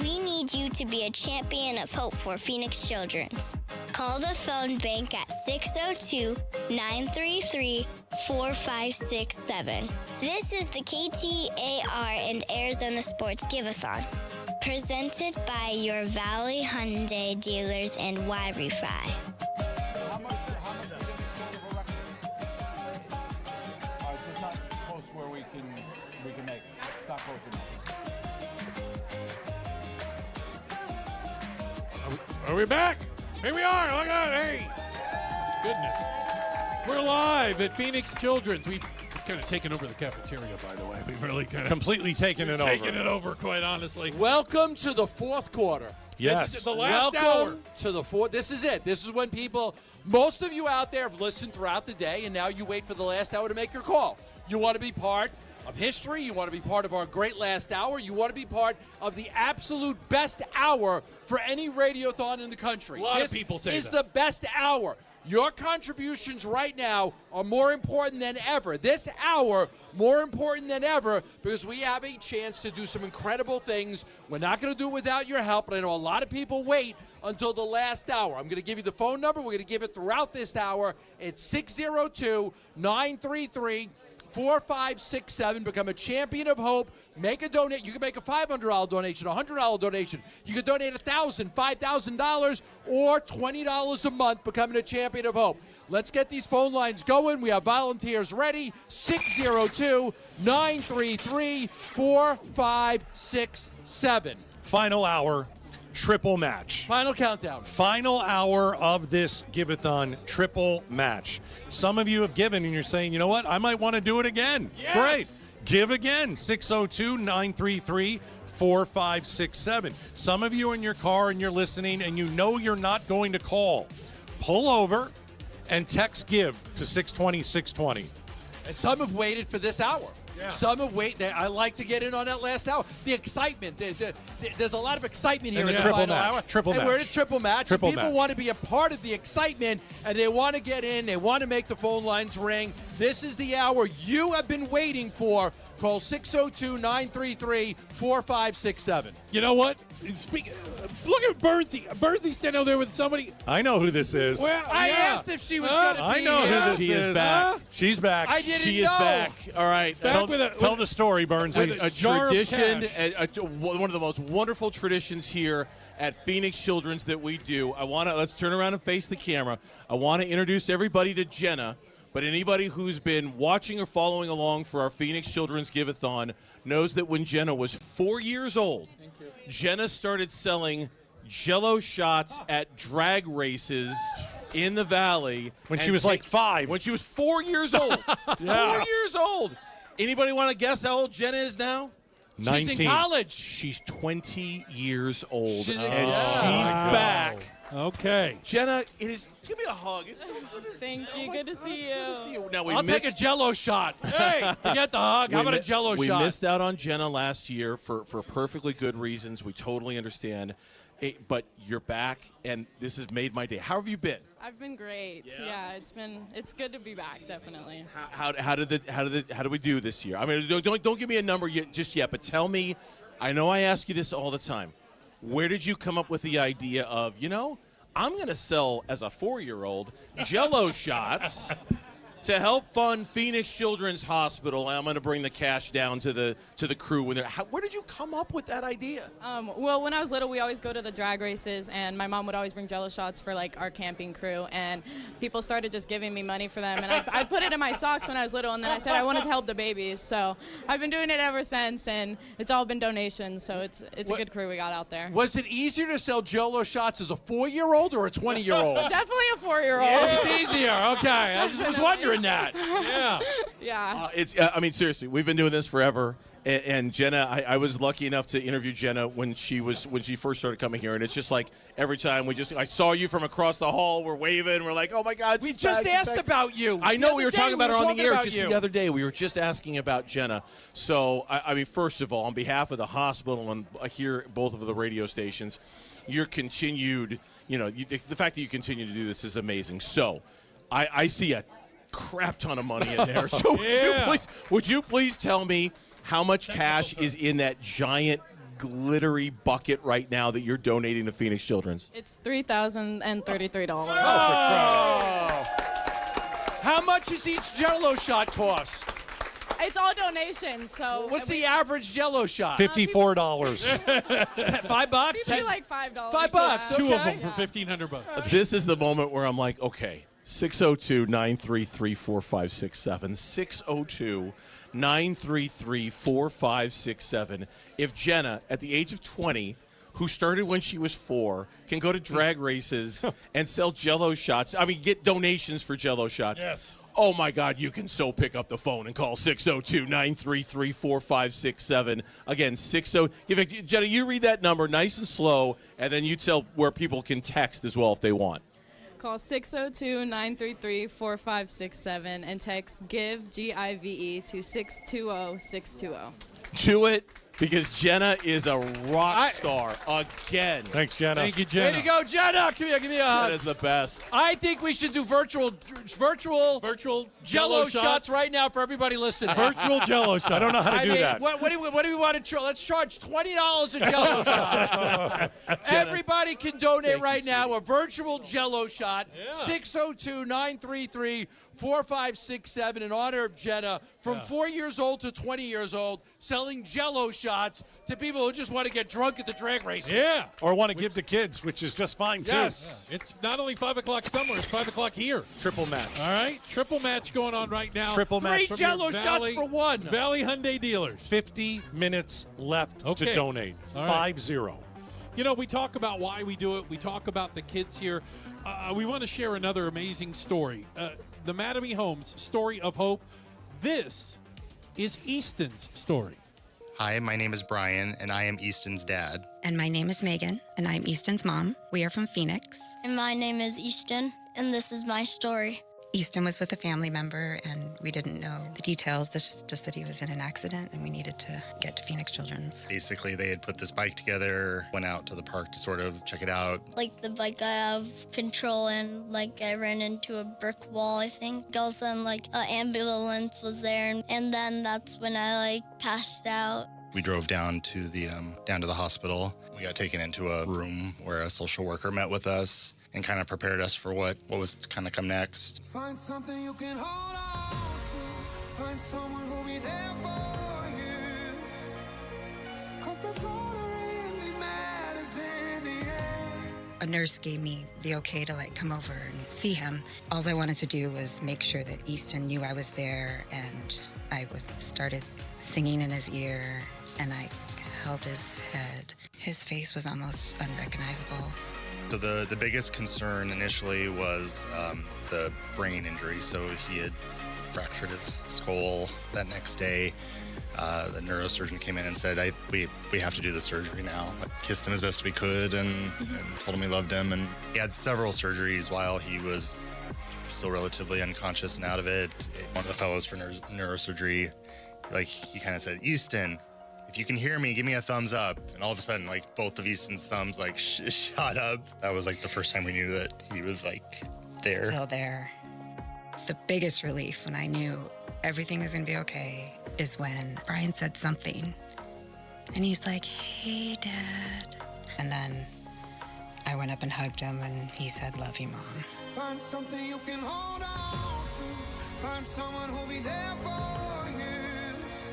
We need you to be a champion of hope for Phoenix Children's. Call the phone bank at 602-933-4567. This is the KTAR and Arizona Sports Give-A-Thon, presented by your Valley Hyundai dealers and Wi-Fi. Just not close where we can make it. Not close enough. Are we back? Here we are. Look at that. Hey. Goodness. We're live at Phoenix Children's. We've kind of taken over the cafeteria, by the way. We've really kind of completely taken it over. Taken it over, quite honestly. Welcome to the fourth quarter. Yes. This is the last Welcome hour. to the fourth. This is it. This is when most of you out there have listened throughout the day, and now you wait for the last hour to make your call. You want to be part of history. You want to be part of our great last hour. You want to be part of the absolute best hour for any radiothon in the country. A lot of people say this that. is the best hour. Your contributions right now are more important than ever. This hour, more important than ever, because we have a chance to do some incredible things. We're not going to do it without your help, but I know a lot of people wait until the last hour. I'm going to give you the phone number. We're going to give it throughout this hour. It's 602-933-4567. Become a champion of hope. Make a donate. You can make a $500 donation, a $100 donation. You can donate $1,000, $5,000, or $20 a month, becoming a champion of hope. Let's get these phone lines going. We have volunteers ready. 602-933-4567. Final hour, triple match. Final countdown. Final hour of this Give-A-Thon triple match. Some of you have given and you're saying, you know what, I might want to do it again. Yes. Great. Give again. 602-933-4567. Some of you in your car and you're listening and you know you're not going to call. Pull over and text GIVE to 620-620. And some have waited for this hour. Yeah. Some have waited. I like to get in on that last hour. The excitement. There's a lot of excitement here And in the the triple final match. hour. Triple and match. we're in a triple match. Triple People match. want to be a part of the excitement, and they want to get in. They want to make the phone lines ring. This is the hour you have been waiting for. Call 602-933-4567. You know what? Look at Bernsey. Bernsey standing over there with somebody. I know who this is. Well, I yeah. asked if she was going to be I know here. who this She is. is back. She's back. I didn't She is know. back. All right. Back Tell the story, Burnsy. a jar of tradition, cash. one of the most wonderful traditions here at Phoenix Children's that we do. Let's turn around and face the camera. I want to introduce everybody to Jenna, but anybody who's been watching or following along for our Phoenix Children's Give-A-Thon knows that when Jenna was 4 years old, Jenna started selling Jell-O shots at drag races in the valley. When she and was like 5. When she was 4 years old. 4 years old. Anybody want to guess how old Jenna is now? She's 19. in college. She's 20 years old, She's- and Oh, she's my back. Okay. Jenna, give me a hug. It's so good to Thank see you. Good to see you. Good to see you. Now, we I'll take a Jello shot. Hey, forget the hug. How about a Jello we shot? We missed out on Jenna last year for perfectly good reasons. We totally understand. But you're back, and this has made my day. How have you been? I've been great. Yeah, it's good to be back, definitely. How did we do this year? I mean, don't give me a number just yet, but tell me. I know I ask you this all the time. Where did you come up with the idea of, I'm going to sell, as a 4-year-old, Jello shots to help fund Phoenix Children's Hospital? I'm going to bring the cash down to the crew. Where did you come up with that idea? Well, when I was little, we always go to the drag races, and my mom would always bring Jello shots for like our camping crew, and people started just giving me money for them, and I put it in my socks when I was little, and then I said I wanted to help the babies, so I've been doing it ever since, and it's all been donations, so it's a good crew we got out there. Was it easier to sell Jello shots as a 4-year-old or a 20-year-old? Definitely a 4-year-old. Yeah, it's easier. Okay, I just was wondering that. Yeah. Yeah. I mean, seriously, we've been doing this forever. And Jenna, I was lucky enough to interview Jenna when she first started coming here, and it's just like every time I saw you from across the hall, we're waving, we're like, oh my God, we just asked about you. I know we were talking about her on the air just you. the other day. We were just asking about Jenna. So I mean, first of all, on behalf of the hospital and here both of the radio stations, your continued, the fact that you continue to do this is amazing. So I see a crap ton of money in there. So would you please tell me how much cash is in that giant glittery bucket right now that you're donating to Phoenix Children's? It's $3,033. Oh! How much does each Jello shot cost? It's all donations, so. What's the average Jello shot? $54. $5? Maybe like $5. $5. Two Okay. of them for $1,500. This is the moment where I'm like, okay, 602-933-4567. 602-933-4567. If Jenna, at the age of 20, who started when she was 4, can go to drag races and sell Jello shots, get donations for Jello shots. Yes. Oh, my God, you can so pick up the phone and call 602-933-4567. Again, Jenna, you read that number nice and slow, and then you tell where people can text as well if they want. Call 602-933-4567 and text GIVE, G-I-V-E, to 620-620. Do it, because Jenna is a rock star again. Thanks, Jenna. Thank you, Jenna. Way to go, Jenna. Give me a hug. Jenna's the best. I think we should do virtual Jello shots right now for everybody listening. Virtual Jello shot. I don't know how to do that. What do we want to charge? Let's charge $20 a Jello shot. Everybody can donate right now a virtual Jello shot. 602-933-4567 in honor of Jenna, from 4 years old to 20 years old, selling Jello shots to people who just want to get drunk at the drag race. Yeah. Or want to give to kids, which is just fine, too. Yes. It's not only 5 o'clock somewhere, it's 5 o'clock here. Triple match. All right. Triple match going on right now. Triple match. 3 Jello shots for one. Valley Hyundai dealers. 50 minutes left to donate. All right. 5-0. We talk about why we do it. We talk about the kids here. We want to share another amazing story. The Mattamy Homes story of hope. This is Easton's story. Hi, my name is Brian, and I am Easton's dad. And my name is Megan, and I'm Easton's mom. We are from Phoenix. And my name is Easton, and this is my story. Easton was with a family member, and we didn't know the details, just that he was in an accident, and we needed to get to Phoenix Children's. Basically, they had put this bike together, went out to the park to sort of check it out. Like, the bike got out of control, and, I ran into a brick wall, I think. All of a sudden, an ambulance was there, and then that's when I, passed out. We drove down to the hospital. We got taken into a room where a social worker met with us and kind of prepared us for what was kind of come next. Find something you can hold on to. Find someone who'll be there for you. 'Cause that's all that really matters in the end. A nurse gave me the okay to come over and see him. All I wanted to do was make sure that Easton knew I was there, and I started singing in his ear, and I held his head. His face was almost unrecognizable. So the biggest concern initially was the brain injury. So he had fractured his skull. That next day, the neurosurgeon came in and said, we have to do the surgery now. I kissed him as best we could and told him we loved him. And he had several surgeries while he was still relatively unconscious and out of it. One of the fellows for neurosurgery, he kind of said, Easton, if you can hear me, give me a thumbs up. And all of a sudden, both of Easton's thumbs, shot up. That was, the first time we knew that he was, there. Still there. The biggest relief when I knew everything was going to be okay is when Brian said something. And he's like, hey, Dad. And then I went up and hugged him, and he said, love you, Mom. Find something you can hold on to. Find someone who'll be there for you.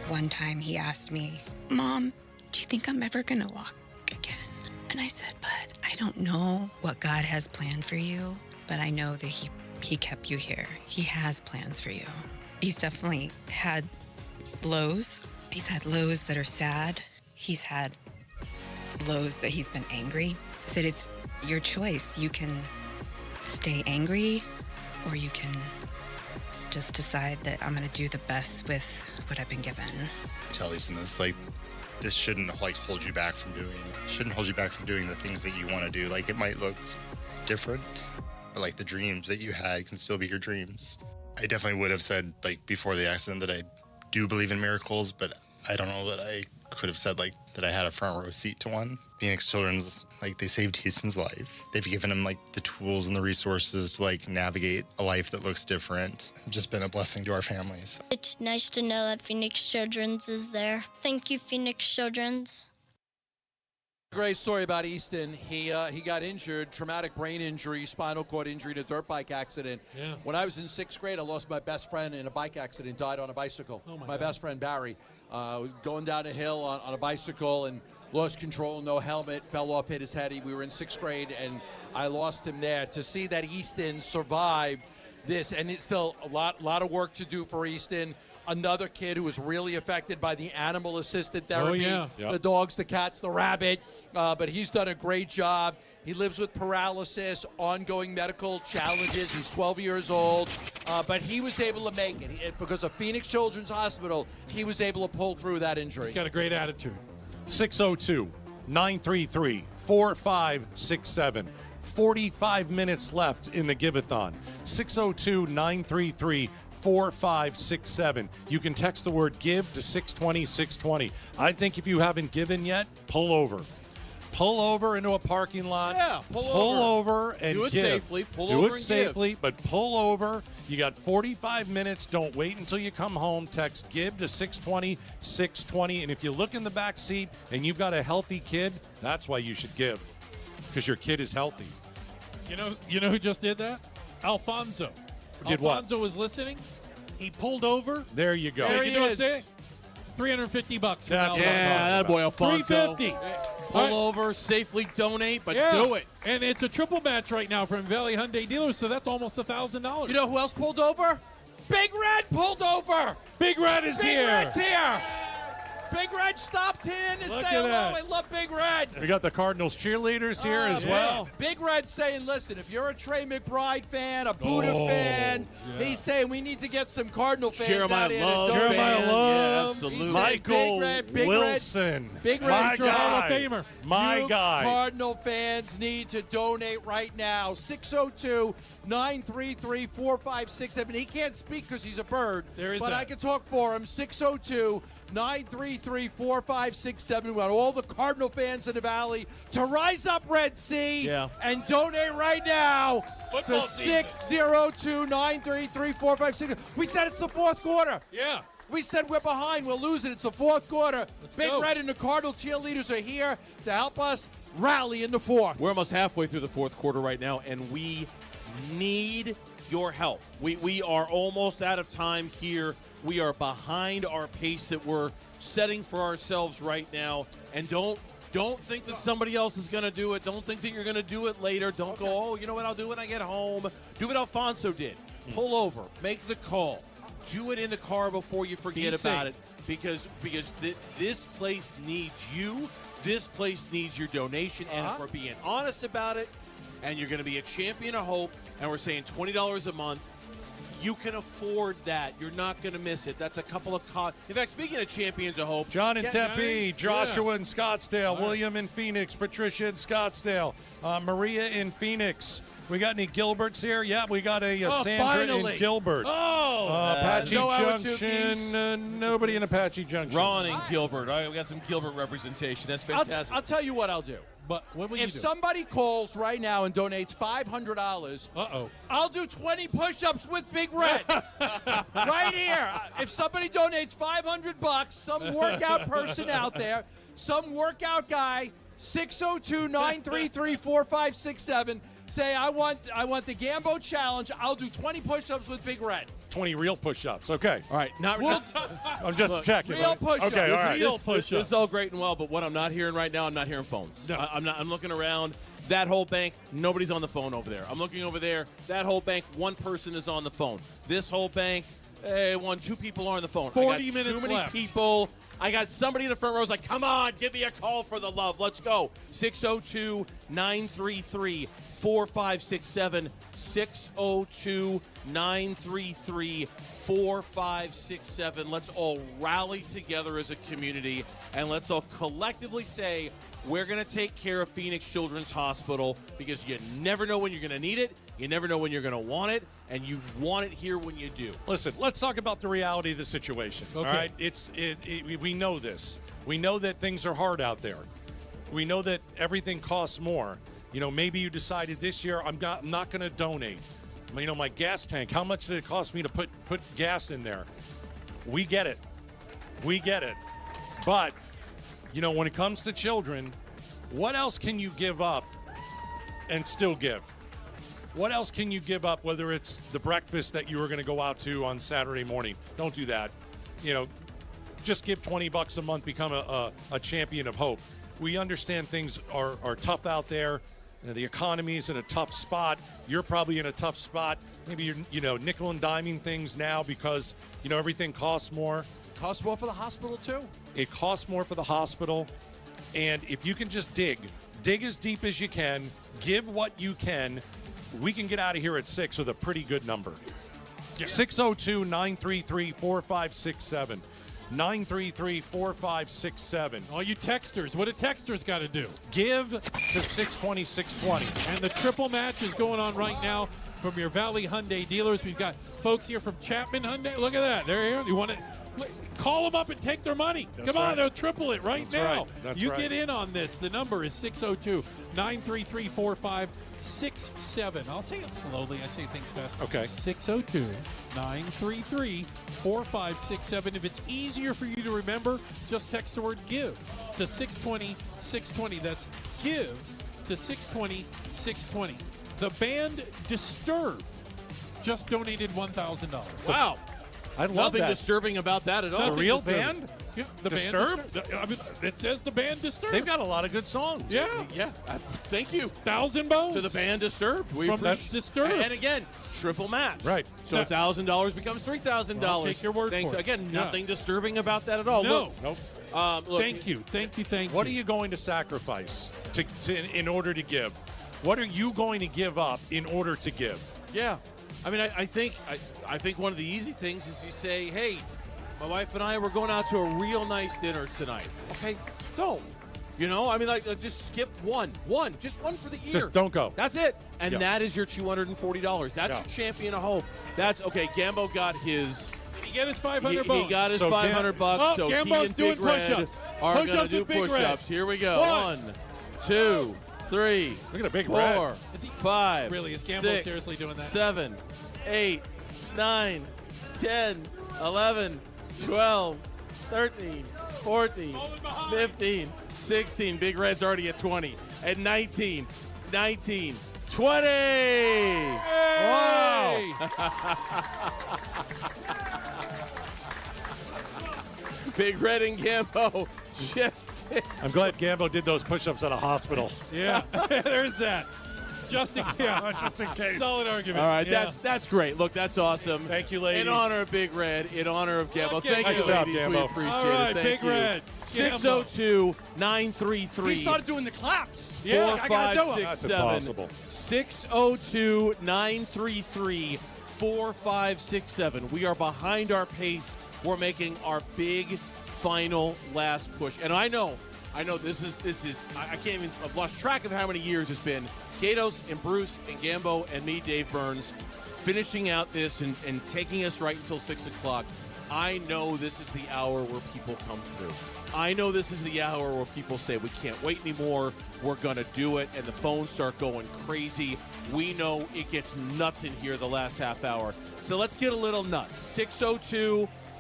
One time he asked me, Mom, do you think I'm ever going to walk again? And I said, but I don't know what God has planned for you, but I know that he kept you here. He has plans for you. He's definitely had lows. He's had lows that are sad. He's had lows that he's been angry. I said, it's your choice. You can stay angry, or you can just decide that I'm going to do the best with what I've been given. Tell Easton this, this shouldn't hold you back from doing the things that you want to do. It might look different, but the dreams that you had can still be your dreams. I definitely would have said before the accident that I do believe in miracles, but I don't know that I could have said that I had a front row seat to one. Phoenix Children's, they saved Easton's life. They've given him the tools and the resources to navigate a life that looks different. It's just been a blessing to our families. It's nice to know that Phoenix Children's is there. Thank you, Phoenix Children's. Great story about Easton. He got injured, traumatic brain injury, spinal cord injury in a dirt bike accident. Yeah. When I was in 6th grade, I lost my best friend in a bike accident, died on a bicycle. Oh my my God. best friend, Barry, going down a hill on a bicycle and lost control, no helmet, fell off, hit his head. We were in 6th grade, and I lost him there. To see that Easton survived this, and it's still a lot of work to do for Easton. Another kid who was really affected by the animal-assisted therapy. yeah. Yep. The dogs, the cats, the rabbit. But he's done a great job. He lives with paralysis, ongoing medical challenges. He's 12 years old. But he was able to make it. Because of Phoenix Children's Hospital, he was able to pull through that injury. He's got a great attitude. 602-933-4567. 45 minutes left in the Give-A-Thon. 602-933-4567. You can text the word give to 620-620. I think if you haven't given yet, pull over. Pull over into a parking lot. Yeah, pull over and do it give. safely. Pull do over it and safely, but pull over. You got 45 minutes. Don't wait until you come home. Text give to 620-620. And if you look in the back seat and you've got a healthy kid, that's why you should give, because your kid is healthy. You know who just did that? Alfonso. Did what? Alfonso was listening. He pulled over. There you go. There he is. $350 That's from Alfonso. that boy Alfonso. $350. Pull over, safely donate, but Yeah. do it. And it's a triple match right now from Valley Hyundai dealers, so that's almost $1,000. You know who else pulled over? Big Red pulled over. Big Red is here. Big Red's here. Big Red stopped in and Look say at hello. that. I love Big Red. We got the Cardinals cheerleaders here as well. Big Red saying, listen, if you're a Trey McBride fan, a Buddha fan, he's saying we need to get some Cardinal fans Share my out here love. to Share donate. my love. Yeah, absolutely. Michael Big Wilson. Big Red, my Hall guy. of Famer. My You guy. Cardinal fans need to donate right now. 602-933-4567. He can't speak because he's a bird, There is but that. I can talk for him. 602-933-4567. We want all the Cardinal fans in the Valley to rise up, Red Sea, and donate right now Football to season. 602-933-4567. We said it's the fourth quarter. Yeah. We said we're behind. We're losing. It's the fourth quarter. Big go. Red and the Cardinal cheerleaders are here to help us rally in the fourth. We're almost halfway through the fourth quarter right now, and we need your help. We are almost out of time here. We are behind our pace that we're setting for ourselves right now. And don't think that somebody else is going to do it. Don't think that you're going to do it later. Don't go, oh, you know what, I'll do it when I get home. Do what Alfonso did. Pull over. Make the call. Do it in the car before you forget Be about safe. it. Because this place needs you. This place needs your donation. And if we're being honest about it, and you're going to be a champion of hope, and we're saying $20 a month, You can afford that. You're not going to miss it. That's a couple of in fact, speaking of champions of hope, John in Tempe, Joshua in Scottsdale, Right. William in Phoenix, Patricia in Scottsdale, Maria in Phoenix. We got any Gilberts here? Yeah, we got a Sandra finally. in Gilbert. Apache no Junction. Nobody in Apache Junction. Ron in Gilbert. All right, we got some Gilbert representation. That's fantastic. I'll tell you what I'll do. But what will you If do? somebody calls right now and donates $500, I'll do 20 push-ups with Big Red. Right here. If somebody donates $500, some workout person out there, some workout guy, 602-933-4567, say I want the Gambo challenge. I'll do 20 push-ups with Big Red. 20 real push-ups. Okay. All right. I'm just checking. Real push-ups. Okay, all right. This is all great and well, but what I'm not hearing right now, I'm not hearing phones. No. I'm looking around. That whole bank, nobody's on the phone over there. I'm looking over there. That whole bank, one person is on the phone. This whole bank, two people are on the phone. 40 I got minutes too many left. people. I got somebody in the front row who's like, come on, give me a call for the love. Let's go. 602-933-4567. 602-933-4567. Let's all rally together as a community, and let's all collectively say we're going to take care of Phoenix Children's Hospital, because you never know when you're going to need it. You never know when you're going to want it, and you want it here when you do. Listen, let's talk about the reality of the situation. Okay. All right, we know this. We know that things are hard out there. We know that everything costs more. You know, maybe you decided this year I'm not going to donate. You know, my gas tank. How much did it cost me to put gas in there? We get it. We get it. But you know, when it comes to children, what else can you give up and still give? What else can you give up, whether it's the breakfast that you were going to go out to on Saturday morning? Don't do that. You know, just give $20 a month, become a champion of hope. We understand things are tough out there. You know, the economy's in a tough spot. You're probably in a tough spot. Maybe you're, nickel and diming things now because, everything costs more. Costs more for the hospital, too. It costs more for the hospital. And if you can just dig as deep as you can, give what you can, we can get out of here at 6 with a pretty good number. Yeah. 602-933-4567. 933-4567. All you texters, what do texters got to do? Give to 620-620. And the triple match is going on right now from your Valley Hyundai dealers. We've got folks here from Chapman Hyundai. Look at that. They're here. You want to call them up and take their money. That's Come on, right. They'll triple it right That's now. right. That's you right. get in on this. The number is 602-933-4567. I'll say it slowly. I say things fast. Okay. 602-933-4567. If it's easier for you to remember, just text the word GIVE to 620-620. That's GIVE to 620-620. The band Disturbed just donated $1,000. Wow. I love Nothing that. disturbing about that at all. A real disturbing. band? Yeah, the Disturbed? band Disturbed. I mean, it says the band Disturbed. They've got a lot of good songs. Yeah. Yeah. Thank you. Thousand Bones. To the band Disturbed. We From appreciate Disturbed. And again, triple match. Right. So $1,000 becomes $3,000. I'll take your word Thanks. for it. Again, Yeah. nothing disturbing about that at all. No. Look, Nope. look, Thank you. What are you going to sacrifice in order to give? What are you going to give up in order to give? Yeah. I mean, I think one of the easy things is you say, hey, my wife and I, we're going out to a real nice dinner tonight. Okay, don't. I mean, just skip one. Just one for the year. Just don't go. That's it. And Yeah. that is your $240. That's your champion of hope. That's, okay, Gambo got his... Did he get his $500? He got his So $500. Oh, So Gambo's he and doing Big Red push-ups. are going to Push-ups do with Big Red. push-ups. Here we go. 1, 2, 3, Look at a Big 4, Red. 5, Really, is Gambo 6, seriously doing that? 7, 8, 9, 10, 11, 12, 13, 14, 15, 16. Big Red's already at 20. At 19, 20. Wow. Big Red and Gambo just I'm glad Gambo did those push-ups at a hospital. Yeah, there's that. Just in case. Solid argument. All right, Yeah. that's great. Look, that's awesome. Thank you, ladies. In honor of Big Red, in honor of Gambo. Okay, Thank nice you, job, ladies. Gambo. We appreciate All right, it. Thank Big you. Red. 602-933. He started doing the claps. Yeah, I gotta do 'em. That's impossible. 602-933-4567. 4, 5, 6, 7. We are behind our pace. We're making our big final last push. And I know this is I can't even, I've lost track of how many years it's been. Gatos and Bruce and Gambo and me, Dave Burns, finishing out this and taking us right until 6 o'clock. I know this is the hour where people come through. I know this is the hour where people say, we can't wait anymore, we're going to do it, and the phones start going crazy. We know it gets nuts in here the last half hour. So let's get a little nuts.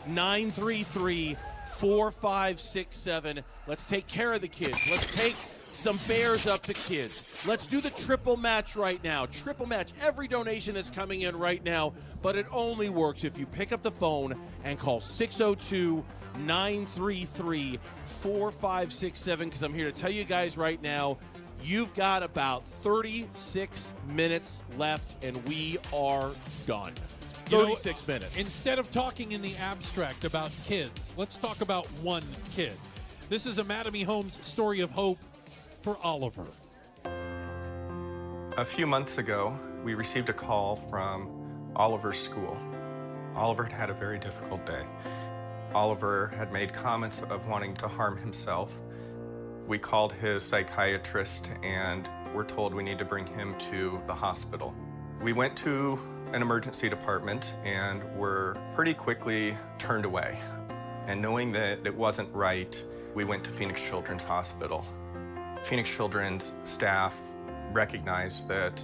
602-933-4567. Let's take care of the kids. Let's take some bears up to kids. Let's do the triple match right now. Triple match. Every donation that's coming in right now, but it only works if you pick up the phone and call 602-933-4567, because I'm here to tell you guys right now, you've got about 36 minutes left, and we are done. 36 minutes. Instead of talking in the abstract about kids, let's talk about one kid. This is a Mattamy Homes story of hope for Oliver. A few months ago, we received a call from Oliver's school. Oliver had a very difficult day. Oliver had made comments of wanting to harm himself. We called his psychiatrist and were told we need to bring him to the hospital. We went to an emergency department and were pretty quickly turned away. And knowing that it wasn't right, we went to Phoenix Children's Hospital. Phoenix Children's staff recognized that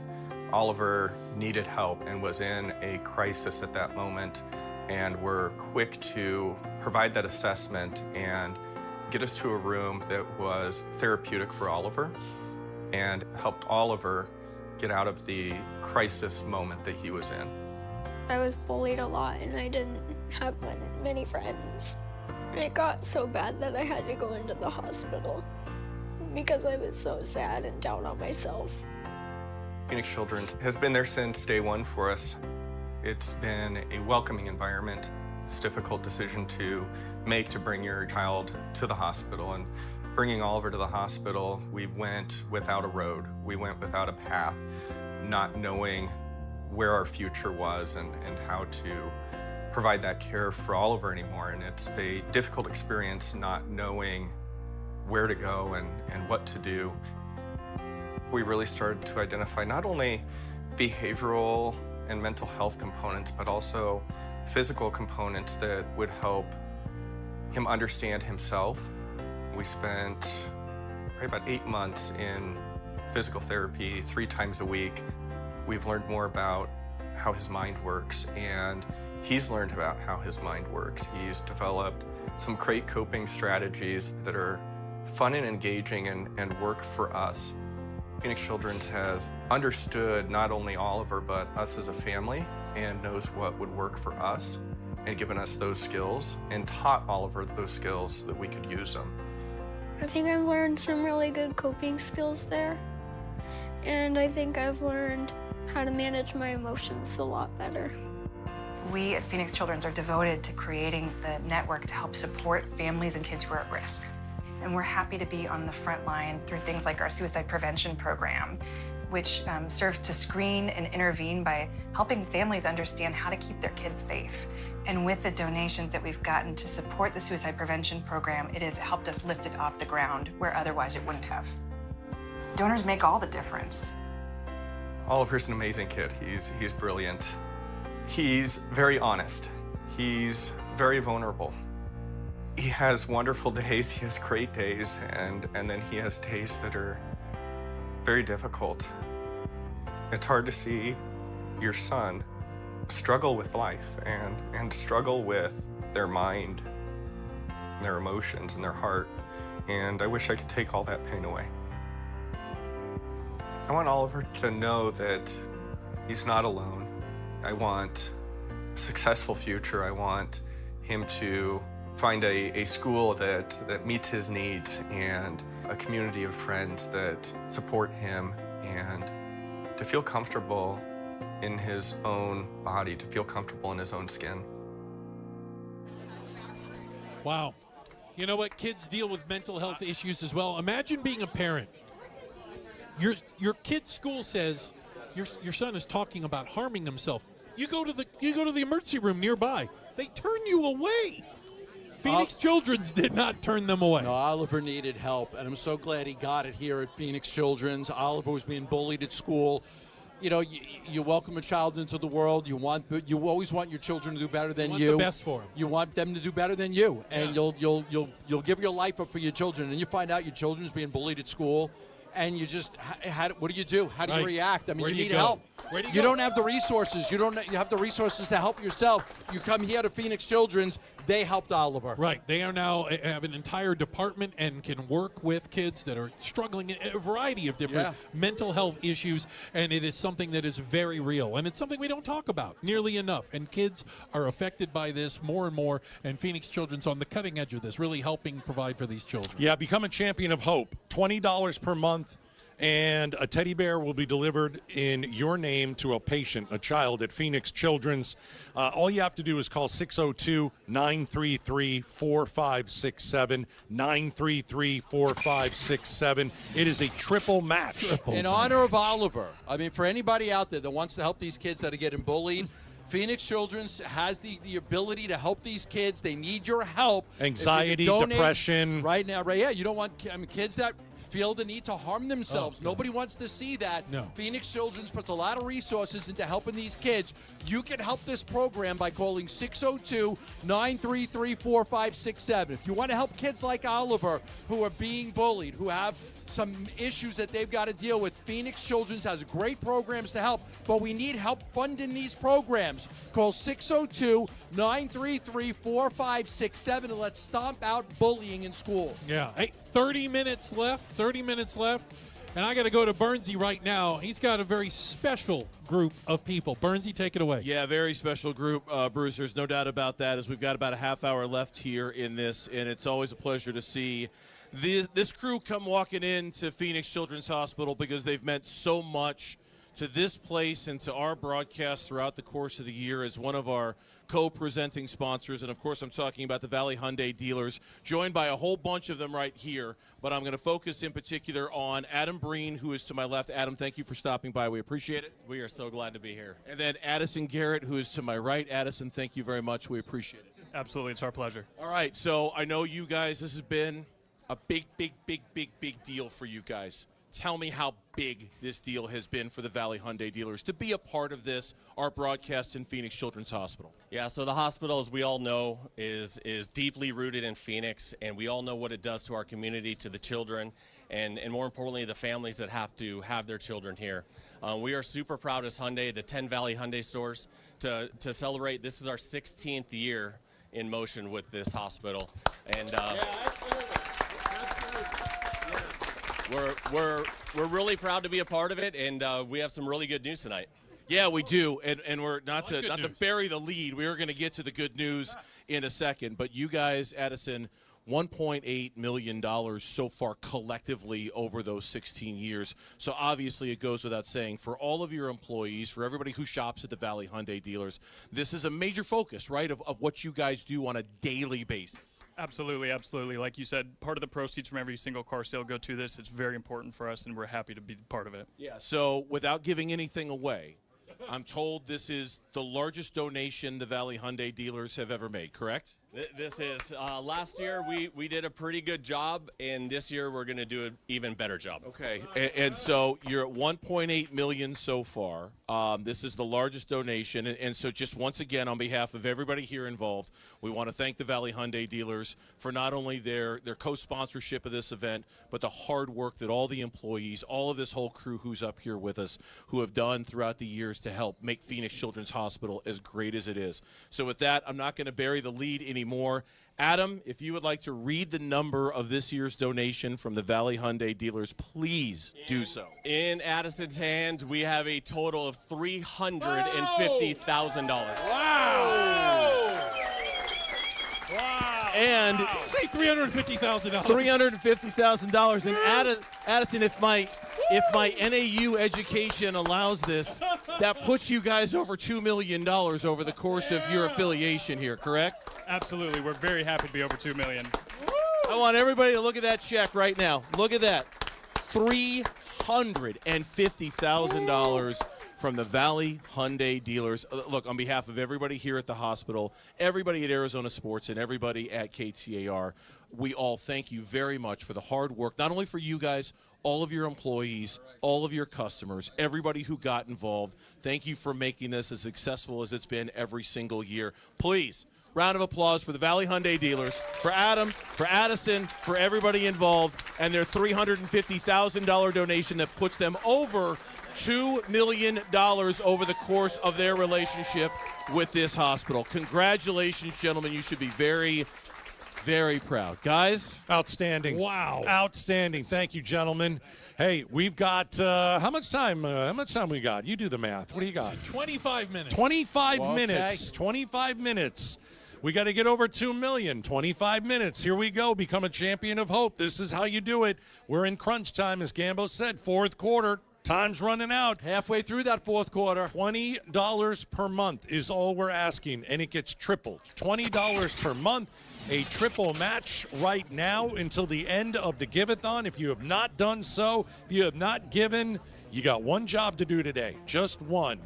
Oliver needed help and was in a crisis at that moment, and were quick to provide that assessment and get us to a room that was therapeutic for Oliver and helped Oliver get out of the crisis moment that he was in. I was bullied a lot and I didn't have many friends. It got so bad that I had to go into the hospital because I was so sad and down on myself. Phoenix Children's has been there since day one for us. It's been a welcoming environment. It's a difficult decision to make to bring your child to the hospital. And bringing Oliver to the hospital, we went without a road. We went without a path, not knowing where our future was and how to provide that care for Oliver anymore. And it's a difficult experience not knowing where to go and what to do. We really started to identify not only behavioral and mental health components, but also physical components that would help him understand himself. We spent probably about 8 months in physical therapy 3 times a week. We've learned more about how his mind works, and he's learned about how his mind works. He's developed some great coping strategies that are fun and engaging and work for us. Phoenix Children's has understood not only Oliver, but us as a family, and knows what would work for us, and given us those skills, and taught Oliver those skills so that we could use them. I think I've learned some really good coping skills there, and I think I've learned how to manage my emotions a lot better. We at Phoenix Children's are devoted to creating the network to help support families and kids who are at risk. And we're happy to be on the front lines through things like our suicide prevention program, which serve to screen and intervene by helping families understand how to keep their kids safe. And with the donations that we've gotten to support the suicide prevention program, it has helped us lift it off the ground where otherwise it wouldn't have. Donors make all the difference. Oliver's an amazing kid. He's brilliant. He's very honest. He's very vulnerable. He has wonderful days, he has great days, and then he has days that are very difficult. It's hard to see your son struggle with life and struggle with their mind, their emotions, and their heart. And I wish I could take all that pain away. I want Oliver to know that he's not alone. I want a successful future. I want him to find a school that meets his needs, and a community of friends that support him, and to feel comfortable in his own body, to feel comfortable in his own skin. Wow. You know what? Kids deal with mental health issues as well. Imagine being a parent. Your kid's school says your son is talking about harming himself. You go to the emergency room nearby. They turn you away. Phoenix Children's did not turn them away. No, Oliver needed help, and I'm so glad he got it here at Phoenix Children's. Oliver was being bullied at school. You know, you welcome a child into the world. You always want your children to do better than you. You want the best for them. You want them to do better than you, and you'll give your life up for your children. And you find out your children's being bullied at school, and you just what do you do? How do you react? I mean, you need help. Where do you don't have the resources. You have the resources to help yourself. You come here to Phoenix Children's. They helped Oliver. Right. They are now have an entire department and can work with kids that are struggling in a variety of different mental health issues, and it is something that is very real, and it's something we don't talk about nearly enough, and kids are affected by this more and more, and Phoenix Children's on the cutting edge of this, really helping provide for these children. Yeah, become a champion of hope. $20 per month. And a teddy bear will be delivered in your name to a patient, a child at Phoenix Children's. All you have to do is call 602-933-4567, 933-4567. It is a triple match. In honor of Oliver, I mean, for anybody out there that wants to help these kids that are getting bullied, Phoenix Children's has the ability to help these kids. They need your help. Anxiety, depression. Right now, you don't want kids that feel the need to harm themselves. Nobody wants to see that. No. Phoenix Children's puts a lot of resources into helping these kids. You can help this program by calling 602-933-4567. If you want to help kids like Oliver who are being bullied, who have some issues that they've got to deal with, Phoenix Children's has great programs to help, but we need help funding these programs. Call 602-933-4567 and let's stomp out bullying in school. Yeah. Hey, 30 minutes left. And I got to go to Bernsey right now. He's got a very special group of people. Bernsey, take it away. Yeah, very special group, Bruce. There's no doubt about that, as we've got about a half hour left here in this, and it's always a pleasure to see this crew come walking into Phoenix Children's Hospital because they've meant so much to this place and to our broadcast throughout the course of the year as one of our co-presenting sponsors. And, of course, I'm talking about the Valley Hyundai dealers, joined by a whole bunch of them right here. But I'm going to focus in particular on Adam Breen, who is to my left. Adam, thank you for stopping by. We appreciate it. We are so glad to be here. And then Addison Garrett, who is to my right. Addison, thank you very much. We appreciate it. Absolutely. It's our pleasure. All right. So I know you guys, this has been a big deal for you guys. Tell me how big this deal has been for the Valley Hyundai dealers to be a part of this, our broadcast in Phoenix Children's Hospital. Yeah, so the hospital, as we all know, is deeply rooted in Phoenix, and we all know what it does to our community, to the children, and more importantly, the families that have to have their children here. We are super proud as Hyundai, the 10 Valley Hyundai stores, to celebrate. This is our 16th year in motion with this hospital. And We're really proud to be a part of it, and we have some really good news tonight. Yeah, we do, and we're not to bury the lead. We are going to get to the good news in a second, but you guys, Addison, $1.8 million so far collectively over those 16 years. So obviously it goes without saying, for all of your employees, for everybody who shops at the Valley Hyundai dealers, this is a major focus, right, of what you guys do on a daily basis. Absolutely. Like you said, part of the proceeds from every single car sale go to this. It's very important for us, and we're happy to be part of it. Yeah, so without giving anything away, I'm told this is the largest donation the Valley Hyundai dealers have ever made, correct? This is, last year we did a pretty good job, and this year we're going to do an even better job. Okay, and so you're at $1.8 million so far. This is the largest donation, and so just once again, on behalf of everybody here involved, we want to thank the Valley Hyundai dealers for not only their co-sponsorship of this event, but the hard work that all the employees, all of this whole crew who's up here with us, who have done throughout the years to help make Phoenix Children's Hospital as great as it is. So with that, I'm not going to bury the lead anymore. Adam, if you would like to read the number of this year's donation from the Valley Hyundai dealers, please do so. In Addison's hands, we have a total of $350,000. Wow! And say $350,000. $350,000. And Addison, if my NAU education allows this, that puts you guys over $2 million over the course of your affiliation here, correct? Absolutely. We're very happy to be over $2 million. I want everybody to look at that check right now. Look at that. $350,000 from the Valley Hyundai dealers. Look, on behalf of everybody here at the hospital, everybody at Arizona Sports, and everybody at KTAR, we all thank you very much for the hard work, not only for you guys, all of your employees, all of your customers, everybody who got involved. Thank you for making this as successful as it's been every single year. Please, round of applause for the Valley Hyundai dealers, for Adam, for Addison, for everybody involved, and their $350,000 donation that puts them over $2 million over the course of their relationship with this hospital. Congratulations, gentlemen. You should be very, very proud. Guys? Outstanding. Wow. Outstanding. Thank you, gentlemen. Hey, we've got, how much time we got? You do the math. What do you got? 25 minutes. 25 minutes. 25 minutes. We got to get over 2 million. 25 minutes. Here we go. Become a champion of hope. This is how you do it. We're in crunch time, as Gambo said. Fourth quarter. Time's running out. Halfway through that fourth quarter. $20 per month is all we're asking, and it gets tripled. $20 per month. A triple match right now until the end of the Give-A-Thon. If you have not done so, if you have not given, you got one job to do today. Just one.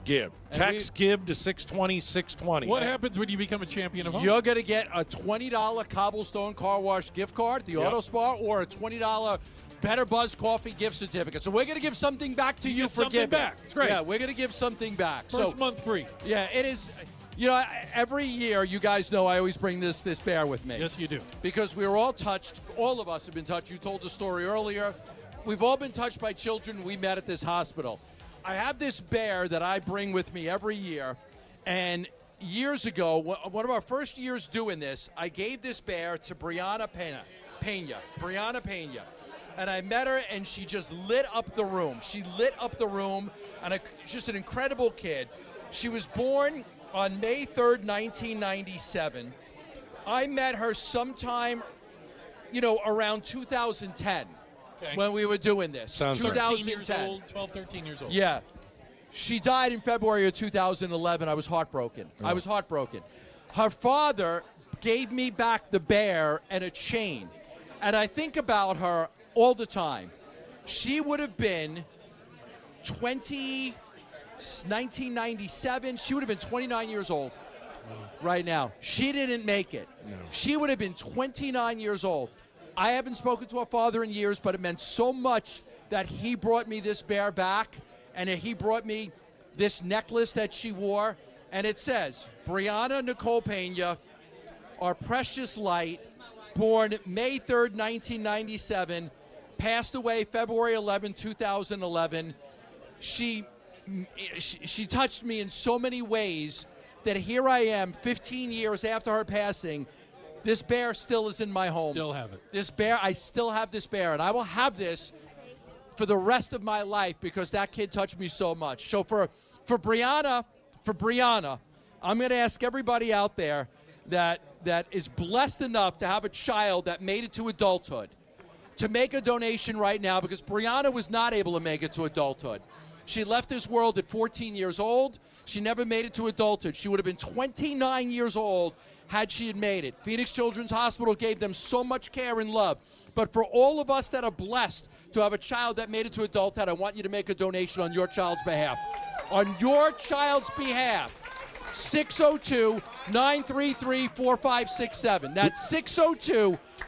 Give. Text give to 620-620. What happens when you become a champion of hope? You're going to get a $20 Cobblestone Car Wash gift card, the Auto Spa, or a $20 Better Buzz Coffee gift certificate. So we're going to give something back to you for giving. Back. It's great. Yeah, we're going to give something back. First month free. Yeah, it is. You know, every year, you guys know I always bring this bear with me. Yes, you do. Because we were all touched. All of us have been touched. You told the story earlier. We've all been touched by children we met at this hospital. I have this bear that I bring with me every year. And years ago, one of our first years doing this, I gave this bear to Brianna Pena. And I met her, and she just lit up the room. She lit up the room, and just an incredible kid. She was born on May 3rd, 1997. I met her sometime, around 2010 when we were doing this. Sounds 2010. 12, 13 years old. Yeah. She died in February of 2011. I was heartbroken. I was heartbroken. Her father gave me back the bear and a chain. And I think about her all the time. She would have been 1997, she would have been 29 years old right now. She didn't make it. No. She would have been 29 years old. I haven't spoken to her father in years, but it meant so much that he brought me this bear back, and he brought me this necklace that she wore, and it says, Brianna Nicole Pena, our precious light, born May 3rd, 1997, passed away February 11, 2011. She touched me in so many ways that here I am 15 years after her passing. This bear still is in my home. Still have it. This bear, I still have this bear, and I will have this for the rest of my life because that kid touched me so much. So for Brianna, I'm going to ask everybody out there that is blessed enough to have a child that made it to adulthood to make a donation right now, because Brianna was not able to make it to adulthood. She left this world at 14 years old. She never made it to adulthood. She would have been 29 years old had she had made it. Phoenix Children's Hospital gave them so much care and love. But for all of us that are blessed to have a child that made it to adulthood, I want you to make a donation on your child's behalf. On your child's behalf. 602-933-4567. That's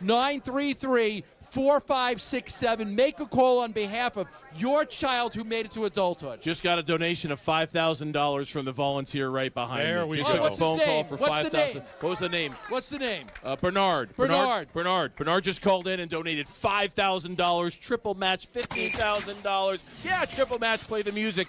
602-933-4567. Make a call on behalf of your child who made it to adulthood. Just got a donation of $5,000 from the volunteer right behind there me. We Just go. got a phone call for $5,000. What was the name? What's the name? Bernard. Bernard. Bernard just called in and donated $5,000. Triple match, $15,000. Yeah, triple match. Play the music.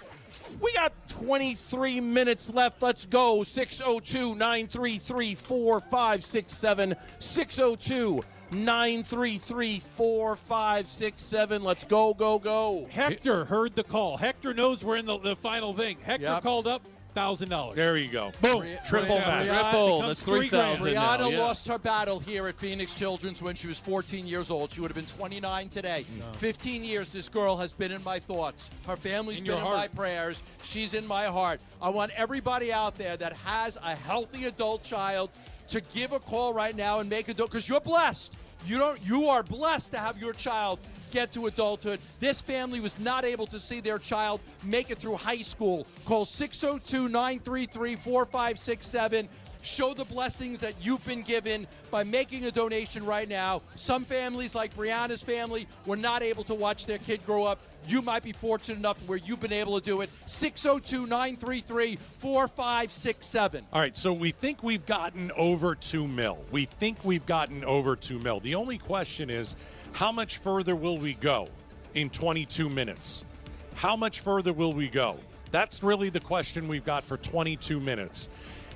We got 23 minutes left. Let's go. 602-933-4567. 602-933-4567. Let's go. Hector heard the call. Hector knows we're in the final thing. Hector called up. $1,000. There you go. Boom. Triple match. Triple. That's $3,000. Brianna lost her battle here at Phoenix Children's when she was 14 years old. She would have been 29 today. No. 15 years this girl has been in my thoughts. Her family's been in my prayers. She's in my heart. I want everybody out there that has a healthy adult child to give a call right now and make a because you're blessed. You are blessed to have your child get to adulthood. This family was not able to see their child make it through high school. Call 602-933-4567. Show the blessings that you've been given by making a donation right now. Some families, like Brianna's family, were not able to watch their kid grow up. You might be fortunate enough where you've been able to do it. 602-933-4567. All right, so we think we've gotten over $2 million. The only question is, how much further will we go in 22 minutes? How much further will we go? That's really the question we've got for 22 minutes.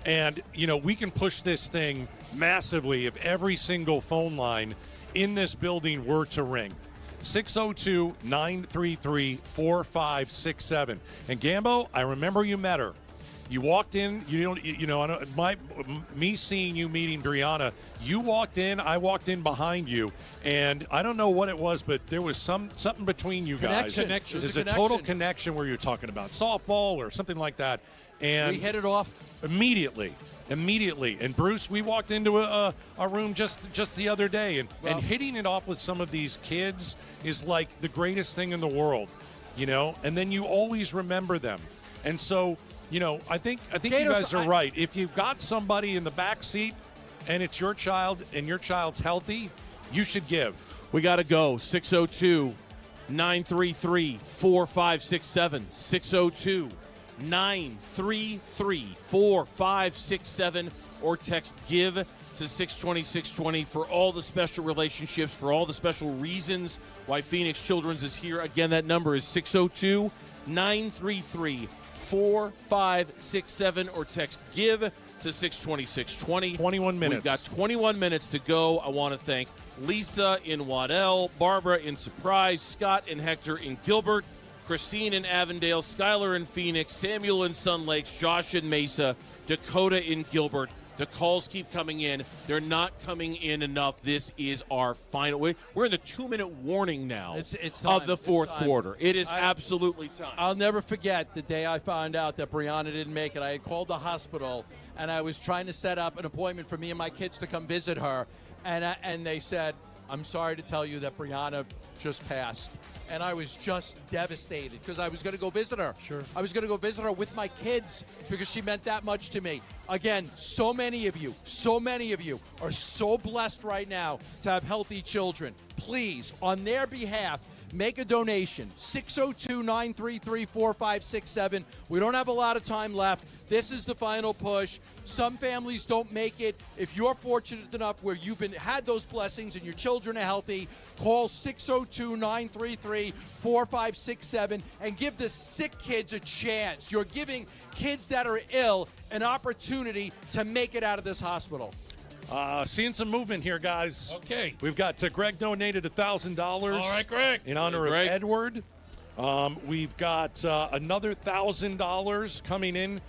And, you know, we can push this thing massively if every single phone line in this building were to ring. 602-933-4567. And Gambo, I remember you met her. You walked in, me seeing you meeting Brianna, you walked in, I walked in behind you, and I don't know what it was, but there was something between you guys. Connection. There's a total connection where you're talking about softball or something like that. And we hit it off immediately. And Bruce, we walked into a room just the other day, and hitting it off with some of these kids is like the greatest thing in the world, you know. And then you always remember them, and so you know, I think you guys are right. If you've got somebody in the back seat, and it's your child, and your child's healthy, you should give. We got to go. 602-933-4567. 602-933-4567, or text GIVE to 620-620 for all the special relationships, for all the special reasons why Phoenix Children's is here. Again, that number is 602-933-4567, or text GIVE to 620-620. 21 minutes. We've got 21 minutes to go. I want to thank Lisa in Waddell, Barbara in Surprise, Scott and Hector in Gilbert, Christine in Avondale, Skylar in Phoenix, Samuel in Sun Lakes, Josh in Mesa, Dakota in Gilbert. The calls keep coming in. They're not coming in enough. This is our final. We're in the 2-minute warning now it's time. of the fourth quarter. It is absolutely time. I'll never forget the day I found out that Brianna didn't make it. I had called the hospital, and I was trying to set up an appointment for me and my kids to come visit her, and they said, "I'm sorry to tell you that Brianna just passed." And I was just devastated because I was going to go visit her. Sure. I was going to go visit her with my kids because she meant that much to me. Again, so many of you are so blessed right now to have healthy children. Please, on their behalf, make a donation. 602-933-4567. We don't have a lot of time left. This is the final push. Some families don't make it. If you're fortunate enough where you've had those blessings and your children are healthy, call 602-933-4567 and give the sick kids a chance. You're giving kids that are ill an opportunity to make it out of this hospital. Seeing some movement here, guys. Okay. We've got Greg donated $1,000. All right, Greg. In honor of Edward. We've got another $1,000 coming in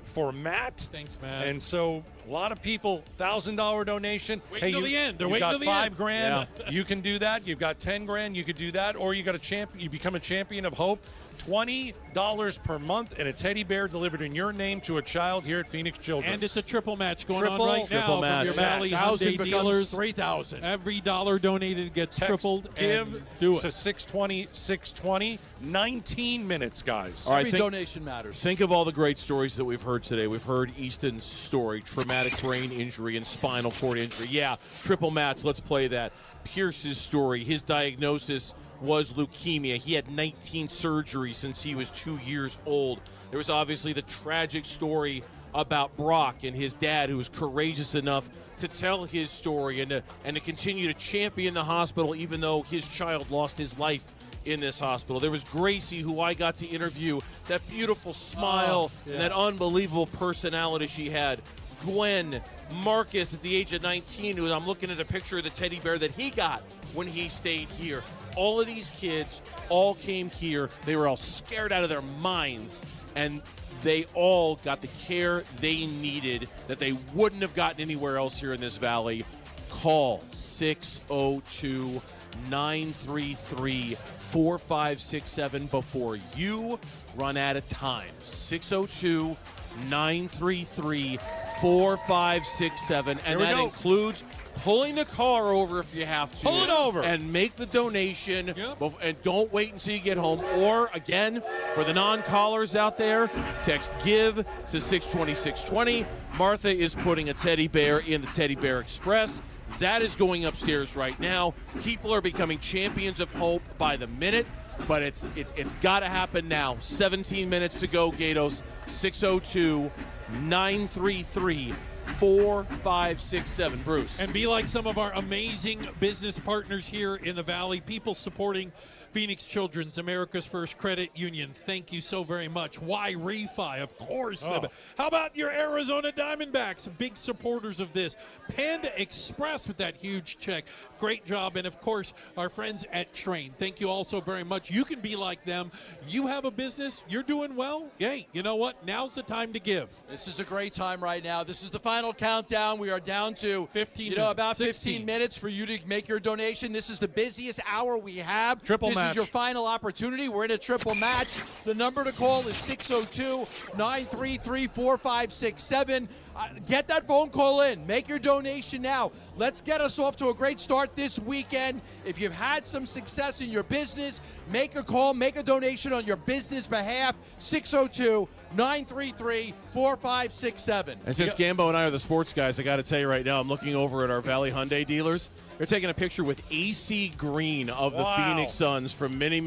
for Matt. Thanks, Matt. And so a lot of people, $1,000 donation. Wait till the end. They're waiting till the end. end. You got $5,000. Yeah. You can do that. You've got $10,000. You could do that, or you got you become a champion of hope. $20 per month and a teddy bear delivered in your name to a child here at Phoenix Children's. And it's a triple match going on right now from your Valley Hyundai dealers. 3,000. Every dollar donated gets tripled. Give do it to 620-620. 19 minutes, guys. All right, Every donation matters. Think of all the great stories that we've heard today. We've heard Easton's story, traumatic brain injury and spinal cord injury. Yeah, triple match. Let's play that. Pierce's story, his diagnosis was leukemia. He had 19 surgeries since he was 2 years old. There was obviously the tragic story about Brock and his dad, who was courageous enough to tell his story and to continue to champion the hospital even though his child lost his life in this hospital. There was Gracie, who I got to interview, that beautiful smile and that unbelievable personality she had. Gwen, Marcus at the age of 19, who I'm looking at a picture of the teddy bear that he got when he stayed here. All of these kids all came here. They were all scared out of their minds, and they all got the care they needed that they wouldn't have gotten anywhere else here in this valley. Call 602-933-4567 before you run out of time. 602-933-4567, and that includes pulling the car over if you have to. Pull it over. And make the donation. And don't wait until you get home. Or, again, for the non-callers out there, text GIVE to 620-620. Martha is putting a teddy bear in the Teddy Bear Express. That is going upstairs right now. People are becoming champions of hope by the minute, but it's got to happen now. 17 minutes to go, Gatos. 602-933-4567. Bruce. And be like some of our amazing business partners here in the Valley, people supporting Phoenix Children's, America's First Credit Union. Thank you so very much. Y Refi, of course. How about your Arizona Diamondbacks? Big supporters of this. Panda Express with that huge check. Great job. And, of course, our friends at Train. Thank you all so very much. You can be like them. You have a business. You're doing well. Hey, you know what? Now's the time to give. This is a great time right now. This is the final countdown. We are down to 15 about 15 minutes for you to make your donation. This is the busiest hour we have. Triple This match. is your final opportunity. We're in a triple match. The number to call is 602-933-4567. Get that phone call in. Make your donation now. Let's get us off to a great start this weekend. If you've had some success in your business, make a call, make a donation on your business behalf. 602-933-4567. And since Gambo and I are the sports guys, I got to tell you right now, I'm looking over at our Valley Hyundai dealers. They're taking a picture with AC Green of the Phoenix Suns from many.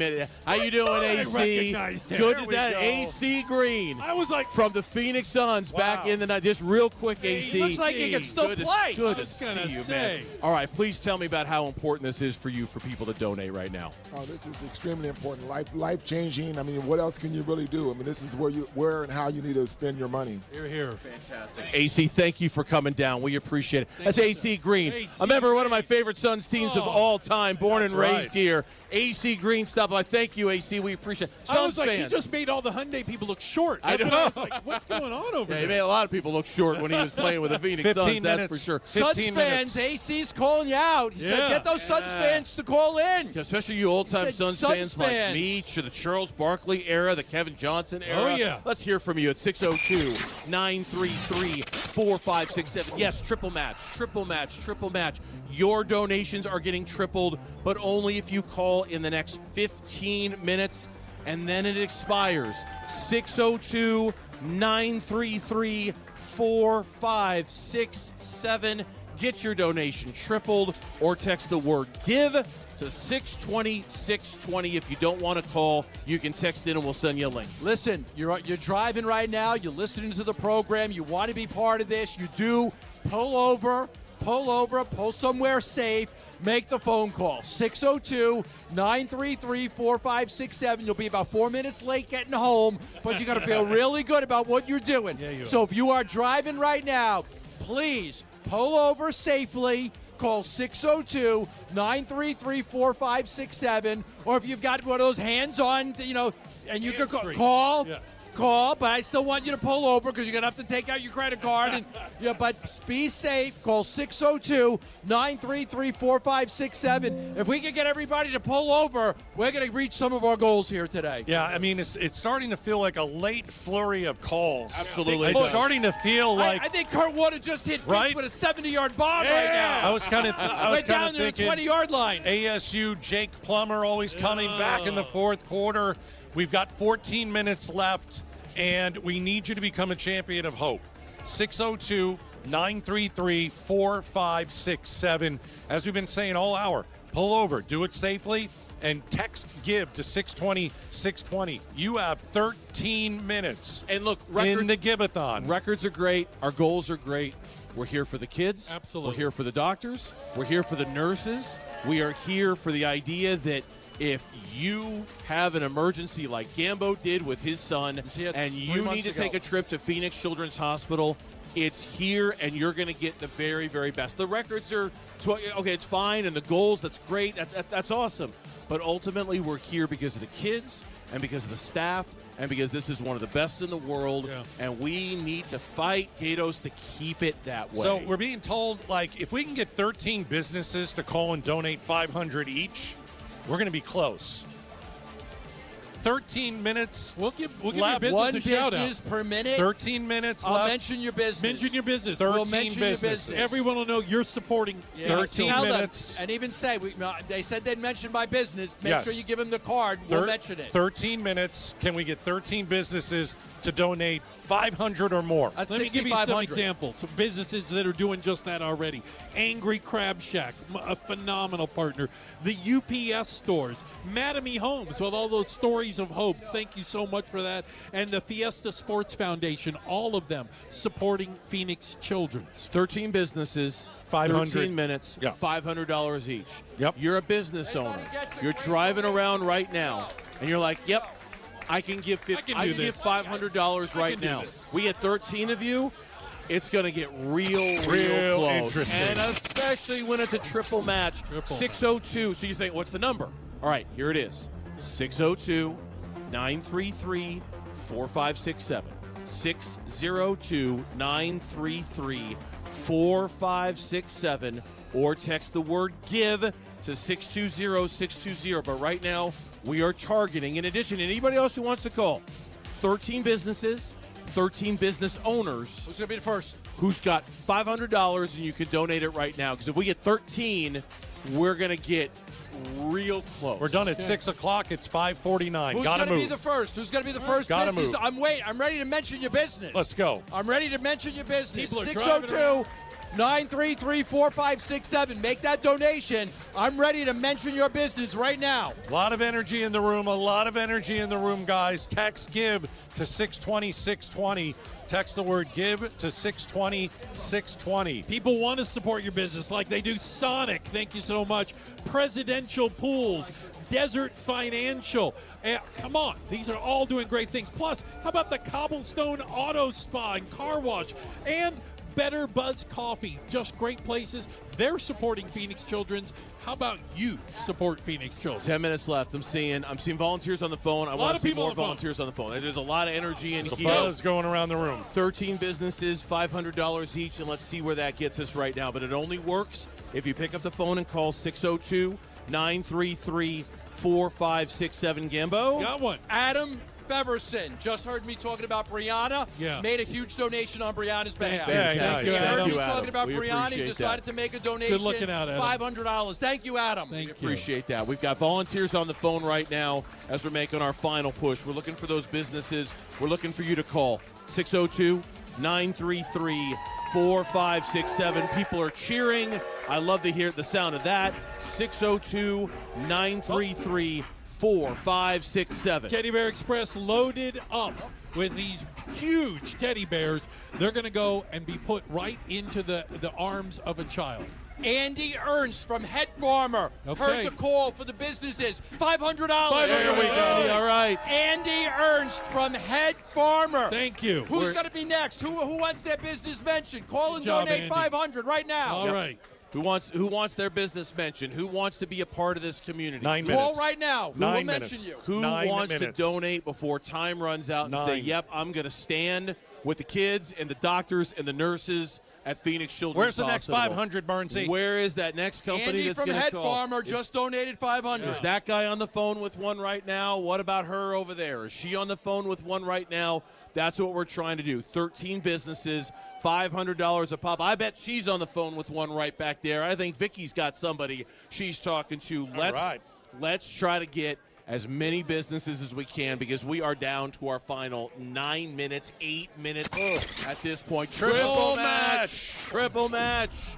How you doing, AC? I recognized him. Good There to we that. go. AC Green. I was like, from the Phoenix Suns back in the night. Just real quick, AC. looks like he can still play. Good I to was see gonna you, say. man. All right, please tell me about how important this is for you, for people to donate right now. Oh, this is extremely important. Life changing. I mean, what else can you really do? I mean, this is where and how you need to spend your money. Here. Fantastic. AC, thank you for coming down. We appreciate it. That's AC Green. A member of one of my favorite Suns teams of all time, born and raised here. AC Green, stop by. Thank you, AC. We appreciate it. I was like, fans. he just made all the Hyundai people look short. I That's know. what I was like, what's going on over He there? made a lot of people look short when he was playing with the Phoenix 15 Suns, that's minutes. for sure. Suns fans, AC's calling you out. He said, get those Suns fans to call in. Especially you old-time He said Suns fans like me, to the Charles Barkley era, the Kevin Johnson era. Oh, yeah. Let's hear from you at 602-933-4567. Yes, triple match. Your donations are getting tripled, but only if you call in the next 15 minutes, and then it expires. 602-933-4567. Get your donation tripled, or text the word GIVE to 620-620. If you don't want to call, you can text in and we'll send you a link. Listen, you're driving right now. You're listening to the program. You want to be part of this. You do. Pull over, pull somewhere safe. Make the phone call. 602-933-4567. You'll be about 4 minutes late getting home, but you got to feel really good about what you're doing. Yeah, you So if you are driving right now, please pull over safely. Call 602-933-4567. Or if you've got one of those hands-on, and you can call. Yes. Call, but I still want you to pull over because you're going to have to take out your credit card. And but be safe. Call 602-933-4567. If we can get everybody to pull over, we're going to reach some of our goals here today. Yeah, I mean, it's starting to feel like a late flurry of calls. Absolutely. It's starting to feel like I think Kurt Warner just hit Vince Right? with a 70-yard bomb right now. I was kind of down to the thinking 20-yard line. ASU Jake Plummer always coming back in the fourth quarter. We've got 14 minutes left, and we need you to become a champion of hope. 602-933-4567. As we've been saying all hour, pull over, do it safely, and text GIVE to 620-620. You have 13 minutes. And look, in the Give-A-Thon. Records are great. Our goals are great. We're here for the kids. Absolutely. We're here for the doctors. We're here for the nurses. We are here for the idea that if you have an emergency like Gambo did with his son, and you need to take a trip to Phoenix Children's Hospital, it's here, and you're going to get the very, very best. The records are, okay, it's fine, and the goals, that's great. That's awesome. But ultimately, we're here because of the kids and because of the staff and because this is one of the best in the world, and we need to fight, Gatos, to keep it that way. So we're being told, like, if we can get 13 businesses to call and donate $500 each, we're going to be close. 13 minutes. We'll give your left. business One a shout out. business per minute. 13 minutes I'll left. mention your business. Mention your business. 13 We'll mention your businesses. business. Everyone will know you're supporting. Yeah, 13 tell them, minutes. and even say, they said they'd mention my business. Make Yes. sure you give them the card. We'll mention it. 13 minutes. Can we get 13 businesses to donate 500 or more? That's Let me give you some 6,500. examples of businesses that are doing just that already. Angry Crab Shack, a phenomenal partner. The UPS stores, Madame Homes with all those stories of hope. Thank you so much for that. And the Fiesta Sports Foundation, all of them supporting Phoenix Children's. 13 businesses, 500. 13 minutes, Yeah. $500 each. Yep. You're a business owner. You're driving around right now, and you're like, yep, I can give I can do give this. $500 I right can do now. this. We had 13 of you. It's going to get real close. interesting. And especially when it's a triple match. 602. So you think, what's the number? All right, here it is. 602-933-4567. 602-933-4567. Or text the word GIVE to 620-620. But right now, we are targeting, in addition to anybody else who wants to call, 13 businesses, 13 business owners. Who's going to be the first? Who's got $500 and you can donate it right now. Because if we get 13, we're going to get real close. We're done at 6 o'clock. It's 5:49. Who's Gotta going to move. be the first? Who's going to be the first Gotta business? move. I'm ready to mention your business. Let's go. I'm ready to mention your business. People are driving around. 602-933-4567. Make that donation. I'm ready to mention your business right now. A lot of energy in the room. A lot of energy in the room, guys. Text GIVE to 620-620. Text the word GIVE to 620-620. People want to support your business like they do Sonic. Thank you so much. Presidential Pools, Desert Financial. Come on. These are all doing great things. Plus, how about the Cobblestone Auto Spa and Car Wash and Better Buzz Coffee? Just great places. They're supporting Phoenix Children's. How about you support Phoenix Children? 10 minutes left. I'm seeing volunteers on the phone. I want to see people more on the phone. volunteers on the phone. There's a lot of energy in There's a here. buzz going around the room. 13 businesses, $500 each, and let's see where that gets us right now. But it only works if you pick up the phone and call 602-933-4567. Gambo? Got one. Adam Feverson just heard me talking about Brianna. Yeah. Made a huge donation on Brianna's behalf. Thank you, He heard Adam. me talking about We Brianna. He appreciate decided that. to make a donation. Good looking out, Adam. $500. Thank you, Adam. Thank you. Appreciate that. We've got volunteers on the phone right now as we're making our final push. We're looking for those businesses. We're looking for you to call 602-933-4567. People are cheering. I love to hear the sound of that. 602-933-4567. Teddy Bear Express loaded up with these huge teddy bears. They're going to go and be put right into the arms of a child. Andy Ernst from Head Farmer Okay. heard the call for the businesses. $500. There we go. All right. Andy Ernst from Head Farmer. Thank you. Who's going to be next? Who wants their business mentioned? Call and Good job, donate Andy. $500 right now. All right. Who wants their business mentioned? Who wants to be a part of this community? 9 minutes. Call right now. Who will 9 mention minutes. you? Who 9 wants minutes. to donate before time runs out and say, 9. yep, I'm going to stand with the kids and the doctors and the nurses at Phoenix Children's Where's the next Hospital? 500, Barnesy? Where is that next company Andy that's from going to Head call? Farmer just donated $500. Is that guy on the phone with one right now? What about her over there? Is she on the phone with one right now? That's what we're trying to do. 13 businesses, $500 a pop. I bet she's on the phone with one right back there. I think Vicky's got somebody she's talking to. Let's try to get as many businesses as we can because we are down to our final 9 minutes, 8 minutes at this point. Triple match.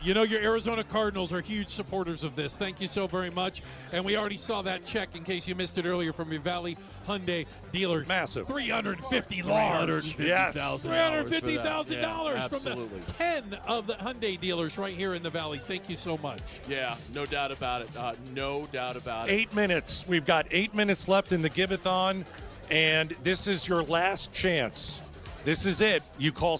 You know, your Arizona Cardinals are huge supporters of this. Thank you so very much. And we already saw that check, in case you missed it earlier, from your Valley Hyundai dealers. Massive. $350 large. Yes. $350,000 from the Absolutely. 10 of the Hyundai dealers right here in the Valley. Thank you so much. Yeah, no doubt about it. No doubt about it. 8 minutes. We've got 8 minutes left in the Give-A-Thon, and this is your last chance. This is it. You call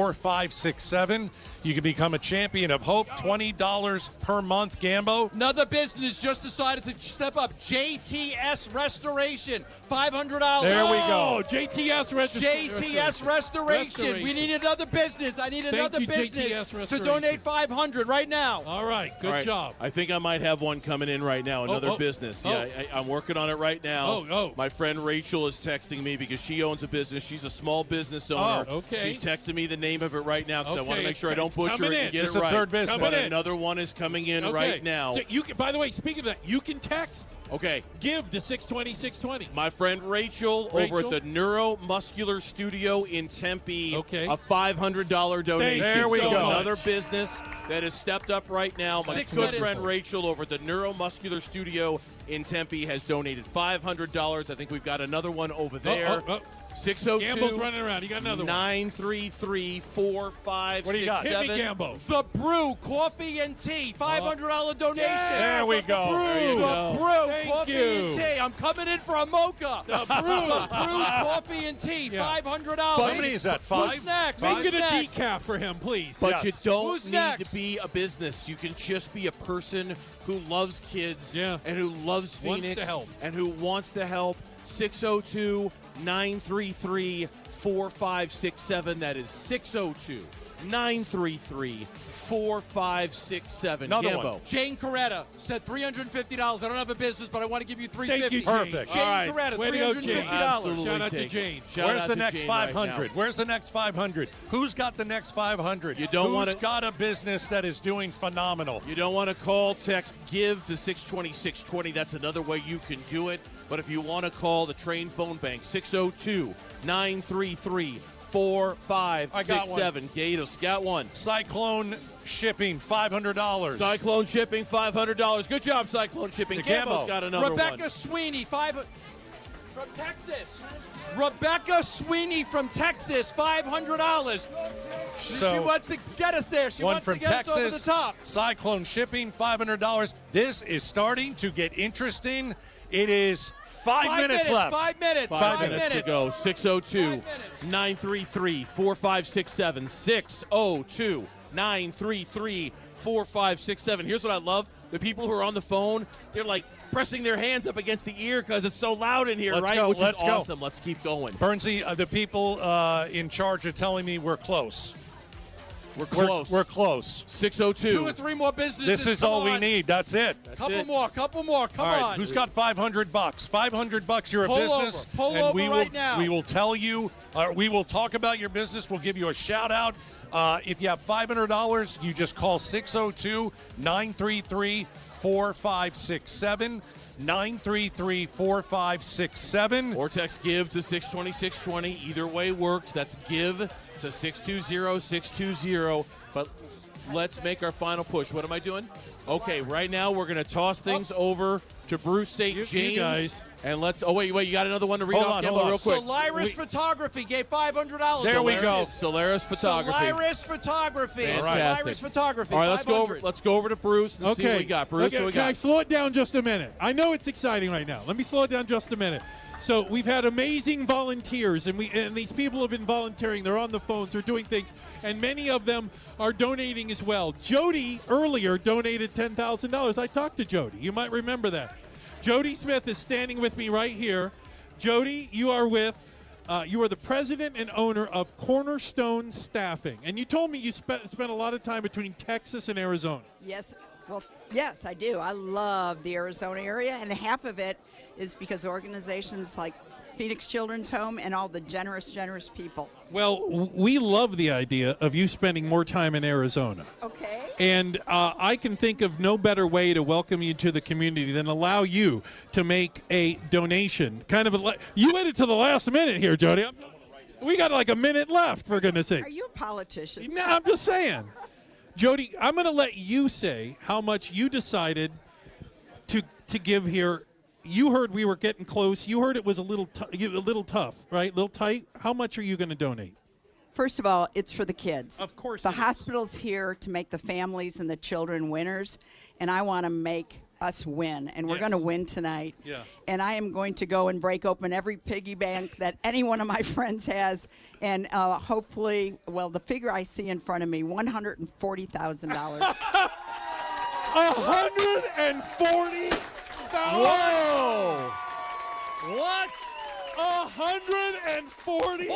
602-933-4567. You can become a champion of hope. $20 per month, Gambo. Another business just decided to step up. JTS Restoration, $500. There we go. Oh, JTS Restoration. We need another business. I need another business to donate $500 right now. All right, good job. I think I might have one coming in right now, another business. Yeah, I'm working on it right now. My friend Rachel is texting me because she owns a business. She's a small business owner. Okay. She's texting me the name of it right now because I want to make sure I don't butcher it and get It's it a right. third business. But another one is coming in right now. So you can, by the way, speaking of that, you can text. Okay. Give to 620-620. My friend Rachel over at the Neuromuscular Studio in Tempe. Okay. A $500 donation. There we go. Another business that has stepped up right now. My good friend Rachel over at the Neuromuscular Studio in Tempe has donated $500. I think we've got another one over there. 602. Gambo's running around. You got another one. 933-4567. What do you got? Hit me, Gambo. The Brew Coffee and Tea, $500 donation. There we go. The Brew Coffee and Tea. I'm coming in for a mocha. The Brew Coffee and Tea, $500. How many is that? 5? Who's next? Make it a decaf for him, please. But you don't Who's need next? to be a business. You can just be a person who loves kids and who loves Wants Phoenix to help. and who wants to help. 602-933-4567. That is 602-933-4567. Another one. Jane Coretta said $350. I don't have a business, but I want to give you $350. Thank you, Jane. Perfect. Jane All right. Coretta, Way to go, $350. Jane. Absolutely Shout out to take it. Jane. Shout Where's out the to next Jane right 500? now. Where's the next 500? Who's got the next 500? You don't wanna- Who's got a business that is doing phenomenal? You don't want to call, text, give to 620-620. That's another way you can do it. But if you want to call the Train Phone Bank, 602-933-4567. Gatos got one. Cyclone Shipping, $500. Cyclone Shipping, $500. Good job, Cyclone Shipping. Gambo's got another Rebecca one. Sweeney, from Texas. Rebecca Sweeney from Texas, $500. So, she wants to get us there. She one wants from to get Texas, us over the top. Cyclone Shipping, $500. This is starting to get interesting. It is 5 minutes left. 5 minutes. 5 minutes to go. 602-933-4567. 602-933-4567. Here's what I love. The people who are on the phone, they're like pressing their hands up against the ear because it's so loud in here, Let's right? go. Which Let's is go. awesome. Let's keep going. Bernsey, the people in charge are telling me we're close. We're close. We're close. 602. 2 or 3 more businesses. This is Come all we on. need. That's it. Couple more. Come All right, on. who's got $500? $500. You're a Pull business, over. Pull and over we will right now. we will tell you. We will talk about your business. We'll give you a shout out. If you have $500, you just call 602-933-4567. 933-4567. Or text give to 620-620. Either way works. That's give to 620-620. But let's make our final push. What am I doing? Okay, right now we're going to toss things over to Bruce St. James. You guys. And let's. Oh, wait. You got another one to read Hold off, on, Gambo, hold on. real quick. Solaris Photography gave $500. There we go. Solaris Photography. Solaris Photography. Fantastic. Solaris Photography. All right, let's go $500. over. Let's go over to Bruce and see what we got. Bruce, Okay, what we can I got? slow it down just a minute? I know it's exciting right now. Let me slow it down just a minute. So we've had amazing volunteers, and these people have been volunteering. They're on the phones. They're doing things, and many of them are donating as well. Jody earlier donated $10,000. I talked to Jody. You might remember that. Jody Smith is standing with me right here. Jody, you are the president and owner of Cornerstone Staffing, and you told me you spent a lot of time between Texas and Arizona. Yes. Well, yes, I do. I love the Arizona area, and half of it is because of organizations like Phoenix Children's Home and all the generous people. Well, we love the idea of you spending more time in Arizona. Okay. And I can think of no better way to welcome you to the community than allow you to make a donation. You waited till the last minute here, Jody. We got like a minute left, for goodness sakes. Are you a politician? No, I'm just saying. Jody, I'm going to let you say how much you decided to give here. You heard we were getting close. You heard it was a little tough, right? A little tight. How much are you going to donate? First of all, it's for the kids. Of course The it is. hospital's here to make the families and the children winners, and I want to make us win, and we're going to win tonight. Yeah. And I am going to go and break open every piggy bank that any one of my friends has, and hopefully, well, the figure I see in front of me, $140,000. $140,000. Whoa! What? $140,000.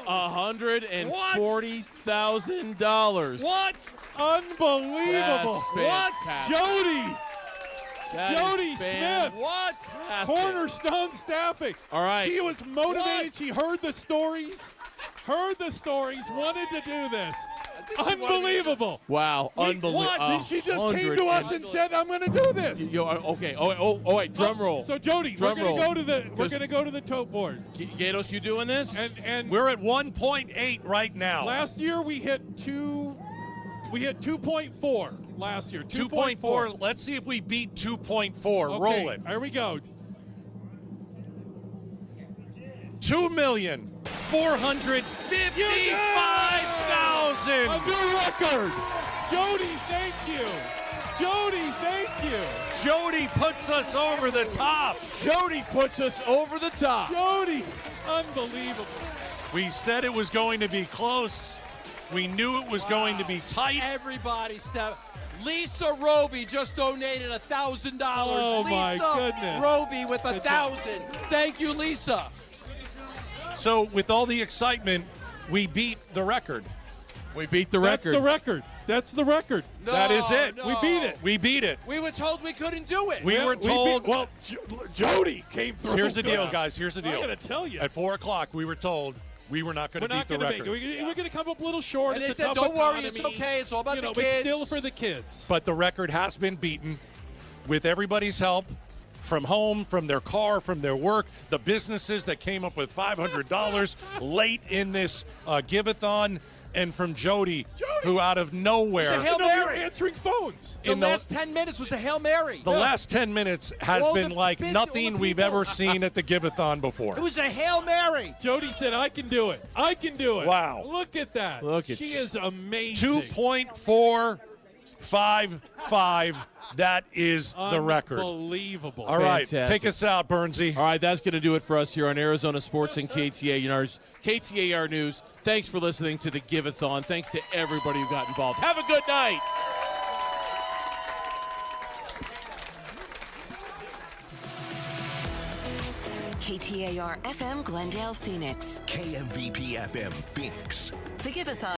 $140,000. What? Unbelievable. What? Jody. That Jody is Smith. What? Cornerstone staffing. All right. She was motivated. What? She heard the stories. Wanted to do this. Unbelievable. Wow. Unbelievable. What? She just came to us and said, "I'm going to do this." Okay. Oh, wait. Drum roll. So Jody, we're going to go to the tote board. Gatos, you doing this? And we're at 1.8 right now. Last year we hit 2.4 last year. 2.4. Let's see if we beat 2.4. Okay, Roll it. Here we go. 2,455,000. A new record. Jody, thank you. Jody, thank you. Jody puts us over the top. Jody puts us over the top. Jody, unbelievable. We said it was going to be close. We knew it was going to be tight. Everybody step. Lisa Roby just donated $1,000. Oh, my Lisa goodness. Roby with 1,000. Thank you, Lisa. So with all the excitement, we beat the record. We beat the That's record. the record. That's the record. No, that is it. no. We beat it. We beat it. We were told we couldn't do it. We were told. Well, Jody came through. Here's the deal, guys. Here's the deal. I got to tell you. At 4 o'clock, we were told we were not going to beat the record. We're going to come up a little short. And It's they a said, tough don't worry, economy. it's okay. It's all about the But kids. still for the kids. But the record has been beaten with everybody's help. From home, from their car, from their work, the businesses that came up with $500 late in this Give-A-Thon, and from Jody, who out of nowhere. It's a Hail Mary. Answering phones. The last 10 minutes was a Hail Mary. The last 10 minutes has All been the like all nothing the we've people. ever seen at the Give-A-Thon before. It was a Hail Mary. Jody said, "I can do it. I can do it." Wow. Look at that. Look at she you. is amazing. 2.455. That is the record. Unbelievable. All right, Fantastic. take us out, Bernsey. All right, that's going to do it for us here on Arizona Sports and KTAR News. Thanks for listening to the Give-A-Thon. Thanks to everybody who got involved. Have a good night. KTAR FM Glendale, Phoenix. KMVP FM Phoenix. The Give-A-Thon